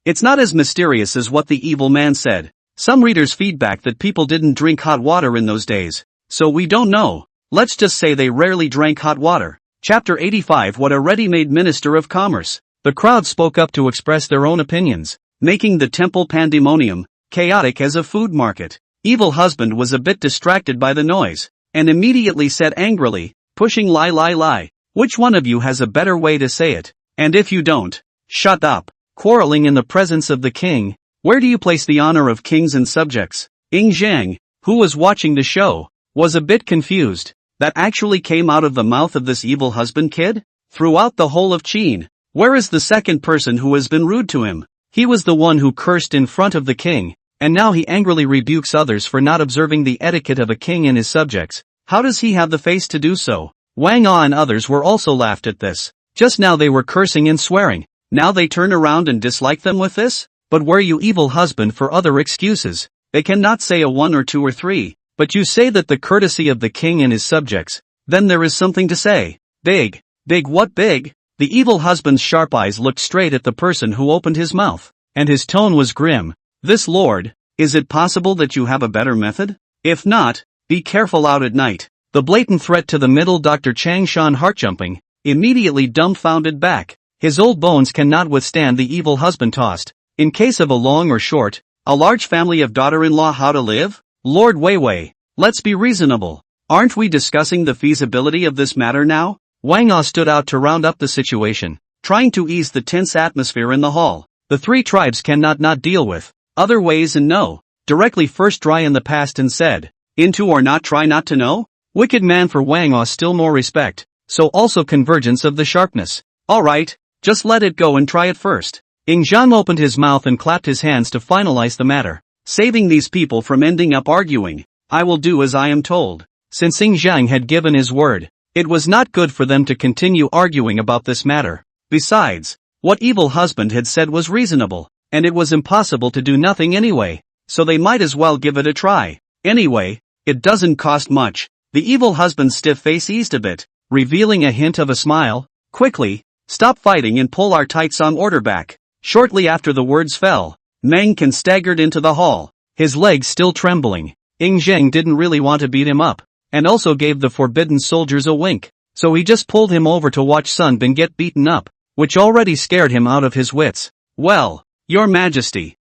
Speaker 1: It's not as mysterious as what the evil man said. Some readers feedback that people didn't drink hot water in those days, so we don't know. Let's just say they rarely drank hot water. Chapter 85. What a ready-made Minister of Commerce. The crowd spoke up to express their own opinions, making the temple pandemonium, chaotic as a food market. Evil husband was a bit distracted by the noise, and immediately said angrily, pushing lie. Which one of you has a better way to say it? And if you don't, shut up. Quarreling in the presence of the king. Where do you place the honor of kings and subjects? Zhang, who was watching the show, was a bit confused. That actually came out of the mouth of this evil husband kid? Throughout the whole of Qin, where is the second person who has been rude to him? He was the one who cursed in front of the king, and now he angrily rebukes others for not observing the etiquette of a king and his subjects. How does he have the face to do so? Wang Ah and others were also laughed at this. Just now they were cursing and swearing. Now they turn around and dislike them with this? But were you evil husband for other excuses? They cannot say a 1 or 2 or 3, but you say that the courtesy of the king and his subjects, then there is something to say. Big what big? The evil husband's sharp eyes looked straight at the person who opened his mouth, and his tone was grim. This lord, is it possible that you have a better method? If not, be careful out at night. The blatant threat to the middle Dr. Chang Shan heart-jumping, immediately dumbfounded back. His old bones cannot withstand the evil husband tossed. In case of a long or short, a large family of daughter-in-law how to live? Lord Weiwei, let's be reasonable. Aren't we discussing the feasibility of this matter now? Wang Ah stood out to round up the situation, trying to ease the tense atmosphere in the hall. The 3 tribes cannot not deal with other ways and know. Directly first dry in the past and said, into or not try not to know? Wicked man for Wang Ah still more respect, so also convergence of the sharpness. Alright, just let it go and try it first. Zhang opened his mouth and clapped his hands to finalize the matter. Saving these people from ending up arguing, I will do as I am told. Since Zhang had given his word, it was not good for them to continue arguing about this matter. Besides, what evil husband had said was reasonable. and it was impossible to do nothing anyway, so they might as well give it a try. Anyway, it doesn't cost much. The evil husband's stiff face eased a bit, revealing a hint of a smile. Quickly, stop fighting and pull our tight song order back. Shortly after the words fell, Meng Qin staggered into the hall, his legs still trembling. Ying Zheng didn't really want to beat him up, and also gave the forbidden soldiers a wink, so he just pulled him over to watch Sun Bin get beaten up, which already scared him out of his wits. Well, Your Majesty,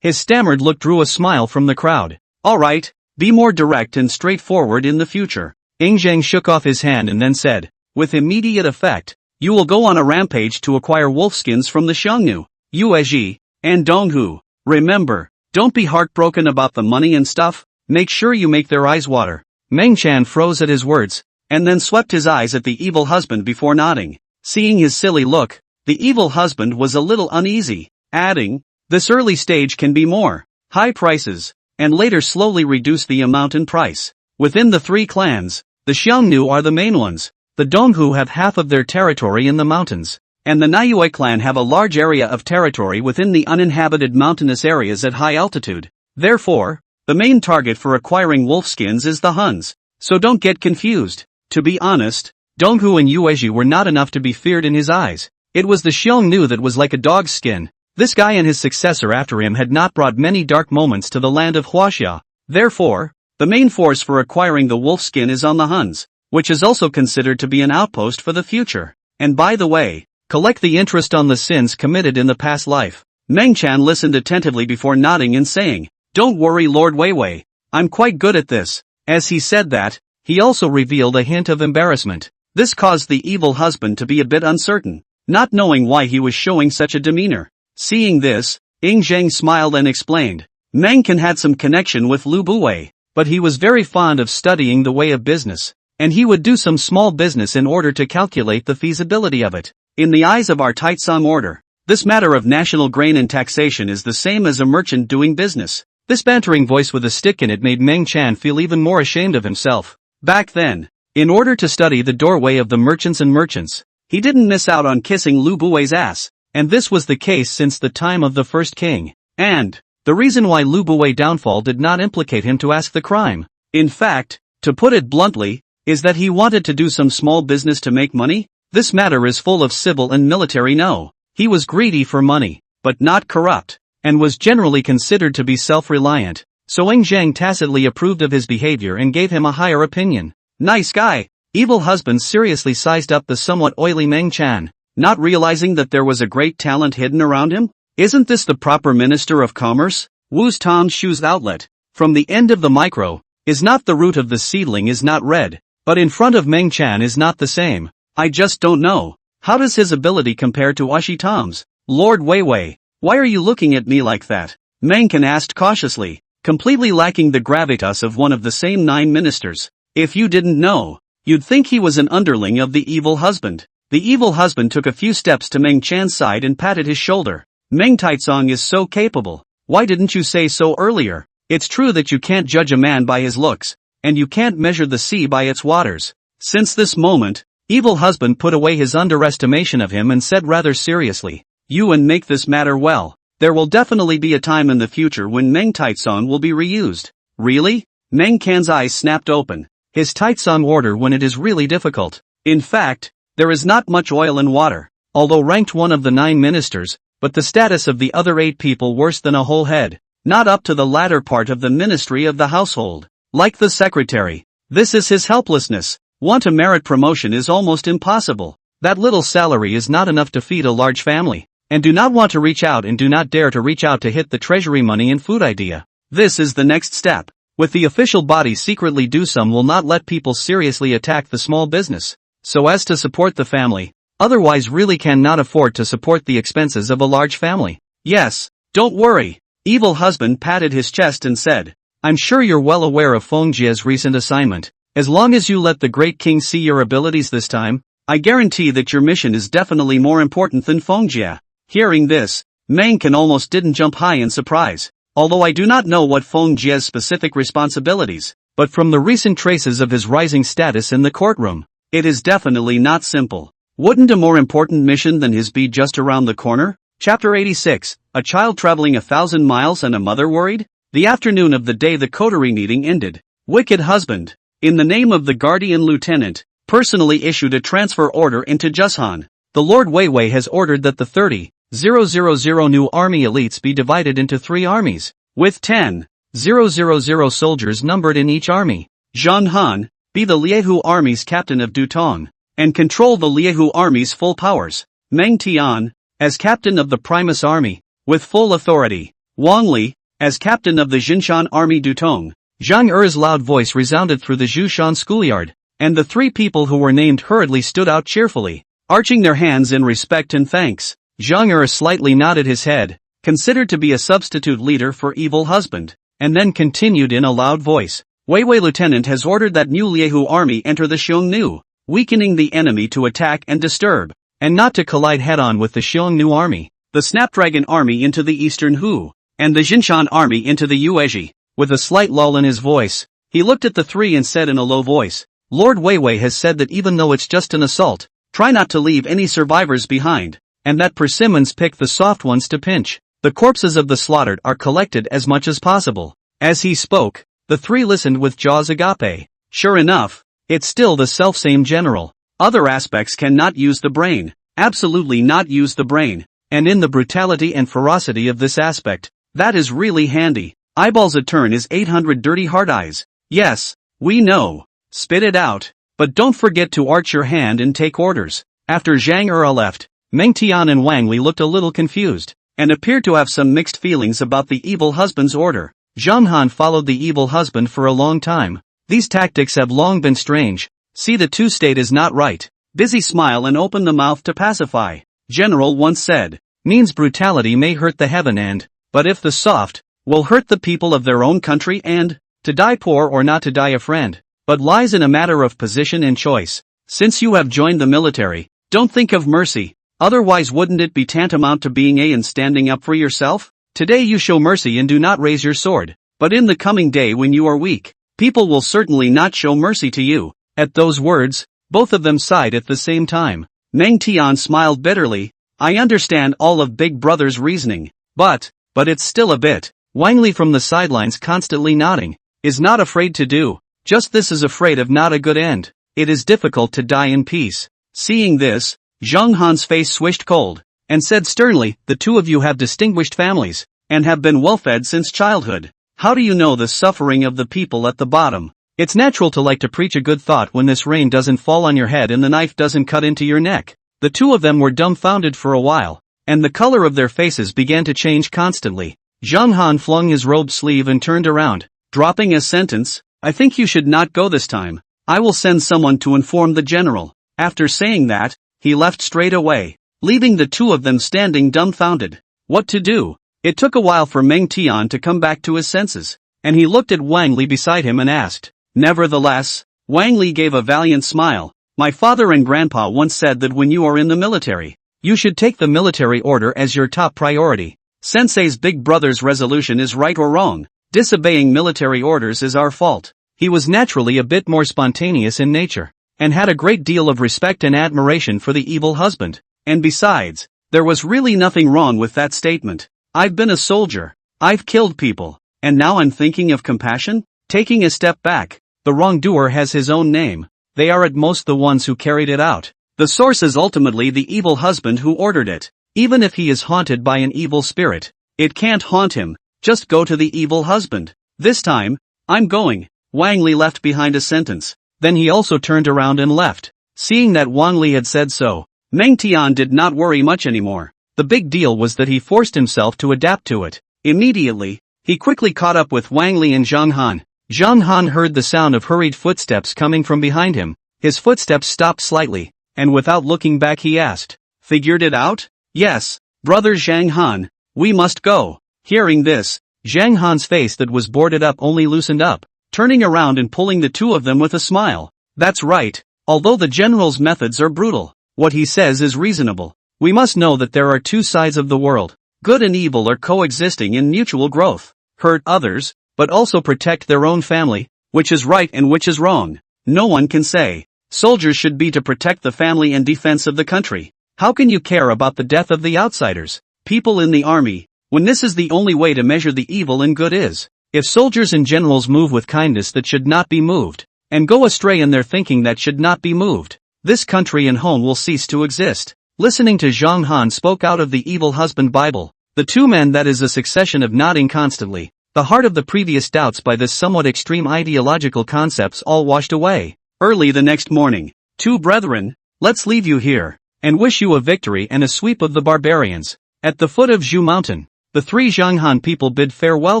Speaker 1: his stammered look drew a smile from the crowd. Alright, be more direct and straightforward in the future. Ying Zheng shook off his hand and then said, with immediate effect, you will go on a rampage to acquire wolfskins from the Xiongnu, Yuezhi, and Donghu. Remember, don't be heartbroken about the money and stuff, make sure you make their eyes water. Meng Chan froze at his words, and then swept his eyes at the evil husband before nodding. Seeing his silly look, the evil husband was a little uneasy, adding, this early stage can be more high prices, and later slowly reduce the amount in price. Within the three clans, the Xiongnu are the main ones, the Donghu have half of their territory in the mountains, and the Niue clan have a large area of territory within the uninhabited mountainous areas at high altitude. Therefore, the main target for acquiring wolfskins is the Huns, so don't get confused. To be honest, Donghu and Yuezhi were not enough to be feared in his eyes. It was the Xiongnu that was like a dog's skin. This guy and his successor after him had not brought many dark moments to the land of Huaxia. Therefore, the main force for acquiring the wolfskin is on the Huns, which is also considered to be an outpost for the future. And by the way, collect the interest on the sins committed in the past life. Meng Chan listened attentively before nodding and saying, don't worry Lord Weiwei, I'm quite good at this. As he said that, he also revealed a hint of embarrassment. This caused the evil husband to be a bit uncertain, not knowing why he was showing such a demeanor. Seeing this, Ying Zheng smiled and explained, Meng Qin had some connection with Lu Buwei, but he was very fond of studying the way of business, and he would do some small business in order to calculate the feasibility of it. In the eyes of our Taitsong order, this matter of national grain and taxation is the same as a merchant doing business. This bantering voice with a stick in it made Meng Chan feel even more ashamed of himself. Back then, in order to study the doorway of the merchants and merchants, he didn't miss out on kissing Lu Buwei's ass, and this was the case since the time of the first king. And the reason why Lu Buwei downfall did not implicate him to ask the crime. In fact, to put it bluntly, is that he wanted to do some small business to make money? This matter is full of civil and military no. He was greedy for money, but not corrupt, and was generally considered to be self-reliant, so Ying Zheng tacitly approved of his behavior and gave him a higher opinion. Nice guy. Evil husband seriously sized up the somewhat oily Meng Chan, not realizing that there was a great talent hidden around him. Isn't this the proper Minister of Commerce? Wu's Tom Shoes Outlet, from the end of the micro, is not the root of the seedling is not red, but in front of Meng Chan is not the same. I just don't know. How does his ability compare to Ashi Tom's? Lord Weiwei, why are you looking at me like that? Meng Qin asked cautiously, completely lacking the gravitas of one of the same 9 ministers. If you didn't know, you'd think he was an underling of the evil husband. The evil husband took a few steps to Meng Chan's side and patted his shoulder. Meng Taitsong is so capable. Why didn't you say so earlier? It's true that you can't judge a man by his looks, and you can't measure the sea by its waters. Since this moment, evil husband put away his underestimation of him and said rather seriously, you and make this matter well. There will definitely be a time in the future when Meng Taitsong will be reused. Really? Meng Can's eyes snapped open. His Taitsong order when it is really difficult. In fact, there is not much oil in water, although ranked one of the 9 ministers, but the status of the other 8 people worse than a whole head, not up to the latter part of the ministry of the household. Like the secretary, this is his helplessness. Want to merit promotion is almost impossible. That little salary is not enough to feed a large family, and do not want to reach out and do not dare to reach out to hit the treasury money and food idea. This is the next step. With the official body secretly do some will not let people seriously attack the small business, so as to support the family, otherwise really cannot afford to support the expenses of a large family. Yes, don't worry. Evil husband patted his chest and said, I'm sure you're well aware of Feng Jie's recent assignment. As long as you let the great king see your abilities this time, I guarantee that your mission is definitely more important than Feng Jie. Hearing this, Meng Qin almost didn't jump high in surprise. Although I do not know what Feng Jie's specific responsibilities, but from the recent traces of his rising status in the courtroom, it is definitely not simple. Wouldn't a more important mission than his be just around the corner? Chapter 86, A child traveling 1,000 miles and a mother worried? The afternoon of the day the coterie meeting ended. Wicked husband, in the name of the guardian lieutenant, personally issued a transfer order into Jushan. The Lord Weiwei has ordered that the 30,000 new army elites be divided into 3 armies, with 10,000 soldiers numbered in each army. Zhang Han, be the Liehu army's captain of Dutong, and control the Liehu army's full powers. Meng Tian, as captain of the Primus army, with full authority. Wang Li, as captain of the Jinshan army Dutong. Zhang Er's loud voice resounded through the Zhushan schoolyard, and the 3 people who were named hurriedly stood out cheerfully, arching their hands in respect and thanks. Zhang Er slightly nodded his head, considered to be a substitute leader for evil husband, and then continued in a loud voice. Weiwei lieutenant has ordered that new Liehu army enter the Xiongnu, weakening the enemy to attack and disturb, and not to collide head-on with the Xiongnu army, the Snapdragon army into the eastern Hu, and the Jinshan army into the Yuezhi. With a slight lull in his voice, he looked at the 3 and said in a low voice, Lord Weiwei has said that even though it's just an assault, try not to leave any survivors behind, and that persimmons pick the soft ones to pinch. The corpses of the slaughtered are collected as much as possible. As he spoke, the 3 listened with jaws agape. Sure enough, it's still the selfsame general. Other aspects cannot use the brain, absolutely not use the brain, and in the brutality and ferocity of this aspect, that is really handy. Eyeballs a turn is 800 dirty hard eyes. Yes, we know. Spit it out. But don't forget to arch your hand and take orders. After Zhang Er left, Meng Tian and Wang Li looked a little confused, and appeared to have some mixed feelings about the evil husband's order. Zhang Han followed the evil husband for a long time. These tactics have long been strange. See, the 2 state is not right. Busy smile and open the mouth to pacify. General once said, means brutality may hurt the heaven and, but if the soft, will hurt the people of their own country and, to die poor or not to die a friend, but lies in a matter of position and choice. Since you have joined the military, don't think of mercy, otherwise wouldn't it be tantamount to being and standing up for yourself? Today you show mercy and do not raise your sword, but in the coming day when you are weak, people will certainly not show mercy to you. At those words, both of them sighed at the same time. Meng Tian smiled bitterly, I understand all of Big Brother's reasoning, but it's still a bit. Wang Li from the sidelines constantly nodding, is not afraid to do, just this is afraid of not a good end. It is difficult to die in peace. Seeing this, Zhang Han's face swished cold, and said sternly, the 2 of you have distinguished families, and have been well-fed since childhood. How do you know the suffering of the people at the bottom? It's natural to like to preach a good thought when this rain doesn't fall on your head and the knife doesn't cut into your neck. The 2 of them were dumbfounded for a while, and the color of their faces began to change constantly. Zhang Han flung his robe sleeve and turned around, dropping a sentence, I think you should not go this time. I will send someone to inform the general. After saying that, he left straight away, leaving the 2 of them standing dumbfounded. What to do? It took a while for Meng Tian to come back to his senses, and he looked at Wang Li beside him and asked. Nevertheless, Wang Li gave a valiant smile. My father and grandpa once said that when you are in the military, you should take the military order as your top priority. Sensei's Big Brother's resolution is right or wrong. Disobeying military orders is our fault. He was naturally a bit more spontaneous in nature, and had a great deal of respect and admiration for the evil husband. And besides, there was really nothing wrong with that statement. I've been a soldier. I've killed people. And now I'm thinking of compassion? Taking a step back, the wrongdoer has his own name. They are at most the ones who carried it out. The source is ultimately the evil husband who ordered it. Even if he is haunted by an evil spirit, it can't haunt him. Just go to the evil husband. This time, I'm going. Wang Li left behind a sentence. Then he also turned around and left. Seeing that Wang Li had said so, Meng Tian did not worry much anymore. The big deal was that he forced himself to adapt to it. Immediately, he quickly caught up with Wang Li and Zhang Han. Zhang Han heard the sound of hurried footsteps coming from behind him. His footsteps stopped slightly, and without looking back he asked, Figured it out? Yes, brother Zhang Han, we must go. Hearing this, Zhang Han's face that was boarded up only loosened up, turning around and pulling the 2 of them with a smile. That's right, although the general's methods are brutal, what he says is reasonable. We must know that there are 2 sides of the world. Good and evil are coexisting in mutual growth. Hurt others, but also protect their own family, which is right and which is wrong. No one can say. Soldiers should be to protect the family and defense of the country. How can you care about the death of the outsiders? People in the army, when this is the only way to measure the evil and good is. If soldiers and generals move with kindness that should not be moved, and go astray in their thinking that should not be moved, this country and home will cease to exist. Listening to Zhang Han spoke out of the evil husband Bible, the two men that is a succession of nodding constantly, the heart of the previous doubts by this somewhat extreme ideological concepts all washed away. Early the next morning, two brethren, let's leave you here, and wish you a victory and a sweep of the barbarians. At the foot of Zhu Mountain, the three Zhang Han people bid farewell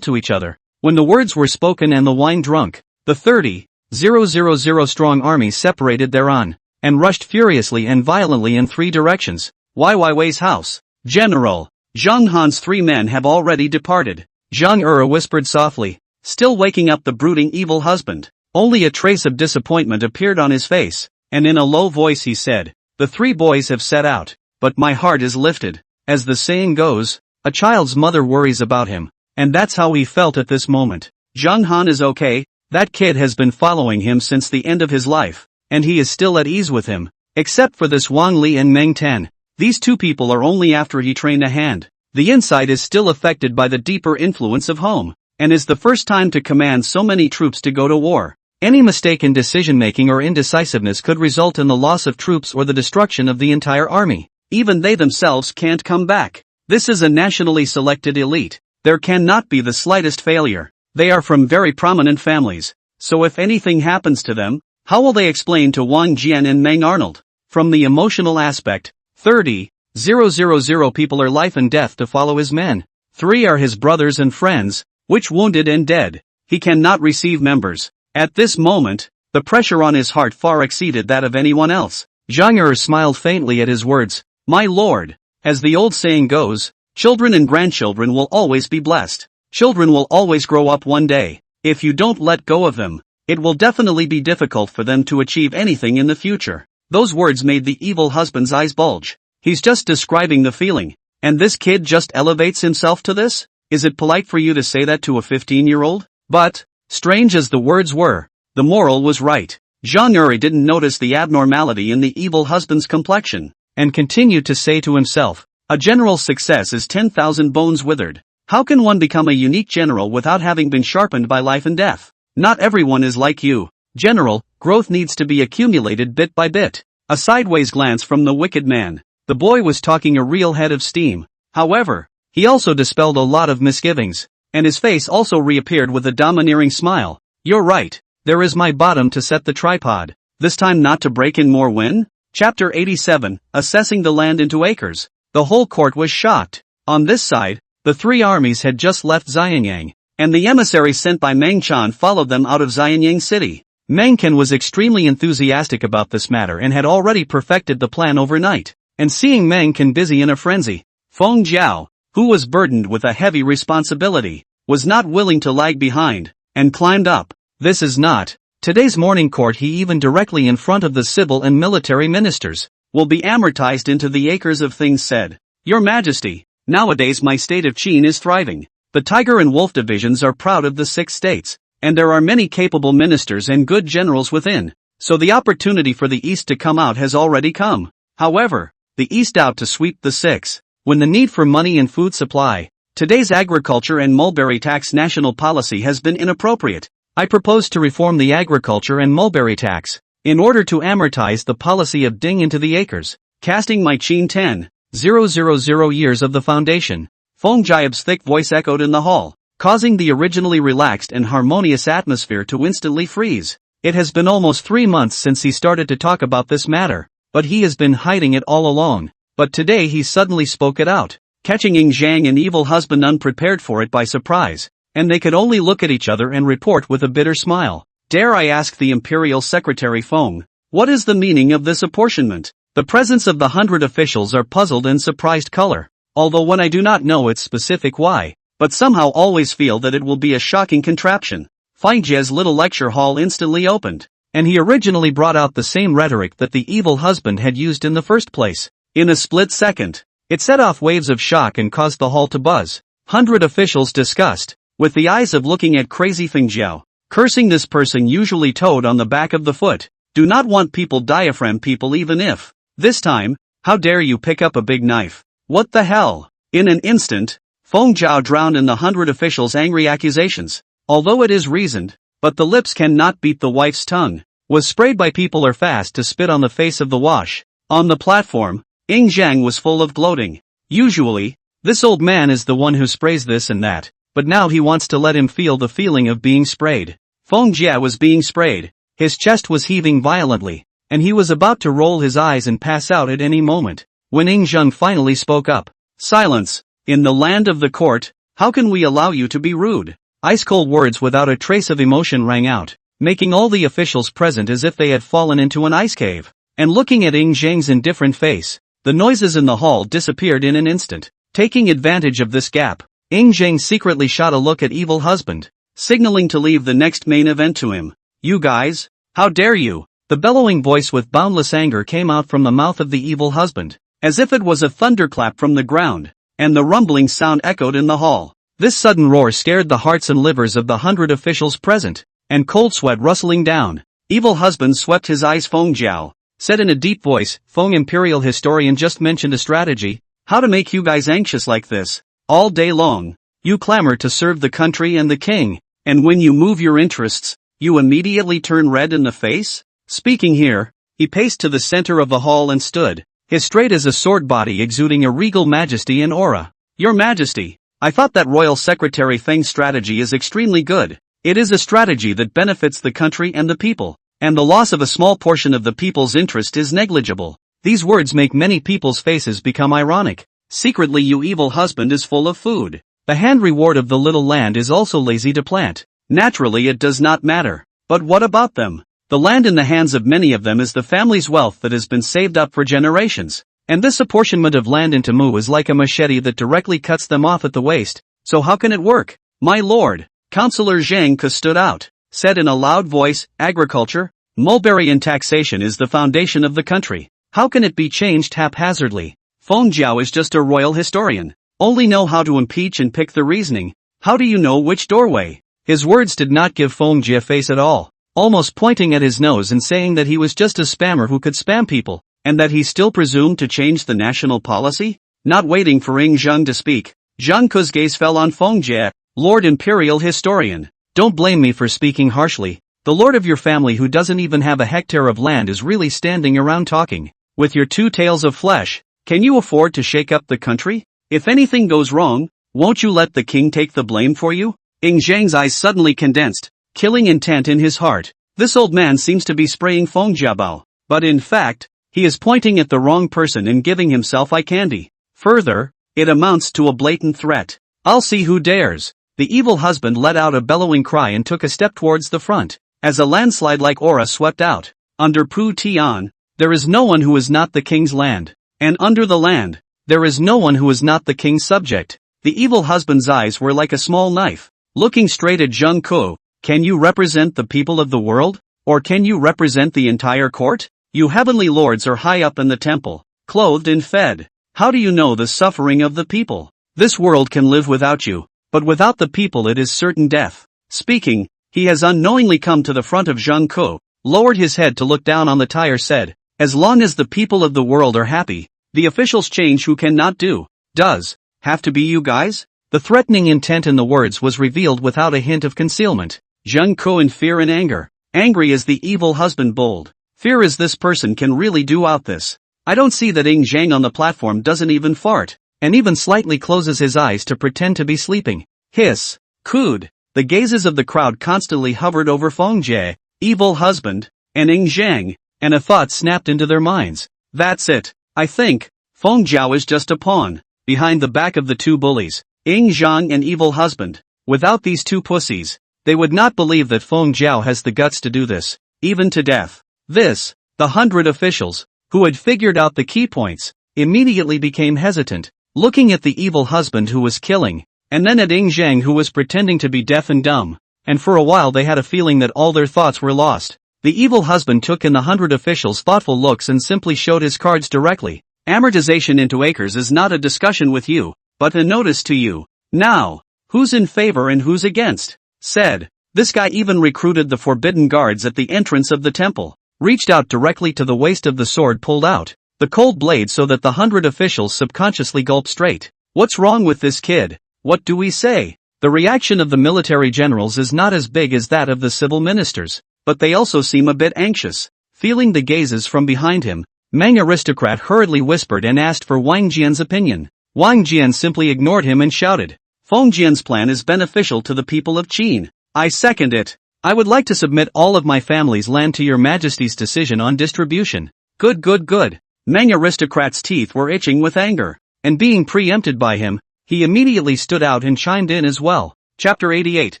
Speaker 1: to each other. When the words were spoken and the wine drunk, the 30,000 strong army separated thereon, and rushed furiously and violently in three directions. Wai Wei's house. General, Zhang Han's 3 men have already departed. Zhang Er whispered softly, still waking up the brooding evil husband. Only a trace of disappointment appeared on his face, and in a low voice he said, the 3 boys have set out, but my heart is lifted. As the saying goes, a child's mother worries about him, and that's how he felt at this moment. Zhang Han is okay, that kid has been following him since the end of his life, and he is still at ease with him, except for this Wang Li and Meng Tan. These 2 people are only after he trained a hand. The inside is still affected by the deeper influence of home, and is the first time to command so many troops to go to war. Any mistake in decision-making or indecisiveness could result in the loss of troops or the destruction of the entire army. Even they themselves can't come back. This is a nationally selected elite. There cannot be the slightest failure. They are from very prominent families, so if anything happens to them, how will they explain to Wang Jian and Meng Arnold? From the emotional aspect, 30,000 people are life and death to follow his men. 3 are his brothers and friends, which wounded and dead. He cannot receive members. At this moment, the pressure on his heart far exceeded that of anyone else. Zhang Er smiled faintly at his words. My lord, as the old saying goes, children and grandchildren will always be blessed. Children will always grow up one day. If you don't let go of them, it will definitely be difficult for them to achieve anything in the future. Those words made the evil husband's eyes bulge. He's just describing the feeling, and this kid just elevates himself to this? Is it polite for you to say that to a 15-year-old? But, strange as the words were, the moral was right. Zhang Er didn't notice the abnormality in the evil husband's complexion, and continued to say to himself, a general's success is 10,000 bones withered. How can one become a unique general without having been sharpened by life and death? Not everyone is like you. General, growth needs to be accumulated bit by bit. A sideways glance from the wicked man. The boy was talking a real head of steam. However, he also dispelled a lot of misgivings, and his face also reappeared with a domineering smile. You're right, there is my bottom to set the tripod. This time not to break in more wind? Chapter 87, Assessing the Land into Acres. The whole court was shocked. On this side, the 3 armies had just left Jinyang, and the emissaries sent by Meng Chan followed them out of Jinyang city. Meng Ken was extremely enthusiastic about this matter and had already perfected the plan overnight. And seeing Meng Ken busy in a frenzy, Feng Zhao, who was burdened with a heavy responsibility, was not willing to lag behind, and climbed up. This is not today's morning court. He even directly in front of the civil and military ministers, will be amortized into the acres of things said. Your Majesty, nowadays my state of Qin is thriving. The tiger and wolf divisions are proud of the 6 states, and there are many capable ministers and good generals within, so the opportunity for the East to come out has already come. However, the East out to sweep the 6, when the need for money and food supply. Today's agriculture and mulberry tax national policy has been inappropriate. I propose to reform the agriculture and mulberry tax, in order to amortize the policy of ding into the acres, casting my Qin 10,000 years of the foundation. Feng Jiab's thick voice echoed in the hall, causing the originally relaxed and harmonious atmosphere to instantly freeze. It has been almost 3 months since he started to talk about this matter, but he has been hiding it all along. But today he suddenly spoke it out, catching Ying Zhang and evil husband unprepared for it by surprise, and they could only look at each other and report with a bitter smile. Dare I ask the Imperial Secretary Feng, what is the meaning of this apportionment? The presence of the 100 officials are puzzled and surprised color, although when I do not know its specific why, but somehow always feel that it will be a shocking contraption. Feng Jie's little lecture hall instantly opened, and he originally brought out the same rhetoric that the evil husband had used in the first place. In a split second, it set off waves of shock and caused the hall to buzz. 100 officials discussed, with the eyes of looking at crazy Feng Jiao, cursing this person usually toed on the back of the foot. Do not want people diaphragm people even if. This time, how dare you pick up a big knife? What the hell? In an instant, Feng Zhao drowned in the 100 officials' angry accusations. Although it is reasoned, but the lips cannot beat the wife's tongue, was sprayed by people are fast to spit on the face of the wash. On the platform, Ying Zhang was full of gloating. Usually, this old man is the one who sprays this and that, but now he wants to let him feel the feeling of being sprayed. Feng Jia was being sprayed, his chest was heaving violently, and he was about to roll his eyes and pass out at any moment, when Ying Zhang finally spoke up. Silence! In the land of the court, how can we allow you to be rude? Ice-cold words without a trace of emotion rang out, making all the officials present as if they had fallen into an ice cave. And looking at Ying Zhang's indifferent face, the noises in the hall disappeared in an instant. Taking advantage of this gap, Ying Zhang secretly shot a look at evil husband, signaling to leave the next main event to him. You guys, how dare you? The bellowing voice with boundless anger came out from the mouth of the evil husband, as if it was a thunderclap from the ground, and the rumbling sound echoed in the hall. This sudden roar scared the hearts and livers of the 100 officials present, and cold sweat rustling down. Evil husband swept his eyes. Feng Zhao said in a deep voice, Feng Imperial Historian just mentioned a strategy, how to make you guys anxious like this. All day long, you clamor to serve the country and the king, and when you move your interests, you immediately turn red in the face? Speaking here, he paced to the center of the hall and stood, his straight as a sword body exuding a regal majesty and aura. Your Majesty, I thought that Royal Secretary Feng's strategy is extremely good. It is a strategy that benefits the country and the people, and the loss of a small portion of the people's interest is negligible. These words make many people's faces become ironic. Secretly, you evil husband is full of food. The hand reward of the little land is also lazy to plant. Naturally it does not matter. But what about them? The land in the hands of many of them is the family's wealth that has been saved up for generations. And this apportionment of land into Mu is like a machete that directly cuts them off at the waist. So how can it work? My lord, Councillor Zhang Ke stood out, said in a loud voice, agriculture, mulberry and taxation is the foundation of the country. How can it be changed haphazardly? Feng Zhao is just a royal historian. Only know how to impeach and pick the reasoning. How do you know which doorway? His words did not give Feng Jia face at all, almost pointing at his nose and saying that he was just a spammer who could spam people, and that he still presumed to change the national policy? Not waiting for Ying Zhang to speak, Zhang Ke's gaze fell on Feng Jia. Lord Imperial Historian, don't blame me for speaking harshly. The lord of your family who doesn't even have a hectare of land is really standing around talking. With your 2 tails of flesh, can you afford to shake up the country? If anything goes wrong, won't you let the king take the blame for you? Ying Zhang's eyes suddenly condensed, killing intent in his heart. This old man seems to be spraying Feng Jiabao, but in fact, he is pointing at the wrong person and giving himself eye candy. Further, it amounts to a blatant threat. I'll see who dares. The evil husband let out a bellowing cry and took a step towards the front, as a landslide-like aura swept out. Under Pu Tian, there is no one who is not the king's land, and under the land, there is no one who is not the king's subject. The evil husband's eyes were like a small knife, looking straight at Zhang Ke. Can you represent the people of the world? Or can you represent the entire court? You heavenly lords are high up in the temple, clothed and fed. How do you know the suffering of the people? This world can live without you, but without the people it is certain death. Speaking, he has unknowingly come to the front of Zhang Ke, lowered his head to look down on the tire, said, as long as the people of the world are happy, the officials change who cannot do, does, have to be you guys? The threatening intent in the words was revealed without a hint of concealment. Zhang Ke in fear and anger. Angry as the evil husband, bold. Fear as this person can really do out this. I don't see that Ying Zhang on the platform doesn't even fart, and even slightly closes his eyes to pretend to be sleeping. Hiss. Cooed. The gazes of the crowd constantly hovered over Feng Jie, evil husband, and Ying Zhang, and a thought snapped into their minds. That's it. I think, Feng Zhao is just a pawn, behind the back of the 2 bullies, Ying Zhang and evil husband. Without these 2 pussies, they would not believe that Feng Zhao has the guts to do this, even to death. This, the 100 officials, who had figured out the key points, immediately became hesitant, looking at the evil husband who was killing, and then at Ying Zhang who was pretending to be deaf and dumb, and for a while they had a feeling that all their thoughts were lost. The evil husband took in the 100 officials' thoughtful looks and simply showed his cards directly. Amortization into acres is not a discussion with you, but a notice to you. Now, who's in favor and who's against? Said. This guy even recruited the forbidden guards at the entrance of the temple, reached out directly to the waist of the sword, pulled out the cold blade so that the 100 officials subconsciously gulped straight. What's wrong with this kid? What do we say? The reaction of the military generals is not as big as that of the civil ministers, but they also seem a bit anxious. Feeling the gazes from behind him, Manga aristocrat hurriedly whispered and asked for Wang Jian's opinion. Wang Jian simply ignored him and shouted, Feng Jian's plan is beneficial to the people of Qin. I second it. I would like to submit all of my family's land to your majesty's decision on distribution. Good. Manga aristocrat's teeth were itching with anger, and being preempted by him, he immediately stood out and chimed in as well. Chapter 88.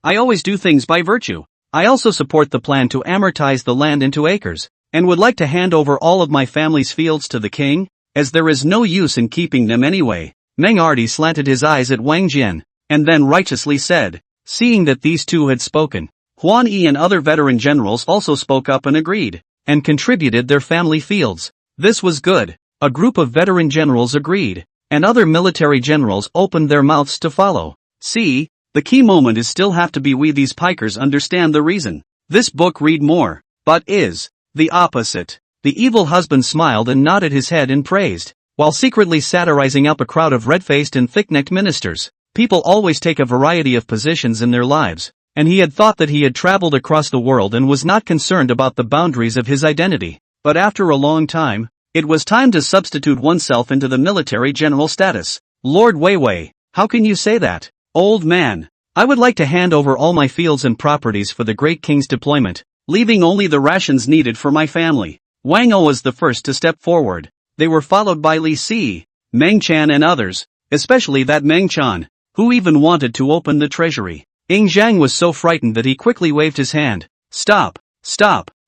Speaker 1: I always do things by virtue. I also support the plan to amortize the land into acres, and would like to hand over all of my family's fields to the king, as there is no use in keeping them anyway. Meng Ardi slanted his eyes at Wang Jian, and then righteously said, seeing that these two had spoken, Huan Yi and other veteran generals also spoke up and agreed, and contributed their family fields. This was good. A group of veteran generals agreed, and other military generals opened their mouths to follow. See, the key moment is still have to be we these pikers understand the reason. This book read more, but is the opposite. The evil husband smiled and nodded his head and praised, while secretly satirizing up a crowd of red-faced and thick-necked ministers. People always take a variety of positions in their lives, and he had thought that he had traveled across the world and was not concerned about the boundaries of his identity. But after a long time, it was time to substitute oneself into the military general status. Lord Weiwei, how can you say that? Old man, I would like to hand over all my fields and properties for the great king's deployment, leaving only the rations needed for my family. Wang O was the first to step forward. They were followed by Li Si, Meng Chan and others, especially that Meng Chan, who even wanted to open the treasury. Ying Zhang was so frightened that he quickly waved his hand. Stop.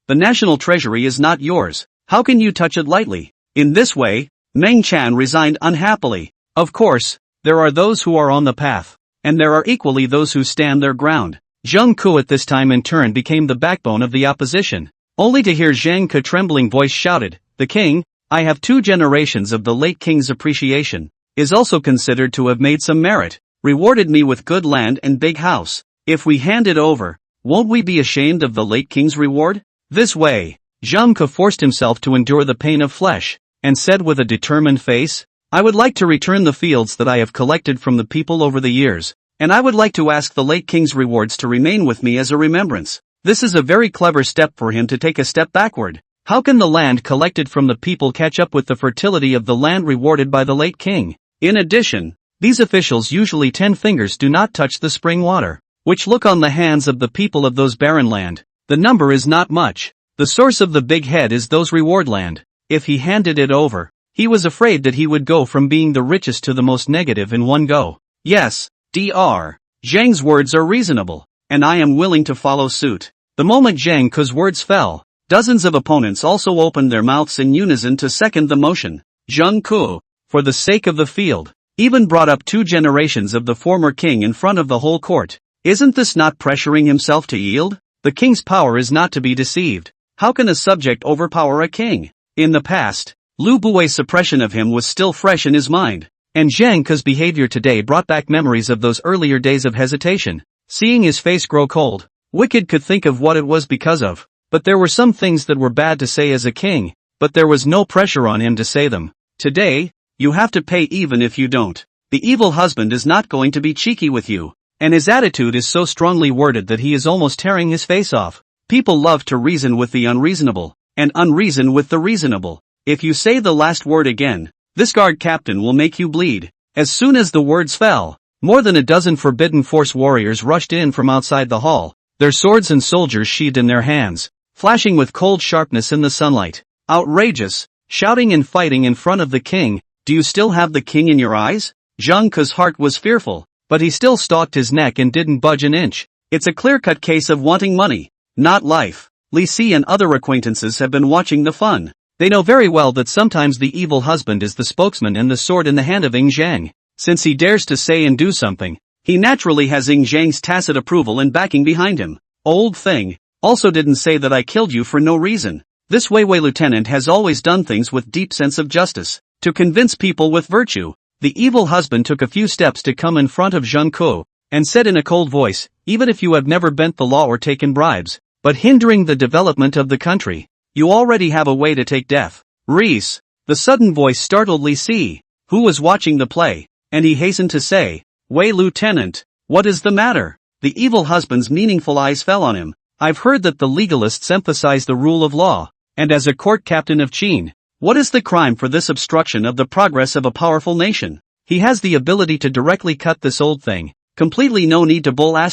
Speaker 1: The national treasury is not yours. How can you touch it lightly? In this way, Meng Chan resigned unhappily. Of course, there are those who are on the path, and there are equally those who stand their ground. Zheng Ku at this time in turn became the backbone of the opposition, only to hear Zhang Ke's trembling voice shouted, the king, I have 2 generations of the late king's appreciation, is also considered to have made some merit, rewarded me with good land and big house. If we hand it over, won't we be ashamed of the late king's reward? This way, Zheng Ke forced himself to endure the pain of flesh, and said with a determined face, I would like to return the fields that I have collected from the people over the years, and I would like to ask the late king's rewards to remain with me as a remembrance. This is a very clever step for him to take a step backward. How can the land collected from the people catch up with the fertility of the land rewarded by the late king? In addition, these officials usually 10 fingers do not touch the spring water, which look on the hands of the people of those barren land. The number is not much. The source of the big head is those reward land. If he handed it over, he was afraid that he would go from being the richest to the most negative in one go. Yes, Dr. Zhang's words are reasonable, and I am willing to follow suit. The moment Zhang Ke's words fell, dozens of opponents also opened their mouths in unison to second the motion. Zheng Ke, for the sake of the field, even brought up 2 generations of the former king in front of the whole court. Isn't this not pressuring himself to yield? The king's power is not to be deceived. How can a subject overpower a king? In the past, Lu Bui's suppression of him was still fresh in his mind, and Zhang Ke's behavior today brought back memories of those earlier days of hesitation. Seeing his face grow cold, Wicked could think of what it was because of, but there were some things that were bad to say as a king, but there was no pressure on him to say them. Today, you have to pay even if you don't. The evil husband is not going to be cheeky with you, and his attitude is so strongly worded that he is almost tearing his face off. People love to reason with the unreasonable, and unreason with the reasonable. If you say the last word again, this guard captain will make you bleed. As soon as the words fell, more than a dozen Forbidden Force warriors rushed in from outside the hall, their swords and soldiers sheathed in their hands, flashing with cold sharpness in the sunlight. Outrageous, shouting and fighting in front of the king. Do you still have the king in your eyes? Zheng Ke's heart was fearful, but he still stalked his neck and didn't budge an inch. It's a clear-cut case of wanting money, not life. Li Si and other acquaintances have been watching the fun. They know very well that sometimes the evil husband is the spokesman and the sword in the hand of Ying Zhang. Since he dares to say and do something, he naturally has Ying Zhang's tacit approval and backing behind him. Old thing, also didn't say that I killed you for no reason. This Weiwei lieutenant has always done things with deep sense of justice, to convince people with virtue. The evil husband took a few steps to come in front of Zheng Ke, and said in a cold voice, even if you have never bent the law or taken bribes, but hindering the development of the country, you already have a way to take death. Reese, the sudden voice startled Li Si, who was watching the play. and he hastened to say, "Wei Lieutenant, what is the matter?" The evil husband's meaningful eyes fell on him. "I've heard that the legalists emphasize the rule of law, and as a court captain of Qin, what is the crime for this obstruction of the progress of a powerful nation? He has the ability to directly cut this old thing. Completely no need to bull *****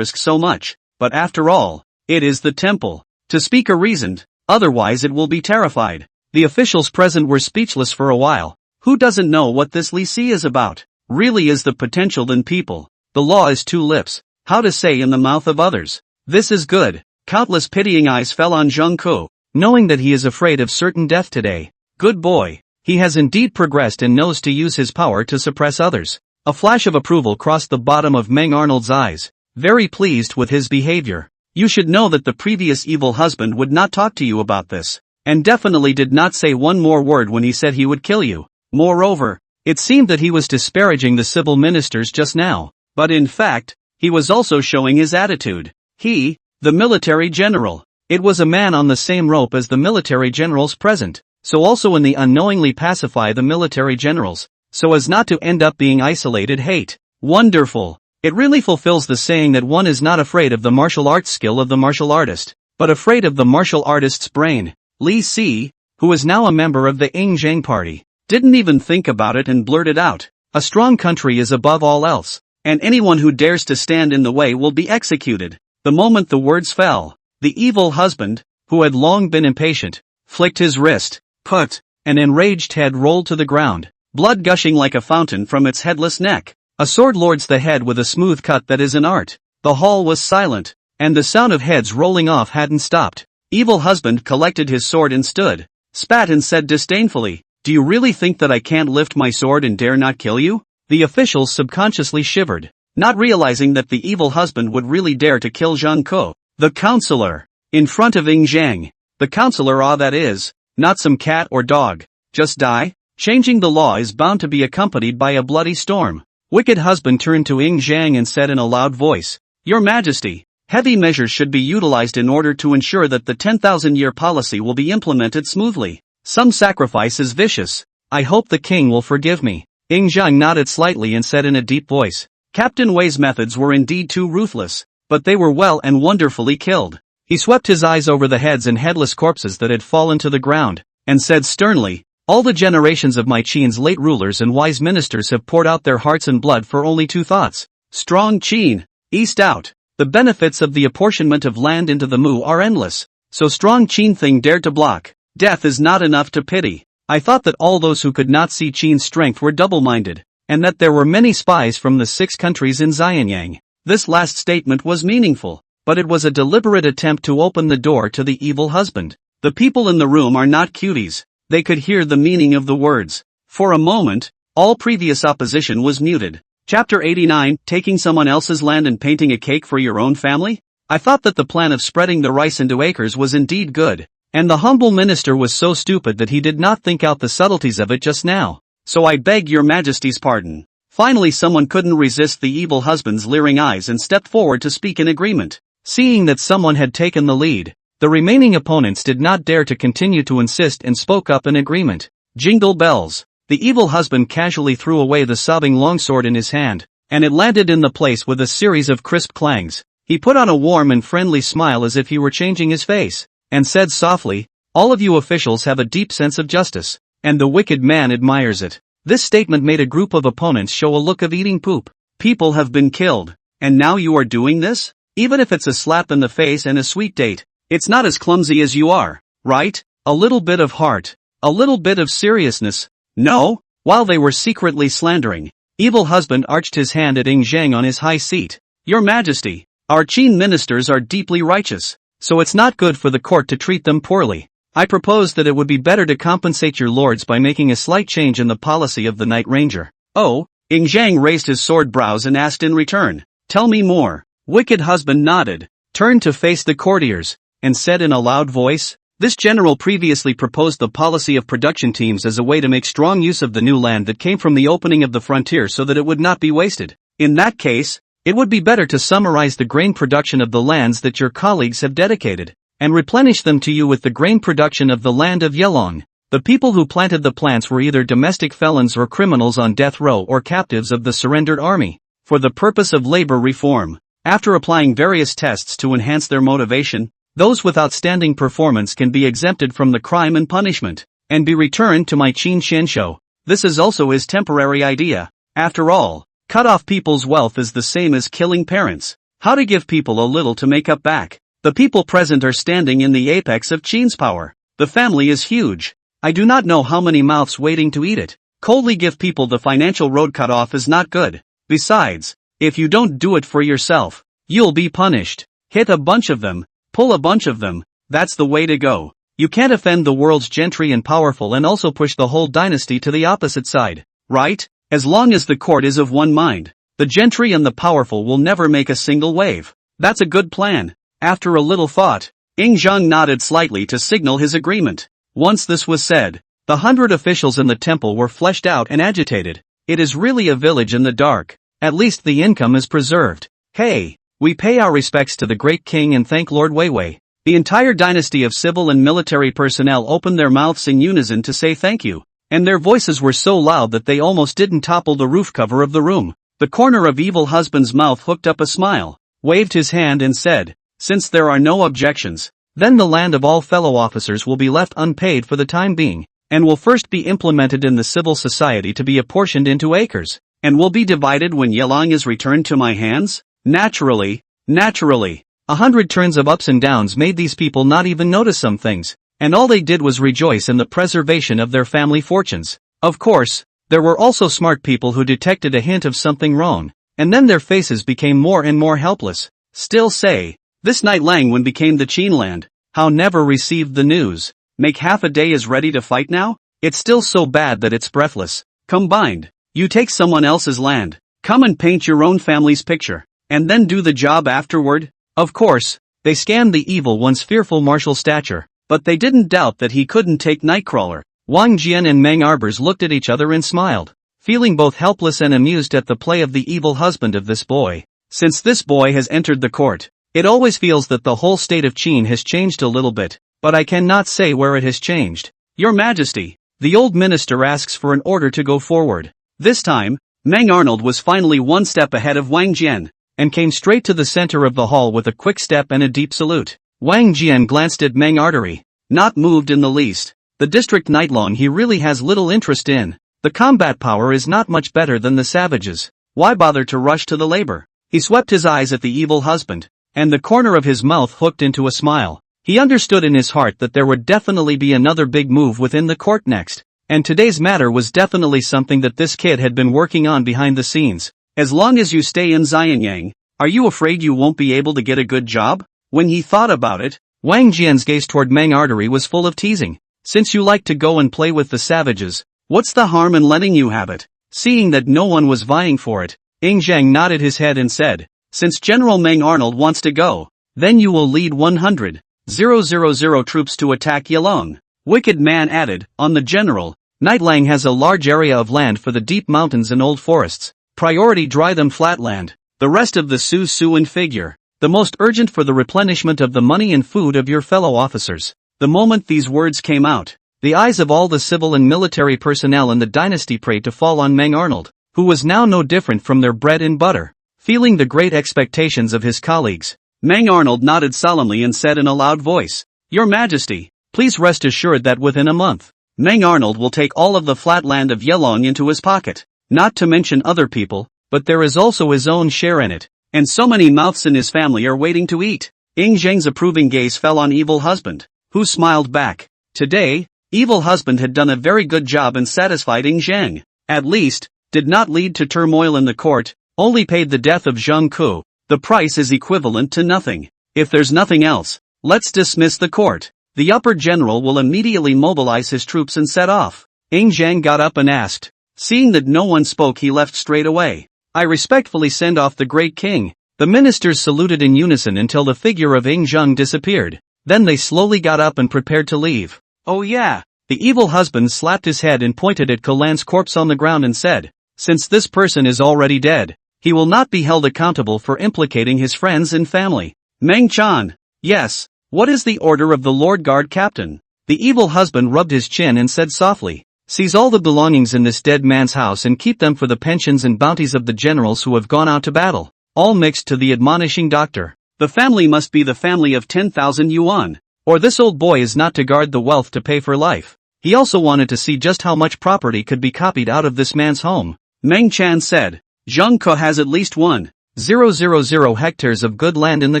Speaker 1: so much, but after all, it is the temple. To speak a reasoned, otherwise it will be terrified." The officials present were speechless for a while. Who doesn't know what this lycée is about? Really is the potential in people. The law is two lips, how to say in the mouth of others. This is good. Countless pitying eyes fell on Zhang Ku, knowing that he is afraid of certain death today. Good boy. He has indeed progressed and knows to use his power to suppress others. A flash of approval crossed the bottom of Meng Arnold's eyes, very pleased with his behavior. You should know that the previous evil husband would not talk to you about this, and definitely did not say one more word when he said he would kill you. Moreover, it seemed that he was disparaging the civil ministers just now, but in fact, he was also showing his attitude. He, the military general, it was a man on the same rope as the military generals present, so also in the unknowingly pacify the military generals, so as not to end up being isolated hate. Wonderful. It really fulfills the saying that one is not afraid of the martial arts skill of the martial artist, but afraid of the martial artist's brain. Li Si, who is now a member of the Yingzhang party, didn't even think about it and blurted out, "A strong country is above all else, and anyone who dares to stand in the way will be executed." The moment the words fell, the evil husband, who had long been impatient, flicked his wrist, an enraged head rolled to the ground, blood gushing like a fountain from its headless neck. A sword lords the head with a smooth cut that is an art. The hall was silent, and the sound of heads rolling off hadn't stopped. Evil husband collected his sword and stood, spat and said disdainfully, "Do you really think that I can't lift my sword and dare not kill you?" The officials subconsciously shivered, not realizing that the evil husband would really dare to kill Zhang Ku, the counselor, in front of Yingzhang. The counselor, that is, not some cat or dog. Just die? Changing the law is bound to be accompanied by a bloody storm. Wicked husband turned to Yingzhang and said in a loud voice, "Your Majesty, heavy measures should be utilized in order to ensure that the 10,000-year policy will be implemented smoothly. Some sacrifice is vicious. I hope the king will forgive me." Yingzhang nodded slightly and said in a deep voice, "Captain Wei's methods were indeed too ruthless, but they were well and wonderfully killed." He swept his eyes over the heads and headless corpses that had fallen to the ground, and said sternly, "All the generations of my Qin's late rulers and wise ministers have poured out their hearts and blood for only two thoughts. Strong Qin, east out. The benefits of the apportionment of land into the Mu are endless, so strong Qin thing dared to block. Death is not enough to pity. I thought that all those who could not see Qin's strength were double-minded, and that there were many spies from the 6 countries in Jinyang." This last statement was meaningful, but it was a deliberate attempt to open the door to the evil husband. The people in the room are not cuties. They could hear the meaning of the words. For a moment, all previous opposition was muted. Chapter 89, Taking someone else's land and painting a cake for your own family? I thought that the plan of spreading the rice into acres was indeed good, and the humble minister was so stupid that he did not think out the subtleties of it just now. So I beg your Majesty's pardon. Finally someone couldn't resist the evil husband's leering eyes and stepped forward to speak in agreement. Seeing that someone had taken the lead, the remaining opponents did not dare to continue to insist and spoke up in agreement. Jingle bells. The evil husband casually threw away the sobbing longsword in his hand, and it landed in the place with a series of crisp clangs. He put on a warm and friendly smile as if he were changing his face, and said softly, "All of you officials have a deep sense of justice, and the wicked man admires it." This statement made a group of opponents show a look of eating poop. People have been killed, and now you are doing this? Even if it's a slap in the face and a sweet date, it's not as clumsy as you are, right? A little bit of heart, a little bit of seriousness. No? While they were secretly slandering, evil husband arched his hand at Yingzhang on his high seat. "Your Majesty, our Qin ministers are deeply righteous, so it's not good for the court to treat them poorly. I propose that it would be better to compensate your lords by making a slight change in the policy of the Night Ranger." "Oh?" Yingzhang raised his sword brows and asked in return, "Tell me more." Wicked husband nodded, turned to face the courtiers, and said in a loud voice, "This general previously proposed the policy of production teams as a way to make strong use of the new land that came from the opening of the frontier so that it would not be wasted. In that case, it would be better to summarize the grain production of the lands that your colleagues have dedicated, and replenish them to you with the grain production of the land of Yelong. The people who planted the plants were either domestic felons or criminals on death row or captives of the surrendered army, for the purpose of labor reform. After applying various tests to enhance their motivation, those with outstanding performance can be exempted from the crime and punishment, and be returned to my Qin Shi. This is also his temporary idea. After all, cut off people's wealth is the same as killing parents. How to give people a little to make up back. The people present are standing in the apex of Qin's power. The family is huge. I do not know how many mouths waiting to eat it. Coldly give people the financial road cut off is not good. Besides, if you don't do it for yourself, you'll be punished. Hit a bunch of them, pull a bunch of them, that's the way to go. You can't offend the world's gentry and powerful and also push the whole dynasty to the opposite side, right? As long as the court is of one mind, the gentry and the powerful will never make a single wave. That's a good plan. After a little thought, Zhang nodded slightly to signal his agreement. Once this was said, the 100 officials in the temple were fleshed out and agitated. It is really a village in the dark. At least the income is preserved. Hey, we pay our respects to the great king and thank Lord Weiwei. The entire dynasty of civil and military personnel opened their mouths in unison to say thank you, and their voices were so loud that they almost didn't topple the roof cover of the room. The corner of evil husband's mouth hooked up a smile, waved his hand and said, since there are no objections, then the land of all fellow officers will be left unpaid for the time being, and will first be implemented in the civil society to be apportioned into acres, and will be divided when Yelang is returned to my hands? Naturally. 100 turns of ups and downs made these people not even notice some things, and all they did was rejoice in the preservation of their family fortunes. Of course, there were also smart people who detected a hint of something wrong, and then their faces became more and more helpless. Still say, this night Langwen became the Qin land, how never received the news. Make half a day is ready to fight now? It's still so bad that it's breathless. Combined, you take someone else's land, come and paint your own family's picture, and then do the job afterward? Of course, they scanned the evil one's fearful martial stature, but they didn't doubt that he couldn't take Nightcrawler. Wang Jian and Meng Arbors looked at each other and smiled, feeling both helpless and amused at the play of the evil husband of this boy. Since this boy has entered the court, it always feels that the whole state of Qin has changed a little bit, but I cannot say where it has changed. Your Majesty, the old minister asks for an order to go forward. This time, Meng Arnold was finally one step ahead of Wang Jian, and came straight to the center of the hall with a quick step and a deep salute. Wang Jian glanced at Meng Artery, not moved in the least. The district Nightlong he really has little interest in. The combat power is not much better than the savages. Why bother to rush to the labor? He swept his eyes at the evil husband, and the corner of his mouth hooked into a smile. He understood in his heart that there would definitely be another big move within the court next, and today's matter was definitely something that this kid had been working on behind the scenes. As long as you stay in Jinyang, are you afraid you won't be able to get a good job? When he thought about it, Wang Jian's gaze toward Meng Artery was full of teasing. Since you like to go and play with the savages, what's the harm in letting you have it? Seeing that no one was vying for it, Zhang nodded his head and said, since General Meng Arnold wants to go, then you will lead 100,000 troops to attack Yelong. Wicked Man added, on the general, Nightlang has a large area of land for the deep mountains and old forests. Priority dry them flatland. The rest of the Su in figure. The most urgent for the replenishment of the money and food of your fellow officers. The moment these words came out, the eyes of all the civil and military personnel in the dynasty prayed to fall on Meng Arnold, who was now no different from their bread and butter. Feeling the great expectations of his colleagues, Meng Arnold nodded solemnly and said in a loud voice, Your Majesty, please rest assured that within a month, Meng Arnold will take all of the flat land of Yelong into his pocket. Not to mention other people, but there is also his own share in it, and so many mouths in his family are waiting to eat. Zhang's approving gaze fell on Evil Husband, who smiled back. Today, Evil Husband had done a very good job and satisfied Zhang. At least, did not lead to turmoil in the court, only paid the death of Zhang Ku. The price is equivalent to nothing. If there's nothing else, let's dismiss the court. The upper general will immediately mobilize his troops and set off. Zhang got up and asked. Seeing that no one spoke, he left straight away. I respectfully send off the great king. The ministers saluted in unison until the figure of Zhang disappeared. Then they slowly got up and prepared to leave. Oh yeah. The evil husband slapped his head and pointed at Kolan's corpse on the ground and said, since this person is already dead, he will not be held accountable for implicating his friends and family. Meng Chan. Yes. What is the order of the Lord Guard Captain? The evil husband rubbed his chin and said softly, "Seize all the belongings in this dead man's house and keep them for the pensions and bounties of the generals who have gone out to battle." All mixed to the admonishing doctor, "The family must be the family of 10,000 yuan. Or this old boy is not to guard the wealth to pay for life." He also wanted to see just how much property could be copied out of this man's home. Meng Chan said, "Zhang Ke has at least 1,000 hectares of good land in the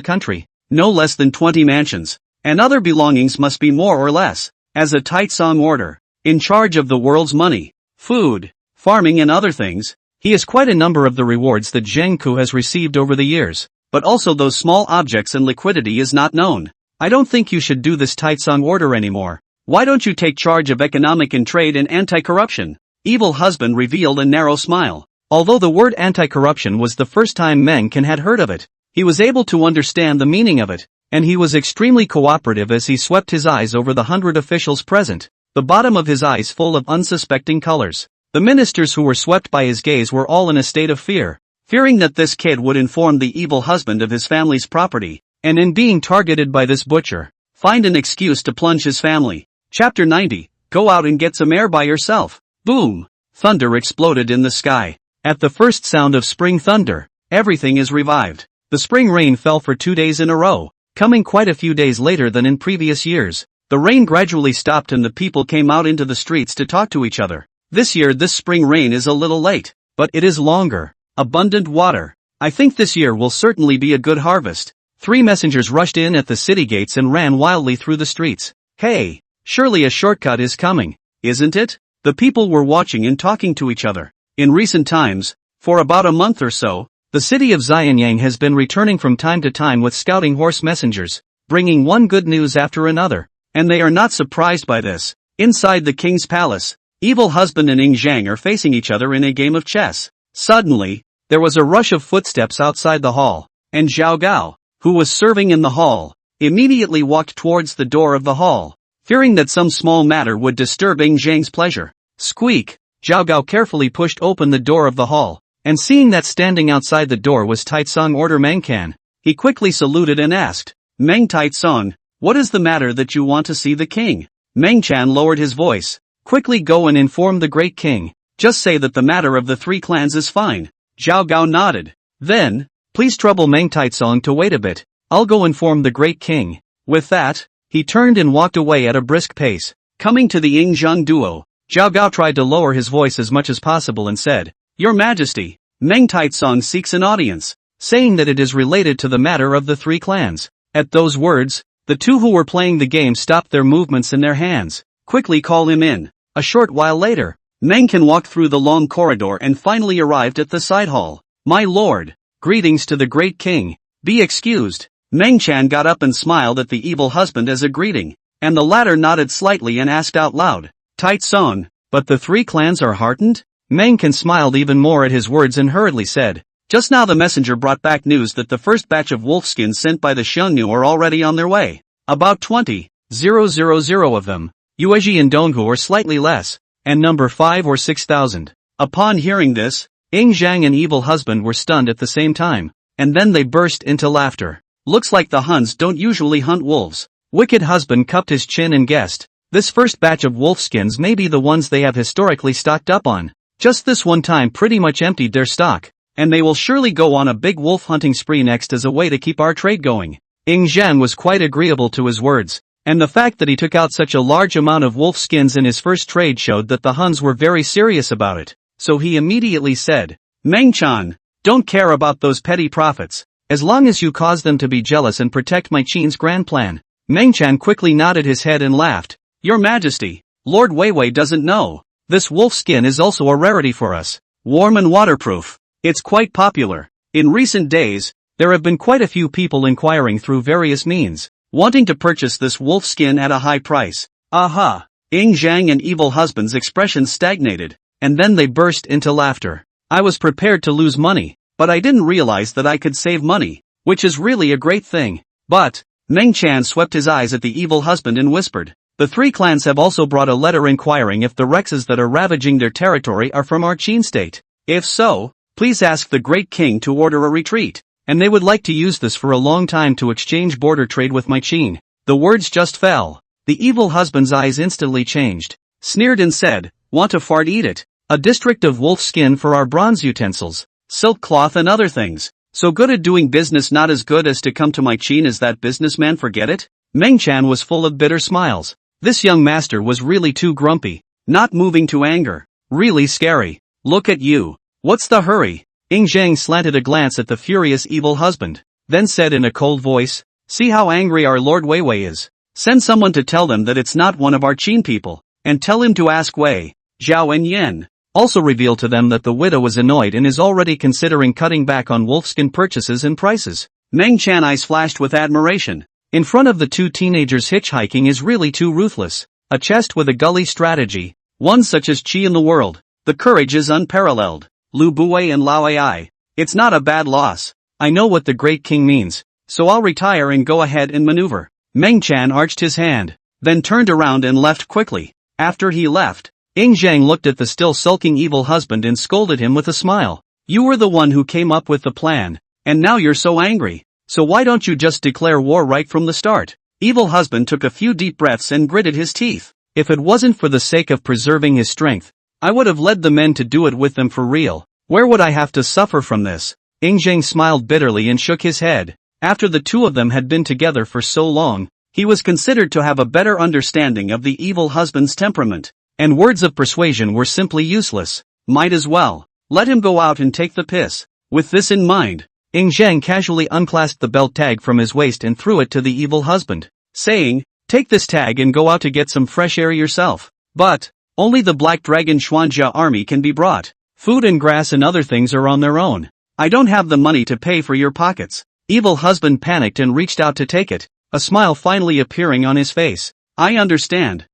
Speaker 1: country, no less than 20 mansions, and other belongings must be more or less, as a Taitsong order, in charge of the world's money, food, farming and other things. He has quite a number of the rewards that Zhengku has received over the years, but also those small objects and liquidity is not known. I don't think you should do this Taitsong order anymore. Why don't you take charge of economic and trade and anti-corruption?" Evil husband revealed a narrow smile. Although the word anti-corruption was the first time Meng Can had heard of it, he was able to understand the meaning of it, and he was extremely cooperative as he swept his eyes over the 100 officials present, the bottom of his eyes full of unsuspecting colors. The ministers who were swept by his gaze were all in a state of fear, fearing that this kid would inform the evil husband of his family's property, and in being targeted by this butcher, find an excuse to plunge his family. Chapter 90, Go out and get some air by yourself. Boom! Thunder exploded in the sky. At the first sound of spring thunder, everything is revived. The spring rain fell for 2 days in a row, coming quite a few days later than in previous years. The rain gradually stopped and the people came out into the streets to talk to each other. This year this spring rain is a little late, but it is longer. Abundant water. I think this year will certainly be a good harvest. 3 messengers rushed in at the city gates and ran wildly through the streets. Hey, surely a shortcut is coming, isn't it? The people were watching and talking to each other. In recent times, for about a month or so, the city of Jinyang has been returning from time to time with scouting horse messengers, bringing one good news after another, and they are not surprised by this. Inside the king's palace, evil husband and Ing Zhang are facing each other in a game of chess. Suddenly, there was a rush of footsteps outside the hall, and Zhao Gao, who was serving in the hall, immediately walked towards the door of the hall, fearing that some small matter would disturb Ing Zhang's pleasure. Squeak! Zhao Gao carefully pushed open the door of the hall, and seeing that standing outside the door was Taitsong Order Meng Can, he quickly saluted and asked, "Meng Taitsong, what is the matter that you want to see the king?" Meng Chan lowered his voice. "Quickly go and inform the great king. Just say that the matter of the 3 clans is fine." Zhao Gao nodded. "Then, please trouble Meng Taitsong to wait a bit. I'll go inform the great king." With that, he turned and walked away at a brisk pace. Coming to the Ing Zhang duo, Zhao Gao tried to lower his voice as much as possible and said, "Your Majesty, Meng Taitsong seeks an audience," saying that it is related to the matter of the 3 clans. At those words, the 2 who were playing the game stopped their movements in their hands. "Quickly call him in." A short while later, Meng Can walked through the long corridor and finally arrived at the side hall. "My lord, greetings to the great king. Be excused." Meng Chan got up and smiled at the evil husband as a greeting, and the latter nodded slightly and asked out loud, "Taitsong, but the 3 clans are heartened?" Meng Can smiled even more at his words and hurriedly said, "Just now the messenger brought back news that the first batch of wolfskins sent by the Xiongnu are already on their way. About 20,000 of them. Yuezhi and Donghu are slightly less, and number 5 or 6,000. Upon hearing this, Ing Zhang and evil husband were stunned at the same time, and then they burst into laughter. "Looks like the Huns don't usually hunt wolves." Wicked husband cupped his chin and guessed, "This first batch of wolfskins may be the ones they have historically stocked up on. Just this one time pretty much emptied their stock, and they will surely go on a big wolf hunting spree next as a way to keep our trade going." Ing Zhang was quite agreeable to his words, and the fact that he took out such a large amount of wolf skins in his first trade showed that the Huns were very serious about it, so he immediately said, "Meng Chan, don't care about those petty profits, as long as you cause them to be jealous and protect my Qin's grand plan." Meng Chan quickly nodded his head and laughed, "Your Majesty, Lord Weiwei doesn't know. This wolf skin is also a rarity for us. Warm and waterproof. It's quite popular. In recent days, there have been quite a few people inquiring through various means, wanting to purchase this wolf skin at a high price." Aha! Ing Zhang and evil husband's expressions stagnated, and then they burst into laughter. "I was prepared to lose money, but I didn't realize that I could save money, which is really a great thing." But, Meng Chan swept his eyes at the evil husband and whispered, "The 3 clans have also brought a letter inquiring if the Rexes that are ravaging their territory are from our Qin state. If so, please ask the great king to order a retreat, and they would like to use this for a long time to exchange border trade with my Qin." The words just fell. The evil husband's eyes instantly changed, sneered and said, "Want to fart, eat it. A district of wolf skin for our bronze utensils, silk cloth and other things. So good at doing business, not as good as to come to my Qin as that businessman, forget it?" Meng Chan was full of bitter smiles. This young master was really too grumpy, not moving to anger. Really scary. "Look at you. What's the hurry?" Ing Zhang slanted a glance at the furious evil husband, then said in a cold voice, "See how angry our Lord Weiwei is. Send someone to tell them that it's not one of our Qin people, and tell him to ask Wei, Zhao and Yen. Also reveal to them that the widow is annoyed and is already considering cutting back on wolfskin purchases and prices." Meng Chan eyes flashed with admiration. In front of the two teenagers, hitchhiking is really too ruthless. A chest with a gully strategy, one such as Qi in the world. The courage is unparalleled. Lu Buwei and Lao Ai. It's not a bad loss. I know what the great king means, so I'll retire and go ahead and maneuver. Meng Chan arched his hand, then turned around and left quickly. After he left, Ing Zhang looked at the still sulking evil husband and scolded him with a smile. "You were the one who came up with the plan, and now you're so angry. So why don't you just declare war right from the start?" Evil husband took a few deep breaths and gritted his teeth. "If it wasn't for the sake of preserving his strength, I would have led the men to do it with them for real. Where would I have to suffer from this?" Ing Zhang smiled bitterly and shook his head. After the two of them had been together for so long, he was considered to have a better understanding of the evil husband's temperament, and words of persuasion were simply useless. Might as well let him go out and take the piss. With this in mind, Ing Zhang casually unclasped the belt tag from his waist and threw it to the evil husband, saying, "Take this tag and go out to get some fresh air yourself. But only the Black Dragon Xuanjia army can be brought. Food and grass and other things are on their own. I don't have the money to pay for your pockets." Evil husband panicked and reached out to take it, a smile finally appearing on his face. I understand.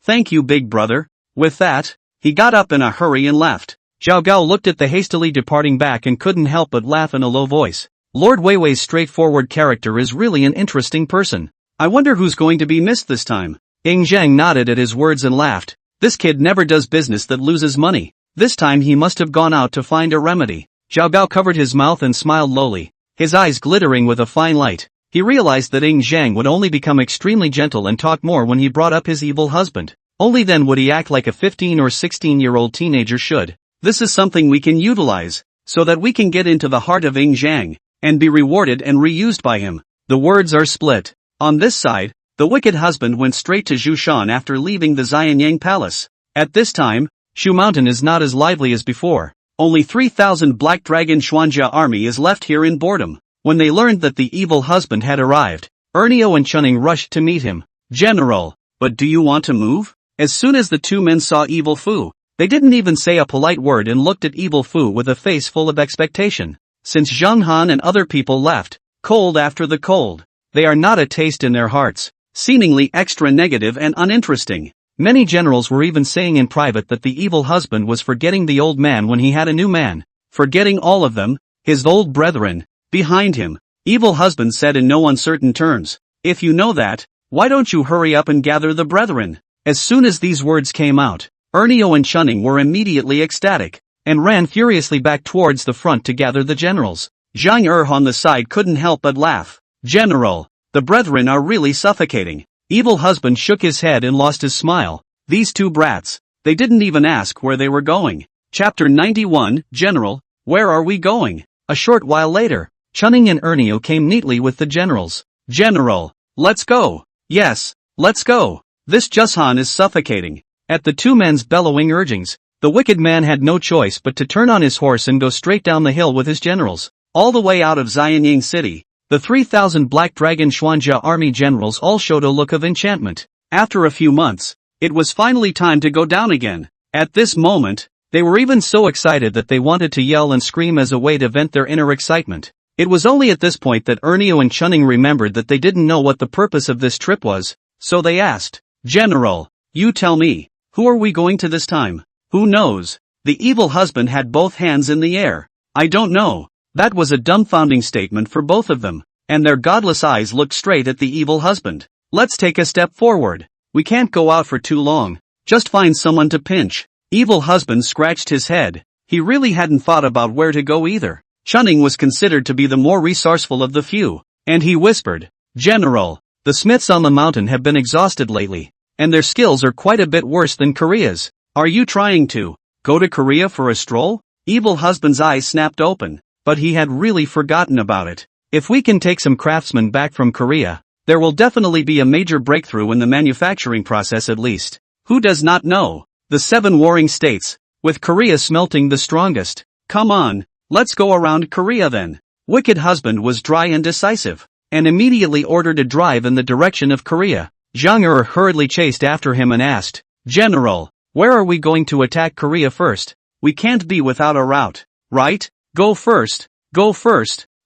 Speaker 1: Thank you, big brother." With that, he got up in a hurry and left. Zhao Gao looked at the hastily departing back and couldn't help but laugh in a low voice. Lord Weiwei's straightforward character is really an interesting person. I wonder who's going to be missed this time. Ing Zhang nodded at his words and laughed. This kid never does business that loses money. This time he must have gone out to find a remedy. Zhao Gao covered his mouth and smiled lowly, his eyes glittering with a fine light. He realized that Ing Zhang would only become extremely gentle and talk more when he brought up his evil husband. Only then would he act like a 15 or 16-year-old teenager should. This is something we can utilize, so that we can get into the heart of Ing Zhang, and be rewarded and reused by him. The words are split. On this side, the wicked husband went straight to Zhushan after leaving the Jinyang palace. At this time, Shu Mountain is not as lively as before. Only 3,000 Black Dragon Xuanjia army is left here in boredom. When they learned that the evil husband had arrived, Ernio and Chunning rushed to meet him. "General, but do you want to move?" As soon as the two men saw Evil Fu, they didn't even say a polite word and looked at Evil Fu with a face full of expectation. Since Zhang Han and other people left, cold after the cold, they are not a taste in their hearts, seemingly extra negative and uninteresting. Many generals were even saying in private that the evil husband was forgetting the old man when he had a new man, forgetting all of them, his old brethren, behind him. Evil husband said in no uncertain terms, "If you know that, why don't you hurry up and gather the brethren?" As soon as these words came out, Ernio and Chunning were immediately ecstatic, and ran furiously back towards the front to gather the generals. Zhang Er on the side couldn't help but laugh. "General, the brethren are really suffocating." Evil husband shook his head and lost his smile. These two brats, they didn't even ask where they were going. Chapter 91, General, where are we going? A short while later, Chunning and Ernio came neatly with the generals. "General, let's go." "Yes, let's go. This Jushan is suffocating." At the two men's bellowing urgings, the wicked man had no choice but to turn on his horse and go straight down the hill with his generals. All the way out of Jianyang City, the 3,000 Black Dragon Xuanjia army generals all showed a look of enchantment. After a few months, it was finally time to go down again. At this moment, they were even so excited that they wanted to yell and scream as a way to vent their inner excitement. It was only at this point that Ernio and Chunning remembered that they didn't know what the purpose of this trip was, so they asked, "General, you tell me, who are we going to this time?" "Who knows?" The evil husband had both hands in the air. "I don't know." That was a dumbfounding statement for both of them, and their godless eyes looked straight at the evil husband. "Let's take a step forward. We can't go out for too long. Just find someone to pinch." Evil husband scratched his head. He really hadn't thought about where to go either. Chunning was considered to be the more resourceful of the few, and he whispered, "General, The smiths on the mountain have been exhausted lately, and their skills are quite a bit worse than Korea's. Are you trying to go to Korea for a stroll? Evil husband's eyes snapped open, but he had really forgotten about it. If we can take some craftsmen back from Korea, there will definitely be a major breakthrough in the manufacturing process at least. Who does not know? The 7 warring states, with Korea smelting the strongest. Come on, let's go around Korea then. Wicked husband was dry and decisive, and immediately ordered a drive in the direction of Korea. Zhang hurriedly chased after him and asked, General, where are we going to attack Korea first? We can't be without a route, right? Go first,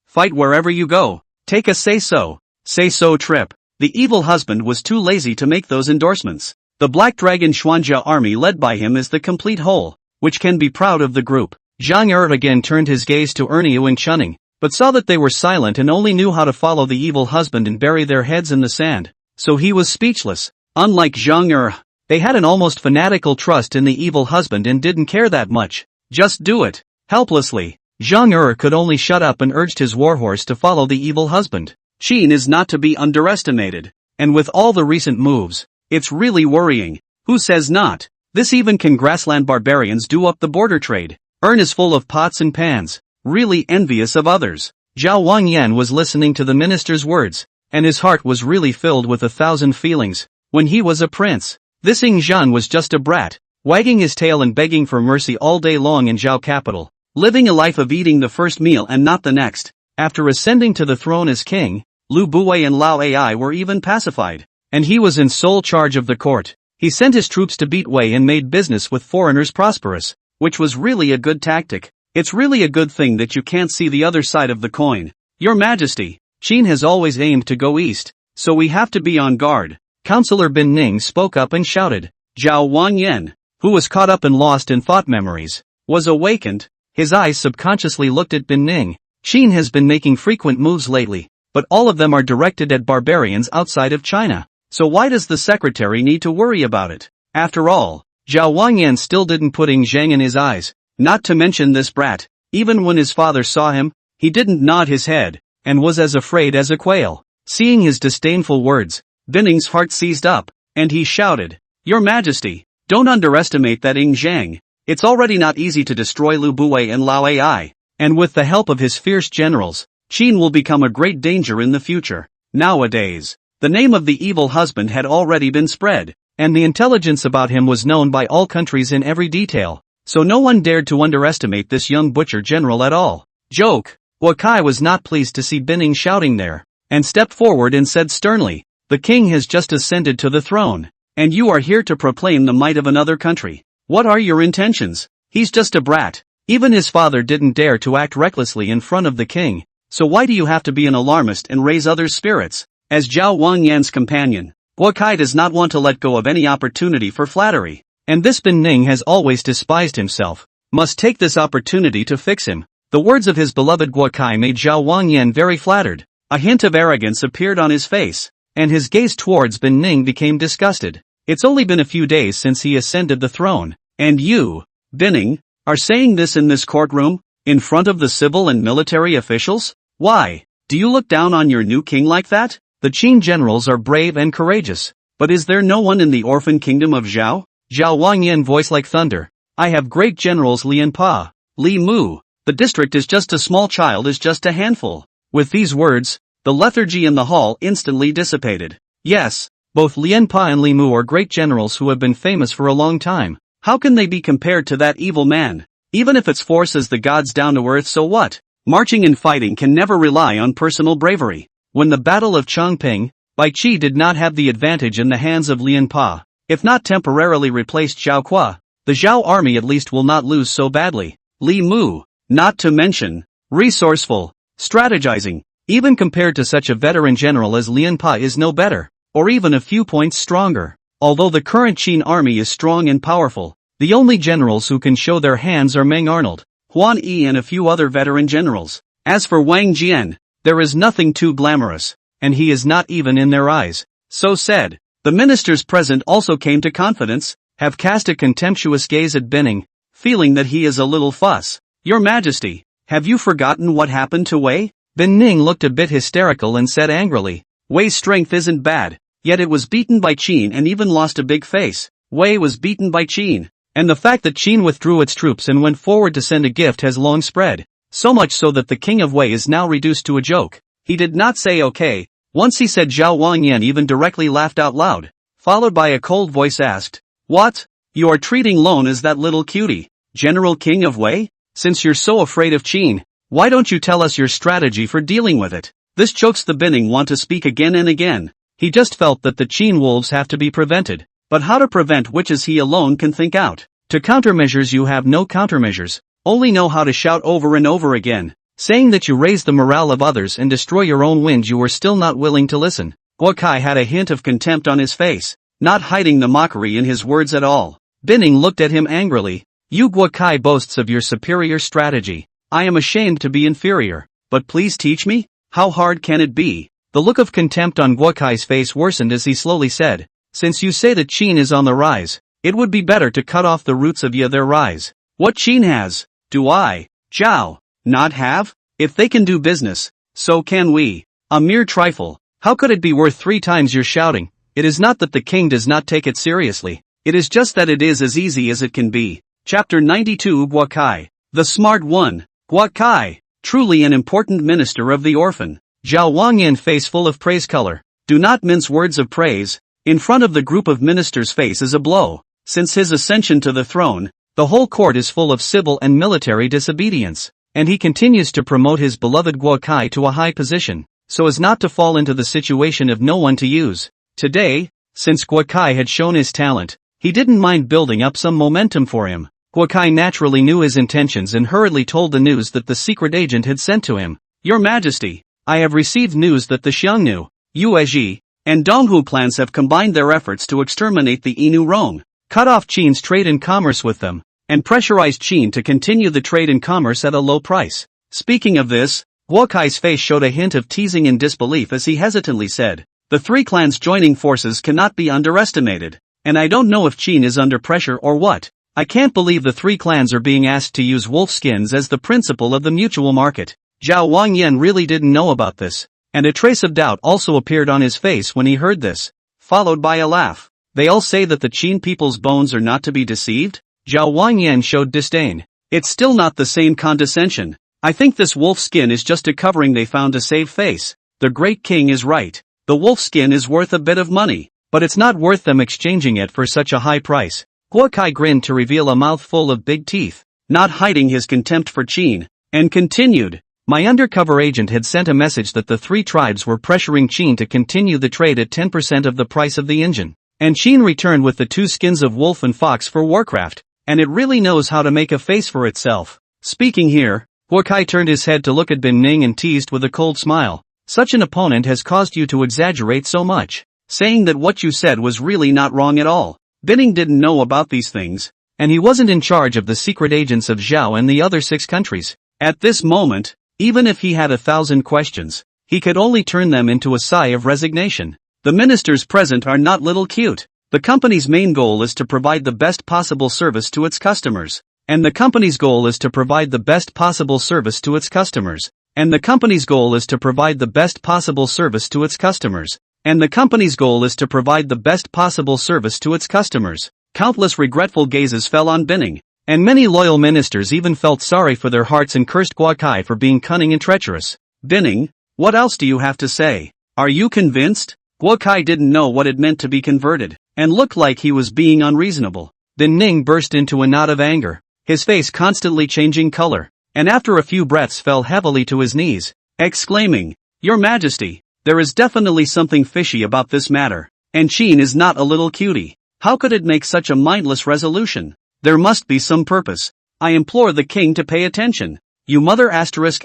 Speaker 1: fight wherever you go, take a say-so trip. The evil husband was too lazy to make those endorsements. The Black Dragon Xuanjia army led by him is the complete whole, which can be proud of the group. Zhang again turned his gaze to Enlistment and Chunning, but saw that they were silent and only knew how to follow the evil husband and bury their heads in the sand. So he was speechless. Unlike Zhang, they had an almost fanatical trust in the evil husband and didn't care that much. Just do it. Helplessly, Zhang could only shut up and urged his warhorse to follow the evil husband. Qin is not to be underestimated, and with all the recent moves, it's really worrying. Who says not? This even can grassland barbarians do up the border trade. Is full of pots and pans, really envious of others. Zhao Wangyan was listening to the minister's words, and his heart was really filled with 1,000 feelings. When he was a prince, this Zhang was just a brat, wagging his tail and begging for mercy all day long in Zhao capital, living a life of eating the first meal and not the next. After ascending to the throne as king, Lu Buwei and Lao Ai were even pacified, and he was in sole charge of the court. He sent his troops to beat Wei and made business with foreigners prosperous, which was really a good tactic. It's really a good thing that you can't see the other side of the coin. Your Majesty, Qin has always aimed to go east, so we have to be on guard. Counselor Bin Ning spoke up and shouted. Zhao Wangyan, who was caught up and lost in thought memories, was awakened. His eyes subconsciously looked at Bin Ning. Qin has been making frequent moves lately, but all of them are directed at barbarians outside of China. So why does the secretary need to worry about it? After all, Zhao Wangyan still didn't put Zhang in his eyes, not to mention this brat. Even when his father saw him, he didn't nod his head, and was as afraid as a quail. Seeing his disdainful words, Bin Ning's heart seized up, and he shouted, Your Majesty, don't underestimate that Zhang. It's already not easy to destroy Lu Buwei and Lao Ai, and with the help of his fierce generals, Qin will become a great danger in the future. Nowadays, the name of the evil husband had already been spread, and the intelligence about him was known by all countries in every detail, so no one dared to underestimate this young butcher general at all. Joke. Wakai was not pleased to see Bin Ning shouting there, and stepped forward and said sternly, The king has just ascended to the throne, and you are here to proclaim the might of another country. What are your intentions? He's just a brat. Even his father didn't dare to act recklessly in front of the king, so why do you have to be an alarmist and raise others' spirits? As Zhao Wangyan's companion, Wakai does not want to let go of any opportunity for flattery, and this Bin Ning has always despised himself, must take this opportunity to fix him. The words of his beloved Wakai made Zhao Wangyan very flattered. A hint of arrogance appeared on his face, and his gaze towards Bin Ning became disgusted. It's only been a few days since he ascended the throne, and you, Bin Ning, are saying this in this courtroom, in front of the civil and military officials? Why? Do you look down on your new king like that? The Qin generals are brave and courageous, but is there no one in the orphan kingdom of Zhao? Zhao Wangyan voice like thunder. I have great generals Lian Pa, Li Mu. The district is just a small child is just a handful. With these words, the lethargy in the hall instantly dissipated. Yes, both Lian Pa and Li Mu are great generals who have been famous for a long time. How can they be compared to that evil man? Even if its force is the gods down to earth, so what? Marching and fighting can never rely on personal bravery. When the Battle of Chongping, Bai Qi did not have the advantage in the hands of Lian Pa. If not temporarily replaced Zhao Qua, the Zhao army at least will not lose so badly. Li Mu, not to mention, resourceful, strategizing, even compared to such a veteran general as Lian Pa is no better, or even a few points stronger. Although the current Qin army is strong and powerful, the only generals who can show their hands are Meng Arnold, Huan Yi and a few other veteran generals. As for Wang Jian, there is nothing too glamorous, and he is not even in their eyes. So said. The ministers present also came to confidence, have cast a contemptuous gaze at Bin Ning, feeling that he is a little fuss. Your Majesty, have you forgotten what happened to Wei? Bin Ning looked a bit hysterical and said angrily, Wei's strength isn't bad, yet it was beaten by Qin and even lost a big face. Wei was beaten by Qin, and the fact that Qin withdrew its troops and went forward to send a gift has long spread, so much so that the king of Wei is now reduced to a joke. He did not say okay. Once he said Zhao Wangyan even directly laughed out loud, followed by a cold voice asked, "What? You are treating Lone as that little cutie, General King of Wei? Since you're so afraid of Qin, why don't you tell us your strategy for dealing with it?" This chokes the Binning want to speak again and again. He just felt that the Qin wolves have to be prevented, but how to prevent which is he alone can think out. To countermeasures you have no countermeasures, only know how to shout over and over again, saying that you raise the morale of others and destroy your own wind. You were still not willing to listen. Guo Kai had a hint of contempt on his face, not hiding the mockery in his words at all. Binning looked at him angrily. "You Guo Kai boasts of your superior strategy. I am ashamed to be inferior, but please teach me? How hard can it be?" The look of contempt on Guo Kai's face worsened as he slowly said, "Since you say that Qin is on the rise, it would be better to cut off the roots of their rise. What Qin has, do I, Zhao, not have? If they can do business, so can we. A mere trifle. How could it be worth 3 times your shouting? It is not that the king does not take it seriously, it is just that it is as easy as it can be." Chapter 92 Guo Kai, the smart one. Guo Kai, truly an important minister of the orphan. Zhao Wangyan face full of praise color. Do not mince words of praise. In front of the group of ministers face is a blow. Since his ascension to the throne, the whole court is full of civil and military disobedience, and he continues to promote his beloved Guo Kai to a high position, so as not to fall into the situation of no one to use. Today, since Guo Kai had shown his talent, he didn't mind building up some momentum for him. Guo Kai naturally knew his intentions and hurriedly told the news that the secret agent had sent to him. "Your Majesty, I have received news that the Xiongnu, Yuezhi, and Donghu clans have combined their efforts to exterminate the Inu Rong, cut off Qin's trade and commerce with them, and pressurized Qin to continue the trade and commerce at a low price." Speaking of this, Guo Kai's face showed a hint of teasing and disbelief as he hesitantly said, "The 3 clans joining forces cannot be underestimated, and I don't know if Qin is under pressure or what. I can't believe the 3 clans are being asked to use wolf skins as the principle of the mutual market." Zhao Wangyan really didn't know about this, and a trace of doubt also appeared on his face when he heard this, followed by a laugh. "They all say that the Qin people's bones are not to be deceived?" Zhao Wangyan showed disdain. "It's still not the same condescension. I think this wolf skin is just a covering they found to save face. The great king is right. The wolf skin is worth a bit of money, but it's not worth them exchanging it for such a high price." Guo Kai grinned to reveal a mouthful of big teeth, not hiding his contempt for Qin, and continued, "My undercover agent had sent a message that the 3 tribes were pressuring Qin to continue the trade at 10% of the price of the engine, and Qin returned with the 2 skins of wolf and fox for Warcraft, and it really knows how to make a face for itself." Speaking here, Guo Kai turned his head to look at Bin Ning and teased with a cold smile, "Such an opponent has caused you to exaggerate so much, saying that what you said was really not wrong at all." Binning didn't know about these things, and he wasn't in charge of the secret agents of Zhao and the other 6 countries. At this moment, even if he had 1,000 questions, he could only turn them into a sigh of resignation. The ministers present are not little cute. The company's main goal is to provide the best possible service to its customers, and the company's goal is to provide the best possible service to its customers, and the company's goal is to provide the best possible service to its customers, and the company's goal is to provide the best possible service to its customers. Countless regretful gazes fell on Binning, and many loyal ministers even felt sorry for their hearts and cursed Guo Kai for being cunning and treacherous. "Binning, what else do you have to say? Are you convinced?" Guo Kai didn't know what it meant to be converted, and looked like he was being unreasonable. Bin Ning burst into a knot of anger, his face constantly changing color, and after a few breaths fell heavily to his knees, exclaiming, "Your Majesty, there is definitely something fishy about this matter, and Qin is not a little cutie. How could it make such a mindless resolution? There must be some purpose. I implore the king to pay attention. You mother asterisk.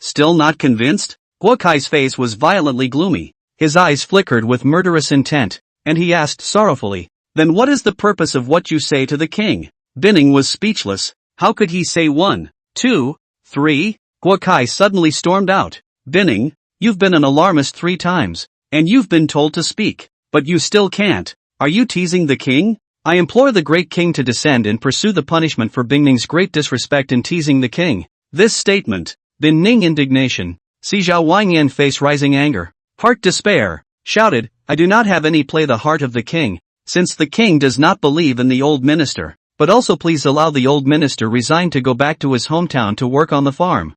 Speaker 1: Still not convinced?" Guo Kai's face was violently gloomy, his eyes flickered with murderous intent, and he asked sorrowfully, "Then what is the purpose of what you say to the king?" Binning was speechless. How could he say 1, 2, 3? Guo Kai suddenly stormed out, "Binning, you've been an alarmist 3 times, and you've been told to speak, but you still can't. Are you teasing the king? I implore the great king to descend and pursue the punishment for Bin Ning's great disrespect in teasing the king." This statement, Bin Ning indignation, See Zhao Wanyan face rising anger. Heart despair. Shouted, I do not have any play the heart of the king, since the king does not believe in the old minister, but also please allow the old minister resign to go back to his hometown to work on the farm.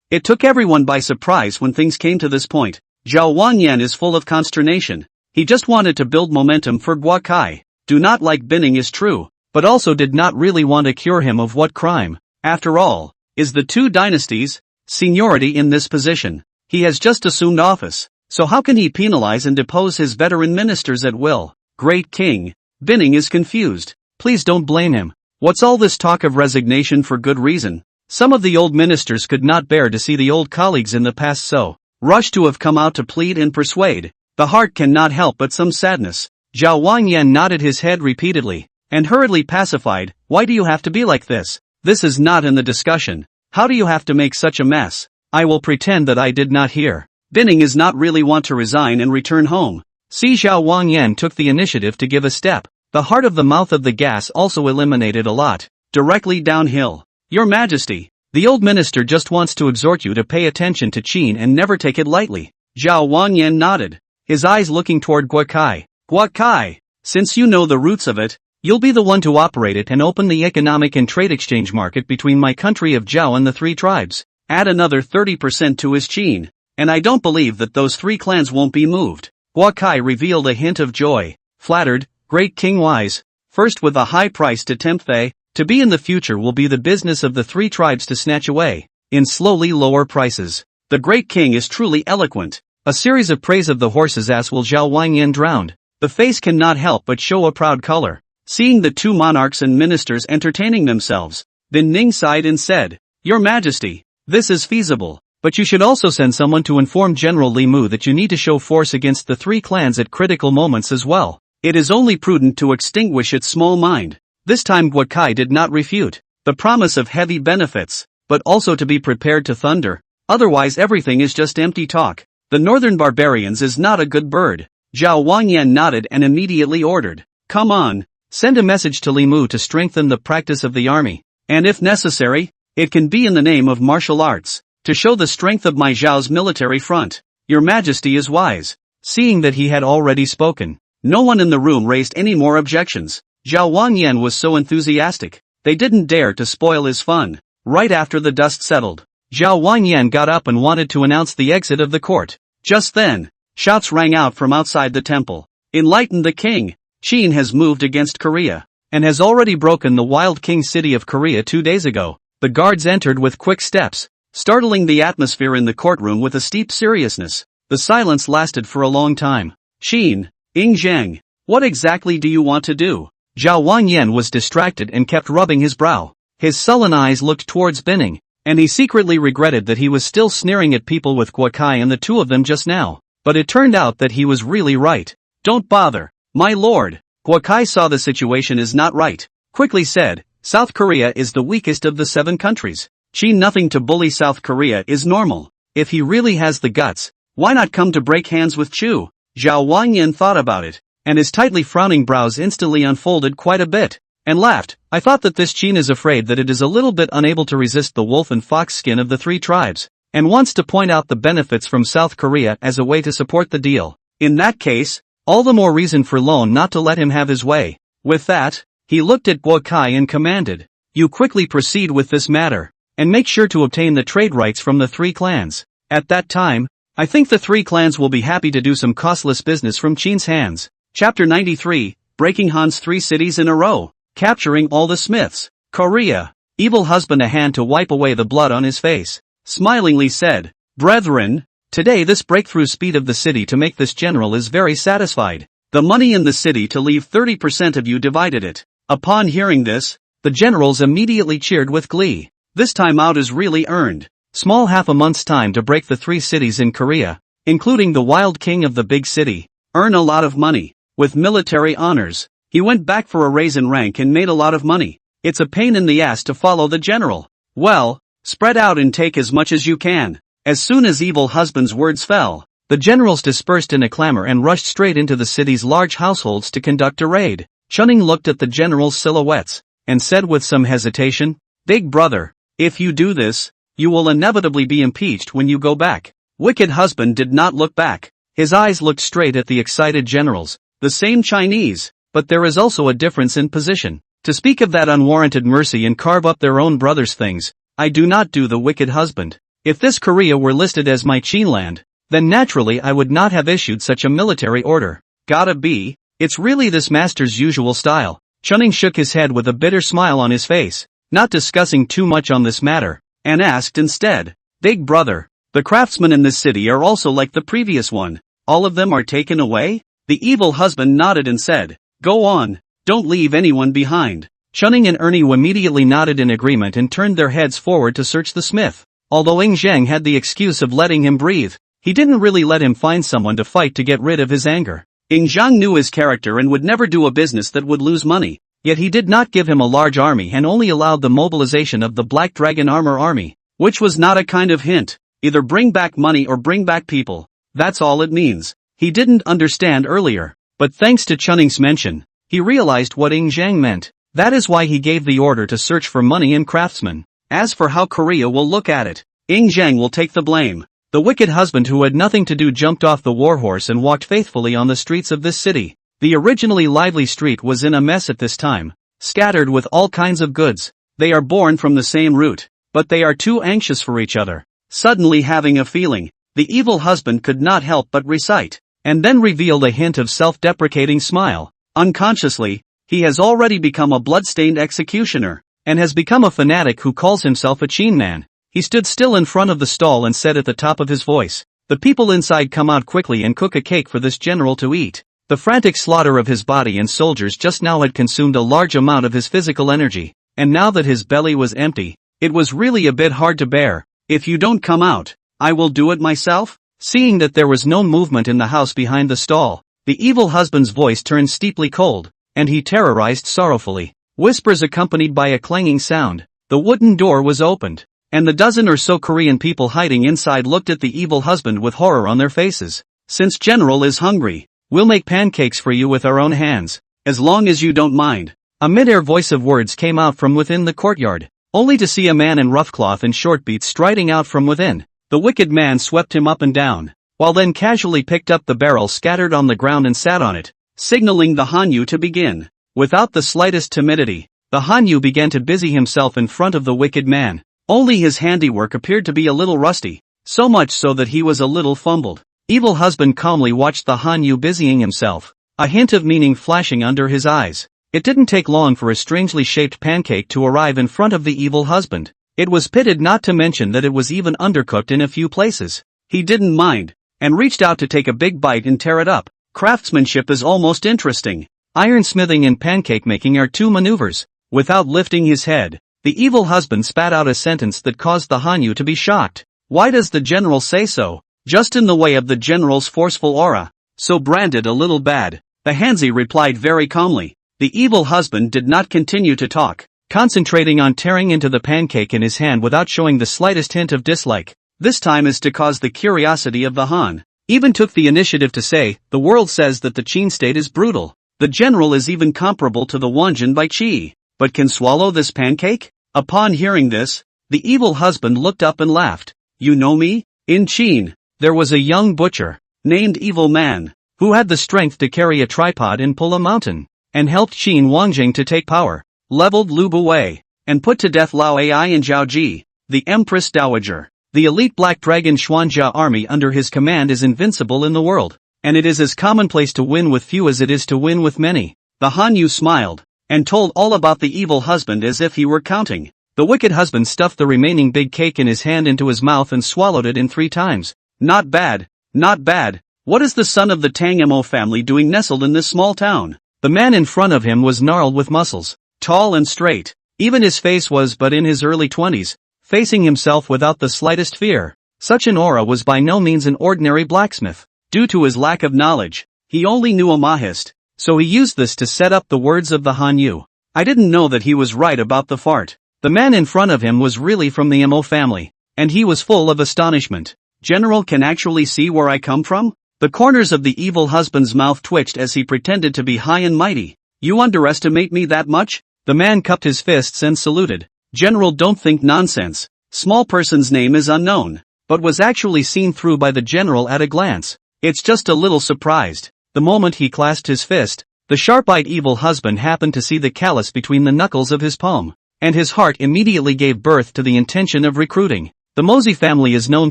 Speaker 1: It took everyone by surprise when things came to this point. Zhao Wanyan is full of consternation. He just wanted to build momentum for Guokai. Do not like Binning is true, but also did not really want to cure him of what crime. After all, is the two dynasties, seniority in this position. He has just assumed office, so how can he penalize and depose his veteran ministers at will? Great king. Binning is confused. Please don't blame him. What's all this talk of resignation for good reason? Some of the old ministers could not bear to see the old colleagues in the past so rushed to have come out to plead and persuade. The heart cannot help but some sadness. Zhao Wanyan nodded his head repeatedly, and hurriedly pacified, why do you have to be like this? This is not in the discussion. How do you have to make such a mess? I will pretend that I did not hear. Binning is not really want to resign and return home. See Zhao Wanyan took the initiative to give a step. The heart of the mouth of the gas also eliminated a lot. Directly downhill. Your Majesty, the old minister just wants to exhort you to pay attention to Qin and never take it lightly. Zhao Wanyan nodded, his eyes looking toward Guokai. Guokai, since you know the roots of it, you'll be the one to operate it and open the economic and trade exchange market between my country of Zhao and the three tribes. Add another 30% to his Qin, and I don't believe that those three clans won't be moved. Guokai revealed a hint of joy. Flattered, great king wise, first with a high price to tempt they, to be in the future will be the business of the three tribes to snatch away, in slowly lower prices. The great king is truly eloquent. A series of praise of the horse's ass will Zhao Wanyan drowned. The face cannot help but show a proud color. Seeing the two monarchs and ministers entertaining themselves, then Ning sighed and said, Your Majesty, this is feasible, but you should also send someone to inform General Li Mu that you need to show force against the three clans at critical moments as well. It is only prudent to extinguish its small mind. This time Guokai did not refute the promise of heavy benefits, but also to be prepared to thunder. Otherwise everything is just empty talk. The northern barbarians is not a good bird. Zhao Wanyan nodded and immediately ordered, Come on, send a message to Li Mu to strengthen the practice of the army, and if necessary, it can be in the name of martial arts, to show the strength of my Zhao's military front. Your Majesty is wise. Seeing that he had already spoken, no one in the room raised any more objections. Zhao Wanyan was so enthusiastic, they didn't dare to spoil his fun. Right after the dust settled, Zhao Wanyan got up and wanted to announce the exit of the court. Just then, shouts rang out from outside the temple. Enlighten the king! Qin has moved against Korea, and has already broken the wild king city of Korea 2 days ago. The guards entered with quick steps, startling the atmosphere in the courtroom with a steep seriousness. The silence lasted for a long time. Qin, Zhang, what exactly do you want to do? Zhao Wanyan was distracted and kept rubbing his brow. His sullen eyes looked towards Binning, and he secretly regretted that he was still sneering at people with Guokai and the two of them just now. But it turned out that he was really right. Don't bother, my lord. Guokai saw the situation is not right. Quickly said, South Korea is the weakest of the 7 countries. Qin nothing to bully South Korea is normal. If he really has the guts, why not come to break hands with Chu? Zhao Wanyan thought about it, and his tightly frowning brows instantly unfolded quite a bit, and laughed. I thought that this Qin is afraid that it is a little bit unable to resist the wolf and fox skin of the three tribes, and wants to point out the benefits from South Korea as a way to support the deal. In that case, all the more reason for Lone not to let him have his way. With that, he looked at Guokai and commanded, You quickly proceed with this matter, and make sure to obtain the trade rights from the three clans. At that time, I think the three clans will be happy to do some costless business from Qin's hands. Chapter 93, Breaking Han's 3 cities in a row, capturing all the smiths. Korea. Evil husband a hand to wipe away the blood on his face, smilingly said, Brethren, today this breakthrough speed of the city to make this general is very satisfied. The money in the city to leave 30% of you divided it. Upon hearing this, the generals immediately cheered with glee. This time out is really earned. Small half a month's time to break the 3 cities in Korea, including the wild king of the big city. Earn a lot of money. With military honors, he went back for a raise in rank and made a lot of money. It's a pain in the ass to follow the general. Well, spread out and take as much as you can. As soon as evil husband's words fell, the generals dispersed in a clamor and rushed straight into the city's large households to conduct a raid. Chunning looked at the generals' silhouettes, and said with some hesitation, Big brother, if you do this, you will inevitably be impeached when you go back. Wicked husband did not look back. His eyes looked straight at the excited generals. The same Chinese, but there is also a difference in position. To speak of that unwarranted mercy and carve up their own brother's things, I do not do the wicked husband. If this Korea were listed as my Qin land, then naturally I would not have issued such a military order. Gotta be, it's really this master's usual style. Jinyang shook his head with a bitter smile on his face, not discussing too much on this matter, and asked instead, Big brother, the craftsmen in this city are also like the previous one. All of them are taken away? The evil husband nodded and said, Go on, don't leave anyone behind. Jinyang and Ernie immediately nodded in agreement and turned their heads forward to search the smith. Although Zhang had the excuse of letting him breathe, he didn't really let him find someone to fight to get rid of his anger. Zhang knew his character and would never do a business that would lose money, yet he did not give him a large army and only allowed the mobilization of the Black Dragon Armor Army, which was not a kind of hint, either bring back money or bring back people. That's all it means. He didn't understand earlier, but thanks to Jinyang's mention, he realized what Zhang meant. That is why he gave the order to search for money and craftsmen. As for how Korea will look at it, Zhang will take the blame. The wicked husband who had nothing to do jumped off the warhorse and walked faithfully on the streets of this city. The originally lively street was in a mess at this time, scattered with all kinds of goods. They are born from the same root, but they are too anxious for each other. Suddenly having a feeling, the evil husband could not help but recite, and then revealed a hint of self-deprecating smile. Unconsciously, he has already become a blood-stained executioner, and has become a fanatic who calls himself a Qin man. He stood still in front of the stall and said at the top of his voice, The people inside come out quickly and cook a cake for this general to eat. The frantic slaughter of his body and soldiers just now had consumed a large amount of his physical energy, and now that his belly was empty, it was really a bit hard to bear. If you don't come out, I will do it myself. Seeing that there was no movement in the house behind the stall, the evil husband's voice turned steeply cold, and he terrorized sorrowfully. Whispers accompanied by a clanging sound. The wooden door was opened, and the dozen or so Korean people hiding inside looked at the evil husband with horror on their faces. Since General is hungry, we'll make pancakes for you with our own hands, as long as you don't mind. A mid-air voice of words came out from within the courtyard, only to see a man in rough cloth and short beats striding out from within. The wicked man swept him up and down, while then casually picked up the barrel scattered on the ground and sat on it, signaling the Hanyu to begin. Without the slightest timidity, the Hanyu began to busy himself in front of the wicked man. Only his handiwork appeared to be a little rusty, so much so that he was a little fumbled. Evil husband calmly watched the Hanyu busying himself, a hint of meaning flashing under his eyes. It didn't take long for a strangely shaped pancake to arrive in front of the evil husband. It was pitted, not to mention that it was even undercooked in a few places. He didn't mind, and reached out to take a big bite and tear it up. Craftsmanship is almost interesting. Ironsmithing and pancake making are two maneuvers. Without lifting his head, the evil husband spat out a sentence that caused the Hanyu to be shocked. Why does the general say so? Just in the way of the general's forceful aura. So branded a little bad. The Hanzi replied very calmly. The evil husband did not continue to talk, concentrating on tearing into the pancake in his hand without showing the slightest hint of dislike. This time is to cause the curiosity of the Han. Even took the initiative to say, the world says that the Qin state is brutal. The general is even comparable to the Wanjin by Qi, but can swallow this pancake? Upon hearing this, the evil husband looked up and laughed. You know me? In Qin, there was a young butcher, named Evil Man, who had the strength to carry a tripod and pull a mountain, and helped Qin Wangjing to take power, leveled Lu Buwei, and put to death Lao Ai and Zhao Ji, the Empress Dowager. The elite Black Dragon Xuanjia army under his command is invincible in the world, and it is as commonplace to win with few as it is to win with many. The Hanyu smiled, and told all about the evil husband as if he were counting. The wicked husband stuffed the remaining big cake in his hand into his mouth and swallowed it in 3 times. Not bad, not bad. What is the son of the Tang Mo family doing nestled in this small town? The man in front of him was gnarled with muscles, tall and straight. Even his face was but in his early 20s, facing himself without the slightest fear. Such an aura was by no means an ordinary blacksmith. Due to his lack of knowledge, he only knew a Mahist, so he used this to set up the words of the Hanyu. I didn't know that he was right about the fart. The man in front of him was really from the Mo family, and he was full of astonishment. General can actually see where I come from? The corners of the evil husband's mouth twitched as he pretended to be high and mighty. You underestimate me that much? The man cupped his fists and saluted. General, don't think nonsense. small person's name is unknown, but was actually seen through by the general at a glance. It's just a little surprised. The moment he clasped his fist, the sharp-eyed evil husband happened to see the callus between the knuckles of his palm, and his heart immediately gave birth to the intention of recruiting. The Mozi family is known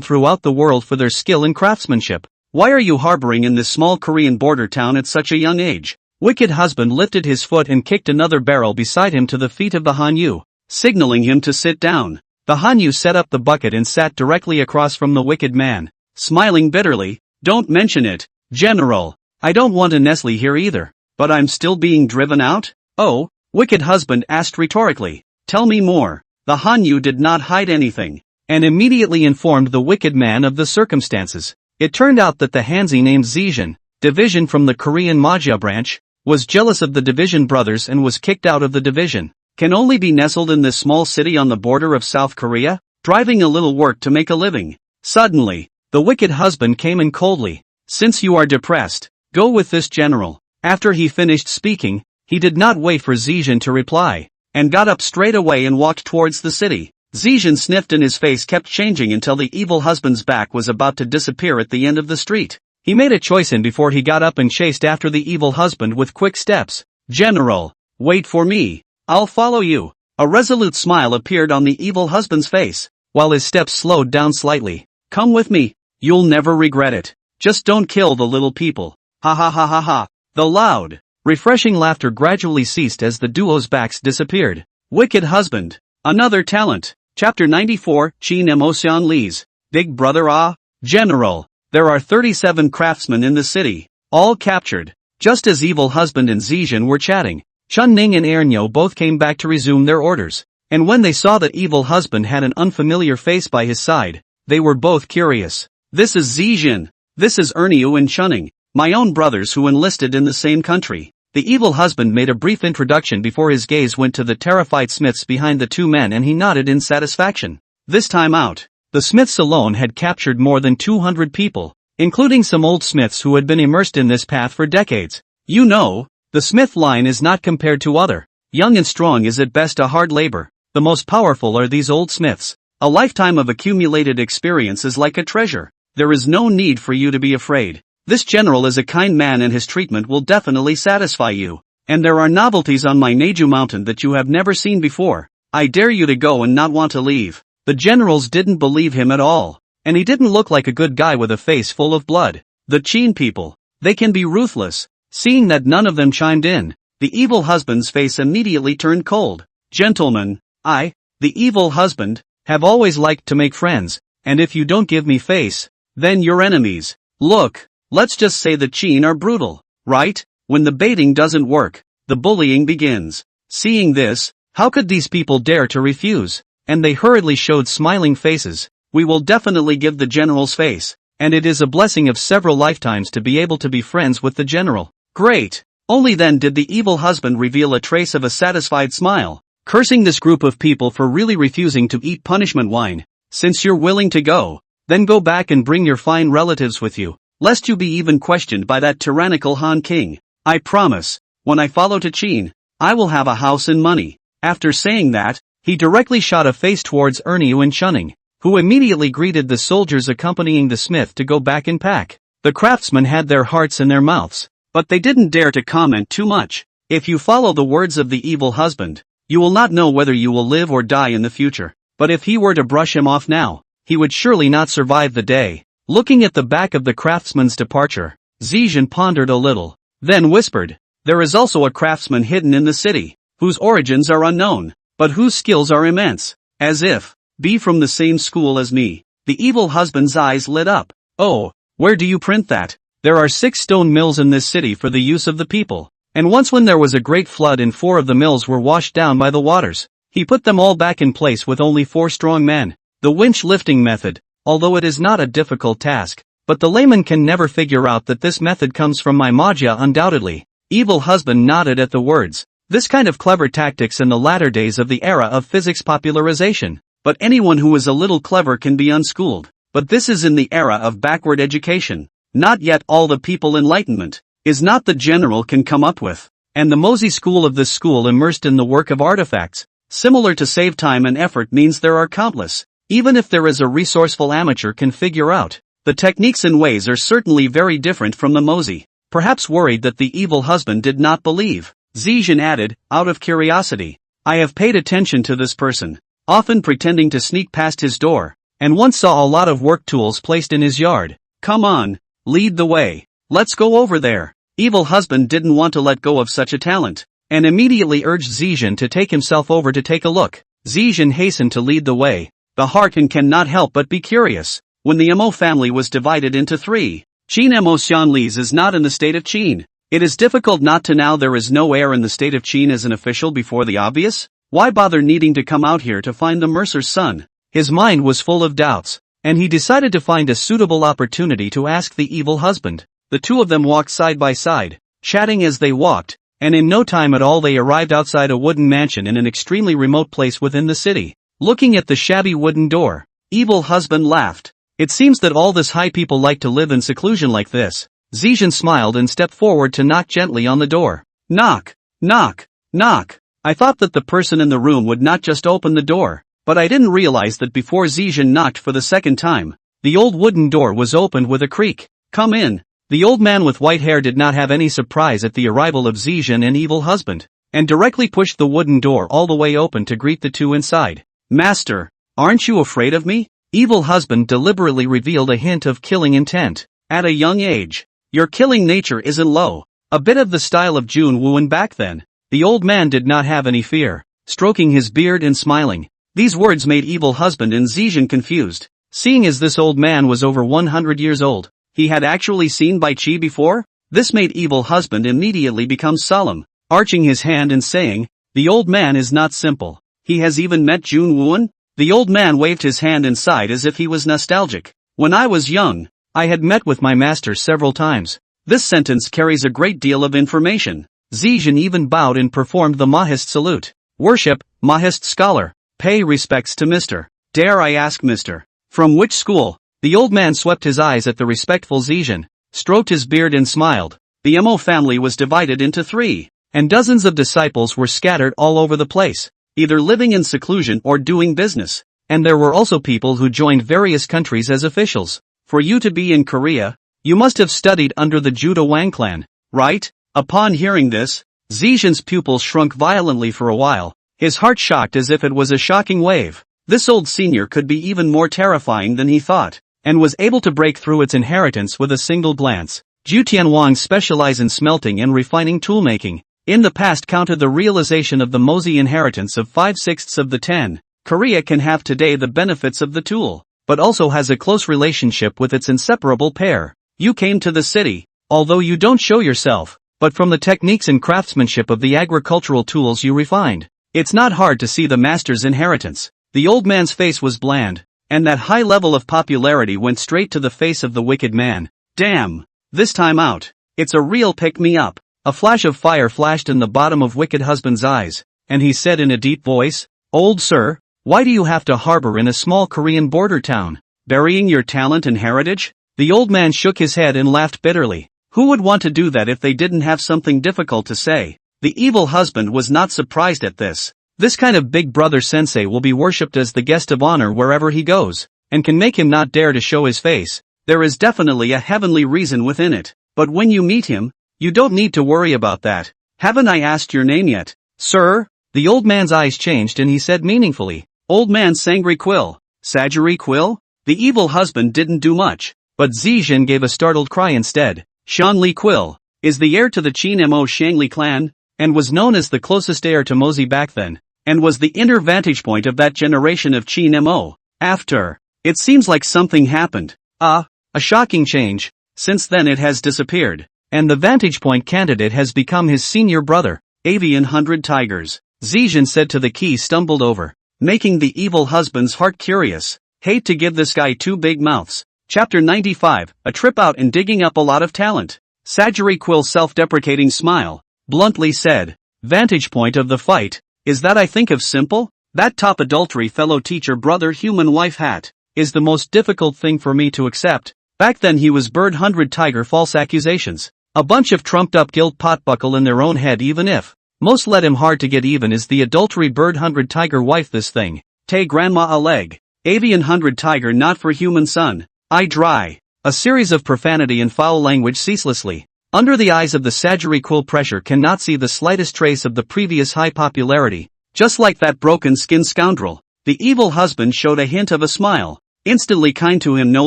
Speaker 1: throughout the world for their skill in craftsmanship. Why are you harboring in this small Korean border town at such a young age? Wicked husband lifted his foot and kicked another barrel beside him to the feet of the Hanyu, signaling him to sit down. The Hanyu set up the bucket and sat directly across from the wicked man, smiling bitterly. Don't mention it, General. I don't want a Nestle here either. But I'm still being driven out? Oh, wicked husband asked rhetorically. Tell me more. The Hanyu did not hide anything, and immediately informed the wicked man of the circumstances. It turned out that the Hanzi named Zhejian, division from the Korean Manhwa branch, was jealous of the division brothers and was kicked out of the division. Can only be nestled in this small city on the border of South Korea, driving a little work to make a living. Suddenly, the wicked husband came in coldly. Since you are depressed, go with this general. After he finished speaking, he did not wait for Zhejian to reply, and got up straight away and walked towards the city. Zhejian sniffed and his face kept changing until the evil husband's back was about to disappear at the end of the street. He made a choice in before he got up and chased after the evil husband with quick steps. General, wait for me. I'll follow you. A resolute smile appeared on the evil husband's face, while his steps slowed down slightly. Come with me. You'll never regret it. Just don't kill the little people. Ha ha ha ha ha. The loud, refreshing laughter gradually ceased as the duo's backs disappeared. Wicked husband. Another talent. Chapter 94, Qin Emotion Lee's Big Brother. General. There are 37 craftsmen in the city, all captured. Just as evil husband and Zhejian were chatting, Chun Ning and Ernyo both came back to resume their orders. And when they saw that evil husband had an unfamiliar face by his side, they were both curious. This is Zhejian. This is Ernyo and Chunning, my own brothers who enlisted in the same country. The evil husband made a brief introduction before his gaze went to the terrified smiths behind the two men and he nodded in satisfaction. This time out, the smiths alone had captured more than 200 people, including some old smiths who had been immersed in this path for decades. You know, the smith line is not compared to other. Young and strong is at best a hard labor. The most powerful are these old smiths. A lifetime of accumulated experience is like a treasure. There is no need for you to be afraid. This general is a kind man and his treatment will definitely satisfy you. And there are novelties on my Neju mountain that you have never seen before. I dare you to go and not want to leave. The generals didn't believe him at all. And he didn't look like a good guy with a face full of blood. The Qin people. They can be ruthless. Seeing that none of them chimed in, the evil husband's face immediately turned cold. Gentlemen, I, the evil husband, have always liked to make friends, and if you don't give me face, then you're enemies. Look, let's just say the Qin are brutal, right? When the baiting doesn't work, the bullying begins. Seeing this, how could these people dare to refuse? And they hurriedly showed smiling faces. We will definitely give the general's face, and it is a blessing of several lifetimes to be able to be friends with the general. Great! Only then did the evil husband reveal a trace of a satisfied smile, cursing this group of people for really refusing to eat punishment wine. Since you're willing to go, then go back and bring your fine relatives with you, lest you be even questioned by that tyrannical Han King. I promise, when I follow to Qin, I will have a house and money. After saying that, he directly shot a face towards Ernyo and Chunning, who immediately greeted the soldiers accompanying the smith to go back and pack. The craftsmen had their hearts in their mouths, but they didn't dare to comment too much. If you follow the words of the evil husband, you will not know whether you will live or die in the future. But if he were to brush him off now, he would surely not survive the day. Looking at the back of the craftsman's departure, Zhejian pondered a little, then whispered, there is also a craftsman hidden in the city, whose origins are unknown, but whose skills are immense. As if, be from the same school as me. The evil husband's eyes lit up. Oh, where do you print that? There are 6 stone mills in this city for the use of the people. And once when there was a great flood and 4 of the mills were washed down by the waters, he put them all back in place with only 4 strong men. The winch lifting method, although it is not a difficult task, but the layman can never figure out that this method comes from my Manhwa undoubtedly. Evil husband nodded at the words. This kind of clever tactics in the latter days of the era of physics popularization. But anyone who is a little clever can be unschooled. But this is in the era of backward education. Not yet all the people enlightenment, is not the general can come up with. And the Mozi school of this school immersed in the work of artifacts, similar to save time and effort means there are countless. even if there is a resourceful amateur can figure out. The techniques and ways are certainly very different from the mosey. Perhaps worried that the evil husband did not believe, Zhao added, out of curiosity. I have paid attention to this person, often pretending to sneak past his door, and once saw a lot of work tools placed in his yard. Come on, lead the way. Let's go over there. Evil husband didn't want to let go of such a talent, and immediately urged Zhao to take himself over to take a look. Zhao hastened to lead the way. The heart and cannot help but be curious. When the Mo family was divided into three, Qin Mo Xianlis is not in the state of Qin. It is difficult not to now there is no heir in the state of Qin as an official before the obvious. Why bother needing to come out here to find the mercer's son? His mind was full of doubts, and he decided to find a suitable opportunity to ask the evil husband. The two of them walked side by side, chatting as they walked, and in no time at all they arrived outside a wooden mansion in an extremely remote place within the city. Looking at the shabby wooden door, evil husband laughed. It seems that all this high people like to live in seclusion like this. Zhao smiled and stepped forward to knock gently on the door. Knock, knock, knock. I thought that the person in the room would not just open the door, but I didn't realize that before Zhao knocked for the second time, the old wooden door was opened with a creak. Come in. The old man with white hair did not have any surprise at the arrival of Zhao and evil husband, and directly pushed the wooden door all the way open to greet the two inside. Master, aren't you afraid of me? Evil husband deliberately revealed a hint of killing intent. At a young age, your killing nature isn't low. A bit of the style of Jun Wuan back then. The old man did not have any fear, stroking his beard and smiling. These words made evil husband and Zhao confused. Seeing as this old man was over 100 years old, he had actually seen Bai Qi before? This made evil husband immediately become solemn, arching his hand and saying, the old man is not simple. He has even met Jun Wuan? The old man waved his hand and sighed as if he was nostalgic. When I was young, I had met with my master several times. This sentence carries a great deal of information. Zhao even bowed and performed the Mahist salute. Worship, Mahist scholar. Pay respects to Mr. Dare I ask Mr. From which school? The old man swept his eyes at the respectful Zhao, stroked his beard and smiled. The Mo family was divided into three, and dozens of disciples were scattered all over the place, either living in seclusion or doing business. And there were also people who joined various countries as officials. For you to be in Korea, you must have studied under the Judo Wang clan, right? Upon hearing this, Zhian's pupils shrunk violently for a while, his heart shocked as if it was a shocking wave. This old senior could be even more terrifying than he thought, and was able to break through its inheritance with a single glance. Tianwang specialize in smelting and refining toolmaking. In the past counted the realization of the Mozi inheritance of 5/6 of the 10. Korea can have today the benefits of the tool, but also has a close relationship with its inseparable pair. You came to the city, although you don't show yourself, but from the techniques and craftsmanship of the agricultural tools you refined, it's not hard to see the master's inheritance. The old man's face was bland, and that high level of popularity went straight to the face of the wicked man. Damn! This time out, it's a real pick-me-up. A flash of fire flashed in the bottom of wicked husband's eyes, and he said in a deep voice, Old sir, why do you have to harbor in a small Korean border town, burying your talent and heritage? The old man shook his head and laughed bitterly. Who would want to do that if they didn't have something difficult to say? The evil husband was not surprised at this. This kind of big brother sensei will be worshipped as the guest of honor wherever he goes, and can make him not dare to show his face. There is definitely a heavenly reason within it. But when you meet him, you don't need to worry about that. Haven't I asked your name yet? Sir? The old man's eyes changed and he said meaningfully, Old man Sangri Quill. Sajari Quill? The evil husband didn't do much, but Zhao gave a startled cry instead. Shanli Quill is the heir to the Qin Mo Shangli clan, and was known as the closest heir to Mozi back then, and was the inner vantage point of that generation of Qin Mo. After, it seems like something happened. A shocking change. Since then it has disappeared, and the vantage point candidate has become his senior brother, Avian 100 Tigers. Zhao said to the key stumbled over, making the evil husband's heart curious. Hate to give this guy two big mouths. Chapter 95, a trip out and digging up a lot of talent. Sajari Quill's self-deprecating smile, bluntly said, Vantage point of the fight, is that I think of simple? That top adultery fellow teacher brother human wife hat, is the most difficult thing for me to accept. Back then he was bird 100 tiger false accusations. A bunch of trumped up guilt pot buckle in their own head even if. Most let him hard to get even is the adultery bird 100 tiger wife this thing. Tay grandma a leg. Avian 100 tiger not for human son. I dry. A series of profanity and foul language ceaselessly. Under the eyes of the Sagiri pressure cannot see the slightest trace of the previous high popularity. Just like that broken-skinned scoundrel, the evil husband showed a hint of a smile. Instantly kind to him no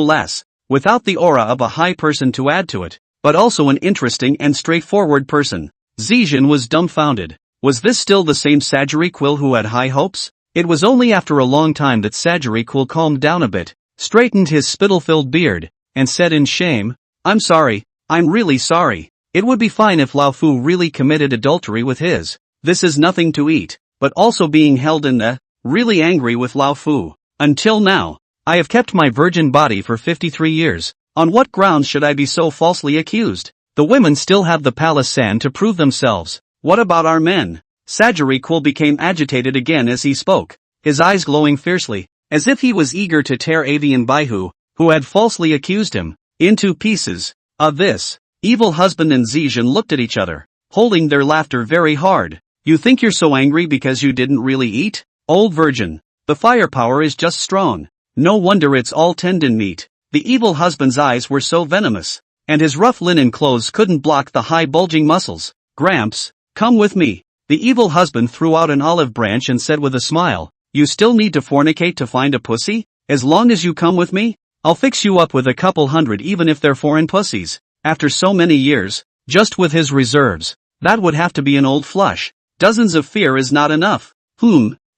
Speaker 1: less, without the aura of a high person to add to it, but also an interesting and straightforward person. Zijan was dumbfounded. Was this still the same Sagiri who had high hopes? It was only after a long time that Sagiri calmed down a bit, straightened his spittle-filled beard, and said in shame, I'm sorry, I'm really sorry. It would be fine if Lao Fu really committed adultery with his. This is nothing to eat, but also being held in the, really angry with Lao Fu. Until now, I have kept my virgin body for 53 years. On what grounds should I be so falsely accused? The women still have the palace sand to prove themselves. What about our men? Sagiri became agitated again as he spoke, his eyes glowing fiercely, as if he was eager to tear Avian Baihu, who had falsely accused him, into pieces. Of this, evil husband and Zijan looked at each other, holding their laughter very hard. You think you're so angry because you didn't really eat? Old virgin. The firepower is just strong. No wonder it's all tendon meat. The evil husband's eyes were so venomous, and his rough linen clothes couldn't block the high bulging muscles. Gramps, come with me. The evil husband threw out an olive branch and said with a smile, you still need to fornicate to find a pussy? As long as you come with me, I'll fix you up with a couple hundred even if they're foreign pussies. After so many years, just with his reserves, that would have to be an old flush. Dozens of fear is not enough.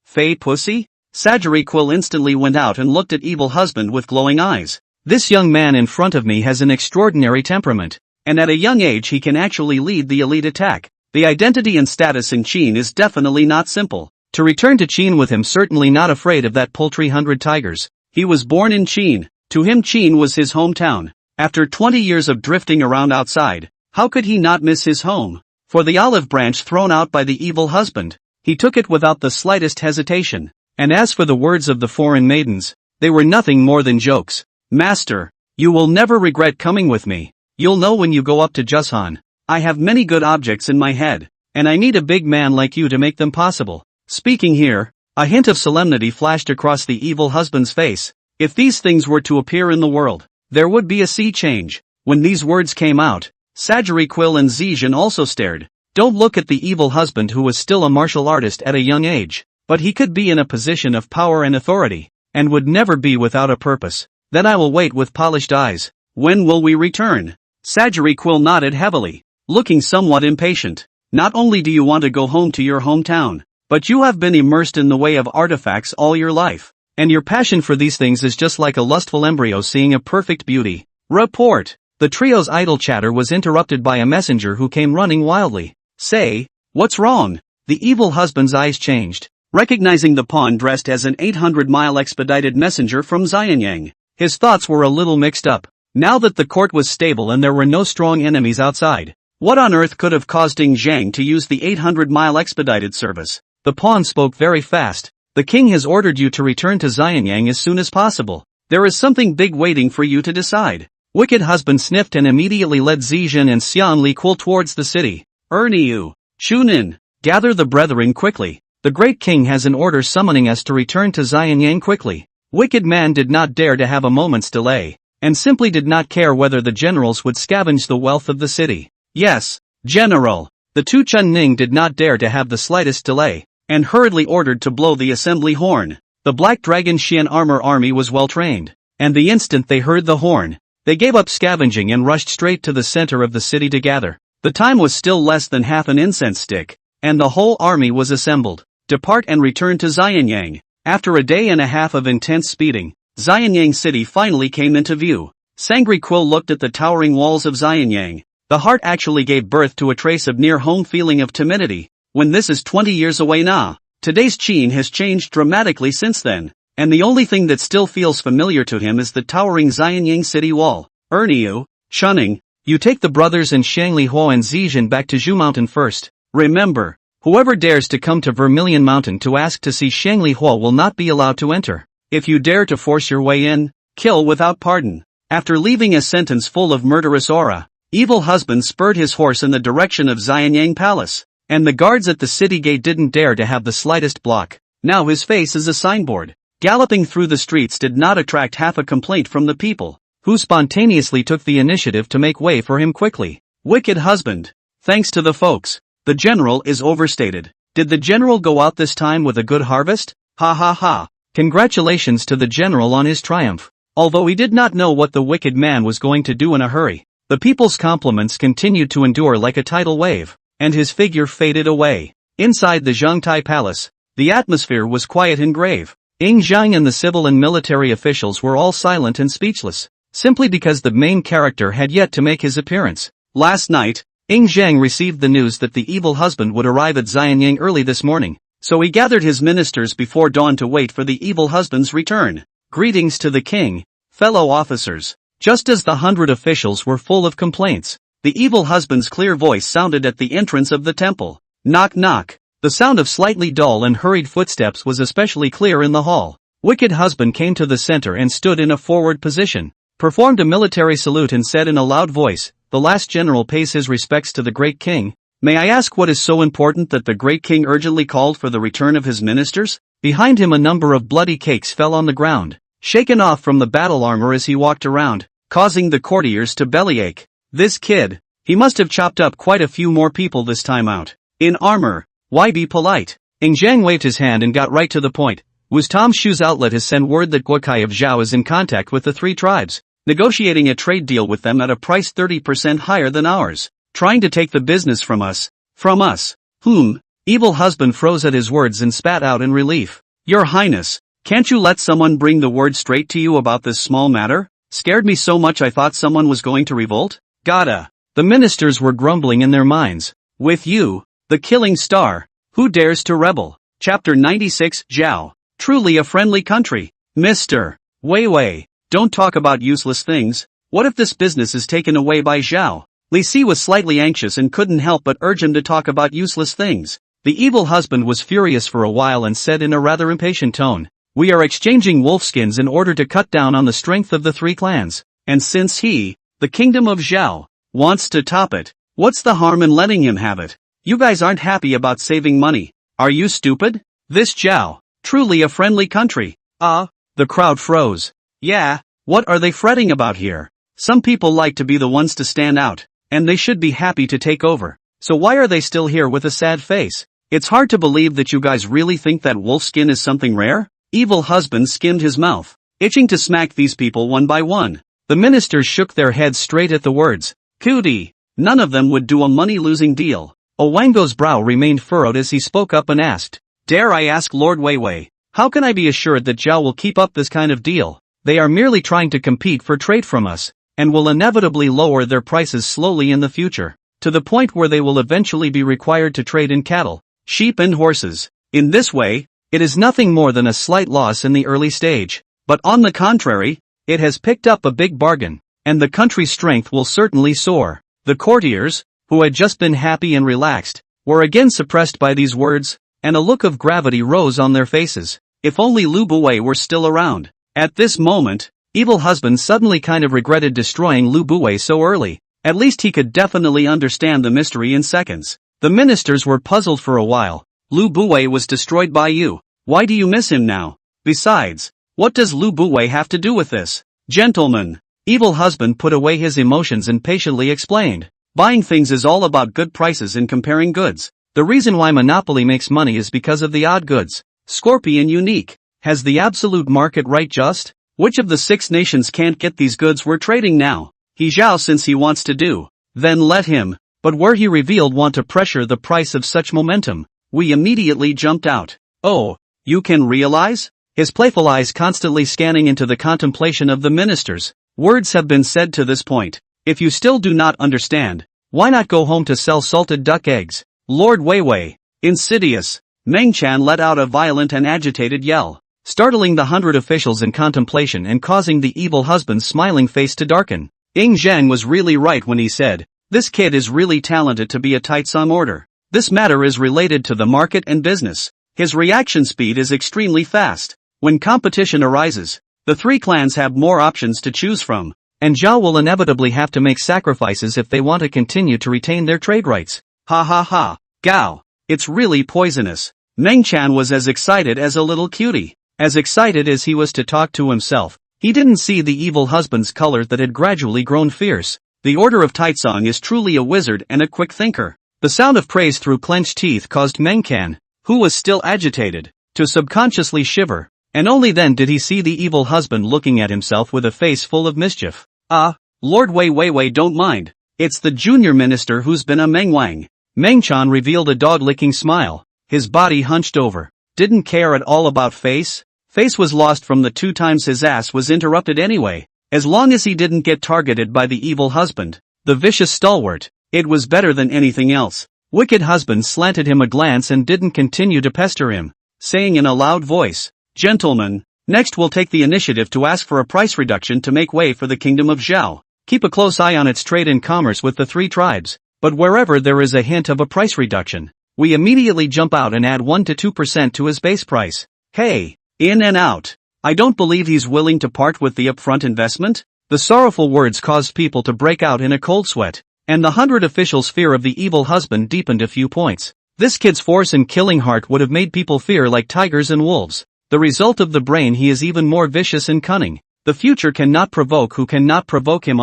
Speaker 1: Fey pussy? Sagiri instantly went out and looked at evil husband with glowing eyes. This young man in front of me has an extraordinary temperament, and at a young age he can actually lead the elite attack. The identity and status in Qin is definitely not simple. To return to Qin with him certainly not afraid of that paltry 100 tigers. He was born in Qin. To him Qin was his hometown. After 20 years of drifting around outside, how could he not miss his home? For the olive branch thrown out by the evil husband, he took it without the slightest hesitation. And as for the words of the foreign maidens, they were nothing more than jokes. Master, you will never regret coming with me. You'll know when you go up to Jushan. I have many good objects in my head, and I need a big man like you to make them possible. Speaking here, a hint of solemnity flashed across the evil husband's face. If these things were to appear in the world, there would be a sea change. When these words came out, Sagiri and Zijan also stared. Don't look at the evil husband who was still a martial artist at a young age, but he could be in a position of power and authority, and would never be without a purpose. Then I will wait with polished eyes. When will we return? Sagiri nodded heavily, looking somewhat impatient. Not only do you want to go home to your hometown, but you have been immersed in the way of artifacts all your life, and your passion for these things is just like a lustful embryo seeing a perfect beauty. Report! The trio's idle chatter was interrupted by a messenger who came running wildly. Say, what's wrong? The evil husband's eyes changed, recognizing the pawn dressed as an 800-mile expedited messenger from Jinyang. His thoughts were a little mixed up. Now that the court was stable and there were no strong enemies outside, what on earth could have caused Ding Zhang to use the 800-mile expedited service? The pawn spoke very fast. The king has ordered you to return to Jinyang as soon as possible. There is something big waiting for you to decide. Wicked husband sniffed and immediately led Zijan and Xian Li towards the city. Erniu, Shunin, gather the brethren quickly. The great king has an order summoning us to return to Jinyang quickly. Wicked man did not dare to have a moment's delay, and simply did not care whether the generals would scavenge the wealth of the city. Yes, general. The two Chun Ning did not dare to have the slightest delay, and hurriedly ordered to blow the assembly horn. The Black Dragon Xian armor army was well trained, and the instant they heard the horn, they gave up scavenging and rushed straight to the center of the city to gather. The time was still less than half an incense stick, and the whole army was assembled. Depart and return to Jinyang. After a day and a half of intense speeding, Jinyang city finally came into view. Sangri looked at the towering walls of Jinyang. The heart actually gave birth to a trace of near-home feeling of timidity. When this is 20 years away now, today's Qin has changed dramatically since then, and the only thing that still feels familiar to him is the towering Jinyang city wall. Erniu, Chunning, you take the brothers and Shangli Huo and Zijan back to Zhu Mountain first. Remember, whoever dares to come to Vermilion Mountain to ask to see Shangli Huo will not be allowed to enter. If you dare to force your way in, kill without pardon. After leaving a sentence full of murderous aura, evil husband spurred his horse in the direction of Jinyang Palace, and the guards at the city gate didn't dare to have the slightest block. Now his face is a signboard. galloping through the streets did not attract half a complaint from the people, who spontaneously took the initiative to make way for him quickly. Wicked husband. Thanks to the folks. The general is overstated. Did the general go out this time with a good harvest? Ha ha ha. Congratulations to the general on his triumph. Although he did not know what the wicked man was going to do in a hurry, the people's compliments continued to endure like a tidal wave, and his figure faded away. Inside the Zhongtai Palace, the atmosphere was quiet and grave. Zhang and the civil and military officials were all silent and speechless, simply because the main character had yet to make his appearance. Last night, Zhang received the news that the evil husband would arrive at Jinyang early this morning, so he gathered his ministers before dawn to wait for the evil husband's return. Greetings to the king, fellow officers. Just as the 100 officials were full of complaints, the evil husband's clear voice sounded at the entrance of the temple. Knock knock. The sound of slightly dull and hurried footsteps was especially clear in the hall. Wicked husband came to the center and stood in a forward position, performed a military salute and said in a loud voice, "The last general pays his respects to the great king. May I ask what is so important that the great king urgently called for the return of his ministers?" Behind him a number of bloody cakes fell on the ground, shaken off from the battle armor as he walked around, causing the courtiers to bellyache. This kid, he must have chopped up quite a few more people this time out. In armor, why be polite? Zhang waved his hand and got right to the point. Wisdom Shu's outlet has sent word that Guokai of Zhao is in contact with the 3 tribes, negotiating a trade deal with them at a price 30% higher than ours, trying to take the business from us. From us? Whom? Evil husband froze at his words and spat out in relief. Your Highness, can't you let someone bring the word straight to you about this small matter? Scared me so much I thought someone was going to revolt? Gotta. The ministers were grumbling in their minds. With you, the killing star, who dares to rebel? Chapter 96 Zhao. Truly a friendly country. Mr. Wei, don't talk about useless things. What if this business is taken away by Zhao? Li Si was slightly anxious and couldn't help but urge him to talk about useless things. The evil husband was furious for a while and said in a rather impatient tone, "We are exchanging wolfskins in order to cut down on the strength of the 3 clans, and since he, the kingdom of Zhao, wants to top it, what's the harm in letting him have it? You guys aren't happy about saving money. Are you stupid? This Zhao, truly a friendly country." The crowd froze. Yeah, what are they fretting about here? Some people like to be the ones to stand out, and they should be happy to take over. So why are they still here with a sad face? It's hard to believe that you guys really think that wolfskin is something rare? Evil husband skimmed his mouth, itching to smack these people one by one. The ministers shook their heads straight at the words. Cootie. None of them would do a money-losing deal. Owango's brow remained furrowed as he spoke up and asked, "Dare I ask Lord Wei, how can I be assured that Zhao will keep up this kind of deal? They are merely trying to compete for trade from us, and will inevitably lower their prices slowly in the future, to the point where they will eventually be required to trade in cattle, sheep and horses. In this way, it is nothing more than a slight loss in the early stage, but on the contrary, it has picked up a big bargain, and the country's strength will certainly soar." The courtiers, who had just been happy and relaxed, were again suppressed by these words, and a look of gravity rose on their faces. If only Lu Buwei were still around. At this moment, evil husband suddenly kind of regretted destroying Lu Buwei so early. At least he could definitely understand the mystery in seconds. The ministers were puzzled for a while. Lu Buwei was destroyed by you. Why do you miss him now? Besides, what does Lu Buwei have to do with this? Gentlemen, evil husband put away his emotions and patiently explained. Buying things is all about good prices and comparing goods. The reason why monopoly makes money is because of the odd goods. Scorpion unique. Has the absolute market right just? Which of the 6 nations can't get these goods we're trading now? He Zhao since he wants to do. Then let him. But were he revealed want to pressure the price of such momentum, we immediately jumped out. Oh, you can realize? His playful eyes constantly scanning into the contemplation of the ministers. Words have been said to this point. If you still do not understand, why not go home to sell salted duck eggs? Lord Wei. Insidious. Meng Chan let out a violent and agitated yell, startling the 100 officials in contemplation and causing the evil husband's smiling face to darken. Zhang was really right when he said, "This kid is really talented to be a tight sum order. This matter is related to the market and business. His reaction speed is extremely fast. When competition arises, the 3 clans have more options to choose from, and Zhao will inevitably have to make sacrifices if they want to continue to retain their trade rights." Ha ha ha. Gao. It's really poisonous. Meng Chan was as excited as a little cutie. As excited as he was to talk to himself, he didn't see the evil husband's color that had gradually grown fierce. The Order of Taizong is truly a wizard and a quick thinker. The sound of praise through clenched teeth caused Meng Can, who was still agitated, to subconsciously shiver, and only then did he see the evil husband looking at himself with a face full of mischief. "Ah, Lord Wei, don't mind. It's the junior minister who's been a Meng Wang." Meng Chan revealed a dog-licking smile, his body hunched over. Didn't care at all about face? Face was lost from the 2 times his ass was interrupted anyway. As long as he didn't get targeted by the evil husband, the vicious stalwart, it was better than anything else. Wicked husband slanted him a glance and didn't continue to pester him, saying in a loud voice, "Gentlemen, next we'll take the initiative to ask for a price reduction to make way for the kingdom of Zhao. Keep a close eye on its trade and commerce with the 3 tribes, but wherever there is a hint of a price reduction, we immediately jump out and add 1 to 2% to his base price. Hey, in and out. I don't believe he's willing to part with the upfront investment." The sorrowful words caused people to break out in a cold sweat, and the 100 officials' fear of the evil husband deepened a few points. This kid's force and killing heart would have made people fear like tigers and wolves. The result of the brain, he is even more vicious and cunning. The future cannot provoke who cannot provoke him.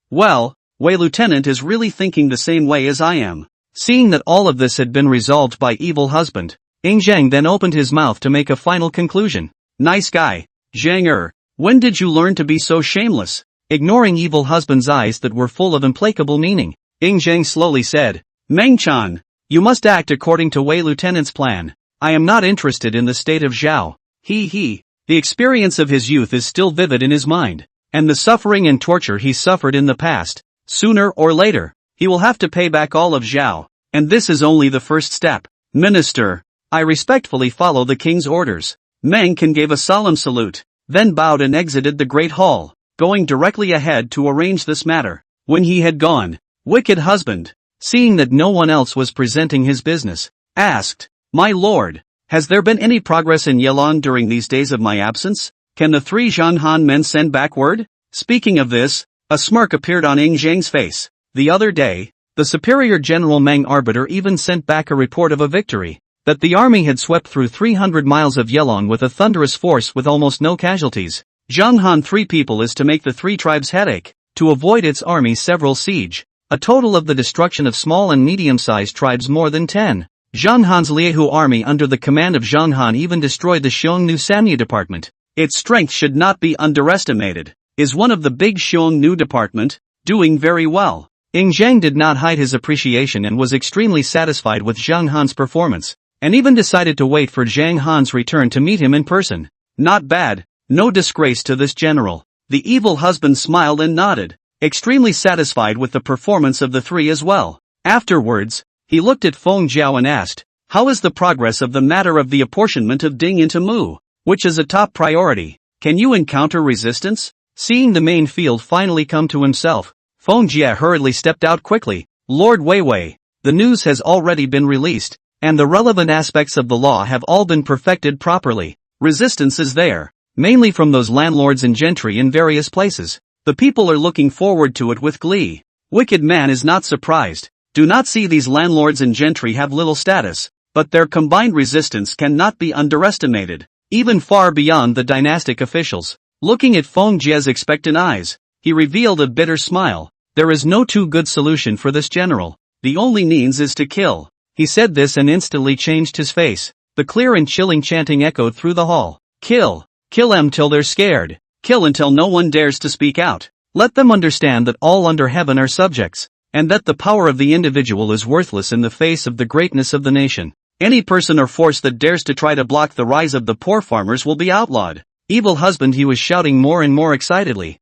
Speaker 1: Well, Wei Lieutenant is really thinking the same way as I am. Seeing that all of this had been resolved by evil husband, Ing Zhang then opened his mouth to make a final conclusion. "Nice guy, Zhang when did you learn to be so shameless?" Ignoring evil husband's eyes that were full of implacable meaning, Ing Zhang slowly said, "Meng Chan, you must act according to Wei Lieutenant's plan. I am not interested in the state of Zhao. He. The experience of his youth is still vivid in his mind, and the suffering and torture he suffered in the past. Sooner or later, he will have to pay back all of Zhao, and this is only the first step. Minister, I respectfully follow the king's orders." Meng Can gave a solemn salute, then bowed and exited the great hall, going directly ahead to arrange this matter. When he had gone, wicked husband, seeing that no one else was presenting his business, asked, "My lord, has there been any progress in Yelon during these days of my absence? Can the 3 Zhanhan men send back word?" Speaking of this, a smirk appeared on Ing Zhang's face. The other day, the superior general Meng Arbiter even sent back a report of a victory, that the army had swept through 300 miles of Yelon with a thunderous force with almost no casualties. Zhanghan 3 people is to make the 3 tribes headache, to avoid its army several siege, a total of the destruction of small and medium-sized tribes more than 10. Zhanghan's Liehu army under the command of Zhanghan even destroyed the Xiongnu Samyu department. Its strength should not be underestimated. Is one of the big Xiongnu department doing very well? Ing Zhang did not hide his appreciation and was extremely satisfied with Zhang Han's performance, and even decided to wait for Zhang Han's return to meet him in person. Not bad, no disgrace to this general. The evil husband smiled and nodded, extremely satisfied with the performance of the 3 as well. Afterwards, he looked at Feng Jiao and asked, "How is the progress of the matter of the apportionment of Ding into Mu, which is a top priority? Can you encounter resistance?" Seeing the main field finally come to himself, Feng Jia hurriedly stepped out quickly. "Lord Wei, the news has already been released, and the relevant aspects of the law have all been perfected properly. Resistance is there, mainly from those landlords and gentry in various places. The people are looking forward to it with glee. Wicked man is not surprised. Do not see these landlords and gentry have little status, but their combined resistance cannot be underestimated, even far beyond the dynastic officials." Looking at Feng Jia's expectant eyes, he revealed a bitter smile. "There is no too good solution for this general. The only means is to kill." He said this and instantly changed his face. The clear and chilling chanting echoed through the hall. "Kill. Kill them till they're scared. Kill until no one dares to speak out. Let them understand that all under heaven are subjects, and that the power of the individual is worthless in the face of the greatness of the nation. Any person or force that dares to try to block the rise of the poor farmers will be outlawed." Evil husband, he was shouting more and more excitedly,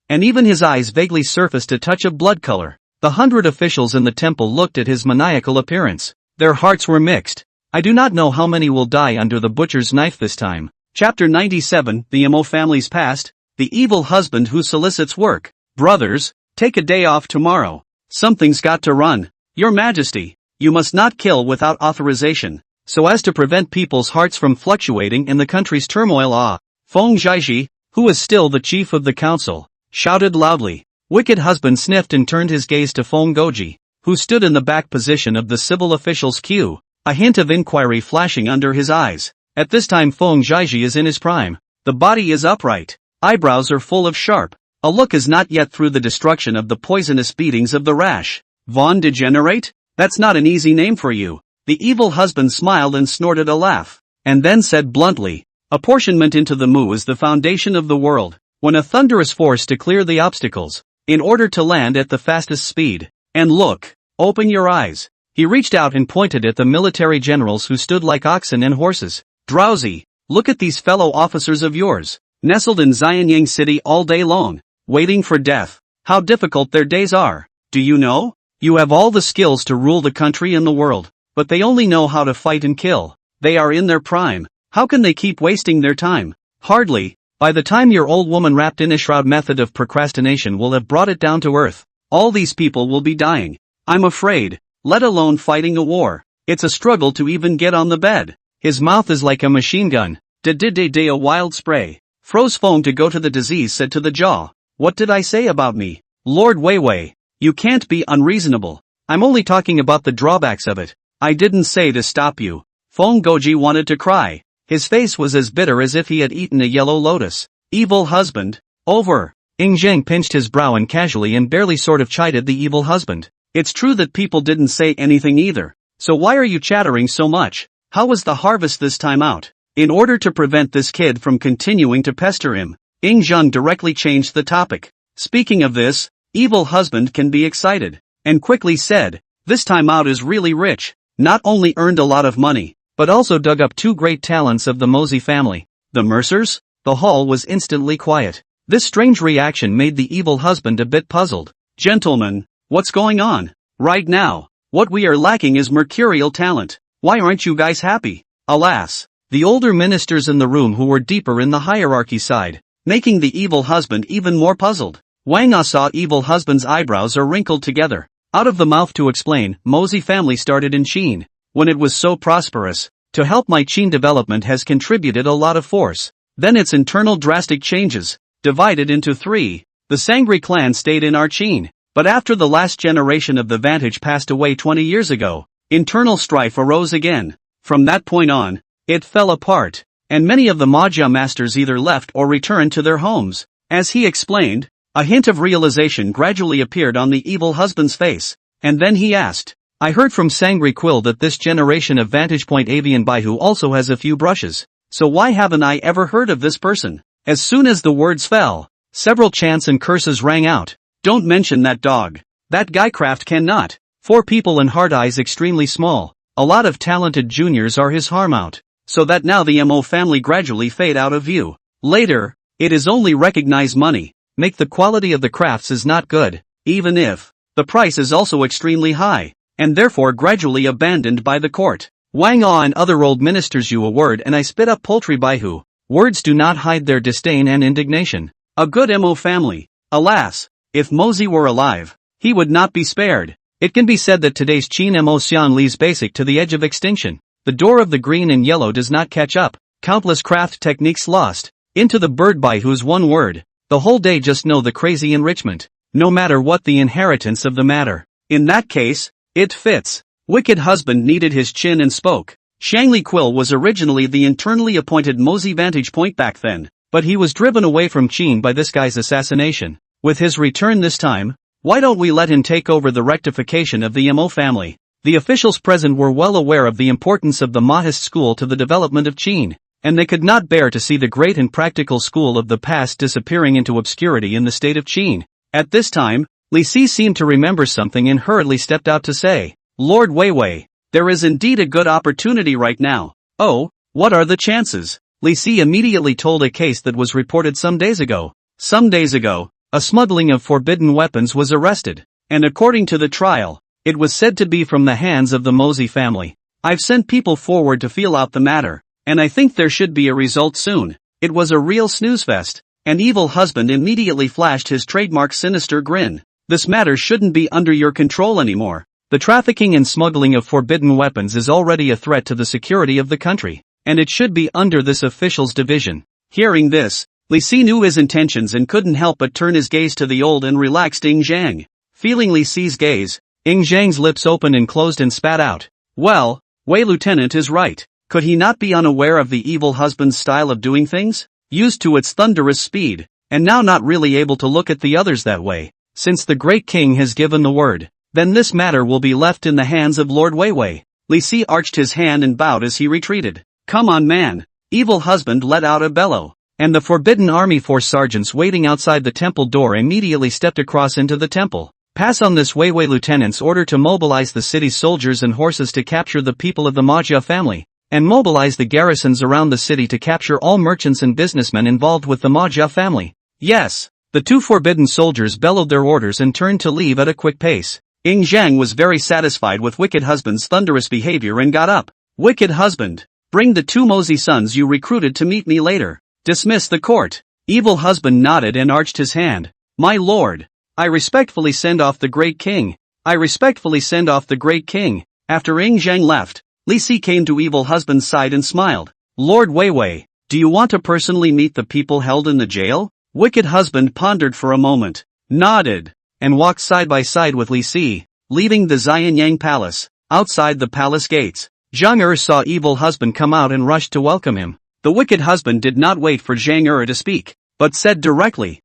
Speaker 1: and even his eyes vaguely surfaced a touch of blood color. The 100 officials in the temple looked at his maniacal appearance. Their hearts were mixed. "I do not know how many will die under the butcher's knife this time." Chapter 97, The Imo Family's Past, The Evil Husband Who Solicits Work. "Brothers, take a day off tomorrow. Something's got to run. Your Majesty, you must not kill without authorization, so as to prevent people's hearts from fluctuating in the country's turmoil." Feng Jiaxi, who was still the chief of the council, shouted loudly. Wicked husband sniffed and turned his gaze to Feng Goji, who stood in the back position of the civil officials' queue, a hint of inquiry flashing under his eyes. At this time Feng Zhaiji is in his prime. The body is upright. Eyebrows are full of sharp. A look is not yet through the destruction of the poisonous beatings of the rash. Von Degenerate? That's not an easy name for you. The evil husband smiled and snorted a laugh, and then said bluntly, apportionment into the mu is the foundation of the world. When a thunderous force to clear the obstacles, in order to land at the fastest speed. And look, open your eyes. He reached out and pointed at the military generals who stood like oxen and horses. Drowsy, look at these fellow officers of yours, nestled in Jinyang city all day long, waiting for death. How difficult their days are. Do you know? You have all the skills to rule the country and the world, but they only know how to fight and kill. They are in their prime. How can they keep wasting their time? Hardly. By the time your old woman wrapped in a shroud method of procrastination will have brought it down to earth, all these people will be dying. I'm afraid, let alone fighting a war. It's a struggle to even get on the bed. His mouth is like a machine gun. A wild spray. Froze Feng to go to the disease said to the jaw. What did I say about me? Lord Weiwei, you can't be unreasonable. I'm only talking about the drawbacks of it. I didn't say to stop you. Feng Goji wanted to cry. His face was as bitter as if he had eaten a yellow lotus. Evil husband. Over. Ing Zhang pinched his brow and casually and barely sort of chided the evil husband. It's true that people didn't say anything either. So why are you chattering so much? How was the harvest this time out? In order to prevent this kid from continuing to pester him, Ing Zhang directly changed the topic. Speaking of this, evil husband can be excited. And quickly said, this time out is really rich. Not only earned a lot of money, but also dug up two great talents of the Mozi family. The Mercers? The hall was instantly quiet. This strange reaction made the evil husband a bit puzzled. Gentlemen, what's going on? Right now, what we are lacking is mercurial talent. Why aren't you guys happy? Alas, the older ministers in the room who were deeper in the hierarchy side, making the evil husband even more puzzled. Wang Ah saw evil husband's eyebrows are wrinkled together. Out of the mouth to explain, Mozi family started in Qin. When it was so prosperous, to help my Qin development has contributed a lot of force. Then its internal drastic changes, divided into three. The Sangri clan stayed in our Qin, but after the last generation of the Vantage passed away 20 years ago, internal strife arose again. From that point on, it fell apart, and many of the Maja masters either left or returned to their homes. As he explained, a hint of realization gradually appeared on the evil husband's face, and then he asked, I heard from Sangri Quill that this generation of Vantage Point Avian Baihu also has a few brushes, so why haven't I ever heard of this person? As soon as the words fell, several chants and curses rang out. Don't mention that dog. That guy craft cannot. 4 people and hard eyes extremely small. A lot of talented juniors are his harm out, so that now the Mo family gradually fade out of view. Later, it is only recognize money, make the quality of the crafts is not good, even if the price is also extremely high, and therefore gradually abandoned by the court. Wang Ah and other old ministers you a word and I spit up poultry baihu. Words do not hide their disdain and indignation. A good Mo family. Alas, if Mozi were alive, he would not be spared. It can be said that today's Qin Mo Xian leaves basic to the edge of extinction. The door of the green and yellow does not catch up. Countless craft techniques lost. Into the bird baihu's one word. The whole day just know the crazy enrichment. No matter what the inheritance of the matter. In that case, it fits. Wicked husband needed his chin and spoke. Shangli Quill was originally the internally appointed Mozi Vantage Point back then, but he was driven away from Qin by this guy's assassination. With his return this time, why don't we let him take over the rectification of the Mo family? The officials present were well aware of the importance of the Mahist school to the development of Qin, and they could not bear to see the great and practical school of the past disappearing into obscurity in the state of Qin. At this time, Li Si seemed to remember something and hurriedly stepped out to say, Lord Weiwei, there is indeed a good opportunity right now. Oh, what are the chances? Li Si immediately told a case that was reported some days ago. Some days ago, a smuggling of forbidden weapons was arrested, and according to the trial, it was said to be from the hands of the Mozi family. I've sent people forward to feel out the matter, and I think there should be a result soon. It was a real snoozefest. An evil husband immediately flashed his trademark sinister grin. This matter shouldn't be under your control anymore. The trafficking and smuggling of forbidden weapons is already a threat to the security of the country, and it should be under this official's division. Hearing this, Li Si knew his intentions and couldn't help but turn his gaze to the old and relaxed Ing Zhang. Feeling Li Si's gaze, Ing Zhang's lips opened and closed and spat out. Well, Wei Lieutenant is right. Could he not be unaware of the evil husband's style of doing things? Used to its thunderous speed, and now not really able to look at the others that way. Since the great king has given the word, then this matter will be left in the hands of Lord Weiwei. Li Si arched his hand and bowed as he retreated. Come on, man. Evil husband let out a bellow, and the forbidden army force sergeants waiting outside the temple door immediately stepped across into the temple. Pass on this Weiwei lieutenant's order to mobilize the city's soldiers and horses to capture the people of the Majia family, and mobilize the garrisons around the city to capture all merchants and businessmen involved with the Majia family. Yes. The two forbidden soldiers bellowed their orders and turned to leave at a quick pace. Ying Zhang was very satisfied with wicked husband's thunderous behavior and got up. Wicked husband, bring the two mosey sons you recruited to meet me later. Dismiss the court. Evil husband nodded and arched his hand. My lord, I respectfully send off the great king. I respectfully send off the great king. After Ying Zhang left, Li Si came to evil husband's side and smiled. Lord Weiwei, do you want to personally meet the people held in the jail? Wicked husband pondered for a moment, nodded, and walked side by side with Li Si, leaving the Jinyang palace. Outside the palace gates, Zhang saw evil husband come out and rushed to welcome him. The wicked husband did not wait for Zhang to speak, but said directly,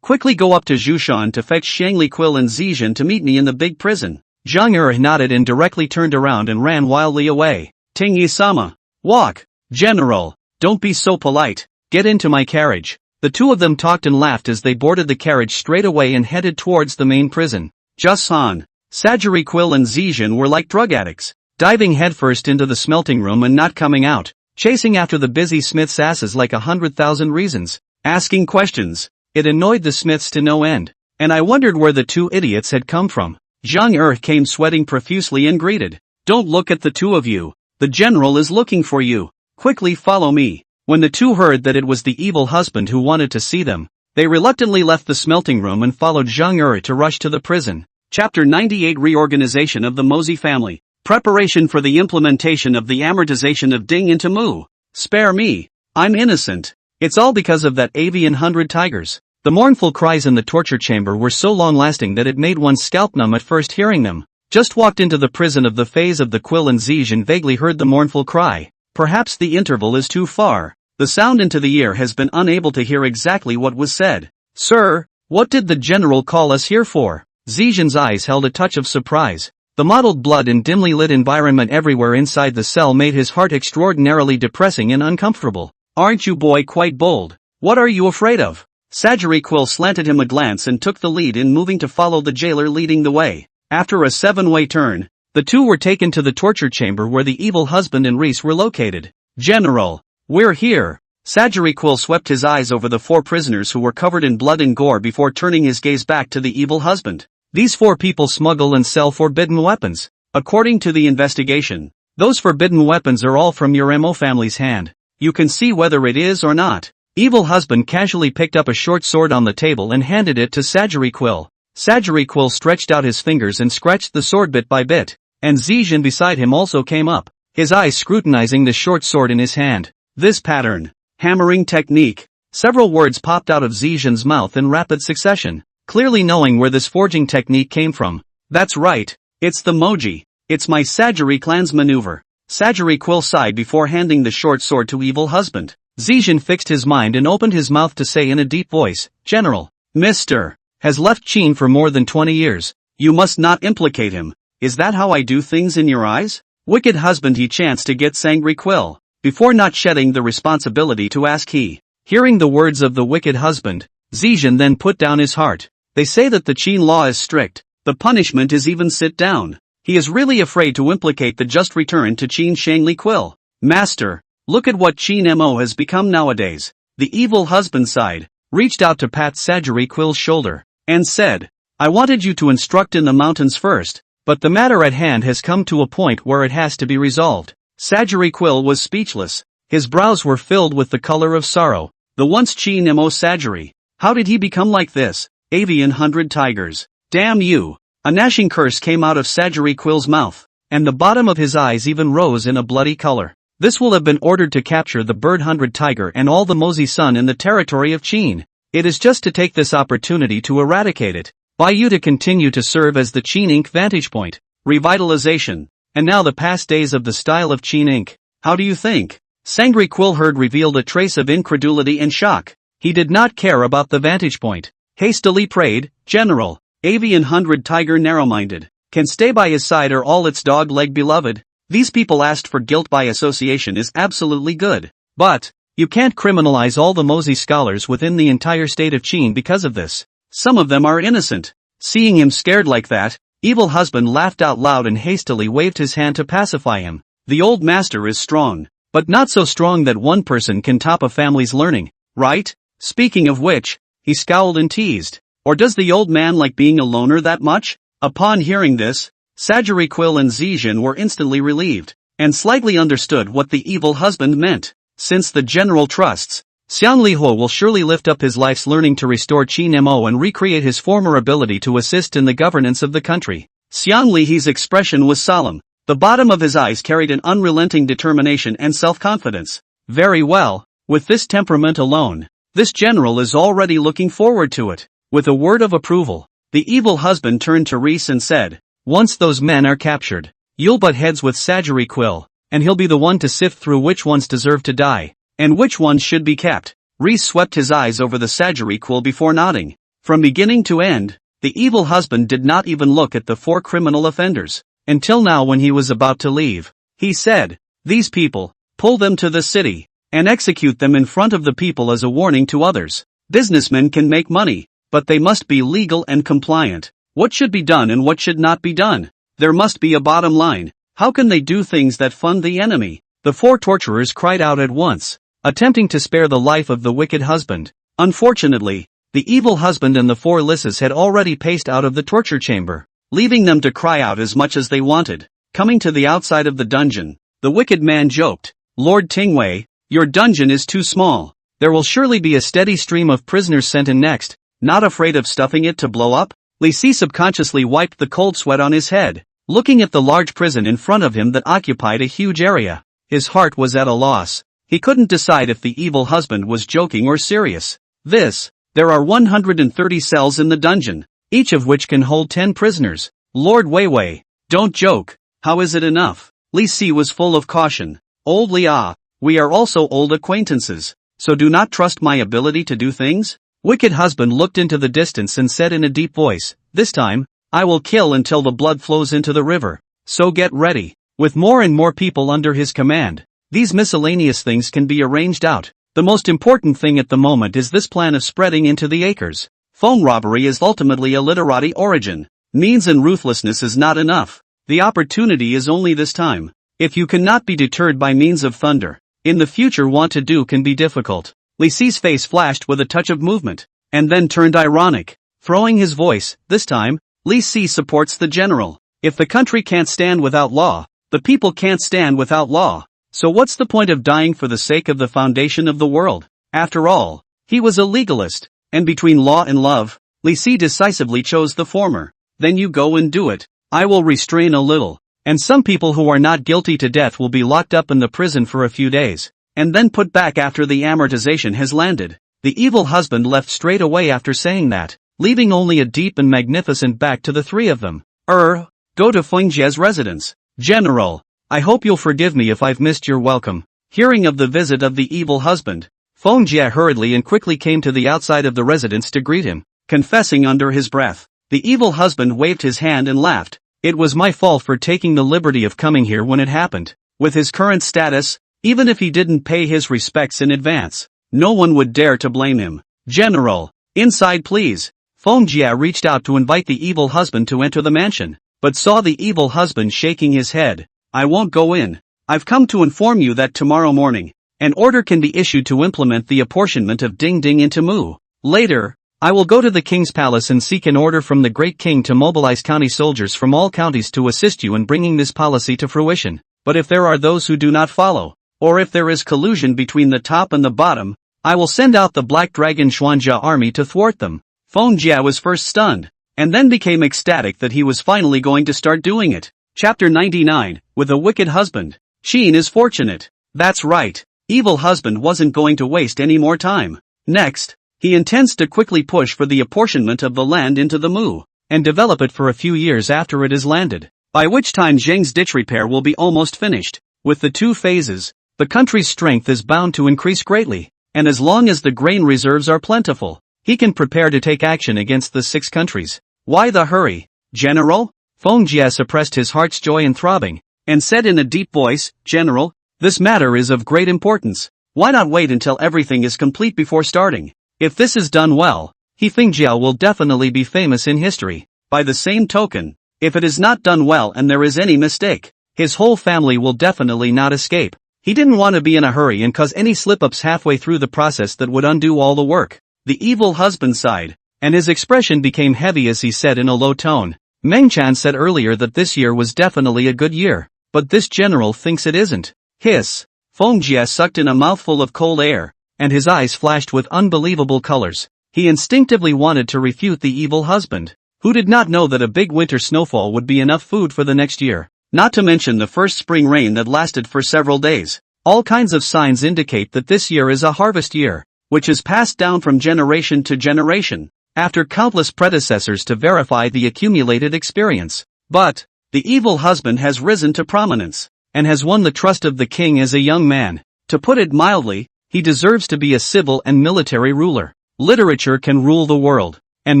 Speaker 1: quickly go up to Zhushan to fetch Shang Liquil and Zizhan to meet me in the big prison. Zhang nodded and directly turned around and ran wildly away. Ting Yi-sama. Walk. General, don't be so polite, get into my carriage. The two of them talked and laughed as they boarded the carriage straight away and headed towards the main prison. Just-san, Sajari-Quil and Zizhan were like drug addicts, diving headfirst into the smelting room and not coming out, chasing after the busy smith's asses like 100,000 reasons, asking questions. It annoyed the smiths to no end, and I wondered where the two idiots had come from. Zhang came sweating profusely and greeted. Don't look at the two of you. The general is looking for you. Quickly follow me. When the two heard that it was the evil husband who wanted to see them, they reluctantly left the smelting room and followed Zhang to rush to the prison. Chapter 98 Reorganization of the Mosey Family. Preparation for the implementation of the amortization of Ding into Mu. Spare me. I'm innocent. It's all because of that avian 100 tigers. The mournful cries in the torture chamber were so long-lasting that it made one's scalp numb at first hearing them. Just walked into the prison of the phase of the Quill and Zizhan vaguely heard the mournful cry. Perhaps the interval is too far. The sound into the ear has been unable to hear exactly what was said. Sir, what did the general call us here for? Zizhan's eyes held a touch of surprise. The mottled blood and dimly lit environment everywhere inside the cell made his heart extraordinarily depressing and uncomfortable. Aren't you boy quite bold? What are you afraid of? Sajari Quill slanted him a glance and took the lead in moving to follow the jailer leading the way. After a 7-way turn, the two were taken to the torture chamber where the evil husband and Reese were located. General, we're here. Sajari Quill swept his eyes over the 4 prisoners who were covered in blood and gore before turning his gaze back to the evil husband. These 4 people smuggle and sell forbidden weapons. According to the investigation, those forbidden weapons are all from your Mo family's hand. You can see whether it is or not. Evil husband casually picked up a short sword on the table and handed it to Sajari Quill. Sajari Quill stretched out his fingers and scratched the sword bit by bit, and Zizhan beside him also came up, his eyes scrutinizing the short sword in his hand. This pattern, hammering technique. Several words popped out of Zizhan's mouth in rapid succession, clearly knowing where this forging technique came from. That's right, it's the Moji. It's my Sajari clan's maneuver. Sajari Quill sighed before handing the short sword to evil husband. Zizhan fixed his mind and opened his mouth to say in a deep voice, General, Mr. has left Qin for more than 20 years. You must not implicate him. Is that how I do things in your eyes? Wicked husband, he chanced to get Sangri Quill, before not shedding the responsibility to ask he. Hearing the words of the wicked husband, Zizhan then put down his heart. They say that the Qin law is strict. The punishment is even sit down. He is really afraid to implicate the just return to Qin Shangli Quill. Master, look at what Qin Mo has become nowadays. The evil husband sighed, reached out to pat Sajari Quill's shoulder, and said, I wanted you to instruct in the mountains first, but the matter at hand has come to a point where it has to be resolved. Sajari Quill was speechless. His brows were filled with the color of sorrow. The once Qin Mo Sajari. How did he become like this? Avian 100 tigers. Damn you. A gnashing curse came out of Sajari Quill's mouth, and the bottom of his eyes even rose in a bloody color. This will have been ordered to capture the bird 100 tiger and all the Mosey Sun in the territory of Qin. It is just to take this opportunity to eradicate it, by you to continue to serve as the Qin Inc. vantage point. Revitalization. And now the past days of the style of Qin Inc. How do you think? Sangry Quillherd revealed a trace of incredulity and shock. He did not care about the vantage point. Hastily prayed, General, Avian 100 Tiger narrow-minded, can stay by his side or all its dog-leg beloved. These people asked for guilt by association is absolutely good. But, you can't criminalize all the Mozi scholars within the entire state of Qin because of this. Some of them are innocent. Seeing him scared like that, evil husband laughed out loud and hastily waved his hand to pacify him. The old master is strong, but not so strong that one person can top a family's learning, right? Speaking of which, he scowled and teased. Or does the old man like being a loner that much? Upon hearing this, Sagiriquil and Zhejian were instantly relieved, and slightly understood what the evil husband meant. Since the general trusts, Xiang Lihuo will surely lift up his life's learning to restore Qin Mo and recreate his former ability to assist in the governance of the country. Xiang Lihe's expression was solemn. The bottom of his eyes carried an unrelenting determination and self-confidence. Very well, with this temperament alone, this general is already looking forward to it. With a word of approval, the evil husband turned to Reese and said, once those men are captured, you'll butt heads with Sagiriquil, and he'll be the one to sift through which ones deserve to die, and which ones should be kept. Reese swept his eyes over the Sagiriquil before nodding. From beginning to end, the evil husband did not even look at the 4 criminal offenders. Until now when he was about to leave, he said, these people, pull them to the city, and execute them in front of the people as a warning to others. Businessmen can make money, but they must be legal and compliant. What should be done and what should not be done? There must be a bottom line. How can they do things that fund the enemy? The 4 torturers cried out at once, attempting to spare the life of the wicked husband. Unfortunately, the evil husband and the 4 Lissas had already paced out of the torture chamber, leaving them to cry out as much as they wanted. Coming to the outside of the dungeon, the wicked man joked, Lord Tingwei, your dungeon is too small. There will surely be a steady stream of prisoners sent in next. Not afraid of stuffing it to blow up? Li Si subconsciously wiped the cold sweat on his head, looking at the large prison in front of him that occupied a huge area. His heart was at a loss. He couldn't decide if the evil husband was joking or serious. There are 130 cells in the dungeon, each of which can hold 10 prisoners. Lord Weiwei, don't joke. How is it enough? Li Si was full of caution. Old Lia, we are also old acquaintances, so do not trust my ability to do things? Wicked husband looked into the distance and said in a deep voice, this time, I will kill until the blood flows into the river. So get ready. With more and more people under his command, these miscellaneous things can be arranged out. The most important thing at the moment is this plan of spreading into the acres. Phone robbery is ultimately a literati origin. Means and ruthlessness is not enough. The opportunity is only this time. If you cannot be deterred by means of thunder, in the future what to do can be difficult. Li Si's face flashed with a touch of movement, and then turned ironic, throwing his voice. This time, Li Si supports the general. If the country can't stand without law, the people can't stand without law. So what's the point of dying for the sake of the foundation of the world? After all, he was a legalist, and between law and love, Li Si decisively chose the former. Then you go and do it. I will restrain a little, and some people who are not guilty to death will be locked up in the prison for a few days, and then put back after the amortization has landed. The evil husband left straight away after saying that, leaving only a deep and magnificent back to the 3 of them. Go to Fengjie's residence. General, I hope you'll forgive me if I've missed your welcome. Hearing of the visit of the evil husband, Fengjie hurriedly and quickly came to the outside of the residence to greet him, confessing under his breath. The evil husband waved his hand and laughed. It was my fault for taking the liberty of coming here when it happened. With his current status, even if he didn't pay his respects in advance, no one would dare to blame him. General, inside please. Fengjie reached out to invite the evil husband to enter the mansion, but saw the evil husband shaking his head. I won't go in. I've come to inform you that tomorrow morning, an order can be issued to implement the apportionment of Ding Ding into Mu. Later, I will go to the king's palace and seek an order from the great king to mobilize county soldiers from all counties to assist you in bringing this policy to fruition. But if there are those who do not follow, or if there is collusion between the top and the bottom, I will send out the Black Dragon Xuanja army to thwart them. Fengjie was first stunned, and then became ecstatic that he was finally going to start doing it. Chapter 99, with a wicked husband. Qin is fortunate. That's right. Evil husband wasn't going to waste any more time. Next, he intends to quickly push for the apportionment of the land into the Mu, and develop it for a few years after it is landed, by which time Zheng's ditch repair will be almost finished. With the 2 phases, the country's strength is bound to increase greatly, and as long as the grain reserves are plentiful, he can prepare to take action against the 6 countries. Why the hurry, General? Feng Jie suppressed his heart's joy and throbbing, and said in a deep voice, General, this matter is of great importance. Why not wait until everything is complete before starting? If this is done well, Feng Jiao will definitely be famous in history. By the same token, if it is not done well and there is any mistake, his whole family will definitely not escape. He didn't want to be in a hurry and cause any slip-ups halfway through the process that would undo all the work. The evil husband sighed, and his expression became heavy as he said in a low tone, Meng Chan said earlier that this year was definitely a good year, but this general thinks it isn't. Hiss. Feng Jie sucked in a mouthful of cold air, and his eyes flashed with unbelievable colors. He instinctively wanted to refute the evil husband, who did not know that a big winter snowfall would be enough food for the next year. Not to mention the first spring rain that lasted for several days. All kinds of signs indicate that this year is a harvest year, which is passed down from generation to generation, after countless predecessors to verify the accumulated experience. But, the evil husband has risen to prominence, and has won the trust of the king as a young man. To put it mildly, he deserves to be a civil and military ruler. Literature can rule the world, and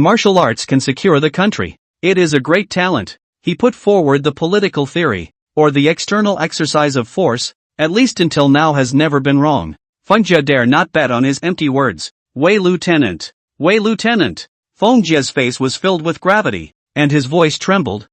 Speaker 1: martial arts can secure the country. It is a great talent. He put forward the political theory, or the external exercise of force, at least until now has never been wrong. Feng Jie dare not bet on his empty words. Wei Lieutenant! Wei Lieutenant! Feng Jie's face was filled with gravity, and his voice trembled.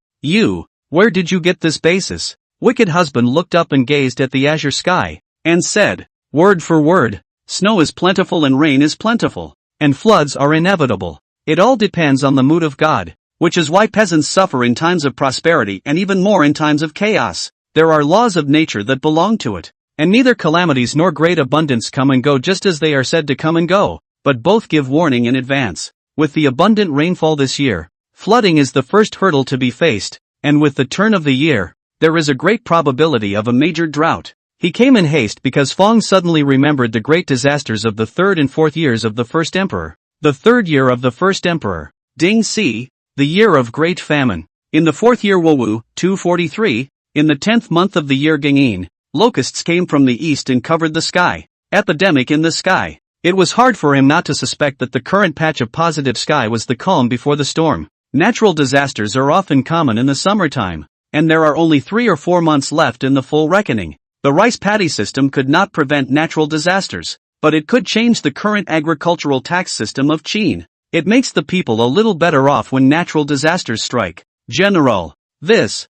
Speaker 1: Where did you get this basis? Wicked husband looked up and gazed at the azure sky, and said, word for word, snow is plentiful and rain is plentiful, and floods are inevitable. It all depends on the mood of God. Which is why peasants suffer in times of prosperity and even more in times of chaos. There are laws of nature that belong to it, and neither calamities nor great abundance come and go just as they are said to come and go, but both give warning in advance. With the abundant rainfall this year, flooding is the first hurdle to be faced, and with the turn of the year, there is a great probability of a major drought. He came in haste because Feng suddenly remembered the great disasters of the 3rd and 4th years of the first emperor. The 3rd year of the first emperor, Ding Si, the year of great famine. In the 4th year Wowu, 243, in the 10th month of the year Gingyin, locusts came from the east and covered the sky. Epidemic in the sky. It was hard for him not to suspect that the current patch of positive sky was the calm before the storm. Natural disasters are often common in the summertime, and there are only 3 or 4 months left in the full reckoning. The rice paddy system could not prevent natural disasters, but it could change the current agricultural tax system of Qin. It makes the people a little better off when natural disasters strike. General, this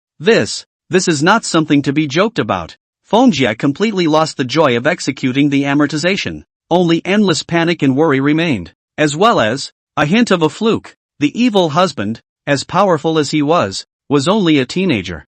Speaker 1: is not something to be joked about. Feng Jie completely lost the joy of executing the amortization. Only endless panic and worry remained, as well as a hint of a fluke. The evil husband, as powerful as he was only a teenager.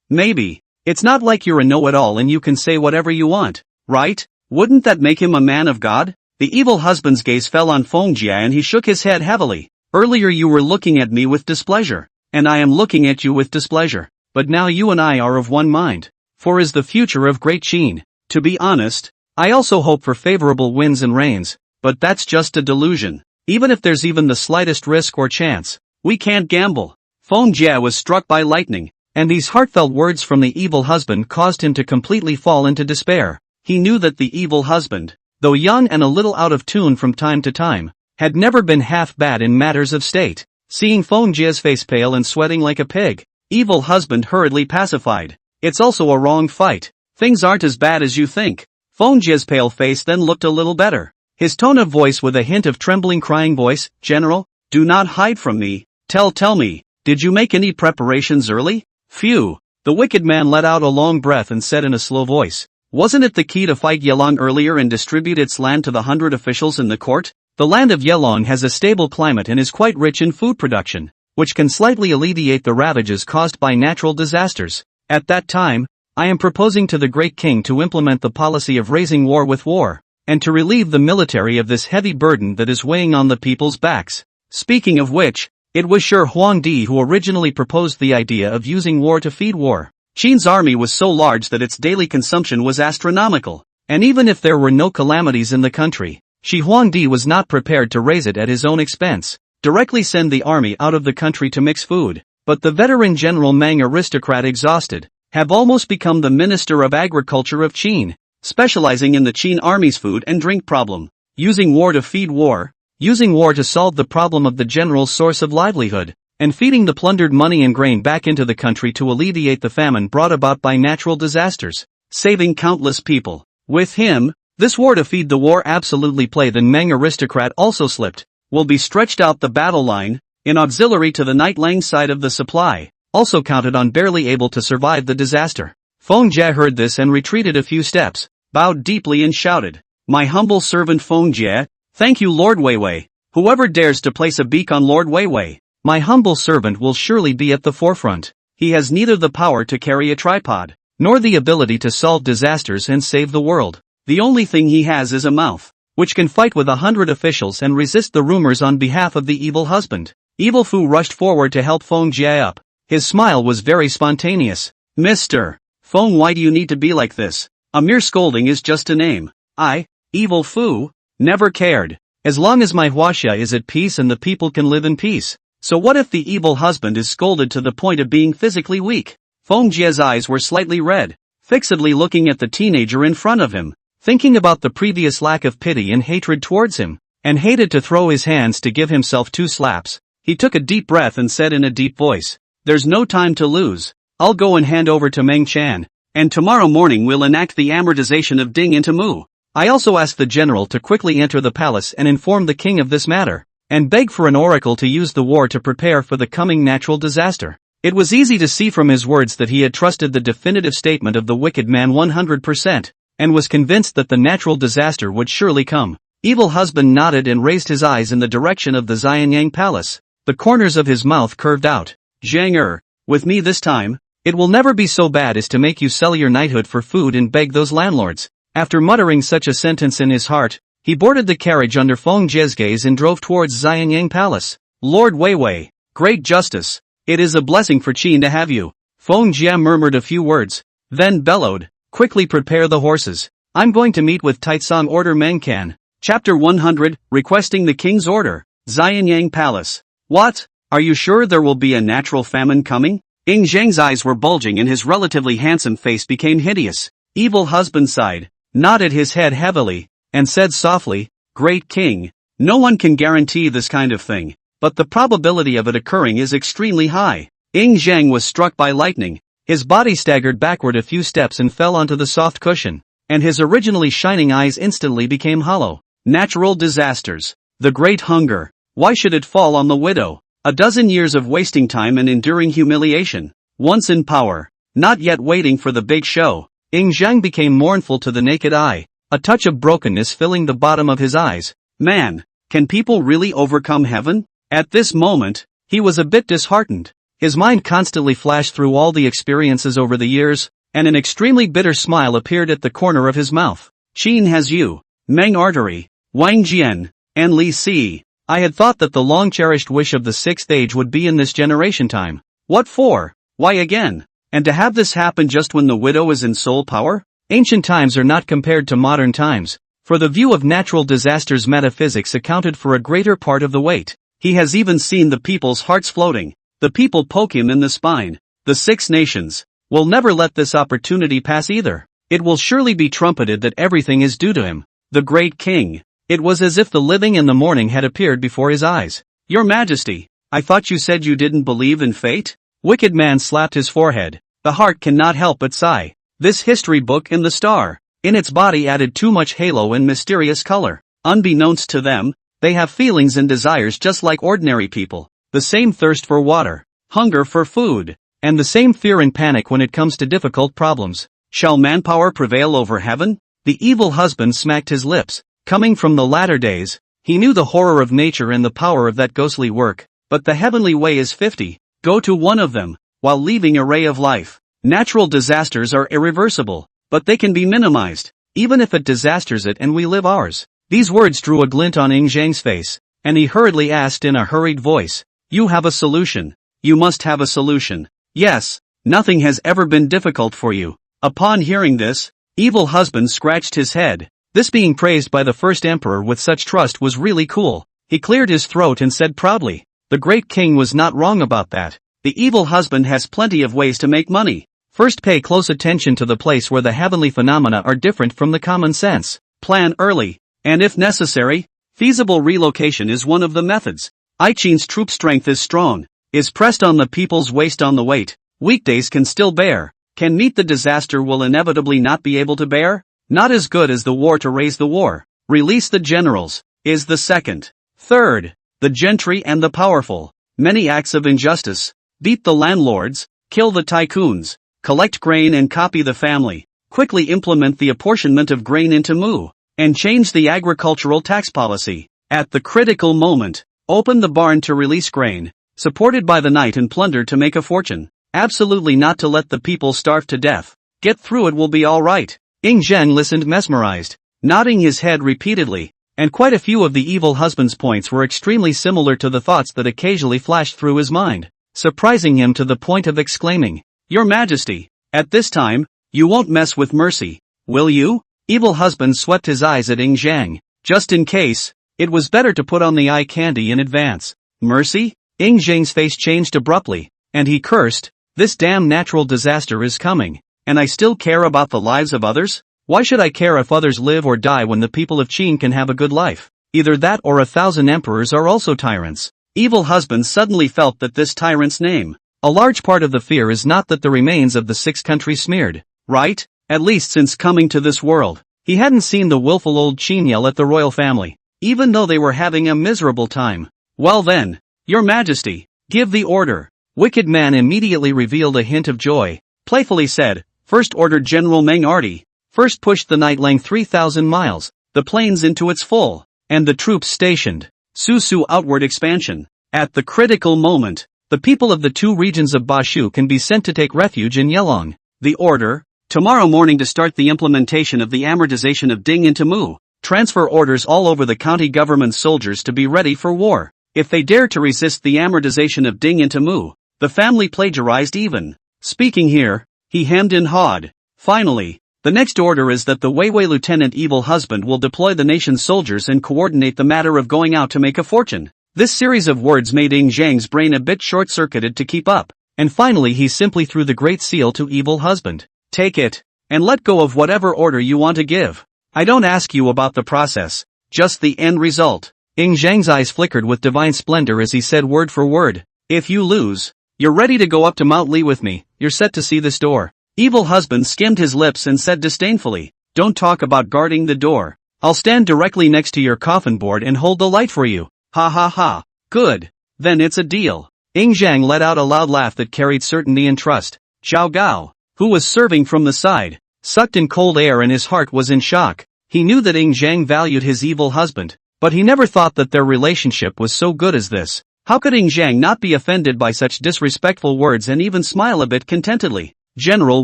Speaker 1: Maybe. It's not like you're a know-it-all and you can say whatever you want, right? Wouldn't that make him a man of God? The evil husband's gaze fell on Feng Jie and he shook his head heavily. Earlier you were looking at me with displeasure, and I am looking at you with displeasure, but now you and I are of one mind. For is the future of Great Qin. To be honest, I also hope for favorable winds and rains, but that's just a delusion. Even if there's even the slightest risk or chance, we can't gamble. Feng Jie was struck by lightning, and these heartfelt words from the evil husband caused him to completely fall into despair. He knew that the evil husband, though young and a little out of tune from time to time, had never been half bad in matters of state. Seeing Feng Jie's face pale and sweating like a pig, evil husband hurriedly pacified. It's also a wrong fight. Things aren't as bad as you think. Feng Jie's pale face then looked a little better. His tone of voice with a hint of trembling crying voice, General, do not hide from me. Tell me, did you make any preparations early? Phew. The wicked man let out a long breath and said in a slow voice, wasn't it the key to fight Yelong earlier and distribute its land to the 100 officials in the court? The land of Yelong has a stable climate and is quite rich in food production, which can slightly alleviate the ravages caused by natural disasters. At that time, I am proposing to the great king to implement the policy of raising war with war, and to relieve the military of this heavy burden that is weighing on the people's backs. Speaking of which, it was Shi Huang who originally proposed the idea of using war to feed war. Qin's army was so large that its daily consumption was astronomical, and even if there were no calamities in the country, Shi Huang was not prepared to raise it at his own expense, directly send the army out of the country to mix food. But the veteran General Meng aristocrat exhausted, have almost become the Minister of Agriculture of Qin, specializing in the Qin army's food and drink problem, using war to feed war, using war to solve the problem of the general's source of livelihood, and feeding the plundered money and grain back into the country to alleviate the famine brought about by natural disasters, saving countless people. With him, this war to feed the war absolutely play the Meng aristocrat also slipped, will be stretched out the battle line, in auxiliary to the Night Lang side of the supply, also counted on barely able to survive the disaster. Feng Jie heard this and retreated a few steps, bowed deeply and shouted, "My humble servant Feng Jie, thank you Lord Weiwei. Whoever dares to place a beak on Lord Weiwei, my humble servant will surely be at the forefront. He has neither the power to carry a tripod, nor the ability to solve disasters and save the world. The only thing he has is a mouth, which can fight with 100 officials and resist the rumors on behalf of the evil husband." Evil Fu rushed forward to help Feng Jie up. His smile was very spontaneous. "Mr. Feng, why do you need to be like this? A mere scolding is just a name. I, Evil Fu, never cared. As long as my Huaxia is at peace and the people can live in peace. So what if the evil husband is scolded to the point of being physically weak?" Feng Jie's eyes were slightly red, fixedly looking at the teenager in front of him, thinking about the previous lack of pity and hatred towards him, and hated to throw his hands to give himself 2 slaps. He took a deep breath and said in a deep voice, "There's no time to lose. I'll go and hand over to Meng Chan, and tomorrow morning we'll enact the amortization of Ding into Mu. I also asked the general to quickly enter the palace and inform the king of this matter, and beg for an oracle to use the war to prepare for the coming natural disaster." It was easy to see from his words that he had trusted the definitive statement of the wicked man 100%, and was convinced that the natural disaster would surely come. Evil husband nodded and raised his eyes in the direction of the Jinyang palace. The corners of his mouth curved out. "Zhang with me this time, it will never be so bad as to make you sell your knighthood for food and beg those landlords." After muttering such a sentence in his heart, he boarded the carriage under Feng Jie's gaze and drove towards Jinyang Palace. "Lord Weiwei, great justice, it is a blessing for Qin to have you." Feng Jie murmured a few words, then bellowed, "Quickly prepare the horses. I'm going to meet with Taitsong Order Mengcan." Chapter 100, Requesting the King's Order, Jinyang Palace. "What? Are you sure there will be a natural famine coming?" Ying Zhang's eyes were bulging and his relatively handsome face became hideous. Evil husband sighed, nodded his head heavily, and said softly, "Great king, no one can guarantee this kind of thing, but the probability of it occurring is extremely high." Ying Zhang was struck by lightning. His body staggered backward a few steps and fell onto the soft cushion, and his originally shining eyes instantly became hollow. Natural disasters. The Great Hunger. Why should it fall on the widow? A dozen years of wasting time and enduring humiliation. Once in power, not yet waiting for the big show. Ying Zhang became mournful to the naked eye, a touch of brokenness filling the bottom of his eyes. Man, can people really overcome heaven? At this moment, he was a bit disheartened. His mind constantly flashed through all the experiences over the years, and an extremely bitter smile appeared at the corner of his mouth. "Qin has you, Meng Artery, Wang Jian, and Li Si. I had thought that the long-cherished wish of the 6th age would be in this generation time. What for? Why again? And to have this happen just when the widow is in sole power? Ancient times are not compared to modern times, for the view of natural disasters metaphysics accounted for a greater part of the weight. He has even seen the people's hearts floating. The people poke him in the spine. The 6 nations will never let this opportunity pass either. It will surely be trumpeted that everything is due to him. The great king." It was as if the living and the morning had appeared before his eyes. "Your Majesty, I thought you said you didn't believe in fate?" Wicked man slapped his forehead. The heart cannot help but sigh. This history book in the star, in its body added too much halo and mysterious color. Unbeknownst to them, they have feelings and desires just like ordinary people. The same thirst for water, hunger for food, and the same fear and panic when it comes to difficult problems. Shall manpower prevail over heaven? The evil husband smacked his lips. Coming from the latter days, he knew the horror of nature and the power of that ghostly work, but the heavenly way is 50. Go to one of them, while leaving a ray of life. Natural disasters are irreversible, but they can be minimized, even if it disasters it and we live ours. These words drew a glint on Ying Zhang's face, and he hurriedly asked in a hurried voice, "You have a solution. You must have a solution." "Yes, nothing has ever been difficult for you." Upon hearing this, evil husband scratched his head. This being praised by the first emperor with such trust was really cool. He cleared his throat and said proudly, "The great king was not wrong about that. The evil husband has plenty of ways to make money. First, pay close attention to the place where the heavenly phenomena are different from the common sense. Plan early, and if necessary, feasible relocation is one of the methods. Qin's troop strength is strong, is pressed on the people's waist on the weight. Weekdays can still bear, can meet the disaster will inevitably not be able to bear. Not as good as the war to raise the war. Release the generals, is the second. Third, the gentry and the powerful. Many acts of injustice. Beat the landlords, kill the tycoons, collect grain and copy the family. Quickly implement the apportionment of grain into mu, and change the agricultural tax policy. At the critical moment, open the barn to release grain, supported by the knight and plunder to make a fortune. Absolutely not to let the people starve to death. Get through it will be alright. Zhang listened mesmerized, nodding his head repeatedly, and quite a few of the evil husband's points were extremely similar to the thoughts that occasionally flashed through his mind, surprising him to the point of exclaiming, "Your Majesty, at this time, you won't mess with mercy, will you?" Evil husband swept his eyes at Zhang. Just in case, it was better to put on the eye candy in advance. Mercy? Zhang's face changed abruptly, and he cursed, "This damn natural disaster is coming. And I still care about the lives of others? Why should I care if others live or die when the people of Qin can have a good life? Either that or 1,000 emperors are also tyrants." Evil husband suddenly felt that this tyrant's name. A large part of the fear is not that the remains of the 6 countries smeared, right? At least since coming to this world, he hadn't seen the willful old Qin yell at the royal family, even though they were having a miserable time. Well then, Your Majesty, give the order. Wicked man immediately revealed a hint of joy, playfully said, "First ordered General Meng Arti, first pushed the night length 3,000 miles, the plains into its full, and the troops stationed, Su outward expansion. At the critical moment, the people of the 2 regions of Bashu can be sent to take refuge in Yelong. The order, tomorrow morning to start the implementation of the amortization of Ding into Mu, transfer orders all over the county government soldiers to be ready for war. If they dare to resist the amortization of Ding into Mu, the family plagiarized even." Speaking here, he hemmed and hawed. Finally, the next order is that the Weiwei Lieutenant Evil Husband will deploy the nation's soldiers and coordinate the matter of going out to make a fortune. This series of words made Zhang's brain a bit short-circuited to keep up, and finally he simply threw the Great Seal to Evil Husband. "Take it, and let go of whatever order you want to give. I don't ask you about the process, just the end result." Zhang's eyes flickered with divine splendor as he said word for word, "If you lose, you're ready to go up to Mount Li with me, you're set to see this door." Evil husband skimmed his lips and said disdainfully, "Don't talk about guarding the door. I'll stand directly next to your coffin board and hold the light for you. Ha ha ha. Good. Then it's a deal." Zhang let out a loud laugh that carried certainty and trust. Zhao Gao, who was serving from the side, sucked in cold air and his heart was in shock. He knew that Zhang valued his evil husband, but he never thought that their relationship was so good as this. How could Zhang not be offended by such disrespectful words and even smile a bit contentedly? General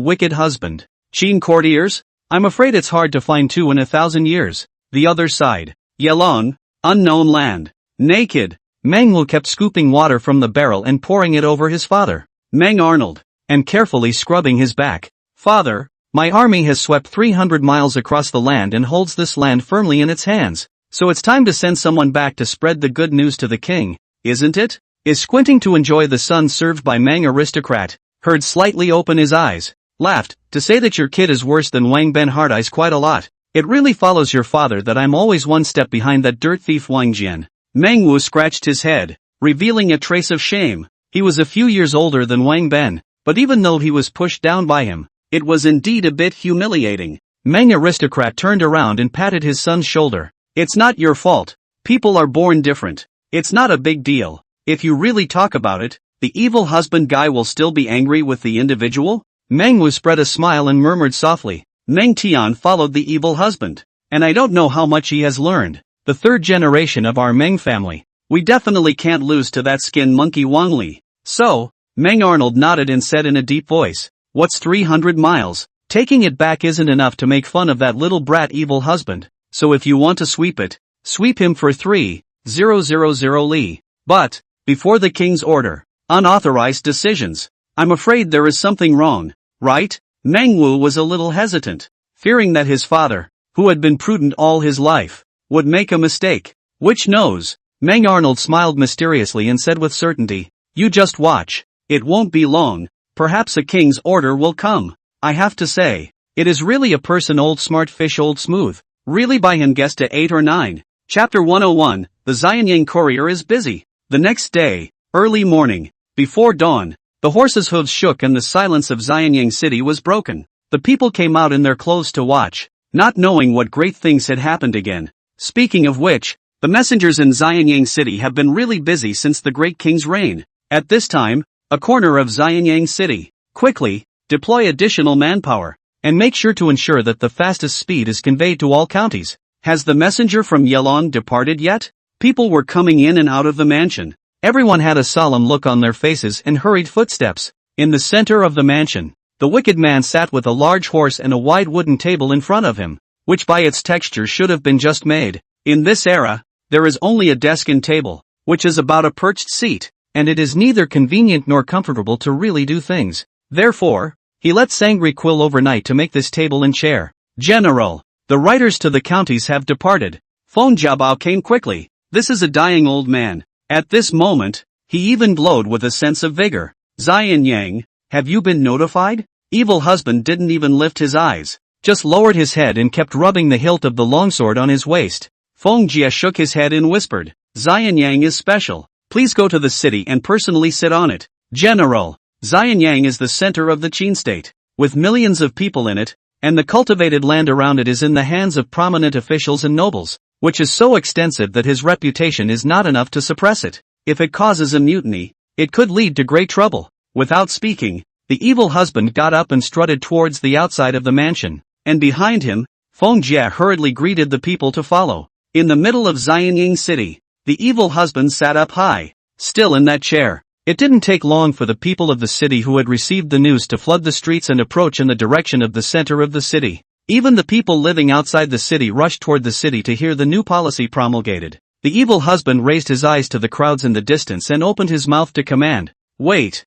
Speaker 1: Wicked Husband. Qin courtiers? I'm afraid it's hard to find 2 in 1,000 years. The other side. Yelong, unknown land. Naked. Manhwa kept scooping water from the barrel and pouring it over his father, Meng Arnold, and carefully scrubbing his back. "Father, my army has swept 300 miles across the land and holds this land firmly in its hands. So it's time to send someone back to spread the good news to the king, isn't it?" Is squinting to enjoy the sun served by Meng aristocrat, heard slightly open his eyes, laughed, "To say that your kid is worse than Wang Ben Hardeyes quite a lot. It really follows your father that I'm always one step behind that dirt thief Wang Jian." Meng Wu scratched his head, revealing a trace of shame. He was a few years older than Wang Ben, but even though he was pushed down by him, it was indeed a bit humiliating. Meng aristocrat turned around and patted his son's shoulder. "It's not your fault. People are born different. It's not a big deal. If you really talk about it, the evil husband guy will still be angry with the individual." Meng Wu spread a smile and murmured softly, "Meng Tian followed the evil husband, and I don't know how much he has learned. The 3rd generation of our Meng family. We definitely can't lose to that skin monkey Wang Li." "So?" Meng Arnold nodded and said in a deep voice, "What's 300 miles? Taking it back isn't enough to make fun of that little brat evil husband. So if you want to sweep it, sweep him for 3,000 li. But, before the king's order, unauthorized decisions. I'm afraid there is something wrong, right?" Meng Wu was a little hesitant, fearing that his father, who had been prudent all his life, would make a mistake. "Which knows?" Meng Arnold smiled mysteriously and said with certainty, "You just watch. It won't be long." perhaps a king's order will come. I have to say, it is really a person old smart fish old smooth. Really buy him guess to 8 or 9. Chapter 101, the Jinyang courier is busy. The next day, early morning, before dawn, the horses' hooves shook and the silence of Jinyang city was broken. The people came out in their clothes to watch, not knowing what great things had happened again. Speaking of which, the messengers in Jinyang city have been really busy since the great king's reign. At this time, a corner of Jinyang city. Quickly, deploy additional manpower, and make sure to ensure that the fastest speed is conveyed to all counties. Has the messenger from Yelong departed yet? People were coming in and out of the mansion. Everyone had a solemn look on their faces and hurried footsteps. In the center of the mansion, the wicked man sat with a large horse and a wide wooden table in front of him, which by its texture should have been just made. In this era, there is only a desk and table, which is about a perched seat, and it is neither convenient nor comfortable to really do things. Therefore, he let Sangri quill overnight to make this table and chair. General, the riders to the counties have departed. Feng Jiabao came quickly. This is a dying old man. At this moment, he even glowed with a sense of vigor. Jinyang, have you been notified? Evil husband didn't even lift his eyes, just lowered his head and kept rubbing the hilt of the longsword on his waist. Feng Jia shook his head and whispered, Jinyang is special. Please go to the city and personally sit on it. General, Jinyang is the center of the Qin state, with millions of people in it, and the cultivated land around it is in the hands of prominent officials and nobles, which is so extensive that his reputation is not enough to suppress it. If it causes a mutiny, it could lead to great trouble. Without speaking, the evil husband got up and strutted towards the outside of the mansion, and behind him, Feng Jia hurriedly greeted the people to follow. In the middle of Jinyang city, the evil husband sat up high, still in that chair. It didn't take long for the people of the city who had received the news to flood the streets and approach in the direction of the center of the city. Even the people living outside the city rushed toward the city to hear the new policy promulgated. The evil husband raised his eyes to the crowds in the distance and opened his mouth to command, Wait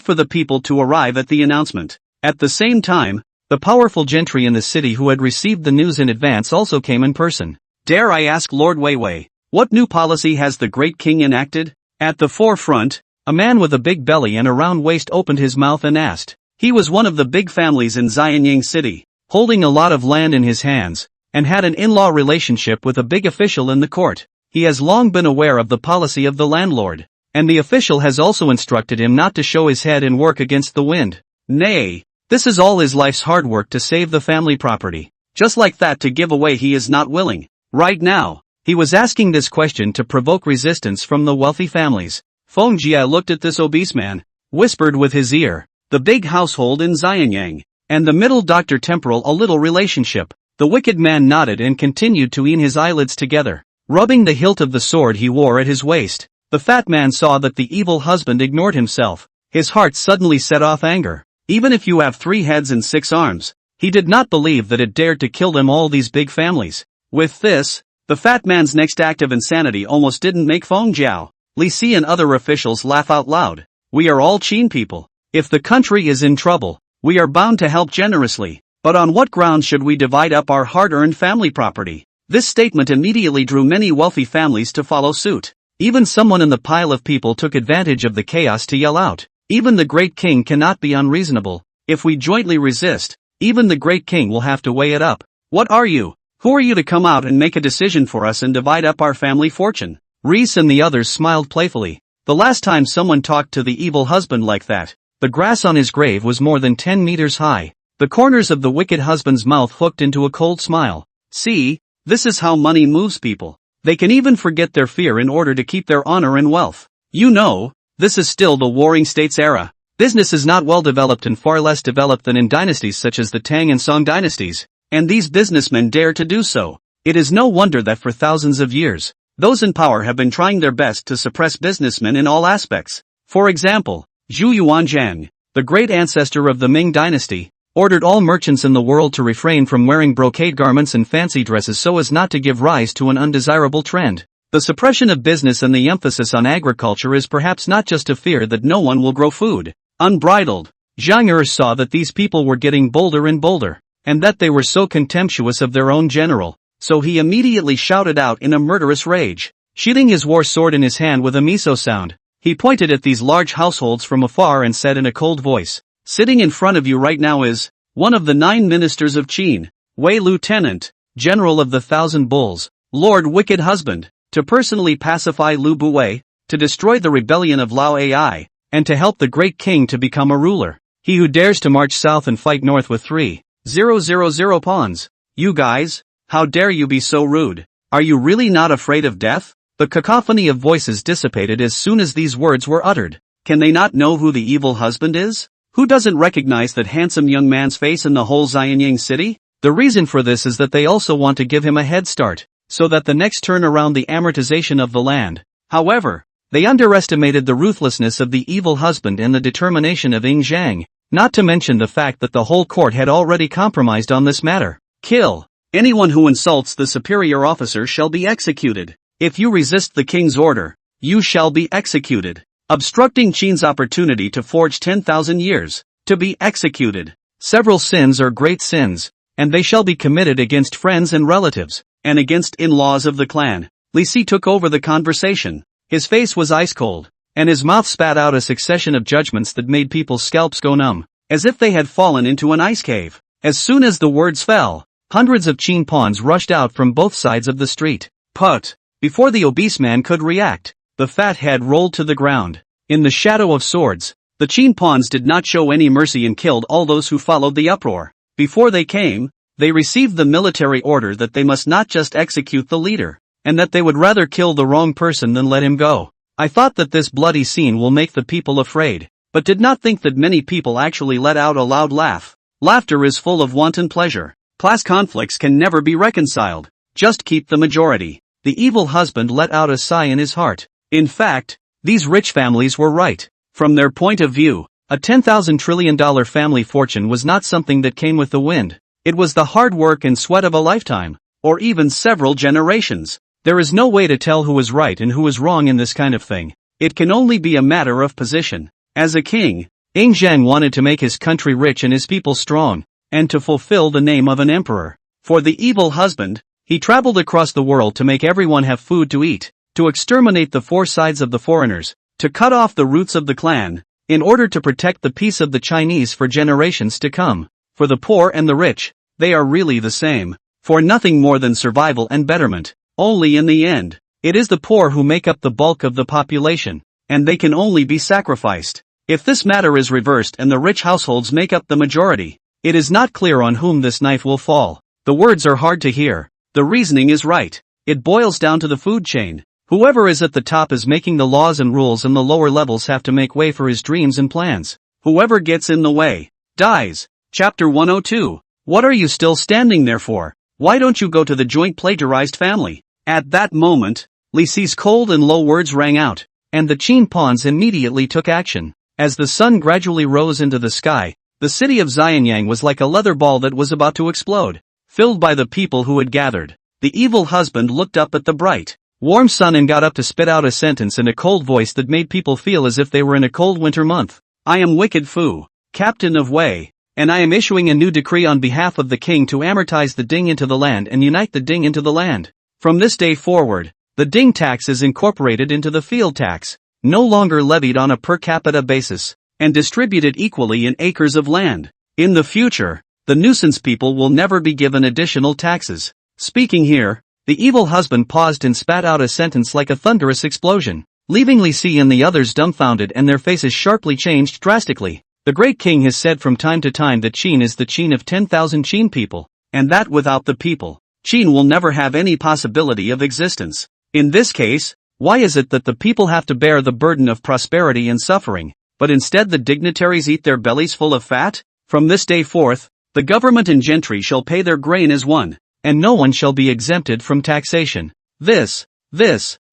Speaker 1: for the people to arrive at the announcement. At the same time, the powerful gentry in the city who had received the news in advance also came in person. Dare I ask Lord Weiwei, what new policy has the great king enacted? At the forefront, a man with a big belly and a round waist opened his mouth and asked. He was one of the big families in Jinyang city, holding a lot of land in his hands, and had an in-law relationship with a big official in the court. He has long been aware of the policy of the landlord, and the official has also instructed him not to show his head and work against the wind. Nay, this is all his life's hard work to save the family property. Just like that to give away he is not willing. Right now, he was asking this question to provoke resistance from the wealthy families. Feng Jia looked at this obese man, whispered with his ear, the big household in Jinyang, and the middle Dr. Temporal a little relationship. The wicked man nodded and continued to lean his eyelids together, rubbing the hilt of the sword he wore at his waist. The fat man saw that the evil husband ignored himself. His heart suddenly set off anger. Even if you have 3 heads and 6 arms, he did not believe that it dared to kill them all these big families. With this, the fat man's next act of insanity almost didn't make Feng Jiao, Li Si and other officials laugh out loud. We are all Qin people. If the country is in trouble, we are bound to help generously. But on what grounds should we divide up our hard-earned family property? This statement immediately drew many wealthy families to follow suit. Even someone in the pile of people took advantage of the chaos to yell out. Even the great king cannot be unreasonable. If we jointly resist, even the great king will have to weigh it up. What are you? Who are you to come out and make a decision for us and divide up our family fortune? Reese and the others smiled playfully. The last time someone talked to the evil husband like that, the grass on his grave was more than 10 meters high. The corners of the wicked husband's mouth hooked into a cold smile. See, this is how money moves people. They can even forget their fear in order to keep their honor and wealth. You know, this is still the Warring States era. Business is not well developed and far less developed than in dynasties such as the Tang and Song dynasties, and these businessmen dare to do so. It is no wonder that for thousands of years, those in power have been trying their best to suppress businessmen in all aspects. For example, Zhu Yuanzhang, the great ancestor of the Ming dynasty, ordered all merchants in the world to refrain from wearing brocade garments and fancy dresses so as not to give rise to an undesirable trend. The suppression of business and the emphasis on agriculture is perhaps not just a fear that no one will grow food. Unbridled. Zhang Er saw that these people were getting bolder and bolder, and that they were so contemptuous of their own general, so he immediately shouted out in a murderous rage. Sheathing his war sword in his hand with a miso sound, he pointed at these large households from afar and said in a cold voice, Sitting in front of you right now is one of the 9 ministers of Qin, Wei Lieutenant, General of the Thousand Bulls, Lord Wicked Husband, to personally pacify Lu Buwei, to destroy the rebellion of Lao Ai, and to help the great king to become a ruler. He who dares to march south and fight north with 3,000 pawns. You guys, how dare you be so rude? Are you really not afraid of death? The cacophony of voices dissipated as soon as these words were uttered. Can they not know who the evil husband is? Who doesn't recognize that handsome young man's face in the whole Jinyang city? The reason for this is that they also want to give him a head start, so that the next turn around the amortization of the land. However, they underestimated the ruthlessness of the evil husband and the determination of Zhang, not to mention the fact that the whole court had already compromised on this matter. Kill. Anyone who insults the superior officer shall be executed. If you resist the king's order, you shall be executed. Obstructing Qin's opportunity to forge 10,000 years, to be executed. Several sins are great sins, and they shall be committed against friends and relatives, and against in-laws of the clan. Li Si took over the conversation. His face was ice cold, and his mouth spat out a succession of judgments that made people's scalps go numb, as if they had fallen into an ice cave. As soon as the words fell, hundreds of Qin pawns rushed out from both sides of the street. Put! Before the obese man could react, the fat head rolled to the ground. In the shadow of swords, the Qin pawns did not show any mercy and killed all those who followed the uproar. Before they came, they received the military order that they must not just execute the leader, and that they would rather kill the wrong person than let him go. I thought that this bloody scene will make the people afraid, but did not think that many people actually let out a loud laugh. Laughter is full of wanton pleasure. Class conflicts can never be reconciled. Just keep the majority. The evil husband let out a sigh in his heart. In fact, these rich families were right. From their point of view, a $10,000 trillion family fortune was not something that came with the wind. It was the hard work and sweat of a lifetime, or even several generations. There is no way to tell who is right and who is wrong in this kind of thing. It can only be a matter of position. As a king, Zhang wanted to make his country rich and his people strong, and to fulfill the name of an emperor. For the evil husband, he traveled across the world to make everyone have food to eat, to exterminate the 4 sides of the foreigners, to cut off the roots of the clan, in order to protect the peace of the Chinese for generations to come. For the poor and the rich, they are really the same, for nothing more than survival and betterment. Only in the end, it is the poor who make up the bulk of the population, and they can only be sacrificed. If this matter is reversed and the rich households make up the majority, it is not clear on whom this knife will fall. The words are hard to hear. The reasoning is right. It boils down to the food chain. Whoever is at the top is making the laws and rules, and the lower levels have to make way for his dreams and plans. Whoever gets in the way, dies. Chapter 102. What are you still standing there for? Why don't you go to the joint plagiarized family? At that moment, Li Si's cold and low words rang out, and the Qin pawns immediately took action. As the sun gradually rose into the sky, the city of Jianyang was like a leather ball that was about to explode. Filled by the people who had gathered, the evil husband looked up at the bright, warm sun and got up to spit out a sentence in a cold voice that made people feel as if they were in a cold winter month. I am Wicked Fu, Captain of Wei, and I am issuing a new decree on behalf of the king to amortize the ding into the land and unite the ding into the land. From this day forward, the ding tax is incorporated into the field tax, no longer levied on a per capita basis, and distributed equally in acres of land. In the future, the nuisance people will never be given additional taxes. Speaking here, the evil husband paused and spat out a sentence like a thunderous explosion, leaving Li Si and the others dumbfounded and their faces sharply changed drastically. The great king has said from time to time that Qin is the Qin of 10,000 Qin people, and that without the people, Qin will never have any possibility of existence. In this case, why is it that the people have to bear the burden of prosperity and suffering, but instead the dignitaries eat their bellies full of fat? From this day forth, the government and gentry shall pay their grain as one, and no one shall be exempted from taxation. This,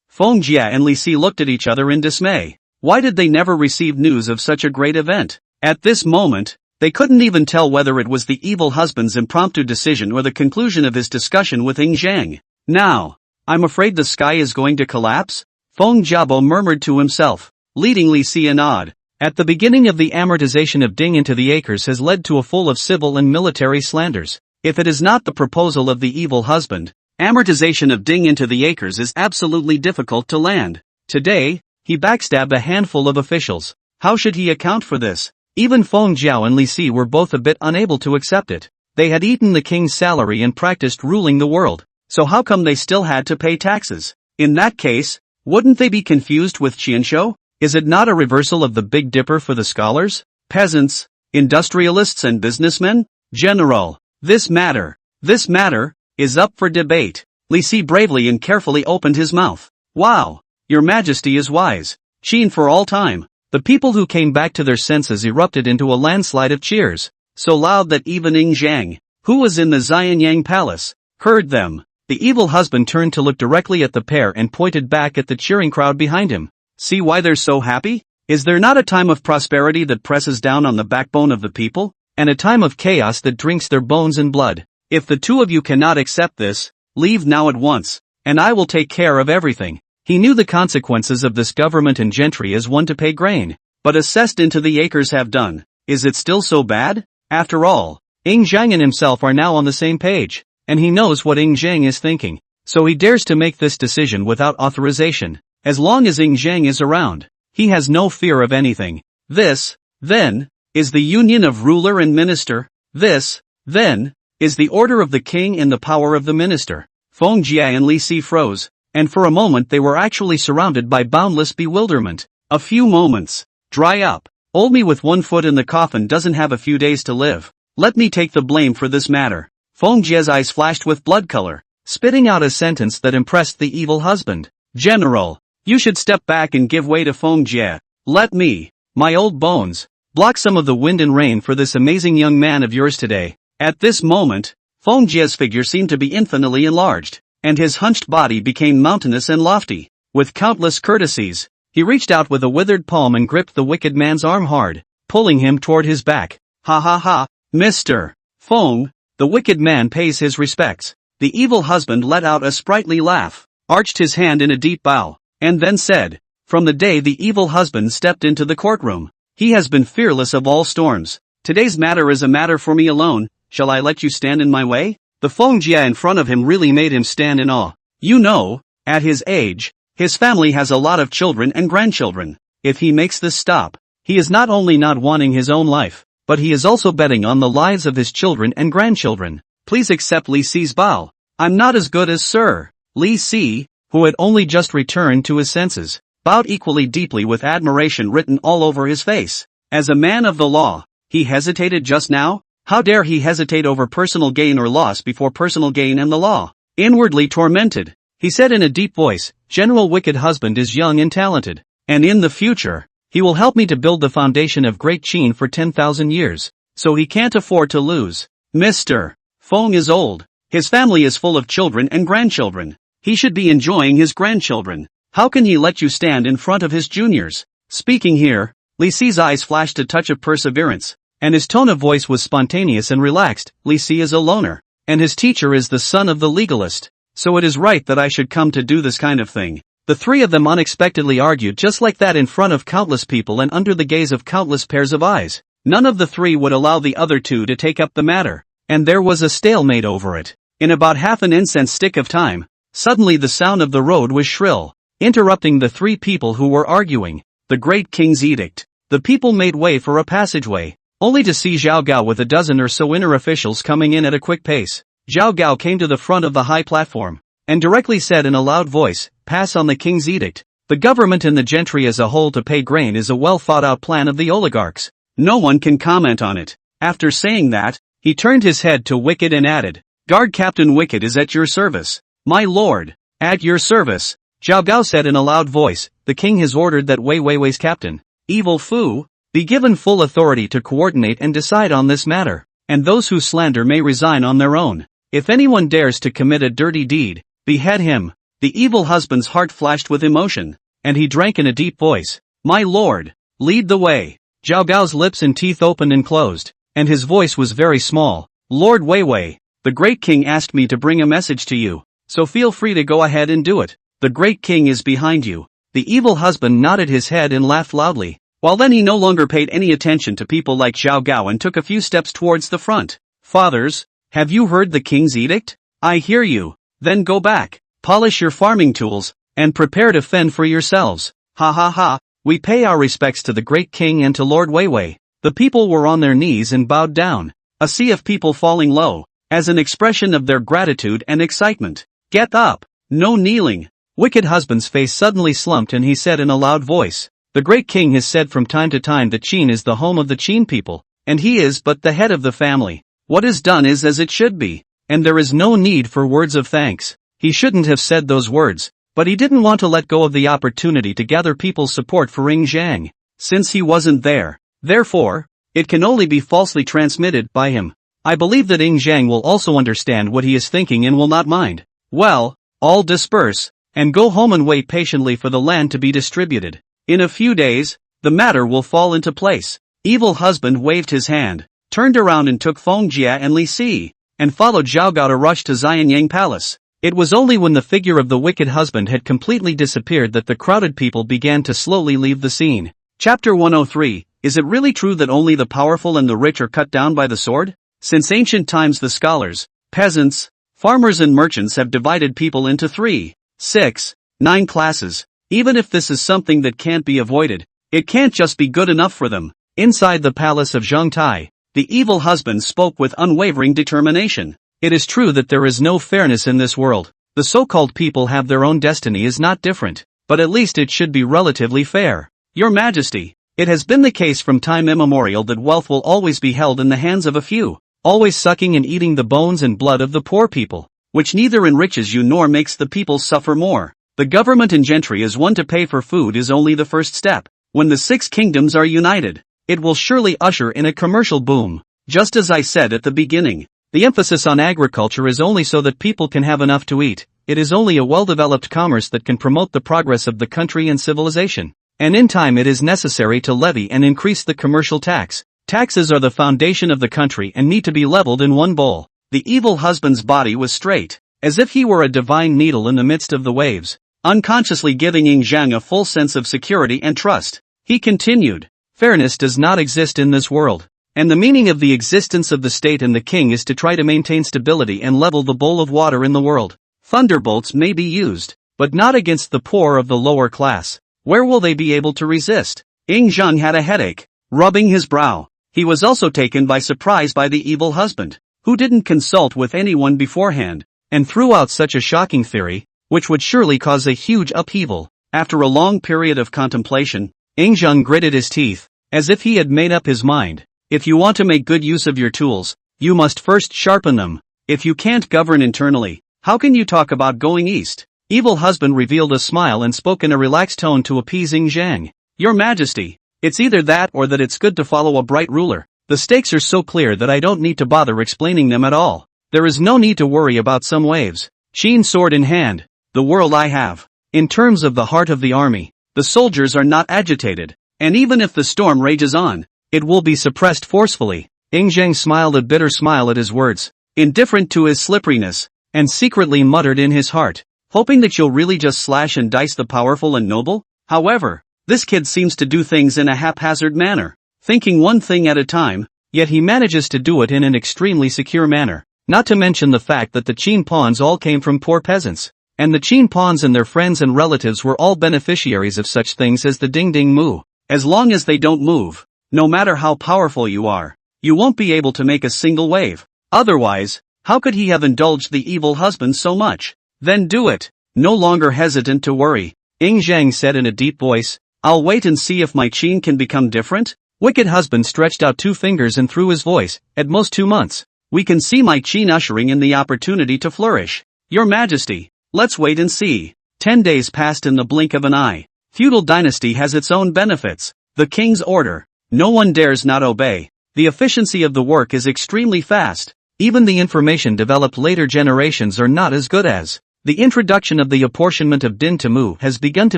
Speaker 1: Feng Jia and Li Si looked at each other in dismay. Why did they never receive news of such a great event? At this moment, they couldn't even tell whether it was the evil husband's impromptu decision or the conclusion of his discussion with Zhang. Now, I'm afraid the sky is going to collapse, Feng Jiabo murmured to himself, leading Li Si a nod. At the beginning of the amortization of ding into the acres has led to a full of civil and military slanders. If it is not the proposal of the evil husband, amortization of ding into the acres is absolutely difficult to land. Today, he backstabbed a handful of officials. How should he account for this? Even Feng Jiao and Li Si were both a bit unable to accept it. They had eaten the king's salary and practiced ruling the world, so how come they still had to pay taxes? In that case, wouldn't they be confused with Qianshou? Is it not a reversal of the Big Dipper for the scholars, peasants, industrialists and businessmen? General, this matter is up for debate. Li Si bravely and carefully opened his mouth. Wow, your majesty is wise. Qin for all time. The people who came back to their senses erupted into a landslide of cheers, so loud that even Ing Zhang, who was in the Jinyang palace, heard them. The evil husband turned to look directly at the pair and pointed back at the cheering crowd behind him. See why they're so happy? Is there not a time of prosperity that presses down on the backbone of the people, and a time of chaos that drinks their bones and blood? If the two of you cannot accept this, leave now at once, and I will take care of everything. He knew the consequences of this government and gentry as one to pay grain, but assessed into the acres have done. Is it still so bad? After all, Ing Zhang and himself are now on the same page, and he knows what Ing Zhang is thinking, so he dares to make this decision without authorization. As long as Ing Zhang is around, he has no fear of anything. This, then, is the union of ruler and minister. This, then, is the order of the king and the power of the minister. Feng Jia and Li Si froze, and for a moment they were actually surrounded by boundless bewilderment. A few moments. Dry up. Old me with one foot in the coffin doesn't have a few days to live. Let me take the blame for this matter. Feng Jia's eyes flashed with blood color, spitting out a sentence that impressed the evil husband. General, you should step back and give way to Feng Jia. Let me, my old bones, block some of the wind and rain for this amazing young man of yours today. At this moment, Feng Jia's figure seemed to be infinitely enlarged, and his hunched body became mountainous and lofty. With countless courtesies, he reached out with a withered palm and gripped the wicked man's arm hard, pulling him toward his back. Ha ha ha, Mr. Feng, the wicked man pays his respects. The evil husband let out a sprightly laugh, arched his hand in a deep bow, and then said, from the day the evil husband stepped into the courtroom, he has been fearless of all storms. Today's matter is a matter for me alone. Shall I let you stand in my way? The Feng Jia in front of him really made him stand in awe. You know, at his age, his family has a lot of children and grandchildren. If he makes this stop, he is not only not wanting his own life, but he is also betting on the lives of his children and grandchildren. Please accept Li Si's bow. I'm not as good as Sir. Li Si, who had only just returned to his senses, bowed equally deeply with admiration written all over his face. As a man of the law, he hesitated just now. How dare he hesitate over personal gain or loss before personal gain and the law? Inwardly tormented, he said in a deep voice, General Wicked Husband is young and talented, and in the future, he will help me to build the foundation of Great Qin for 10,000 years, so he can't afford to lose. Mr. Feng is old. His family is full of children and grandchildren. He should be enjoying his grandchildren. How can he let you stand in front of his juniors? Speaking here, Li Si's eyes flashed a touch of perseverance, and his tone of voice was spontaneous and relaxed. Li Si is a loner, and his teacher is the son of the legalist, so it is right that I should come to do this kind of thing. The three of them unexpectedly argued just like that in front of countless people and under the gaze of countless pairs of eyes. None of the three would allow the other two to take up the matter, and there was a stalemate over it. In about half an incense stick of time, suddenly the sound of the road was shrill, interrupting the three people who were arguing. The great king's edict. The people made way for a passageway, only to see Zhao Gao with a dozen or so inner officials coming in at a quick pace. Zhao Gao came to the front of the high platform, and directly said in a loud voice, pass on the king's edict. The government and the gentry as a whole to pay grain is a well thought out plan of the oligarchs. No one can comment on it. After saying that, he turned his head to Wicked and added, Guard Captain Wicked is at your service. My lord, at your service. Zhao Gao said in a loud voice, the king has ordered that Wei Wei's captain, Evil Fu, be given full authority to coordinate and decide on this matter, and those who slander may resign on their own. If anyone dares to commit a dirty deed, behead him. The evil husband's heart flashed with emotion, and he drank in a deep voice, My lord, lead the way. Zhao Gao's lips and teeth opened and closed, and his voice was very small. Lord Wei, the great king asked me to bring a message to you, so feel free to go ahead and do it. The great king is behind you. The evil husband nodded his head and laughed loudly. While then he no longer paid any attention to people like Zhao Gao and took a few steps towards the front. Fathers, have you heard the king's edict? I hear you. Then go back, polish your farming tools, and prepare to fend for yourselves. Ha ha ha, we pay our respects to the great king and to Lord Wei. The people were on their knees and bowed down, a sea of people falling low, as an expression of their gratitude and excitement. Get up! No kneeling! Wicked husband's face suddenly slumped and he said in a loud voice, "The great king has said from time to time that Qin is the home of the Qin people, and he is but the head of the family. What is done is as it should be, and there is no need for words of thanks." He shouldn't have said those words, but he didn't want to let go of the opportunity to gather people's support for Zhang, since he wasn't there. Therefore, it can only be falsely transmitted by him. I believe that Zhang will also understand what he is thinking and will not mind. Well, all disperse, and go home and wait patiently for the land to be distributed. In a few days, the matter will fall into place. Evil husband waved his hand, turned around and took Fengjia and Li Si, and followed Zhao to rush to Jinyang palace. It was only when the figure of the wicked husband had completely disappeared that the crowded people began to slowly leave the scene. Chapter 103, Is it really true that only the powerful and the rich are cut down by the sword? Since ancient times the scholars, peasants, farmers and merchants have divided people into 3, 6, 9 classes. Even if this is something that can't be avoided, it can't just be good enough for them. Inside the palace of Zhongtai, the evil husband spoke with unwavering determination. It is true that there is no fairness in this world. The so-called people have their own destiny is not different, but at least it should be relatively fair. Your Majesty, it has been the case from time immemorial that wealth will always be held in the hands of a few, always sucking and eating the bones and blood of the poor people, which neither enriches you nor makes the people suffer more. The government and gentry as one to pay for food is only the first step. When the 6 kingdoms are united, it will surely usher in a commercial boom. Just as I said at the beginning, the emphasis on agriculture is only so that people can have enough to eat. It is only a well-developed commerce that can promote the progress of the country and civilization. And in time it is necessary to levy and increase the commercial tax. Taxes are the foundation of the country and need to be leveled in one bowl. The evil husband's body was straight, as if he were a divine needle in the midst of the waves, unconsciously giving Zhang a full sense of security and trust. He continued, "Fairness does not exist in this world, and the meaning of the existence of the state and the king is to try to maintain stability and level the bowl of water in the world. Thunderbolts may be used, but not against the poor of the lower class. Where will they be able to resist?" Zhang had a headache, rubbing his brow. He was also taken by surprise by the evil husband, who didn't consult with anyone beforehand, and threw out such a shocking theory, which would surely cause a huge upheaval. After a long period of contemplation, Zhang gritted his teeth, as if he had made up his mind. If you want to make good use of your tools, you must first sharpen them. If you can't govern internally, how can you talk about going east? Evil husband revealed a smile and spoke in a relaxed tone to appease Zhang. "Your Majesty, it's either that or that it's good to follow a bright ruler. The stakes are so clear that I don't need to bother explaining them at all. There is no need to worry about some waves. Qin sword in hand, the world I have. In terms of the heart of the army, the soldiers are not agitated, and even if the storm rages on, it will be suppressed forcefully." Zhang smiled a bitter smile at his words, indifferent to his slipperiness, and secretly muttered in his heart, "Hoping that you'll really just slash and dice the powerful and noble? However, this kid seems to do things in a haphazard manner, thinking one thing at a time, yet he manages to do it in an extremely secure manner. Not to mention the fact that the Qin pawns all came from poor peasants, and the Qin pawns and their friends and relatives were all beneficiaries of such things as the ding ding moo. As long as they don't move, no matter how powerful you are, you won't be able to make a single wave. Otherwise, how could he have indulged the evil husband so much? Then do it." No longer hesitant to worry, Zhang said in a deep voice, "I'll wait and see if my Qin can become different." Wicked husband stretched out 2 fingers and through his voice, "At most 2 months. We can see my Qin ushering in the opportunity to flourish. Your Majesty, let's wait and see." 10 days passed in the blink of an eye. Feudal dynasty has its own benefits. The king's order, no one dares not obey. The efficiency of the work is extremely fast. Even the information developed later generations are not as good as. The introduction of the apportionment of din to mu has begun to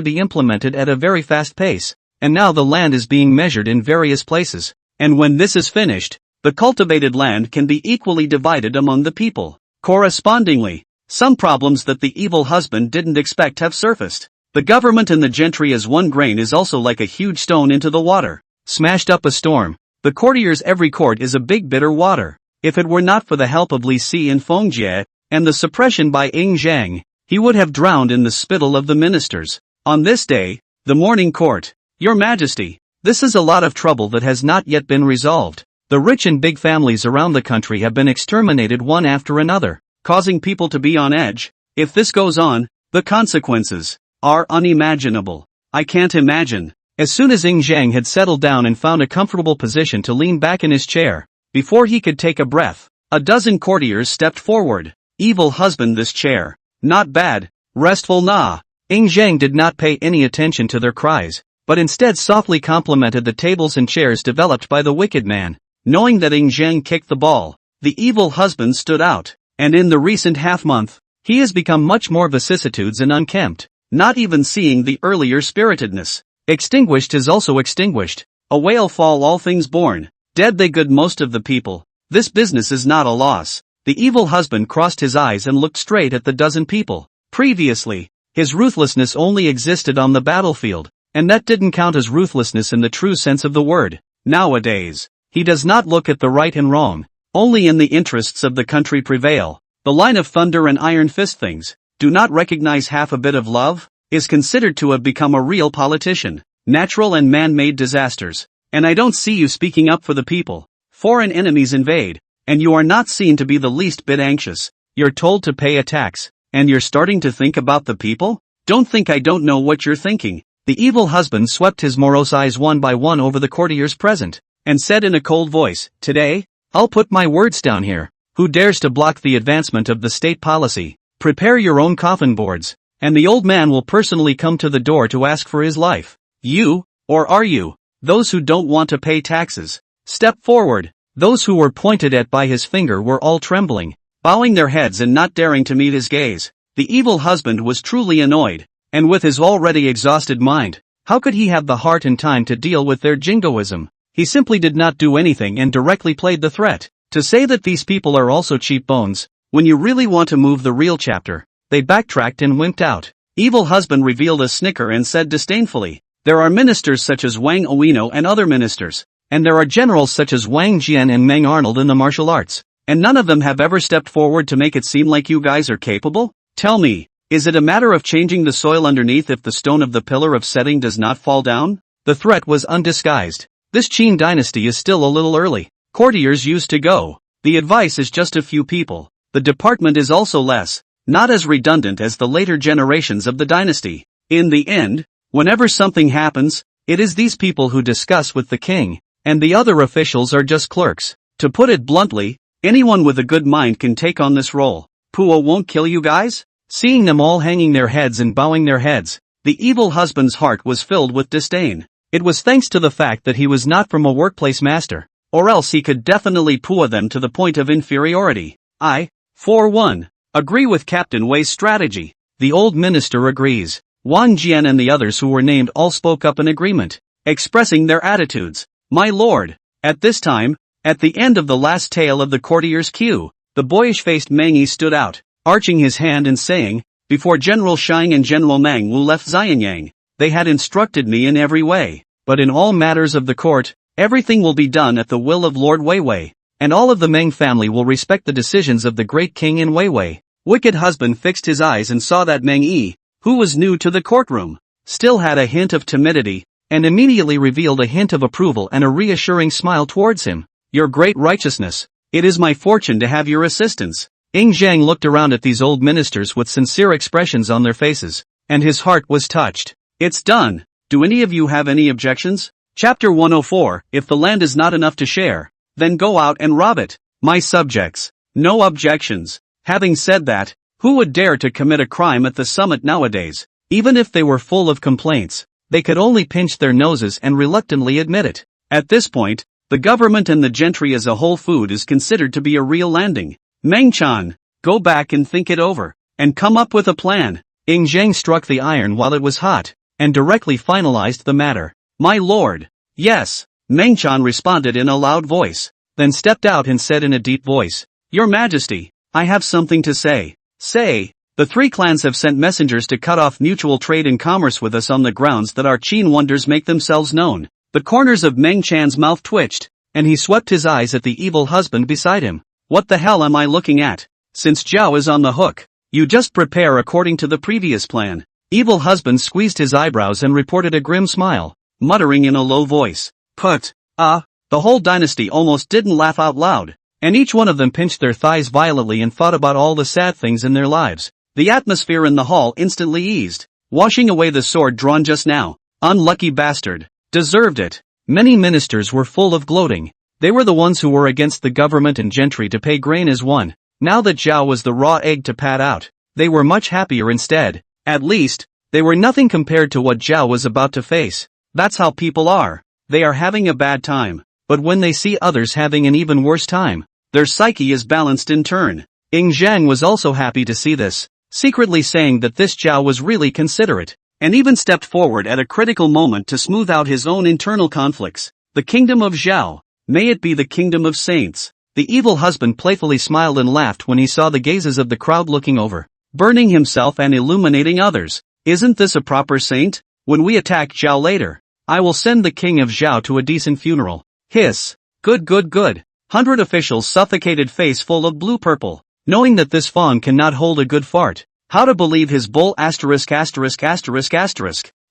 Speaker 1: be implemented at a very fast pace, and now the land is being measured in various places. And when this is finished, the cultivated land can be equally divided among the people. Correspondingly, some problems that the evil husband didn't expect have surfaced. The government and the gentry as one grain is also like a huge stone into the water, smashed up a storm. The courtiers' every court is a big bitter water. If it were not for the help of Li Si and Fengjie, and the suppression by Zhang, he would have drowned in the spittle of the ministers. On this day, the morning court, "Your Majesty, This is a lot of trouble that has not yet been resolved. The rich and big families around the country have been exterminated one after another, causing people to be on edge. If this goes on, the consequences are unimaginable. I can't imagine. As soon as Zhang had settled down and found a comfortable position to lean back in his chair, before he could take a breath, a dozen courtiers stepped forward. Evil husband, this chair. Not bad. Restful, nah. Zhang did not pay any attention to their cries, but instead softly complimented the tables and chairs developed by the wicked man. Knowing that Zhang kicked the ball, the evil husband stood out, and in the recent half-month, he has become much more vicissitudes and unkempt, not even seeing the earlier spiritedness. Extinguished is also extinguished. A whale fall all things born, dead they good most of the people. This business is not a loss. The evil husband crossed his eyes and looked straight at the dozen people. Previously, his ruthlessness only existed on the battlefield, and that didn't count as ruthlessness in the true sense of the word. Nowadays, he does not look at the right and wrong, only in the interests of the country prevail. The line of thunder and iron fist things, do not recognize half a bit of love, is considered to have become a real politician. Natural and man-made disasters, and I don't see you speaking up for the people. Foreign enemies invade, and you are not seen to be the least bit anxious. You're told to pay a tax, and you're starting to think about the people? Don't think I don't know what you're thinking. The evil husband swept his morose eyes one by one over the courtiers present, and said in a cold voice, "Today, I'll put my words down here. Who dares to block the advancement of the state policy? Prepare your own coffin boards, and the old man will personally come to the door to ask for his life. You, or are you, those who don't want to pay taxes? Step forward." Those who were pointed at by his finger were all trembling, bowing their heads and not daring to meet his gaze. The evil husband was truly annoyed, and with his already exhausted mind, how could he have the heart and time to deal with their jingoism? He simply did not do anything and directly played the threat. To say that these people are also cheap bones, when you really want to move the real chapter, they backtracked and wimped out. Evil husband revealed a snicker and said disdainfully, "There are ministers such as Wang Uino and other ministers, and there are generals such as Wang Jian and Meng Arnold in the martial arts, and none of them have ever stepped forward to make it seem like you guys are capable? Tell me, is it a matter of changing the soil underneath if the stone of the pillar of setting does not fall down?" The threat was undisguised. This Qin dynasty is still a little early. Courtiers used to go. The advice is just a few people. The department is also less, not as redundant as the later generations of the dynasty. In the end, whenever something happens, it is these people who discuss with the king, and the other officials are just clerks. To put it bluntly, anyone with a good mind can take on this role. Puo won't kill you guys? Seeing them all hanging their heads and bowing their heads, the evil husband's heart was filled with disdain. It was thanks to the fact that he was not from a workplace master, or else he could definitely puo them to the point of inferiority. I, for one, agree with Captain Wei's strategy. The old minister agrees. Wang Jian and the others who were named all spoke up in agreement, expressing their attitudes. My lord, at this time, at the end of the last tale of the courtier's queue, the boyish-faced Meng Yi stood out, arching his hand and saying, "Before General Shang and General Meng Wu left Jinyang, they had instructed me in every way, but in all matters of the court, everything will be done at the will of Lord Weiwei, and all of the Meng family will respect the decisions of the great king in Weiwei." Wicked husband fixed his eyes and saw that Meng Yi, who was new to the courtroom, still had a hint of timidity, and immediately revealed a hint of approval and a reassuring smile towards him. "Your great righteousness, it is my fortune to have your assistance." Zhang looked around at these old ministers with sincere expressions on their faces, and his heart was touched. "It's done. Do any of you have any objections?" Chapter 104, If the land is not enough to share, then go out and rob it. My subjects, no objections. Having said that, who would dare to commit a crime at the summit nowadays? Even if they were full of complaints, they could only pinch their noses and reluctantly admit it. At this point, the government and the gentry as a whole food is considered to be a real landing. Meng-chan, go back and think it over, and come up with a plan. Zhang struck the iron while it was hot, and directly finalized the matter. My lord. Yes, Meng-chan responded in a loud voice, then stepped out and said in a deep voice, Your Majesty, I have something to say. Say, the three clans have sent messengers to cut off mutual trade and commerce with us on the grounds that our Qin wonders make themselves known. The corners of Meng-chan's mouth twitched, and he swept his eyes at the evil husband beside him. What the hell am I looking at? Since Zhao is on the hook, you just prepare according to the previous plan. Evil husband squeezed his eyebrows and reported a grim smile. muttering in a low voice. The whole dynasty almost didn't laugh out loud, and each one of them pinched their thighs violently and thought about all the sad things in their lives. The atmosphere in the hall instantly eased, washing away the sword drawn just now. Unlucky bastard. Deserved it. Many ministers were full of gloating. They were the ones who were against the government and gentry to pay grain as one. Now that Zhao was the raw egg to pat out, they were much happier instead. At least, they were nothing compared to what Zhao was about to face. That's how people are. They are having a bad time, but when they see others having an even worse time, their psyche is balanced in turn. Zhang was also happy to see this, secretly saying that this Zhao was really considerate, and even stepped forward at a critical moment to smooth out his own internal conflicts. The kingdom of Zhao, may it be the kingdom of saints. The evil husband playfully smiled and laughed when he saw the gazes of the crowd looking over, burning himself and illuminating others. Isn't this a proper saint? When we attack Zhao later, I will send the king of Zhao to a decent funeral. Hiss. Good. 100 officials suffocated, face full of blue-purple, knowing that this fawn cannot hold a good fart. How to believe his bull ********.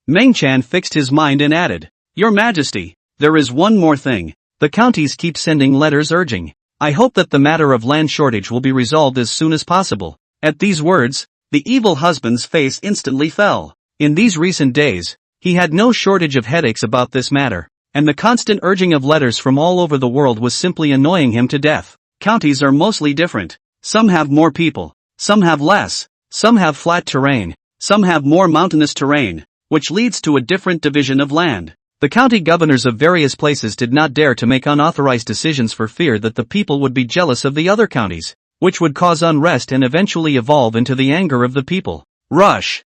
Speaker 1: Meng Chan fixed his mind and added, Your Majesty, there is one more thing. The counties keep sending letters urging. I hope that the matter of land shortage will be resolved as soon as possible. At these words, the evil husband's face instantly fell. In these recent days, he had no shortage of headaches about this matter, and the constant urging of letters from all over the world was simply annoying him to death. Counties are mostly different. Some have more people, some have less, some have flat terrain, some have more mountainous terrain, which leads to a different division of land. The county governors of various places did not dare to make unauthorized decisions for fear that the people would be jealous of the other counties, which would cause unrest and eventually evolve into the anger of the people. Rush.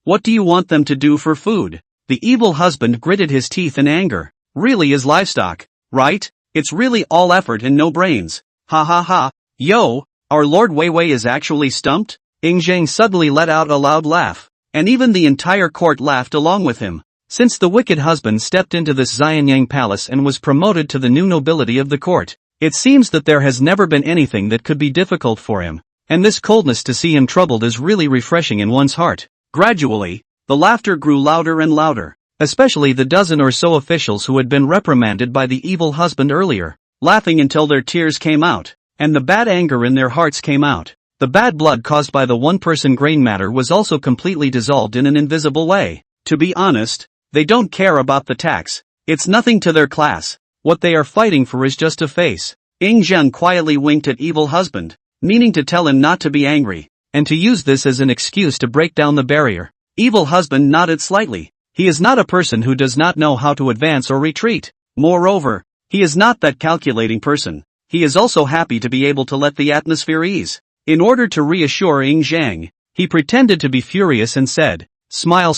Speaker 1: What do you want them to do for food? The evil husband gritted his teeth in anger. Really is livestock, right? It's really all effort and no brains. Ha. Yo, our Lord Weiwei is actually stumped? Zhang suddenly let out a loud laugh, and even the entire court laughed along with him. Since the wicked husband stepped into this Jinyang palace and was promoted to the new nobility of the court, it seems that there has never been anything that could be difficult for him, and this coldness to see him troubled is really refreshing in one's heart. Gradually, the laughter grew louder and louder, especially the dozen or so officials who had been reprimanded by the evil husband earlier, laughing until their tears came out, and the bad anger in their hearts came out. The bad blood caused by the one-person grain matter was also completely dissolved in an invisible way. To be honest, they don't care about the tax. It's nothing to their class. What they are fighting for is just a face. Zhang quietly winked at evil husband, meaning to tell him not to be angry, and to use this as an excuse to break down the barrier. Evil husband nodded slightly. He is not a person who does not know how to advance or retreat. Moreover, he is not that calculating person. He is also happy to be able to let the atmosphere ease. In order to reassure Zhang, he pretended to be furious and said, Smile.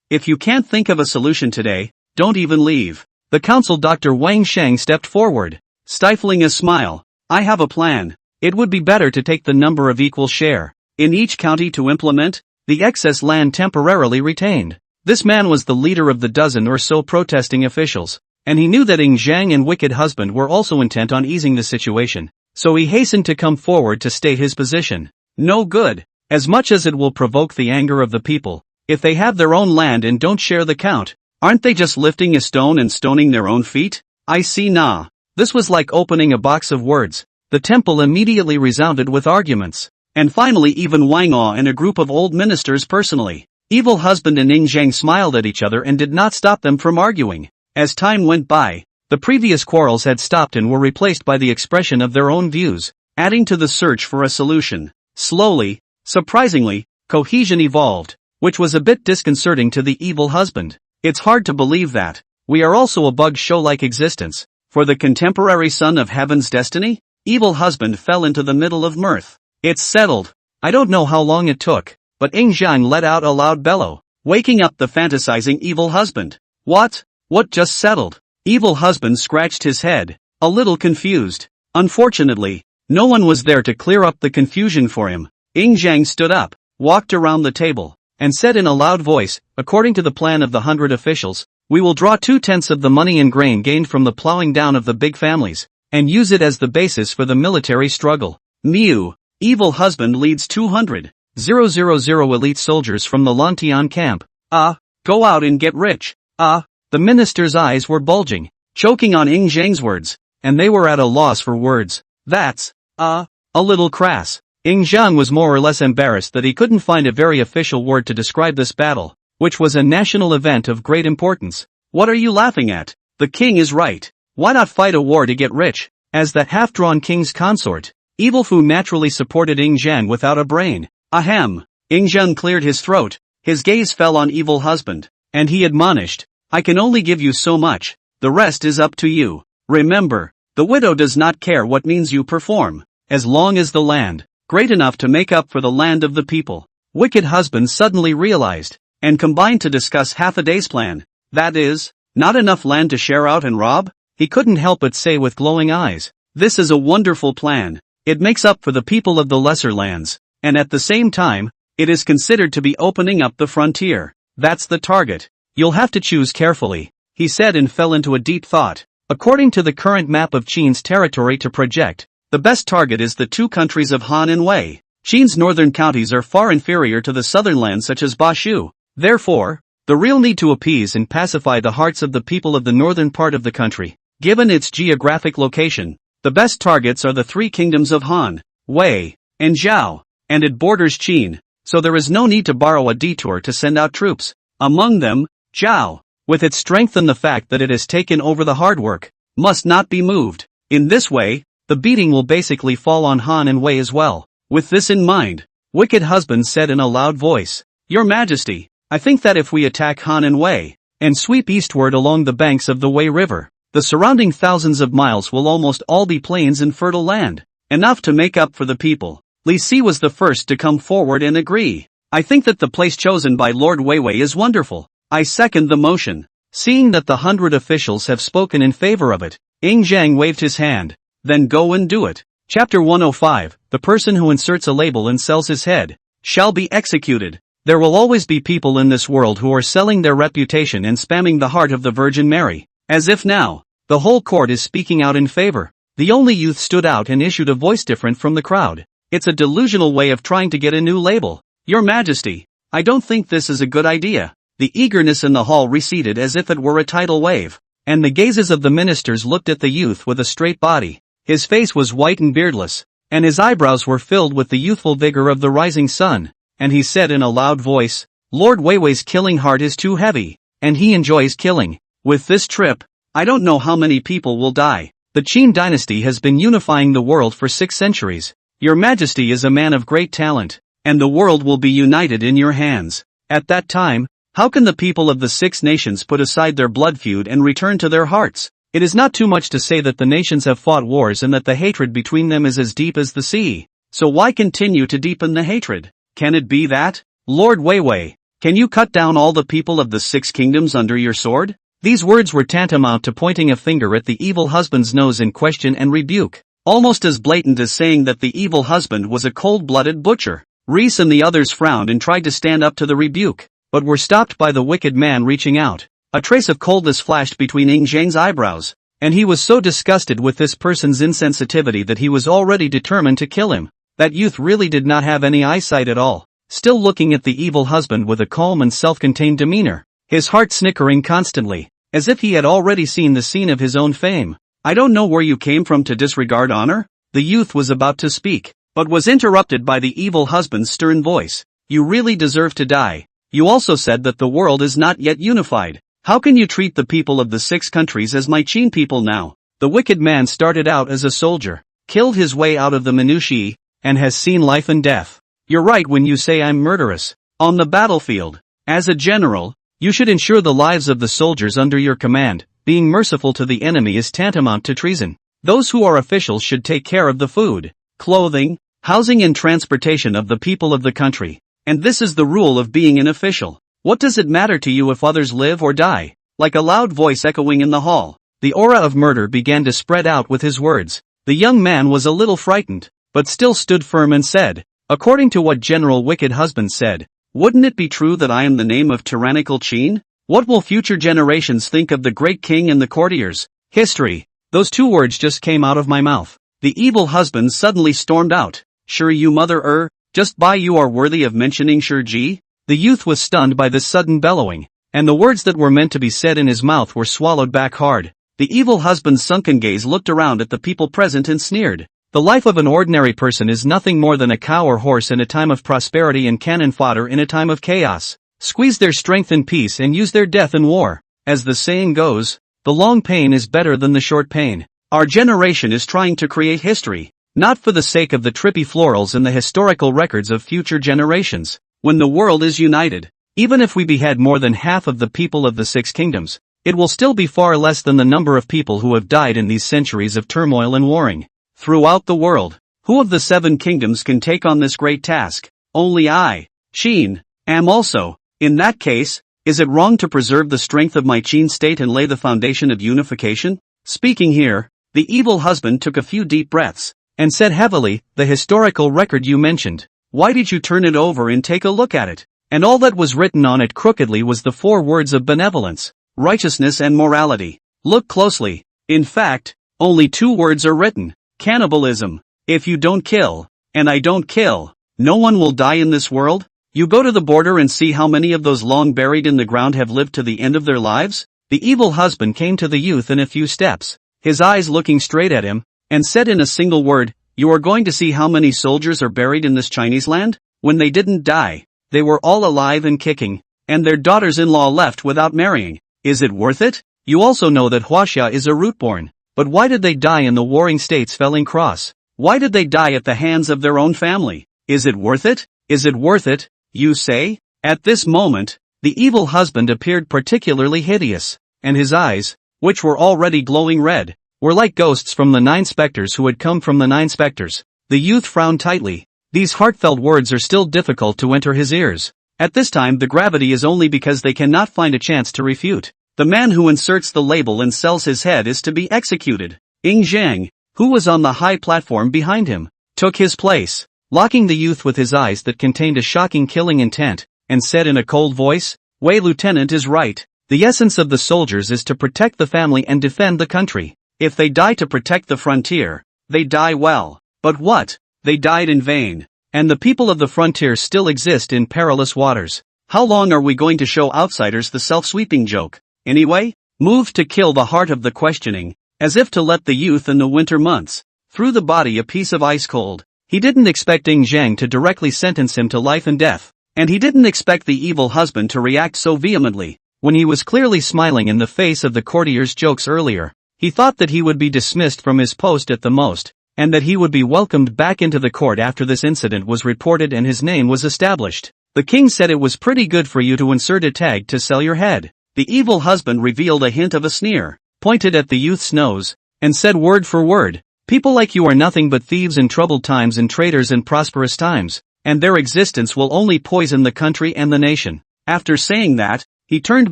Speaker 1: If you can't think of a solution today, don't even leave. The council Dr. Wang Sheng stepped forward, stifling a smile. I have a plan. It would be better to take the number of equal share in each county to implement the excess land temporarily retained. This man was the leader of the dozen or so protesting officials, and he knew that Zhang and wicked husband were also intent on easing the situation, so he hastened to come forward to state his position. No good. As much as it will provoke the anger of the people, if they have their own land and don't share the count, aren't they just lifting a stone and stoning their own feet? I see. Nah. This was like opening a box of words. The temple immediately resounded with arguments, and finally even Wang Au and a group of old ministers personally. Evil husband and Zhang smiled at each other and did not stop them from arguing. As time went by, the previous quarrels had stopped and were replaced by the expression of their own views, adding to the search for a solution. Slowly, surprisingly, cohesion evolved, which was a bit disconcerting to the evil husband. It's hard to believe that we are also a bug show-like existence. For the contemporary son of heaven's destiny? Evil husband fell into the middle of mirth. It's settled. I don't know how long it took, but Zhang let out a loud bellow, waking up the fantasizing evil husband. What just settled? Evil husband scratched his head, a little confused. Unfortunately, no one was there to clear up the confusion for him. Zhang stood up, walked around the table, and said in a loud voice, according to the plan of the 100 officials, we will draw 2/10 of the money and grain gained from the plowing down of the big families, and use it as the basis for the military struggle. Mew. Evil husband leads 200,000 elite soldiers from the Lantian camp. Go out and get rich. The minister's eyes were bulging, choking on Ing Zhang's words, and they were at a loss for words. That's, a little crass. Ing Zhang was more or less embarrassed that he couldn't find a very official word to describe this battle, which was a national event of great importance. What are you laughing at? The king is right. Why not fight a war to get rich? As the half-drawn king's consort, Evil Fu naturally supported Ing Zhang without a brain. Ahem. Ing Zhang cleared his throat, his gaze fell on evil husband, and he admonished, I can only give you so much, the rest is up to you. Remember, the widow does not care what means you perform, as long as the land, great enough to make up for the land of the people. Wicked husband suddenly realized, and combined to discuss half a day's plan. That is, not enough land to share out and rob? He couldn't help but say with glowing eyes, this is a wonderful plan. It makes up for the people of the lesser lands, and at the same time, it is considered to be opening up the frontier. That's the target. You'll have to choose carefully, he said and fell into a deep thought. According to the current map of Qin's territory to project, the best target is the two countries of Han and Wei. Qin's northern counties are far inferior to the southern lands such as Bashu. Therefore, the real need to appease and pacify the hearts of the people of the northern part of the country. Given its geographic location, the best targets are the three kingdoms of Han, Wei, and Zhao, and it borders Qin, so there is no need to borrow a detour to send out troops. Among them, Zhao, with its strength and the fact that it has taken over the hard work, must not be moved. In this way, the beating will basically fall on Han and Wei as well. With this in mind, Wicked Husband said in a loud voice, Your Majesty, I think that if we attack Han and Wei, and sweep eastward along the banks of the Wei River, the surrounding thousands of miles will almost all be plains and fertile land, enough to make up for the people. Li Si was the first to come forward and agree. I think that the place chosen by Lord Weiwei is wonderful. I second the motion. Seeing that the 100 officials have spoken in favor of it, Ing Zhang waved his hand. Then go and do it. Chapter 105, the person who inserts a label and sells his head, shall be executed. There will always be people in this world who are selling their reputation and spamming the heart of the Virgin Mary, as if now, the whole court is speaking out in favor. The only youth stood out and issued a voice different from the crowd. It's a delusional way of trying to get a new label. Your Majesty, I don't think this is a good idea. The eagerness in the hall receded as if it were a tidal wave, and the gazes of the ministers looked at the youth with a straight body. His face was white and beardless, and his eyebrows were filled with the youthful vigor of the rising sun, and he said in a loud voice, Lord Weiwei's killing heart is too heavy, and he enjoys killing. With this trip, I don't know how many people will die. The Qin dynasty has been unifying the world for 6 centuries. Your Majesty is a man of great talent, and the world will be united in your hands. At that time, how can the people of the 6 nations put aside their blood feud and return to their hearts? It is not too much to say that the nations have fought wars and that the hatred between them is as deep as the sea. So why continue to deepen the hatred? Can it be that? Lord Weiwei, can you cut down all the people of the 6 kingdoms under your sword? These words were tantamount to pointing a finger at the evil husband's nose in question and rebuke, almost as blatant as saying that the evil husband was a cold-blooded butcher. Reese and the others frowned and tried to stand up to the rebuke, but were stopped by the wicked man reaching out. A trace of coldness flashed between Ing Zhang's eyebrows, and he was so disgusted with this person's insensitivity that he was already determined to kill him. That youth really did not have any eyesight at all, still looking at the evil husband with a calm and self-contained demeanor, his heart snickering constantly, as if he had already seen the scene of his own fame. I don't know where you came from to disregard honor? The youth was about to speak, but was interrupted by the evil husband's stern voice. You really deserve to die. You also said that the world is not yet unified. How can you treat the people of the 6 countries as my Qin people now? The wicked man started out as a soldier, killed his way out of the minutiae, and has seen life and death. You're right when you say I'm murderous. On the battlefield, as a general, you should ensure the lives of the soldiers under your command. Being merciful to the enemy is tantamount to treason. Those who are officials should take care of the food, clothing, housing and transportation of the people of the country. And this is the rule of being an official. What does it matter to you if others live or die? Like a loud voice echoing in the hall, the aura of murder began to spread out with his words. The young man was a little frightened, but still stood firm and said, according to what General Wicked Husband said, wouldn't it be true that I am the name of tyrannical Qin? What will future generations think of the great king and the courtiers? History. Those 2 words just came out of my mouth. The evil husband suddenly stormed out. Sure you mother just by you are worthy of mentioning Shiji? The youth was stunned by this sudden bellowing, and the words that were meant to be said in his mouth were swallowed back hard. The evil husband's sunken gaze looked around at the people present and sneered. The life of an ordinary person is nothing more than a cow or horse in a time of prosperity and cannon fodder in a time of chaos. Squeeze their strength in peace and use their death in war. As the saying goes, the long pain is better than the short pain. Our generation is trying to create history, not for the sake of the trippy florals and the historical records of future generations. When the world is united, even if we behead more than half of the people of the Six Kingdoms, it will still be far less than the number of people who have died in these centuries of turmoil and warring. Throughout the world, who of the 7 kingdoms can take on this great task? Only I, Qin, am also. In that case, is it wrong to preserve the strength of my Qin state and lay the foundation of unification? Speaking here, the evil husband took a few deep breaths, and said heavily, the historical record you mentioned. Why did you turn it over and take a look at it? And all that was written on it crookedly was the 4 words of benevolence, righteousness and morality. Look closely. In fact, only 2 words are written. Cannibalism. If you don't kill, and I don't kill, no one will die in this world? You go to the border and see how many of those long buried in the ground have lived to the end of their lives? The evil husband came to the youth in a few steps, his eyes looking straight at him, and said in a single word, you are going to see how many soldiers are buried in this Chinese land? When they didn't die, they were all alive and kicking, and their daughters-in-law left without marrying. Is it worth it? You also know that Huaxia is a root-born. But why did they die in the warring states felling cross? Why did they die at the hands of their own family? Is it worth it? Is it worth it, you say? At this moment, the evil husband appeared particularly hideous, and his eyes, which were already glowing red, were like ghosts from the 9 specters who had come from the 9 specters. The youth frowned tightly. These heartfelt words are still difficult to enter his ears. At this time the gravity is only because they cannot find a chance to refute. The man who inserts the label and sells his head is to be executed. Zhang, who was on the high platform behind him, took his place, locking the youth with his eyes that contained a shocking killing intent, and said in a cold voice, Wei Lieutenant is right. The essence of the soldiers is to protect the family and defend the country. If they die to protect the frontier, they die well. But what? They died in vain. And the people of the frontier still exist in perilous waters. How long are we going to show outsiders the self-sweeping joke? Anyway, moved to kill the heart of the questioning, as if to let the youth in the winter months, through the body a piece of ice cold. He didn't expect Zhang to directly sentence him to life and death, and he didn't expect the evil husband to react so vehemently, when he was clearly smiling in the face of the courtier's jokes earlier. He thought that he would be dismissed from his post at the most, and that he would be welcomed back into the court after this incident was reported and his name was established. The king said it was pretty good for you to insert a tag to sell your head. The evil husband revealed a hint of a sneer, pointed at the youth's nose, and said word for word, people like you are nothing but thieves in troubled times and traitors in prosperous times, and their existence will only poison the country and the nation. After saying that, he turned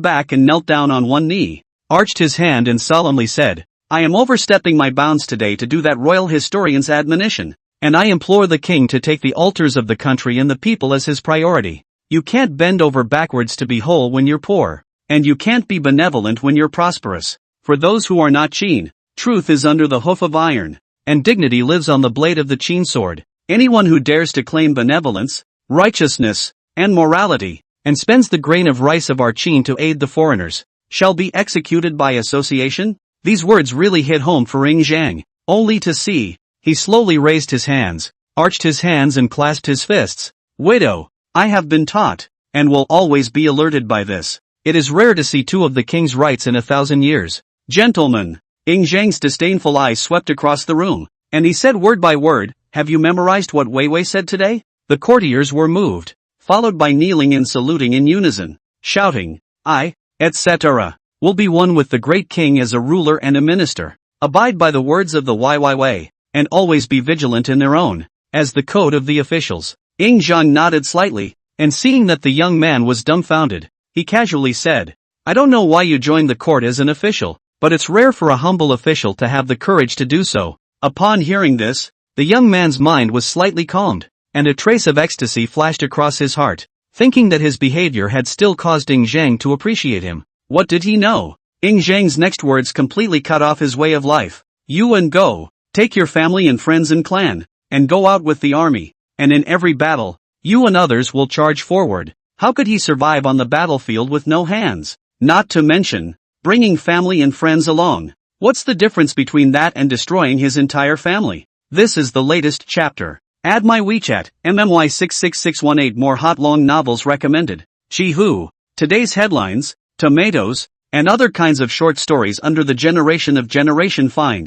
Speaker 1: back and knelt down on one knee, arched his hand and solemnly said, I am overstepping my bounds today to do that royal historian's admonition, and I implore the king to take the altars of the country and the people as his priority. You can't bend over backwards to be whole when you're poor. And you can't be benevolent when you're prosperous. For those who are not Qin, truth is under the hoof of iron, and dignity lives on the blade of the Qin sword. Anyone who dares to claim benevolence, righteousness, and morality, and spends the grain of rice of our Qin to aid the foreigners, shall be executed by association? These words really hit home for Zhang, only to see. He slowly raised his hands, arched his hands and clasped his fists. Widow, I have been taught, and will always be alerted by this. It is rare to see 2 of the king's rights in 1,000 years. Gentlemen, Zhang's disdainful eyes swept across the room, and he said word by word, have you memorized what Wei Wei said today? The courtiers were moved, followed by kneeling and saluting in unison, shouting, I, etc., will be one with the great king as a ruler and a minister, abide by the words of the Wei, and always be vigilant in their own, as the code of the officials. Zhang nodded slightly, and seeing that the young man was dumbfounded, he casually said, I don't know why you joined the court as an official, but it's rare for a humble official to have the courage to do so. Upon hearing this, the young man's mind was slightly calmed, and a trace of ecstasy flashed across his heart, thinking that his behavior had still caused Zhang to appreciate him. What did he know? Zhang's next words completely cut off his way of life. You and go, take your family and friends and clan, and go out with the army, and in every battle, you and others will charge forward. How could he survive on the battlefield with no hands? Not to mention, bringing family and friends along. What's the difference between that and destroying his entire family? This is the latest chapter. Add my WeChat, MMY66618 more hot long novels recommended. Chi Hu. Today's headlines, tomatoes, and other kinds of short stories under the generation find.